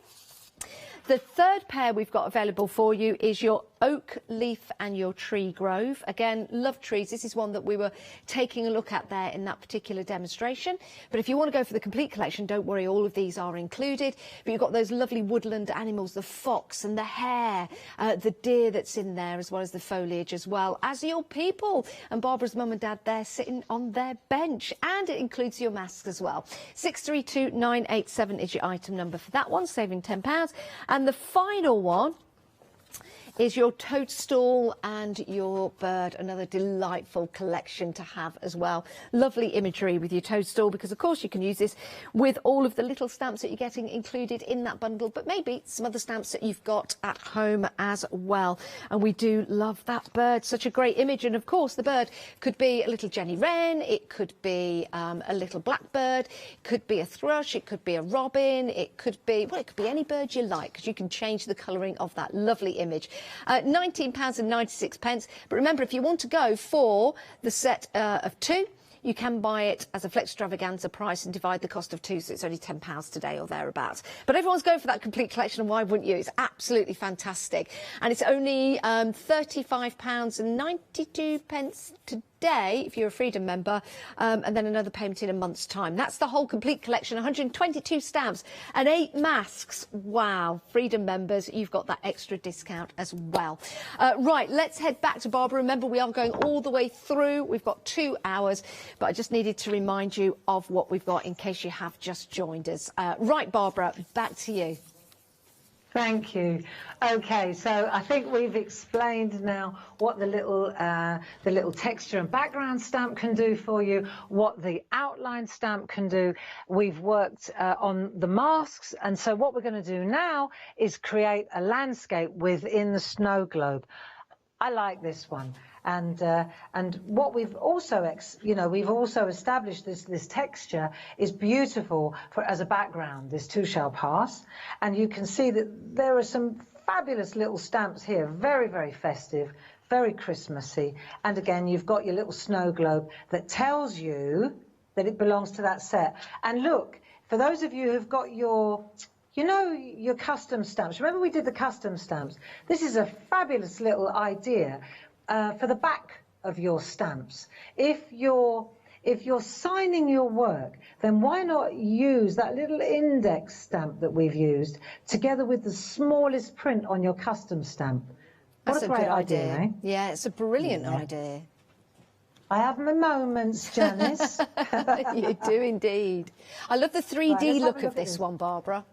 The third pair we've got available for you is your Oak Leaf and your Tree Grove. Again, love trees. This is one that we were taking a look at there in that particular demonstration. But if you want to go for the complete collection, don't worry, all of these are included. But you've got those lovely woodland animals, the fox and the hare, the deer that's in there, as well as the foliage as well, as your people. And Barbara's mum and dad there sitting on their bench. And it includes your masks as well. 632987 is your item number for that one, saving £10. And the final one is your toadstool and your bird. Another delightful collection to have as well. Lovely imagery with your toadstool, because of course you can use this with all of the little stamps that you're getting included in that bundle, but maybe some other stamps that you've got at home as well. And we do love that bird, such a great image. And of course the bird could be a little Jenny Wren, it could be a little blackbird, it could be a thrush, it could be a robin, it could be, well, it could be any bird you like, because you can change the colouring of that lovely image. £19.96. But remember, if you want to go for the set of 2, you can buy it as a flex extravaganza price and divide the cost of 2, so it's only £10 today or thereabouts. But everyone's going for that complete collection, and why wouldn't you? It's absolutely fantastic. And it's only £35.92 today if you're a Freedom member, and then another payment in a month's time. That's the whole complete collection, 122 stamps and 8 masks. Wow, Freedom members, you've got that extra discount as well. Right, let's head back to Barbara. Remember, we are going all the way through. We've got 2 hours, but I just needed to remind you of what we've got in case you have just joined us. Right, Barbara, back to you. Thank you. Okay, so I think we've explained now what the little texture and background stamp can do for you, what the outline stamp can do. We've worked on the masks, and so what we're going to do now is create a landscape within the snow globe. I like this one. And what we've also, we've also established this texture is beautiful as a background. This too shall pass, and you can see that there are some fabulous little stamps here, very, very festive, very Christmassy. And again, you've got your little snow globe that tells you that it belongs to that set. And look, for those of you who've got your your custom stamps. Remember we did the custom stamps? This is a fabulous little idea for the back of your stamps. If you're signing your work, then why not use that little index stamp that we've used together with the smallest print on your custom stamp? What That's a great good idea. eh? Yeah, it's a brilliant idea. I have my moments, Janice. You do indeed. I love the 3D Right, look of this one, Barbara.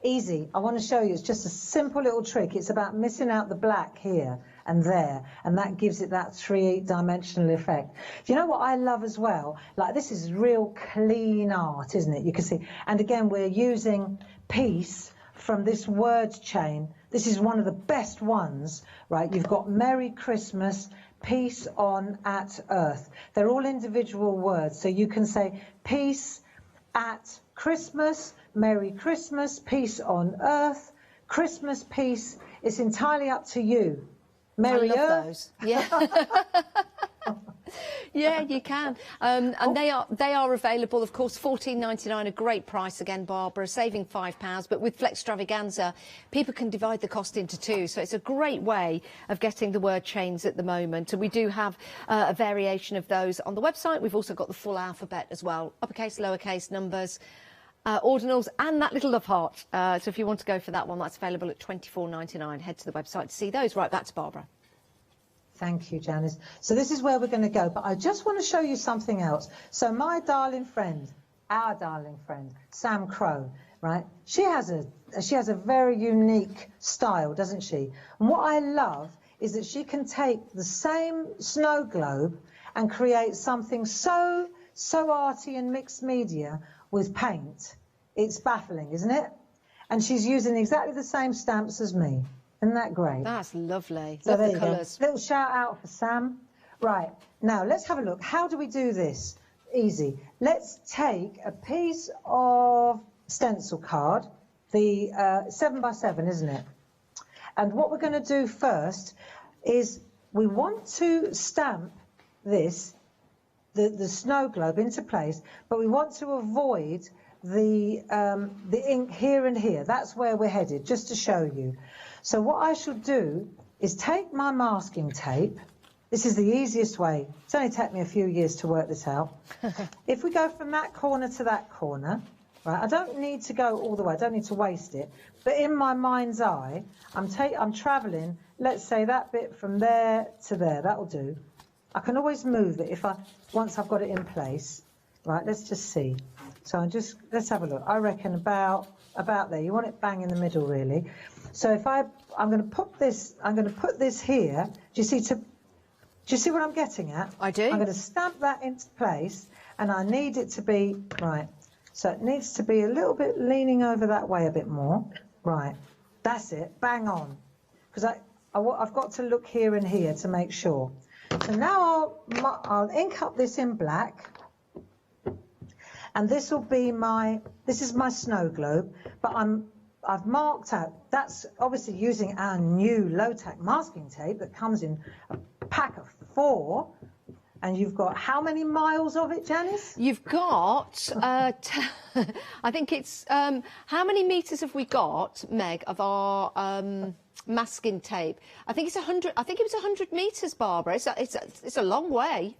Easy. I want to show you. It's just a simple little trick. It's about missing out the black here and there, and that gives it that 3-dimensional effect. Do you know what I love as well? Like, this is real clean art, isn't it? You can see. And again, we're using peace from this word chain. This is one of the best ones, right? You've got Merry Christmas, peace on at earth. They're all individual words. So you can say peace at Christmas, Merry Christmas, peace on earth, Christmas peace. It's entirely up to you. Merry I love Earth. those. Yeah. Yeah, you can. And they are available, of course, $14.99, a great price again, Barbara, saving £5. But with Flextravaganza, people can divide the cost into 2. So it's a great way of getting the word chains at the moment. And we do have a variation of those on the website. We've also got the full alphabet as well, uppercase, lowercase, numbers, ordinals, and that little love heart. So if you want to go for that one, that's available at $24.99. Head to the website to see those. Right, back to Barbara. Thank you, Janice. So this is where we're going to go, but I just want to show you something else. So my darling friend, our darling friend, Sam Crow, right? She has a very unique style, doesn't she? And what I love is that she can take the same snow globe and create something so arty and mixed media with paint. It's baffling, isn't it? And she's using exactly the same stamps as me. Isn't that great? That's lovely. So Love there the you go. colours. Little shout out for Sam. Right, now let's have a look. How do we do this? Easy. Let's take a piece of stencil card, the 7x7, isn't it? And what we're going to do first is we want to stamp this, the snow globe, into place, but we want to avoid the ink here and here. That's where we're headed, just to show you. So what I should do is take my masking tape. This is the easiest way. It's only taken me a few years to work this out. If we go from that corner to that corner, right, I don't need to go all the way. I don't need to waste it. But in my mind's eye, I'm travelling, let's say that bit from there to there. That'll do. I can always move it once I've got it in place. Right, let's just see. So let's have a look. I reckon about there. You want it bang in the middle, really. So if I'm going to put this here. Do you see what I'm getting at? I do. I'm going to stamp that into place, and I need it to be right. So it needs to be a little bit leaning over that way a bit more. Right, that's it. Bang on. Because I've got to look here and here to make sure. So now I'll ink up this in black. And this is my snow globe, but I've marked out, that's obviously using our new low-tack masking tape that comes in a pack of 4. And you've got how many miles of it, Janice? You've got, I think it's, how many metres have we got, Meg, of our masking tape? I think it's 100, I think it was 100 metres, Barbara. It's a long way.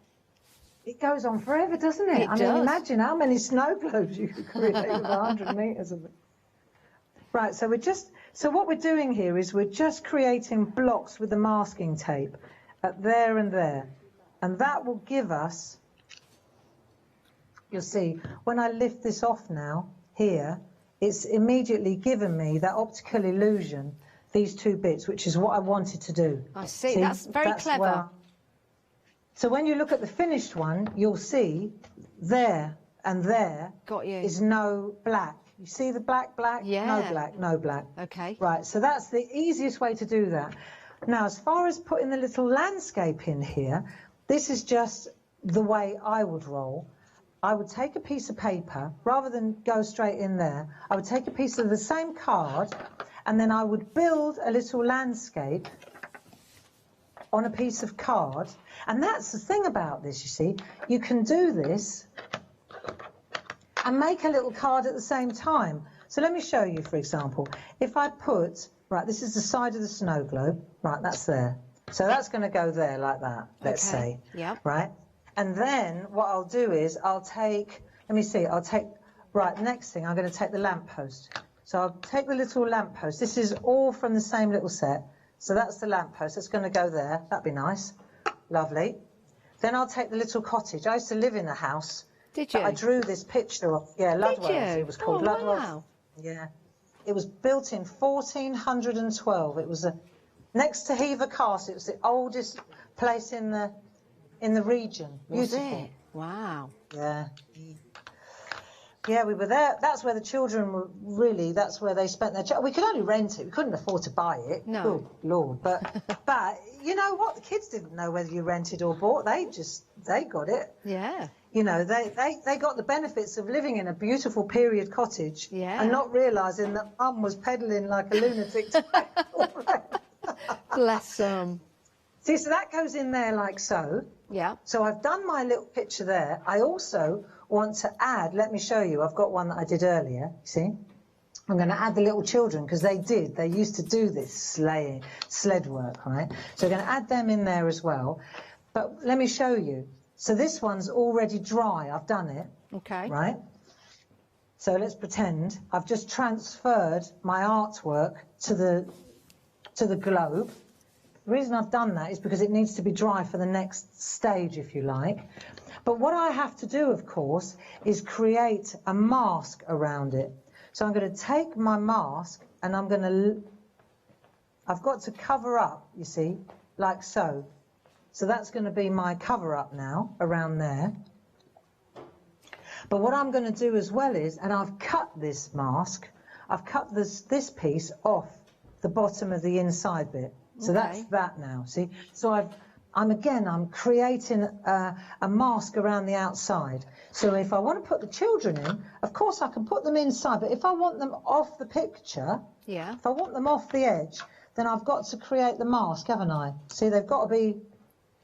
It goes on forever, doesn't it? I mean, imagine how many snow globes you could create with 100 metres of it. Right, so what we're doing here is we're just creating blocks with the masking tape at there and there. And that will give us, you'll see, when I lift this off now, here, it's immediately given me that optical illusion, these two bits, which is what I wanted to do. I see, that's very clever. So when you look at the finished one, you'll see there and there is no black. You see the black, yeah. no black, no black. Okay. Right, so that's the easiest way to do that. Now, as far as putting the little landscape in here, this is just the way I would roll. I would take a piece of paper, rather than go straight in there, I would take a piece of the same card, and then I would build a little landscape on a piece of card. And that's the thing about this, you see. You can do this and make a little card at the same time. So let me show you, for example. If I put, right, this is the side of the snow globe. Right, that's there. So that's going to go there like that, let's say. Yeah. Right? And then what I'll do is I'll take, let me see, right, next thing, I'm going to take the lamppost. So I'll take the little lamppost. This is all from the same little set. So that's the lamppost. It's going to go there. That'd be nice. Lovely. Then I'll take the little cottage. I used to live in a house. Did you? I drew this picture of, yeah, Ludwell's. It was called Ludwell's. Wow. Yeah. It was built in 1412. It was next to Hever Castle. It was the oldest place in the region. Was it? Wow. Yeah. Yeah, we were there. That's where the children were really, that's where they spent their we could only rent it. We couldn't afford to buy it. No. Good Lord. But you know what? The kids didn't know whether you rented or bought. They got it. Yeah. You know, they got the benefits of living in a beautiful period cottage and not realising that Mum was peddling like a lunatic. Bless them. See, so that goes in there like so. Yeah. So I've done my little picture there. I also want to add, let me show you, I've got one that I did earlier, see? I'm going to add the little children, because they used to do this sled work, right? So we're going to add them in there as well. But let me show you. So this one's already dry, I've done it. Okay. Right? So let's pretend I've just transferred my artwork to the globe. The reason I've done that is because it needs to be dry for the next stage, if you like. But what I have to do, of course, is create a mask around it. So I'm going to take my mask and I've got to cover up, you see, like so. So that's going to be my cover up now, around there. But what I'm going to do as well is, and I've cut this mask, I've cut this piece off the bottom of the inside bit. So that's that now, see? So I'm creating a mask around the outside. So if I want to put the children in, of course I can put them inside, but if I want them off the picture, if I want them off the edge, then I've got to create the mask, haven't I? See, they've got to be,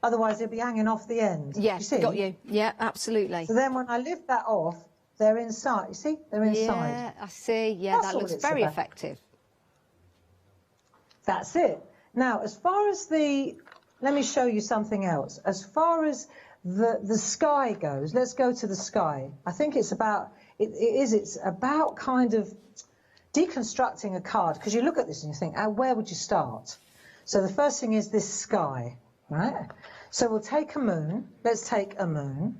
otherwise they'll be hanging off the end. Yes, got you. Yeah, absolutely. So then when I lift that off, they're inside. You see? They're inside. Yeah, I see. Yeah, that looks very effective. That's it. Now, as far as let me show you something else. As far as the sky goes, let's go to the sky. I think it's about, it's about kind of deconstructing a card, because you look at this and you think, where would you start? So the first thing is this sky, right? So we'll take a moon. Let's take a moon.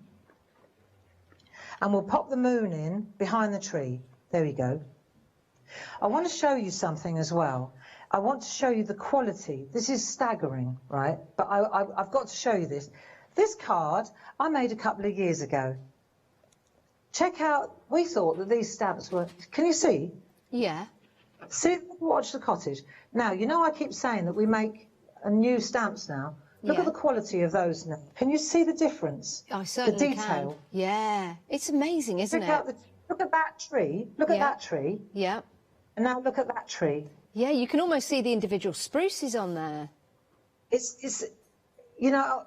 And we'll pop the moon in behind the tree. There we go. I want to show you something as well. I want to show you the quality. This is staggering, right? But I've got to show you this. This card I made a couple of years ago. Check out, we thought that these stamps were, can you see? Yeah. See, watch the cottage. Now, you know I keep saying that we make new stamps now. Look at the quality of those now. Can you see the difference? I certainly the detail. Can. Yeah. It's amazing, isn't it? Look at that tree. Look at that tree. Yeah. And now look at that tree. Yeah, you can almost see the individual spruces on there. It's you know,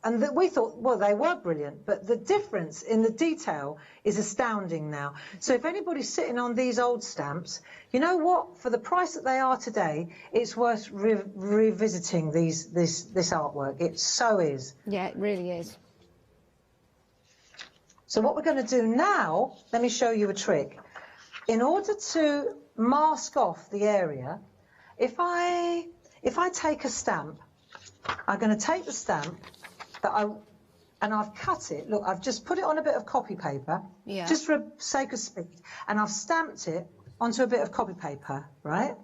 And we thought, well, they were brilliant, but the difference in the detail is astounding now. So if anybody's sitting on these old stamps, you know what? For the price that they are today, it's worth revisiting this artwork. It so is. Yeah, it really is. So what we're going to do now, let me show you a trick. In order to mask off the area, if I take a stamp, I'm going to take the stamp and I've cut it. Look, I've just put it on a bit of copy paper, just for sake of speed, and I've stamped it onto a bit of copy paper, right?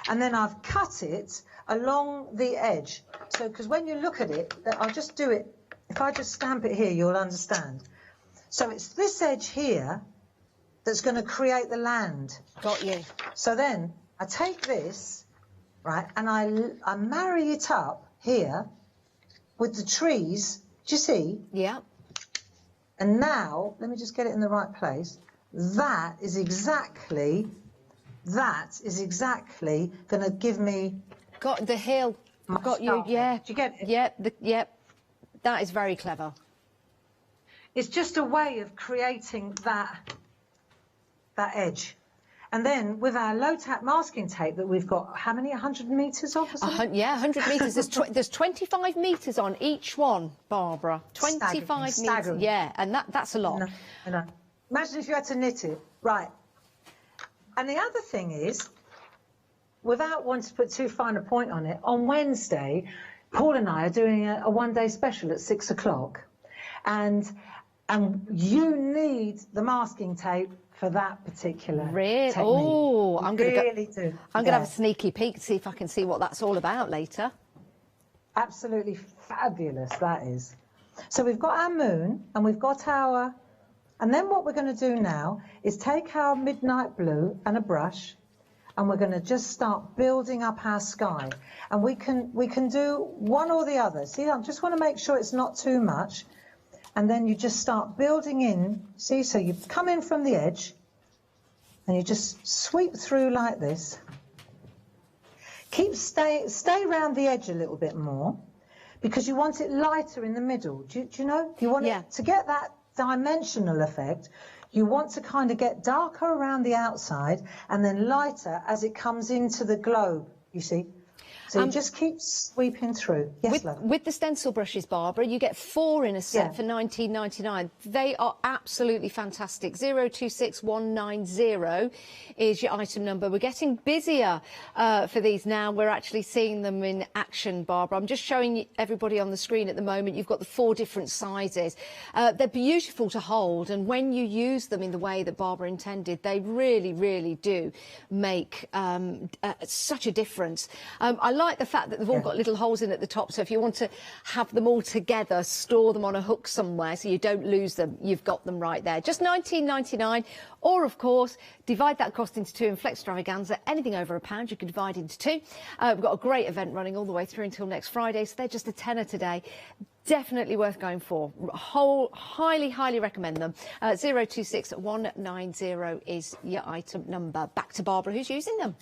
And then I've cut it along the edge. So, because when you look at it, I'll just do it. If I just stamp it here, you'll understand. So it's this edge here that's going to create the land. Got you. So then I take this, right, and I marry it up here with the trees. Do you see? Yeah. And now, let me just get it in the right place. That is exactly going to give me... Got the hill. Got you, yeah. Do you get it? Yep, yep. That is very clever. It's just a way of creating that edge. And then with our low-tap masking tape that we've got, how many, 100 metres of? Yeah, 100 metres. There's 25 metres on each one, Barbara. 25 metres. Yeah, and that's a lot. I know. Imagine if you had to knit it. Right. And the other thing is, without wanting to put too fine a point on it, on Wednesday, Paul and I are doing a one-day special at 6 o'clock. And you need the masking tape for that particular technique. Oh, I'm going to have a sneaky peek to see if I can see what that's all about later. Absolutely fabulous, that is. So we've got our moon and we've got our... And then what we're going to do now is take our midnight blue and a brush, and we're going to just start building up our sky. And we can do one or the other. See, I just want to make sure it's not too much. And then you just start building in, see, so you come in from the edge and you just sweep through like this. Stay around the edge a little bit more because you want it lighter in the middle. Do you know? You want it to get that dimensional effect. You want to kind of get darker around the outside and then lighter as it comes into the globe, you see. So you just keep sweeping through. Yes, love. With the stencil brushes, Barbara, you get 4 in a set for £19.99. They are absolutely fantastic. 026190 is your item number. We're getting busier for these now. We're actually seeing them in action, Barbara. I'm just showing everybody on the screen at the moment. You've got the 4 different sizes. They're beautiful to hold, and when you use them in the way that Barbara intended, they really, really do make such a difference. I like the fact that they've all got little holes in at the top, so if you want to have them all together, store them on a hook somewhere so you don't lose them, you've got them right there. Just £19.99, or of course divide that cost into 2 in Flextravaganza. Anything over £1 you can divide into 2. We've got a great event running all the way through until next Friday, so they're just a tenner today. Definitely worth going for. Highly recommend them. 026190 is your item number. Back to Barbara, who's using them.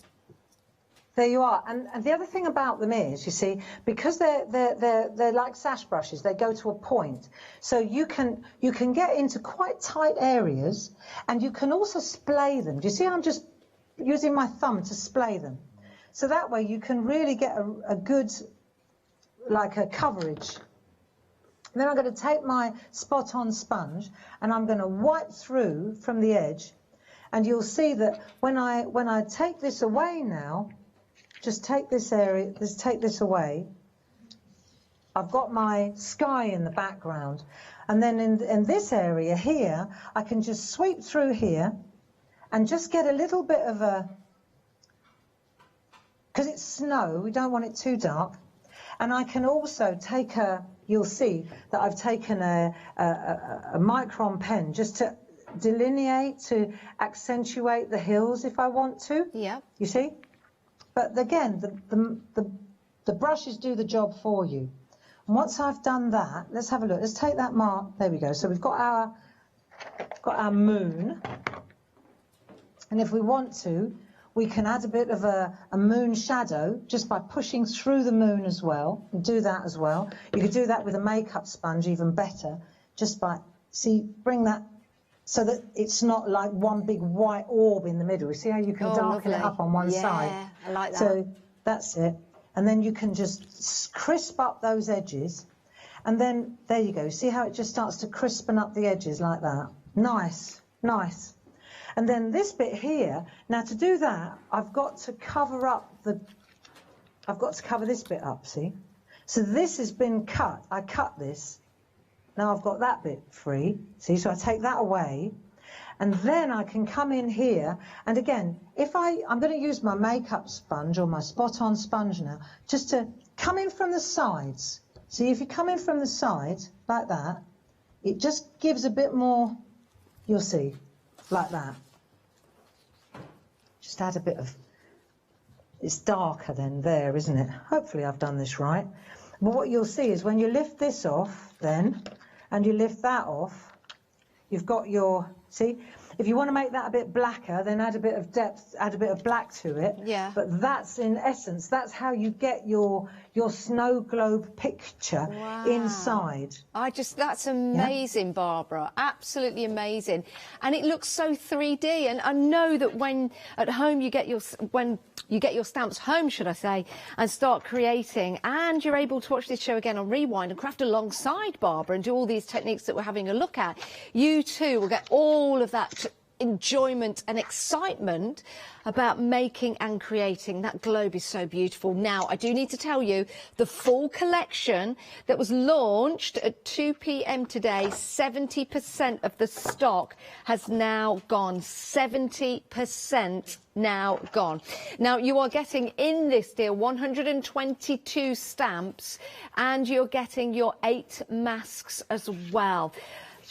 There you are. And the other thing about them is, you see, because they're like sash brushes, they go to a point. So you can get into quite tight areas, and you can also splay them. Do you see? I'm just using my thumb to splay them. So that way you can really get a good, like a coverage. And then I'm going to take my spot-on sponge and I'm going to wipe through from the edge. And you'll see that when I take this away now, just take this area, take this away. I've got my sky in the background. And then in this area here, I can just sweep through here and just get a little bit of a... Because it's snow, we don't want it too dark. And I can also take a... You'll see that I've taken a micron pen just to delineate, to accentuate the hills if I want to. Yeah. You see? But again, the brushes do the job for you. And once I've done that, let's have a look. Let's take that mark. There we go. So we've got our moon. And if we want to, we can add a bit of a moon shadow just by pushing through the moon as well, and do that as well. You could do that with a makeup sponge even better, just by, see, bring that so that it's not like one big white orb in the middle. You see how you can darken it up on one side? Yeah, I like that. So that's it. And then you can just crisp up those edges. And then, there you go. See how it just starts to crispen up the edges like that? Nice, nice. And then this bit here, now to do that, I've got to cover up I've got to cover this bit up, see? So this has been cut. I cut this. Now I've got that bit free, see? So I take that away. And then I can come in here, and again, if I'm going to use my makeup sponge or my spot-on sponge now, just to come in from the sides. See, if you come in from the sides, like that, it just gives a bit more, you'll see, like that. Just add a bit of, it's darker than there, isn't it? Hopefully I've done this right. But what you'll see is when you lift this off then, and you lift that off, you've got your, see, if you want to make that a bit blacker, then add a bit of depth, add a bit of black to it. Yeah. But that's, in essence, that's how you get your snow globe picture inside. That's amazing, Barbara. Absolutely amazing. And it looks so 3D. And I know that when at home you get your stamps home, should I say, and start creating, and you're able to watch this show again on Rewind and craft alongside Barbara and do all these techniques that we're having a look at, you too will get all of that enjoyment and excitement about making and creating. That globe is so beautiful. Now, I do need to tell you, the full collection that was launched at 2 p.m. today, 70% of the stock has now gone. 70% now gone. Now, you are getting in this deal 122 stamps, and you're getting your 8 masks as well.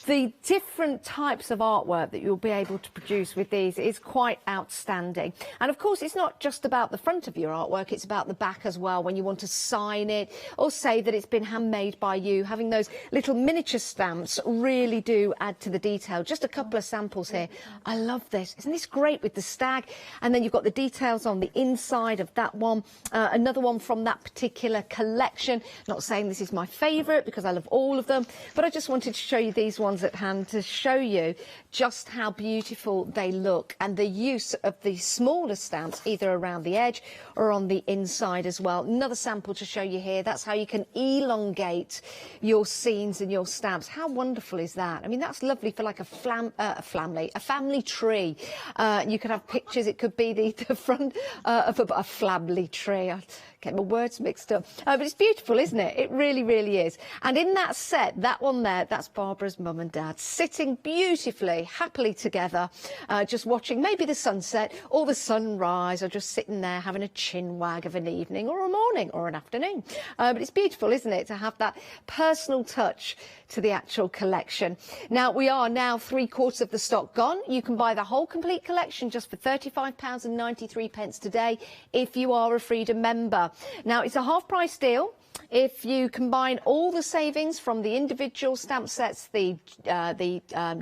The different types of artwork that you'll be able to produce with these is quite outstanding. And of course, it's not just about the front of your artwork, it's about the back as well. When you want to sign it or say that it's been handmade by you, having those little miniature stamps really do add to the detail. Just a couple of samples here. I love this. Isn't this great with the stag? And then you've got the details on the inside of that one. Another one from that particular collection. Not saying this is my favourite because I love all of them, but I just wanted to show you these ones at hand to show you just how beautiful they look, and the use of the smaller stamps either around the edge or on the inside as well. Another sample to show you here. That's how you can elongate your scenes and your stamps. How wonderful is that? I mean, that's lovely for like a family tree. You could have pictures. It could be the front of a family tree. I get my words mixed up. But it's beautiful, isn't it? It really, really is. And in that set, that one there, that's Barbara's mum and dad sitting beautifully, happily together, just watching maybe the sunset or the sunrise, or just sitting there having a chin wag of an evening or a morning or an afternoon. But it's beautiful, isn't it, to have that personal touch to the actual collection. Now, we are now 3/4 of the stock gone. You can buy the whole complete collection just for £35.93 today if you are a Freedom member. Now, it's a half-price deal. If you combine all the savings from the individual stamp sets, the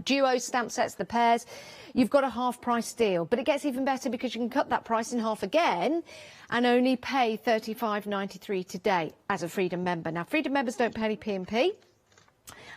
duo stamp sets, the pairs, you've got a half-price deal. But it gets even better because you can cut that price in half again and only pay £35.93 today as a Freedom member. Now, Freedom members don't pay any P&P.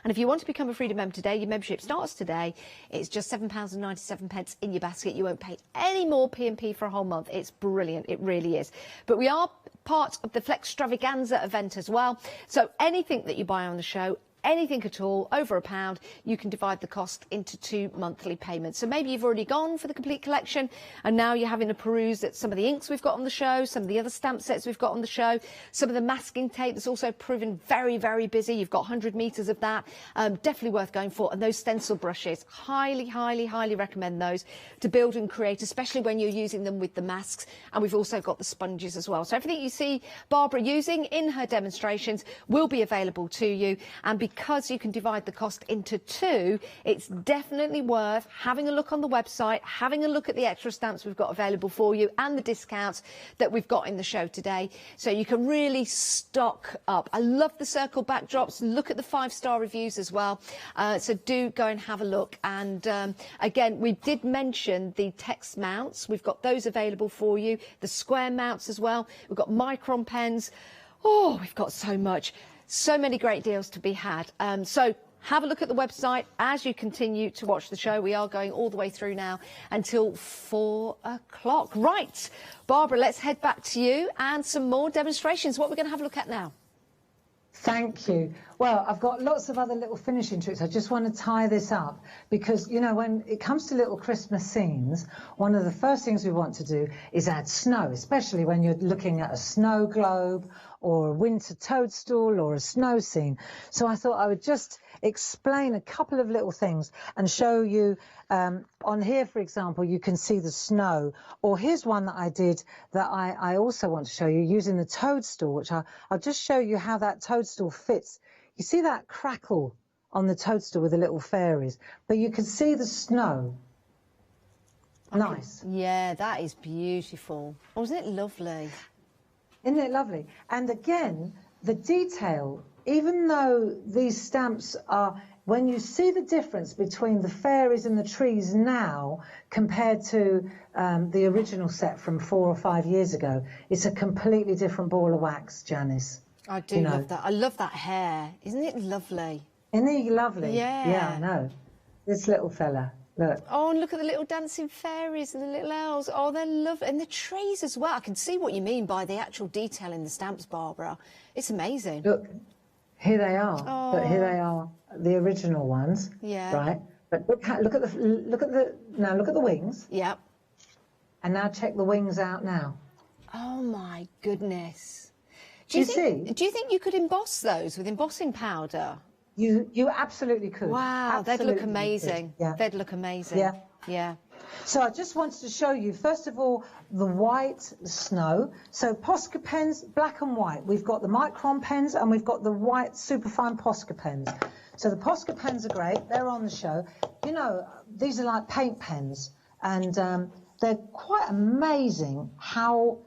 And if you want to become a Freedom member today, your membership starts today. It's just £7.97 in your basket. You won't pay any more P&P for a whole month. It's brilliant. It really is. But we are part of the Flextravaganza event as well. So anything that you buy on the show, anything at all, over £1, you can divide the cost into 2 monthly payments. So maybe you've already gone for the complete collection and now you're having a peruse at some of the inks we've got on the show, some of the other stamp sets we've got on the show, some of the masking tape that's also proven very, very busy. You've got 100 metres of that. Definitely worth going for. And those stencil brushes, highly, highly, highly recommend those to build and create, especially when you're using them with the masks. And we've also got the sponges as well. So everything you see Barbara using in her demonstrations will be available to you. And because you can divide the cost into two, it's definitely worth having a look on the website, having a look at the extra stamps we've got available for you and the discounts that we've got in the show today, so you can really stock up. I love the circle backdrops. Look at the 5-star reviews as well. So do go and have a look. And again, we did mention the text mounts. We've got those available for you. The square mounts as well. We've got micron pens. Oh, we've got so much. So many great deals to be had. So have a look at the website as you continue to watch the show. We are going all the way through now until 4 o'clock. Right, Barbara, let's head back to you and some more demonstrations. What we're going to have a look at now. Thank you. Well, I've got lots of other little finishing tricks. I just want to tie this up because, you know, when it comes to little Christmas scenes, one of the first things we want to do is add snow, especially when you're looking at a snow globe or a winter toadstool or a snow scene. So I thought I would just explain a couple of little things and show you. On here, for example, you can see the snow. Or here's one that I did that I also want to show you using the toadstool, which I'll just show you how that toadstool fits. You see that crackle on the toadstool with the little fairies, but you can see the snow. Nice. Yeah, that is beautiful. Oh, isn't it lovely? Isn't it lovely? And again, the detail, even though these stamps are, when you see the difference between the fairies and the trees now compared to the original set from 4 or 5 years ago, it's a completely different ball of wax, Janice. I do love that. I love that hair. Isn't it lovely? Isn't he lovely? Yeah. Yeah, I know. This little fella. Look. Oh, and look at the little dancing fairies and the little elves. Oh, they're lovely. And the trees as well. I can see what you mean by the actual detail in the stamps, Barbara. It's amazing. Look, here they are. Oh. But here they are, the original ones. Yeah. Right? But look at the wings. Yep. And now check the wings out now. Oh my goodness. Do you see? Do you think you could emboss those with embossing powder? You absolutely could. Wow, absolutely they'd look amazing. Yeah. They'd look amazing. Yeah. Yeah. So I just wanted to show you, first of all, the white, the snow. So Posca pens, black and white. We've got the micron pens and we've got the white superfine Posca pens. So the Posca pens are great. They're on the show. You know, these are like paint pens, and they're quite amazing how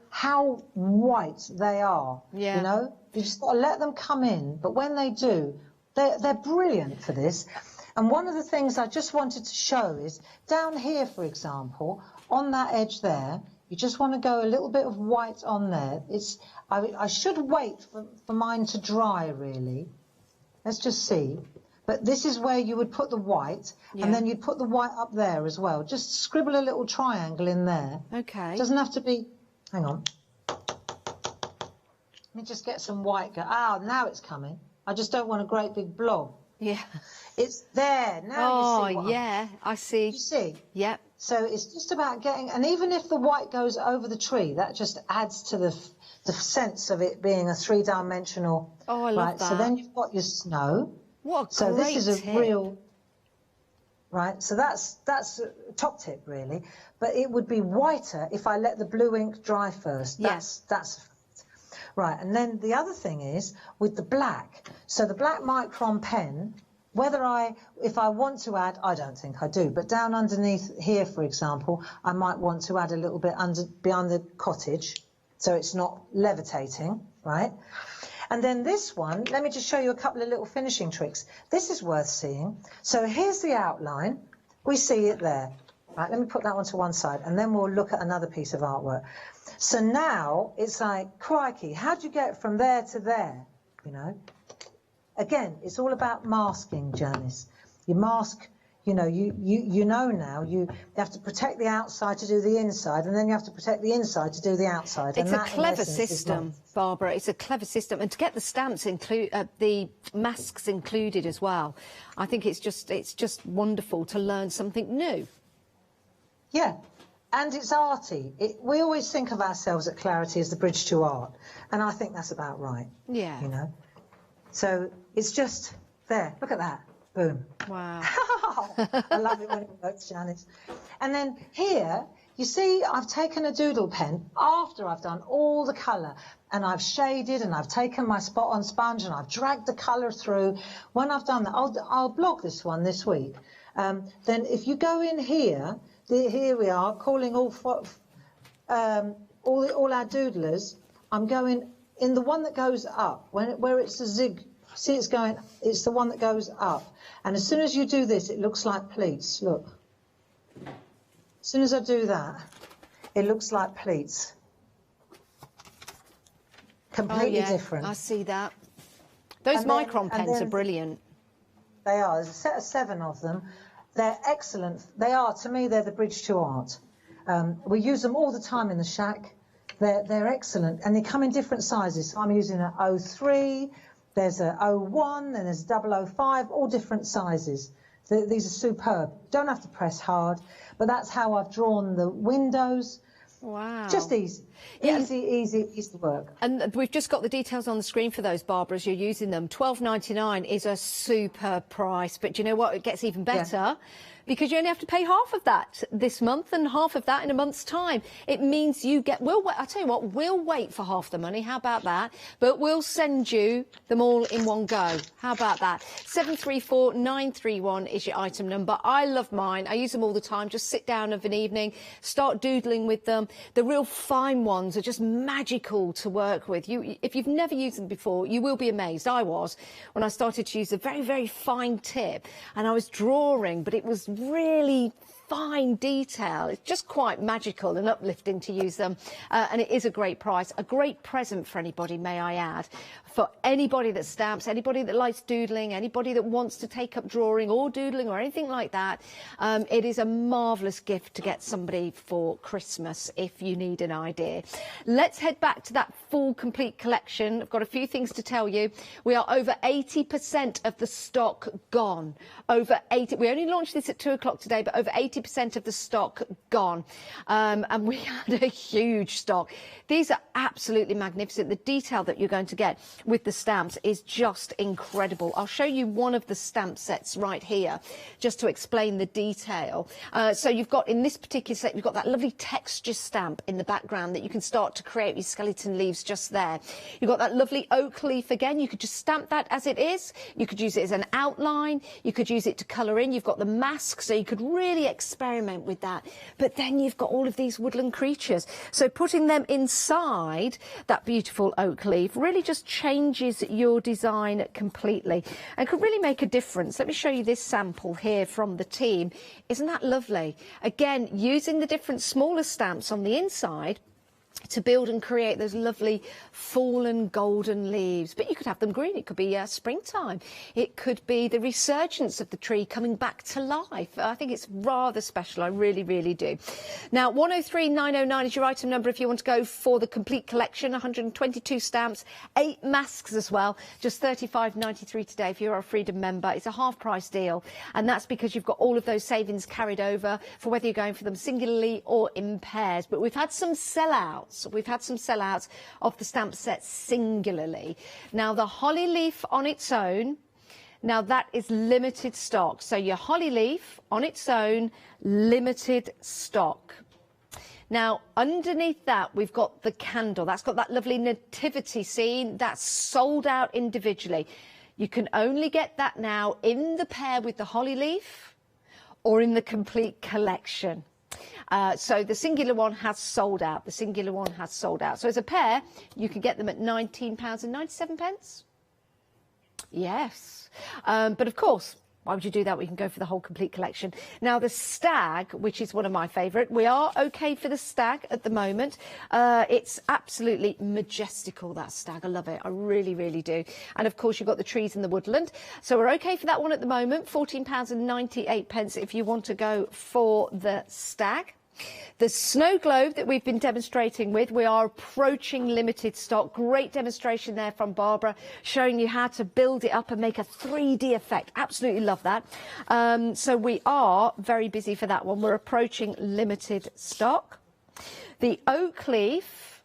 white they are. Yeah. You know, you just got to let them come in. But when they do, they're brilliant for this. And one of the things I just wanted to show is down here, for example, on that edge there, you just want to go a little bit of white on there. I should wait for mine to dry, really. Let's just see. But this is where you would put the white, and then you'd put the white up there as well. Just scribble a little triangle in there. Okay. It doesn't have to be... Hang on. Let me just get some white. Now it's coming. I just don't want a great big blob. Yeah. It's there. Now you see yeah, I see. You see? Yep. So it's just about getting... And even if the white goes over the tree, that just adds to the sense of it being a three-dimensional... Oh, I love that. So then you've got your snow. What a so great this is a tip. real... Right, so that's a top tip, really. But it would be whiter if I let the blue ink dry first. That's right, and then the other thing is with the black. So the black micron pen, if I want to add, I don't think I do, but down underneath here, for example, I might want to add a little bit behind the cottage, so it's not levitating, right? And then this one, let me just show you a couple of little finishing tricks. This is worth seeing. So here's the outline. We see it there. Right, let me put that one to one side, and then we'll look at another piece of artwork. So now it's like, crikey, how'd you get from there to there, you know? Again, it's all about masking, Janice. You mask, you know, you know now, you have to protect the outside to do the inside, and then you have to protect the inside to do the outside. It's and a that, clever system, Barbara. It's a clever system, and to get the stamps the masks included as well, I think it's just wonderful to learn something new. Yeah, and it's arty. We always think of ourselves at Clarity as the bridge to art, and I think that's about right. Yeah. You know, so it's just there. Look at that. Boom. Wow. I love it when it works, Janice. And then here, You see, I've taken a doodle pen after I've done all the colour, and I've shaded, and I've taken my spot on sponge, and I've dragged the colour through. When I've done that, I'll blog this one this week. Then if you go in here, here we are, calling all our doodlers. I'm going in the one that goes up, where it's a zig. See, it's the one that goes up. And as soon as you do this, it looks like pleats, look. As soon as I do that, it looks like pleats. Completely different. I see that. Those micron pens are brilliant. They are. There's a set of 7 of them. They're excellent. They are, to me, they're the bridge to art. We use them all the time in the shack. They're excellent, and they come in different sizes. So I'm using an 03, there's a 01, and there's a 005, all different sizes. These are superb. Don't have to press hard, but that's how I've drawn the windows. Wow. Just easy. Yeah. Easy work. And we've just got the details on the screen for those, Barbara, as you're using them. $12.99 is a superb price, but do you know what? It gets even better. Because you only have to pay half of that this month and half of that in a month's time. It means you get, I tell you what, we'll wait for half the money. How about that? But we'll send you them all in one go. How about that? 734931 is your item number. I love mine. I use them all the time. Just sit down of an evening, start doodling with them. The real fine ones are just magical to work with. If you've never used them before, you will be amazed. I was when I started to use a very, very fine tip, and I was drawing, but it was really fine detail. It's just quite magical and uplifting to use them, and it is a great price, a great present for anybody, may I add, for anybody that stamps, anybody that likes doodling, anybody that wants to take up drawing or doodling or anything like that. It is a marvellous gift to get somebody for Christmas if you need an idea. Let's head back to that full complete collection. I've got a few things to tell you. We are over 80% of the stock gone. Over 80. We only launched this at 2 o'clock today, but over 80% of the stock gone. And we had a huge stock. These are absolutely magnificent. The detail that you're going to get with the stamps is just incredible. I'll show you one of the stamp sets right here, just to explain the detail. So you've got, in this particular set, you've got that lovely texture stamp in the background that you can start to create your skeleton leaves just there. You've got that lovely oak leaf again. You could just stamp that as it is. You could use it as an outline. You could use it to colour in. You've got the mask, so you could really experiment with that. But then you've got all of these woodland creatures. So putting them inside that beautiful oak leaf really just changes your design completely and could really make a difference. Let me show you this sample here from the team. Isn't that lovely? Again, using the different smaller stamps on the inside to build and create those lovely fallen golden leaves. But you could have them green. It could be springtime. It could be the resurgence of the tree coming back to life. I think it's rather special. I really, really do. Now, 103909 is your item number if you want to go for the complete collection. 122 stamps, 8 masks as well. Just $35.93 today if you're a Freedom member. It's a half-price deal, and that's because you've got all of those savings carried over for whether you're going for them singularly or in pairs. But we've had some sellouts. We've had some sellouts of the stamp set singularly. Now, the holly leaf on its own, now that is limited stock. So your holly leaf on its own, limited stock. Now, underneath that, we've got the candle. That's got that lovely nativity scene. That's sold out individually. You can only get that now in the pair with the holly leaf or in the complete collection. So the singular one has sold out. The singular one has sold out. So as a pair, you can get them at £19.97. Yes. But of course, why would you do that? We can go for the whole complete collection. Now, the stag, which is one of my favourite, we are okay for the stag at the moment. It's absolutely majestical, that stag. I love it. I really, really do. And, of course, you've got the trees in the woodland. So we're okay for that one at the moment. £14.98 if you want to go for the stag. The snow globe that we've been demonstrating with, we are approaching limited stock. Great demonstration there from Barbara, showing you how to build it up and make a 3D effect. Absolutely love that. So we are very busy for that one. We're approaching limited stock. The oak leaf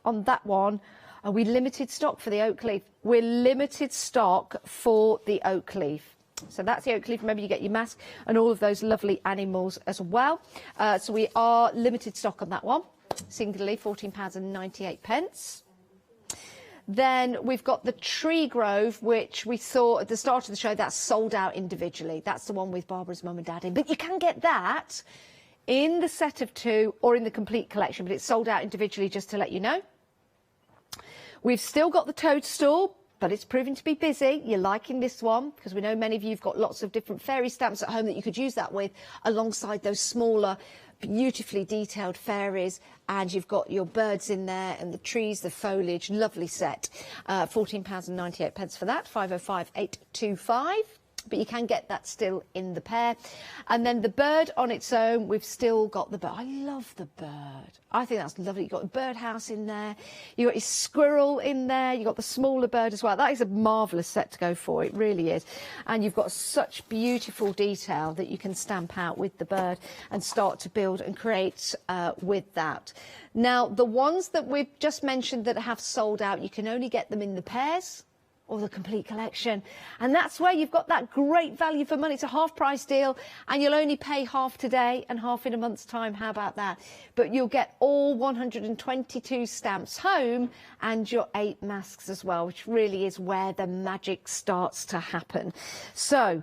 on that one, are we limited stock for the oak leaf? We're limited stock for the oak leaf. So that's the oak leaf. Remember, you get your mask and all of those lovely animals as well. So we are limited stock on that one. Singularly, £14.98. Then we've got the Tree Grove, which we saw at the start of the show. That's sold out individually. That's the one with Barbara's mum and dad in. But you can get that in the set of 2 or in the complete collection. But it's sold out individually, just to let you know. We've still got the toadstool, but it's proving to be busy. You're liking this one because we know many of you have got lots of different fairy stamps at home that you could use that with, alongside those smaller, beautifully detailed fairies. And you've got your birds in there and the trees, the foliage. Lovely set. £14.98 for that. 505825. But you can get that still in the pair. And then the bird on its own, we've still got the bird. I love the bird. I think that's lovely. You've got the birdhouse in there. You've got your squirrel in there. You've got the smaller bird as well. That is a marvellous set to go for. It really is. And you've got such beautiful detail that you can stamp out with the bird and start to build and create with that. Now, the ones that we've just mentioned that have sold out, you can only get them in the pairs or the complete collection, and that's where you've got that great value for money. It's a half price deal, and you'll only pay half today and half in a month's time. How about that? But you'll get all 122 stamps home and your 8 masks as well, which really is where the magic starts to happen. So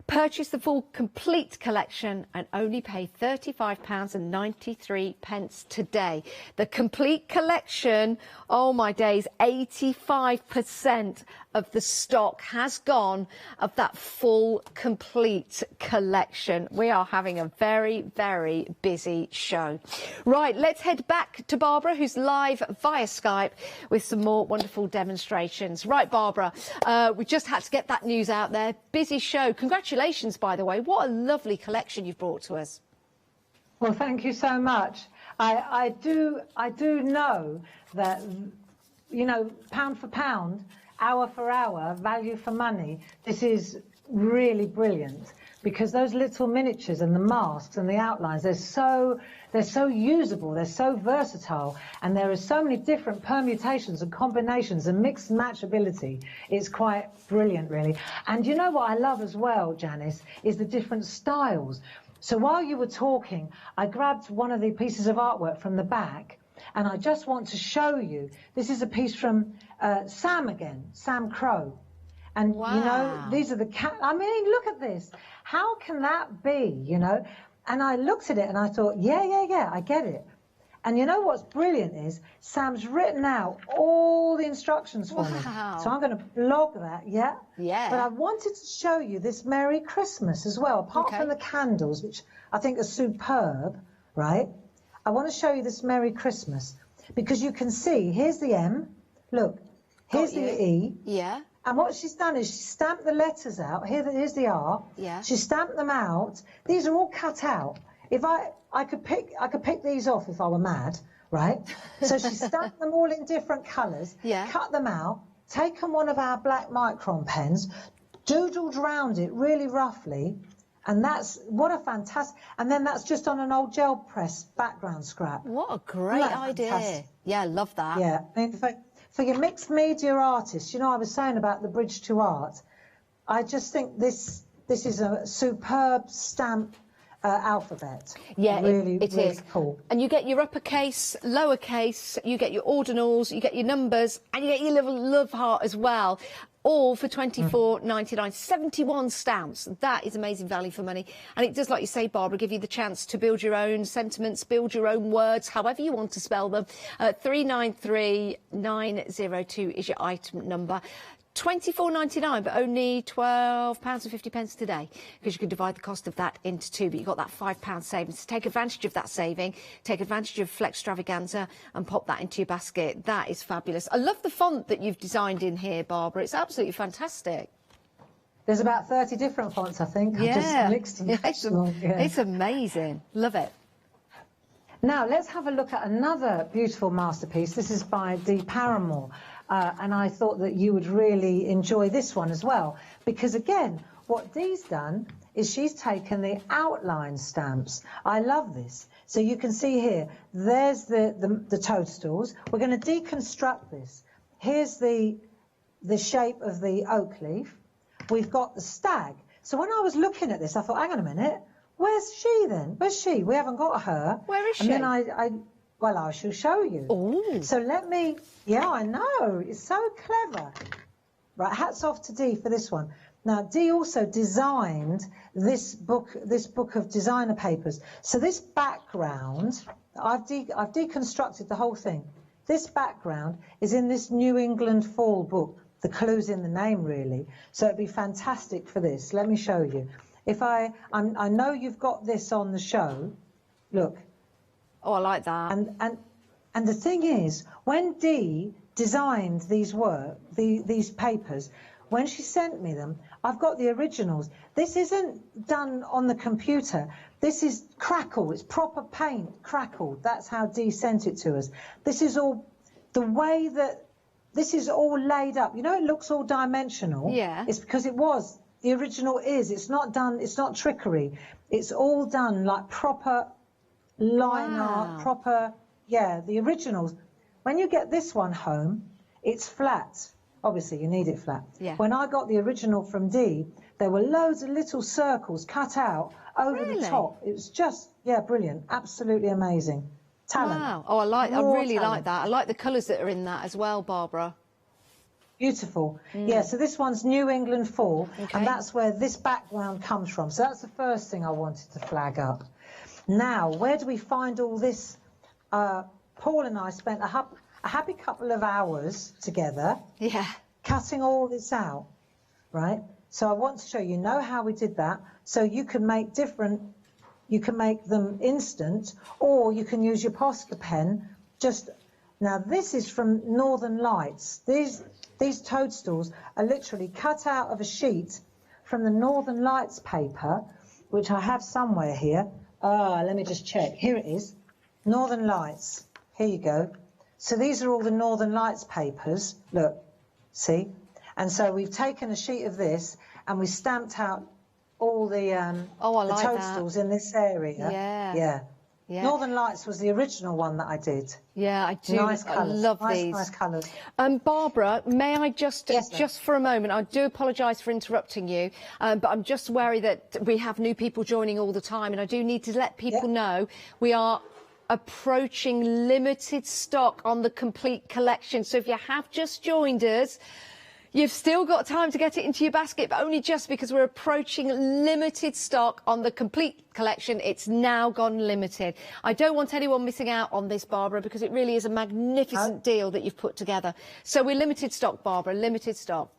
purchase the full complete collection and only pay £35.93 today. The complete collection, oh my days, 85% of the stock has gone of that full complete collection. We are having a very, very busy show. Right, let's head back to Barbara, who's live via Skype with some more wonderful demonstrations. Right, Barbara, we just had to get that news out there. Busy show. Congratulations, by the way. What a lovely collection you've brought to us. Well, thank you so much. I do know that, you know, pound for pound, hour for hour, value for money, this is really brilliant, because those little miniatures and the masks and the outlines, they're so usable, they're so versatile, and there are so many different permutations and combinations and mixed matchability. It's quite brilliant, really. And you know what I love as well, Janice, is the different styles. So while you were talking, I grabbed one of the pieces of artwork from the back, and I just want to show you. This is a piece from Sam again, Sam Crow. And, wow, you know, these are the I mean, look at this. How can that be, you know? And I looked at it and I thought, yeah, I get it. And you know what's brilliant is Sam's written out all the instructions for me. So I'm going to blog that, yeah? But I wanted to show you this Merry Christmas as well, apart from the candles, which I think are superb, right? I want to show you this Merry Christmas, because you can see, here's the M, look, here's the E. Yeah. And what she's done is she stamped the letters out. Here's the R. Yeah. She stamped them out. These are all cut out. If I could pick these off if I were mad, right? So she stamped them all in different colours. Yeah. Cut them out. Taken one of our black micron pens, doodled round it really roughly, and that's what a fantastic. And then that's just on an old gel press background scrap. What a great idea! Fantastic? Yeah, I love that. Yeah. I mean, for your mixed media artists, you know, I was saying about the bridge to art. I just think this is a superb stamp alphabet. Yeah, really, it really is cool. And you get your uppercase, lowercase, you get your ordinals, you get your numbers, and you get your little love heart as well. All for £24.99, 71 stamps. That is amazing value for money. And it does, like you say, Barbara, give you the chance to build your own sentiments, build your own words, however you want to spell them. 393902 is your item number. £24.99, but only £12.50 today, because you can divide the cost of that into 2, but you've got that £5 savings. So take advantage of that saving, take advantage of Flextravaganza and pop that into your basket. That is fabulous. I love the font that you've designed in here, Barbara. It's absolutely fantastic. There's about 30 different fonts, I think. Yeah. I've just mixed and matched them all. Yeah. It's amazing. Love it. Now, let's have a look at another beautiful masterpiece. This is by Dee Paramore. And I thought that you would really enjoy this one as well, because again, what Dee's done is she's taken the outline stamps. I love this. So you can see here, there's the toadstools. We're going to deconstruct this. Here's the shape of the oak leaf. we've got the stag. So when I was looking at this, I thought, hang on a minute, where's she then? Where's she? We haven't got her. Where is and she? And then well, I shall show you. Ooh. So let me, yeah, I know, it's so clever. Right, hats off to Dee for this one. Now, Dee also designed this book of designer papers. So this background, I've deconstructed the whole thing. This background is in this New England Fall book. The clue's in the name, really. So it'd be fantastic for this. Let me show you. If I know you've got this on the show. Look. Oh, I like that. And the thing is, when Dee designed these papers, when she sent me them, I've got the originals. This isn't done on the computer. This is crackle. It's proper paint, crackled. That's how Dee sent it to us. This is all the way that this is all laid up. You know, it looks all dimensional. Yeah. It's because it was. The original is. It's not done. It's not trickery. It's all done like proper line art, proper. Yeah, the originals. When you get this one home, it's flat. Obviously, you need it flat. Yeah. When I got the original from Dee, there were loads of little circles cut out over the top. It was just, yeah, brilliant. Absolutely amazing. Talent. Wow. Oh, I really like that. I like the colours that are in that as well, Barbara. Beautiful. Yeah, so this one's New England Fall, and that's where this background comes from. So that's the first thing I wanted to flag up. Now, where do we find all this? Paul and I spent a happy couple of hours together, cutting all this out, right? So I want to show you know how we did that. So you can make you can make them instant, or you can use your Posca pen. Now this is from Northern Lights. These toadstools are literally cut out of a sheet from the Northern Lights paper, which I have somewhere here. Let me just check. Here it is. Northern Lights. Here you go. So these are all the Northern Lights papers. Look, see? And so we've taken a sheet of this and we stamped out all the toadstools in this area. Yeah. Northern Lights was the original one that I did. Yeah, I do. Nice colours. I love these. Nice colours. Barbara, may I just for a moment, I do apologise for interrupting you, but I'm just wary that we have new people joining all the time, and I do need to let people know we are approaching limited stock on the complete collection. So if you have just joined us, you've still got time to get it into your basket, but only just because we're approaching limited stock on the complete collection. It's now gone limited. I don't want anyone missing out on this, Barbara, because it really is a magnificent deal that you've put together. So we're limited stock, Barbara, limited stock.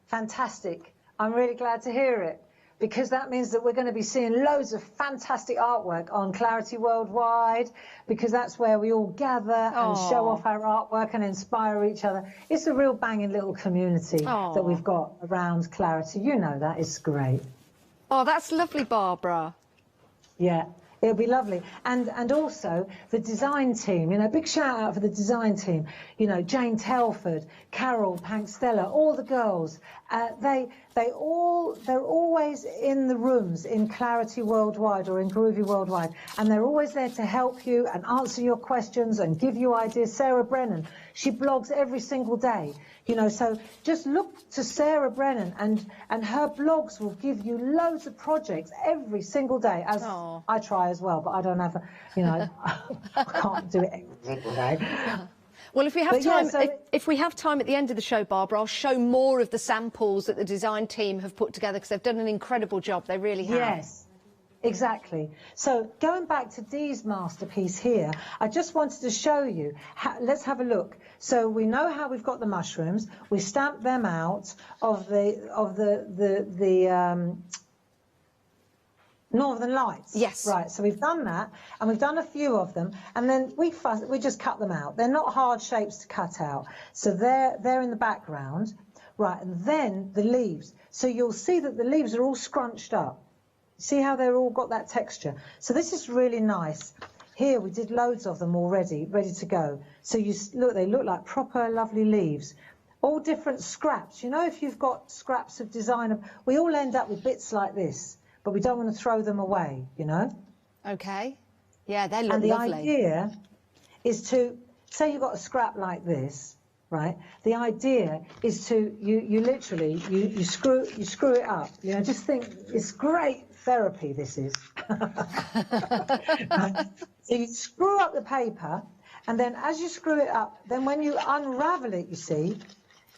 Fantastic. I'm really glad to hear it, because that means that we're going to be seeing loads of fantastic artwork on Clarity Worldwide, because that's where we all gather and show off our artwork and inspire each other. It's a real banging little community that we've got around Clarity. You know that. It's great. Oh, that's lovely, Barbara. Yeah. It'll be lovely. And also the design team, you know, big shout out for the design team. You know, Jane Telford, Carol Pankstella, all the girls. They're always in the rooms in Clarity Worldwide or in Groovy Worldwide, and they're always there to help you and answer your questions and give you ideas. Sarah Brennan, she blogs every single day. You know, so just look to Sarah Brennan, and her blogs will give you loads of projects every single day, as I try as well, but I don't have, I can't do it every single day. Well, if we have time, if we have time at the end of the show, Barbara, I'll show more of the samples that the design team have put together, because they've done an incredible job. They really have. Yes. Exactly. So going back to Dee's masterpiece here, I just wanted to show you. Let's have a look. So we know how we've got the mushrooms. We stamped them out of the Northern Lights. Yes. Right. So we've done that, and we've done a few of them, and then we just cut them out. They're not hard shapes to cut out. So they're in the background, right? And then the leaves. So you'll see that the leaves are all scrunched up. See how they're all got that texture? So this is really nice. Here we did loads of them already, ready to go. So you look, they look like proper lovely leaves. All different scraps. You know, if you've got scraps of design, we all end up with bits like this, but we don't want to throw them away, you know? Okay. Yeah, they look lovely. lovely. And the idea is to, say you've got a scrap like this, right? The idea is to you literally you screw it up. You know, just think it's great therapy. This is. Right? So you screw up the paper, and then as you screw it up, then when you unravel it, you see,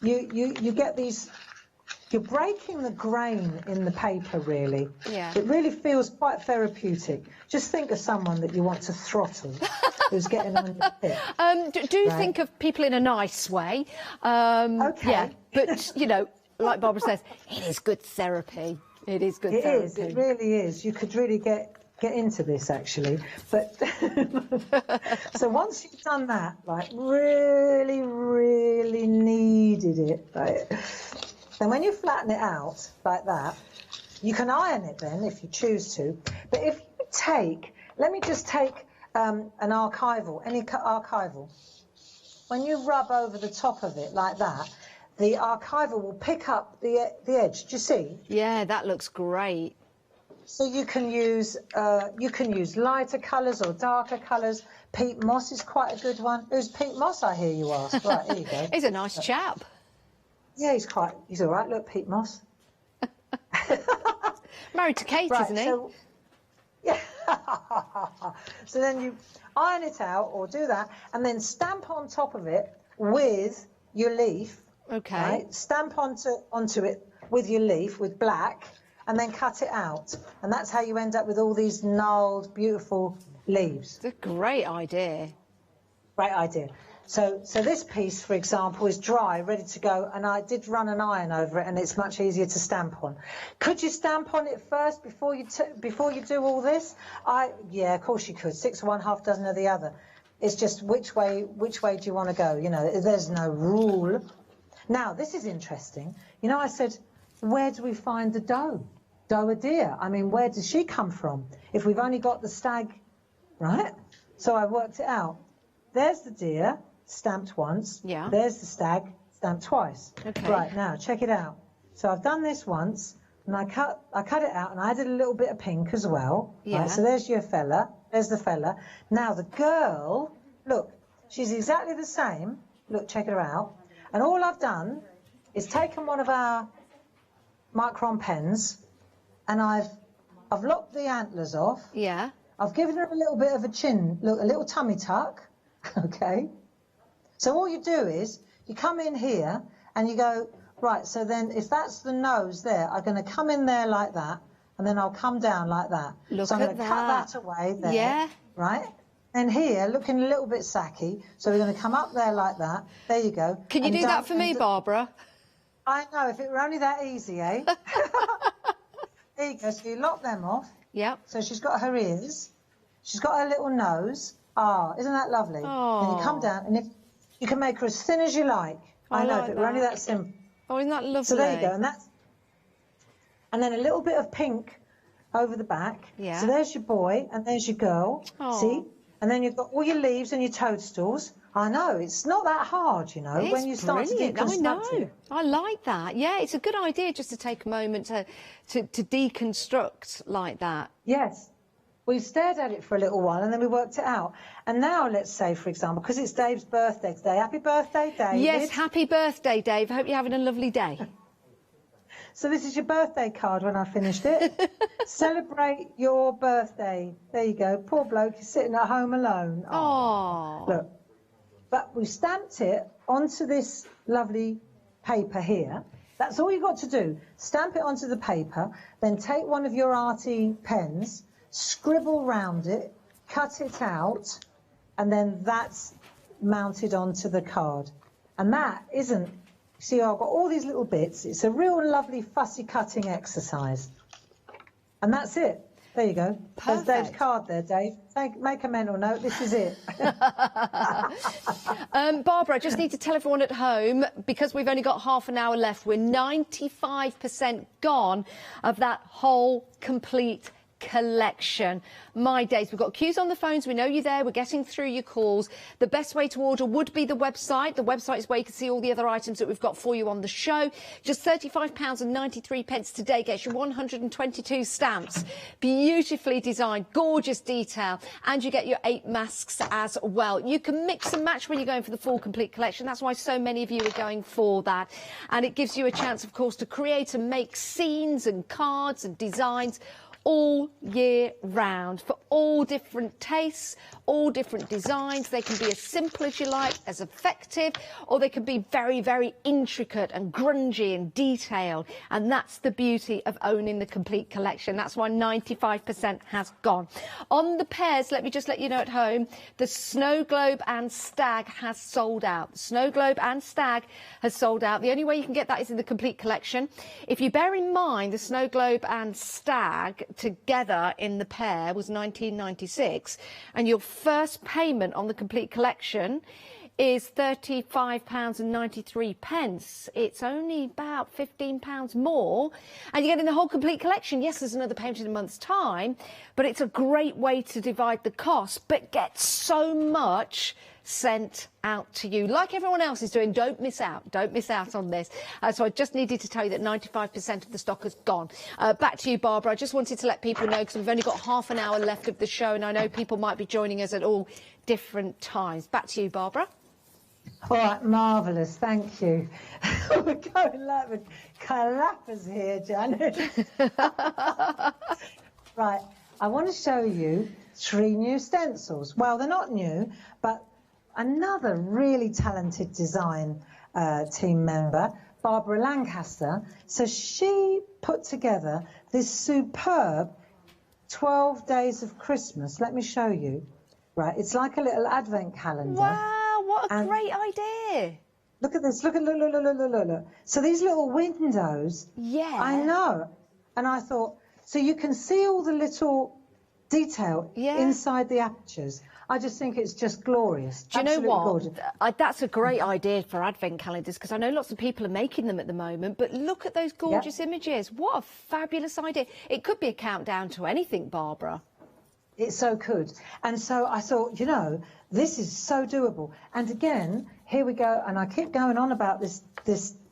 you get these. You're breaking the grain in the paper, really. Yeah. It really feels quite therapeutic. Just think of someone that you want to throttle, who's getting on your tip. Do Right. think of people in a nice way. Okay. Yeah, but, you know, like Barbara says, it is good therapy. It is good therapy. It is, it really is. You could really get into this, actually. But so once you've done that, like, really, really kneaded it, right? Then when you flatten it out like that, you can iron it then if you choose to. But if you take, let me just take an archival, any archival. When you rub over the top of it like that, the archival will pick up the edge. Do you see? Yeah, that looks great. So you can use lighter colours or darker colours. Pete Moss is quite a good one. Who's Pete Moss, I hear you ask? Right, here you go. He's a nice chap. Yeah, he's all right. Look, Pete Moss. Married to Kate, Right, isn't he? so- yeah. So then you iron it out or do that, and then stamp on top of it with your leaf. Okay. Right? Stamp onto it with your leaf with black, and then cut it out. And that's how you end up with all these gnarled, beautiful leaves. It's a great idea. Great idea. So this piece, for example, is dry, ready to go, and I did run an iron over it, and it's much easier to stamp on. Could you stamp on it first before you do all this? Yeah, of course you could. 6 of one, half dozen of the other. It's just which way do you want to go? You know, there's no rule. Now this is interesting. You know, I said, where do we find the doe? Doe a deer. I mean, where does she come from? If we've only got the stag, right? So I worked it out. There's the deer. Stamped once. Yeah. There's the stag, stamped twice. Okay. Right, now check it out. So I've done this once, and I cut it out, and I added a little bit of pink as well. Yeah. Right, so there's your fella. There's the fella. Now the girl, look, she's exactly the same. Look, check her out. And all I've done is taken one of our Micron pens, and I've locked the antlers off. Yeah. I've given her a little bit of a chin, look, a little tummy tuck. Okay. So all you do is you come in here and you go, right, so then if that's the nose there, I'm going to come in there like that, and then I'll come down like that. Look so I'm at going to cut that away there. Yeah. Right? And here, looking a little bit sacky, so we're going to come up there like that. There you go. Can you do that for me, Barbara? I know, if it were only that easy, eh? There you go, so you lock them off. Yep. So she's got her ears. She's got her little nose. Ah, isn't that lovely? Oh. Then you come down, and if you can make her as thin as you like. I know, like if it were only that. that simple. Oh, isn't that lovely? So there you go, and then a little bit of pink over the back. Yeah. So there's your boy, and there's your girl. Oh. See? And then you've got all your leaves and your toadstools. I know, it's not that hard, you know, It's when you start brilliant. to deconstruct I know. it. I like that. Yeah, it's a good idea just to take a moment to deconstruct like that. Yes. We stared at it for a little while, and then we worked it out. And now, let's say, for example, because it's Dave's birthday today. Happy birthday, David. Yes, happy birthday, Dave. I hope you're having a lovely day. So this is your birthday card when I finished it. Celebrate your birthday. There you go. Poor bloke, he's sitting at home alone. Oh. Look. But we stamped it onto this lovely paper here. That's all you've got to do. Stamp it onto the paper, then take one of your arty pens, scribble round it, cut it out, and then that's mounted onto the card. And that isn't, see, I've got all these little bits. It's a real lovely fussy cutting exercise. And that's it. There you go. Perfect. There's Dave's card there, Dave. Make a mental note. This is it. Barbara, I just need to tell everyone at home, because we've only got half an hour left, we're 95% gone of that whole complete collection. My days, we've got queues on the phones. We know you're there. We're getting through your calls. The best way to order would be the website. The website is where you can see all the other items that we've got for you on the show. Just £35.93 today gets you 122 stamps. Beautifully designed, gorgeous detail, and you get your 8 masks as well. You can mix and match when you're going for the full complete collection. That's why so many of you are going for that. And it gives you a chance, of course, to create and make scenes and cards and designs all year round for all different tastes, all different designs. They can be as simple as you like, as effective, or they can be very, very intricate and grungy and detailed. And that's the beauty of owning the complete collection. That's why 95% has gone. On the pairs, let me just let you know at home, the Snow Globe and Stag has sold out. The Snow Globe and Stag has sold out. The only way you can get that is in the complete collection. If you bear in mind the Snow Globe and Stag together in the pair was £19.96, and your first payment on the complete collection is £35.93. It's only about £15 more, and you're getting the whole complete collection. Yes, there's another payment in a month's time, but it's a great way to divide the cost, but get so much sent out to you. Like everyone else is doing, don't miss out. Don't miss out on this. So I just needed to tell you that 95% of the stock has gone. Back to you, Barbara. I just wanted to let people know, because we've only got half an hour left of the show, and I know people might be joining us at all different times. Back to you, Barbara. All right, marvellous, thank you. We're going like the clappers here, Janet. Right, I want to show you 3 new stencils. Well, they're not new, but another really talented design team member, Barbara Lancaster. So she put together this superb 12 Days of Christmas. Let me show you. Right, it's like a little advent calendar. Wow, what a great idea. Look at this, look. So these little windows. Yeah. I know. And I thought, so you can see all the little detail inside the apertures. I just think it's just glorious. Do you know what? Gorgeous. That's a great idea for advent calendars, because I know lots of people are making them at the moment, but look at those gorgeous images. What a fabulous idea. It could be a countdown to anything, Barbara. It so could. And so I thought, you know, this is so doable. And again, here we go. And I keep going on about this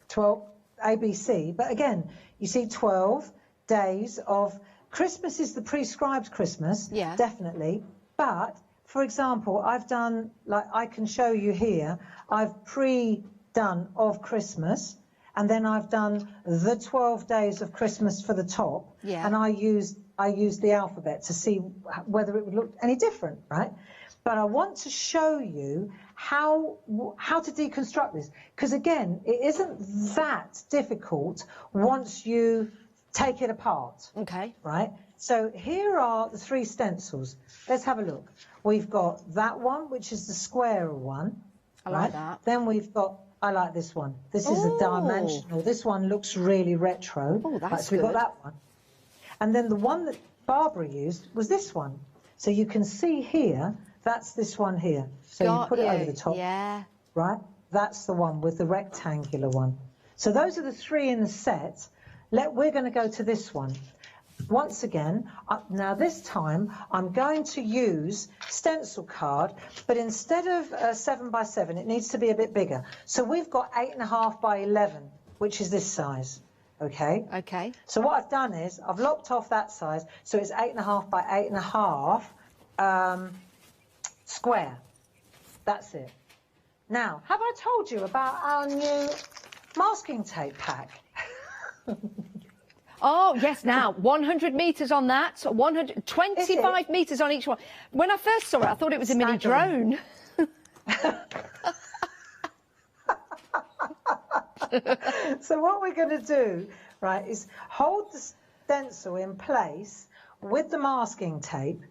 12 ABC. But again, you see 12 days of Christmas is the prescribed Christmas. Yeah. Definitely. But, for example, I've done, like I can show you here, I've pre-done of Christmas. And then I've done the 12 days of Christmas for the top. Yeah. And I used the alphabet to see whether it would look any different, right? But I want to show you how to deconstruct this, because again, it isn't that difficult once you take it apart. Okay. Right? So here are the 3 stencils. Let's have a look. We've got that one, which is the square one. I like that. Then we've got, I like this one. This is a dimensional. This one looks really retro. Oh, that's so we've got good. that one. And then the one that Barbara used was this one. So you can see here, that's this one here. So you put it over the top. Yeah. Right? That's the one with the rectangular one. So those are the 3 in the set. We're going to go to this one. Once again, now this time I'm going to use stencil card, but instead of 7x7, it needs to be a bit bigger. So we've got 8.5 by 11, which is this size. Okay. Okay. So what I've done is I've lopped off that size, so it's 8.5 by 8.5 square. That's it. Now, have I told you about our new masking tape pack? Oh, yes, now, 100 metres on that, 125 metres on each one. When I first saw it, I thought it was a mini drone. So what we're going to do, right, is hold the stencil in place with the masking tape.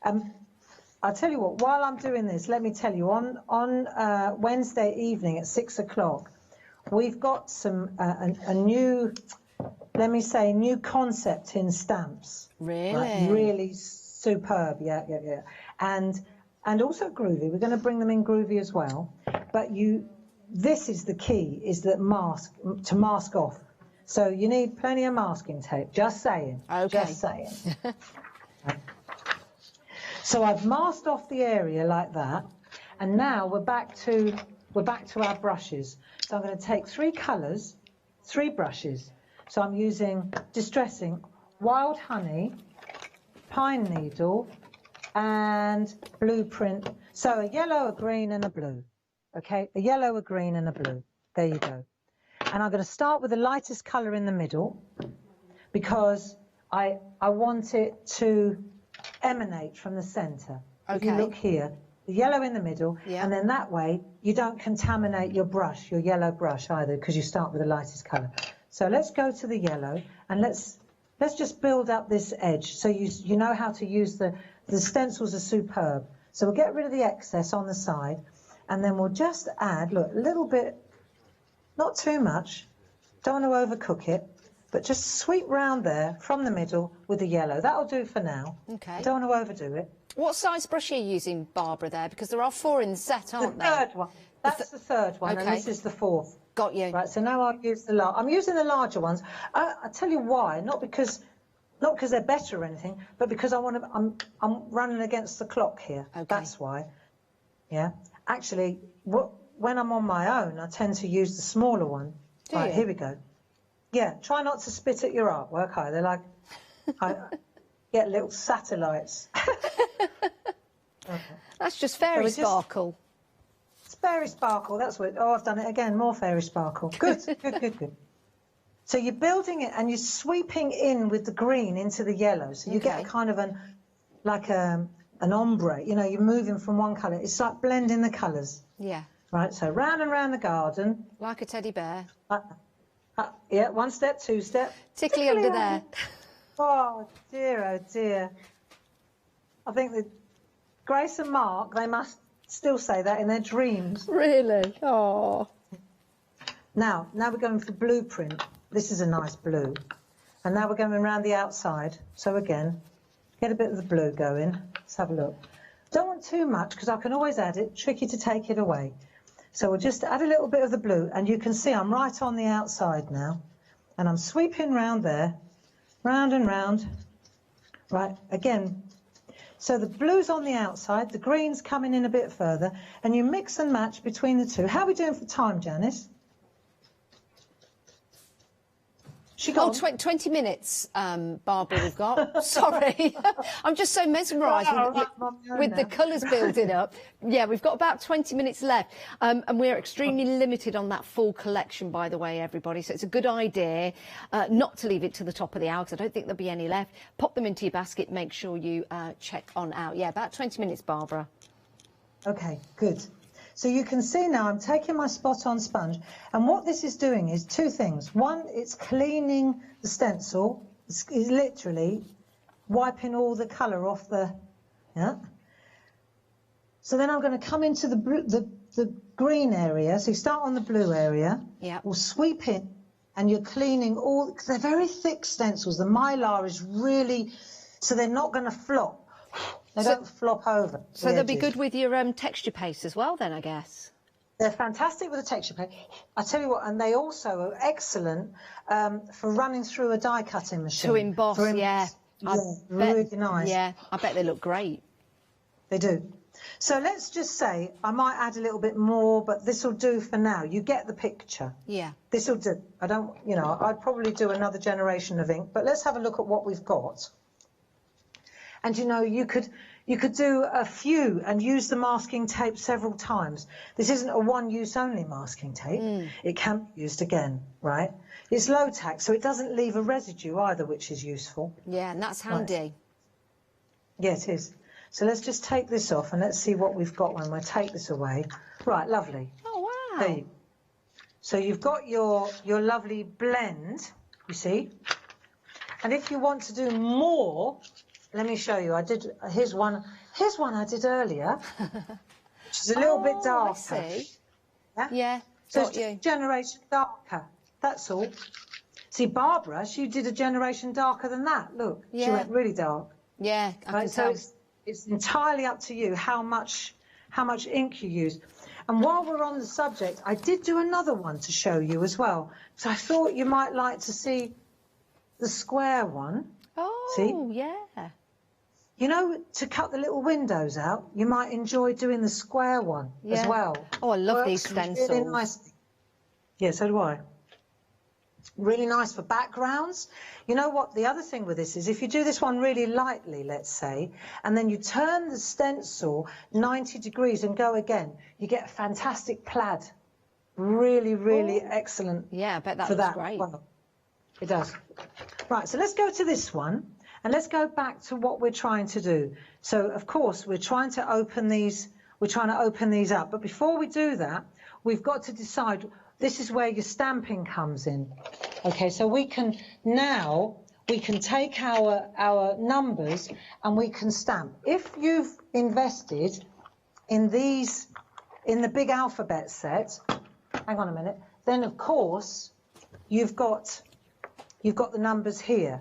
I'll tell you what, while I'm doing this, let me tell you, on Wednesday evening at 6 o'clock, we've got some a new, let me say, new concept in stamps. Really? Right, really superb, yeah. And also groovy. We're going to bring them in groovy as well. But this is the key, is that to mask off. So you need plenty of masking tape. Just saying. Okay. Just saying. So I've masked off the area like that, and now we're back to our brushes. So I'm going to take 3 colours, 3 brushes. So I'm using Distressing, Wild Honey, Pine Needle, and Blueprint. So a yellow, a green, and a blue. Okay, a yellow, a green, and a blue. There you go. And I'm going to start with the lightest colour in the middle, because I want it to emanate from the centre. Okay. If you look here, the yellow in the middle, and then that way you don't contaminate your brush, your yellow brush either, because you start with the lightest colour. So let's go to the yellow, and let's just build up this edge. So you know how to use the stencils are superb. So we'll get rid of the excess on the side, and then we'll just add, look, a little bit, not too much, don't want to overcook it, but just sweep round there from the middle with the yellow. That'll do for now. Okay. Don't want to overdo it. What size brush are you using, Barbara, there? Because there are 4 in the set, aren't there? The third one. That's the third one, Okay. and this is the 4th. Got you. Right, so now I'll use I'm using the larger ones. I'll tell you why, not because they're better or anything, but because I'm running against the clock here. Okay. That's why. Yeah. Actually, when I'm on my own, I tend to use the smaller one. Do right, you? here we go. Yeah, try not to spit at your artwork either. Like, I get little satellites. Okay. That's just fairy sparkle. It's fairy sparkle, that's what... Oh, I've done it again, more fairy sparkle. Good, good. So you're building it and you're sweeping in with the green into the yellow. So you get a kind of an ombre. You know, you're moving from one colour. It's like blending the colours. Yeah. Right, so round and round the garden. Like a teddy bear. Yeah, 1 step, 2 step. Tickly under there. Oh dear. I think that Grace and Mark, they must still say that in their dreams. Really? Oh. Now we're going for Blueprint. This is a nice blue. And now we're going around the outside. So again, get a bit of the blue going. Let's have a look. Don't want too much because I can always add it. Tricky to take it away. So we'll just add a little bit of the blue, and you can see I'm right on the outside now. And I'm sweeping round there, round and round. Right, again. So the blue's on the outside, the green's coming in a bit further, and you mix and match between the two. How are we doing for time, Janice? Oh, 20 minutes, Barbara, we've got. Sorry. I'm just so mesmerised with the colours building up. Yeah, we've got about 20 minutes left. And we're extremely limited on that full collection, by the way, everybody. So it's a good idea not to leave it to the top of the hour, because I don't think there'll be any left. Pop them into your basket. Make sure you check on out. Yeah, about 20 minutes, Barbara. OK, good. So you can see now I'm taking my spot-on sponge, and what this is doing is 2 things. One, it's cleaning the stencil. It's literally wiping all the colour off the... Yeah. So then I'm going to come into the green area. So you start on the blue area. Yeah. We'll sweep in, and you're cleaning all... Because they're very thick stencils. The mylar is really... So they're not going to flop. They don't flop over. So they'll be good with your texture paste as well then, I guess. They're fantastic with the texture paste. I tell you what, and they also are excellent for running through a die cutting machine. To emboss, yeah. Really nice. Yeah, I bet they look great. They do. So let's just say, I might add a little bit more, but this will do for now. You get the picture. Yeah. This will do. I don't, you know, I'd probably do another generation of ink, but let's have a look at what we've got. And, you know, you could do a few and use the masking tape several times. This isn't a one-use only masking tape. It can be used again, right? It's low tax, so it doesn't leave a residue either, which is useful. Yeah, and that's handy. Right. Yeah, it is. So let's just take this off and let's see what we've got when we take this away. Right, lovely. Oh, wow. There you. So you've got your lovely blend, you see. And if you want to do more... Let me show you. Here's one I did earlier, which is a little bit darker. I see. Yeah. So it's just a generation darker. That's all. See, Barbara, she did a generation darker than that. Look, she went really dark. Yeah, I can so tell. it's entirely up to you how much ink you use. And while we're on the subject, I did do another one to show you as well. So I thought you might like to see the square one. Oh, see? yeah. You know, to cut the little windows out, you might enjoy doing the square one as well. Oh, I love these Works stencils. really nicely. Yeah, so do I. Really nice for backgrounds. You know what, the other thing with this is if you do this one really lightly, let's say, and then you turn the stencil 90 degrees and go again, you get a fantastic plaid. Really, really excellent. Yeah, I bet that for looks that. great. Well, it does. Right, so let's go to this one and let's go back to what we're trying to do. So, of course, we're trying to open these up. But before we do that, we've got to decide. This is where your stamping comes in. Okay, so we can take our numbers and we can stamp. If you've invested in the big alphabet set, hang on a minute, then of course you've got the numbers here.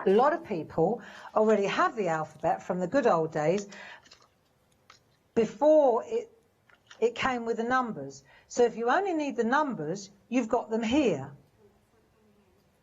A lot of people already have the alphabet from the good old days before it came with the numbers. So if you only need the numbers, you've got them here.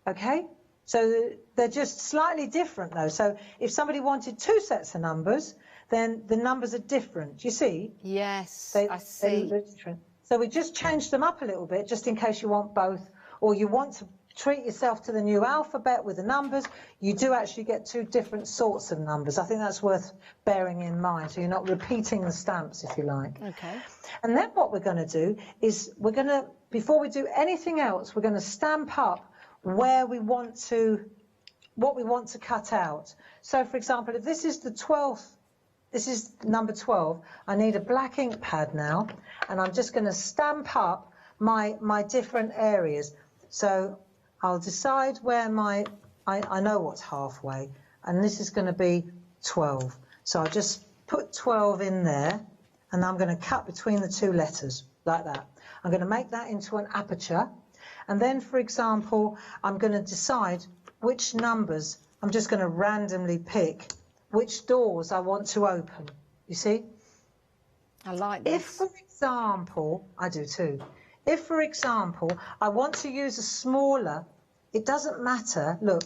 Okay? So they're just slightly different though. So if somebody wanted 2 sets of numbers, then the numbers are different. Do you see? Yes, I see. They're different. So we just changed them up a little bit just in case you want both, or you want to treat yourself to the new alphabet with the numbers. You do actually get 2 different sorts of numbers. I think that's worth bearing in mind, so you're not repeating the stamps, if you like. Okay. And then what we're going to do is before we do anything else, we're going to stamp up what we want to cut out. So, for example, if this is the 12th, this is number 12, I need a black ink pad now, and I'm just going to stamp up my different areas. So I'll decide where I know what's halfway, and this is going to be 12. So I'll just put 12 in there, and I'm going to cut between the 2 letters, like that. I'm going to make that into an aperture, and then, for example, I'm going to decide which numbers, I'm just going to randomly pick which doors I want to open, you see? I like this. If, for example, I do too. If, for example, I want to use a smaller, it doesn't matter, look,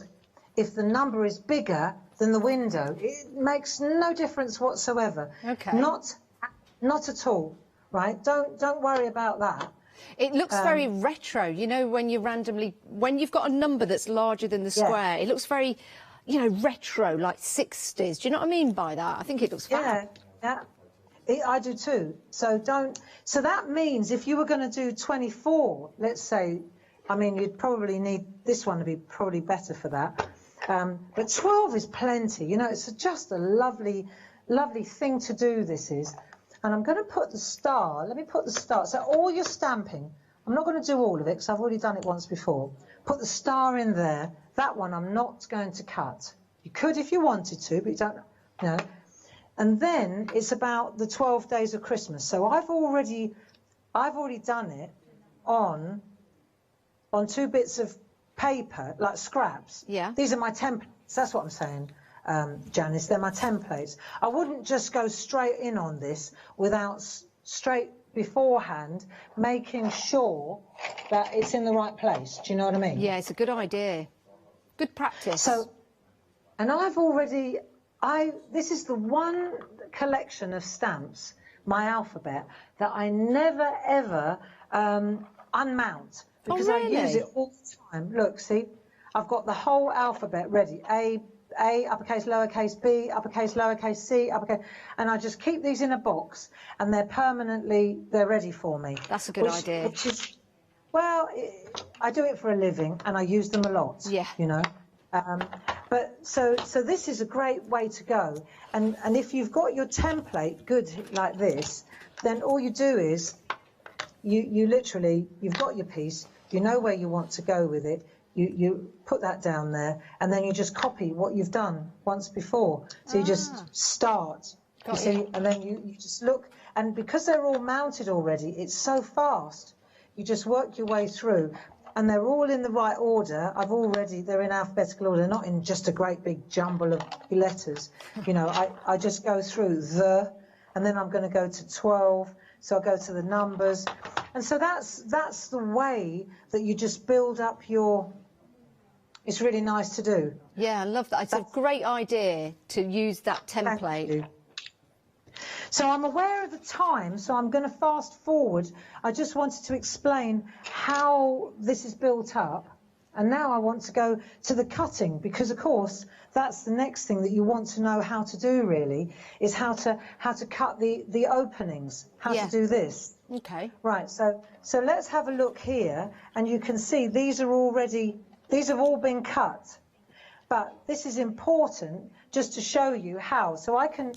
if the number is bigger than the window, it makes no difference whatsoever. Okay. Not at all, right? Don't worry about that. It looks very retro, you know, when you've got a number that's larger than the square, it looks very, you know, retro, like 60s. Do you know what I mean by that? I think it looks fab. Yeah. I do too. So that means if you were going to do 24, let's say, I mean, you'd probably need this one to be probably better for that. But 12 is plenty. You know, it's just a lovely, lovely thing to do, this is. And I'm going to put the star. Let me put the star. So all your stamping, I'm not going to do all of it because I've already done it once before. Put the star in there. That one I'm not going to cut. You could if you wanted to, but you don't, you know. And then it's about the 12 days of Christmas. So I've already done it on 2 bits of paper, like scraps. Yeah. These are my templates. That's what I'm saying, Janice. They're my templates. I wouldn't just go straight in on this without straight beforehand making sure that it's in the right place. Do you know what I mean? Yeah, it's a good idea. Good practice. So, and this is the one collection of stamps, my alphabet, that I never ever unmount because I use it all the time. Look, see, I've got the whole alphabet ready. A, uppercase, lowercase, B, uppercase, lowercase, C, uppercase, and I just keep these in a box, and they're ready for me. That's a good idea. Which is, well, I do it for a living, and I use them a lot. Yeah. You know. But so this is a great way to go, and if you've got your template good like this, then all you do is you've got your piece, you know where you want to go with it, you put that down there, and then you just copy what you've done once before. So you just start, you see, and then you just look, and because they're all mounted already, it's so fast. You just work your way through. And they're all in the right order. They're in alphabetical order, not in just a great big jumble of letters. You know, I just go through and then I'm going to go to 12, so I go to the numbers. And so that's the way that you just build up your It's really nice to do. Yeah, I love that. It's a great idea to use that template. So I'm aware of the time, so I'm going to fast forward. I just wanted to explain how this is built up. And now I want to go to the cutting, because of course that's the next thing that you want to know how to do, really, is how to cut the openings, how to do this. Okay. Right, so let's have a look here, and you can see these have all been cut. But this is important just to show you how. So I can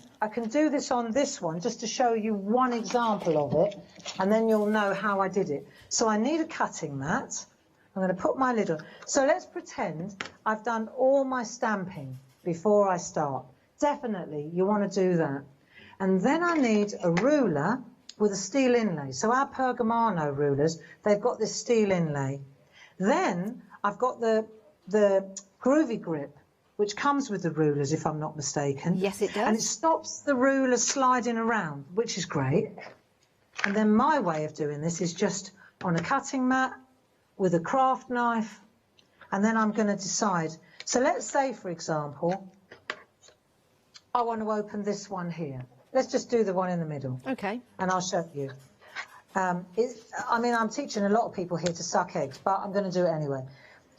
do this on this one just to show you one example of it, and then you'll know how I did it. So I need a cutting mat. I'm going to put my lid on. So let's pretend I've done all my stamping before I start. Definitely, you want to do that. And then I need a ruler with a steel inlay. So our Pergamano rulers, they've got this steel inlay. Then I've got the groovy grip, which comes with the rulers, if I'm not mistaken. Yes, it does. And it stops the ruler sliding around, which is great. And then my way of doing this is just on a cutting mat with a craft knife, and then I'm going to decide. So let's say, for example, I want to open this one here. Let's just do the one in the middle. Okay. And I'll show you. I mean, I'm teaching a lot of people here to suck eggs, but I'm going to do it anyway.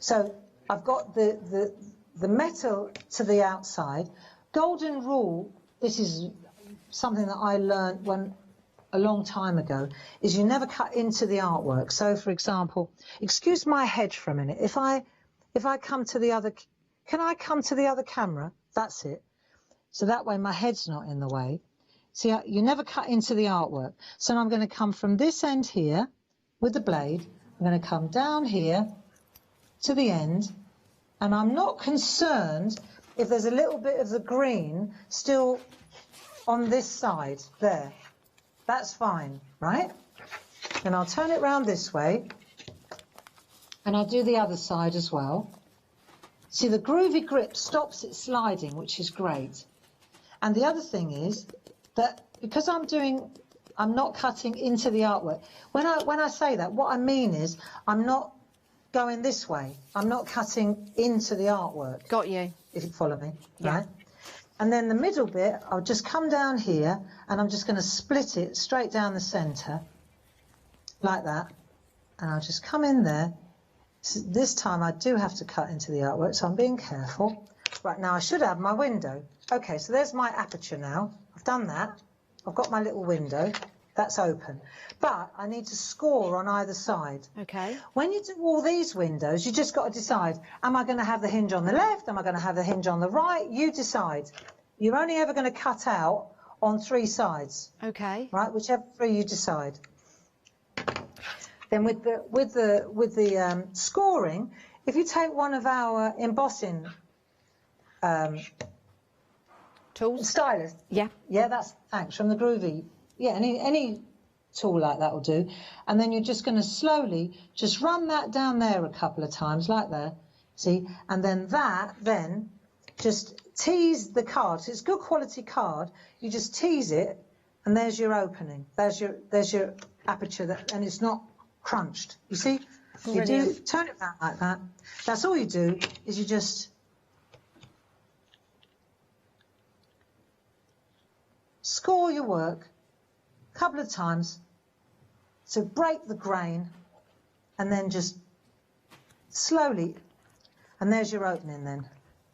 So I've got the metal to the outside. Golden rule, this is something that I learned a long time ago, is you never cut into the artwork. So, for example, excuse my head for a minute. If I come to the other, can I come to the other camera? That's it. So that way my head's not in the way. See, you never cut into the artwork. So I'm going to come from this end here with the blade. I'm going to come down here to the end, and I'm not concerned if there's a little bit of the green still on this side there. That's fine, right? Then I'll turn it round this way, and I'll do the other side as well. See, the groovy grip stops it sliding, which is great. And the other thing is that because I'm not cutting into the artwork. When I say that, what I mean is I'm not going this way. I'm not cutting into the artwork. Got you. If you follow me, yeah. Right? And then the middle bit, I'll just come down here, and I'm just going to split it straight down the centre, like that. And I'll just come in there. So this time I do have to cut into the artwork, so I'm being careful. Right, now I should have my window. Okay, so there's my aperture now. I've done that. I've got my little window. That's open. But I need to score on either side. Okay. When you do all these windows, you just got to decide, am I going to have the hinge on the left? Am I going to have the hinge on the right? You decide. You're only ever going to cut out on 3 sides. Okay. Right, whichever 3 you decide. Then with the scoring, if you take one of our embossing tools, stylus. Yeah. Yeah, thanks from the Groovy. Yeah, any tool like that will do. And then you're just going to slowly just run that down there a couple of times, like that. See, and then just tease the card. So it's good quality card. You just tease it, and there's your opening. There's your aperture, and it's not crunched. You see, you do turn it back like that. That's all you do. Is you just score your work a couple of times. So break the grain, and then just slowly, and there's your opening. Then,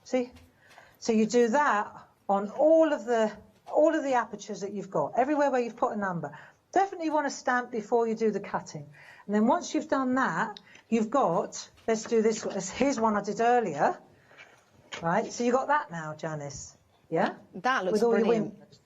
see. So you do that on all of the apertures that you've got, everywhere where you've put a number. Definitely want to stamp before you do the cutting. And then once you've done that, you've got, let's do this one. Here's one I did earlier. Right, so you got that now, Janice. Yeah? That looks with all brilliant. Your windows.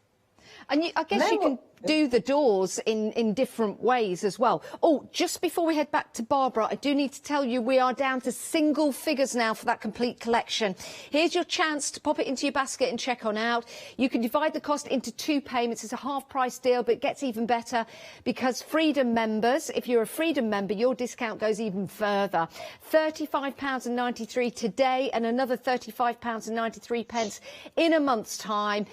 And I guess you can do the doors in different ways as well. Oh, just before we head back to Barbara, I do need to tell you we are down to single figures now for that complete collection. Here's your chance to pop it into your basket and check on out. You can divide the cost into 2 payments. It's a half-price deal, but it gets even better because Freedom members, if you're a Freedom member, your discount goes even further. £35.93 today and another £35.93 in a month's time.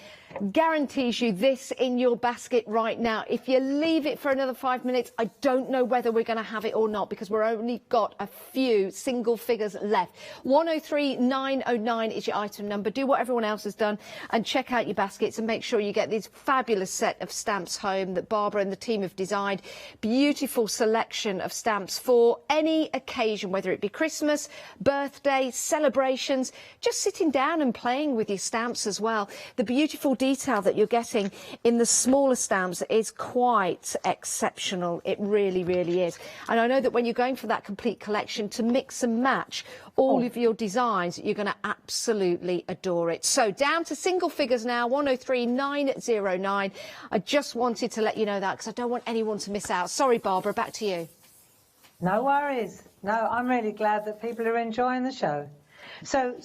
Guarantees you this in your basket right now. If you leave it for another 5 minutes, I don't know whether we're going to have it or not, because we're only got a few single figures left. 103909 is your item number. Do what everyone else has done and check out your baskets and make sure you get this fabulous set of stamps home that Barbara and the team have designed. Beautiful selection of stamps for any occasion, whether it be Christmas, birthday, celebrations, just sitting down and playing with your stamps as well. The beautiful detail that you're getting in the smaller stamps is quite exceptional. It really, really is. And I know that when you're going for that complete collection, to mix and match all of your designs, you're going to absolutely adore it. So down to single figures now, 103909. I just wanted to let you know that because I don't want anyone to miss out. Sorry, Barbara, back to you. No worries. No, I'm really glad that people are enjoying the show. So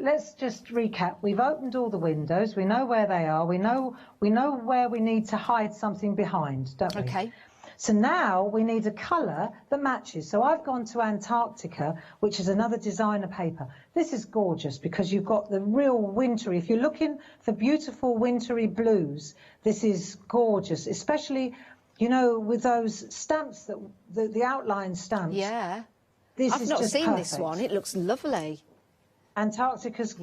let's just recap. We've opened all the windows. We know where they are. We know where we need to hide something behind, don't we? Okay. So now we need a colour that matches. So I've gone to Antarctica, which is another designer paper. This is gorgeous because you've got the real wintry. If you're looking for beautiful wintry blues, this is gorgeous, especially, you know, with those stamps, that the outline stamps. Yeah. I've not just seen perfect. this one. It looks lovely. Antarctica's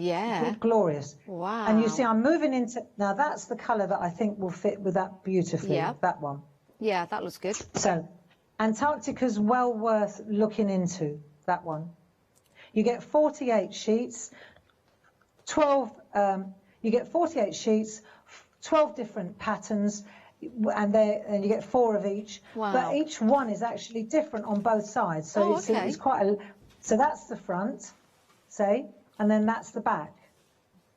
glorious. Wow. And you see, I'm moving into, now that's the colour that I think will fit with that beautifully, that one. Yeah, that looks good. So, Antarctica's well worth looking into, that one. You get 48 sheets, 12, you get 48 sheets, 12 different patterns, and you get 4 of each. Wow. But each one is actually different on both sides. So it's quite a, so that's the front, say, and then that's the back.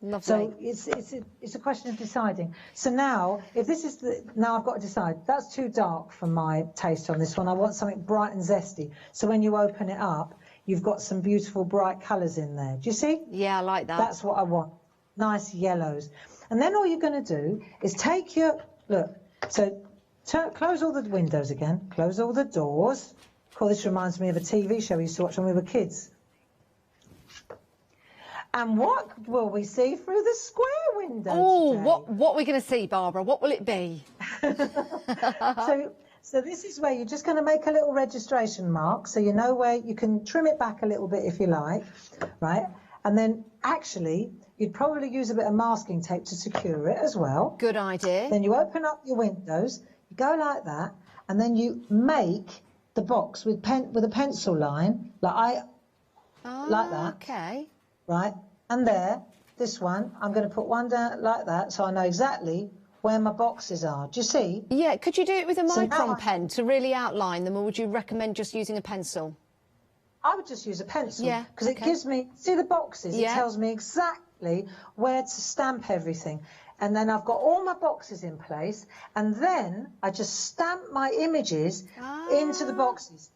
Lovely. So it's a question of deciding. So now, if this is now I've got to decide. That's too dark for my taste on this one. I want something bright and zesty. So when you open it up, you've got some beautiful bright colours in there. Do you see? Yeah, I like that. That's what I want. Nice yellows. And then all you're going to do is take your, look, so close all the windows again, close all the doors. Cool, this reminds me of a TV show we used to watch when we were kids. And what will we see through the square window? Oh, what are we going to see, Barbara? What will it be? So this is where you're just going to make a little registration mark, so you know where you can trim it back a little bit if you like, right? And then actually, you'd probably use a bit of masking tape to secure it as well. Good idea. Then you open up your windows, you go like that, and then you make the box with a pencil line, like that. Okay. Right, and there, this one, I'm going to put one down like that, so I know exactly where my boxes are. Do you see? Yeah, could you do it with a micron pen to really outline them, or would you recommend just using a pencil? I would just use a pencil. Yeah, because it gives me, see the boxes? Yeah. It tells me exactly where to stamp everything. And then I've got all my boxes in place, and then I just stamp my images into the boxes.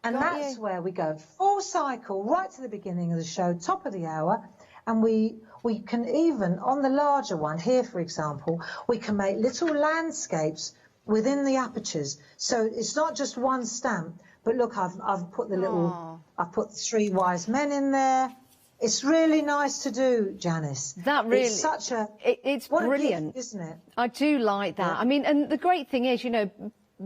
And that's where we go full cycle right to the beginning of the show, top of the hour, and we can even, on the larger one here, for example, we can make little landscapes within the apertures. So it's not just one stamp, but look, I've put the little, I've put 3 wise men in there. It's really nice to do, Janice. That really, it's such a, it's brilliant, isn't it? I do like that. I mean, and the great thing is, you know,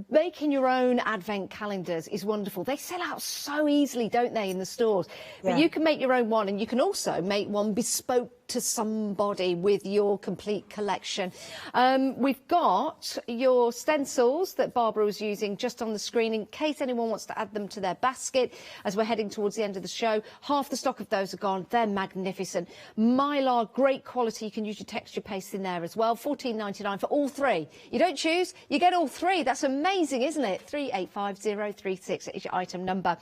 making your own advent calendars is wonderful. They sell out so easily, don't they, in the stores? But you can make your own one, and you can also make one bespoke to somebody with your complete collection. We've got your stencils that Barbara was using just on the screen in case anyone wants to add them to their basket as we're heading towards the end of the show. Half the stock of those are gone. They're magnificent. Mylar, great quality. You can use your texture paste in there as well. $14.99 for all 3. You don't choose, you get all 3. That's amazing, isn't it? 385036 is your item number.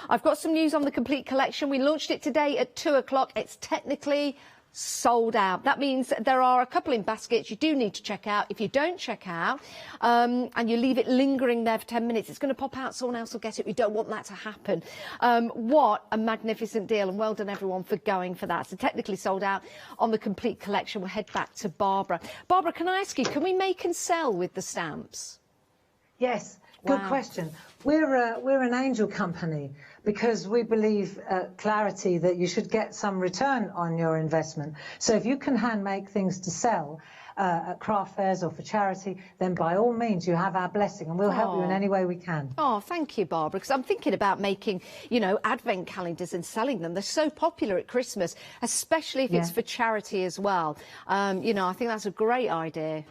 I've got some news on the complete collection. We launched it today at 2 o'clock. It's technically sold out. That means there are a couple in baskets you do need to check out. If you don't check out and you leave it lingering there for 10 minutes, it's going to pop out, someone else will get it. We don't want that to happen. What a magnificent deal, and well done everyone for going for that. So technically sold out on the complete collection. We'll head back to Barbara. Barbara, can I ask you, can we make and sell with the stamps? Yes. Good question. We're an angel company because we believe clarity that you should get some return on your investment. So if you can hand make things to sell at craft fairs or for charity, then by all means you have our blessing and we'll help you in any way we can. Oh, thank you, Barbara, because I'm thinking about making, you know, advent calendars and selling them. They're so popular at Christmas, especially if it's for charity as well. You know, I think that's a great idea.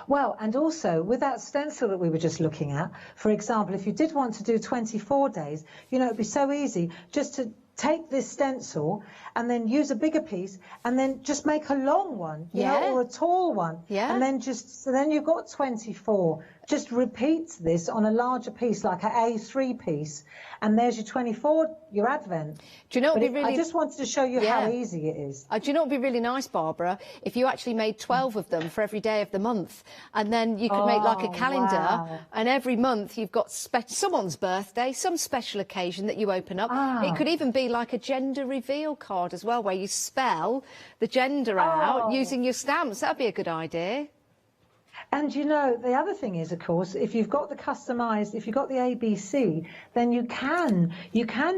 Well, and also with that stencil that we were just looking at, for example, if you did want to do 24 days, you know, it'd be so easy just to take this stencil and then use a bigger piece and then just make a long one, you know, or a tall one. And then so then you've got 24. Just repeat this on a larger piece, like an A3 piece, and there's your 24, your advent. Do you know what would be really... I just wanted to show you how easy it is. Do you know what would be really nice, Barbara, if you actually made 12 of them for every day of the month, and then you could make like a calendar, and every month you've got someone's birthday, some special occasion that you open up. It could even be like a gender reveal card as well, where you spell the gender out using your stamps. That'd be a good idea. And you know, the other thing is, of course, if you've got the customised, if you've got the ABC, then you can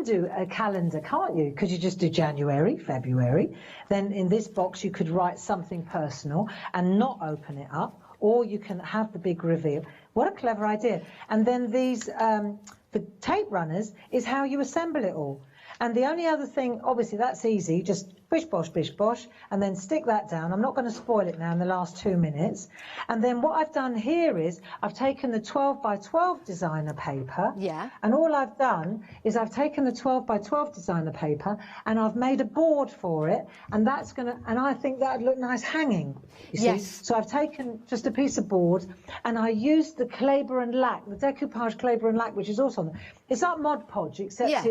do a calendar, can't you? Because you just do January, February. Then in this box you could write something personal and not open it up, or you can have the big reveal. What a clever idea. And then these, the tape runners is how you assemble it all. And the only other thing, obviously that's easy, just bish bosh, and then stick that down. I'm not going to spoil it now in the last 2 minutes. And then what I've done here is I've taken the 12 by 12 designer paper. And all I've done is I've taken the 12 by 12 designer paper and I've made a board for it. And that's going to, and I think that'd look nice hanging. You see? So I've taken just a piece of board and I used the Kleber and Lac, the decoupage Kleber and Lac, which is also on there. It's like Mod Podge, except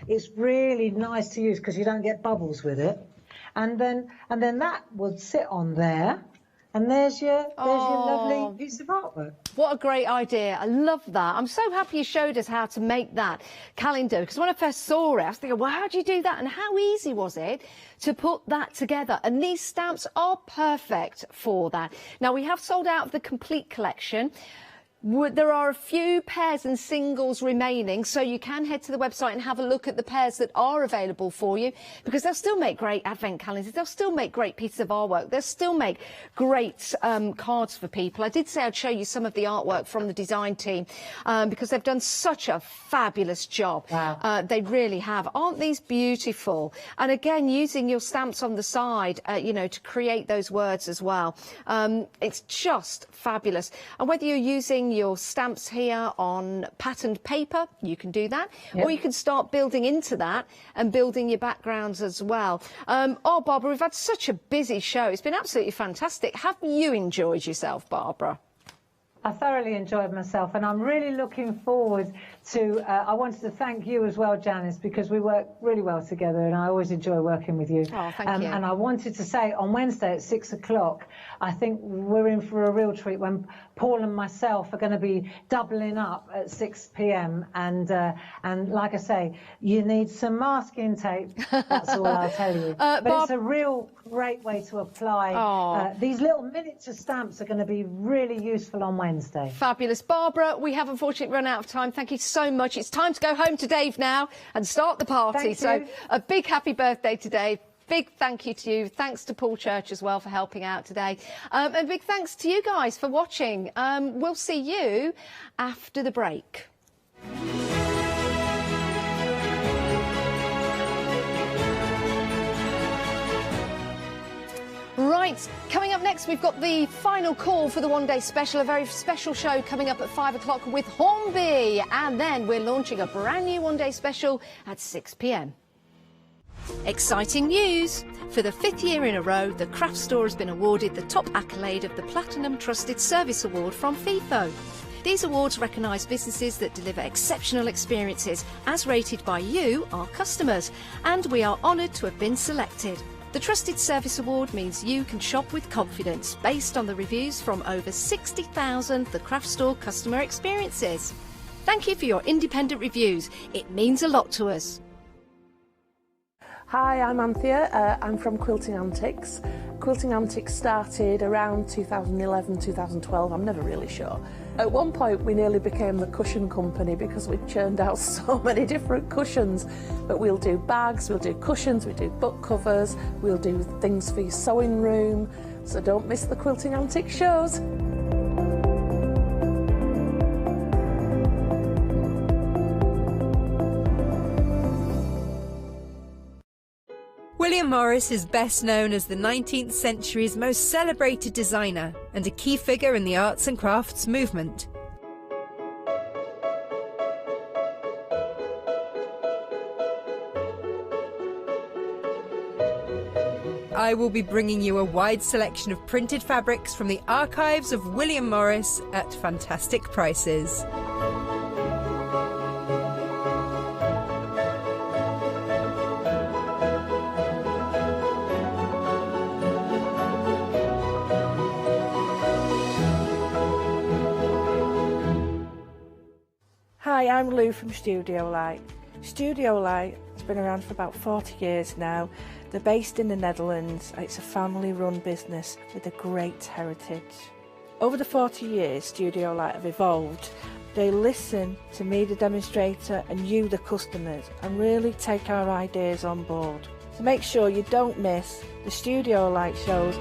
it's really nice to use because you don't get bubbles with it. And then that would sit on there, and there's your lovely piece of artwork. What a great idea. I love that. I'm so happy you showed us how to make that calendar, because when I first saw it, I was thinking, well, how do you do that? And how easy was it to put that together? And these stamps are perfect for that. Now, we have sold out of the complete collection. There are a few pairs and singles remaining, so you can head to the website and have a look at the pairs that are available for you, because they'll still make great advent calendars, they'll still make great pieces of artwork, they'll still make great cards for people. I did say I'd show you some of the artwork from the design team, because they've done such a fabulous job. They really have. Aren't these beautiful? And again, using your stamps on the side, you know, to create those words as well. It's just fabulous. And whether you're using your stamps here on patterned paper, you can do that, or you can start building into that and building your backgrounds as well. Oh, Barbara, we've had such a busy show. It's been absolutely fantastic. Have you enjoyed yourself, Barbara? I thoroughly enjoyed myself, and I'm really looking forward to, I wanted to thank you as well, Janice, because we work really well together and I always enjoy working with you. Oh, thank you. And I wanted to say on Wednesday at 6 o'clock, I think we're in for a real treat when Paul and myself are going to be doubling up at 6 p.m. And like I say, you need some masking tape. That's all I'll tell you. But it's a real great way to apply. These little miniature stamps are going to be really useful on Wednesday. Fabulous. Barbara, we have unfortunately run out of time. Thank you so much. It's time to go home to Dave now and start the party. So a big happy birthday to Dave. Big thank you to you. Thanks to Paul Church as well for helping out today. And big thanks to you guys for watching. We'll see you after the break. Right, coming up next, we've got the final call for the one-day special, a very special show coming up at 5 o'clock with Hornby. And then we're launching a brand new one-day special at 6 p.m. Exciting news! For the 5th year in a row, the craft store has been awarded the top accolade of the Platinum Trusted Service Award from FIFO. These awards recognise businesses that deliver exceptional experiences, as rated by you, our customers, and we are honoured to have been selected. The Trusted Service Award means you can shop with confidence based on the reviews from over 60,000 The Craft Store customer experiences. Thank you for your independent reviews. It means a lot to us. Hi, I'm Anthea. I'm from Quilting Antics. Quilting Antics started around 2011, 2012, I'm never really sure. At one point we nearly became the cushion company because we churned out so many different cushions. But we'll do bags, we'll do cushions, we do book covers, we'll do things for your sewing room. So don't miss the Quilting Antics shows. William Morris is best known as the 19th century's most celebrated designer and a key figure in the arts and crafts movement. I will be bringing you a wide selection of printed fabrics from the archives of William Morris at fantastic prices. Hi, I'm Lou from Studio Light. Studio Light has been around for about 40 years now. They're based in the Netherlands. It's a family-run business with a great heritage. Over the 40 years, Studio Light have evolved. They listen to me, the demonstrator, and you, the customers, and really take our ideas on board. So make sure you don't miss the Studio Light shows.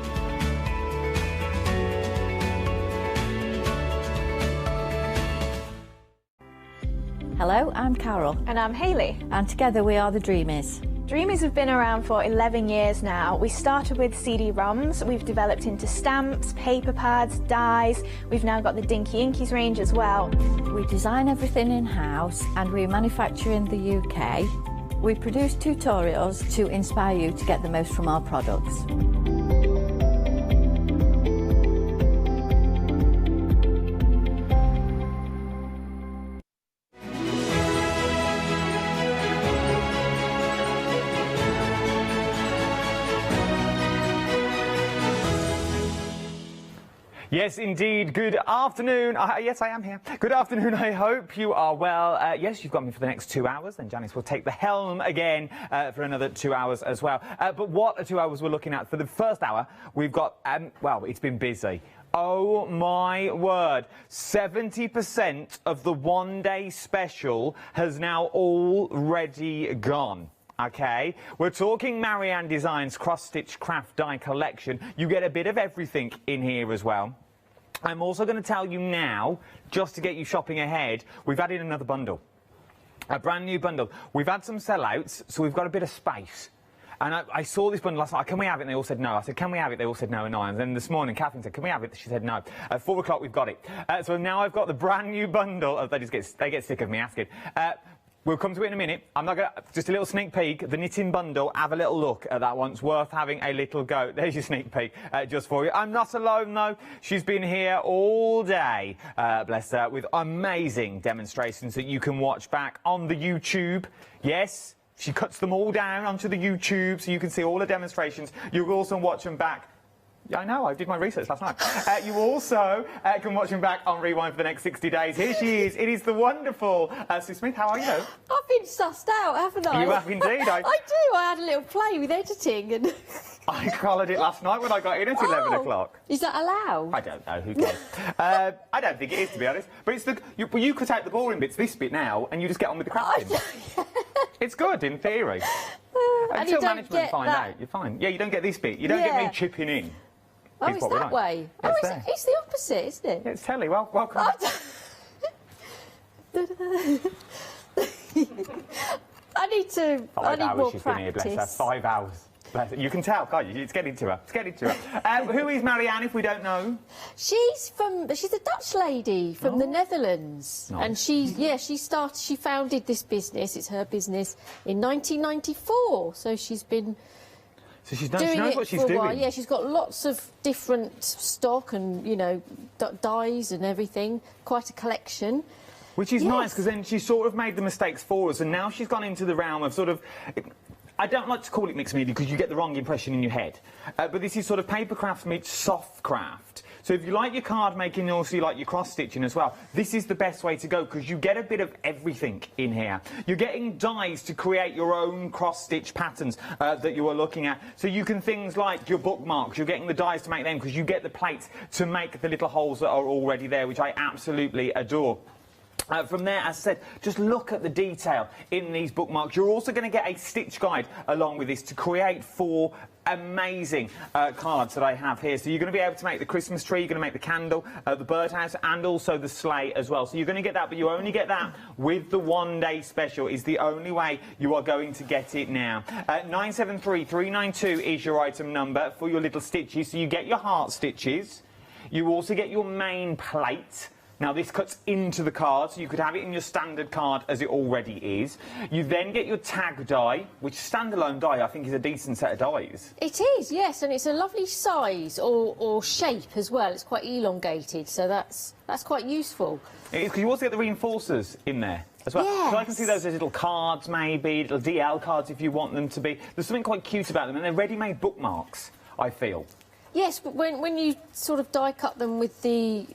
Hello, I'm Carol. And I'm Hayley. And together we are the Dreamies. Dreamies have been around for 11 years now. We started with CD-ROMs, we've developed into stamps, paper pads, dies, we've now got the Dinky Inkies range as well. We design everything in-house and we manufacture in the UK. We produce tutorials to inspire you to get the most from our products. Yes, indeed. Good afternoon. Yes, I am here. Good afternoon. I hope you are well. Yes, you've got me for the next 2 hours. Then Janice will take the helm again for another 2 hours as well. But what 2 hours we're looking at? For the first hour, we've got, well, it's been busy. Oh my word, 70% of the one-day special has now already gone. Okay, we're talking Maran Designs cross-stitch craft die collection. You get a bit of everything in here as well. I'm also going to tell you now, just to get you shopping ahead, we've added another bundle. A brand new bundle. We've had some sellouts, so we've got a bit of space. And I saw this bundle last night. Can we have it? And they all said no. I said, can we have it? They all said no and no. And then this morning, Catherine said, can we have it? She said no. At 4 o'clock, we've got it. So now I've got the brand new bundle. Oh, they get sick of me asking. We'll come to it in a minute. I'm not going to... Just a little sneak peek. The knitting bundle, have a little look at that one. It's worth having a little go. There's your sneak peek just for you. I'm not alone, though. She's been here all day, bless her, with amazing demonstrations that you can watch back on the YouTube. Yes, she cuts them all down onto the YouTube so you can see all the demonstrations. You can also watch them back. Yeah, I know, I did my research last night. You also can watch him back on Rewind for the next 60 days. Here she is. It is the wonderful Sue Smith. How are you? I've been sussed out, haven't I? You have indeed. I do. I had a little play with editing and... I coloured it last night when I got in at 11 o'clock. Is that allowed? I don't know. Who cares? I don't think it is, to be honest. But it's you cut out the boring bits, this bit now, and you just get on with the crafting. It's good, in theory. Until management find out, you're fine. Yeah, you don't get this bit. You don't get me chipping in. Oh, it's that way. Oh, it's the opposite, isn't it? Yeah, it's telly. Well, welcome. I need more she's practice. Been here, bless her. 5 hours. Bless her. You can tell, can't you? It's getting to her. It's getting to her. Who is Marianne, if we don't know? She's a Dutch lady from the Netherlands, and she founded this business. It's her business in 1994. So she's been. So she knows what she's doing. Yeah, she's got lots of different stock and, you know, dyes and everything. Quite a collection. Which is nice, because then she sort of made the mistakes for us, and now she's gone into the realm of sort of... I don't like to call it mixed media because you get the wrong impression in your head. But this is sort of paper craft meets soft craft. So if you like your card making and also you like your cross stitching as well, this is the best way to go because you get a bit of everything in here. You're getting dies to create your own cross stitch patterns that you are looking at. So you can things like your bookmarks, you're getting the dies to make them because you get the plates to make the little holes that are already there, which I absolutely adore. From there, as I said, just look at the detail in these bookmarks. You're also going to get a stitch guide along with this to create 4 amazing cards that I have here. So you're going to be able to make the Christmas tree, you're going to make the candle, the birdhouse, and also the sleigh as well. So you're going to get that, but you only get that with the one-day special. Is the only way you are going to get it now. 973392 is your item number for your little stitches. So you get your heart stitches. You also get your main plate. Now, this cuts into the card, so you could have it in your standard card as it already is. You then get your tag die, which standalone die I think is a decent set of dies. It is, yes, and it's a lovely size or shape as well. It's quite elongated, so that's quite useful. It is, because you also get the reinforcers in there as well. Yes. So I can see those as little cards, maybe, little DL cards if you want them to be. There's something quite cute about them, and they're ready-made bookmarks, I feel. Yes, but when you sort of die cut them with the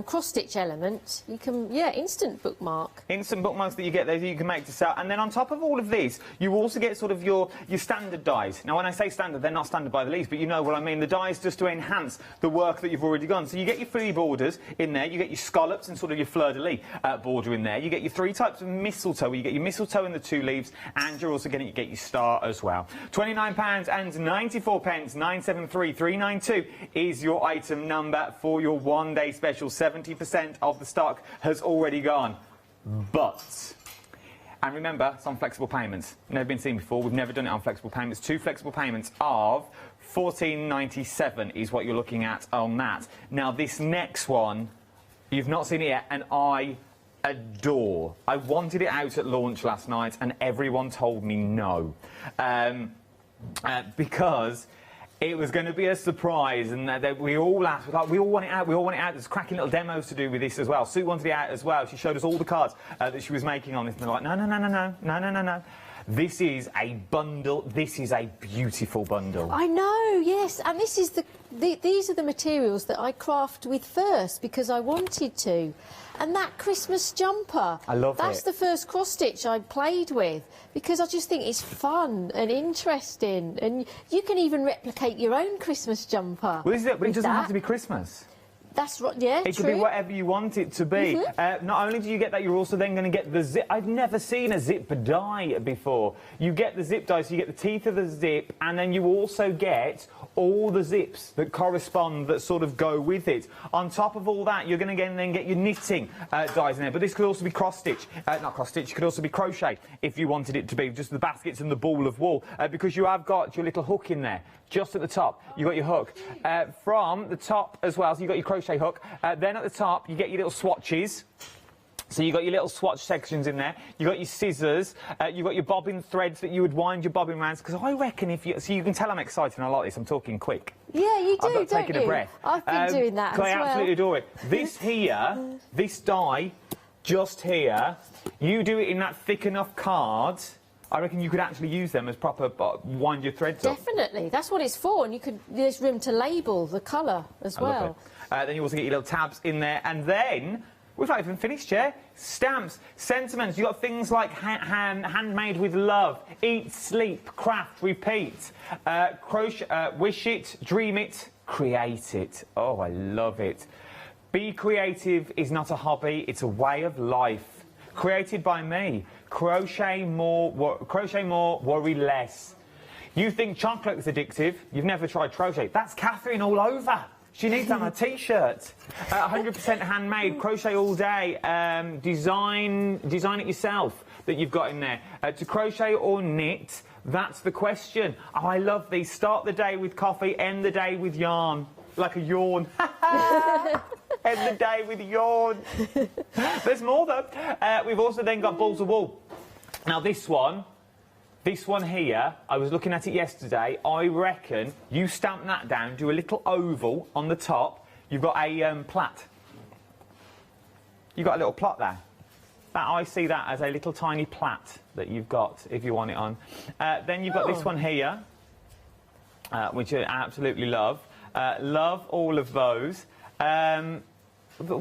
cross-stitch element, you can, instant bookmark. Instant bookmarks that you get there that you can make to sell. And then on top of all of these, you also get sort of your standard dies. Now, when I say standard, they're not standard by the least, but you know what I mean. The dies just to enhance the work that you've already done. So you get your 3 borders in there, you get your scallops and sort of your fleur-de-lis border in there. You get your 3 types of mistletoe. You get your mistletoe and the 2 leaves, and you're also going to get your star as well. £29.94, 973392 is your item number for your one-day special. 70% of the stock has already gone. But, and remember, it's on flexible payments. Never been seen before. We've never done it on flexible payments. 2 flexible payments of £14.97 is what you're looking at on that. Now, this next one, you've not seen it yet, and I adore. I wanted it out at launch last night, and everyone told me no. Because it was going to be a surprise, and we all asked, like, we all want it out, we all want it out. There's cracking little demos to do with this as well. Sue wanted it out as well. She showed us all the cards that she was making on this, and they're like, no. This is a bundle. This is a beautiful bundle. I know, yes, and this is these are the materials that I craft with first because I wanted to. And that Christmas jumper, I love that's it. the first cross-stitch I played with because I just think it's fun and interesting. And you can even replicate your own Christmas jumper. Well, this is it, but it doesn't have to be Christmas. That's right, yeah, It could be whatever you want it to be. Not only do you get that, you're also then going to get the zip. I've never seen a zip die before. You get the zip die, so you get the teeth of the zip, and then you also get all the zips that correspond, that sort of go with it. On top of all that, you're going to then get your knitting dies in there. But this could also be cross-stitch. Not cross-stitch, it could also be crochet, if you wanted it to be, just the baskets and the ball of wool. Because you have got your little hook in there. Just at the top, you've got your hook. From the top as well, so you've got your crochet hook. Then at the top, you get your little swatches. So you've got your little swatch sections in there. You've got your scissors. You've got your bobbin threads that you would wind your bobbin round. Because I reckon if you... So you can tell I'm excited and I like this. I'm talking quick. Yeah, you do, I've got taking a breath. I've been doing that as well. I absolutely adore it. This here, this die, just here, you do it in that thick enough card... I reckon you could actually use them as proper wind your threads up. Definitely, that's what it's for, and there's room to label the colour as well. I love it. Then you also get your little tabs in there, and then we've not even finished yet. Stamps, sentiments. You've got things like handmade with love, eat, sleep, craft, repeat, crochet, wish it, dream it, create it. Oh, I love it. Be creative is not a hobby; it's a way of life. Created by me. Crochet more, worry less. You think chocolate is addictive? You've never tried crochet. That's Catherine all over. She needs that on a T-shirt. 100% handmade, crochet all day. Design it yourself that you've got in there. To crochet or knit, that's the question. Oh, I love these. Start the day with coffee, end the day with yarn. Like a yawn. End the day with yawn. There's more though. We've also then got balls of wool. Now this one here, I was looking at it yesterday. I reckon you stamp that down, do a little oval on the top. You've got a plait. You've got a little plot there. I see that as a little tiny plait that you've got if you want it on. Then you've got this one here, which I absolutely love. Love all of those.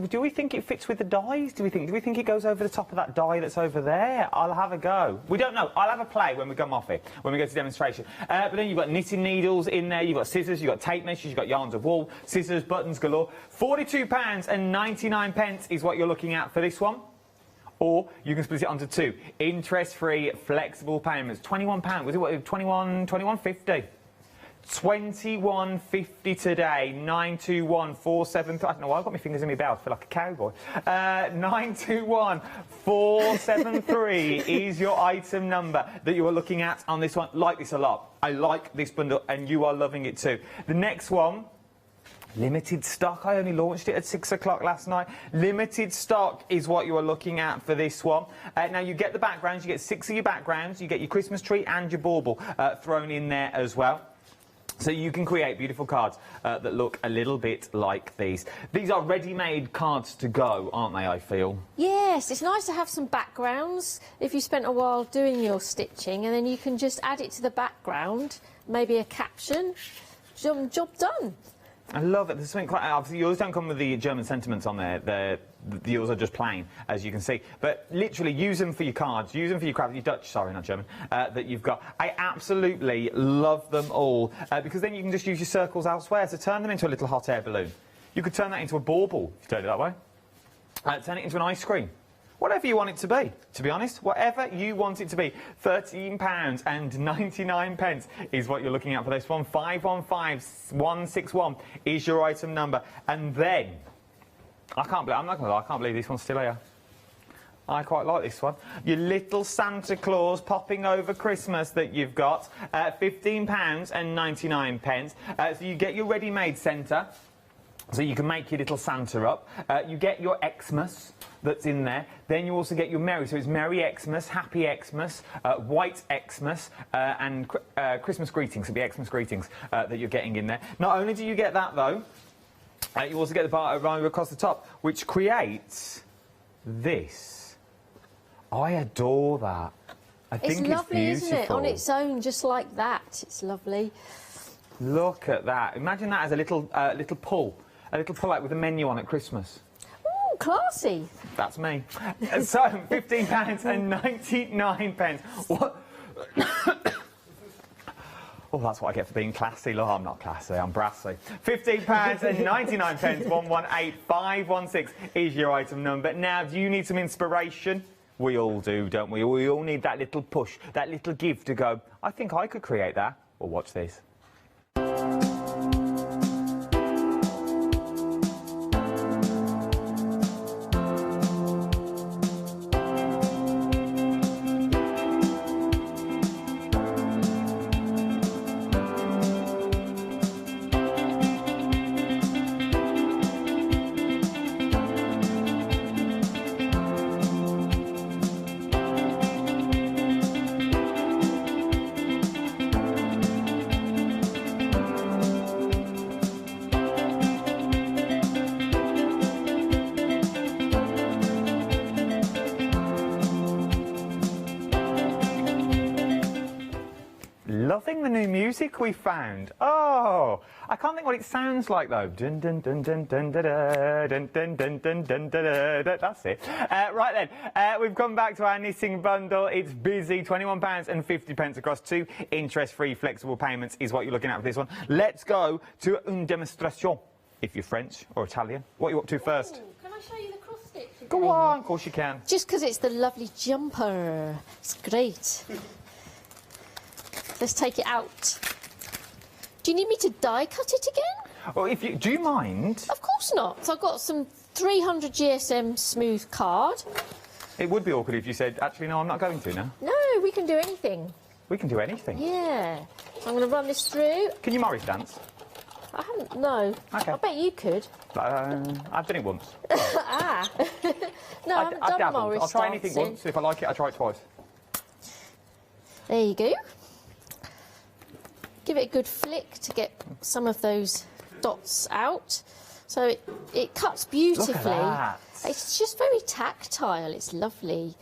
Do we think it fits with the dies? Do we think it goes over the top of that die that's over there? I'll have a go. We don't know. I'll have a play when we come off it, when we go to demonstration. But then you've got knitting needles in there, you've got scissors, you've got tape measures, you've got yarns of wool, scissors, buttons galore. £42.99 is what you're looking at for this one. Or you can split it onto two. Interest-free, flexible payments. £21. Was it what? £21.50. £21.50 today. 921473. I don't know why I've got my fingers in my belt. I feel like a cowboy. 921473 is your item number that you are looking at on this one. Like this a lot. I like this bundle, and you are loving it too. The next one. Limited stock. I only launched it at 6 o'clock last night. Limited stock is what you are looking at for this one. Now, you get the backgrounds. You get 6 of your backgrounds. You get your Christmas tree and your bauble thrown in there as well. So you can create beautiful cards that look a little bit like these. These are ready-made cards to go, aren't they, I feel? Yes, it's nice to have some backgrounds if you spent a while doing your stitching, and then you can just add it to the background, maybe a caption, job done. I love it. There's something quite... Obviously, yours don't come with the German sentiments on there. Yours are just plain, as you can see. But literally, use them for your cards, use them for your craft, your Dutch, sorry, not German, that you've got. I absolutely love them all, because then you can just use your circles elsewhere to turn them into a little hot air balloon. You could turn that into a bauble, if you turn it that way. Turn it into an ice cream. Whatever you want it to be honest. Whatever you want it to be. £13.99 is what you're looking at for this one. 515161 is your item number. And then, I'm not going to lie, I can't believe this one's still here. I quite like this one. Your little Santa Claus popping over Christmas that you've got. £15.99. So you get your ready-made centre. So you can make your little Santa up. You get your Xmas that's in there. Then you also get your Merry. So it's Merry Xmas, Happy Xmas, White Xmas, and Christmas greetings. So it'll be Xmas greetings that you're getting in there. Not only do you get that, though, you also get the bar right across the top, which creates this. I adore that. I think it's lovely, beautiful. isn't it? On its own, just like that. It's lovely. Look at that. Imagine that as a little pull. A little pull-out with a menu on at Christmas. Ooh, classy. That's me. So, £15.99. What? Oh, that's what I get for being classy. Look, I'm not classy, I'm brassy. £15.99, 118516 is your item number. Now, do you need some inspiration? We all do, don't we? We all need that little push, that little give to go, I think I could create that. Well, watch this. Loving the new music we found. Oh, I can't think what it sounds like though. Dun dun dun dun dun dun dun dun dun dun dun dun. That's it. Right then, we've come back to our knitting bundle. It's busy. £21.50 across 2 interest-free flexible payments is what you're looking at for this one. Let's go to une démonstration. If you're French or Italian, what are you up to first? Can I show you the cross stitch again? Go on, of course you can. Just because it's the lovely jumper. It's great. Let's take it out. Do you need me to die cut it again? Well, do you mind? Of course not. So I've got some 300 GSM smooth card. It would be awkward if you said, actually, no, I'm not going to now. No, we can do anything. We can do anything. Yeah. So I'm going to run this through. Can you Morris dance? I haven't, no. Okay. I bet you could. I've done it once. Ah. No, I haven't done Morris I'll try dancing. anything once. If I like it, I try it twice. There you go. Give it a good flick to get some of those dots out. So it cuts beautifully. Look at that. It's just very tactile. It's lovely.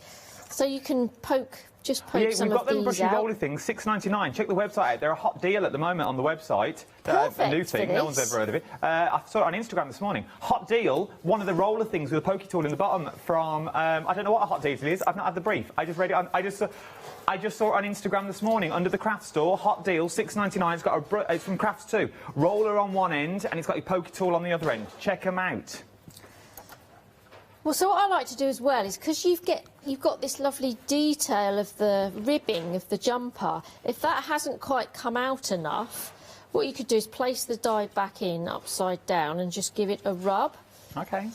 So you can poke just poke some we've of got them these brushy out. roller things, $6.99. Check the website out. They're a hot deal at the moment on the website. Perfect a new for thing. No one's this. ever heard of it. I saw it on Instagram this morning. Hot deal. One of the roller things with a pokey tool in the bottom from. I don't know what a hot deal is. I've not had the brief. I just read it. I just saw it on Instagram this morning under the craft store. Hot deal, $6.99. It's got it's from Crafts too. Roller on one end and it's got your pokey tool on the other end. Check them out. Well, so what I like to do as well is, because you've got this lovely detail of the ribbing of the jumper, if that hasn't quite come out enough, what you could do is place the die back in upside down and just give it a rub. Okay.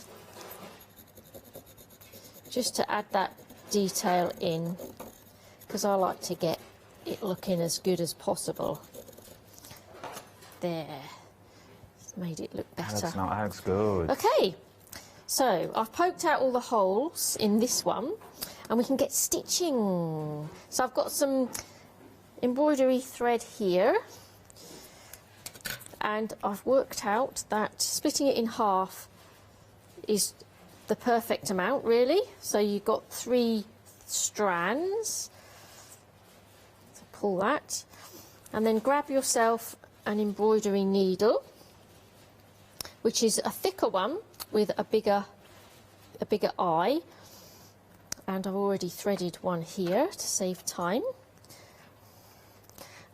Just to add that detail in, because I like to get it looking as good as possible. There. It's made it look better. That looks good. Okay. So, I've poked out all the holes in this one, and we can get stitching. So I've got some embroidery thread here, and I've worked out that splitting it in half is the perfect amount, really. So you've got 3 strands. So pull that, and then grab yourself an embroidery needle, which is a thicker one with a bigger eye, and I've already threaded one here to save time.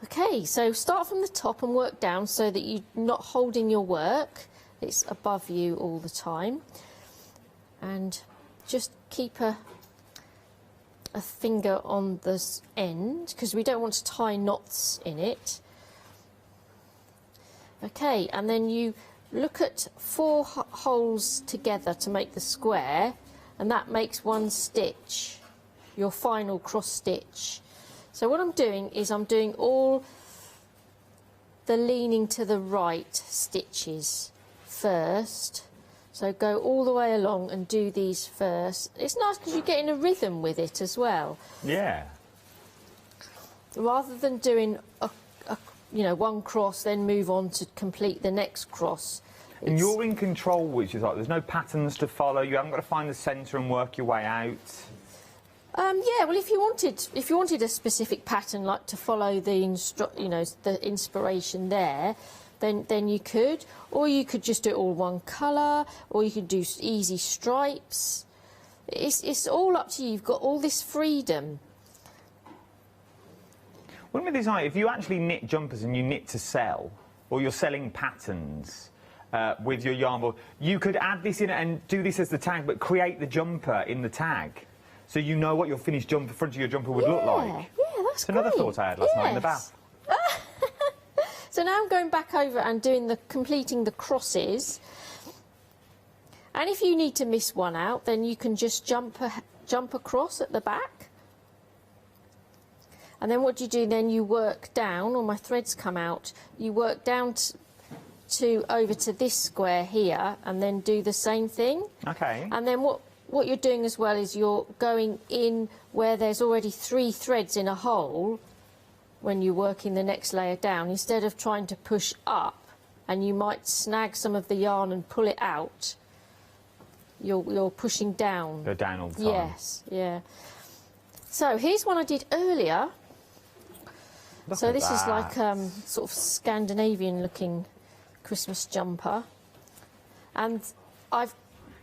Okay, so start from the top and work down so that you're not holding your work, it's above you all the time, and just keep a finger on this end because we don't want to tie knots in it. Okay, and then you look at 4 holes together to make the square, and that makes 1 stitch, your final cross stitch. So what I'm doing is I'm doing all the leaning to the right stitches first. So go all the way along and do these first. It's nice because you're getting a rhythm with it as well. Yeah. Rather than doing you know, 1 cross, then move on to complete the next cross. And you're in control, which is like there's no patterns to follow. You haven't got to find the centre and work your way out. Yeah, well, if you wanted a specific pattern, like to follow the inspiration there, then you could, or you could just do it all 1 colour, or you could do easy stripes. It's all up to you. You've got all this freedom. Wouldn't it be like if you actually knit jumpers and you knit to sell, or you're selling patterns with your yarn board, you could add this in and do this as the tag, but create the jumper in the tag, so you know what your finished jumper, front of your jumper would look like. Yeah, that's great. Another thought I had last night in the bath. So now I'm going back over and doing completing the crosses. And if you need to miss one out, then you can just jump across at the back. And then what do you do? Then you work down, or my threads come out, you work down over to this square here, and then do the same thing. Okay. And then what you're doing as well is you're going in where there's already 3 threads in a hole when you're working the next layer down, instead of trying to push up, and you might snag some of the yarn and pull it out. You're pushing down. Go down all the time. Yes, yeah. So here's one I did earlier. So this is like sort of Scandinavian looking Christmas jumper, and I've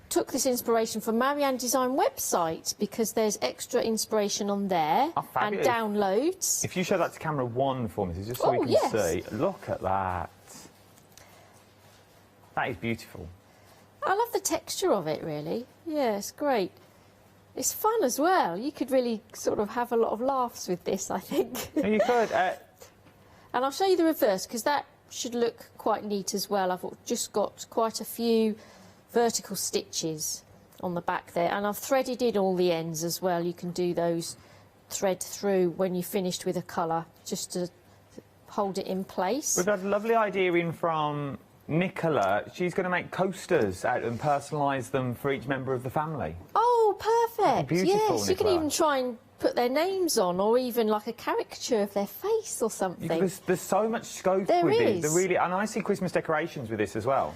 took this inspiration from Maran Design website because there's extra inspiration on there and downloads. If you show that to camera 1 for me, just so we can see. Look at that. That is beautiful. I love the texture of it, really. Yeah, it's great. It's fun as well. You could really sort of have a lot of laughs with this, I think. You could. And I'll show you the reverse, because that should look quite neat as well. I've just got quite a few vertical stitches on the back there, and I've threaded in all the ends as well. You can do those thread through when you're finished with a colour, just to hold it in place. We've got a lovely idea in from Nicola. She's going to make coasters out and personalise them for each member of the family. Oh, perfect. Beautiful, yes, you can Nicola. even try and put their names on, or even like a caricature of their face or something. There's so much scope There with is. these. And I see Christmas decorations with this as well.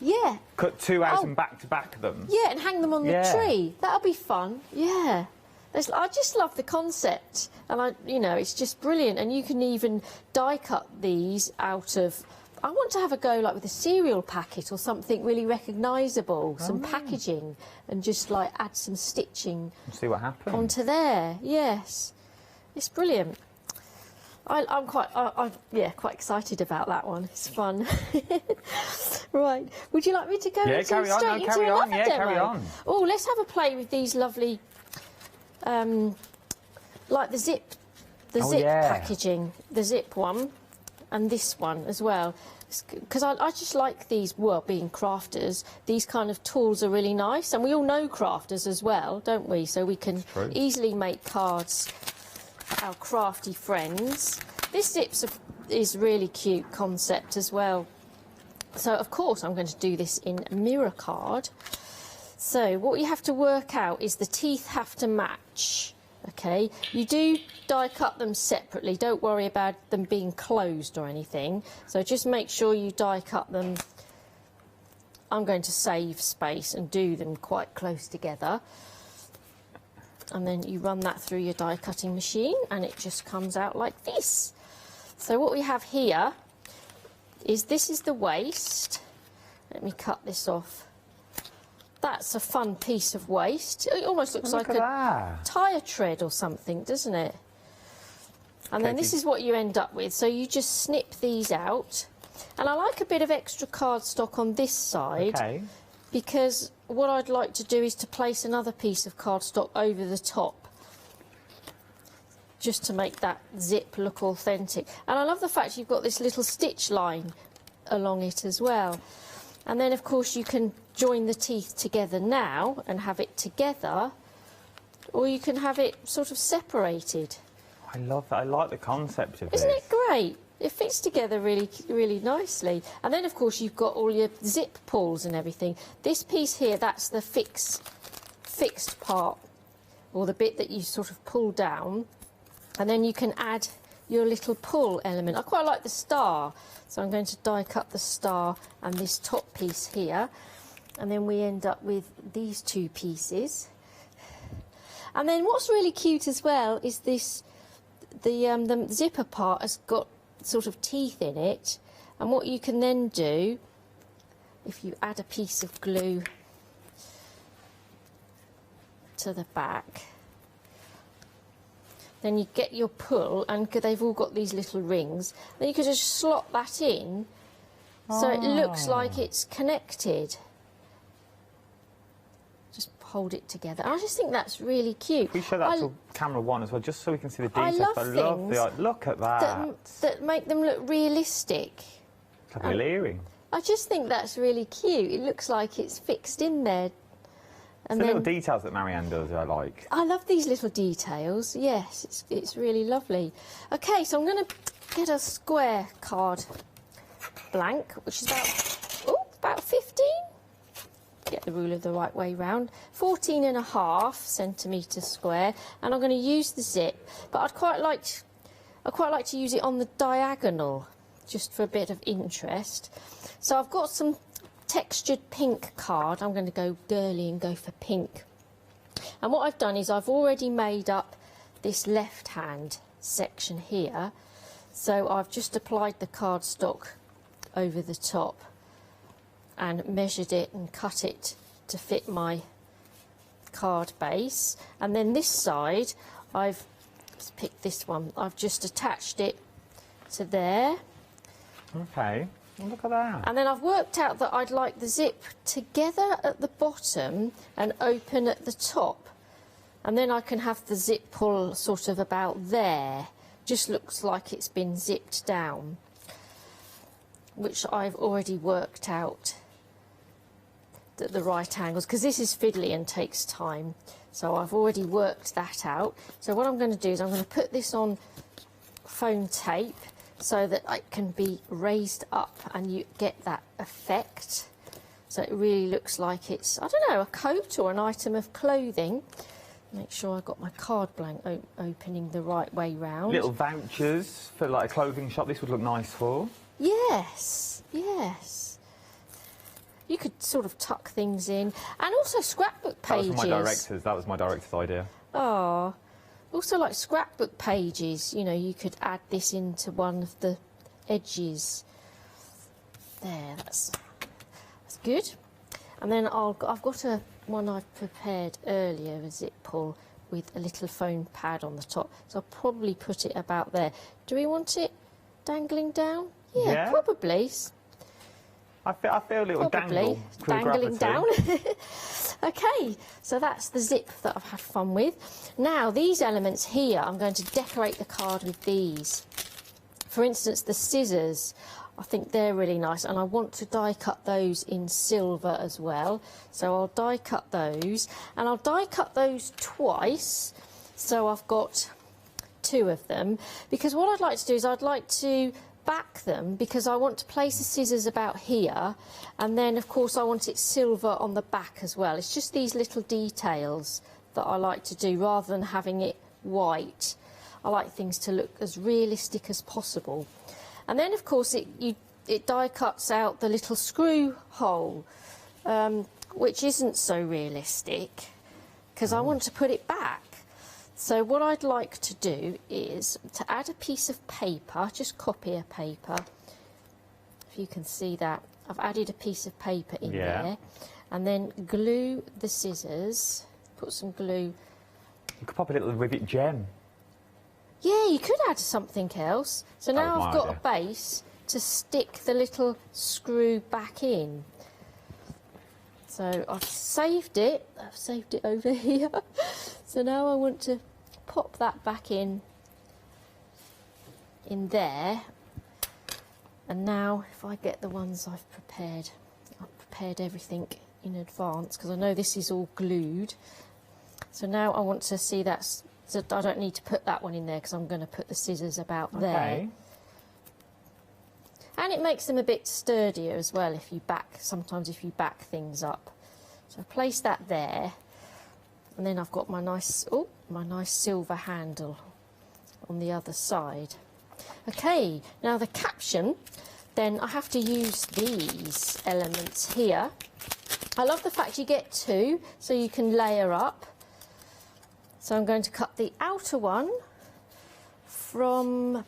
Yeah. Cut 2 out and back to back them. Yeah, and hang them on the tree. That'll be fun. Yeah. I just love the concept, and you know, it's just brilliant. And you can even die cut these out of. I want to have a go like with a cereal packet or something really recognisable, some packaging, and just like add some stitching. See what happens onto there. Yes, it's brilliant. I'm quite excited about that one. It's fun. Right. Would you like me to go carry on. straight into Carry on. another Yeah, demo? carry on. Oh, let's have a play with these lovely, like the zip packaging, the zip one, and this one as well. Because I just like these, well, being crafters, these kind of tools are really nice. And we all know crafters as well, don't we? So we can easily make cards for our crafty friends. This zips is really cute concept as well. So, of course, I'm going to do this in mirror card. So what you have to work out is the teeth have to match. Okay, you do die cut them separately. Don't worry about them being closed or anything. So just make sure you die cut them. I'm going to save space and do them quite close together. And then you run that through your die cutting machine and it just comes out like this. So what we have here is this is the waist. Let me cut this off. That's a fun piece of waist. It almost looks like a tyre tread or something, doesn't it? And then this is what you end up with. So you just snip these out. And I like a bit of extra cardstock on this side because what I'd like to do is to place another piece of cardstock over the top just to make that zip look authentic. And I love the fact you've got this little stitch line along it as well. And then, of course, you can join the teeth together now and have it together, or you can have it sort of separated. I love that. I like the concept of it. Isn't it great? It fits together really, really nicely. And then, of course, you've got all your zip pulls and everything. This piece here, that's the fixed part, or the bit that you sort of pull down. And then you can add your little pull element. I quite like the star, so I'm going to die cut the star and this top piece here. And then we end up with these two pieces. And then what's really cute as well is this, the zipper part has got sort of teeth in it. And what you can then do, if you add a piece of glue to the back, then you get your pull, and they've all got these little rings. Then you can just slot that in, so it looks like it's connected. Just hold it together. I just think that's really cute. We show that to camera one as well, just so we can see the details. I love things look at that. That make them look realistic. It's like a little earring. I just think that's really cute. It looks like it's fixed in there. And the little details that Marianne does, I like. I love these little details. Yes, it's really lovely. Okay, so I'm going to get a square card blank, which is about 15. Get the ruler the right way round. 14.5 centimetres square, and I'm going to use the zip, but I'd quite like to use it on the diagonal, just for a bit of interest. So I've got some textured pink card. I'm going to go girly and go for pink. And what I've done is I've already made up this left hand section here. So I've just applied the cardstock over the top and measured it and cut it to fit my card base. And then this side, I've picked this one. I've just attached it to there. Okay. Look at that. And then I've worked out that I'd like the zip together at the bottom and open at the top. And then I can have the zip pull sort of about there. Just looks like it's been zipped down, which I've already worked out at the right angles, because this is fiddly and takes time. So I've already worked that out. So what I'm going to do is I'm going to put this on foam tape, so that it can be raised up and you get that effect. So it really looks like it's, I don't know, a coat or an item of clothing. Make sure I've got my card blank opening the right way round. Little vouchers for like a clothing shop, this would look nice for. Yes, yes. You could sort of tuck things in. And also scrapbook pages. That was my director's idea. Oh, also like scrapbook pages, you know, you could add this into one of the edges. There, that's good. And then I've got one I've prepared earlier, a zip pull with a little foam pad on the top. So I'll probably put it about there. Do we want it dangling down? Yeah. Probably. I feel a little dangle. Dangling down. Okay, so that's the zip that I've had fun with. Now, these elements here, I'm going to decorate the card with these. For instance, the scissors, I think they're really nice, and I want to die cut those in silver as well. So I'll die cut those, and I'll die cut those twice, so I've got 2 of them, because what I'd like to do is I'd like to back them, because I want to place the scissors about here, and then of course I want it silver on the back as well. It's just these little details that I like to do rather than having it white. I like things to look as realistic as possible. And then of course it die cuts out the little screw hole, which isn't so realistic, because I want to put it back. So what I'd like to do is to add a piece of paper, just copy a paper. If you can see that, I've added a piece of paper in there, and then glue the scissors, put some glue. You could pop a little rivet gem. Yeah, you could add something else. So now I've got a base to stick the little screw back in. So I've saved it over here. So now I want to pop that back in there. And now if I get the ones I've prepared everything in advance, because I know this is all glued. So now I want to see that's, so I don't need to put that one in there because I'm going to put the scissors about there. And it makes them a bit sturdier as well if you sometimes if you back things up. So I place that there, and then I've got my nice silver handle on the other side. Okay, now the caption, then I have to use these elements here. I love the fact you get 2, so you can layer up. So I'm going to cut the outer one from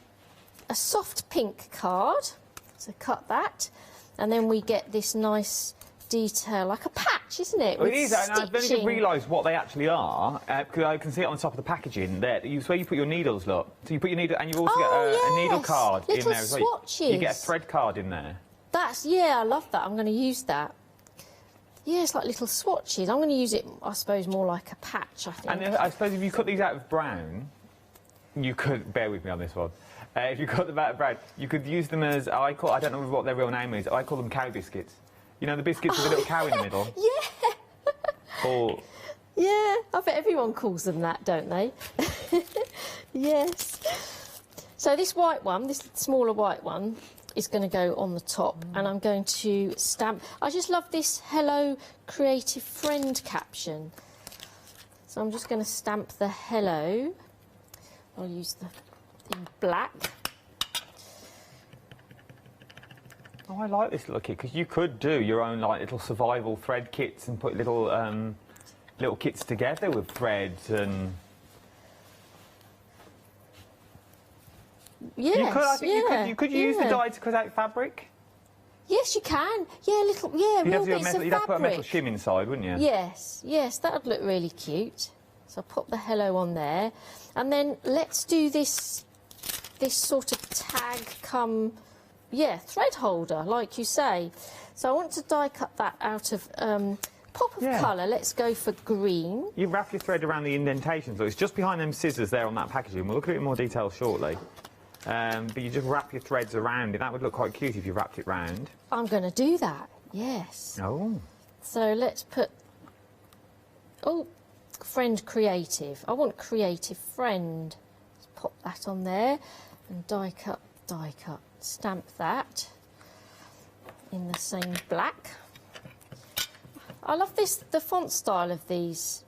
a soft pink card. So cut that, and then we get this nice detail, like a patch, isn't it? Well, it is, and I've only realised what they actually are, because I can see it on the top of the packaging there. It's where you put your needles, look. So you put your needle, and you also get a needle card in there as well. Swatches. You get a thread card in there. I love that. I'm going to use that. Yeah, it's like little swatches. I'm going to use it, I suppose, more like a patch, I think. And I suppose if you cut these out of brown, you could, bear with me on this one, if you cut them out of brown, you could use them as, I don't know what their real name is, I call them cow biscuits. You know, the biscuits with a little cow in the middle? Yeah! Or... Yeah, I bet everyone calls them that, don't they? Yes. So this white one, this smaller white one, is going to go on the top, and I'm going to stamp. I just love this Hello Creative Friend caption. So I'm just going to stamp the hello. I'll use the in black. Oh, I like this little kit, because you could do your own like little survival thread kits and put little little kits together with threads and. Yes, you could use the dye to cut out fabric. Yes, you can. Yeah, You'd have to put a metal shim inside, wouldn't you? Yes, that would look really cute. So I'll pop the hello on there, and then let's do this sort of tag thread holder, like you say. So I want to die cut that out of pop of colour. Let's go for green. You wrap your thread around the indentations. So it's just behind them scissors there on that packaging. We'll look at it in more detail shortly. But you just wrap your threads around it. That would look quite cute if you wrapped it round. I'm going to do that, yes. Oh. So let's put... Oh, Friend Creative. I want Creative Friend. Let's pop that on there. And die cut. Stamp that in the same black. I love the font style of these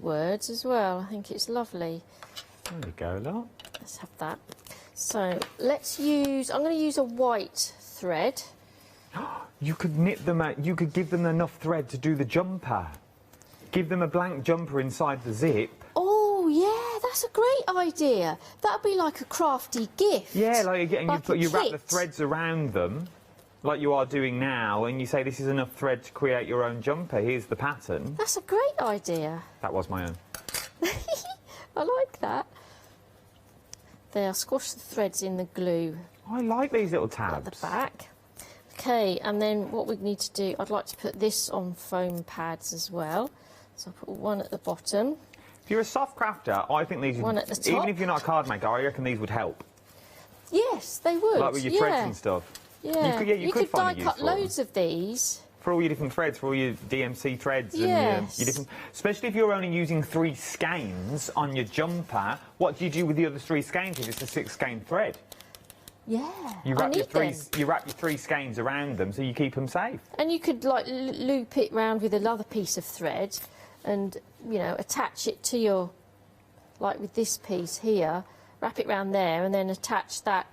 words as well. I think it's lovely. There we go, look. Let's have that. So let's use, I'm going to use a white thread. You could knit them out, you could give them enough thread to do the jumper. give them a blank jumper inside the zip. Oh, yeah, that's a great idea. That'd be like a crafty gift. Yeah, like again, like you wrap the kit. threads around them, like you are doing now, and you say this is enough thread to create your own jumper. Here's the pattern. That's a great idea. That was my own. I like that. There, I'll squash the threads in the glue. I like these little tabs. At the back. Okay, and then what we need to do, I'd like to put this on foam pads as well. So I'll put one at the bottom. If you're a soft crafter, I think these... One at the top. Even if you're not a card maker, I reckon these would help. Yes, they would. Like with your threads and stuff. Yeah, you could die find it cut useful. loads of these. For all your different threads, for all your DMC threads, and Yes. your different... Especially if you're only using 3 skeins on your jumper, what do you do with the other 3 skeins if it's a 6-skein thread? Yeah, You I wrap, need them. you wrap your 3 skeins around them so you keep them safe. And you could like loop it round with another piece of thread and, you know, attach it to your, like with this piece here, wrap it round there and then attach that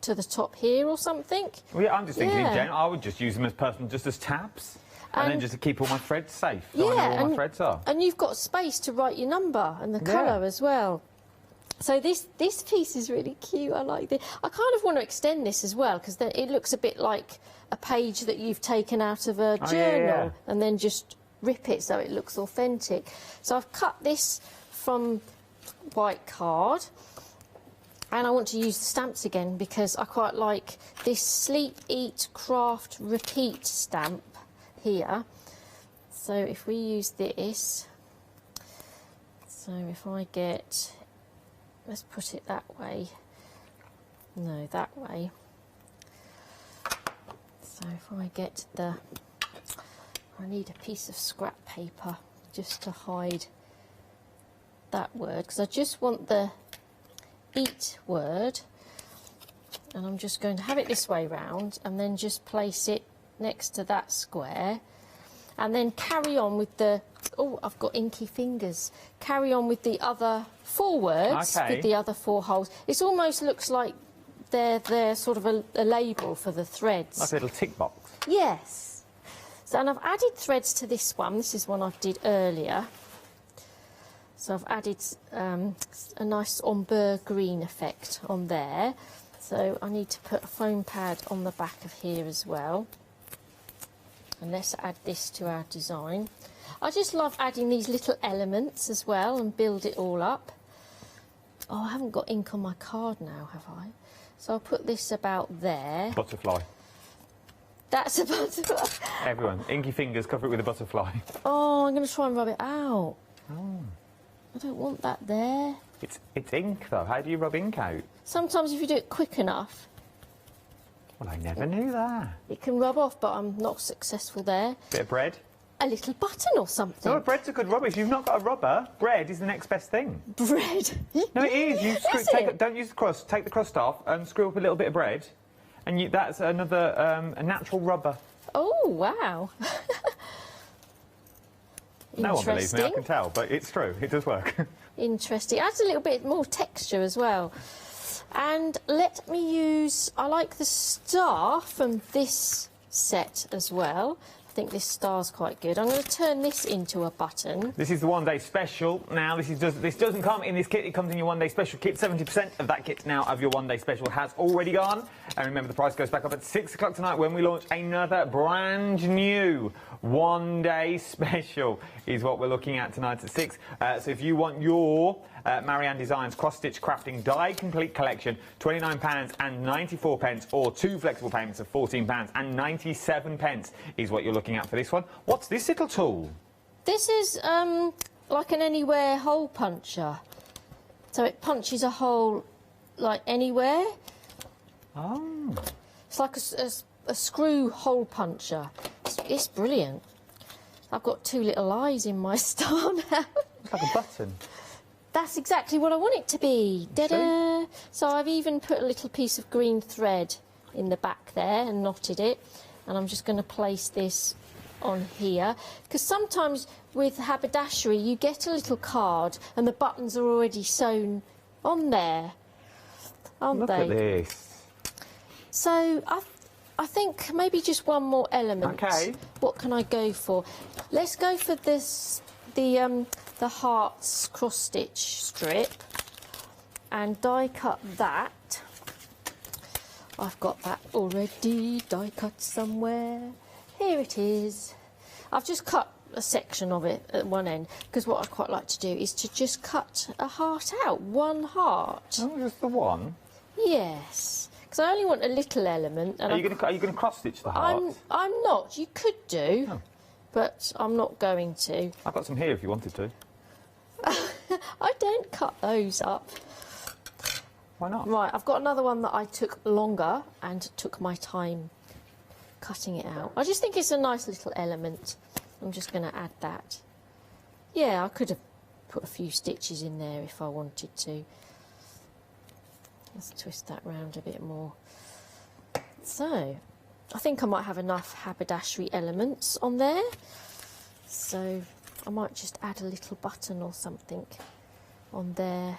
to the top here or something. Well, yeah, I'm just thinking in Yeah. general, I would just use them just as tabs. And then And- just to keep all my threads safe. So I know where my threads are. And you've got space to write your number and the Yeah. colour as well. So this piece is really cute. I like this. I kind of want to extend this as well because it looks a bit like a page that you've taken out of a Oh, journal yeah. and then just rip it so it looks authentic. So I've cut this from white card. And I want to use the stamps again because I quite like this Sleep, Eat, Craft, Repeat stamp here. So if we use this, so if I get, let's put it that way, no, that way. So if I get I need a piece of scrap paper just to hide that word because I just want the eat word, and I'm just going to have it this way round and then just place it next to that square and then carry on with the, oh, I've got inky fingers, carry on with the other 4 words, Okay. with the other 4 holes. It almost looks like they're sort of a label for the threads. Like a little tick box. Yes. So, and I've added threads to this one. This is one I did earlier. So I've added a nice ombre green effect on there. So I need to put a foam pad on the back of here as well. And let's add this to our design. I just love adding these little elements as well and build it all up. Oh, I haven't got ink on my card now, have I? So I'll put this about there. Butterfly. That's a butterfly. Everyone, inky fingers, cover it with a butterfly. Oh, I'm going to try and rub it out. Oh. I don't want that there. It's ink, though. How do you rub ink out? Sometimes if you do it quick enough, Well, I never knew that. it can rub off, but I'm not successful there. Bit of bread? A little button or something. No, bread's a good rubber. If you've not got a rubber, bread is the next best thing. Bread? No, it is. You screw, Is take it? don't use the crust. Take the crust off and screw up a little bit of bread. And that's another a natural rubber. Oh, wow. No one believes me, I Interesting. can tell, but it's true. It does work. Interesting. Adds a little bit more texture as well. And let me use, I like the star from this set as well. I think this star's quite good. I'm going to turn this into a button. This is the one-day special. Now, this doesn't come in this kit. It comes in your one-day special kit. 70% of that kit now of your one-day special has already gone. And remember, the price goes back up at 6 o'clock tonight when we launch another brand new one-day special is what we're looking at tonight at 6. So if you want your Maran Designs cross-stitch crafting die complete collection, £29.94 or 2 flexible payments of £14.97 is what you're looking at for this one. What's this little tool? This is like an anywhere hole puncher. So it punches a hole like anywhere. Oh. It's like a screw hole puncher. It's brilliant. I've got 2 little eyes in my star now. It's like a button. That's exactly what I want it to be. Da-da! So I've even put a little piece of green thread in the back there and knotted it. And I'm just going to place this on here. Because sometimes with haberdashery you get a little card and the buttons are already sewn on there, aren't they? Look at this. So I think maybe just one more element. Okay. What can I go for? Let's go for this the hearts cross stitch strip and die cut that. I've got that already die cut somewhere. Here it is. I've just cut a section of it at one end because what I quite like to do is to just cut a heart out, one heart. Oh, just the one? Yes, because I only want a little element. And are you going to cross stitch the heart? I'm not. You could do, but I'm not going to. I've got some here if you wanted to. I don't cut those up. Why not? Right, I've got another one that I took longer and took my time cutting it out. I just think it's a nice little element. I'm just going to add that. Yeah, I could have put a few stitches in there if I wanted to. Let's twist that round a bit more. So, I think I might have enough haberdashery elements on there. So, I might just add a little button or something on there.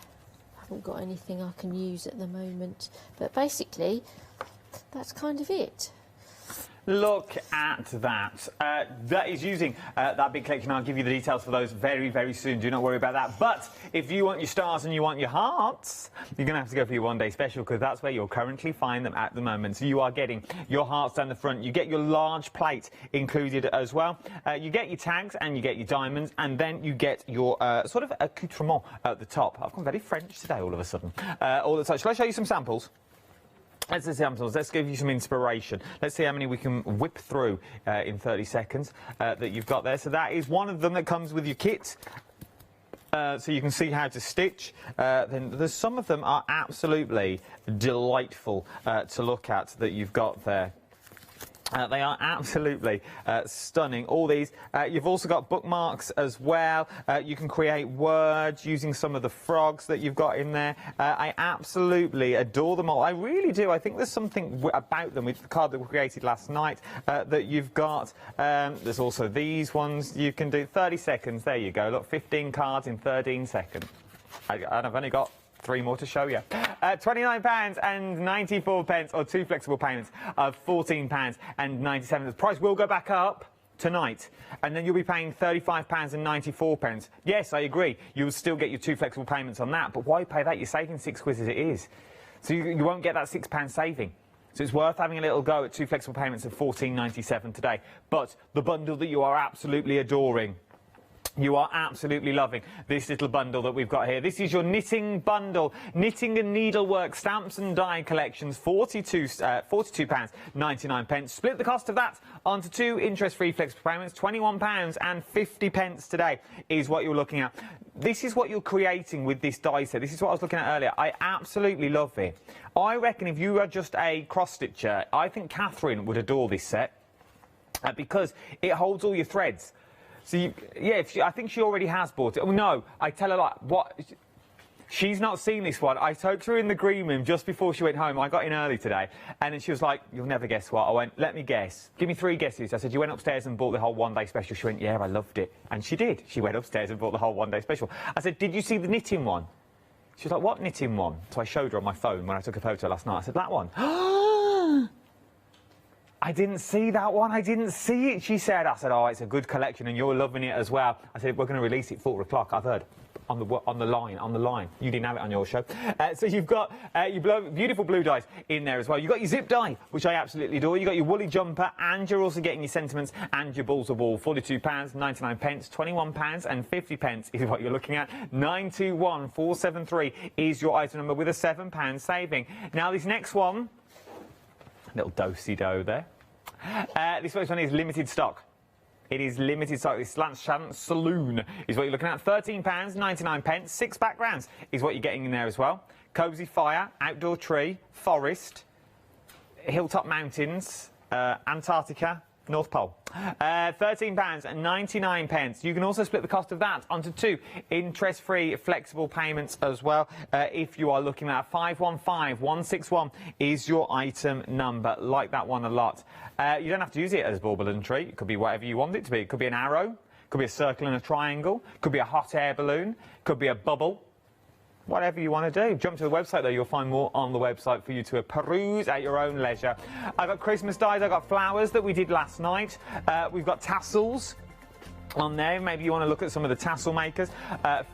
I haven't got anything I can use at the moment. But basically, that's kind of it. Look at that. That is using that big collection. I'll give you the details for those very, very soon. Do not worry about that. But if you want your stars and you want your hearts, you're going to have to go for your one-day special because that's where you'll currently find them at the moment. So you are getting your hearts down the front. You get your large plate included as well. You get your tags and you get your diamonds, and then you get your sort of accoutrement at the top. I've gone very French today all of a sudden. All the time. Shall I show you some samples? Let's see samples. Let's give you some inspiration. Let's see how many we can whip through in 30 seconds that you've got there. So that is one of them that comes with your kit. So you can see how to stitch. Then there's some of them are absolutely delightful to look at that you've got there. They are absolutely stunning, all these. You've also got bookmarks as well. You can create words using some of the frogs that you've got in there. I absolutely adore them all. I really do. I think there's something about them with the card that we created last night that you've got. There's also these ones you can do. 30 seconds, there you go. Look, 15 cards in 13 seconds. And I've only got 3 more to show you. £29.94 or 2 flexible payments of £14.97. The price will go back up tonight, and then you'll be paying £35.94. Yes, I agree. You'll still get your 2 flexible payments on that, but why pay that? You're saving £6 as it is. So you won't get that £6 saving. So it's worth having a little go at 2 flexible payments of £14.97 today. But the bundle that you are absolutely adoring, you are absolutely loving this little bundle that we've got here. This is your knitting bundle. Knitting and needlework stamps and die collections, £42.99. Split the cost of that onto 2 interest-free flexible payments, £21.50 today is what you're looking at. This is what you're creating with this die set. This is what I was looking at earlier. I absolutely love it. I reckon if you are just a cross-stitcher, I think Catherine would adore this set because it holds all your threads. So, I think she already has bought it. Oh, no, I tell her, like, what? She's not seen this one. I took her in the green room just before she went home. I got in early today, and then she was like, you'll never guess what. I went, let me guess. Give me 3 guesses. I said, you went upstairs and bought the whole one-day special. She went, yeah, I loved it. And she did. She went upstairs and bought the whole one-day special. I said, did you see the knitting one? She was like, what knitting one? So I showed her on my phone when I took a photo last night. I said, that one. I didn't see that one. I didn't see it, she said. I said, oh, it's a good collection and you're loving it as well. I said, we're going to release it 4 o'clock, I've heard. On the line. You didn't have it on your show. So you've got your beautiful blue dies in there as well. You've got your zip die, which I absolutely adore. You've got your woolly jumper, and you're also getting your sentiments and your balls of wool. £42.99, £21.50 is what you're looking at. 921473 is your item number with a £7 saving. Now, this next one, little do-si-do there. This first one is limited stock. It is limited stock. This Lance Saloon is what you're looking at. £13.99. 6 backgrounds is what you're getting in there as well. Cozy Fire, Outdoor Tree, Forest, Hilltop Mountains, Antarctica, North Pole. £13.99. You can also split the cost of that onto 2 interest-free flexible payments as well. If you are looking at 515161 is your item number. Like that one a lot. You don't have to use it as bauble and tree. It could be whatever you want it to be. It could be an arrow, could be a circle and a triangle, could be a hot air balloon, could be a bubble. Whatever you want to do. Jump to the website, though. You'll find more on the website for you to peruse at your own leisure. I've got Christmas dies. I've got flowers that we did last night. We've got tassels. on there. Maybe you want to look at some of the tassel makers.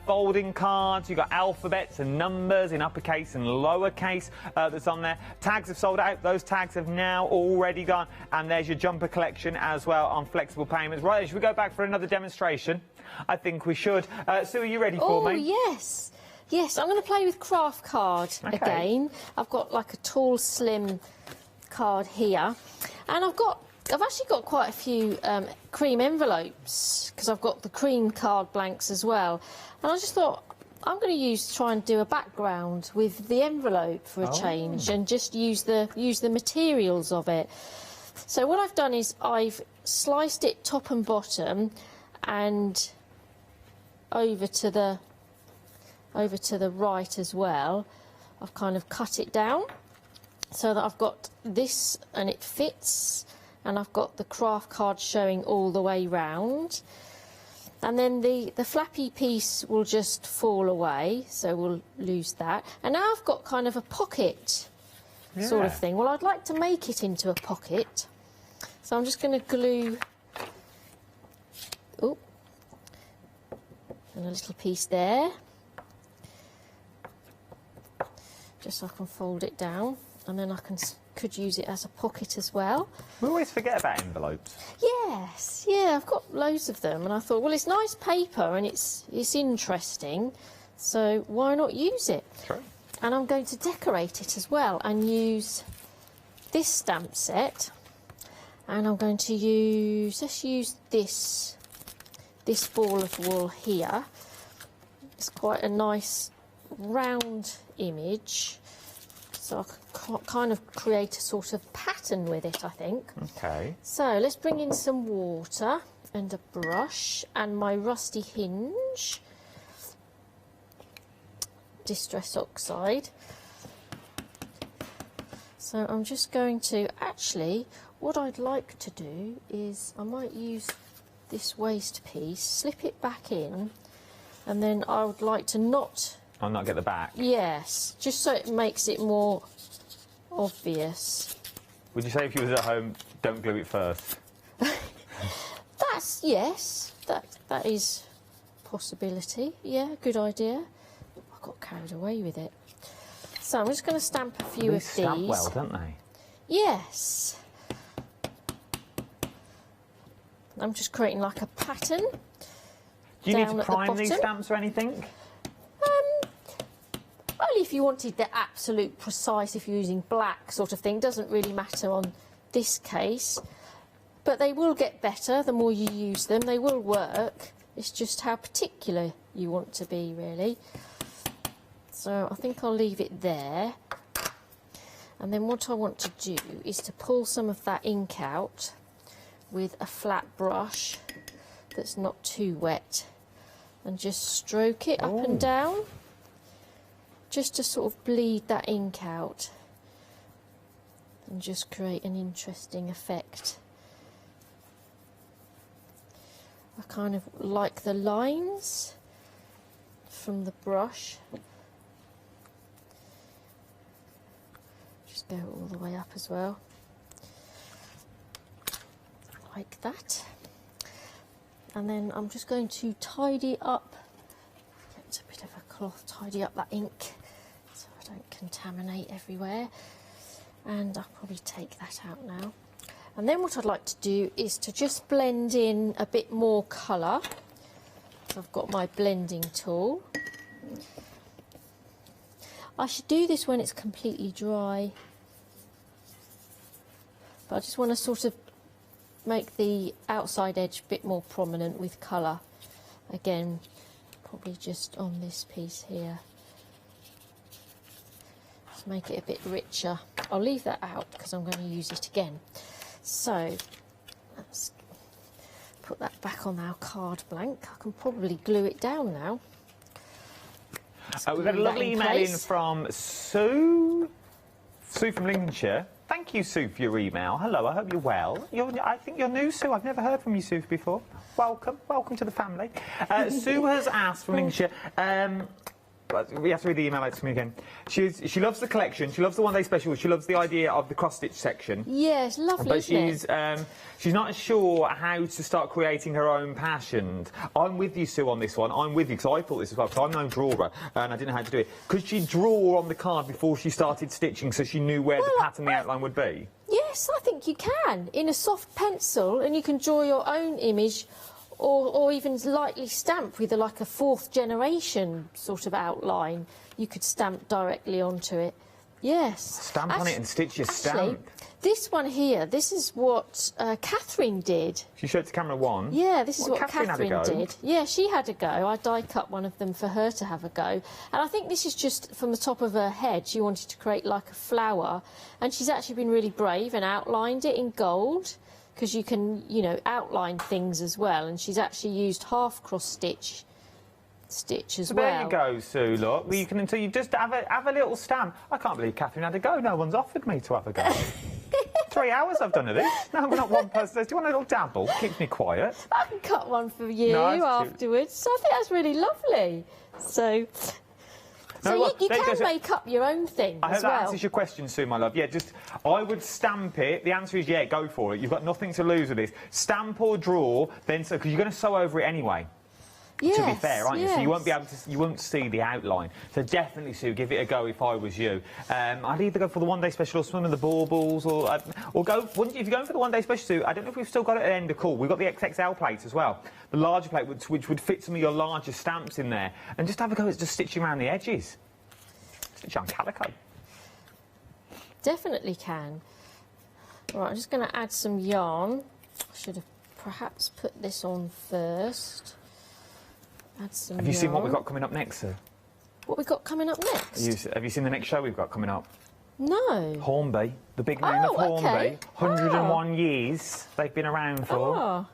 Folding cards, you've got alphabets and numbers in uppercase and lowercase that's on there. Tags have sold out. Those tags have now already gone. And there's your jumper collection as well on flexible payments. Right, should we go back for another demonstration? I think we should. Sue, are you ready for me? Oh, yes. Yes, I'm going to play with craft card again. I've got like a tall, slim card here. And I've actually got quite a few cream envelopes because I've got the cream card blanks as well. And I just thought I'm going to try and do a background with the envelope for a change and just use the materials of it. So what I've done is I've sliced it top and bottom and over to the right as well. I've kind of cut it down so that I've got this and it fits, and I've got the craft card showing all the way round. And then the flappy piece will just fall away, so we'll lose that. And now I've got kind of a pocket sort of thing. Well, I'd like to make it into a pocket. So I'm just going to glue and a little piece there, just so I can fold it down, and then I could use it as a pocket as well. We always forget about envelopes. Yes, yeah, I've got loads of them, and I thought, well, it's nice paper and it's interesting, so why not use it? True. And I'm going to decorate it as well and use this stamp set, and I'm going to let's use this ball of wool here. It's quite a nice round image, so I can kind of create a sort of pattern with it, I think. Okay. So let's bring in some water and a brush and my rusty hinge, Distress Oxide. So I'm just going to, actually, what I'd like to do is I might use this waste piece, slip it back in, and then I would like to not get the back. Yes, just so it makes it more obvious. Would you say if you was at home, don't glue it first? Yes, that is a possibility. Yeah, good idea. I got carried away with it. So I'm just going to stamp a few of these. They stamp well, don't they? Yes. I'm just creating like a pattern. Do you need to prime these stamps or anything? Only if you wanted the absolute precise, if you're using black sort of thing, doesn't really matter on this case. But they will get better the more you use them. They will work. It's just how particular you want to be, really. So I think I'll leave it there. And then what I want to do is to pull some of that ink out with a flat brush that's not too wet, and just stroke it up and down, just to sort of bleed that ink out and just create an interesting effect. I kind of like the lines from the brush. Just go all the way up as well, like that. And then I'm just going to tidy up, get a bit of a cloth, tidy up that ink so I don't contaminate everywhere. And I'll probably take that out now. And then what I'd like to do is to just blend in a bit more colour. So I've got my blending tool. I should do this when it's completely dry, but I just want to sort of make the outside edge a bit more prominent with colour. Again, probably just on this piece here. Just make it a bit richer. I'll leave that out because I'm going to use it again. So let's put that back on our card blank. I can probably glue it down now. We've got a lovely email in from Sue. Sue from Lincolnshire. Thank you, Sue, for your email. Hello, I hope you're well. I think you're new, Sue. I've never heard from you, Sue, before. Welcome. Welcome to the family. Sue has asked from Lincolnshire, we have to read the email out to me again. She loves the collection. She loves the one-day special. She loves the idea of the cross-stitch section. Yes, lovely. But she's not sure how to start creating her own passion. I'm with you, Sue, on this one. I'm with you because I thought this as well. Because I'm no drawer and I didn't know how to do it. Could she draw on the card before she started stitching so she knew where the pattern, the outline would be? Yes, I think you can. In a soft pencil, and you can draw your own image. Or even lightly stamp with like a 4th generation sort of outline. You could stamp directly onto it. Yes. Stamp on it and stitch your stamp. This one here, this is what Catherine did. She showed to camera 1. Yeah, this is what Catherine had a go. did. Yeah, she had a go. I die cut one of them for her to have a go. And I think this is just from the top of her head. She wanted to create like a flower. And she's actually been really brave and outlined it in gold. Because you can, you know, outline things as well, and she's actually used half cross stitch as well. There you go, Sue. Look, well, you just have a little stamp. I can't believe Catherine had a go. No one's offered me to have a go. 3 hours I've done of this. No, not one person says, do you want a little dabble? Keeps me quiet. I can cut one for you afterwards. So I think that's really lovely. So. You can make up your own thing I hope as well. that answers your question, Sue, my love. Yeah, I would stamp it. The answer is yeah, go for it. You've got nothing to lose with this. Stamp or draw, then because you're going to sew over it anyway. Yes, to be fair, aren't you? yes. So you won't be able to, you won't see the outline. So definitely, Sue, give it a go if I was you. I'd either go for the one-day special or swim in the baubles, or go. If you're going for the one-day special, Sue, I don't know if we've still got it at the end of call. We've got the XXL plates as well, the larger plate, which would fit some of your larger stamps in there, and just have a go at just stitching around the edges. Stitch on calico. Definitely can. Right, I'm just going to add some yarn. I should have perhaps put this on first. Add some Have you seen what we've got coming up next, Sue? What we've got coming up next? Have you seen the next show we've got coming up? No. Hornby, the big name of Hornby. Okay. 101 years they've been around for. Oh.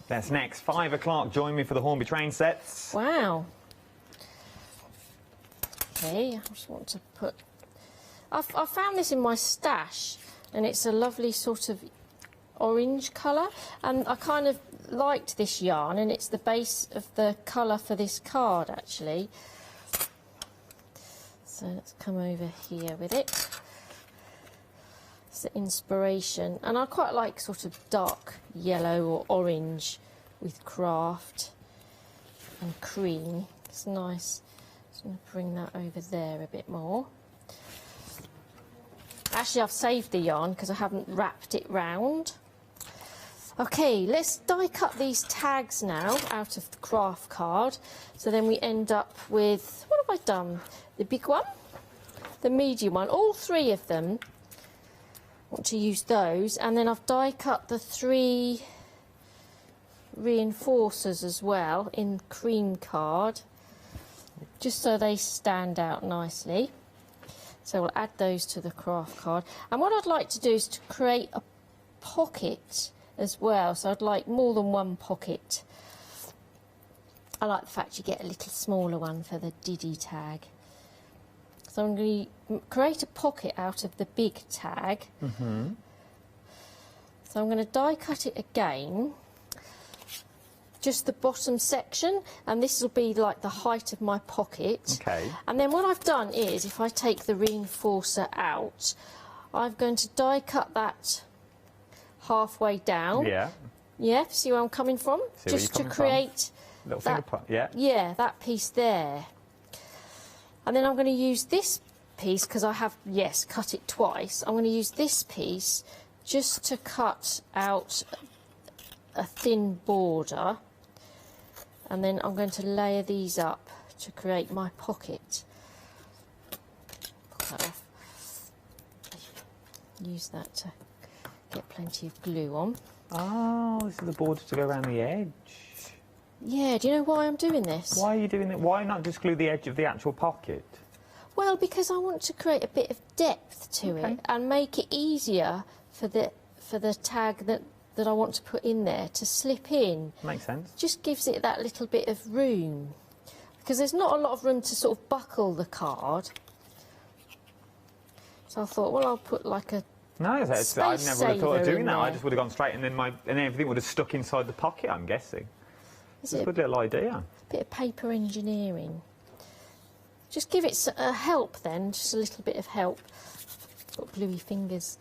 That's next, 5 o'clock. Join me for the Hornby train sets. Wow. Okay, I just want to put... I found this in my stash, and it's a lovely sort of orange colour, and I kind of liked this yarn, and it's the base of the colour for this card, actually. So let's come over here with it. It's the inspiration, and I quite like sort of dark yellow or orange with craft and cream. It's nice. I'm going to bring that over there a bit more. Actually, I've saved the yarn because I haven't wrapped it round. OK, let's die cut these tags now out of the craft card. So then we end up with, what have I done? The big one, the medium one, all 3 of them. I want to use those. And then I've die cut the 3 reinforcers as well in cream card, just so they stand out nicely. So we'll add those to the craft card. And what I'd like to do is to create a pocket as well. So I'd like more than one pocket. I like the fact you get a little smaller one for the Diddy tag. So I'm going to create a pocket out of the big tag. Mm-hmm. So I'm going to die cut it again. Just the bottom section, and this will be like the height of my pocket. Okay. And then what I've done is, if I take the reinforcer out, I'm going to die cut that halfway down. Yeah. Yeah, see where I'm coming from? Just to create little finger point, yeah. Yeah, that piece there. And then I'm going to use this piece, because I have, yes, cut it twice. I'm going to use this piece just to cut out a thin border. And then I'm going to layer these up to create my pocket. Pull that off. Use that to get plenty of glue on. Oh, this is the border to go around the edge. Yeah, do you know why I'm doing this? Why are you doing it? Why not just glue the edge of the actual pocket? Well, because I want to create a bit of depth to it and make it easier for the tag that I want to put in there to slip in. Makes sense. Just gives it that little bit of room. Because there's not a lot of room to sort of buckle the card. So I thought, well, I'll put like a No, I never would have thought of doing that. I there. just would have gone straight and then everything would have stuck inside the pocket, I'm guessing. It's a good little idea. Bit of paper engineering. just give it a help then, just a little bit of help. Got gluey fingers.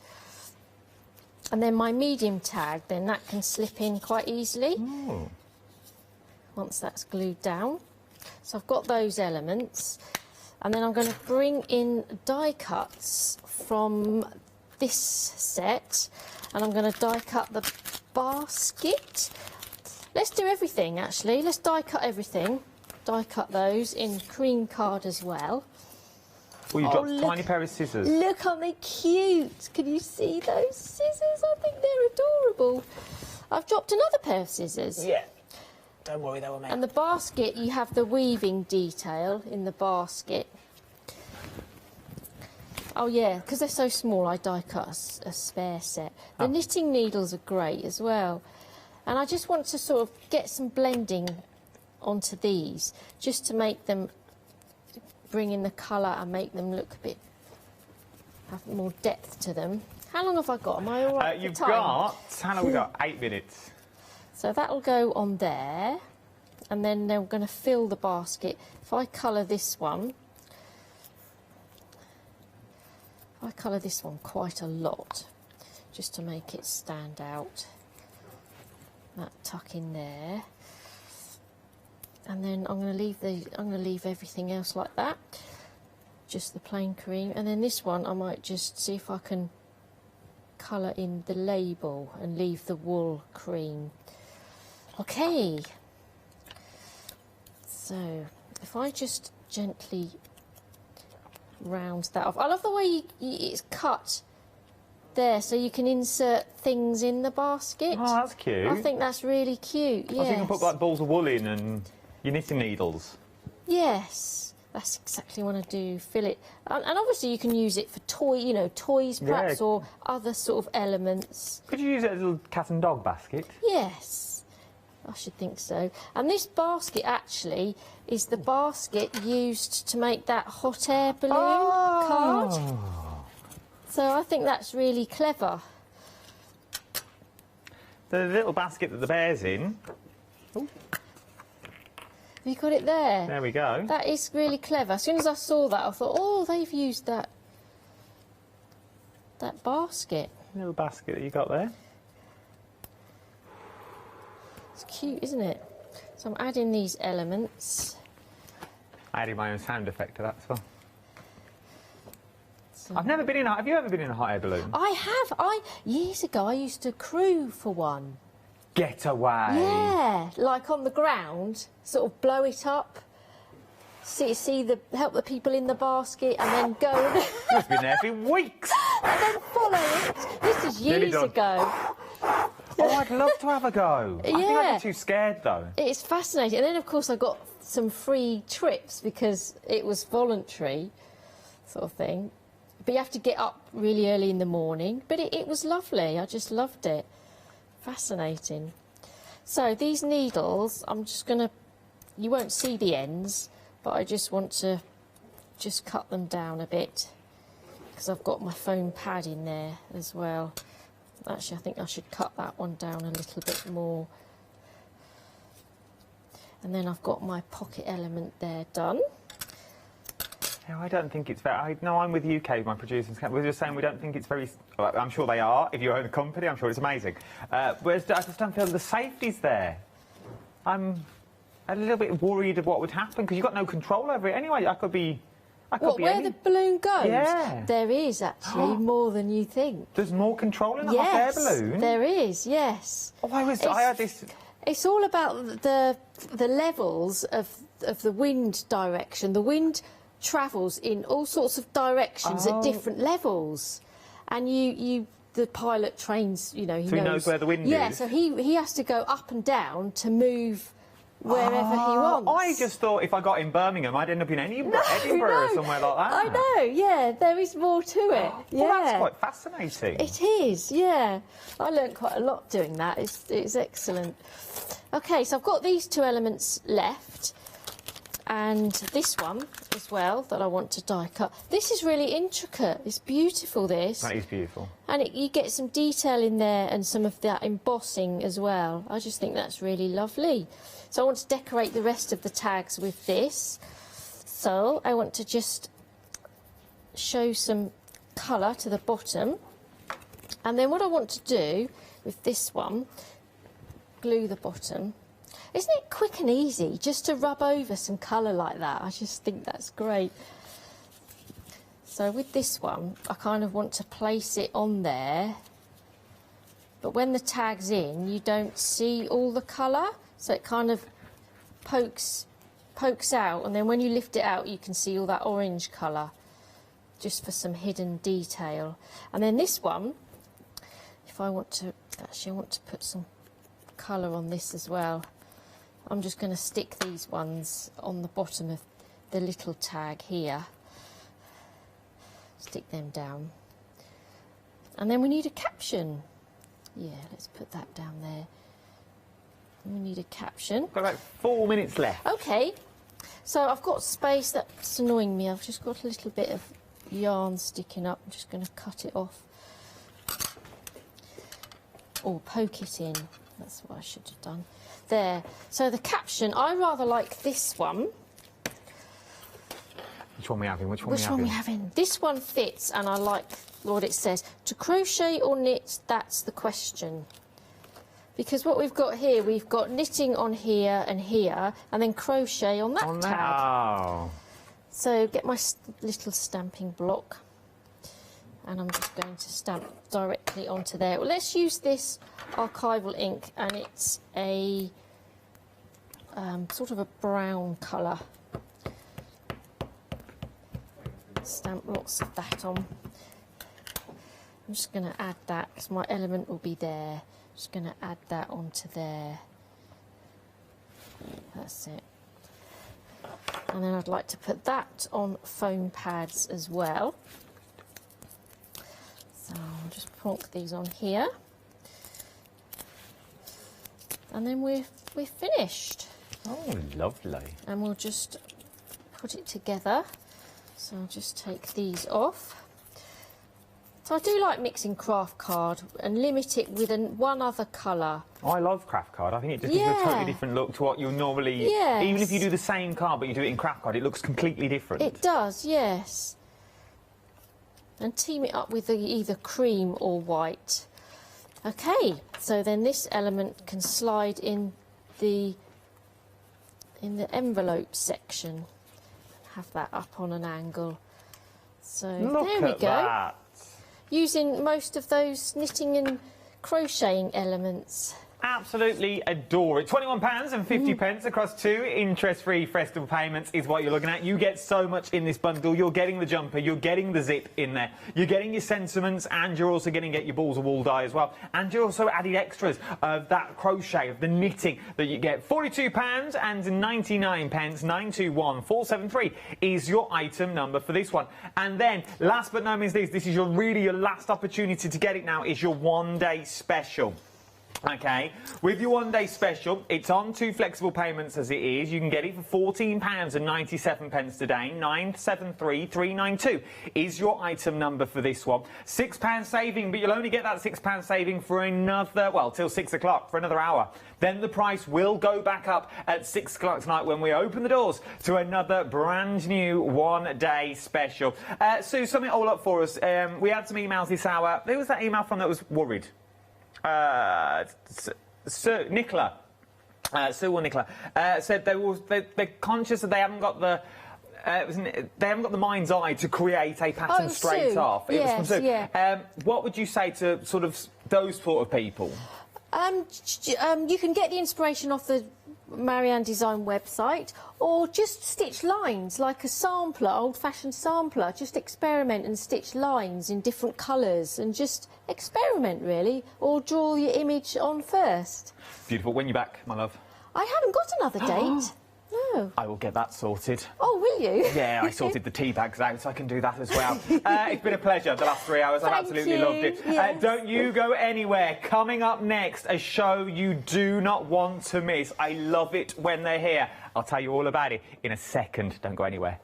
And then my medium tag, then that can slip in quite easily. Once that's glued down. So I've got those elements. And then I'm going to bring in die cuts from this set. And I'm going to die cut the basket. Let's do everything, actually. Let's die cut everything. Die cut those in cream card as well. Oh, you've got a tiny pair of scissors. Look, aren't they cute? Can you see those scissors? I think they're adorable. I've dropped another pair of scissors. Yeah. Don't worry, they were made. And the basket, you have the weaving detail in the basket. Oh, yeah, because they're so small, I die cut a spare set. The knitting needles are great as well. And I just want to sort of get some blending onto these, just to make them, bring in the colour and make them look a bit, have more depth to them. How long have I got? Am I all right You've for time? got, how long have we got? 8 minutes. So that'll go on there, and then they're going to fill the basket. If I colour this one, quite a lot, just to make it stand out. That tuck in there, and then I'm going to leave everything else like that, just the plain cream. And then this one I might just see if I can colour in the label and leave the wool cream. Okay, so if I just gently round that off. I love the way it's cut there, so you can insert things in the basket. Oh, that's cute. I think that's really cute, yes. So you can put like balls of wool in and your knitting needles. Yes, that's exactly what I do, fill it. And obviously you can use it for toys perhaps, Yeah. or other sort of elements. Could you use it as a little cat and dog basket? Yes, I should think so. And this basket actually is the basket used to make that hot air balloon card. So I think that's really clever. The little basket that the bear's in. Have you got it there? There we go. That is really clever. As soon as I saw that, I thought, oh, they've used that basket. Little basket that you got there. It's cute, isn't it? So I'm adding these elements. I added my own sound effect to that as well. I've never been in a... Have you ever been in a hot air balloon? I have. Years ago, I used to crew for one. Get away. Yeah, like on the ground, sort of blow it up, help the people in the basket, and then go. You've been there for weeks. And then follow it. This is years ago. Oh, I'd love to have a go. I think I'd be too scared though. It's fascinating. And then, of course, I got some free trips because it was voluntary, sort of thing. But you have to get up really early in the morning. But it was lovely. I just loved it. Fascinating. So these needles, I'm just going to... You won't see the ends, but I just want to just cut them down a bit because I've got my foam pad in there as well. Actually, I think I should cut that one down a little bit more. And then I've got my pocket element there done. No, I don't think it's very... No, I'm with UK, my producers. We're just saying we don't think it's very... Well, I'm sure they are. If you own a company, I'm sure it's amazing. Whereas I just don't feel the safety's there. I'm a little bit worried of what would happen, because you've got no control over it anyway. I could be... Where the balloon goes? Yeah. There is actually more than you think. There's more control in a hot air balloon? There is, yes. Oh, I had this... It's all about the levels of the wind direction. The wind travels in all sorts of directions at different levels, and the pilot trains. You know, he knows where the wind is. Yeah, so he has to go up and down to move wherever he wants. I just thought if I got in Birmingham, I'd end up in Edinburgh or somewhere like that. I know, yeah, there is more to it. Yeah. Well, that's quite fascinating. It is, yeah. I learned quite a lot doing that. It's excellent. OK, so I've got these two elements left, and this one as well that I want to die cut. This is really intricate. It's beautiful, this. That is beautiful. And you get some detail in there and some of that embossing as well. I just think that's really lovely. So I want to decorate the rest of the tags with this. So I want to just show some colour to the bottom, and then what I want to do with this one, glue the bottom. Isn't it quick and easy just to rub over some colour like that? I just think that's great. So with this one, I kind of want to place it on there, but when the tag's in, you don't see all the colour, so it kind of pokes out, and then when you lift it out, you can see all that orange colour, just for some hidden detail. And then this one, if I want to, actually I want to put some colour on this as well. I'm just going to stick these ones on the bottom of the little tag here. Stick them down. And then we need a caption. Yeah, let's put that down there. We need a caption. Got about 4 minutes left. Okay, so I've got space. That's annoying me. I've just got a little bit of yarn sticking up. I'm just going to cut it off. Or poke it in. That's what I should have done. There. So the caption, I rather like this one. Which one we having? Which one we having? This one fits, and I like what it says. To crochet or knit, that's the question. Because what we've got here, we've got knitting on here, and then crochet on that tag. Oh. So get my little stamping block, and I'm just going to stamp directly onto there. Well, let's use this archival ink, and it's a sort of a brown colour. Stamp lots of that on. I'm just going to add that because my element will be there. Just going to add that onto there. That's it. And then I'd like to put that on foam pads as well. So I'll just plonk these on here. And then we're finished. Oh, lovely. And we'll just put it together. So I'll just take these off. So I do like mixing craft card and limit it with one other colour. I love craft card. I think it just gives a totally different look to what you'll normally... Yes. Even if you do the same card but you do it in craft card, it looks completely different. It does, yes. And team it up with either cream or white. Okay, so then this element can slide in the envelope section. Have that up on an angle. So there we go. That. Using most of those knitting and crocheting elements. Absolutely adore it. £21.50 across 2 interest-free festival payments is what you're looking at. You get so much in this bundle. You're getting the jumper, you're getting the zip in there, you're getting your sentiments, and you're also going to get your balls of wool dye as well. And you're also adding extras of that crochet, of the knitting that you get. £42.99, 921473 is your item number for this one. And then, last but not least, this is your last opportunity to get it now, is your one-day special. Okay, with your one-day special, it's on 2 flexible payments as it is. You can get it for £14.97 today. 973392 is your item number for this one. £6 saving, but you'll only get that £6 saving for another, well, till 6 o'clock, for another hour. Then the price will go back up at 6 o'clock tonight when we open the doors to another brand new one-day special. Sue, sum it all up for us. We had some emails this hour. Who was that email from that was worried? Nicola, Sue or Nicola, said they're conscious that they haven't got the they haven't got the mind's eye to create a pattern straight off. It was from Sue. Yeah. What would you say to sort of those sort of people? You can get the inspiration off the Maran Design website, or just stitch lines like a sampler, old-fashioned sampler. Just experiment and stitch lines in different colours and just experiment, really, or draw your image on first. Beautiful. When you're back, my love? I haven't got another date. No. I will get that sorted. Oh, will you? Yeah, I sorted the tea bags out, so I can do that as well. It's been a pleasure the last 3 hours. I've absolutely loved it. Yes. Don't you go anywhere. Coming up next, a show you do not want to miss. I love it when they're here. I'll tell you all about it in a second. Don't go anywhere.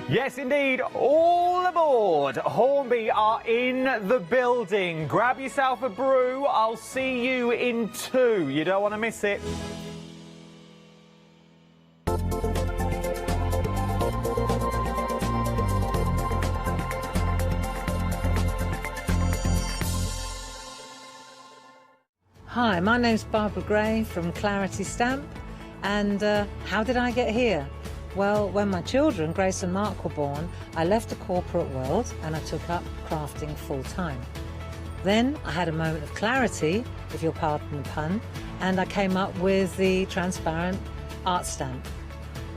Yes, indeed. All aboard. aboard. Hornby are in the building. Grab yourself a brew. I'll see you in 2. You don't want to miss it. Hi, my name's Barbara Gray from Clarity Stamp, and how did I get here? Well, when my children, Grace and Mark, were born, I left the corporate world and I took up crafting full-time. Then I had a moment of clarity, if you'll pardon the pun, and I came up with the transparent art stamp.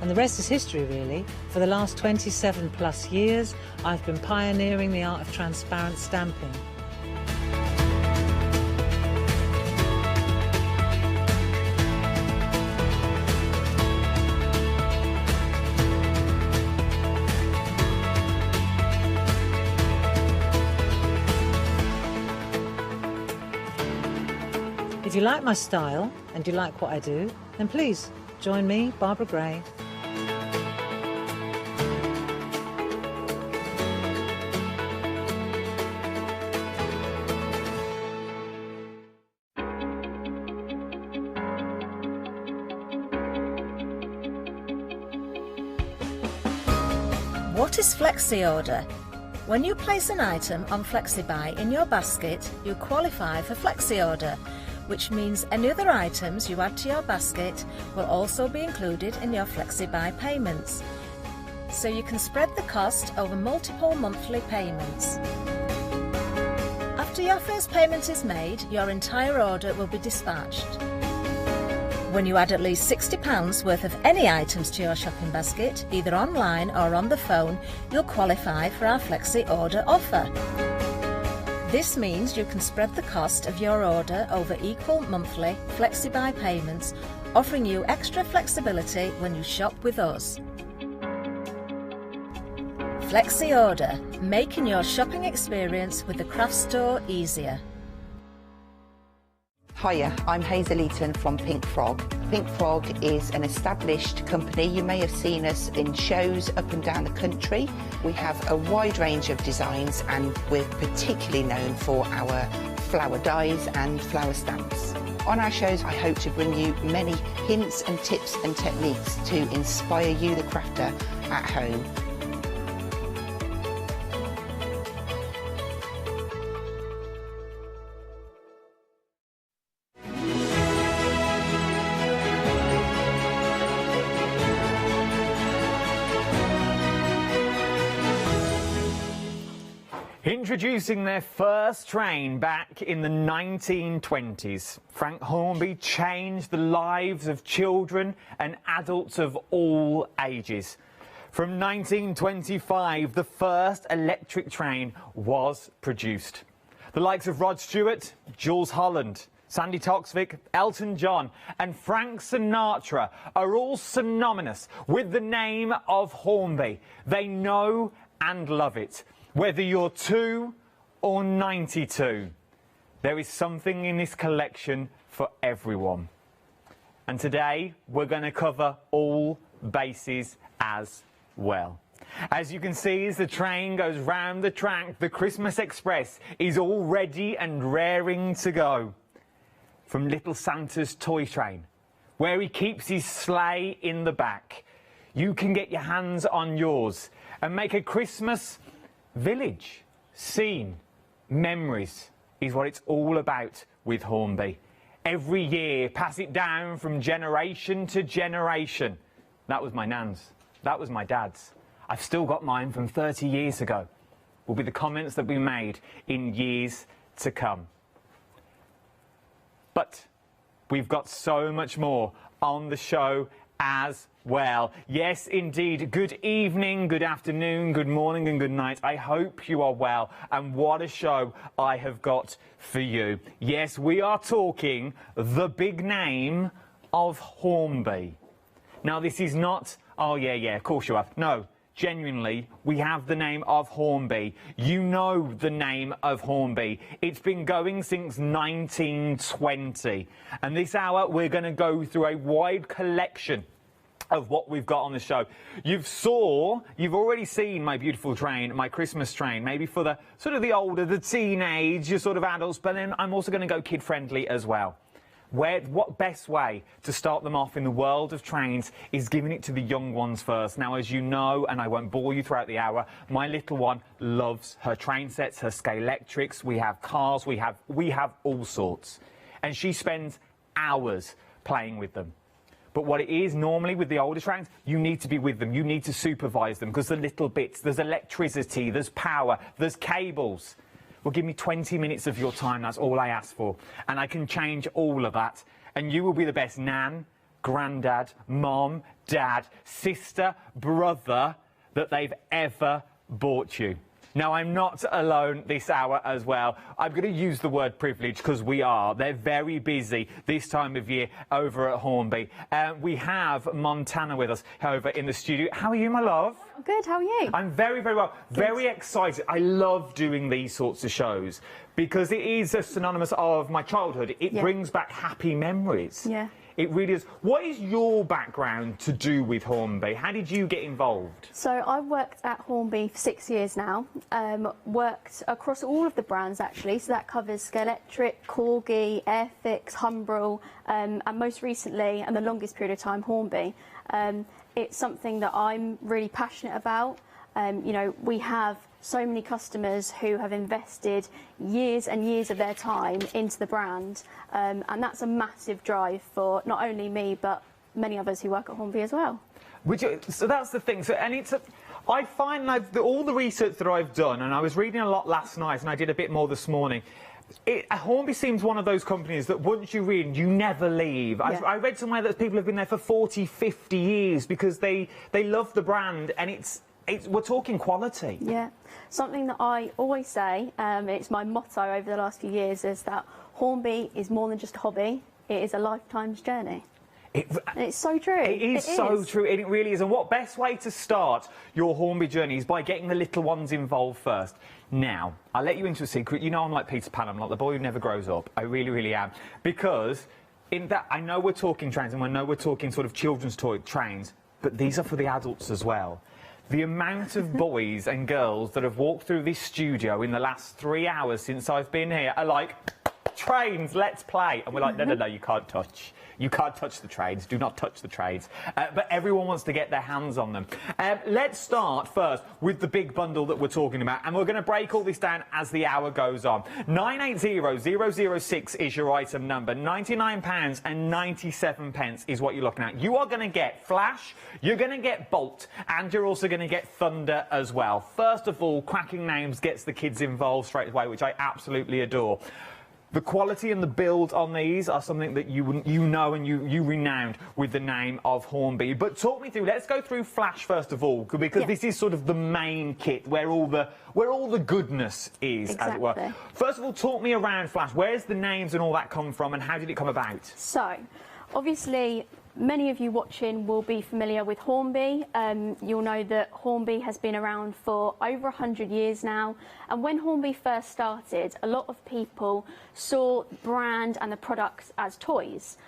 And the rest is history, really. For the last 27 plus years, I've been pioneering the art of transparent stamping. If you like my style and you like what I do, then please join me, Barbara Gray. What is Flexi Order? When you place an item on FlexiBuy in your basket, you qualify for Flexi Order, which means any other items you add to your basket will also be included in your FlexiBuy payments. So you can spread the cost over multiple monthly payments. After your first payment is made, your entire order will be dispatched. When you add at least £60 worth of any items to your shopping basket, either online or on the phone, you'll qualify for our Flexi Order offer. This means you can spread the cost of your order over equal monthly FlexiBuy payments, offering you extra flexibility when you shop with us. Flexi Order, making your shopping experience with the craft store easier. Hiya, I'm Hazel Eaton from Pink Frog. Pink Frog is an established company. You may have seen us in shows up and down the country. We have a wide range of designs and we're particularly known for our flower dies and flower stamps. On our shows, I hope to bring you many hints and tips and techniques to inspire you, the crafter, at home. Introducing their first train back in the 1920s, Frank Hornby changed the lives of children and adults of all ages. From 1925, the first electric train was produced. The likes of Rod Stewart, Jules Holland, Sandy Toksvig, Elton John and Frank Sinatra are all synonymous with the name of Hornby. They know and love it. Whether you're 2 or 92, there is something in this collection for everyone. And today, we're going to cover all bases as well. As you can see, as the train goes round the track, the Christmas Express is all ready and raring to go. From Little Santa's toy train, where he keeps his sleigh in the back, you can get your hands on yours and make a Christmas village, scene, memories is what it's all about with Hornby. Every year, pass it down from generation to generation. That was my nan's. That was my dad's. I've still got mine from 30 years ago. Will be the comments that we made in years to come. But we've got so much more on the show as well. Yes, indeed. Good evening, good afternoon, good morning and good night. I hope you are well, and what a show I have got for you. Yes, we are talking the big name of Hornby. Now, this is not, oh yeah, of course you have. No, genuinely, we have the name of Hornby. You know the name of Hornby. It's been going since 1920. And this hour, we're going to go through a wide collection of what we've got on the show. You've already seen my beautiful train, my Christmas train, maybe for the sort of the older, the teenage, your sort of adults, but then I'm also going to go kid-friendly as well. What best way to start them off in the world of trains is giving it to the young ones first. Now, as you know, and I won't bore you throughout the hour, my little one loves her train sets, her Scalextrics. We have cars, we have all sorts. And she spends hours playing with them. But what it is normally with the older trains, you need to be with them, you need to supervise them, because the little bits, there's electricity, there's power, there's cables. Well, give me 20 minutes of your time, that's all I ask for. And I can change all of that. And you will be the best nan, granddad, mom, dad, sister, brother that they've ever bought you. Now, I'm not alone this hour as well. I'm going to use the word privilege because we are. They're very busy this time of year over at Hornby. We have Montana with us over in the studio. How are you, my love? Good, how are you? I'm very, very well. Good. Very excited. I love doing these sorts of shows because it is a synonymous of my childhood. It brings back happy memories. Yeah. It really is. What is your background to do with Hornby? How did you get involved? So I've worked at Hornby for 6 years now. Worked across all of the brands actually. So that covers Scalextric, Corgi, Airfix, Humbrol, and most recently, and the longest period of time, Hornby. It's something that I'm really passionate about. You know, we have so many customers who have invested years and years of their time into the brand, and that's a massive drive for not only me but many others who work at Hornby as well. So that's the thing. So, and I find all the research that I've done, and I was reading a lot last night, and I did a bit more this morning. Hornby seems one of those companies that once you read, you never leave. Yeah. I read somewhere that people have been there for 40, 50 years because they love the brand, and we're talking quality. Yeah, something that I always say, it's my motto over the last few years, is that Hornby is more than just a hobby, it is a lifetime's journey. It's so true. It is so true, and it really is. And what best way to start your Hornby journey is by getting the little ones involved first. Now, I'll let you into a secret. You know I'm like Peter Pan, I'm like the boy who never grows up. I really, really am. Because in that, I know we're talking trains, and I know we're talking sort of children's toy trains, but these are for the adults as well. The amount of boys and girls that have walked through this studio in the last 3 hours since I've been here are like, trains, let's play. And we're like, no, you can't touch. You can't touch the trains. Do not touch the trains. But everyone wants to get their hands on them. Let's start first with the big bundle that we're talking about. And we're going to break all this down as the hour goes on. 980006 is your item number. £99.97 is what you're looking at. You are going to get Flash, you're going to get Bolt, and you're also going to get Thunder as well. First of all, cracking names gets the kids involved straight away, which I absolutely adore. The quality and the build on these are something that you know and you renowned with the name of Hornby. But talk me through, let's go through Flash first of all, because this is sort of the main kit where all the goodness is, as it were. First of all, talk me around Flash. Where's the names and all that come from, and how did it come about? So, obviously, many of you watching will be familiar with Hornby. You'll know that Hornby has been around for over 100 years now. And when Hornby first started, a lot of people saw the brand and the products as toys.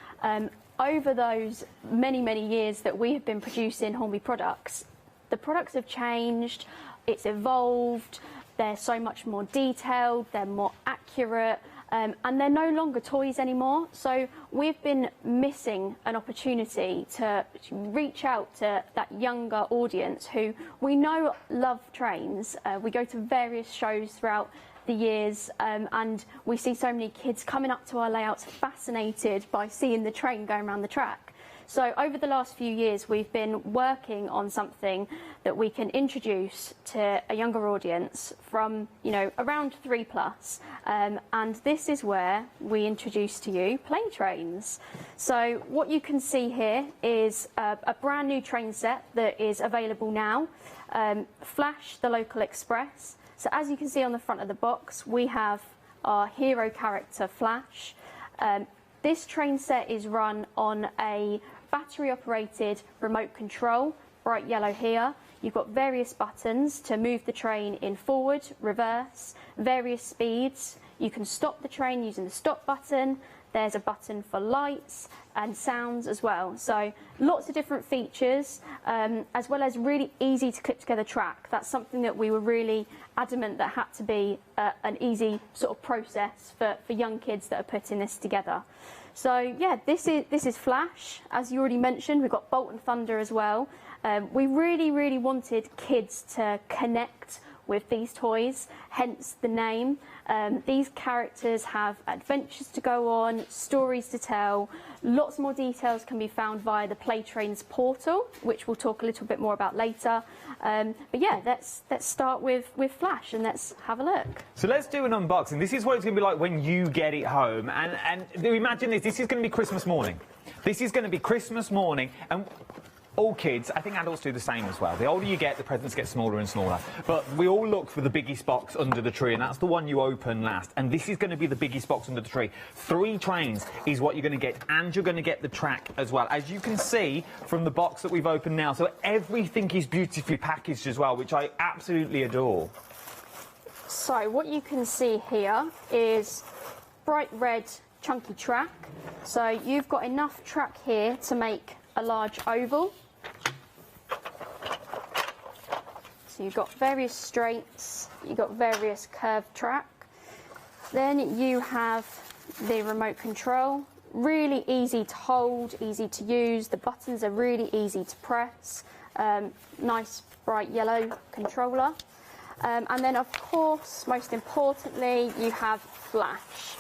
Over those many, many years that we have been producing Hornby products, the products have changed, it's evolved, they're so much more detailed, they're more accurate, and they're no longer toys anymore. So we've been missing an opportunity to reach out to that younger audience who we know love trains. We go to various shows throughout the years, and we see so many kids coming up to our layouts fascinated by seeing the train going around the track. So over the last few years, we've been working on something that we can introduce to a younger audience from, you know, around 3+. And this is where we introduce to you play trains. So what you can see here is a brand new train set that is available now. Flash, the local express. So as you can see on the front of the box, we have our hero character, Flash. This train set is run on a battery-operated remote control, bright yellow here. You've got various buttons to move the train in forward, reverse, various speeds. You can stop the train using the stop button. There's a button for lights and sounds as well. So lots of different features, as well as really easy to clip together track. That's something that we were really adamant that had to be an easy sort of process for young kids that are putting this together. So yeah, this is Flash. As you already mentioned, we've got Bolt and Thunder as well. We really wanted kids to connect with these toys, hence the name. These characters have adventures to go on, stories to tell. Lots more details can be found via the Playtrains portal, which we'll talk a little bit more about later. But yeah, let's start with Flash and let's have a look. So let's do an unboxing. This is what it's going to be like when you get it home. And imagine this is going to be Christmas morning. This is going to be Christmas morning. And all kids, I think adults do the same as well. The older you get, the presents get smaller and smaller. But we all look for the biggest box under the tree, and that's the one you open last. And this is going to be the biggest box under the tree. 3 trains is what you're going to get, and you're going to get the track as well, as you can see from the box that we've opened now. So everything is beautifully packaged as well, which I absolutely adore. So what you can see here is bright red chunky track. So you've got enough track here to make a large oval. So you've got various straights, you've got various curved track. Then you have the remote control. Really easy to hold, easy to use. The buttons are really easy to press. Nice bright yellow controller. And then of course, most importantly, you have Flash.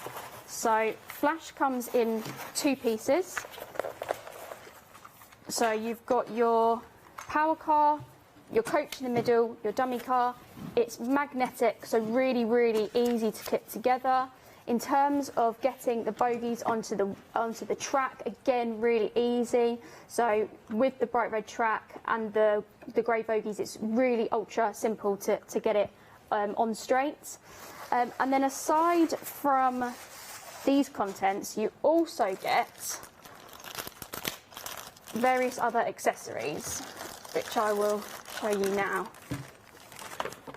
So Flash comes in 2 pieces. So you've got your power car, your coach in the middle, your dummy car. It's magnetic, so really easy to clip together. In terms of getting the bogies onto the track, again, really easy. So with the bright red track and the grey bogies, it's really ultra simple to get it on straight. And then aside from these contents, you also get various other accessories, which I will show you now.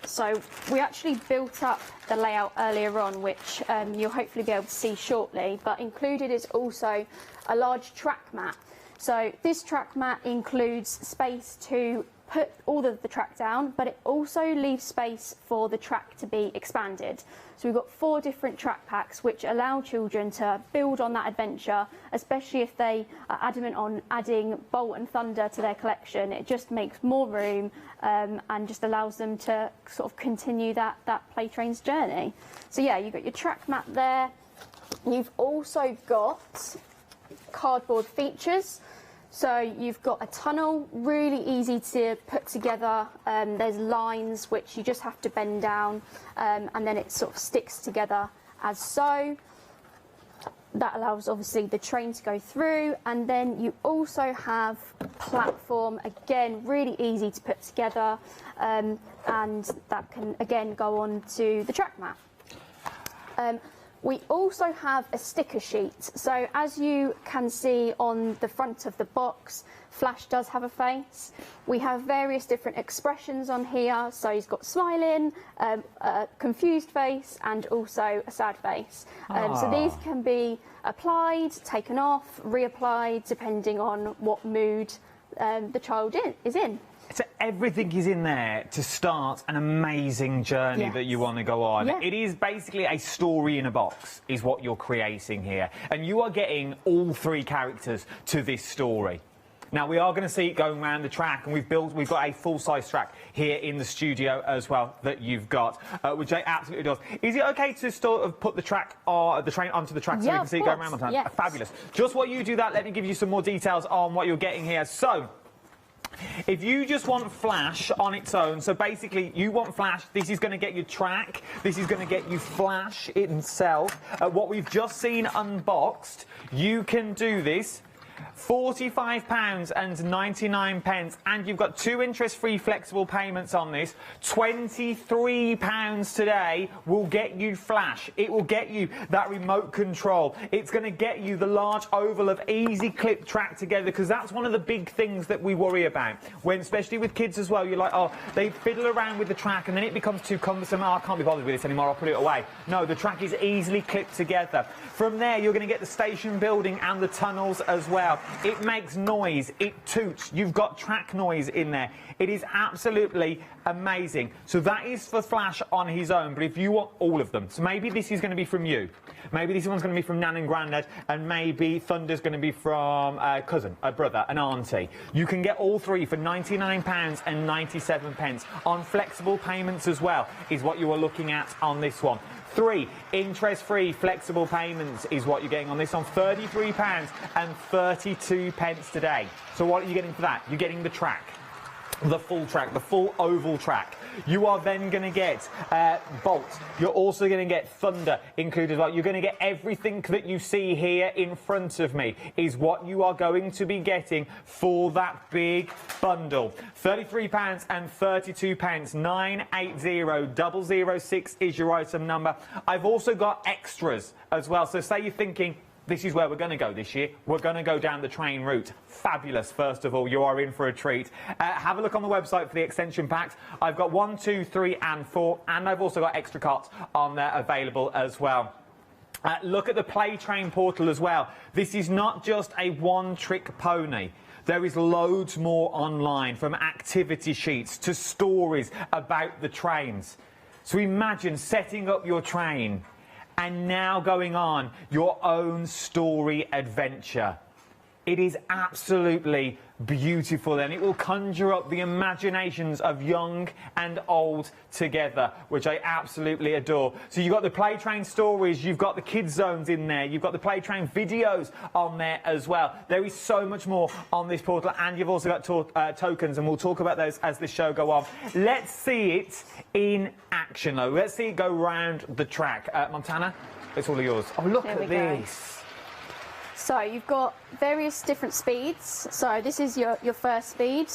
So we actually built up the layout earlier on, which you'll hopefully be able to see shortly, but included is also a large track mat. So this track mat includes space to put all of the track down, but it also leaves space for the track to be expanded. So we've got 4 different track packs which allow children to build on that adventure, especially if they are adamant on adding Bolt and Thunder to their collection. It just makes more room and just allows them to sort of continue that Playtrains journey. So yeah, you've got your track mat there. You've also got cardboard features. So you've got a tunnel, really easy to put together. There's lines which you just have to bend down, and then it sort of sticks together as so. That allows obviously the train to go through, and then you also have platform, again really easy to put together, and that can again go on to the track mat. We also have a sticker sheet. So as you can see on the front of the box, Flash does have a face. We have various different expressions on here. So he's got smiling, a confused face, and also a sad face. So these can be applied, taken off, reapplied, depending on what mood the child is in. So everything is in there to start an amazing journey that you want to go on. Yeah. It is basically a story in a box is what you're creating here. And you are getting all 3 characters to this story. Now, we are going to see it going around the track, and we've got a full-size track here in the studio as well that you've got, which it absolutely does. Is it okay to sort of put the train onto the track so we can see it going around the time? Yes. Fabulous. Just while you do that, let me give you some more details on what you're getting here. So, if you just want Flash on its own, so basically you want Flash, this is going to get you track, this is going to get you Flash itself. What we've just seen unboxed, you can do this £45.99, and you've got 2 interest-free flexible payments on this. £23 today will get you Flash. It will get you that remote control. It's going to get you the large oval of easy clip track together, because that's one of the big things that we worry about, when especially with kids as well. You're like, oh, they fiddle around with the track and then it becomes too cumbersome. Oh, I can't be bothered with this anymore, I'll put it away. No, the track is easily clipped together. From there, you're going to get the station building and the tunnels as well. It makes noise, it toots. You've got track noise in there. It is absolutely amazing. So that is for Flash on his own, but if you want all of them, so maybe this is going to be from you, maybe this one's going to be from Nan and Grandad, and maybe Thunder's going to be from a cousin, a brother, an auntie. You can get all 3 for £99.97 on flexible payments as well, is what you are looking at on this one. 3 interest-free flexible payments is what you're getting on this, on £33.32 today. So what are you getting for that? You're getting the track, the full oval track. You are then going to get Bolt. You're also going to get Thunder included as well. You're going to get everything that you see here in front of me is what you are going to be getting for that big bundle. £33.32, 980006 is your item number. I've also got extras as well. So say you're thinking, this is where we're going to go this year. We're going to go down the train route. Fabulous, first of all. You are in for a treat. Have a look on the website for the extension packs. I've got 1, 2, 3 and 4, and I've also got extra carts on there available as well. Look at the Play Train portal as well. This is not just a one-trick pony. There is loads more online, from activity sheets to stories about the trains. So imagine setting up your train and now going on your own story adventure. It is absolutely beautiful, and it will conjure up the imaginations of young and old together, which I absolutely adore. So you've got the Play Train stories, you've got the kids zones in there, you've got the Play Train videos on there as well. There is so much more on this portal, and you've also got tokens, and we'll talk about those as the show go on. Let's see it in action, though. Let's see it go round the track. Montana, it's all yours. Oh, look at this. So you've got various different speeds. So this is your first speed.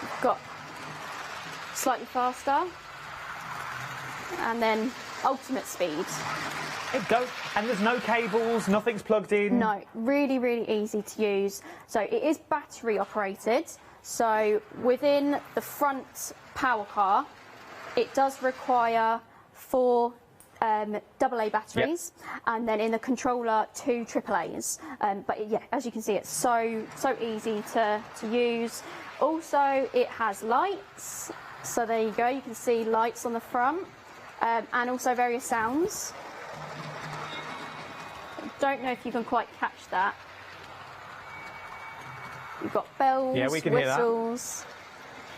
You've got slightly faster, and then ultimate speed. It goes, and there's no cables, nothing's plugged in. No, really, really easy to use. So it is battery operated. So within the front power car, it does require 4 AA batteries, and then in the controller 2 AAAs. But yeah, as you can see, it's so easy to use. Also, it has lights. So there you go. You can see lights on the front, and also various sounds. Don't know if you can quite catch that. You've got bells, yeah, we can whistles. Hear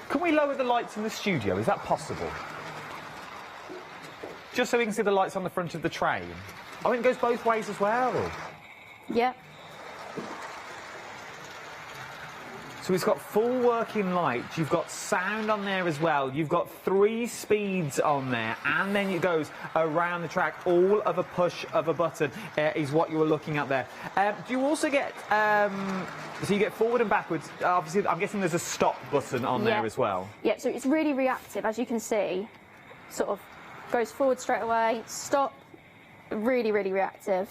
that. Can we lower the lights in the studio? Is that possible? Just so we can see the lights on the front of the train. Oh, it goes both ways as well. Yeah. So it's got full working lights, you've got sound on there as well, you've got 3 speeds on there, and then it goes around the track, all of a push of a button is what you were looking at there. Do you also get, so you get forward and backwards, obviously I'm guessing there's a stop button on there as well? Yeah, so it's really reactive, as you can see, sort of goes forward straight away, stop, really, really reactive.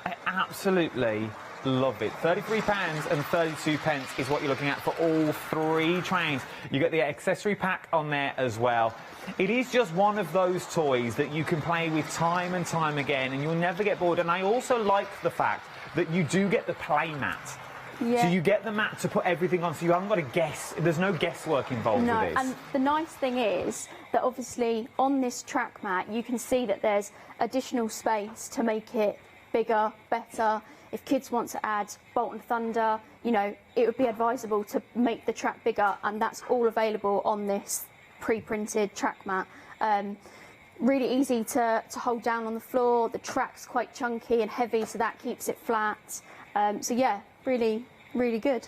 I absolutely love it. £33.32 is what you're looking at for all 3 trains. You get the accessory pack on there as well. It is just one of those toys that you can play with time and time again, and you'll never get bored. And I also like the fact that you do get the play mat. Yeah. So you get the mat to put everything on, so you haven't got to guess. There's no guesswork involved with this. And the nice thing is that obviously on this track mat you can see that there's additional space to make it bigger, better. If kids want to add Bolt and Thunder, you know, it would be advisable to make the track bigger, and that's all available on this pre-printed track mat. Really easy to hold down on the floor. The track's quite chunky and heavy, so that keeps it flat. So yeah, really, really good.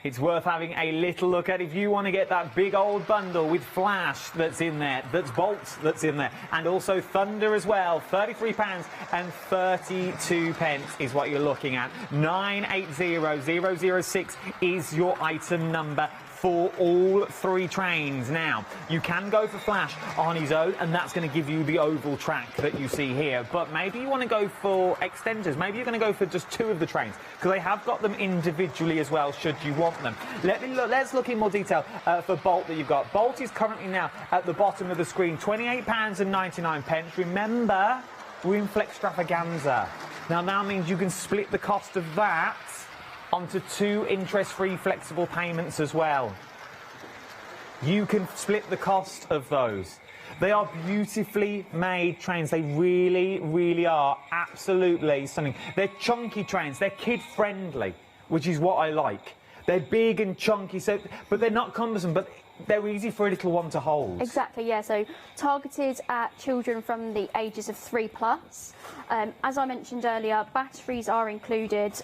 It's worth having a little look at if you want to get that big old bundle with flash that's in there, that's bolts that's in there, and also thunder as well. £33.32 is what you're looking at. 980006 is your item number for all 3 trains. Now, you can go for flash on his own, and that's going to give you the oval track that you see here. But maybe you want to go for extenders. Maybe you're going to go for just 2 of the trains, because they have got them individually as well, should you want them. Let's look in more detail for Bolt that you've got. Bolt is currently now at the bottom of the screen, £28.99. Remember, we're in Flextravaganza. Now, that means you can split the cost of that onto 2 interest-free flexible payments as well. You can split the cost of those. They are beautifully made trains. They really, really are absolutely stunning. They're chunky trains. They're kid-friendly, which is what I like. They're big and chunky, but they're not cumbersome, but they're easy for a little one to hold. Exactly, yeah. So targeted at children from the ages of 3+. As I mentioned earlier, batteries are included.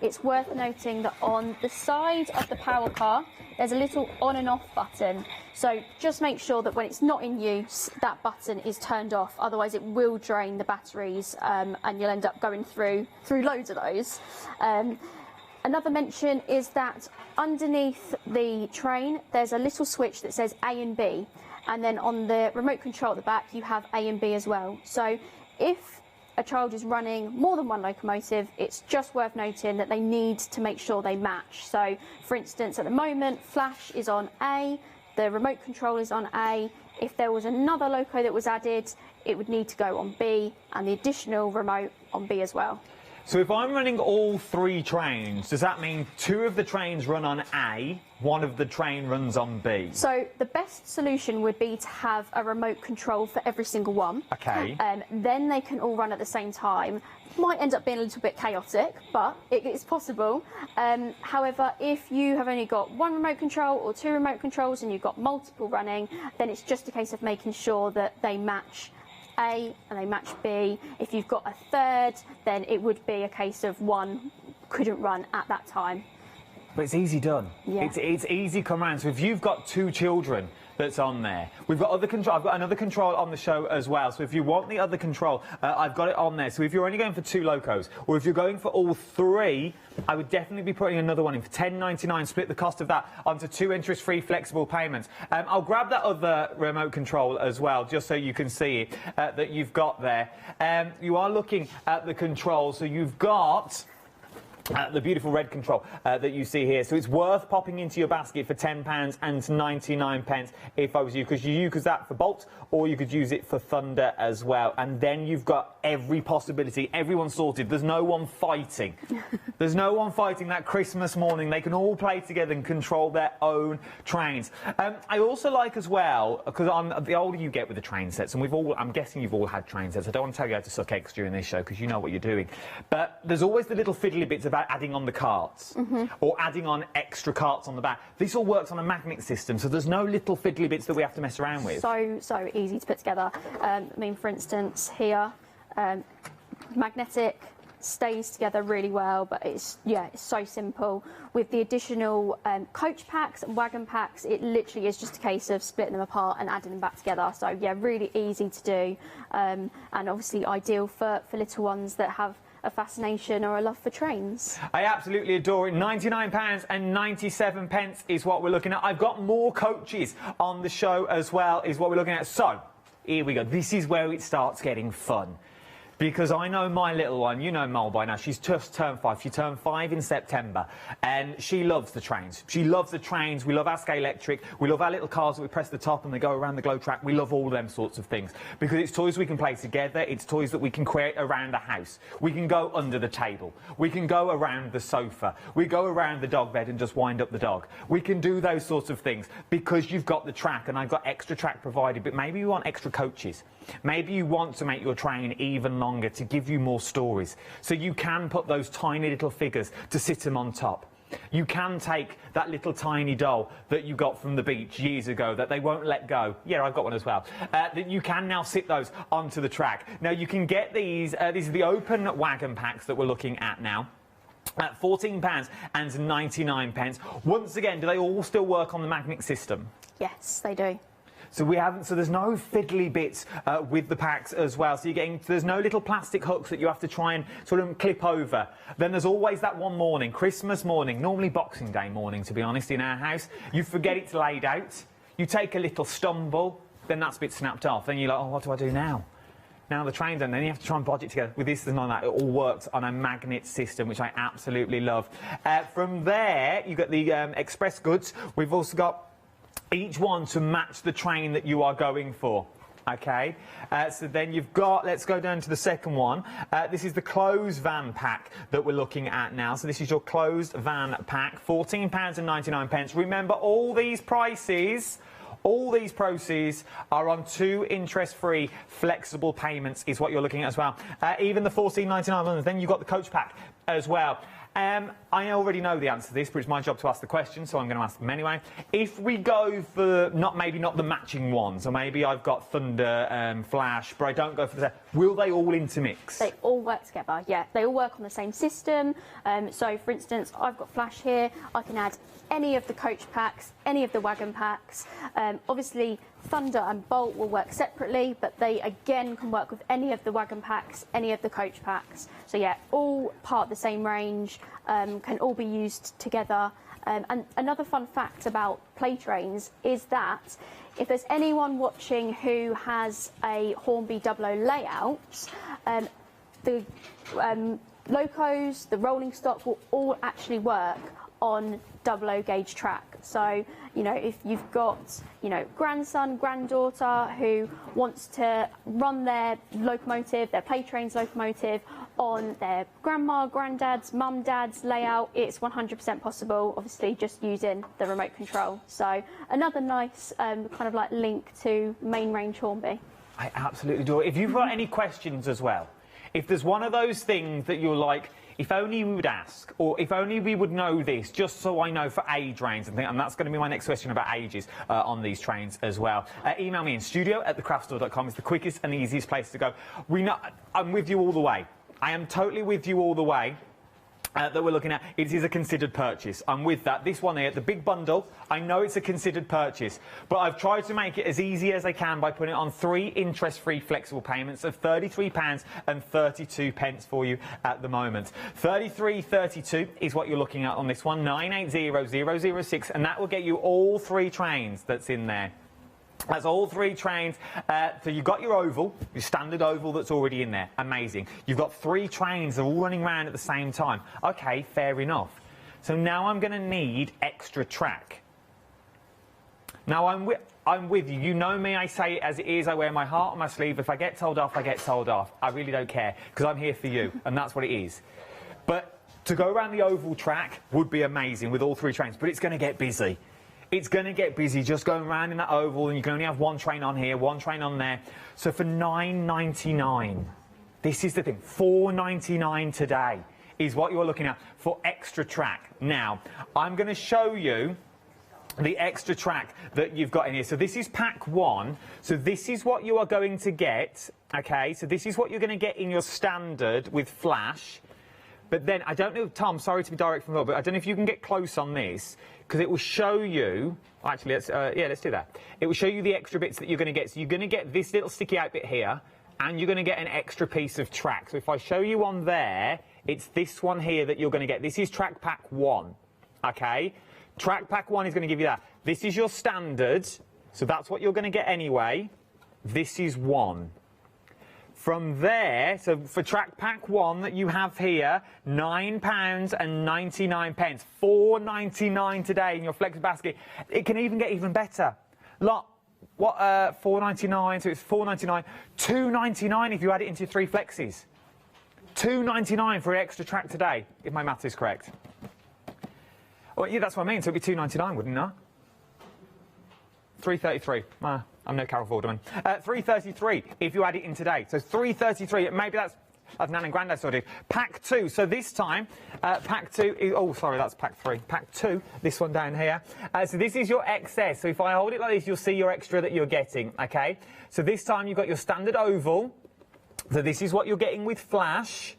It's worth noting that on the side of the power car, there's a little on and off button. So just make sure that when it's not in use, that button is turned off. Otherwise, it will drain the batteries, and you'll end up going through loads of those. Another mention is that underneath the train, there's a little switch that says A and B. And then on the remote control at the back, you have A and B as well. So if a child is running more than 1 locomotive, it's just worth noting that they need to make sure they match. So, for instance, at the moment, flash is on A, the remote control is on A. If there was another loco that was added, it would need to go on B, and the additional remote on B as well. So if I'm running all 3 trains, does that mean 2 of the trains run on A, 1 of the train runs on B? So the best solution would be to have a remote control for every single one. Okay. Then they can all run at the same time. Might end up being a little bit chaotic, but it's possible. However, if you have only got 1 remote control or 2 remote controls and you've got multiple running, then it's just a case of making sure that they match A and they match B. If you've got a third, then it would be a case of 1 couldn't run at that time. But it's easy done. Yeah. It's easy come round. So if you've got 2 children that's on there, we've got other control. I've got another control on the show as well. So if you want the other control, I've got it on there. So if you're only going for 2 locos, or if you're going for all 3, I would definitely be putting another one in for £10.99. Split the cost of that onto 2 interest-free flexible payments. I'll grab that other remote control as well, just so you can see it that you've got there. You are looking at the control, so you've got the beautiful red control that you see here. So it's worth popping into your basket for £10.99 if I was you, because you use that for Bolt, or you could use it for Thunder as well. And then you've got every possibility. Everyone's sorted. There's no one fighting. There's no one fighting that Christmas morning. They can all play together and control their own trains. I also like as well, because the older you get with the train sets, and I'm guessing you've all had train sets. I don't want to tell you how to suck eggs during this show, because you know what you're doing. But there's always the little fiddly bits about adding on the carts, or adding on extra carts on the back. This all works on a magnet system, so there's no little fiddly bits that we have to mess around with. So easy to put together. I mean, for instance, here, magnetic, stays together really well, but it's so simple. With the additional coach packs and wagon packs, it literally is just a case of splitting them apart and adding them back together. So yeah, really easy to do, and obviously ideal for little ones that have a fascination or a love for trains. I absolutely adore it. £99.97 is what we're looking at. I've got more coaches on the show as well, is what we're looking at. So here we go. This is where it starts getting fun. Because I know my little one, you know Mole by now, she's just turned 5. She turned 5 in September, and she loves the trains. She loves the trains. We love our Scale Electric. We love our little cars that we press the top and they go around the glow track. We love all them sorts of things, because it's toys we can play together. It's toys that we can create around the house. We can go under the table. We can go around the sofa. We go around the dog bed and just wind up the dog. We can do those sorts of things because you've got the track, and I've got extra track provided. But maybe you want extra coaches. Maybe you want to make your train even longer to give you more stories. So you can put those tiny little figures to sit them on top. You can take that little tiny doll that you got from the beach years ago that they won't let go. Yeah, I've got one as well. That you can now sit those onto the track. Now you can get these. These are the open wagon packs that we're looking at now. at £14.99. Once again, do they all still work on the magnet system? Yes, they do. So there's no fiddly bits with the packs as well. So there's no little plastic hooks that you have to try and sort of clip over. Then there's always that one morning, Christmas morning, normally Boxing Day morning, to be honest, in our house. You forget it's laid out. You take a little stumble, then that's a bit snapped off. Then you're like, oh, what do I do now? Now the train's done, then you have to try and bodge it together. With this, there's none of that. It all works on a magnet system, which I absolutely love. From there, you've got the express goods. We've also got each one to match the train that you are going for. Okay, so then you've got, let's go down to the second one. This is the closed van pack that we're looking at now. So this is your closed van pack, £14.99. Remember, all these prices are on 2 interest-free flexible payments is what you're looking at as well. Even the £14.99 ones. Then you've got the coach pack as well. I already know the answer to this, but it's my job to ask the question, so I'm going to ask them anyway. If we go for maybe not the matching ones, or maybe I've got Thunder, Flash, but I don't go for the... Will they all intermix? They all work together, yeah. They all work on the same system. So, for instance, I've got Flash here. I can add any of the coach packs, any of the wagon packs. Obviously, Thunder and Bolt will work separately, but they again can work with any of the wagon packs, any of the coach packs. So yeah, all part of the same range, can all be used together. And another fun fact about play trains is that if there's anyone watching who has a Hornby 00 layout, the locos, the rolling stock will all actually work on 00 gauge track. So, you know, if you've got, you know, grandson, granddaughter who wants to run their locomotive, their play train's locomotive on their grandma, granddad's, mum, dad's layout, it's 100% possible, obviously just using the remote control. So another nice kind of like link to main range Hornby. I absolutely do. If you've got any questions as well, if there's one of those things that you're like, if only we would ask, or if only we would know this, just so I know for age range and things, and that's going to be my next question about ages on these trains as well. Email me in studio@thecraftstore.com. It's the quickest and easiest place to go. I'm with you all the way. I am totally with you all the way. That we're looking at, it is a considered purchase. I'm with that. This one here, the big bundle, I know it's a considered purchase, but I've tried to make it as easy as I can by putting it on 3 interest-free flexible payments of £33.32 for you at the moment. £33.32 is what you're looking at on this one, 980006, and that will get you all 3 trains that's in there. That's all 3 trains. So you've got your oval, your standard oval that's already in there. Amazing. You've got 3 trains that are all running around at the same time. OK, fair enough. So now I'm going to need extra track. Now, I'm with you. You know me, I say it as it is. I wear my heart on my sleeve. If I get told off, I get told off. I really don't care, because I'm here for you, and that's what it is. But to go around the oval track would be amazing with all 3 trains, but it's going to get busy. It's going to get busy just going around in that oval, and you can only have 1 train on here, 1 train on there. So for £9.99, this is the thing, £4.99 today is what you're looking at for extra track. Now, I'm going to show you the extra track that you've got in here. So this is pack 1. So this is what you are going to get, okay? So this is what you're going to get in your standard with Flash. But then, I don't know, Tom, sorry to be direct from the but I don't know if you can get close on this, because it will show you, actually, let's do that. It will show you the extra bits that you're going to get. So you're going to get this little sticky out bit here, and you're going to get an extra piece of track. So if I show you on there, it's this one here that you're going to get. This is track pack 1, okay? Track pack 1 is going to give you that. This is your standard, so that's what you're going to get anyway. This is 1. From there, so for track pack 1 that you have here, £9.99, £4.99 today in your flex basket. It can even get even better. Look, what, £4.99, so it's £4.99, £2.99 if you add it into 3 flexes. £2.99 for extra track today, if my maths is correct. Well, yeah, that's what I mean, so it'd be £2.99, wouldn't it? £3.33. I'm no Carol Vorderman. £3.33 if you add it in today. So £3.33. Maybe that's Nan and Grandad sort of. Pack 2. So this time, pack 2 is... Oh, sorry, that's pack 3. Pack 2, this one down here. So this is your excess. So if I hold it like this, you'll see your extra that you're getting, OK? So this time you've got your standard oval. So this is what you're getting with Flash.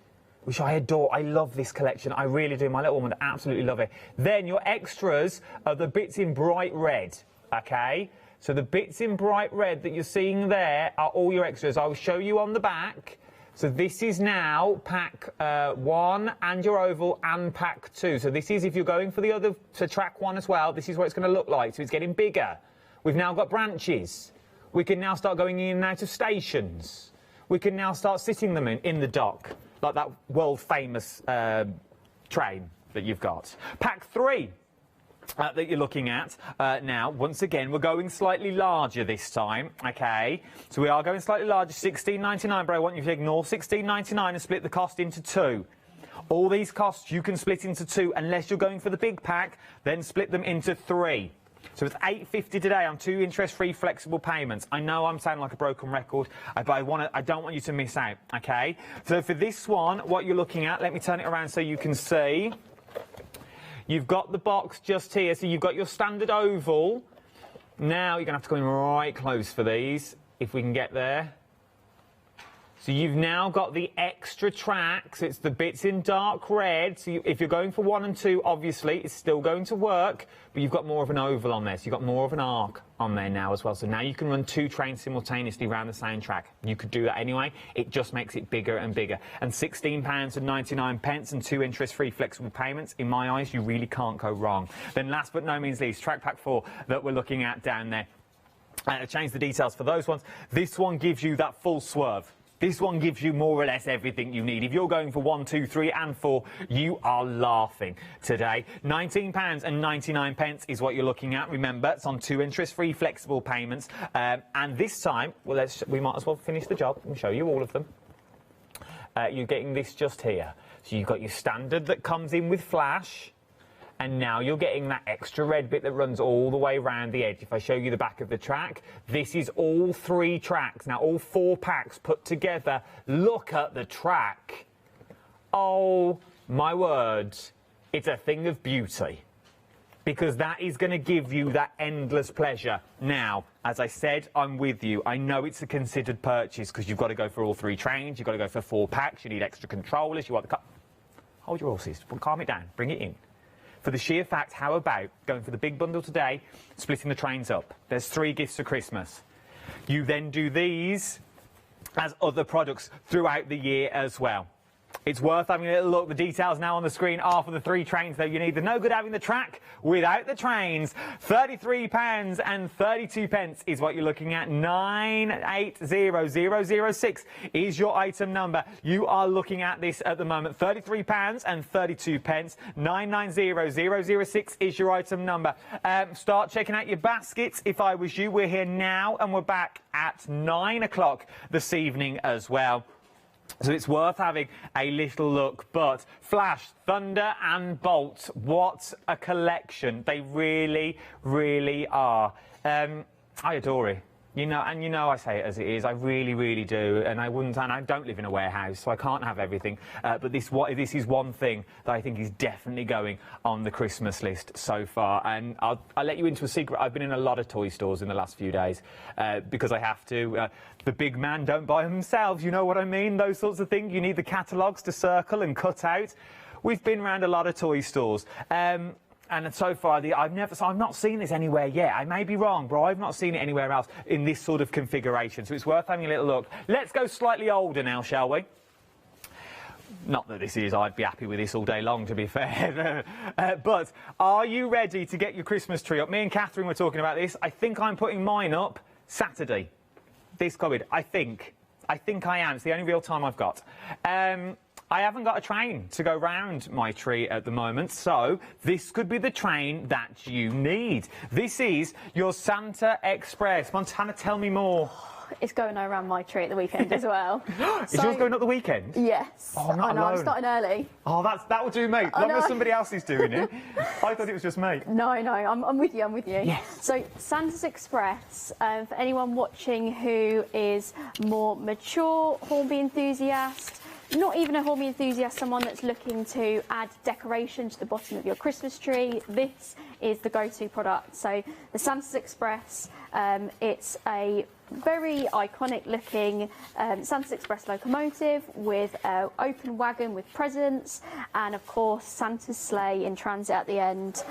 which I adore. I love this collection. I really do. My little woman absolutely love it. Then your extras are the bits in bright red, okay? So the bits in bright red that you're seeing there are all your extras. I'll show you on the back. So this is now pack 1 and your oval and pack 2. So this is, if you're going for the other, to track 1 as well, this is what it's going to look like. So it's getting bigger. We've now got branches. We can now start going in and out of stations. We can now start sitting them in the dock, like that world famous train that you've got. Pack 3. That you're looking at now. Once again, we're going slightly larger this time, okay? So we are going slightly larger, $16.99, but I want you to ignore $16.99 and split the cost into 2. All these costs you can split into 2 unless you're going for the big pack, then split them into 3. So it's $8.50 today on 2 interest-free flexible payments. I know I'm sounding like a broken record, but I don't want you to miss out, okay? So for this one, what you're looking at, let me turn it around so you can see. You've got the box just here, so you've got your standard oval. Now you're going to have to come in right close for these, if we can get there. So you've now got the extra tracks. It's the bits in dark red. So if you're going for 1 and 2, obviously, it's still going to work, but you've got more of an oval on there. So you've got more of an arc on there now as well. So now you can run 2 trains simultaneously around the same track. You could do that anyway. It just makes it bigger and bigger. And £16.99 and 2 interest-free flexible payments. In my eyes, you really can't go wrong. Then last but no means least, track pack 4 that we're looking at down there. Change the details for those ones. This one gives you that full swerve. This one gives you more or less everything you need. If you're going for 1, 2, 3 and 4, you are laughing today. £19.99 is what you're looking at. Remember, it's on 2 interest-free flexible payments. And this time, well, we might as well finish the job and show you all of them. You're getting this just here. So you've got your standard that comes in with flash. And now you're getting that extra red bit that runs all the way around the edge. If I show you the back of the track, this is all 3 tracks. Now, all 4 packs put together. Look at the track. Oh, my word. It's a thing of beauty. Because that is going to give you that endless pleasure. Now, as I said, I'm with you. I know it's a considered purchase because you've got to go for all 3 trains. You've got to go for 4 packs. You need extra controllers. You want the... Hold your horses. Calm it down. Bring it in. For the sheer fact, how about going for the big bundle today, splitting the trains up? There's 3 gifts for Christmas. You then do these as other products throughout the year as well. It's worth having a little look. The details now on the screen are for the 3 trains that you need. There's no good having the track without the trains. £33.32 is what you're looking at. 980006 is your item number. You are looking at this at the moment. £33.32. 990006 is your item number. Start checking out your baskets. If I was you, we're here now and we're back at 9 o'clock this evening as well. So it's worth having a little look. But Flash, Thunder and Bolt, what a collection. They really, really are. I adore it. You know, and you know I say it as it is. I really, really do. And I don't live in a warehouse, so I can't have everything. But this is one thing that I think is definitely going on the Christmas list so far. And I'll let you into a secret. I've been in a lot of toy stores in the last few days because I have to. The big man don't buy them themselves. You know what I mean? Those sorts of things. You need the catalogues to circle and cut out. We've been around a lot of toy stores. And so far, I've not seen this anywhere yet. I may be wrong, but I've not seen it anywhere else in this sort of configuration. So it's worth having a little look. Let's go slightly older now, shall we? Not that this is, I'd be happy with this all day long, to be fair. But are you ready to get your Christmas tree up? Me and Catherine were talking about this. I think I'm putting mine up Saturday. This COVID, I think I am. It's the only real time I've got. I haven't got a train to go round my tree at the moment, so this could be the train that you need. This is your Santa Express. Montana, tell me more. It's going around my tree at the weekend as well. Is yours going up the weekend? Yes. Oh, not I know, alone. I'm starting early. Oh, that will do me. As long as somebody else is doing it. I thought it was just me. No, I'm with you, I'm with you. Yes. So, Santa's Express, for anyone watching who is more mature, Hornby enthusiast, not even a Hornby enthusiast, someone that's looking to add decoration to the bottom of your Christmas tree, this is the go-to product. So the Santa's Express, it's a very iconic looking Santa's Express locomotive with an open wagon with presents, and of course Santa's sleigh in transit at the end.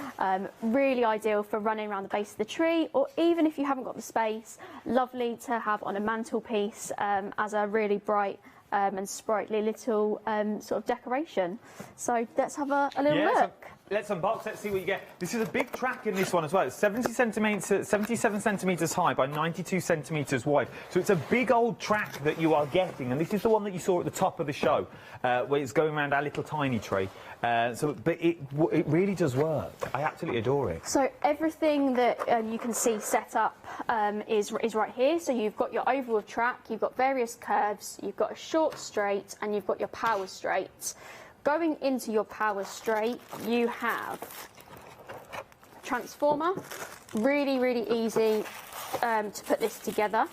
Really ideal for running around the base of the tree, or even if you haven't got the space, lovely to have on a mantelpiece as a really bright and sprightly little sort of decoration. So let's have a little look. So let's unbox, let's see what you get. This is a big track in this one as well. It's 77 centimetres high by 92 centimetres wide. So it's a big old track that you are getting, and this is the one that you saw at the top of the show, where it's going around our little tiny tree. But it really does work. I absolutely adore it. So everything that you can see set up is right here. So you've got your oval of track, you've got various curves, you've got a short straight, and you've got your power straight. Going into your power straight, you have transformer. Really, really easy to put this together.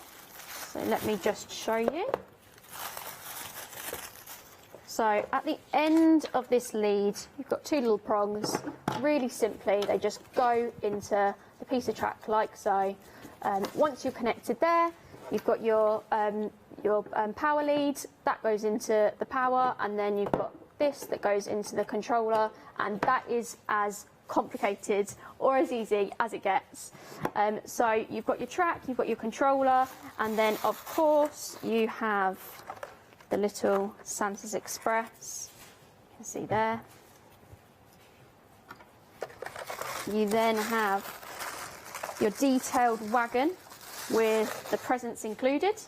So let me just show you. So at the end of this lead, you've got two little prongs. Really simply, they just go into the piece of track like so. Once you're connected there, you've got your power lead. That goes into the power, and then you've got this that goes into the controller, and that is as complicated or as easy as it gets. So you've got your track, you've got your controller, and then of course you have the little Santa's Express, you can see there. You then have your detailed wagon with the presents included.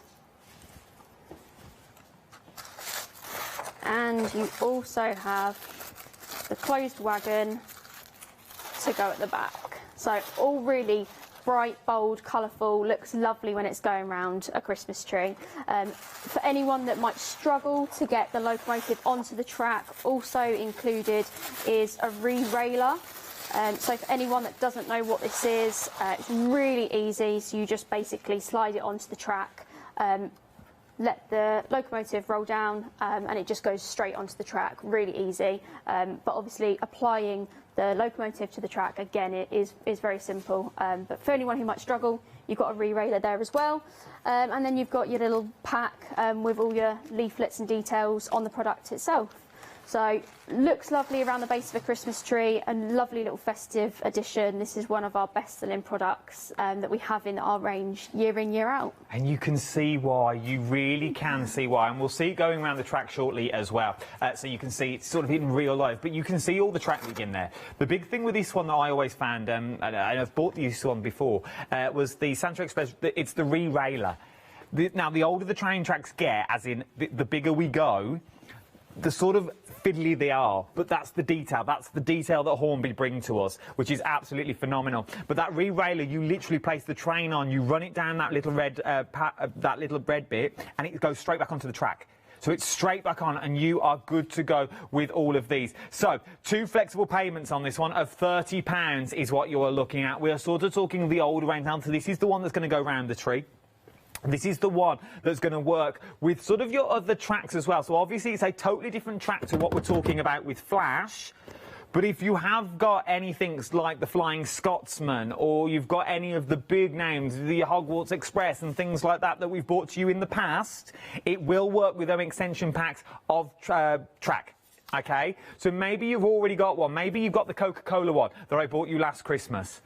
And you also have the closed wagon to go at the back. So all really bright, bold, colourful, looks lovely when it's going around a Christmas tree. For anyone that might struggle to get the locomotive onto the track, also included is a re-railer. So for anyone that doesn't know what this is, it's really easy. So you just basically slide it onto the track, let the locomotive roll down, and it just goes straight onto the track. Really easy. But obviously applying the locomotive to the track, again, it is very simple. But for anyone who might struggle, you've got a re-railer there as well. And then you've got your little pack with all your leaflets and details on the product itself. So looks lovely around the base of a Christmas tree, a lovely little festive addition. This is one of our best-selling products that we have in our range year in, year out. And you can see why, you really can see why, and we'll see it going around the track shortly as well. So you can see it's sort of in real life, but you can see all the track in there. The big thing with this one that I always found, and I've bought this one before, was the Santa Express. It's the re-railer. Now, the older the train tracks get, as in the bigger we go, the sort of fiddly they are, but that's the detail that Hornby bring to us, which is absolutely phenomenal. But that re-railer, you literally place the train on, you run it down that little red bit, and it goes straight back onto the track. So it's straight back on, and you are good to go with all of these. So 2 flexible payments on this one of £30 is what you are looking at. We are sort of talking the older range now, so this is the one that's going to go round the tree. This is the one that's going to work with sort of your other tracks as well. So obviously it's a totally different track to what we're talking about with Flash. But if you have got anything like the Flying Scotsman, or you've got any of the big names, the Hogwarts Express and things like that we've brought to you in the past, it will work with them extension packs of track. OK? So maybe you've already got one. Maybe you've got the Coca-Cola one that I bought you last Christmas.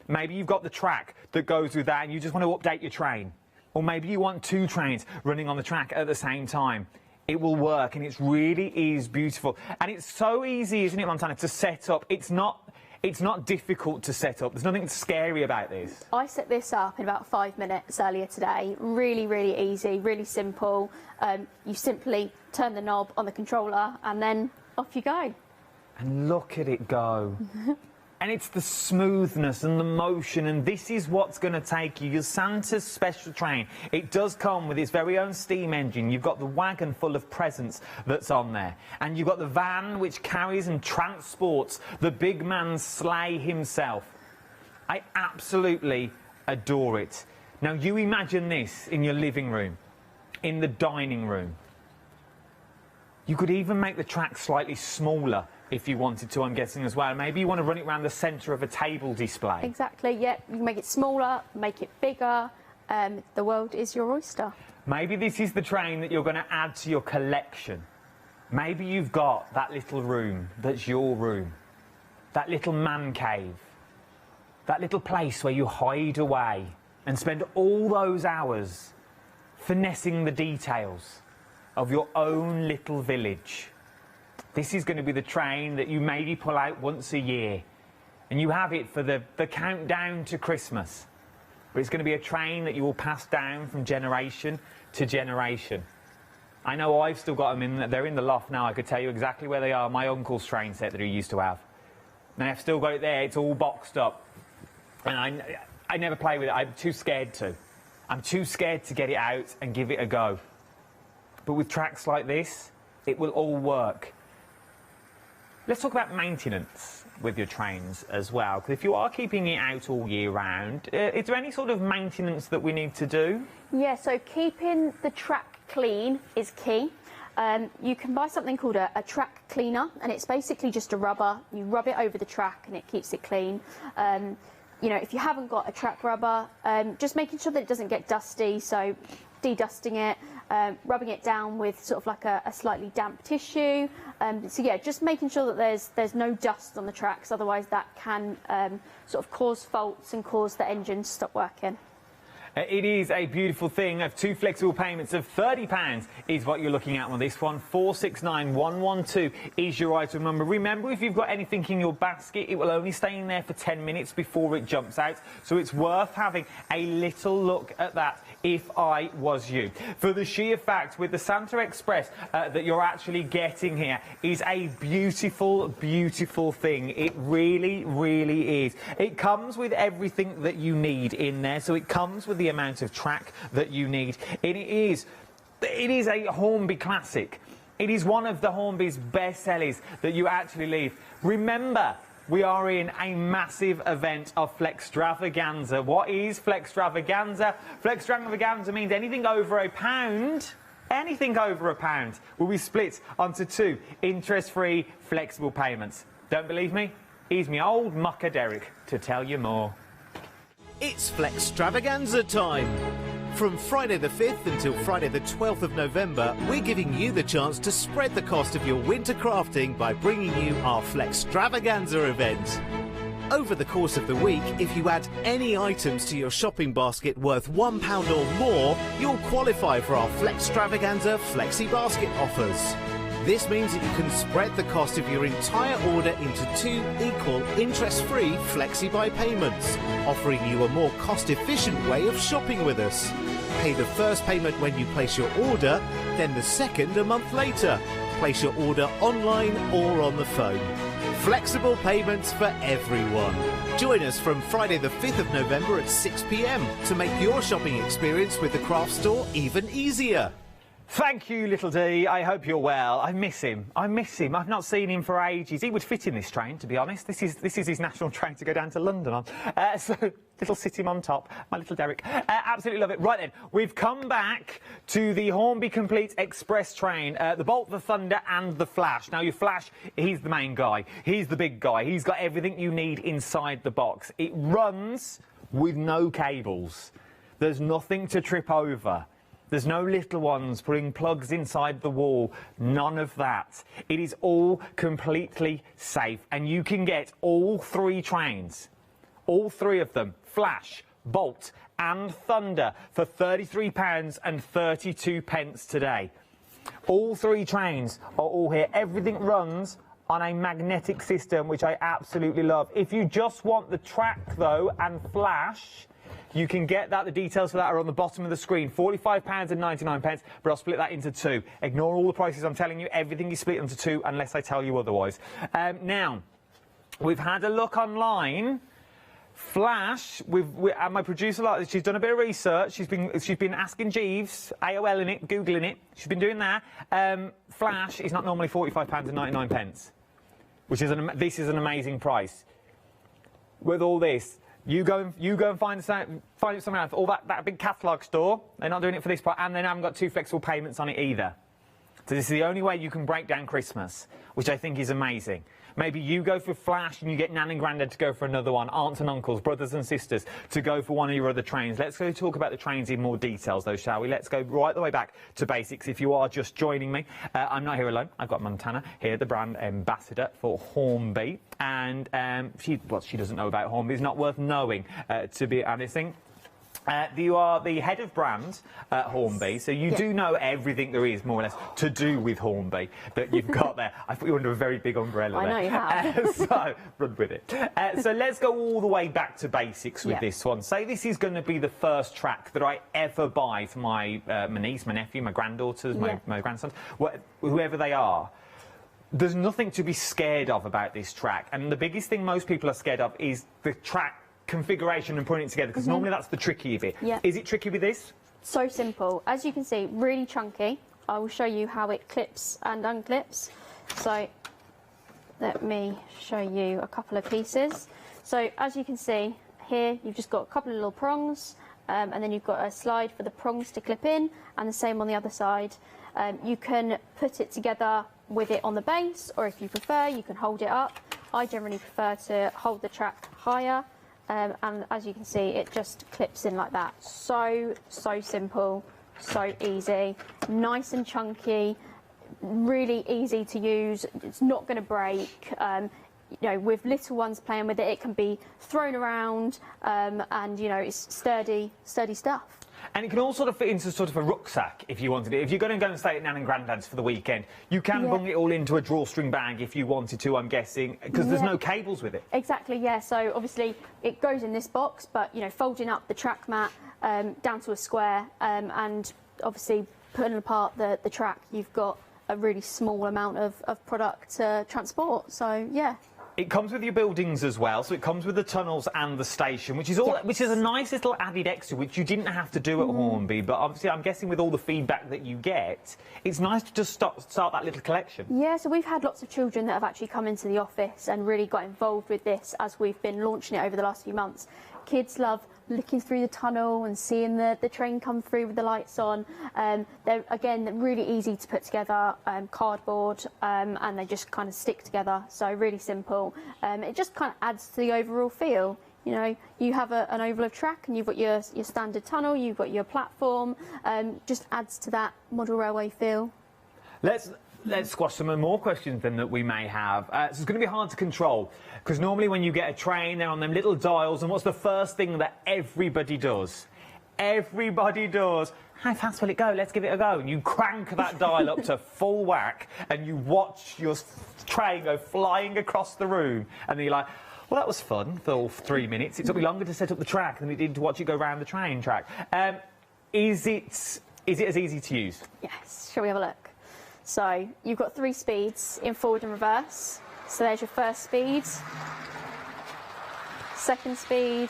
Maybe you've got the track that goes with that and you just want to update your train. Or maybe you want 2 trains running on the track at the same time. It will work, and it really is beautiful. And it's so easy, isn't it, Montana, to set up. It's not difficult to set up. There's nothing scary about this. I set this up in about 5 minutes earlier today. Really, really easy, really simple. You simply turn the knob on the controller, and then off you go. And look at it go. And it's the smoothness and the motion, and this is what's going to take you. Your Santa's special train. It does come with its very own steam engine. You've got the wagon full of presents that's on there. And you've got the van which carries and transports the big man's sleigh himself. I absolutely adore it. Now, you imagine this in your living room, in the dining room. You could even make the track slightly smaller if you wanted to, I'm guessing, as well. Maybe you want to run it around the centre of a table display. Exactly, yeah. You can make it smaller, make it bigger. the world is your oyster. Maybe this is the train that you're going to add to your collection. Maybe you've got that little room that's your room, that little man cave, that little place where you hide away and spend all those hours finessing the details of your own little village. This is going to be the train that you maybe pull out once a year, and you have it for the countdown to Christmas. But it's going to be a train that you will pass down from generation to generation. I know I've still got them in, they're in the loft now. I could tell you exactly where they are. My uncle's train set that he used to have. And I've still got it there. It's all boxed up. And I never play with it. I'm too scared to. I'm too scared to get it out and give it a go. But with tracks like this, it will all work. Let's talk about maintenance with your trains as well. Because if you are keeping it out all year round, is there any sort of maintenance that we need to do? Yeah, so keeping the track clean is key. You can buy something called a track cleaner, and it's basically just a rubber. You rub it over the track and it keeps it clean. You know, if you haven't got a track rubber, just making sure that it doesn't get dusty, so de-dusting it, rubbing it down with sort of like a slightly damp tissue. So yeah, just making sure that there's no dust on the tracks, otherwise that can sort of cause faults and cause the engine to stop working. It is a beautiful thing. Of 2 flexible payments of £30 is what you're looking at on this one. 469112 is your item number. Remember, if you've got anything in your basket, it will only stay in there for 10 minutes before it jumps out. So it's worth having a little look at that if I was you. For the sheer fact, with the Santa Express that you're actually getting here is a beautiful, beautiful thing. It really, really is. It comes with everything that you need in there. So it comes with the amount of track that you need. It is a Hornby classic. It is one of the Hornby's best sellers that you actually leave. Remember, we are in a massive event of Flextravaganza. What is Flextravaganza? Flextravaganza means anything over £1, anything over £1 will be split onto 2 interest-free flexible payments. Don't believe me? Here's me old mucker Derek to tell you more. It's Flextravaganza time! From Friday the 5th until Friday the 12th of November, we're giving you the chance to spread the cost of your winter crafting by bringing you our Flextravaganza event. Over the course of the week, if you add any items to your shopping basket worth £1 or more, you'll qualify for our Flextravaganza Flexi Basket offers. This means that you can spread the cost of your entire order into 2 equal interest-free Flexi-Buy payments, offering you a more cost-efficient way of shopping with us. Pay the first payment when you place your order, then the second a month later. Place your order online or on the phone. Flexible payments for everyone. Join us from Friday the 5th of November at 6 p.m. to make your shopping experience with the craft store even easier. Thank you, little D. I hope you're well. I miss him. I miss him. I've not seen him for ages. He would fit in this train, to be honest. This is his national train to go down to London on. So, little sit him on top. My little Derek. Absolutely love it. Right then, we've come back to the Hornby Complete Express train. The Bolt, the Thunder and the Flash. Now, your Flash, he's the main guy. He's the big guy. He's got everything you need inside the box. It runs with no cables. There's nothing to trip over. There's no little ones putting plugs inside the wall. None of that. It is all completely safe. And you can get all 3 trains, all 3 of them, Flash, Bolt and Thunder, for £33.32 today. All 3 trains are all here. Everything runs on a magnetic system, which I absolutely love. If you just want the track, though, and Flash, you can get that. The details for that are on the bottom of the screen. £45.99, but I'll split that into 2. Ignore all the prices I'm telling you. Everything is split into 2 unless I tell you otherwise. Now, we've had a look online. Flash, and my producer, she's done a bit of research. She's been asking Jeeves, AOLing it, Googling it. She's been doing that. Flash is not normally £45.99, which is this is an amazing price. With all this, you go and find something else. All that big catalogue store, they're not doing it for this price, and they haven't got 2 flexible payments on it either. So this is the only way you can break down Christmas, which I think is amazing. Maybe you go for Flash and you get Nan and Grandad to go for another one, aunts and uncles, brothers and sisters to go for one of your other trains. Let's go talk about the trains in more details though, shall we? Let's go right the way back to basics. If you are just joining me, I'm not here alone. I've got Montana here, the brand ambassador for Hornby, and what she doesn't know about Hornby is not worth knowing, to be honest. You are the head of brand at Hornby, so you do know everything there is, more or less, to do with Hornby that you've got there. I put you under a very big umbrella there. I know you have. So, run with it. So let's go all the way back to basics with this one. Say this is going to be the first track that I ever buy for my niece, my nephew, my granddaughters, my grandsons, whoever they are. There's nothing to be scared of about this track, and the biggest thing most people are scared of is the track configuration and putting it together, because normally that's the tricky bit. Is it tricky with this? So simple. As you can see, really chunky. I will show you how it clips and unclips. So let me show you a couple of pieces. So as you can see here, you've just got a couple of little prongs, and then you've got a slide for the prongs to clip in, and the same on the other side. You can put it together with it on the base, or if you prefer, you can hold it up. I generally prefer to hold the track higher. And as you can see, it just clips in like that. So simple, so easy, nice and chunky, really easy to use. It's not going to break. You know, with little ones playing with it, it can be thrown around, and you know, it's sturdy stuff. And it can all sort of fit into sort of a rucksack if you wanted it. If you're going to go and stay at Nan and Grandad's for the weekend, you can bung it all into a drawstring bag if you wanted to, I'm guessing, because there's no cables with it. Exactly, yeah. So obviously it goes in this box, but you know, folding up the track mat down to a square, and obviously putting apart the track, you've got a really small amount of product to transport. So yeah. It comes with your buildings as well, so it comes with the tunnels and the station, which is a nice little added extra, which you didn't have to do at Hornby. But obviously, I'm guessing with all the feedback that you get, it's nice to just start that little collection. Yeah, so we've had lots of children that have actually come into the office and really got involved with this as we've been launching it over the last few months. Kids love looking through the tunnel and seeing the train come through with the lights on. They're, again, really easy to put together, cardboard, and they just kind of stick together, so really simple. It just kind of adds to the overall feel. You know, you have an oval of track and you've got your standard tunnel, you've got your platform, just adds to that model railway feel. Let's squash some more questions then that we may have. So it's going to be hard to control, because normally when you get a train, they're on them little dials, and what's the first thing that everybody does? Everybody does. How fast will it go? Let's give it a go. And you crank that dial up to full whack, and you watch your train go flying across the room, and then you're like, well, that was fun for all 3 minutes. It took me longer to set up the track than it did to watch it go round the train track. Is it as easy to use? Yes. Shall we have a look? So you've got 3 speeds in forward and reverse. So there's your first speed, second speed,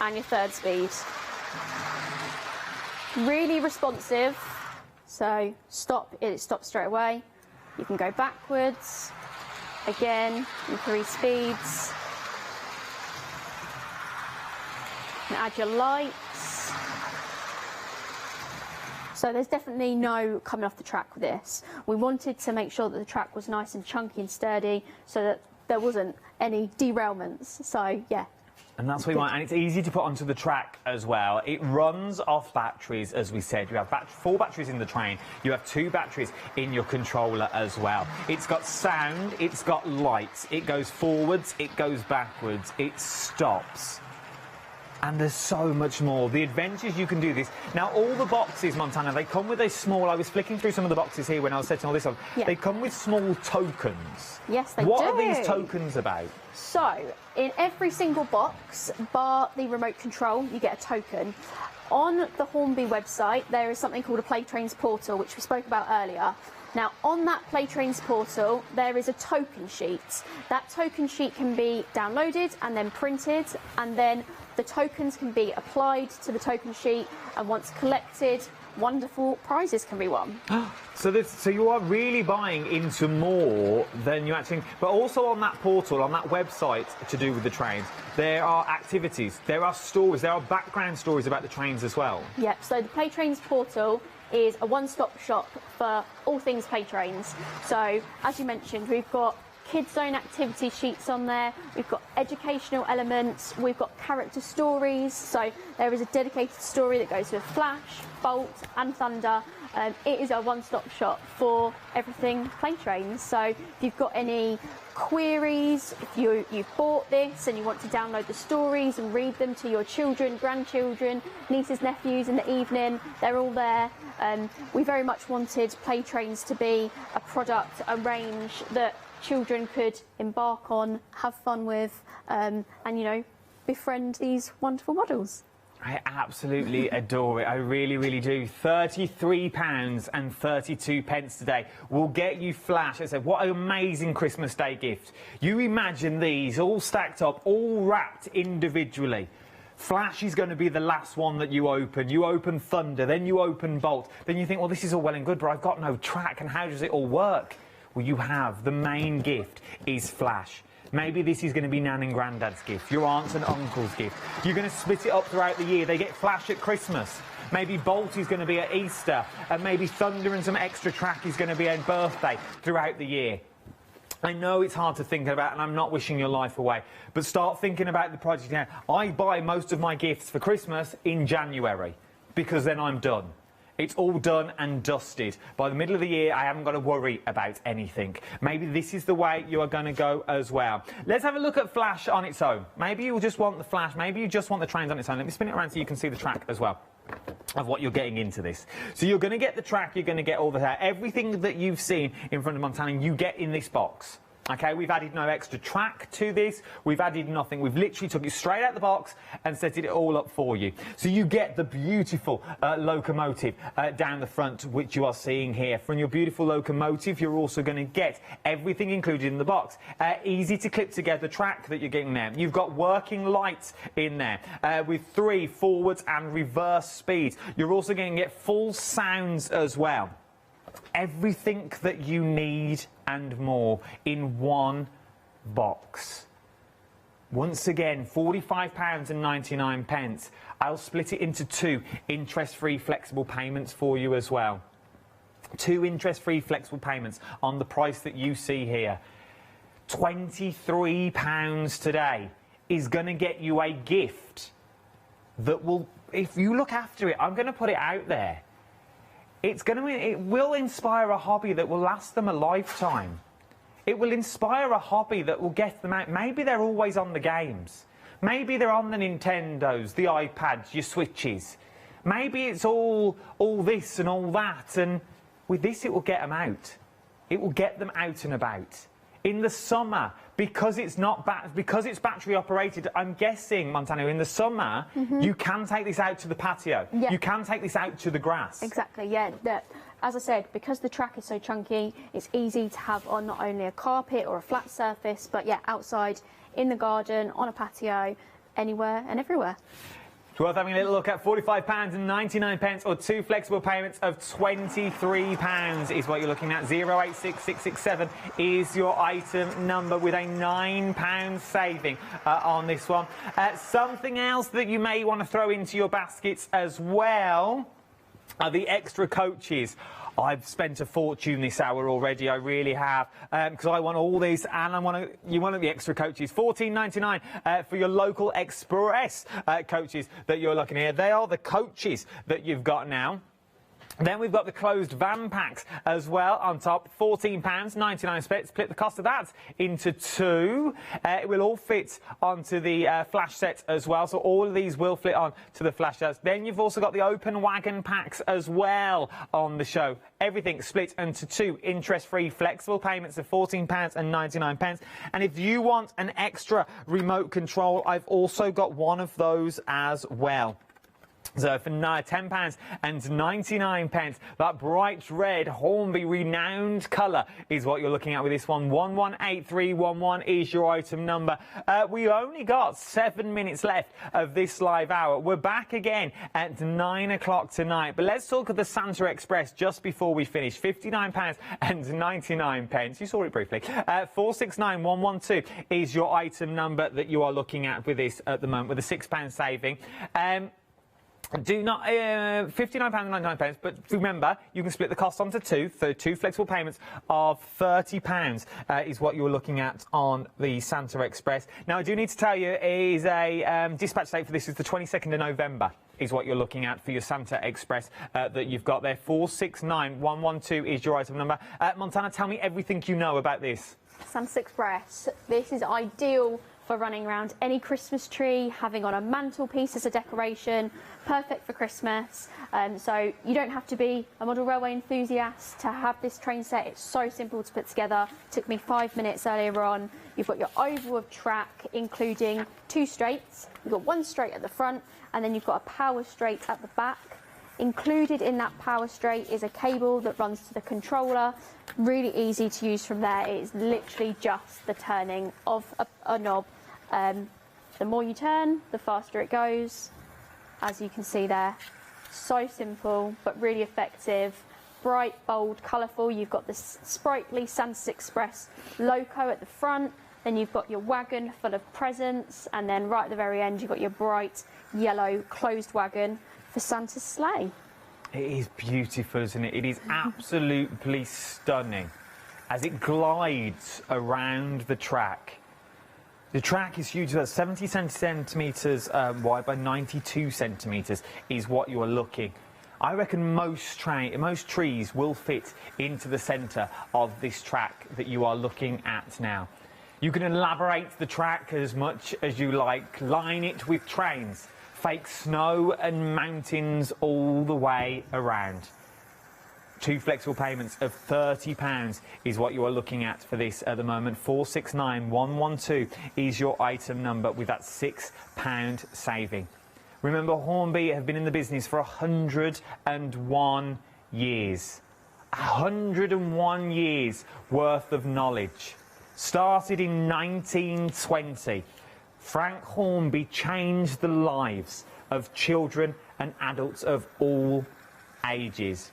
and your third speed. Really responsive. So stop, it stops straight away. You can go backwards, again, in 3 speeds. You can add your lights. So there's definitely no coming off the track with this. We wanted to make sure that the track was nice and chunky and sturdy, so that there wasn't any derailments. So yeah. And that's what you want, and it's easy to put onto the track as well. It runs off batteries, as we said. You have 4 batteries in the train. You have 2 batteries in your controller as well. It's got sound, it's got lights. It goes forwards, it goes backwards, it stops. And there's so much more. The adventures you can do this. Now, all the boxes, Montana, they come with a small... I was flicking through some of the boxes here when I was setting all this up. Yeah. They come with small tokens. Yes, they do. What are these tokens about? So, in every single box, bar the remote control, you get a token. On the Hornby website, there is something called a Playtrains portal, which we spoke about earlier. Now, on that Playtrains portal, there is a token sheet. That token sheet can be downloaded and then printed, and then the tokens can be applied to the token sheet, and once collected, wonderful prizes can be won. So you are really buying into more than you actually... But also on that portal, on that website to do with the trains, there are activities, there are stories, there are background stories about the trains as well. Yep, so the Playtrains portal is a one-stop shop for all things play trains. So, as you mentioned, we've got kids zone activity sheets on there, we've got educational elements, we've got character stories, so there is a dedicated story that goes with Flash, Bolt and Thunder. It is a one-stop shop for everything play trains. So if you've got any queries, if you've bought this and you want to download the stories and read them to your children, grandchildren, nieces, nephews in the evening, they're all there. We very much wanted play trains to be a product, a range that children could embark on, have fun with, and, you know, befriend these wonderful models. I absolutely adore it. I really, really do. £33.32 today will get you Flash. I said, what an amazing Christmas Day gift. You imagine these all stacked up, all wrapped individually. Flash is going to be the last one that you open. You open Thunder, then you open Bolt. Then you think, well, this is all well and good, but I've got no track, and how does it all work? Well, you have. The main gift is Flash. Maybe this is going to be Nan and Grandad's gift, your aunts and uncle's gift. You're going to split it up throughout the year. They get Flash at Christmas. Maybe Bolt is going to be at Easter. And maybe Thunder and some extra track is going to be on birthday throughout the year. I know it's hard to think about, and I'm not wishing your life away, but start thinking about the project now. I buy most of my gifts for Christmas in January, because then I'm done. It's all done and dusted. By the middle of the year, I haven't got to worry about anything. Maybe this is the way you are going to go as well. Let's have a look at Flash on its own. Maybe you just want the Flash. Maybe you just want the trains on its own. Let me spin it around so you can see the track as well of what you're getting into this. So you're going to get the track, you're going to get all the everything that you've seen in front of Montana, you get in this box. Okay, we've added no extra track to this. We've added nothing. We've literally took it straight out the box and set it all up for you. So you get the beautiful locomotive down the front, which you are seeing here. From your beautiful locomotive, you're also going to get everything included in the box. Easy to clip together track that you're getting there. You've got working lights in there with 3 forwards and reverse speeds. You're also going to get full sounds as well. Everything that you need and more in one box. Once again, £45.99. I'll split it into 2 interest-free flexible payments for you as well. 2 interest-free flexible payments on the price that you see here. £23 today is going to get you a gift that will, if you look after it, I'm going to put it out there. It will inspire a hobby that will last them a lifetime. It will inspire a hobby that will get them out. Maybe they're always on the games. Maybe they're on the Nintendos, the iPads, your Switches. Maybe it's all this and all that, and with this it will get them out. It will get them out and about. In the summer, because it's battery operated, I'm guessing, Montana, in the summer, you can take this out to the patio. Yeah. You can take this out to the grass. Exactly, yeah. As I said, because the track is so chunky, it's easy to have on not only a carpet or a flat surface, but yeah, outside, in the garden, on a patio, anywhere and everywhere. It's worth having a little look at. £45.99 or 2 flexible payments of £23 is what you're looking at. 086667 is your item number with a £9 saving on this one. Something else that you may want to throw into your baskets as well are the extra coaches. I've spent a fortune this hour already, I really have, because I want all this, and you want the extra coaches. $14.99 for your local express coaches that you're looking here. They are the coaches that you've got now. Then we've got the closed van packs as well on top, £14.99. Split the cost of that into 2. It will all fit onto the flash set as well, so all of these will fit on to the flash sets. Then you've also got the open wagon packs as well on the show. Everything split into 2 interest-free flexible payments of £14.99. And if you want an extra remote control, I've also got one of those as well. So for £10.99, that bright red Hornby renowned colour is what you're looking at with this one. 118311 is your item number. We only got 7 minutes left of this live hour. We're back again at 9 o'clock tonight. But let's talk of the Santa Express just before we finish. £59.99. You saw it briefly. 469112 is your item number that you are looking at with this at the moment, with a £6 saving. Do not £59.99, but remember you can split the cost onto two, so 2 flexible payments of £30 is what you're looking at on the Santa Express. Now I do need to tell you, is a dispatch date for this is the 22nd of November. Is what you're looking at for your Santa Express that you've got there. 469112 is your item number. Montana, tell me everything you know about this. Santa Express. This is ideal for running around any Christmas tree, having on a mantelpiece as a decoration, perfect for Christmas. So you don't have to be a model railway enthusiast to have this train set. It's so simple to put together. It took me 5 minutes earlier on. You've got your oval of track, including 2 straights. You've got 1 straight at the front, and then you've got a power straight at the back. Included in that power straight is a cable that runs to the controller. Really easy to use from there. It is literally just the turning of a knob. The more you turn, the faster it goes. As you can see there, so simple but really effective. Bright, bold, colourful. You've got this sprightly Santa Express logo at the front. Then you've got your wagon full of presents, and then right at the very end you've got your bright yellow closed wagon for Santa's sleigh. It is beautiful, isn't it? It is absolutely stunning as it glides around the track. The track is huge, about 70 centimetres wide by 92 centimetres is what you are looking. I reckon most trees will fit into the centre of this track that you are looking at now. You can elaborate the track as much as you like, line it with trains, fake snow and mountains all the way around. 2 flexible payments of £30 is what you are looking at for this at the moment. 469112 is your item number with that £6 saving. Remember, Hornby have been in the business for 101 years. 101 years worth of knowledge. Started in 1920. Frank Hornby changed the lives of children and adults of all ages.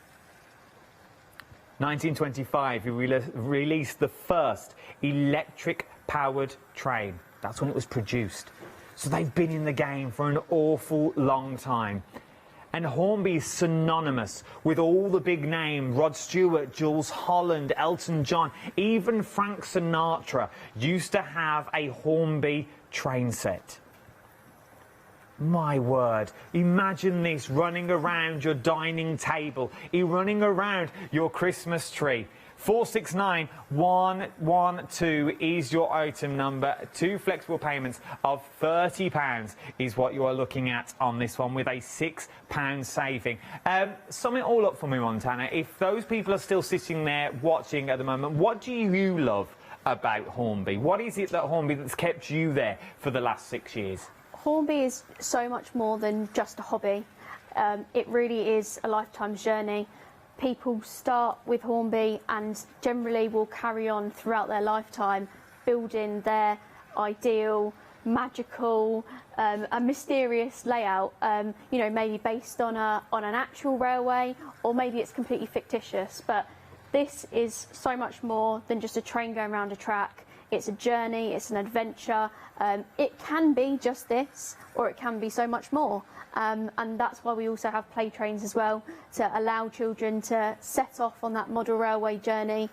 1925, he released the first electric-powered train. That's when it was produced. So they've been in the game for an awful long time. And Hornby is synonymous with all the big names: Rod Stewart, Jules Holland, Elton John, even Frank Sinatra used to have a Hornby train set. My word, imagine this running around your dining table, running around your Christmas tree. 469112 is your item number. 2 flexible payments of £30 is what you are looking at on this one with a £6 saving. Sum it all up for me, Montana. If those people are still sitting there watching at the moment, what do you love about Hornby? What is it that Hornby that's kept you there for the last 6 years? Hornby is so much more than just a hobby. It really is a lifetime's journey. People start with Hornby and generally will carry on throughout their lifetime building their ideal, magical, a mysterious layout, you know, maybe based on an actual railway, or maybe it's completely fictitious. But this is so much more than just a train going around a track. It's a journey, it's an adventure. It can be just this, or it can be so much more. And that's why we also have play trains as well, to allow children to set off on that model railway journey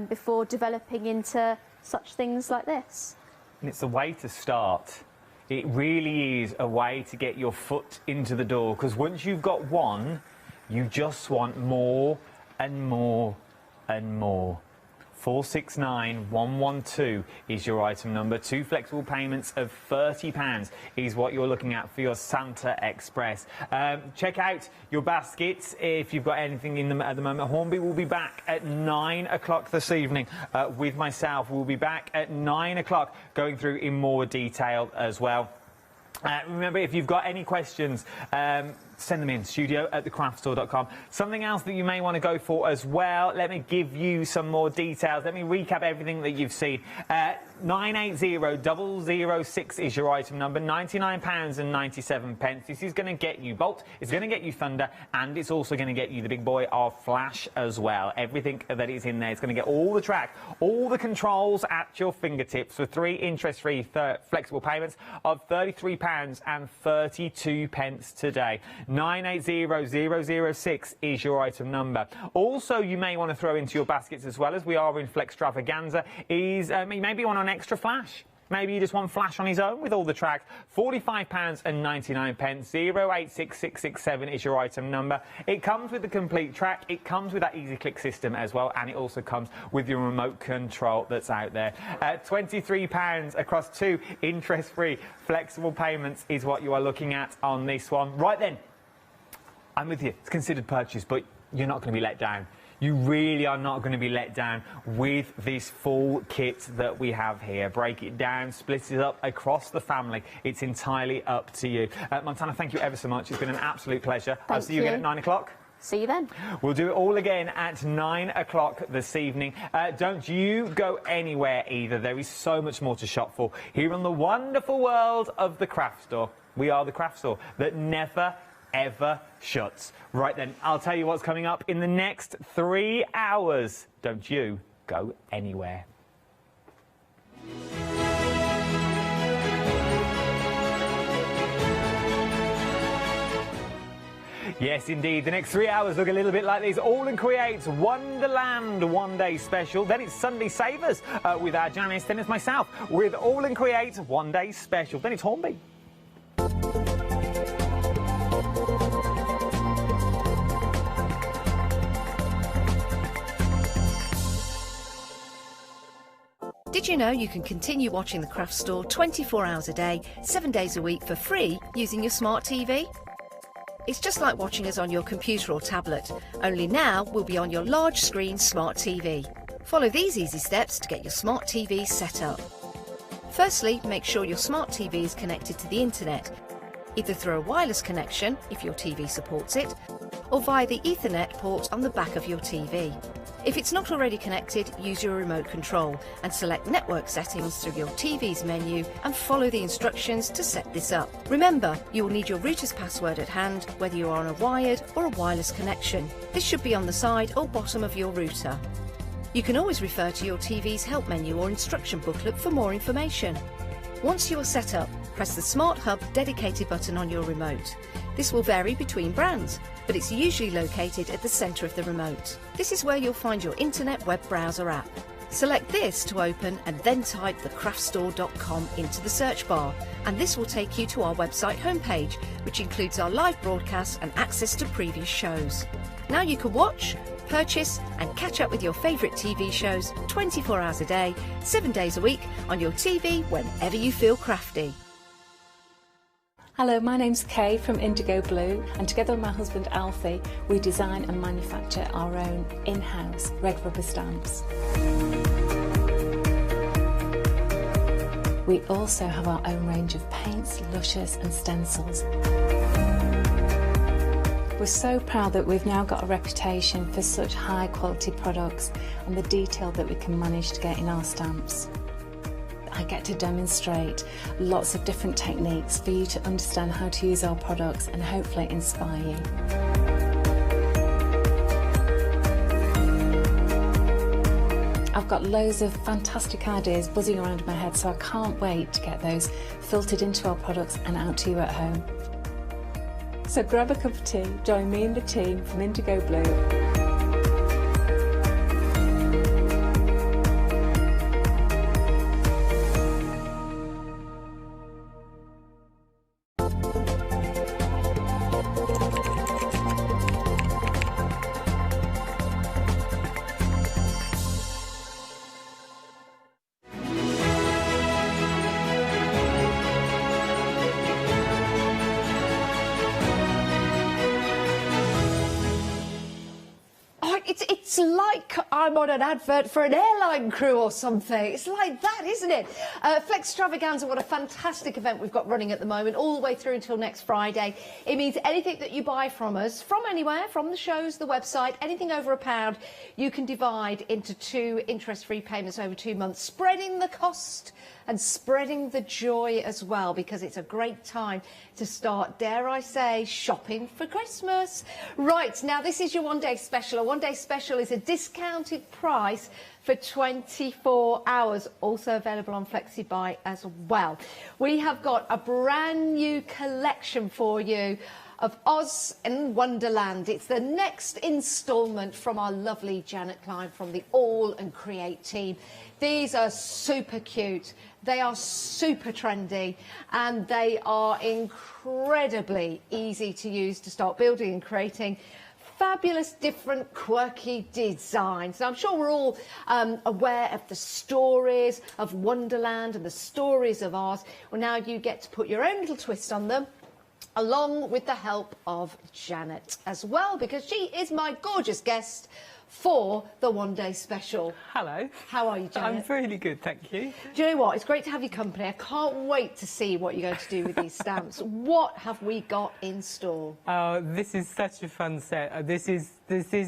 before developing into such things like this. And it's a way to start. It really is a way to get your foot into the door, because once you've got one, you just want more and more and more. 469112 is your item number. 2 flexible payments of £30 is what you're looking at for your Santa Express. Check out your baskets if you've got anything in them at the moment. Hornby will be back at 9 o'clock this evening with myself. We'll be back at 9 o'clock going through in more detail as well. Remember, if you've got any questions, send them in, studio@thecraftstore.com. Something else that you may want to go for as well, let me give you some more details. Let me recap everything that you've seen. 980006 is your item number, £99.97. This is going to get you Bolt, it's going to get you Thunder, and it's also going to get you the big boy of Flash as well. Everything that is in there, it's going to get all the track, all the controls at your fingertips for 3 interest-free flexible payments of £33.32 today. 980006 is your item number. Also, you may want to throw into your baskets as well, as we are in Flextravaganza, is maybe you want an extra flash. Maybe you just want flash on his own with all the tracks. £45.99. 086667 is your item number. It comes with the complete track. It comes with that easy click system as well, and it also comes with your remote control that's out there. £23 across 2 interest-free flexible payments is what you are looking at on this one. Right then, I'm with you. It's considered purchase, but you're not going to be let down. You really are not going to be let down with this full kit that we have here. Break it down, split it up across the family. It's entirely up to you. Montana, thank you ever so much. It's been an absolute pleasure. I'll see you again at 9 o'clock. See you then. We'll do it all again at 9 o'clock this evening. Don't you go anywhere either. There is so much more to shop for here on the wonderful world of the craft store. We are the craft store that never ever shuts. Right then, I'll tell you what's coming up in the next 3 hours. Don't you go anywhere. Yes, indeed. The next 3 hours look a little bit like these. AALL Create's Wonderland one-day special. Then it's Sunday Savers with our Janice. Then it's myself with AALL Create one-day special. Then it's Hornby. Did you know you can continue watching the craft store 24 hours a day, 7 days a week for free using your smart TV? It's just like watching us on your computer or tablet, only now we'll be on your large screen smart TV. Follow these easy steps to get your smart TV set up. Firstly, make sure your smart TV is connected to the internet, either through a wireless connection if your TV supports it, or via the Ethernet port on the back of your TV. If it's not already connected, use your remote control and select network settings through your TV's menu and follow the instructions to set this up. Remember, you will need your router's password at hand, whether you're on a wired or a wireless connection. This should be on the side or bottom of your router. You can always refer to your TV's help menu or instruction booklet for more information. Once you are set up, press the Smart Hub dedicated button on your remote. This will vary between brands, but it's usually located at the centre of the remote. This is where you'll find your internet web browser app. Select this to open and then type thecraftstore.com into the search bar, and this will take you to our website homepage, which includes our live broadcasts and access to previous shows. Now you can watch, purchase and catch up with your favourite TV shows 24 hours a day, 7 days a week on your TV whenever you feel crafty. Hello, my name's Kay from Indigo Blue, and together with my husband Alfie, we design and manufacture our own in-house red rubber stamps. We also have our own range of paints, lushes and stencils. We're so proud that we've now got a reputation for such high quality products and the detail that we can manage to get in our stamps. I get to demonstrate lots of different techniques for you to understand how to use our products and hopefully inspire you. I've got loads of fantastic ideas buzzing around in my head, so I can't wait to get those filtered into our products and out to you at home. So grab a cup of tea, join me and the team from Indigo Blue. It's like I'm on an advert for an airline crew or something. It's like that, isn't it? Flextravaganza, what a fantastic event we've got running at the moment, all the way through until next Friday. It means anything that you buy from us, from anywhere, from the shows, the website, anything over £1, you can divide into 2 interest-free payments over 2 months, spreading the cost and spreading the joy as well, because it's a great time to start, dare I say, shopping for Christmas. Right, now this is your one-day special. A one-day special is a discounted price for 24 hours, also available on FlexiBuy as well. We have got a brand new collection for you of Oz and Wonderland. It's the next instalment from our lovely Janet Klein from the AALL Create team. These are super cute, they are super trendy, and they are incredibly easy to use to start building and creating fabulous, different, quirky designs. Now, I'm sure we're all aware of the stories of Wonderland and the stories of Oz. Well, now you get to put your own little twist on them, along with the help of Janet as well, because she is my gorgeous guest for the one-day special. Hello. How are you, Janet? I'm really good, thank you. Do you know what? It's great to have your company. I can't wait to see what you're going to do with these stamps. What have we got in store? Oh, this is such a fun set. This is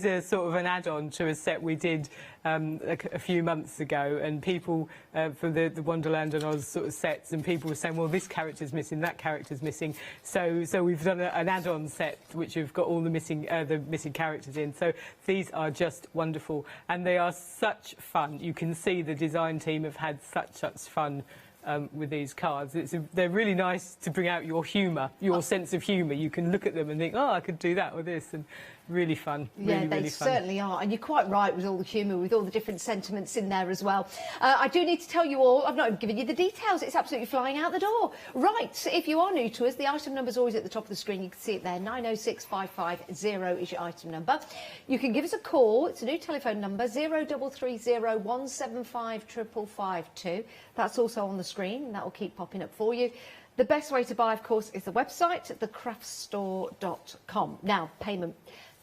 a sort of an add-on to a set we did a few months ago, and people from the Wonderland and Oz sort of sets, and people were saying, well, this character's missing, that character's missing. So we've done an add-on set which have got all the missing characters in. So these are just wonderful, and they are such fun. You can see the design team have had such fun with these cards. They're really nice to bring out your humour, your sense of humour. You can look at them and think, oh, I could do that or this, and really fun. Yeah, they certainly are, and you're quite right with all the humour, with all the different sentiments in there as well. I do need to tell you all, I've not even given you the details, it's absolutely flying out the door. Right, if you are new to us, the item number's always at the top of the screen, you can see it there, 906550 is your item number. You can give us a call, it's a new telephone number, 0330 175 552. That's also on the screen, and that will keep popping up for you. The best way to buy, of course, is the website, thecraftstore.com. Now, payment,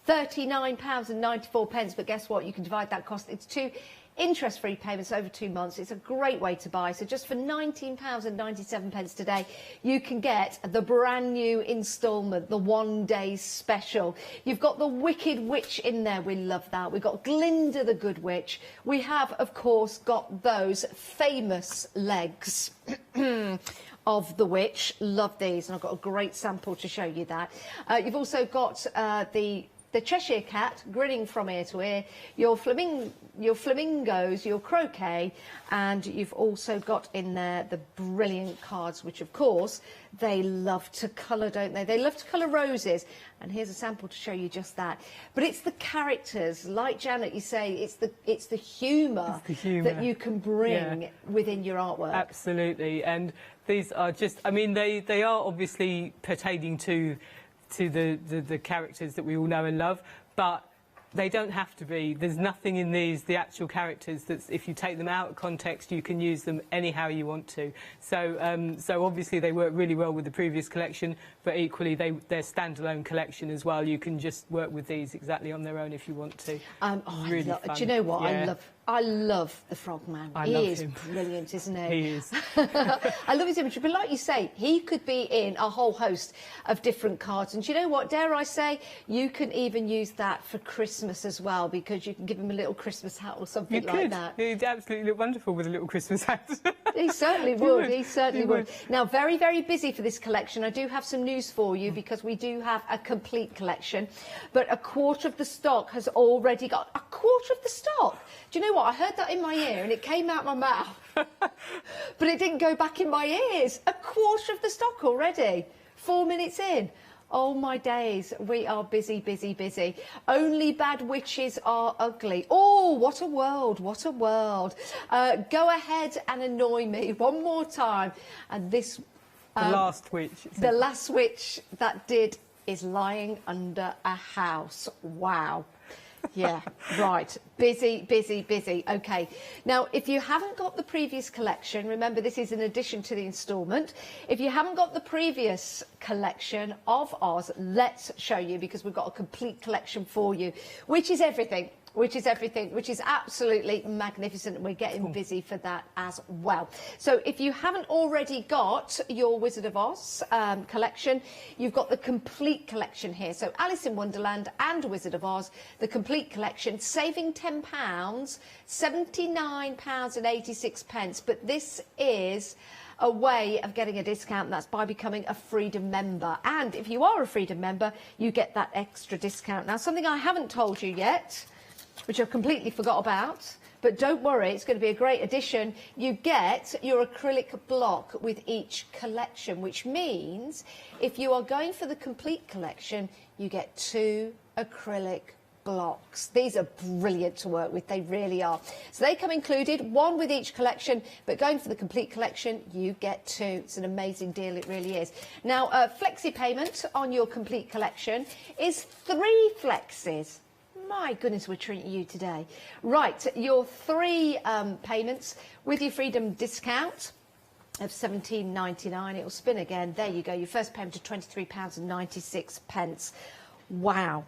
£39.94, but guess what? You can divide that cost into 2 interest-free payments over 2 months. It's a great way to buy. So just for £19.97 today, you can get the brand new instalment, the one-day special. You've got the Wicked Witch in there. We love that. We've got Glinda the Good Witch. We have, of course, got those famous legs of the witch. Love these, and I've got a great sample to show you that. You've also got the Cheshire Cat grinning from ear to ear, your flamingos, your croquet, and you've also got in there the brilliant cards, which of course they love to colour, don't they? They love to colour roses, and here's a sample to show you just that. But it's the characters, like Janet, you say, it's the humour that you can bring within your artwork. Absolutely, and these are just, I mean, they are obviously pertaining to the characters that we all know and love, but they don't have to be. There's nothing in these, the actual characters, that's, if you take them out of context, you can use them anyhow you want to. So so obviously they work really well with the previous collection, but equally they're standalone collection as well. You can just work with these exactly on their own if you want to. Really fun. Do you know what? Yeah. I love the Frogman. He is brilliant, isn't he? He is. I love his imagery, but like you say, he could be in a whole host of different cards. And do you know what? Dare I say, you can even use that for Christmas as well, because you can give him a little Christmas hat or something like that. He'd absolutely look wonderful with a little Christmas hat. He certainly would. He certainly would. Now, very, very busy for this collection. I do have some news for you, because we do have a complete collection, but a quarter of the stock has already got a quarter of the stock. Do you know what? I heard that in my ear and it came out my mouth, but it didn't go back in my ears. A quarter of the stock already, 4 minutes in. Oh my days, we are busy, busy, busy. Only bad witches are ugly. Oh, what a world, what a world. Go ahead and annoy me one more time. And this... the last witch. The last witch that did is lying under a house. Wow. Yeah, right. Busy, busy, busy. OK. Now, if you haven't got the previous collection, remember this is in addition to the instalment. If you haven't got the previous collection of Oz, let's show you, because we've got a complete collection for you, which is everything. Which is absolutely magnificent, and we're getting busy for that as well. So if you haven't already got your Wizard of Oz collection, you've got the complete collection here. So Alice in Wonderland and Wizard of Oz, the complete collection, saving £10, £79.86. But this is a way of getting a discount, and that's by becoming a Freedom member. And if you are a Freedom member, you get that extra discount. Now, something I haven't told you yet, which I completely forgot about, but don't worry, it's going to be a great addition. You get your acrylic block with each collection, which means if you are going for the complete collection, you get 2 acrylic blocks. These are brilliant to work with, they really are. So they come included, 1 with each collection, but going for the complete collection, you get 2. It's an amazing deal, it really is. Now, flexi payment on your complete collection is 3 flexes. My goodness, we're treating you today. Right, your 3 payments with your Freedom discount of £17.99. It will spin again. There you go. Your first payment of £23.96. Wow.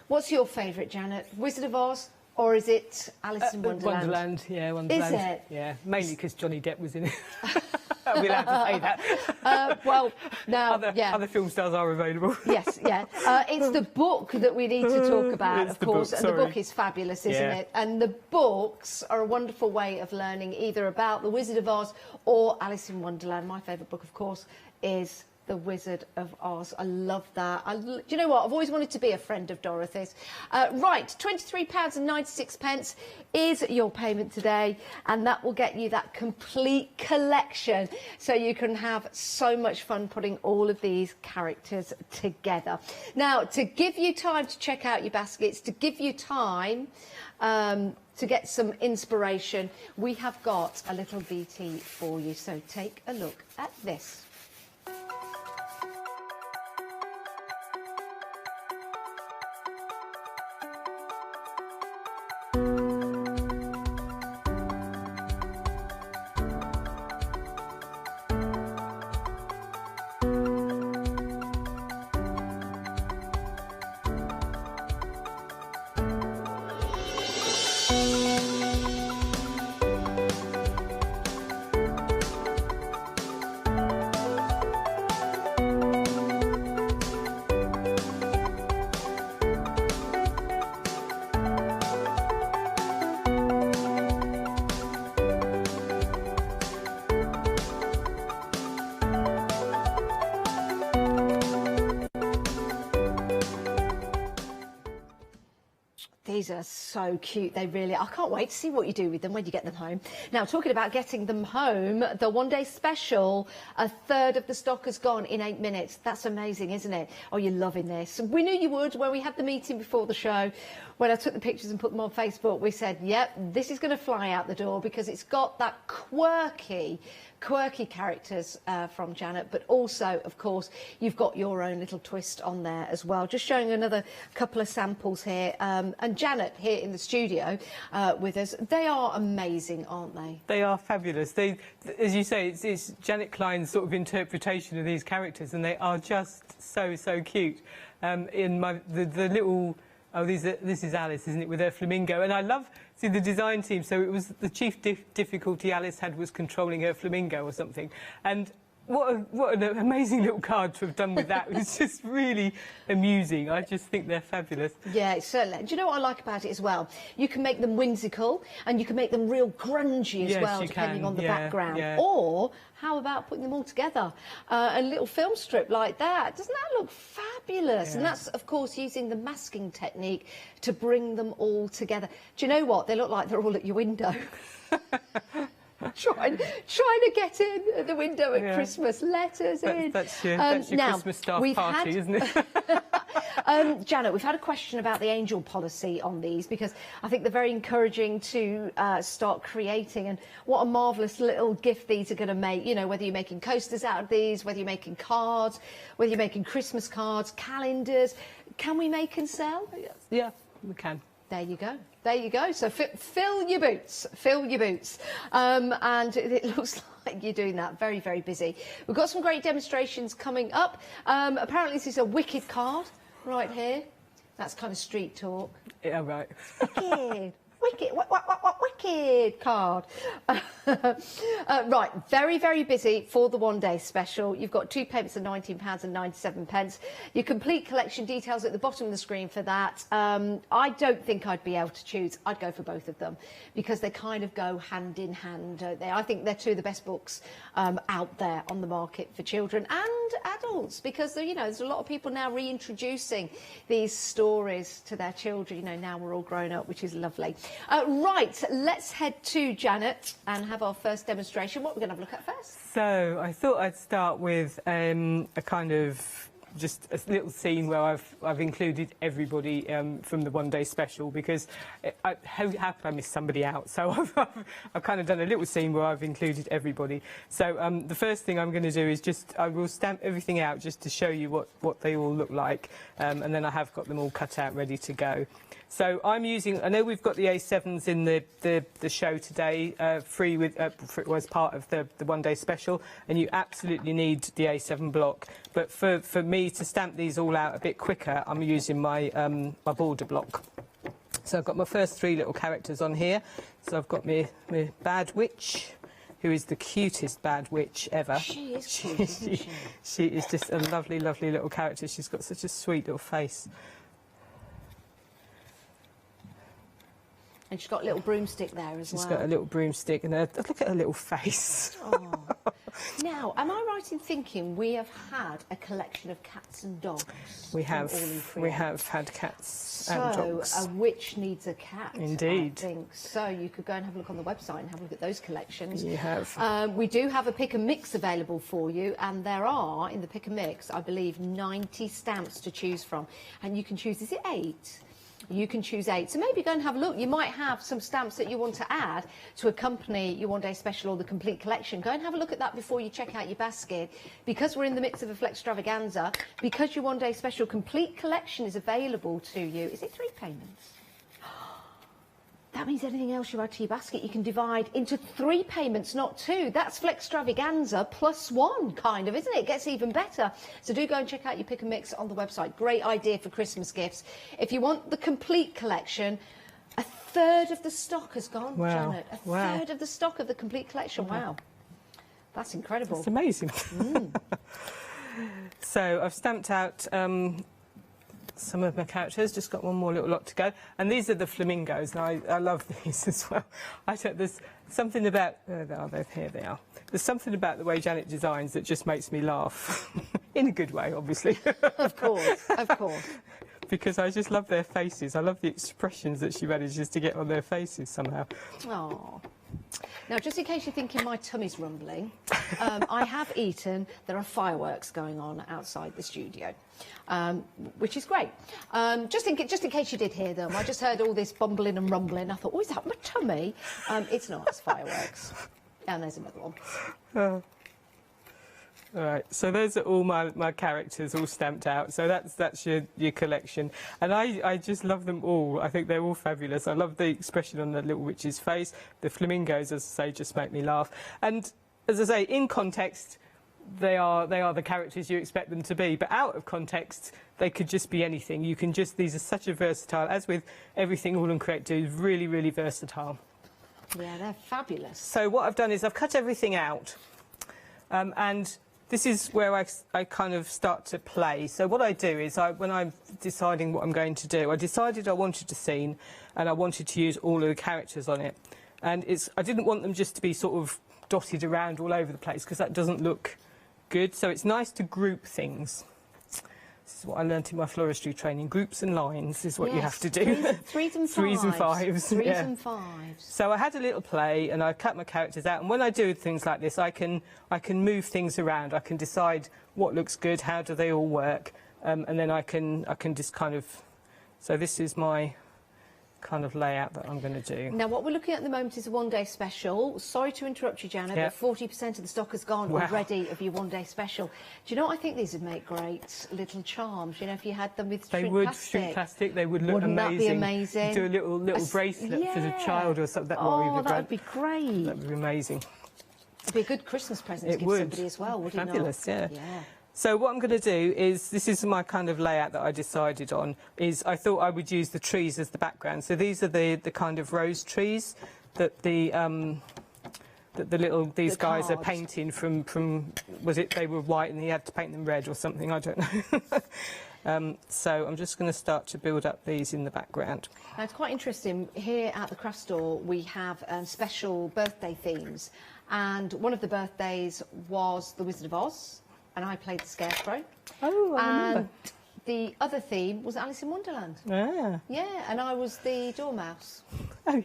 What's your favourite, Janet? Wizard of Oz, or is it Alice in Wonderland? Wonderland, yeah, Wonderland. Is it? Yeah, mainly because Johnny Depp was in it. Are we allowed to say that? Well, now, other film stars are available. Yes, yeah. It's the book that we need to talk about, of course. And the book is fabulous, isn't it? And the books are a wonderful way of learning either about the Wizard of Oz or Alice in Wonderland. My favourite book, of course, is The Wizard of Oz. I love that. Do you know what? I've always wanted to be a friend of Dorothy's. Right, £23.96 is your payment today, and that will get you that complete collection, so you can have so much fun putting all of these characters together. Now, to give you time to check out your baskets, to give you time to get some inspiration, we have got a little VT for you. So take a look at this. These are so cute, they really are. I can't wait to see what you do with them when you get them home. Now, talking about getting them home, the one-day special, 1/3 of the stock has gone in 8 minutes. That's amazing, isn't it? Oh, you're loving this. We knew you would when we had the meeting before the show. When I took the pictures and put them on Facebook, we said, yep, this is going to fly out the door because it's got that quirky characters from Janet, but also, of course, you've got your own little twist on there as well. Just showing another couple of samples here. And Janet here in the studio with us. They are amazing, aren't they? They are fabulous. They, as you say, it's Janet Klein's sort of interpretation of these characters, and they are just so cute. In the little... Oh, this is Alice, isn't it, with her flamingo? And I love, see, the design team. So it was the chief difficulty Alice had was controlling her flamingo or something. And what an amazing little card to have done with that. It was just really amusing. I just think they're fabulous. Yeah, certainly. Do you know what I like about it as well? You can make them whimsical and you can make them real grungy as well, depending on the background. Yeah. Or how about putting them all together? A little film strip like that. Doesn't that look fabulous? Yeah. And that's, of course, using the masking technique to bring them all together. Do you know what? They look like they're all at your window. Trying to get in at the window at Christmas. Let us in. That's your Christmas staff party, isn't it? Janet, we've had a question about the angel policy on these because I think they're very encouraging to start creating, and what a marvellous little gift these are going to make. You know, whether you're making coasters out of these, whether you're making cards, whether you're making Christmas cards, calendars. Can we make and sell? Yeah, we can. There you go. There you go. So fill your boots. Fill your boots. And it looks like you're doing that. Very, very busy. We've got some great demonstrations coming up. Apparently this is a wicked card right here. That's kind of street talk. Yeah, right. Wicked. Wicked. Wicked card. Right, very, very busy for the one-day special. You've got 2 payments of £19.97. Your complete collection details at the bottom of the screen for that. I don't think I'd be able to choose. I'd go for both of them because they kind of go hand in hand, don't they? I think they're 2 of the best books out there on the market for children and adults, because you know there's a lot of people now reintroducing these stories to their children. You know, now we're all grown up, which is lovely. Right, let's head to Janet and have our first demonstration. What we're going to have a look at first? So I thought I'd start with a kind of just a little scene where I've included everybody from the one day special, because how could I miss somebody out? So I've kind of done a little scene where I've included everybody. So the first thing I'm going to do is I will stamp everything out just to show you what they all look like, and then I have got them all cut out ready to go. So I'm using, I know we've got the A7s in the show today, free with as part of the one day special, and you absolutely need the A7 block. But for me to stamp these all out a bit quicker, I'm using my my border block. So I've got my first 3 little characters on here. So I've got my bad witch, who is the cutest bad witch ever. She is cute, isn't she? She is just a lovely, lovely little character. She's got such a sweet little face. And she's got a little broomstick there as well. She's got a little broomstick, and look at her little face. Oh. Now, am I right in thinking we have had a collection of cats and dogs? We have had cats and dogs. So, a witch needs a cat. Indeed. I think. So, you could go and have a look on the website and have a look at those collections. You have. We do have a pick and mix available for you, and there are, in the pick and mix, I believe, 90 stamps to choose from. And you can choose, is it 8? You can choose 8. So maybe go and have a look. You might have some stamps that you want to add to accompany your one day special or the complete collection. Go and have a look at that before you check out your basket. Because we're in the midst of a Flextravaganza, because your one day special complete collection is available to you. Is it 3 payments? That means anything else you add to your basket, you can divide into 3 payments, not 2. That's Flextravaganza plus 1, kind of, isn't it? It gets even better. So do go and check out your pick and mix on the website. Great idea for Christmas gifts. If you want the complete collection, a third of the stock has gone, wow. Janet. A third of the stock of the complete collection. Wow. That's incredible. It's amazing. So I've stamped out some of my characters, just got one more little lot to go, and these are the flamingos, and I love these as well. There's something about here they are. There's something about the way Janet designs that just makes me laugh in a good way, obviously. Of course, of course. Because I just love their faces. I love the expressions that she manages to get on their faces somehow. Oh. Now, just in case you're thinking my tummy's rumbling, I have eaten. There are fireworks going on outside the studio, which is great. Just in case you did hear them, I just heard all this bumbling and rumbling. I thought, oh, is that my tummy? It's not, it's fireworks. And there's another one. All right, so those are all my characters all stamped out. So that's your collection, and I just love them all. I think they're all fabulous. I love the expression on the little witch's face. The flamingos, as I say, just make me laugh. And as I say, in context, they are the characters you expect them to be. But out of context, they could just be anything. You can just, these are such a versatile, as with everything AALL Create do, really, really versatile. Yeah, they're fabulous. So what I've done is I've cut everything out, and this is where I kind of start to play. So what I do is, when I'm deciding what I'm going to do, I decided I wanted a scene and I wanted to use all of the characters on it. And I didn't want them just to be sort of dotted around all over the place, because that doesn't look good. So it's nice to group things. This is what I learnt in my floristry training. Groups and lines is what you have to do. Threes and fives. Threes and fives. Threes and fives. So I had a little play and I cut my characters out. And when I do things like this, I can move things around. I can decide what looks good, how do they all work, and then I can just kind of. So this is my kind of layout that I'm going to do. Now, what we're looking at the moment is a one-day special. Sorry to interrupt you, Janet, but 40% of the stock has gone already of your one-day special. Do you know what I think these would make great little charms? You know, if you had them with shrink plastic. Shrink plastic. They would look Wouldn't amazing. That be amazing? Do a little bracelet for the child or something. That would be great. That would be amazing. It'd be a good Christmas present to give somebody as well, wouldn't it? Fabulous, yeah. So what I'm going to do is, this is my kind of layout that I decided on, is I thought I would use the trees as the background. So these are the kind of rose trees that these guys are painting from, was it they were white and he had to paint them red or something, I don't know. So I'm just going to start to build up these in the background. Now, it's quite interesting. Here at the craft store, we have special birthday themes. And one of the birthdays was The Wizard of Oz. and I played the Scarecrow. Oh, I remember. And the other theme was Alice in Wonderland. Ah. Yeah, and I was the Dormouse. Oh.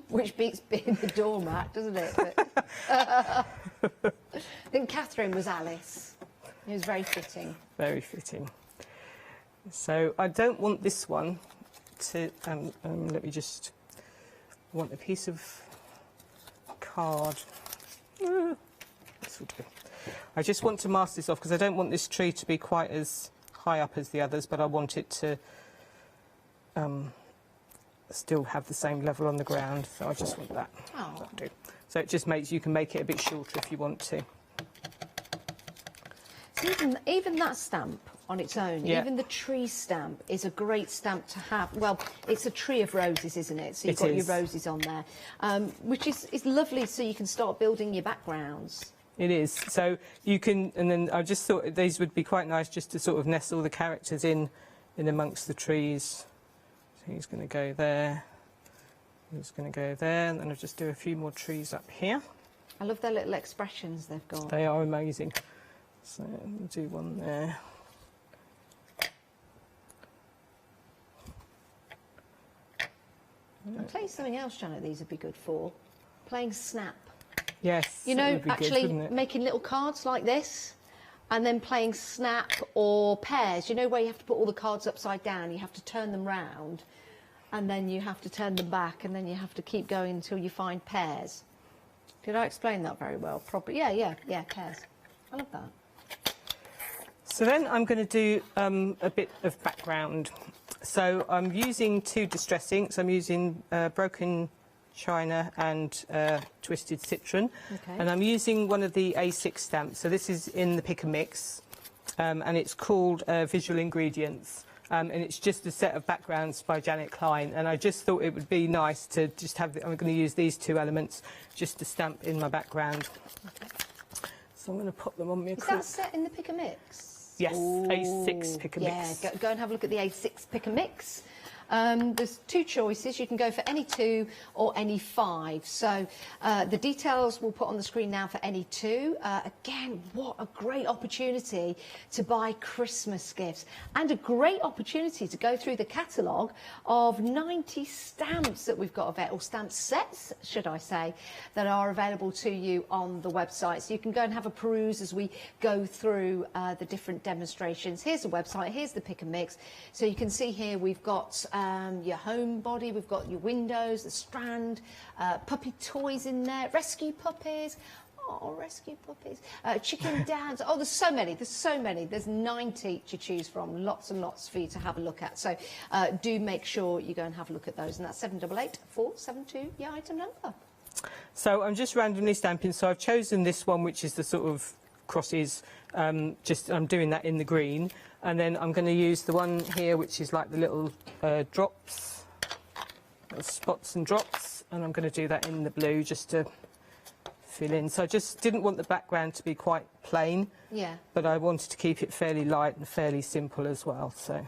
Which beats being the doormat, doesn't it? But, then Catherine was Alice. It was very fitting. Very fitting. So I don't want this one to, let me just, want a piece of card. This will do. I just want to mask this off because I don't want this tree to be quite as high up as the others, but I want it to still have the same level on the ground, so I just want that. Oh. That'll do. So it just makes, you can make it a bit shorter if you want to. So even that stamp on its own, Yeah. even the tree stamp is a great stamp to have. Well, it's a tree of roses, isn't it? So you've got your roses on there, which is lovely, so you can start building your backgrounds. It is. So you can, and then I just thought these would be quite nice just to sort of nestle the characters in amongst the trees. So he's going to go there. He's going to go there, and then I'll just do a few more trees up here. I love their little expressions they've got. They are amazing. So we'll do one there. I'll tell you something else, Janet, these would be good for. Playing Snap. Yes, You that know, would be good, actually wouldn't it? making little cards like this and then playing Snap or Pairs. You know where you have to put all the cards upside down, you have to turn them round and then you have to turn them back and then you have to keep going until you find Pairs. Did I explain that very well? Probably. Yeah, Pairs. I love that. So then I'm going to do a bit of background. So I'm using two distress inks. I'm using broken china and twisted citron. Okay. And I'm using one of the A6 stamps. So this is in the Pick and Mix, and it's called Visual Ingredients. And it's just a set of backgrounds by Janet Klein. And I just thought it would be nice to just have, I'm going to use these two elements just to stamp in my background. Okay. So I'm going to pop them on my Is that set in the Pick and Mix? Yes, A6 Pick and Yeah, Mix. go and have a look at the A6 Pick and Mix. There's two choices. You can go for any 2 or any 5. So the details we'll put on the screen now for any 2. Again, what a great opportunity to buy Christmas gifts and a great opportunity to go through the catalogue of 90 stamps that we've got available, or stamp sets, should I say, that are available to you on the website. So you can go and have a peruse as we go through the different demonstrations. Here's the website, here's the Pick and Mix. So you can see here we've got your home body, we've got your windows, the strand, puppy toys in there, rescue puppies. Oh, rescue puppies. Chicken dads. Oh, there's so many. There's 90 to choose from. Lots and lots for you to have a look at. So do make sure you go and have a look at those. And that's 788 472, your item number. So I'm just randomly stamping. So I've chosen this one, which is the sort of crosses. I'm doing that in the green. And then I'm going to use the one here, which is like the little drops, little spots and drops. And I'm going to do that in the blue just to fill in. So I just didn't want the background to be quite plain. Yeah. But I wanted to keep it fairly light and fairly simple as well. So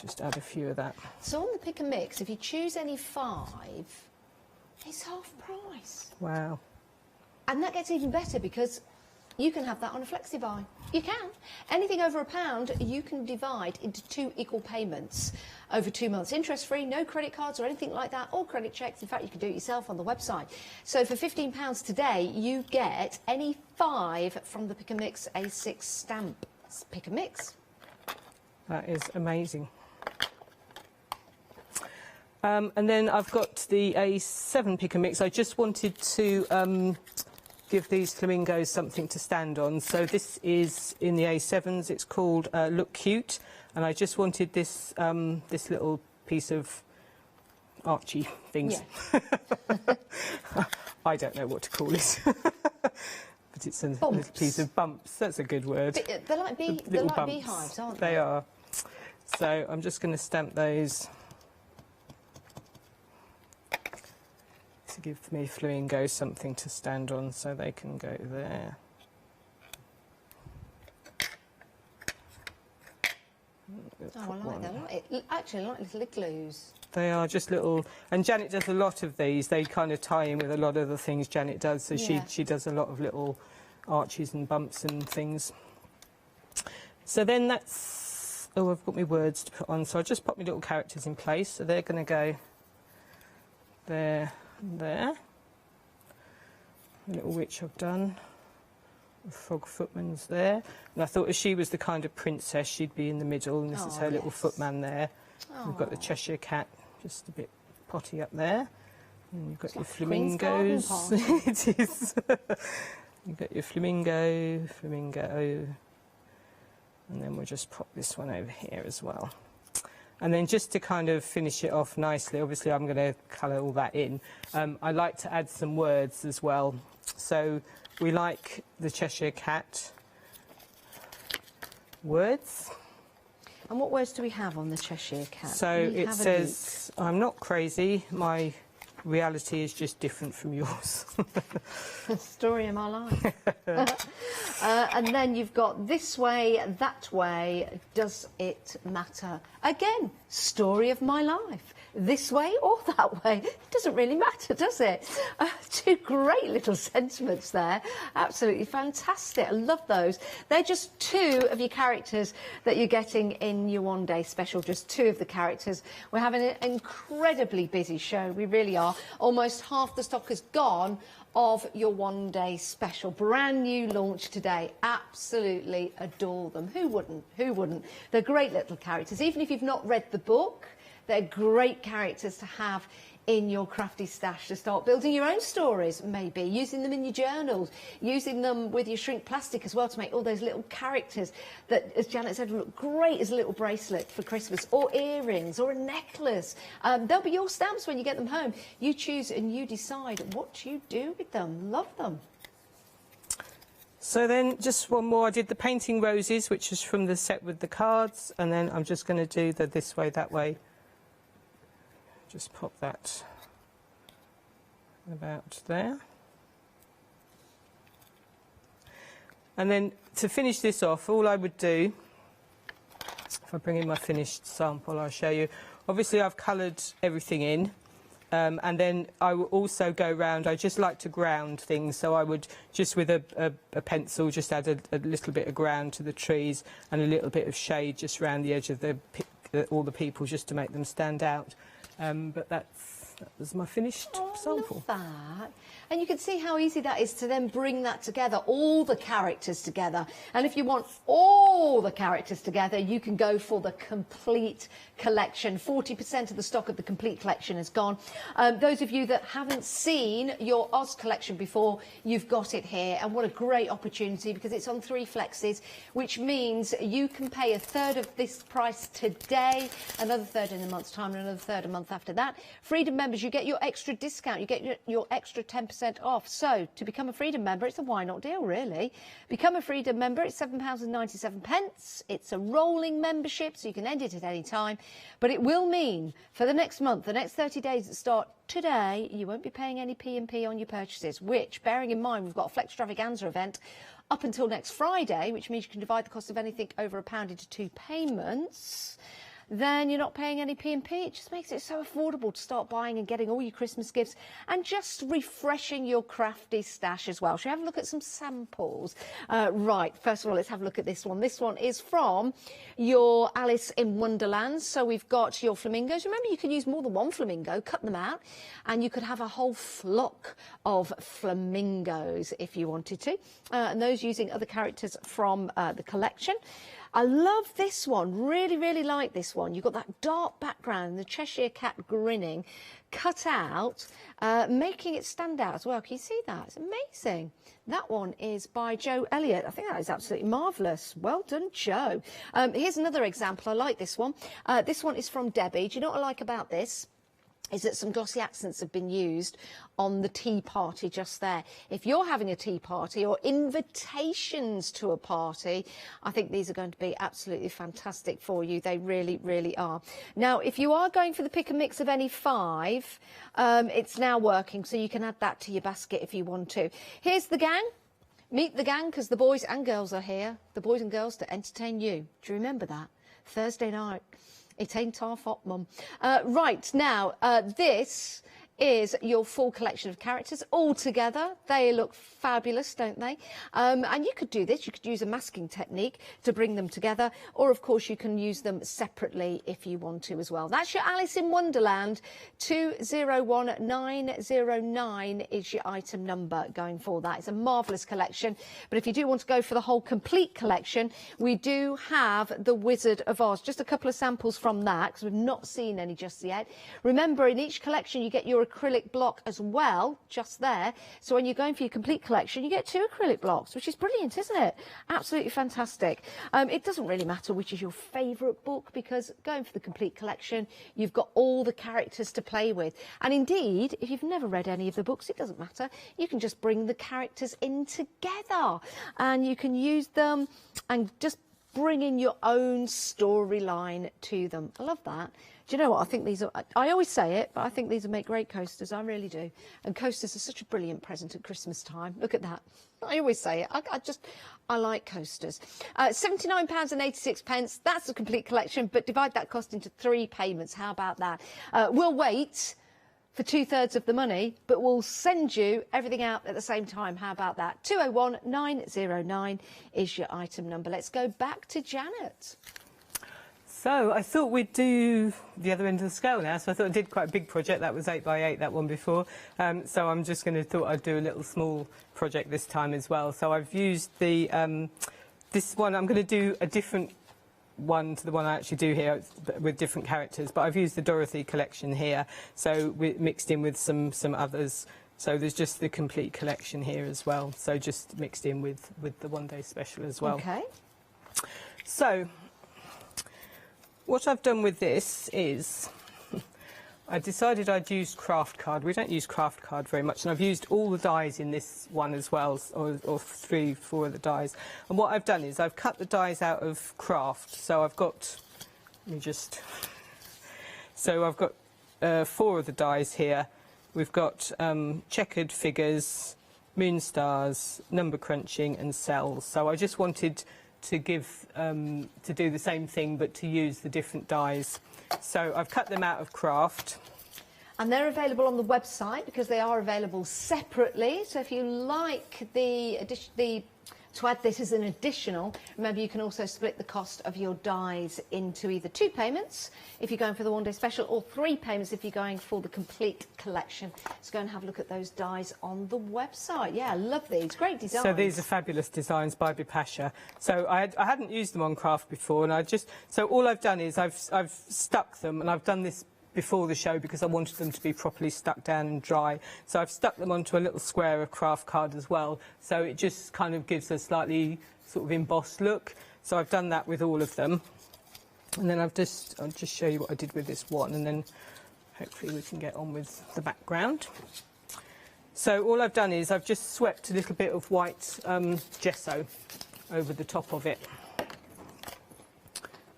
just add a few of that. So on the Pick and Mix, if you choose any 5, it's half price. Wow. And that gets even better because you can have that on a flexi buy. You can. Anything over £1, you can divide into 2 equal payments over 2 months. Interest-free, no credit cards or anything like that, or credit checks. In fact, you can do it yourself on the website. So for £15 today, you get any 5 from the Pick and Mix A6 stamp. Pick and Mix. That is amazing. And then I've got the A7 Pick and Mix. I just wanted to give these flamingos something to stand on. So this is in the A7s. It's called Look Cute, and I just wanted this this little piece of Archie things. Yeah. I don't know what to call it, but it's a little piece of bumps. That's a good word. They're like, beehives, aren't they? They are. So I'm just going to stamp those to give me flamingos something to stand on, so they can go there. Oh, I like that. Actually, I like little igloos. They are just little, and Janet does a lot of these. They kind of tie in with a lot of the things Janet does. So Yeah. she does a lot of little arches and bumps and things. So then that's, oh, I've got my words to put on, so I'll just pop my little characters in place. So they're going to go there and there. The little witch I've done. The frog footman's there. And I thought if she was the kind of princess, she'd be in the middle, and this is her little footman there. We've got the Cheshire Cat, just a bit potty up there. And you've got your flamingos. It is. You've got your flamingo, and then we'll just pop this one over here as well. And then just to kind of finish it off nicely, obviously I'm going to colour all that in. I like to add some words as well. So we like the Cheshire Cat words. And what words do we have on the Cheshire Cat? So it says, I'm not crazy, my reality is just different from yours. Story of my life. And then you've got this way, that way, does it matter? Again, story of my life. This way or that way, it doesn't really matter, does it? Two great little sentiments there. Absolutely fantastic. I love those. They're just two of your characters that you're getting in your one-day special, just two of the characters. We're having an incredibly busy show. We really are. Almost half the stock is gone of your one-day special. Brand new launch today. Absolutely adore them. Who wouldn't? Who wouldn't? They're great little characters. Even if you've not read the book, they're great characters to have in your crafty stash to start building your own stories, maybe, using them in your journals, using them with your shrink plastic as well to make all those little characters that, as Janet said, look great as a little bracelet for Christmas, or earrings, or a necklace. They'll be your stamps when you get them home. You choose and you decide what you do with them. Love them. So then just one more. I did the painting roses, which is from the set with the cards, and then I'm just going to do the this way, that way. Just pop that about there. And then to finish this off, all I would do, if I bring in my finished sample, I'll show you. Obviously, I've coloured everything in. And then I will also go round. I just like to ground things, so I would just with a pencil just add a little bit of ground to the trees and a little bit of shade just around the edge of all the people, just to make them stand out. But that was my finished sample. I love that. And you can see how easy that is to then bring that together, all the characters together. And if you want all the characters together, you can go for the complete collection. 40% of the stock of the complete collection is gone. Those of you that haven't seen your Oz collection before, you've got it here. And what a great opportunity, because it's on 3 flexes, which means you can pay a third of this price today, another third in a month's time, and another third a month after that. Freedom members, you get your extra discount, you get your extra 10% off. So to become a Freedom member, it's a why not deal, really. Become a Freedom member, it's £7.97. It's a rolling membership, so you can end it at any time. But it will mean for the next month, the next 30 days that start today, you won't be paying any P&P on your purchases, which, bearing in mind, we've got a Flex Extravaganza event up until next Friday, which means you can divide the cost of anything over £1 into 2 payments. Then you're not paying any P&P. It just makes it so affordable to start buying and getting all your Christmas gifts and just refreshing your crafty stash as well. Shall we have a look at some samples? Right, first of all, let's have a look at this one. This one is from your Alice in Wonderland. So we've got your flamingos. Remember, you can use more than one flamingo, cut them out, and you could have a whole flock of flamingos if you wanted to. And those using other characters from the collection. I love this one, really like this one. You've got that dark background, the Cheshire Cat grinning, cut out, making it stand out as well. Can you see that? It's amazing. That one is by Joe Elliott. I think that is absolutely marvellous. Well done, Joe. Here's another example. I like this one. This one is from Debbie. Do you know what I like about this? Is that some glossy accents have been used on the tea party just there. If you're having a tea party or invitations to a party, I think these are going to be absolutely fantastic for you. They really are. Now, if you are going for the pick and mix of any 5, it's now working, so you can add that to your basket if you want to. Here's the gang. Meet the gang, because the boys and girls are here. The boys and girls to entertain you. Do you remember that? Thursday night. It ain't our fault, Mum. Right, now, this is your full collection of characters all together. They look fabulous, don't they? And you could do this. You could use a masking technique to bring them together, or of course you can use them separately if you want to as well. That's your Alice in Wonderland. 201909 is your item number going for that. It's a marvellous collection. But if you do want to go for the whole complete collection, we do have the Wizard of Oz. Just a couple of samples from that, because we've not seen any just yet. Remember, in each collection you get your acrylic block as well, just there. So when you're going for your complete collection, you get 2 acrylic blocks, which is brilliant, isn't it? Absolutely fantastic. It doesn't really matter which is your favourite book, because going for the complete collection, you've got all the characters to play with. And indeed, if you've never read any of the books, it doesn't matter. You can just bring the characters in together and you can use them and just bring in your own storyline to them. I love that. Do you know what? I think these are, I always say it, but I think these will make great coasters. I really do. And coasters are such a brilliant present at Christmas time. Look at that. I always say it. I like coasters. £79.86. That's the complete collection, but divide that cost into 3 payments. How about that? We'll wait for 2/3 of the money, but we'll send you everything out at the same time. How about that? 201909 is your item number. Let's go back to Janet. So I thought we'd do the other end of the scale now. So I thought I did quite a big project. That was 8 by 8, that one before. So I'm just thought I'd do a little small project this time as well. So I've used the this one. I'm going to do a different one to the one I actually do here with different characters. But I've used the Dorothy collection here. So we mixed in with some others. So there's just the complete collection here as well. So just mixed in with the one-day special as well. Okay. So what I've done with this is I decided I'd use craft card. We don't use craft card very much, and I've used all the dies in this one as well, or 3, 4 of the dies. And what I've done is I've cut the dies out of craft. So I've got, so I've got 4 of the dies here. We've got checkered figures, moon stars, number crunching, and cells. So I just wanted to do the same thing, but to use the different dies. So I've cut them out of craft. And they're available on the website because they are available separately. So if you like to add this as an additional, remember you can also split the cost of your dies into either 2 payments if you're going for the one-day special, or 3 payments if you're going for the complete collection. So go and have a look at those dies on the website. Yeah, I love these. Great designs. So these are fabulous designs by Bipasha. So I hadn't used them on craft before, and so all I've done is I've stuck them, and I've done this before the show because I wanted them to be properly stuck down and dry. So I've stuck them onto a little square of craft card as well. So it just kind of gives a slightly sort of embossed look. So I've done that with all of them. And then I'll just show you what I did with this one, and then hopefully we can get on with the background. So all I've done is I've just swept a little bit of white gesso over the top of it.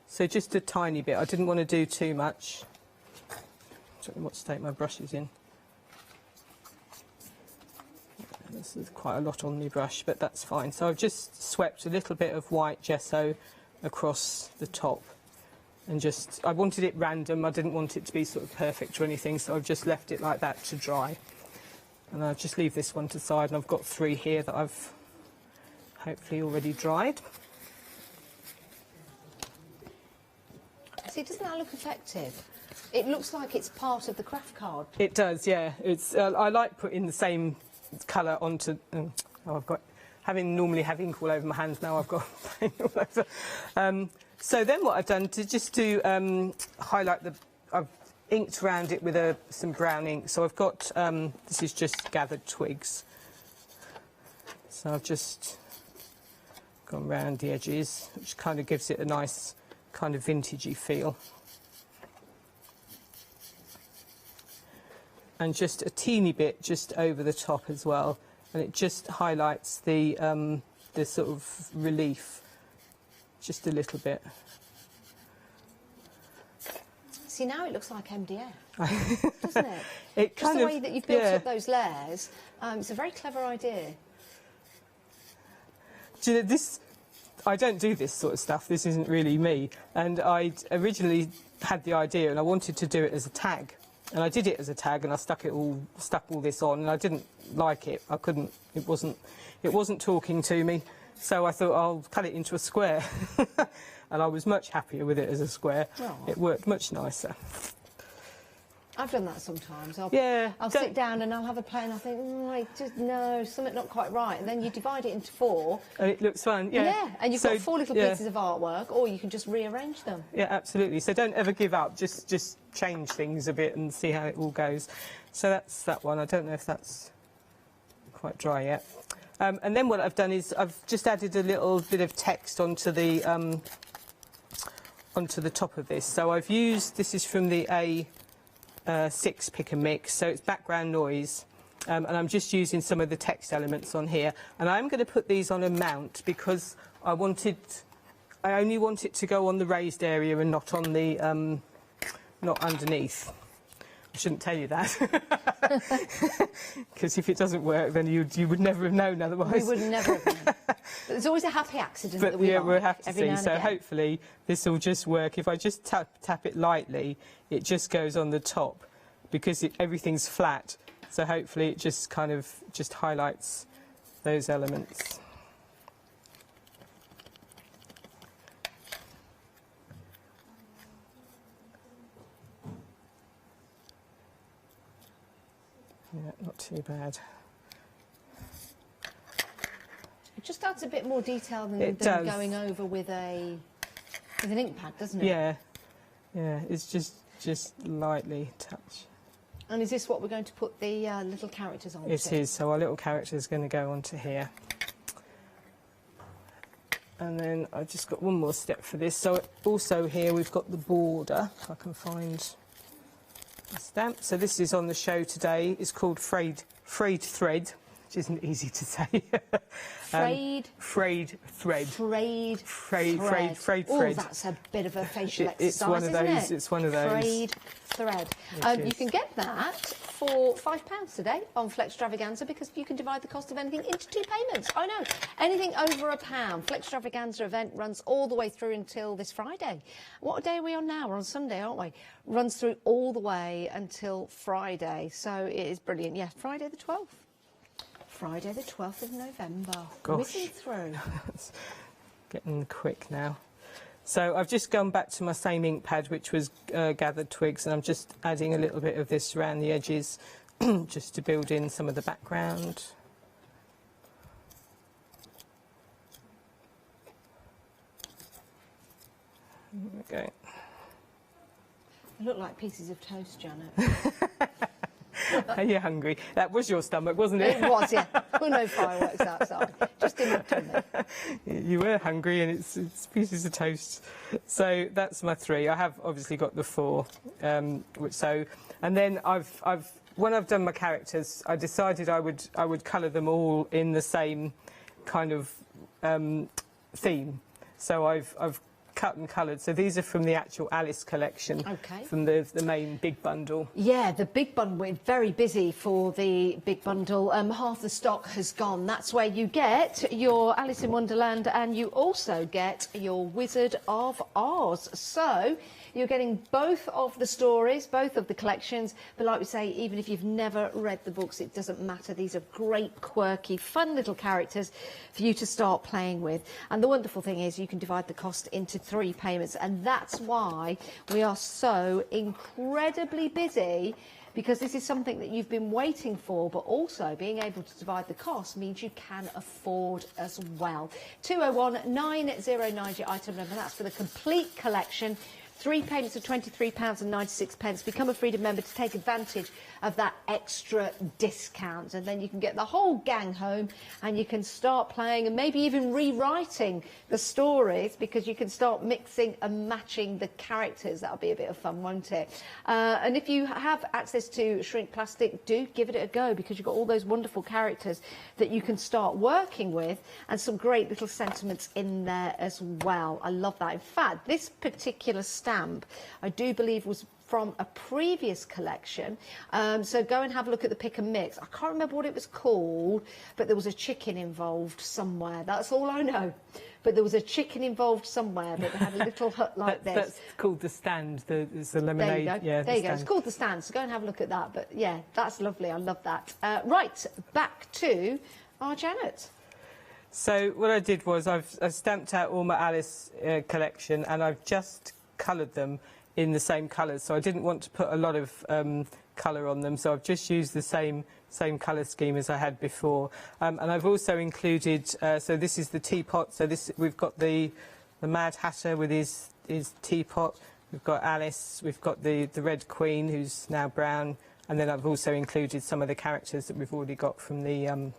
So just a tiny bit. I didn't want to do too much. I don't know what state my brush is in. This is quite a lot on the brush, but that's fine. So I've just swept a little bit of white gesso across the top, and I wanted it random. I didn't want it to be sort of perfect or anything, so I've just left it like that to dry. And I'll just leave this one to the side, and I've got 3 here that I've hopefully already dried. See, doesn't that look effective? It looks like it's part of the craft card. It does, yeah. It's I like putting the same colour onto. Normally have ink all over my hands, now I've got paint all over. So then what I've done to highlight I've inked around it with some brown ink. So I've got this is just gathered twigs. So I've just gone round the edges, which kind of gives it a nice kind of vintagey feel. And just a teeny bit just over the top as well, and it just highlights the sort of relief just a little bit. See, now it looks like MDF, doesn't it? It just the way that you've built up those layers. It's a very clever idea. Do you know, I don't do this sort of stuff. This isn't really me. And I originally had the idea, and I wanted to do it as a tag. And I did it as a tag, and I stuck all this on, and I didn't like it. I couldn't. It wasn't talking to me. So I thought I'll cut it into a square, and I was much happier with it as a square. Oh. It worked much nicer. I've done that sometimes. I'll sit down and I'll have a play and I think, no, something not quite right. And then you divide it into 4. And it looks fun, yeah. Yeah, and you've got 4 little pieces of artwork, or you can just rearrange them. Yeah, absolutely. So don't ever give up. Just change things a bit and see how it all goes. So that's that one. I don't know if that's quite dry yet. And then what I've done is I've just added a little bit of text onto the top of this. So I've used, this is from the A6 Pick and Mix, so it's background noise. And I'm just using some of the text elements on here. And I'm going to put these on a mount because I only want it to go on the raised area and not on the, not underneath. I shouldn't tell you that, because if it doesn't work, then you would never have known otherwise. We would never have known. But there's always a happy accident but that we we'll have to see. So again. hopefully this will just work. If I just tap it lightly, it just goes on the top, because everything's flat. So hopefully it just kind of just highlights those elements. Yeah, not too bad. It just adds a bit more detail than going over with an ink pad, doesn't it? Yeah, yeah. It's just lightly touch. And is this what we're going to put the little characters on? It is. So our little character is going to go onto here. And then I've just got one more step for this. So also here we've got the border. If I can find the stamp. So this is on the show today. It's called Frayed Thread, which isn't easy to say. Frayed thread. Frayed thread. Oh, that's a bit of a facial exercise, it's one of those. isn't it? It's one of those. Frayed thread. You can get that for £5 today on Flextravaganza, because you can divide the cost of anything into 2 payments. I know. Anything over £1. Flextravaganza event runs all the way through until this Friday. What day are we on now? We're on Sunday, aren't we? Runs through all the way until Friday. So it is brilliant. Yes, Friday the 12th. Friday the 12th of November. Gosh. Whizzing through. It's getting quick now. So I've just gone back to my same ink pad, which was gathered twigs, and I'm just adding a little bit of this around the edges just to build in some of the background. There we go. They look like pieces of toast, Janet. Are you hungry? That was your stomach, wasn't it? It was, yeah. Well, no fireworks outside. Just in the tummy. You were hungry, and it's pieces of toast. So that's my 3. I have obviously got the 4. And then when I've done my characters, I decided I would colour them all in the same kind of theme. So I've cut and coloured. So these are from the actual Alice collection, from the main big bundle. Yeah, the big bundle. We're very busy for the big bundle. Half the stock has gone. That's where you get your Alice in Wonderland, and you also get your Wizard of Oz. So you're getting both of the stories, both of the collections, but like we say, even if you've never read the books, it doesn't matter. These are great, quirky, fun little characters for you to start playing with. And the wonderful thing is you can divide the cost into 3 payments, and that's why we are so incredibly busy, because this is something that you've been waiting for, but also being able to divide the cost means you can afford as well. 201-909 your item number, that's for the complete collection. 3 payments of £23.96. Become a Freedom member to take advantage of that extra discount, and then you can get the whole gang home and you can start playing and maybe even rewriting the stories, because you can start mixing and matching the characters. That'll be a bit of fun, won't it? And if you have access to shrink plastic, do give it a go, because you've got all those wonderful characters that you can start working with, and some great little sentiments in there as well. I love that. In fact, this particular stamp I do believe was from a previous collection. So go and have a look at the pick and mix. I can't remember what it was called, but there was a chicken involved somewhere. That's all I know. But there was a chicken involved somewhere, but they had a little hut like this. That's called the stand. It's the lemonade. There you go. Yeah, there you go. It's called the stand. So go and have a look at that. But yeah, that's lovely. I love that. Right, back to our Janet. So what I did was I've stamped out all my Alice collection, and I've just coloured them in the same colours. So I didn't want to put a lot of colour on them, so I've just used the same colour scheme as I had before. And I've also included, so this is the teapot. So this, we've got the Mad Hatter with his teapot. We've got Alice. We've got the Red Queen, who's now brown. And then I've also included some of the characters that we've already got from the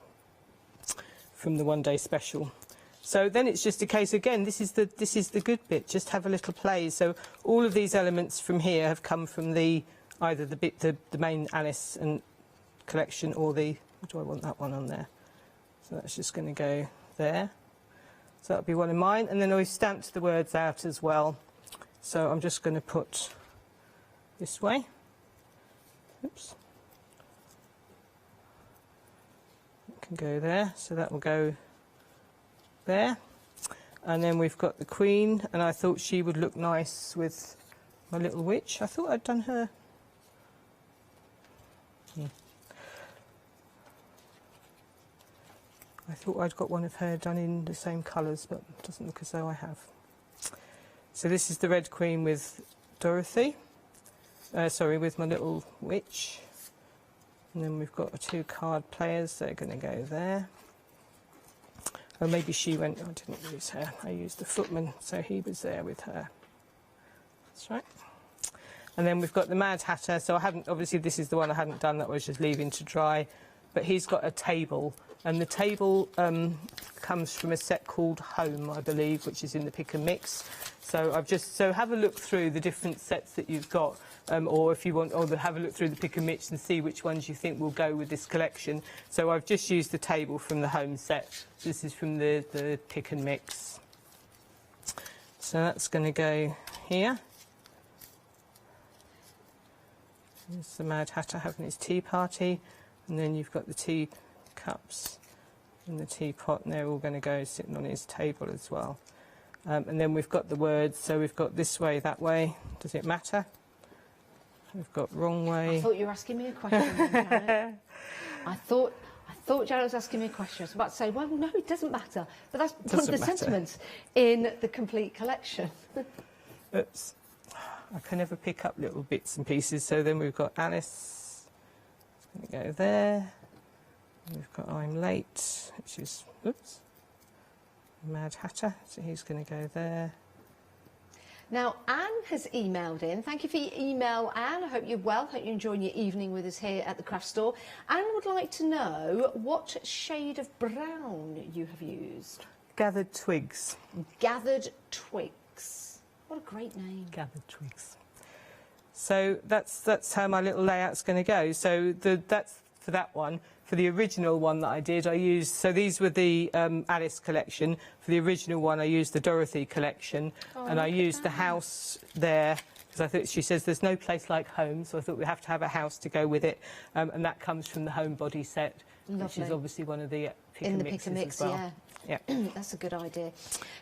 one day special. So then it's just a case, again, this is the good bit. Just have a little play. So all of these elements from here have come from either the main Alice and collection, or do I want that one on there? So that's just going to go there. So that'll be one of mine. And then I've stamped the words out as well. So I'm just going to put this way. Oops. It can go there. So that will go there. And then we've got the Queen, and I thought she would look nice with my little witch. I thought I'd done her. I thought I'd got one of her done in the same colours, but it doesn't look as though I have. So this is the Red Queen with Dorothy. Sorry, with my little witch. And then we've got 2 card players. They're going to go there. Or maybe she went. I didn't use her. I used the footman, so he was there with her. That's right. And then we've got the Mad Hatter. So I haven't. Obviously, this is the one I hadn't done. That was just leaving to dry. But he's got a table. And the table comes from a set called Home, I believe, which is in the pick and mix. So have a look through the different sets that you've got, or if you want, have a look through the pick and mix and see which ones you think will go with this collection. So I've just used the table from the Home set. This is from the pick and mix. So that's going to go here. There's the Mad Hatter having his tea party, and then you've got the tea cups and the teapot, and they're all going to go sitting on his table as well. And then we've got the words, so we've got this way, that way. Does it matter? We've got wrong way. I thought you were asking me a question then, Janet. I thought Janet was asking me a question. I was about to say, well, no, it doesn't matter. But that's one of the sentiments in the complete collection. Oops. I can never pick up little bits and pieces. So then we've got Alice. It's going to go there. We've got I'm Late, which is, oops, Mad Hatter, so he's going to go there. Now, Anne has emailed in. Thank you for your email, Anne. I hope you're well. Hope you're enjoying your evening with us here at the craft store. Anne would like to know what shade of brown you have used. Gathered Twigs. Gathered Twigs. What a great name. Gathered Twigs. So that's how my little layout's going to go. So that's for that one. For the original one that I did, I used, so these were the Alice collection. For the original one, I used the Dorothy collection, and I used the house there, because I thought, she says there's no place like home, so I thought we have to have a house to go with it, and that comes from the Home body set, which is obviously one of the pick and mixes as well. Yeah. That's a good idea.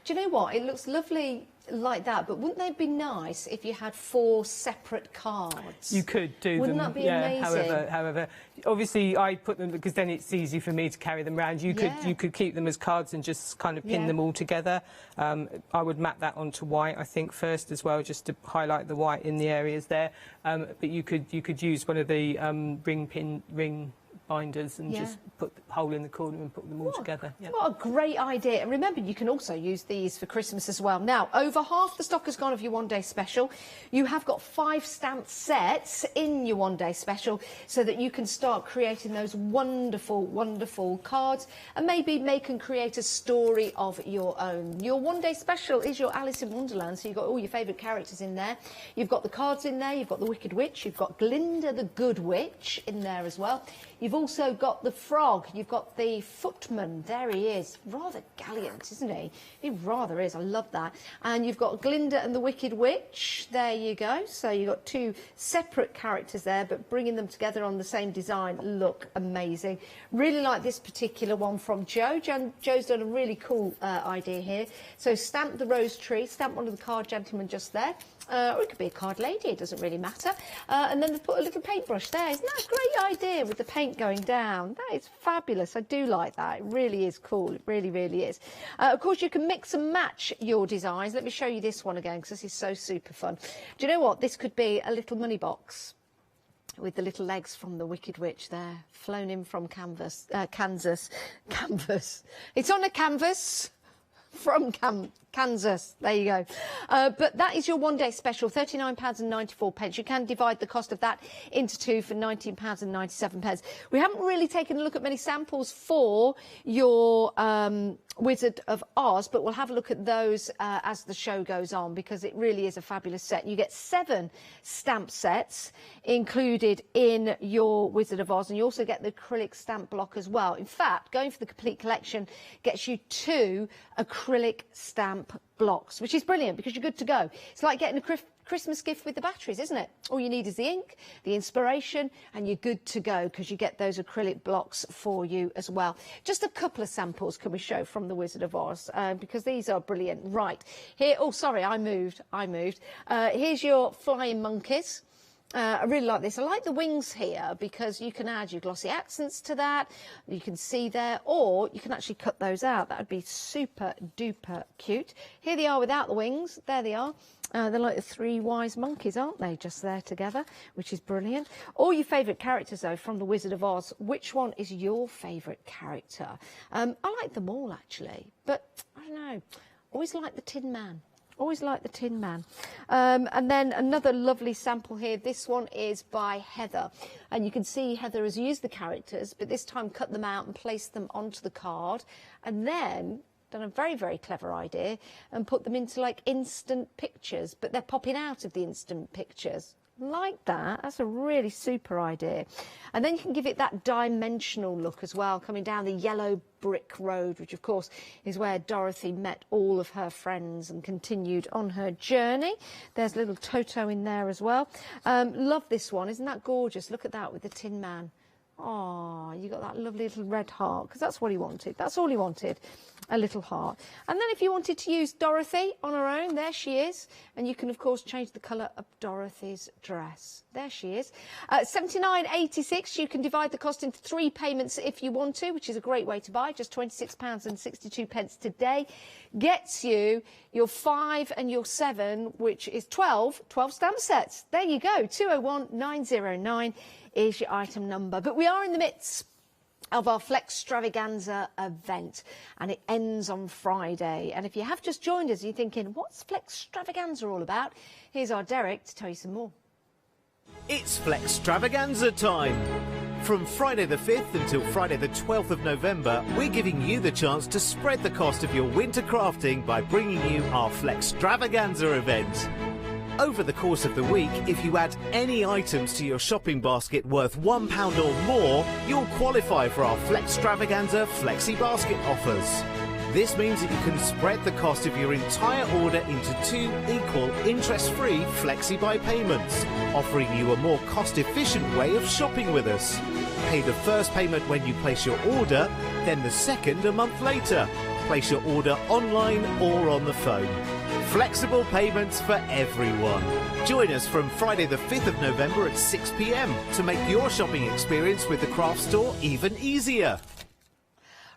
Do you know what? It looks lovely like that, but wouldn't they be nice if you had 4 separate cards? You could do wouldn't them. Wouldn't that be amazing? However, obviously I put them because then it's easy for me to carry them around. You could keep them as cards and just kind of pin them all together. I would map that onto white, I think, first as well, just to highlight the white in the areas there. But you could use one of the ring binders and just put the hole in the corner and put them all together. Yeah. What a great idea. And remember, you can also use these for Christmas as well. Now, over half the stock has gone of your one-day special. You have got 5 stamp sets in your one-day special so that you can start creating those wonderful, wonderful cards and maybe make and create a story of your own. Your one-day special is your Alice in Wonderland, so you've got all your favourite characters in there. You've got the cards in there, you've got the Wicked Witch, you've got Glinda the Good Witch in there as well. You've also got the frog. You've got the footman. There he is. Rather gallant, isn't he? He rather is. I love that. And you've got Glinda and the Wicked Witch. There you go. So you've got two separate characters there, but bringing them together on the same design look amazing. Really like this particular one from Jo. Jo's done a really cool idea here. So stamp the rose tree, stamp one of the card gentlemen just there. Or it could be a card lady, it doesn't really matter. And then they put a little paintbrush there. Isn't that a great idea with the paint going down? That is fabulous. I do like that. It really is cool. It really, really is. Of course, you can mix and match your designs. Let me show you this one again, because this is so super fun. Do you know what? This could be a little money box with the little legs from the Wicked Witch there, flown in from Kansas. It's on a canvas from Kansas. There you go. But that is your one-day special, £39.94. You can divide the cost of that into two for £19.97. We haven't really taken a look at many samples for your Wizard of Oz, but we'll have a look at those as the show goes on, because it really is a fabulous set. You get 7 stamp sets included in your Wizard of Oz, and you also get the acrylic stamp block as well. In fact, going for the complete collection gets you 2 acrylic stamp blocks, which is brilliant because you're good to go. It's like getting a Christmas gift with the batteries, isn't it? All you need is the ink, the inspiration, and you're good to go because you get those acrylic blocks for you as well. Just a couple of samples can we show from the Wizard of Oz, because these are brilliant. Right, here, oh, sorry, I moved. Here's your flying monkeys. I really like this. I like the wings here because you can add your glossy accents to that. You can see there, or you can actually cut those out. That would be super duper cute. Here they are without the wings. There they are. They're like the 3 wise monkeys, aren't they? Just there together, which is brilliant. All your favourite characters, though, from the Wizard of Oz. Which one is your favourite character? I like them all, actually. But, I don't know. Always like the Tin Man. Always like the Tin Man. And then another lovely sample here. This one is by Heather. And you can see Heather has used the characters, but this time cut them out and placed them onto the card. And then done a very, very clever idea and put them into like instant pictures, but they're popping out of the instant pictures. Like that. That's a really super idea. And then you can give it that dimensional look as well, coming down the yellow brick road, which of course is where Dorothy met all of her friends and continued on her journey. There's little Toto in there as well. Love this one. Isn't that gorgeous? Look at that with the Tin Man. Oh, you got that lovely little red heart, because that's what he wanted. That's all he wanted, a little heart. And then if you wanted to use Dorothy on her own, there she is. And you can, of course, change the colour of Dorothy's dress. There she is. £79.86. You can divide the cost into 3 payments if you want to, which is a great way to buy. Just £26.62 today. Gets you your 5 and your 7, which is 12 stamp sets. There you go. 201909 is your item number. But we are in the midst of our Flextravaganza event, and it ends on Friday. And if you have just joined us, you're thinking, what's Flextravaganza all about? Here's our Derek to tell you some more. It's Flextravaganza time. From Friday the 5th until Friday the 12th of November, we're giving you the chance to spread the cost of your winter crafting by bringing you our Flextravaganza event. Over the course of the week, if you add any items to your shopping basket worth £1 or more, you'll qualify for our Flextravaganza Flexi Basket offers. This means that you can spread the cost of your entire order into 2 equal interest-free Flexi-Buy payments, offering you a more cost-efficient way of shopping with us. Pay the first payment when you place your order, then the second a month later. Place your order online or on the phone. Flexible payments for everyone. Join us from Friday the 5th of November at 6 p.m. to make your shopping experience with the craft store even easier.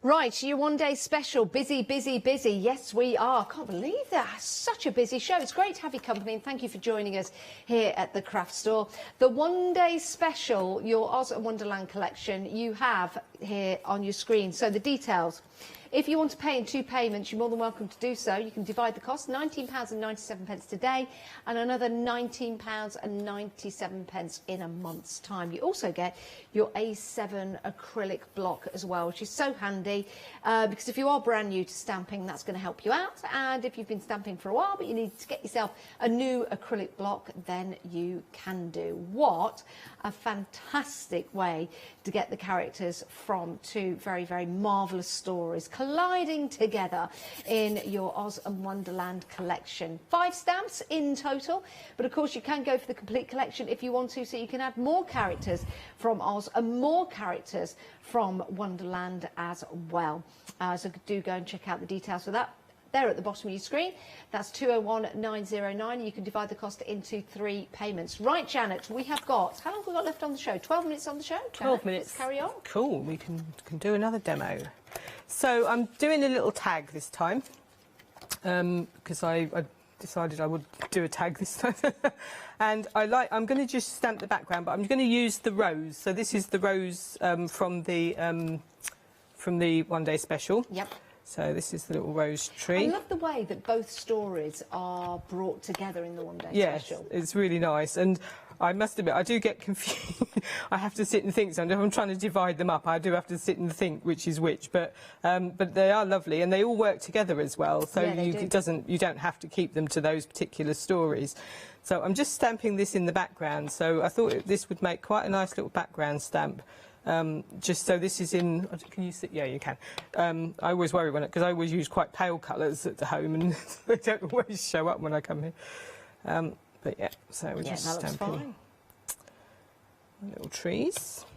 Right, your one-day special. Busy, busy, busy. Yes, we are. Can't believe that. Such a busy show. It's great to have you company, and thank you for joining us here at the craft store. The one-day special, your Oz and Wonderland collection, you have here on your screen. So the details. If you want to pay in 2 payments, you're more than welcome to do so. You can divide the cost, £19.97 today, and another £19.97 in a month's time. You also get your A7 acrylic block as well, which is so handy because if you are brand new to stamping, that's going to help you out. And if you've been stamping for a while, but you need to get yourself a new acrylic block, then you can do. What a fantastic way to get the characters from 2 very, very marvellous stories colliding together in your Oz and Wonderland collection. 5 stamps in total, but of course you can go for the complete collection if you want to, so you can add more characters from Oz and more characters from Wonderland as well. So do go and check out the details for that. They're at the bottom of your screen. That's 201,909. You can divide the cost into 3 payments. Right, Janet, we have got, how long have we got left on the show? 12 minutes on the show? 12 minutes. Let's carry on. Cool, we can do another demo. So I'm doing a little tag this time because I decided I would do a tag this time. And I'm going to just stamp the background, but I'm going to use the rose. So this is the rose from the One Day Special. Yep. So this is the little rose tree. I love the way that both stories are brought together in the One Day Special. Yes, it's really nice. And I must admit, I do get confused. I have to sit and think. So if I'm trying to divide them up, I do have to sit and think which is which. But they are lovely, and they all work together as well. So Yeah, you don't have to keep them to those particular stories. So I'm just stamping this in the background. So I thought this would make quite a nice little background stamp. Just so this is in, can you see? Yeah, you can. I always worry because I always use quite pale colours at home and they don't always show up when I come here. But yeah, so we're just stamping little trees.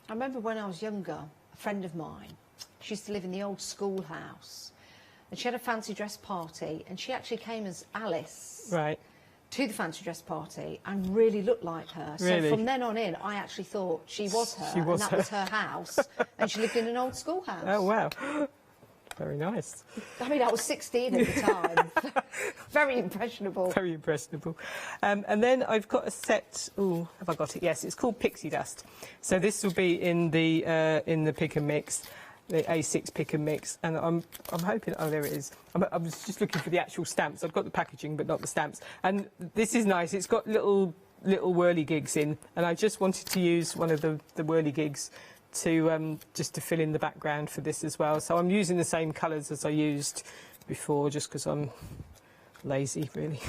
I remember when I was younger, a friend of mine, she used to live in the old schoolhouse, and she had a fancy dress party, and she actually came as Alice. Right. To the fancy dress party and really looked like her. So Really? from then on in, I actually thought she was her, She was and that her. was her house, and she lived in an old schoolhouse. Oh, wow. Very nice. I mean, I was 16 at the time. Very impressionable. Very impressionable. And then I've got a set. Oh, have I got it? Yes, it's called Pixie Dust. So this will be in the pick and mix, the A6 pick and mix, and I'm hoping. Oh, there it is. I was just looking for the actual stamps. I've got the packaging, but not the stamps. And this is nice. It's got little whirligigs in, and I just wanted to use one of the whirligigs to just to fill in the background for this as well. So I'm using the same colours as I used before, just because I'm lazy, really.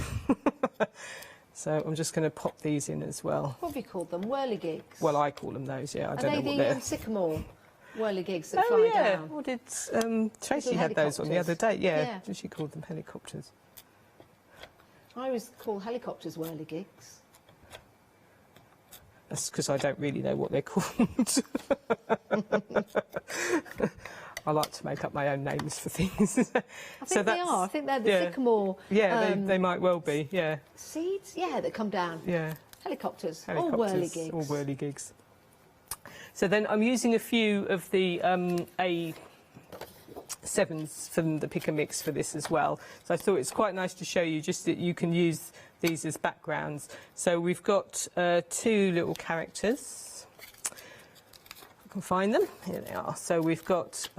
So I'm just going to pop these in as well. What have you called them? Whirligigs? Well, I call them those. Yeah, I don't know what Are they're. they the sycamore whirligigs that Oh fly yeah, down? what did Tracy Little had those on the other day? helicopters. Yeah, she called them helicopters. I always call helicopters whirligigs. That's because I don't really know what they're called. I like to make up my own names for things. I think they are. I think they're the sycamore. Yeah, they might well be. Yeah. Seeds, yeah, that come down. Yeah. Helicopters. Helicopters, All whirligigs. All whirligigs. So then I'm using a few of the A7s from the pick and mix for this as well. So I thought it's quite nice to show you just that you can use these as backgrounds. So we've got 2 little characters. I can find them. Here they are. So we've got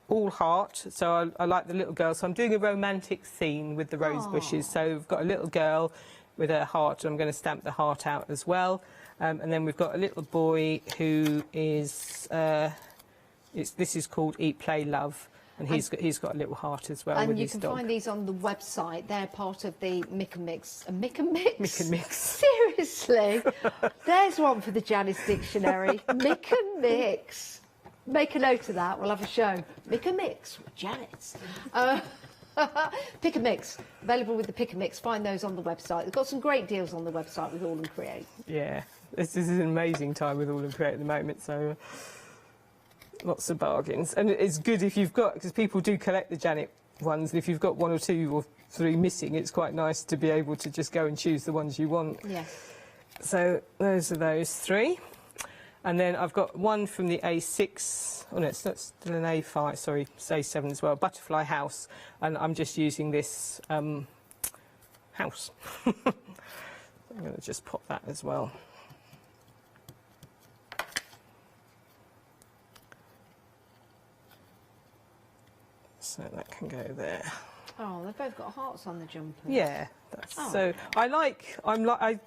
all heart. So I like the little girl. So I'm doing a romantic scene with the rose bushes. So we've got a little girl with her heart, and I'm going to stamp the heart out as well. And then we've got a little boy who is, this is called Eat, Play, Love, and he's got a little heart as well with And you his can dog. find these on the website. They're part of the Mick and Mix. A Mick and Mix? Mick and Mix. Seriously? There's one for the Janice Dictionary. Mick and Mix. Make a note of that. We'll have a show. Mick and Mix with Janice. Pick and Mix, available with the Pick and Mix. Find those on the website. They've got some great deals on the website with AALL Create. Yeah, this is an amazing time with AALL Create at the moment, so lots of bargains. And it's good if you've got, because people do collect the Janet ones, and if you've got 1 or 2 or 3 missing, it's quite nice to be able to just go and choose the ones you want. Yes. So those are those 3. And then I've got one from the A6, oh no, it's not still an A5, sorry, it's A7 as well, Butterfly House, and I'm just using this house. I'm going to just pop that as well. So that can go there. Oh, they've both got hearts on the jumper. Yeah. So I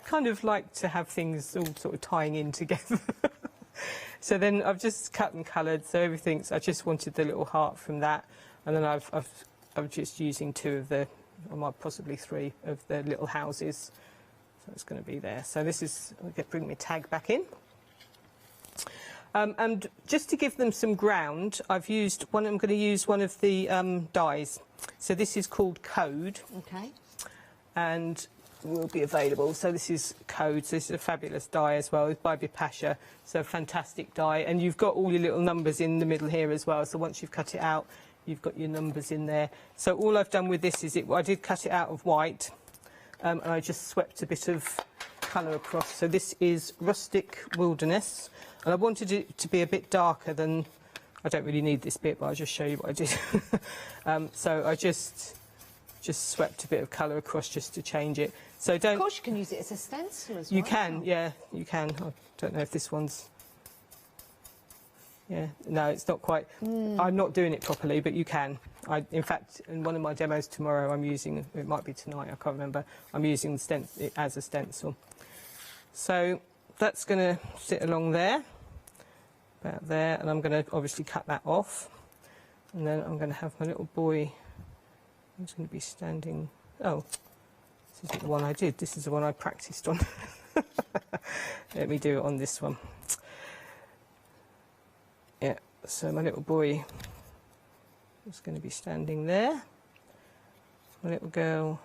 kind of like to have things all sort of tying in together. So then I've just cut and coloured. So everything's. I just wanted the little heart from that, and then I'm just using 2 of the, or possibly 3 of the little houses. So it's going to be there. So this is. I'll bring my tag back in. And just to give them some ground, I've used one. I'm going to use one of the dies. So this is called Code. Okay. And will be available. So this is Code. So this is a fabulous die as well. It's by Bipasha. So a fantastic die. And you've got all your little numbers in the middle here as well. So once you've cut it out, you've got your numbers in there. So all I've done with this is I did cut it out of white, and I just swept a bit of colour across. So this is Rustic Wilderness. And I wanted it to be a bit darker than, I don't really need this bit, but I'll just show you what I did. So I just swept a bit of colour across just to change it. So don't. Of course, you can use it as a stencil as well. You can, yeah, you can. I don't know if this one's. Yeah, no, it's not quite. I'm not doing it properly, but you can. In fact, in one of my demos tomorrow, I'm using. It might be tonight. I can't remember. I'm using it as a stencil. So that's going to sit along there, about there, and I'm going to obviously cut that off, and then I'm going to have my little boy. He's going to be standing. Oh, this isn't the one I did. This is the one I practiced on. Let me do it on this one. Yeah, so my little boy is going to be standing there. My little girl.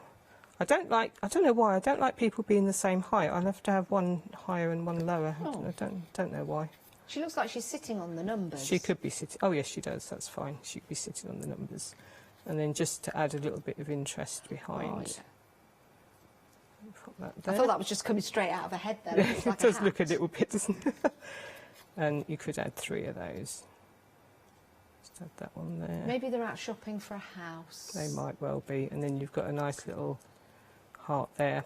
I don't know why, I don't like people being the same height. I have to have one higher and one lower. Oh. I don't know why. She looks like she's sitting on the numbers. She could be sitting. Oh, yes, she does. That's fine. She could be sitting on the numbers. And then just to add a little bit of interest behind. Oh, yeah. Put that there. I thought that was just coming straight out of her head there. It, like it does look a little bit, doesn't it? And you could add 3 of those. Just add that one there. Maybe they're out shopping for a house. They might well be. And then you've got a nice little heart there.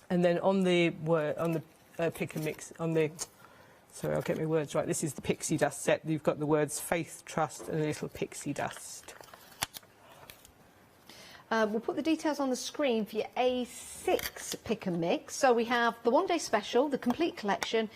And then on the pick and mix, sorry, I'll get my words right. This is the pixie dust set. You've got the words faith, trust, and a little pixie dust. We'll put the details on the screen for your A6 pick and mix. So we have the one-day special, the complete collection,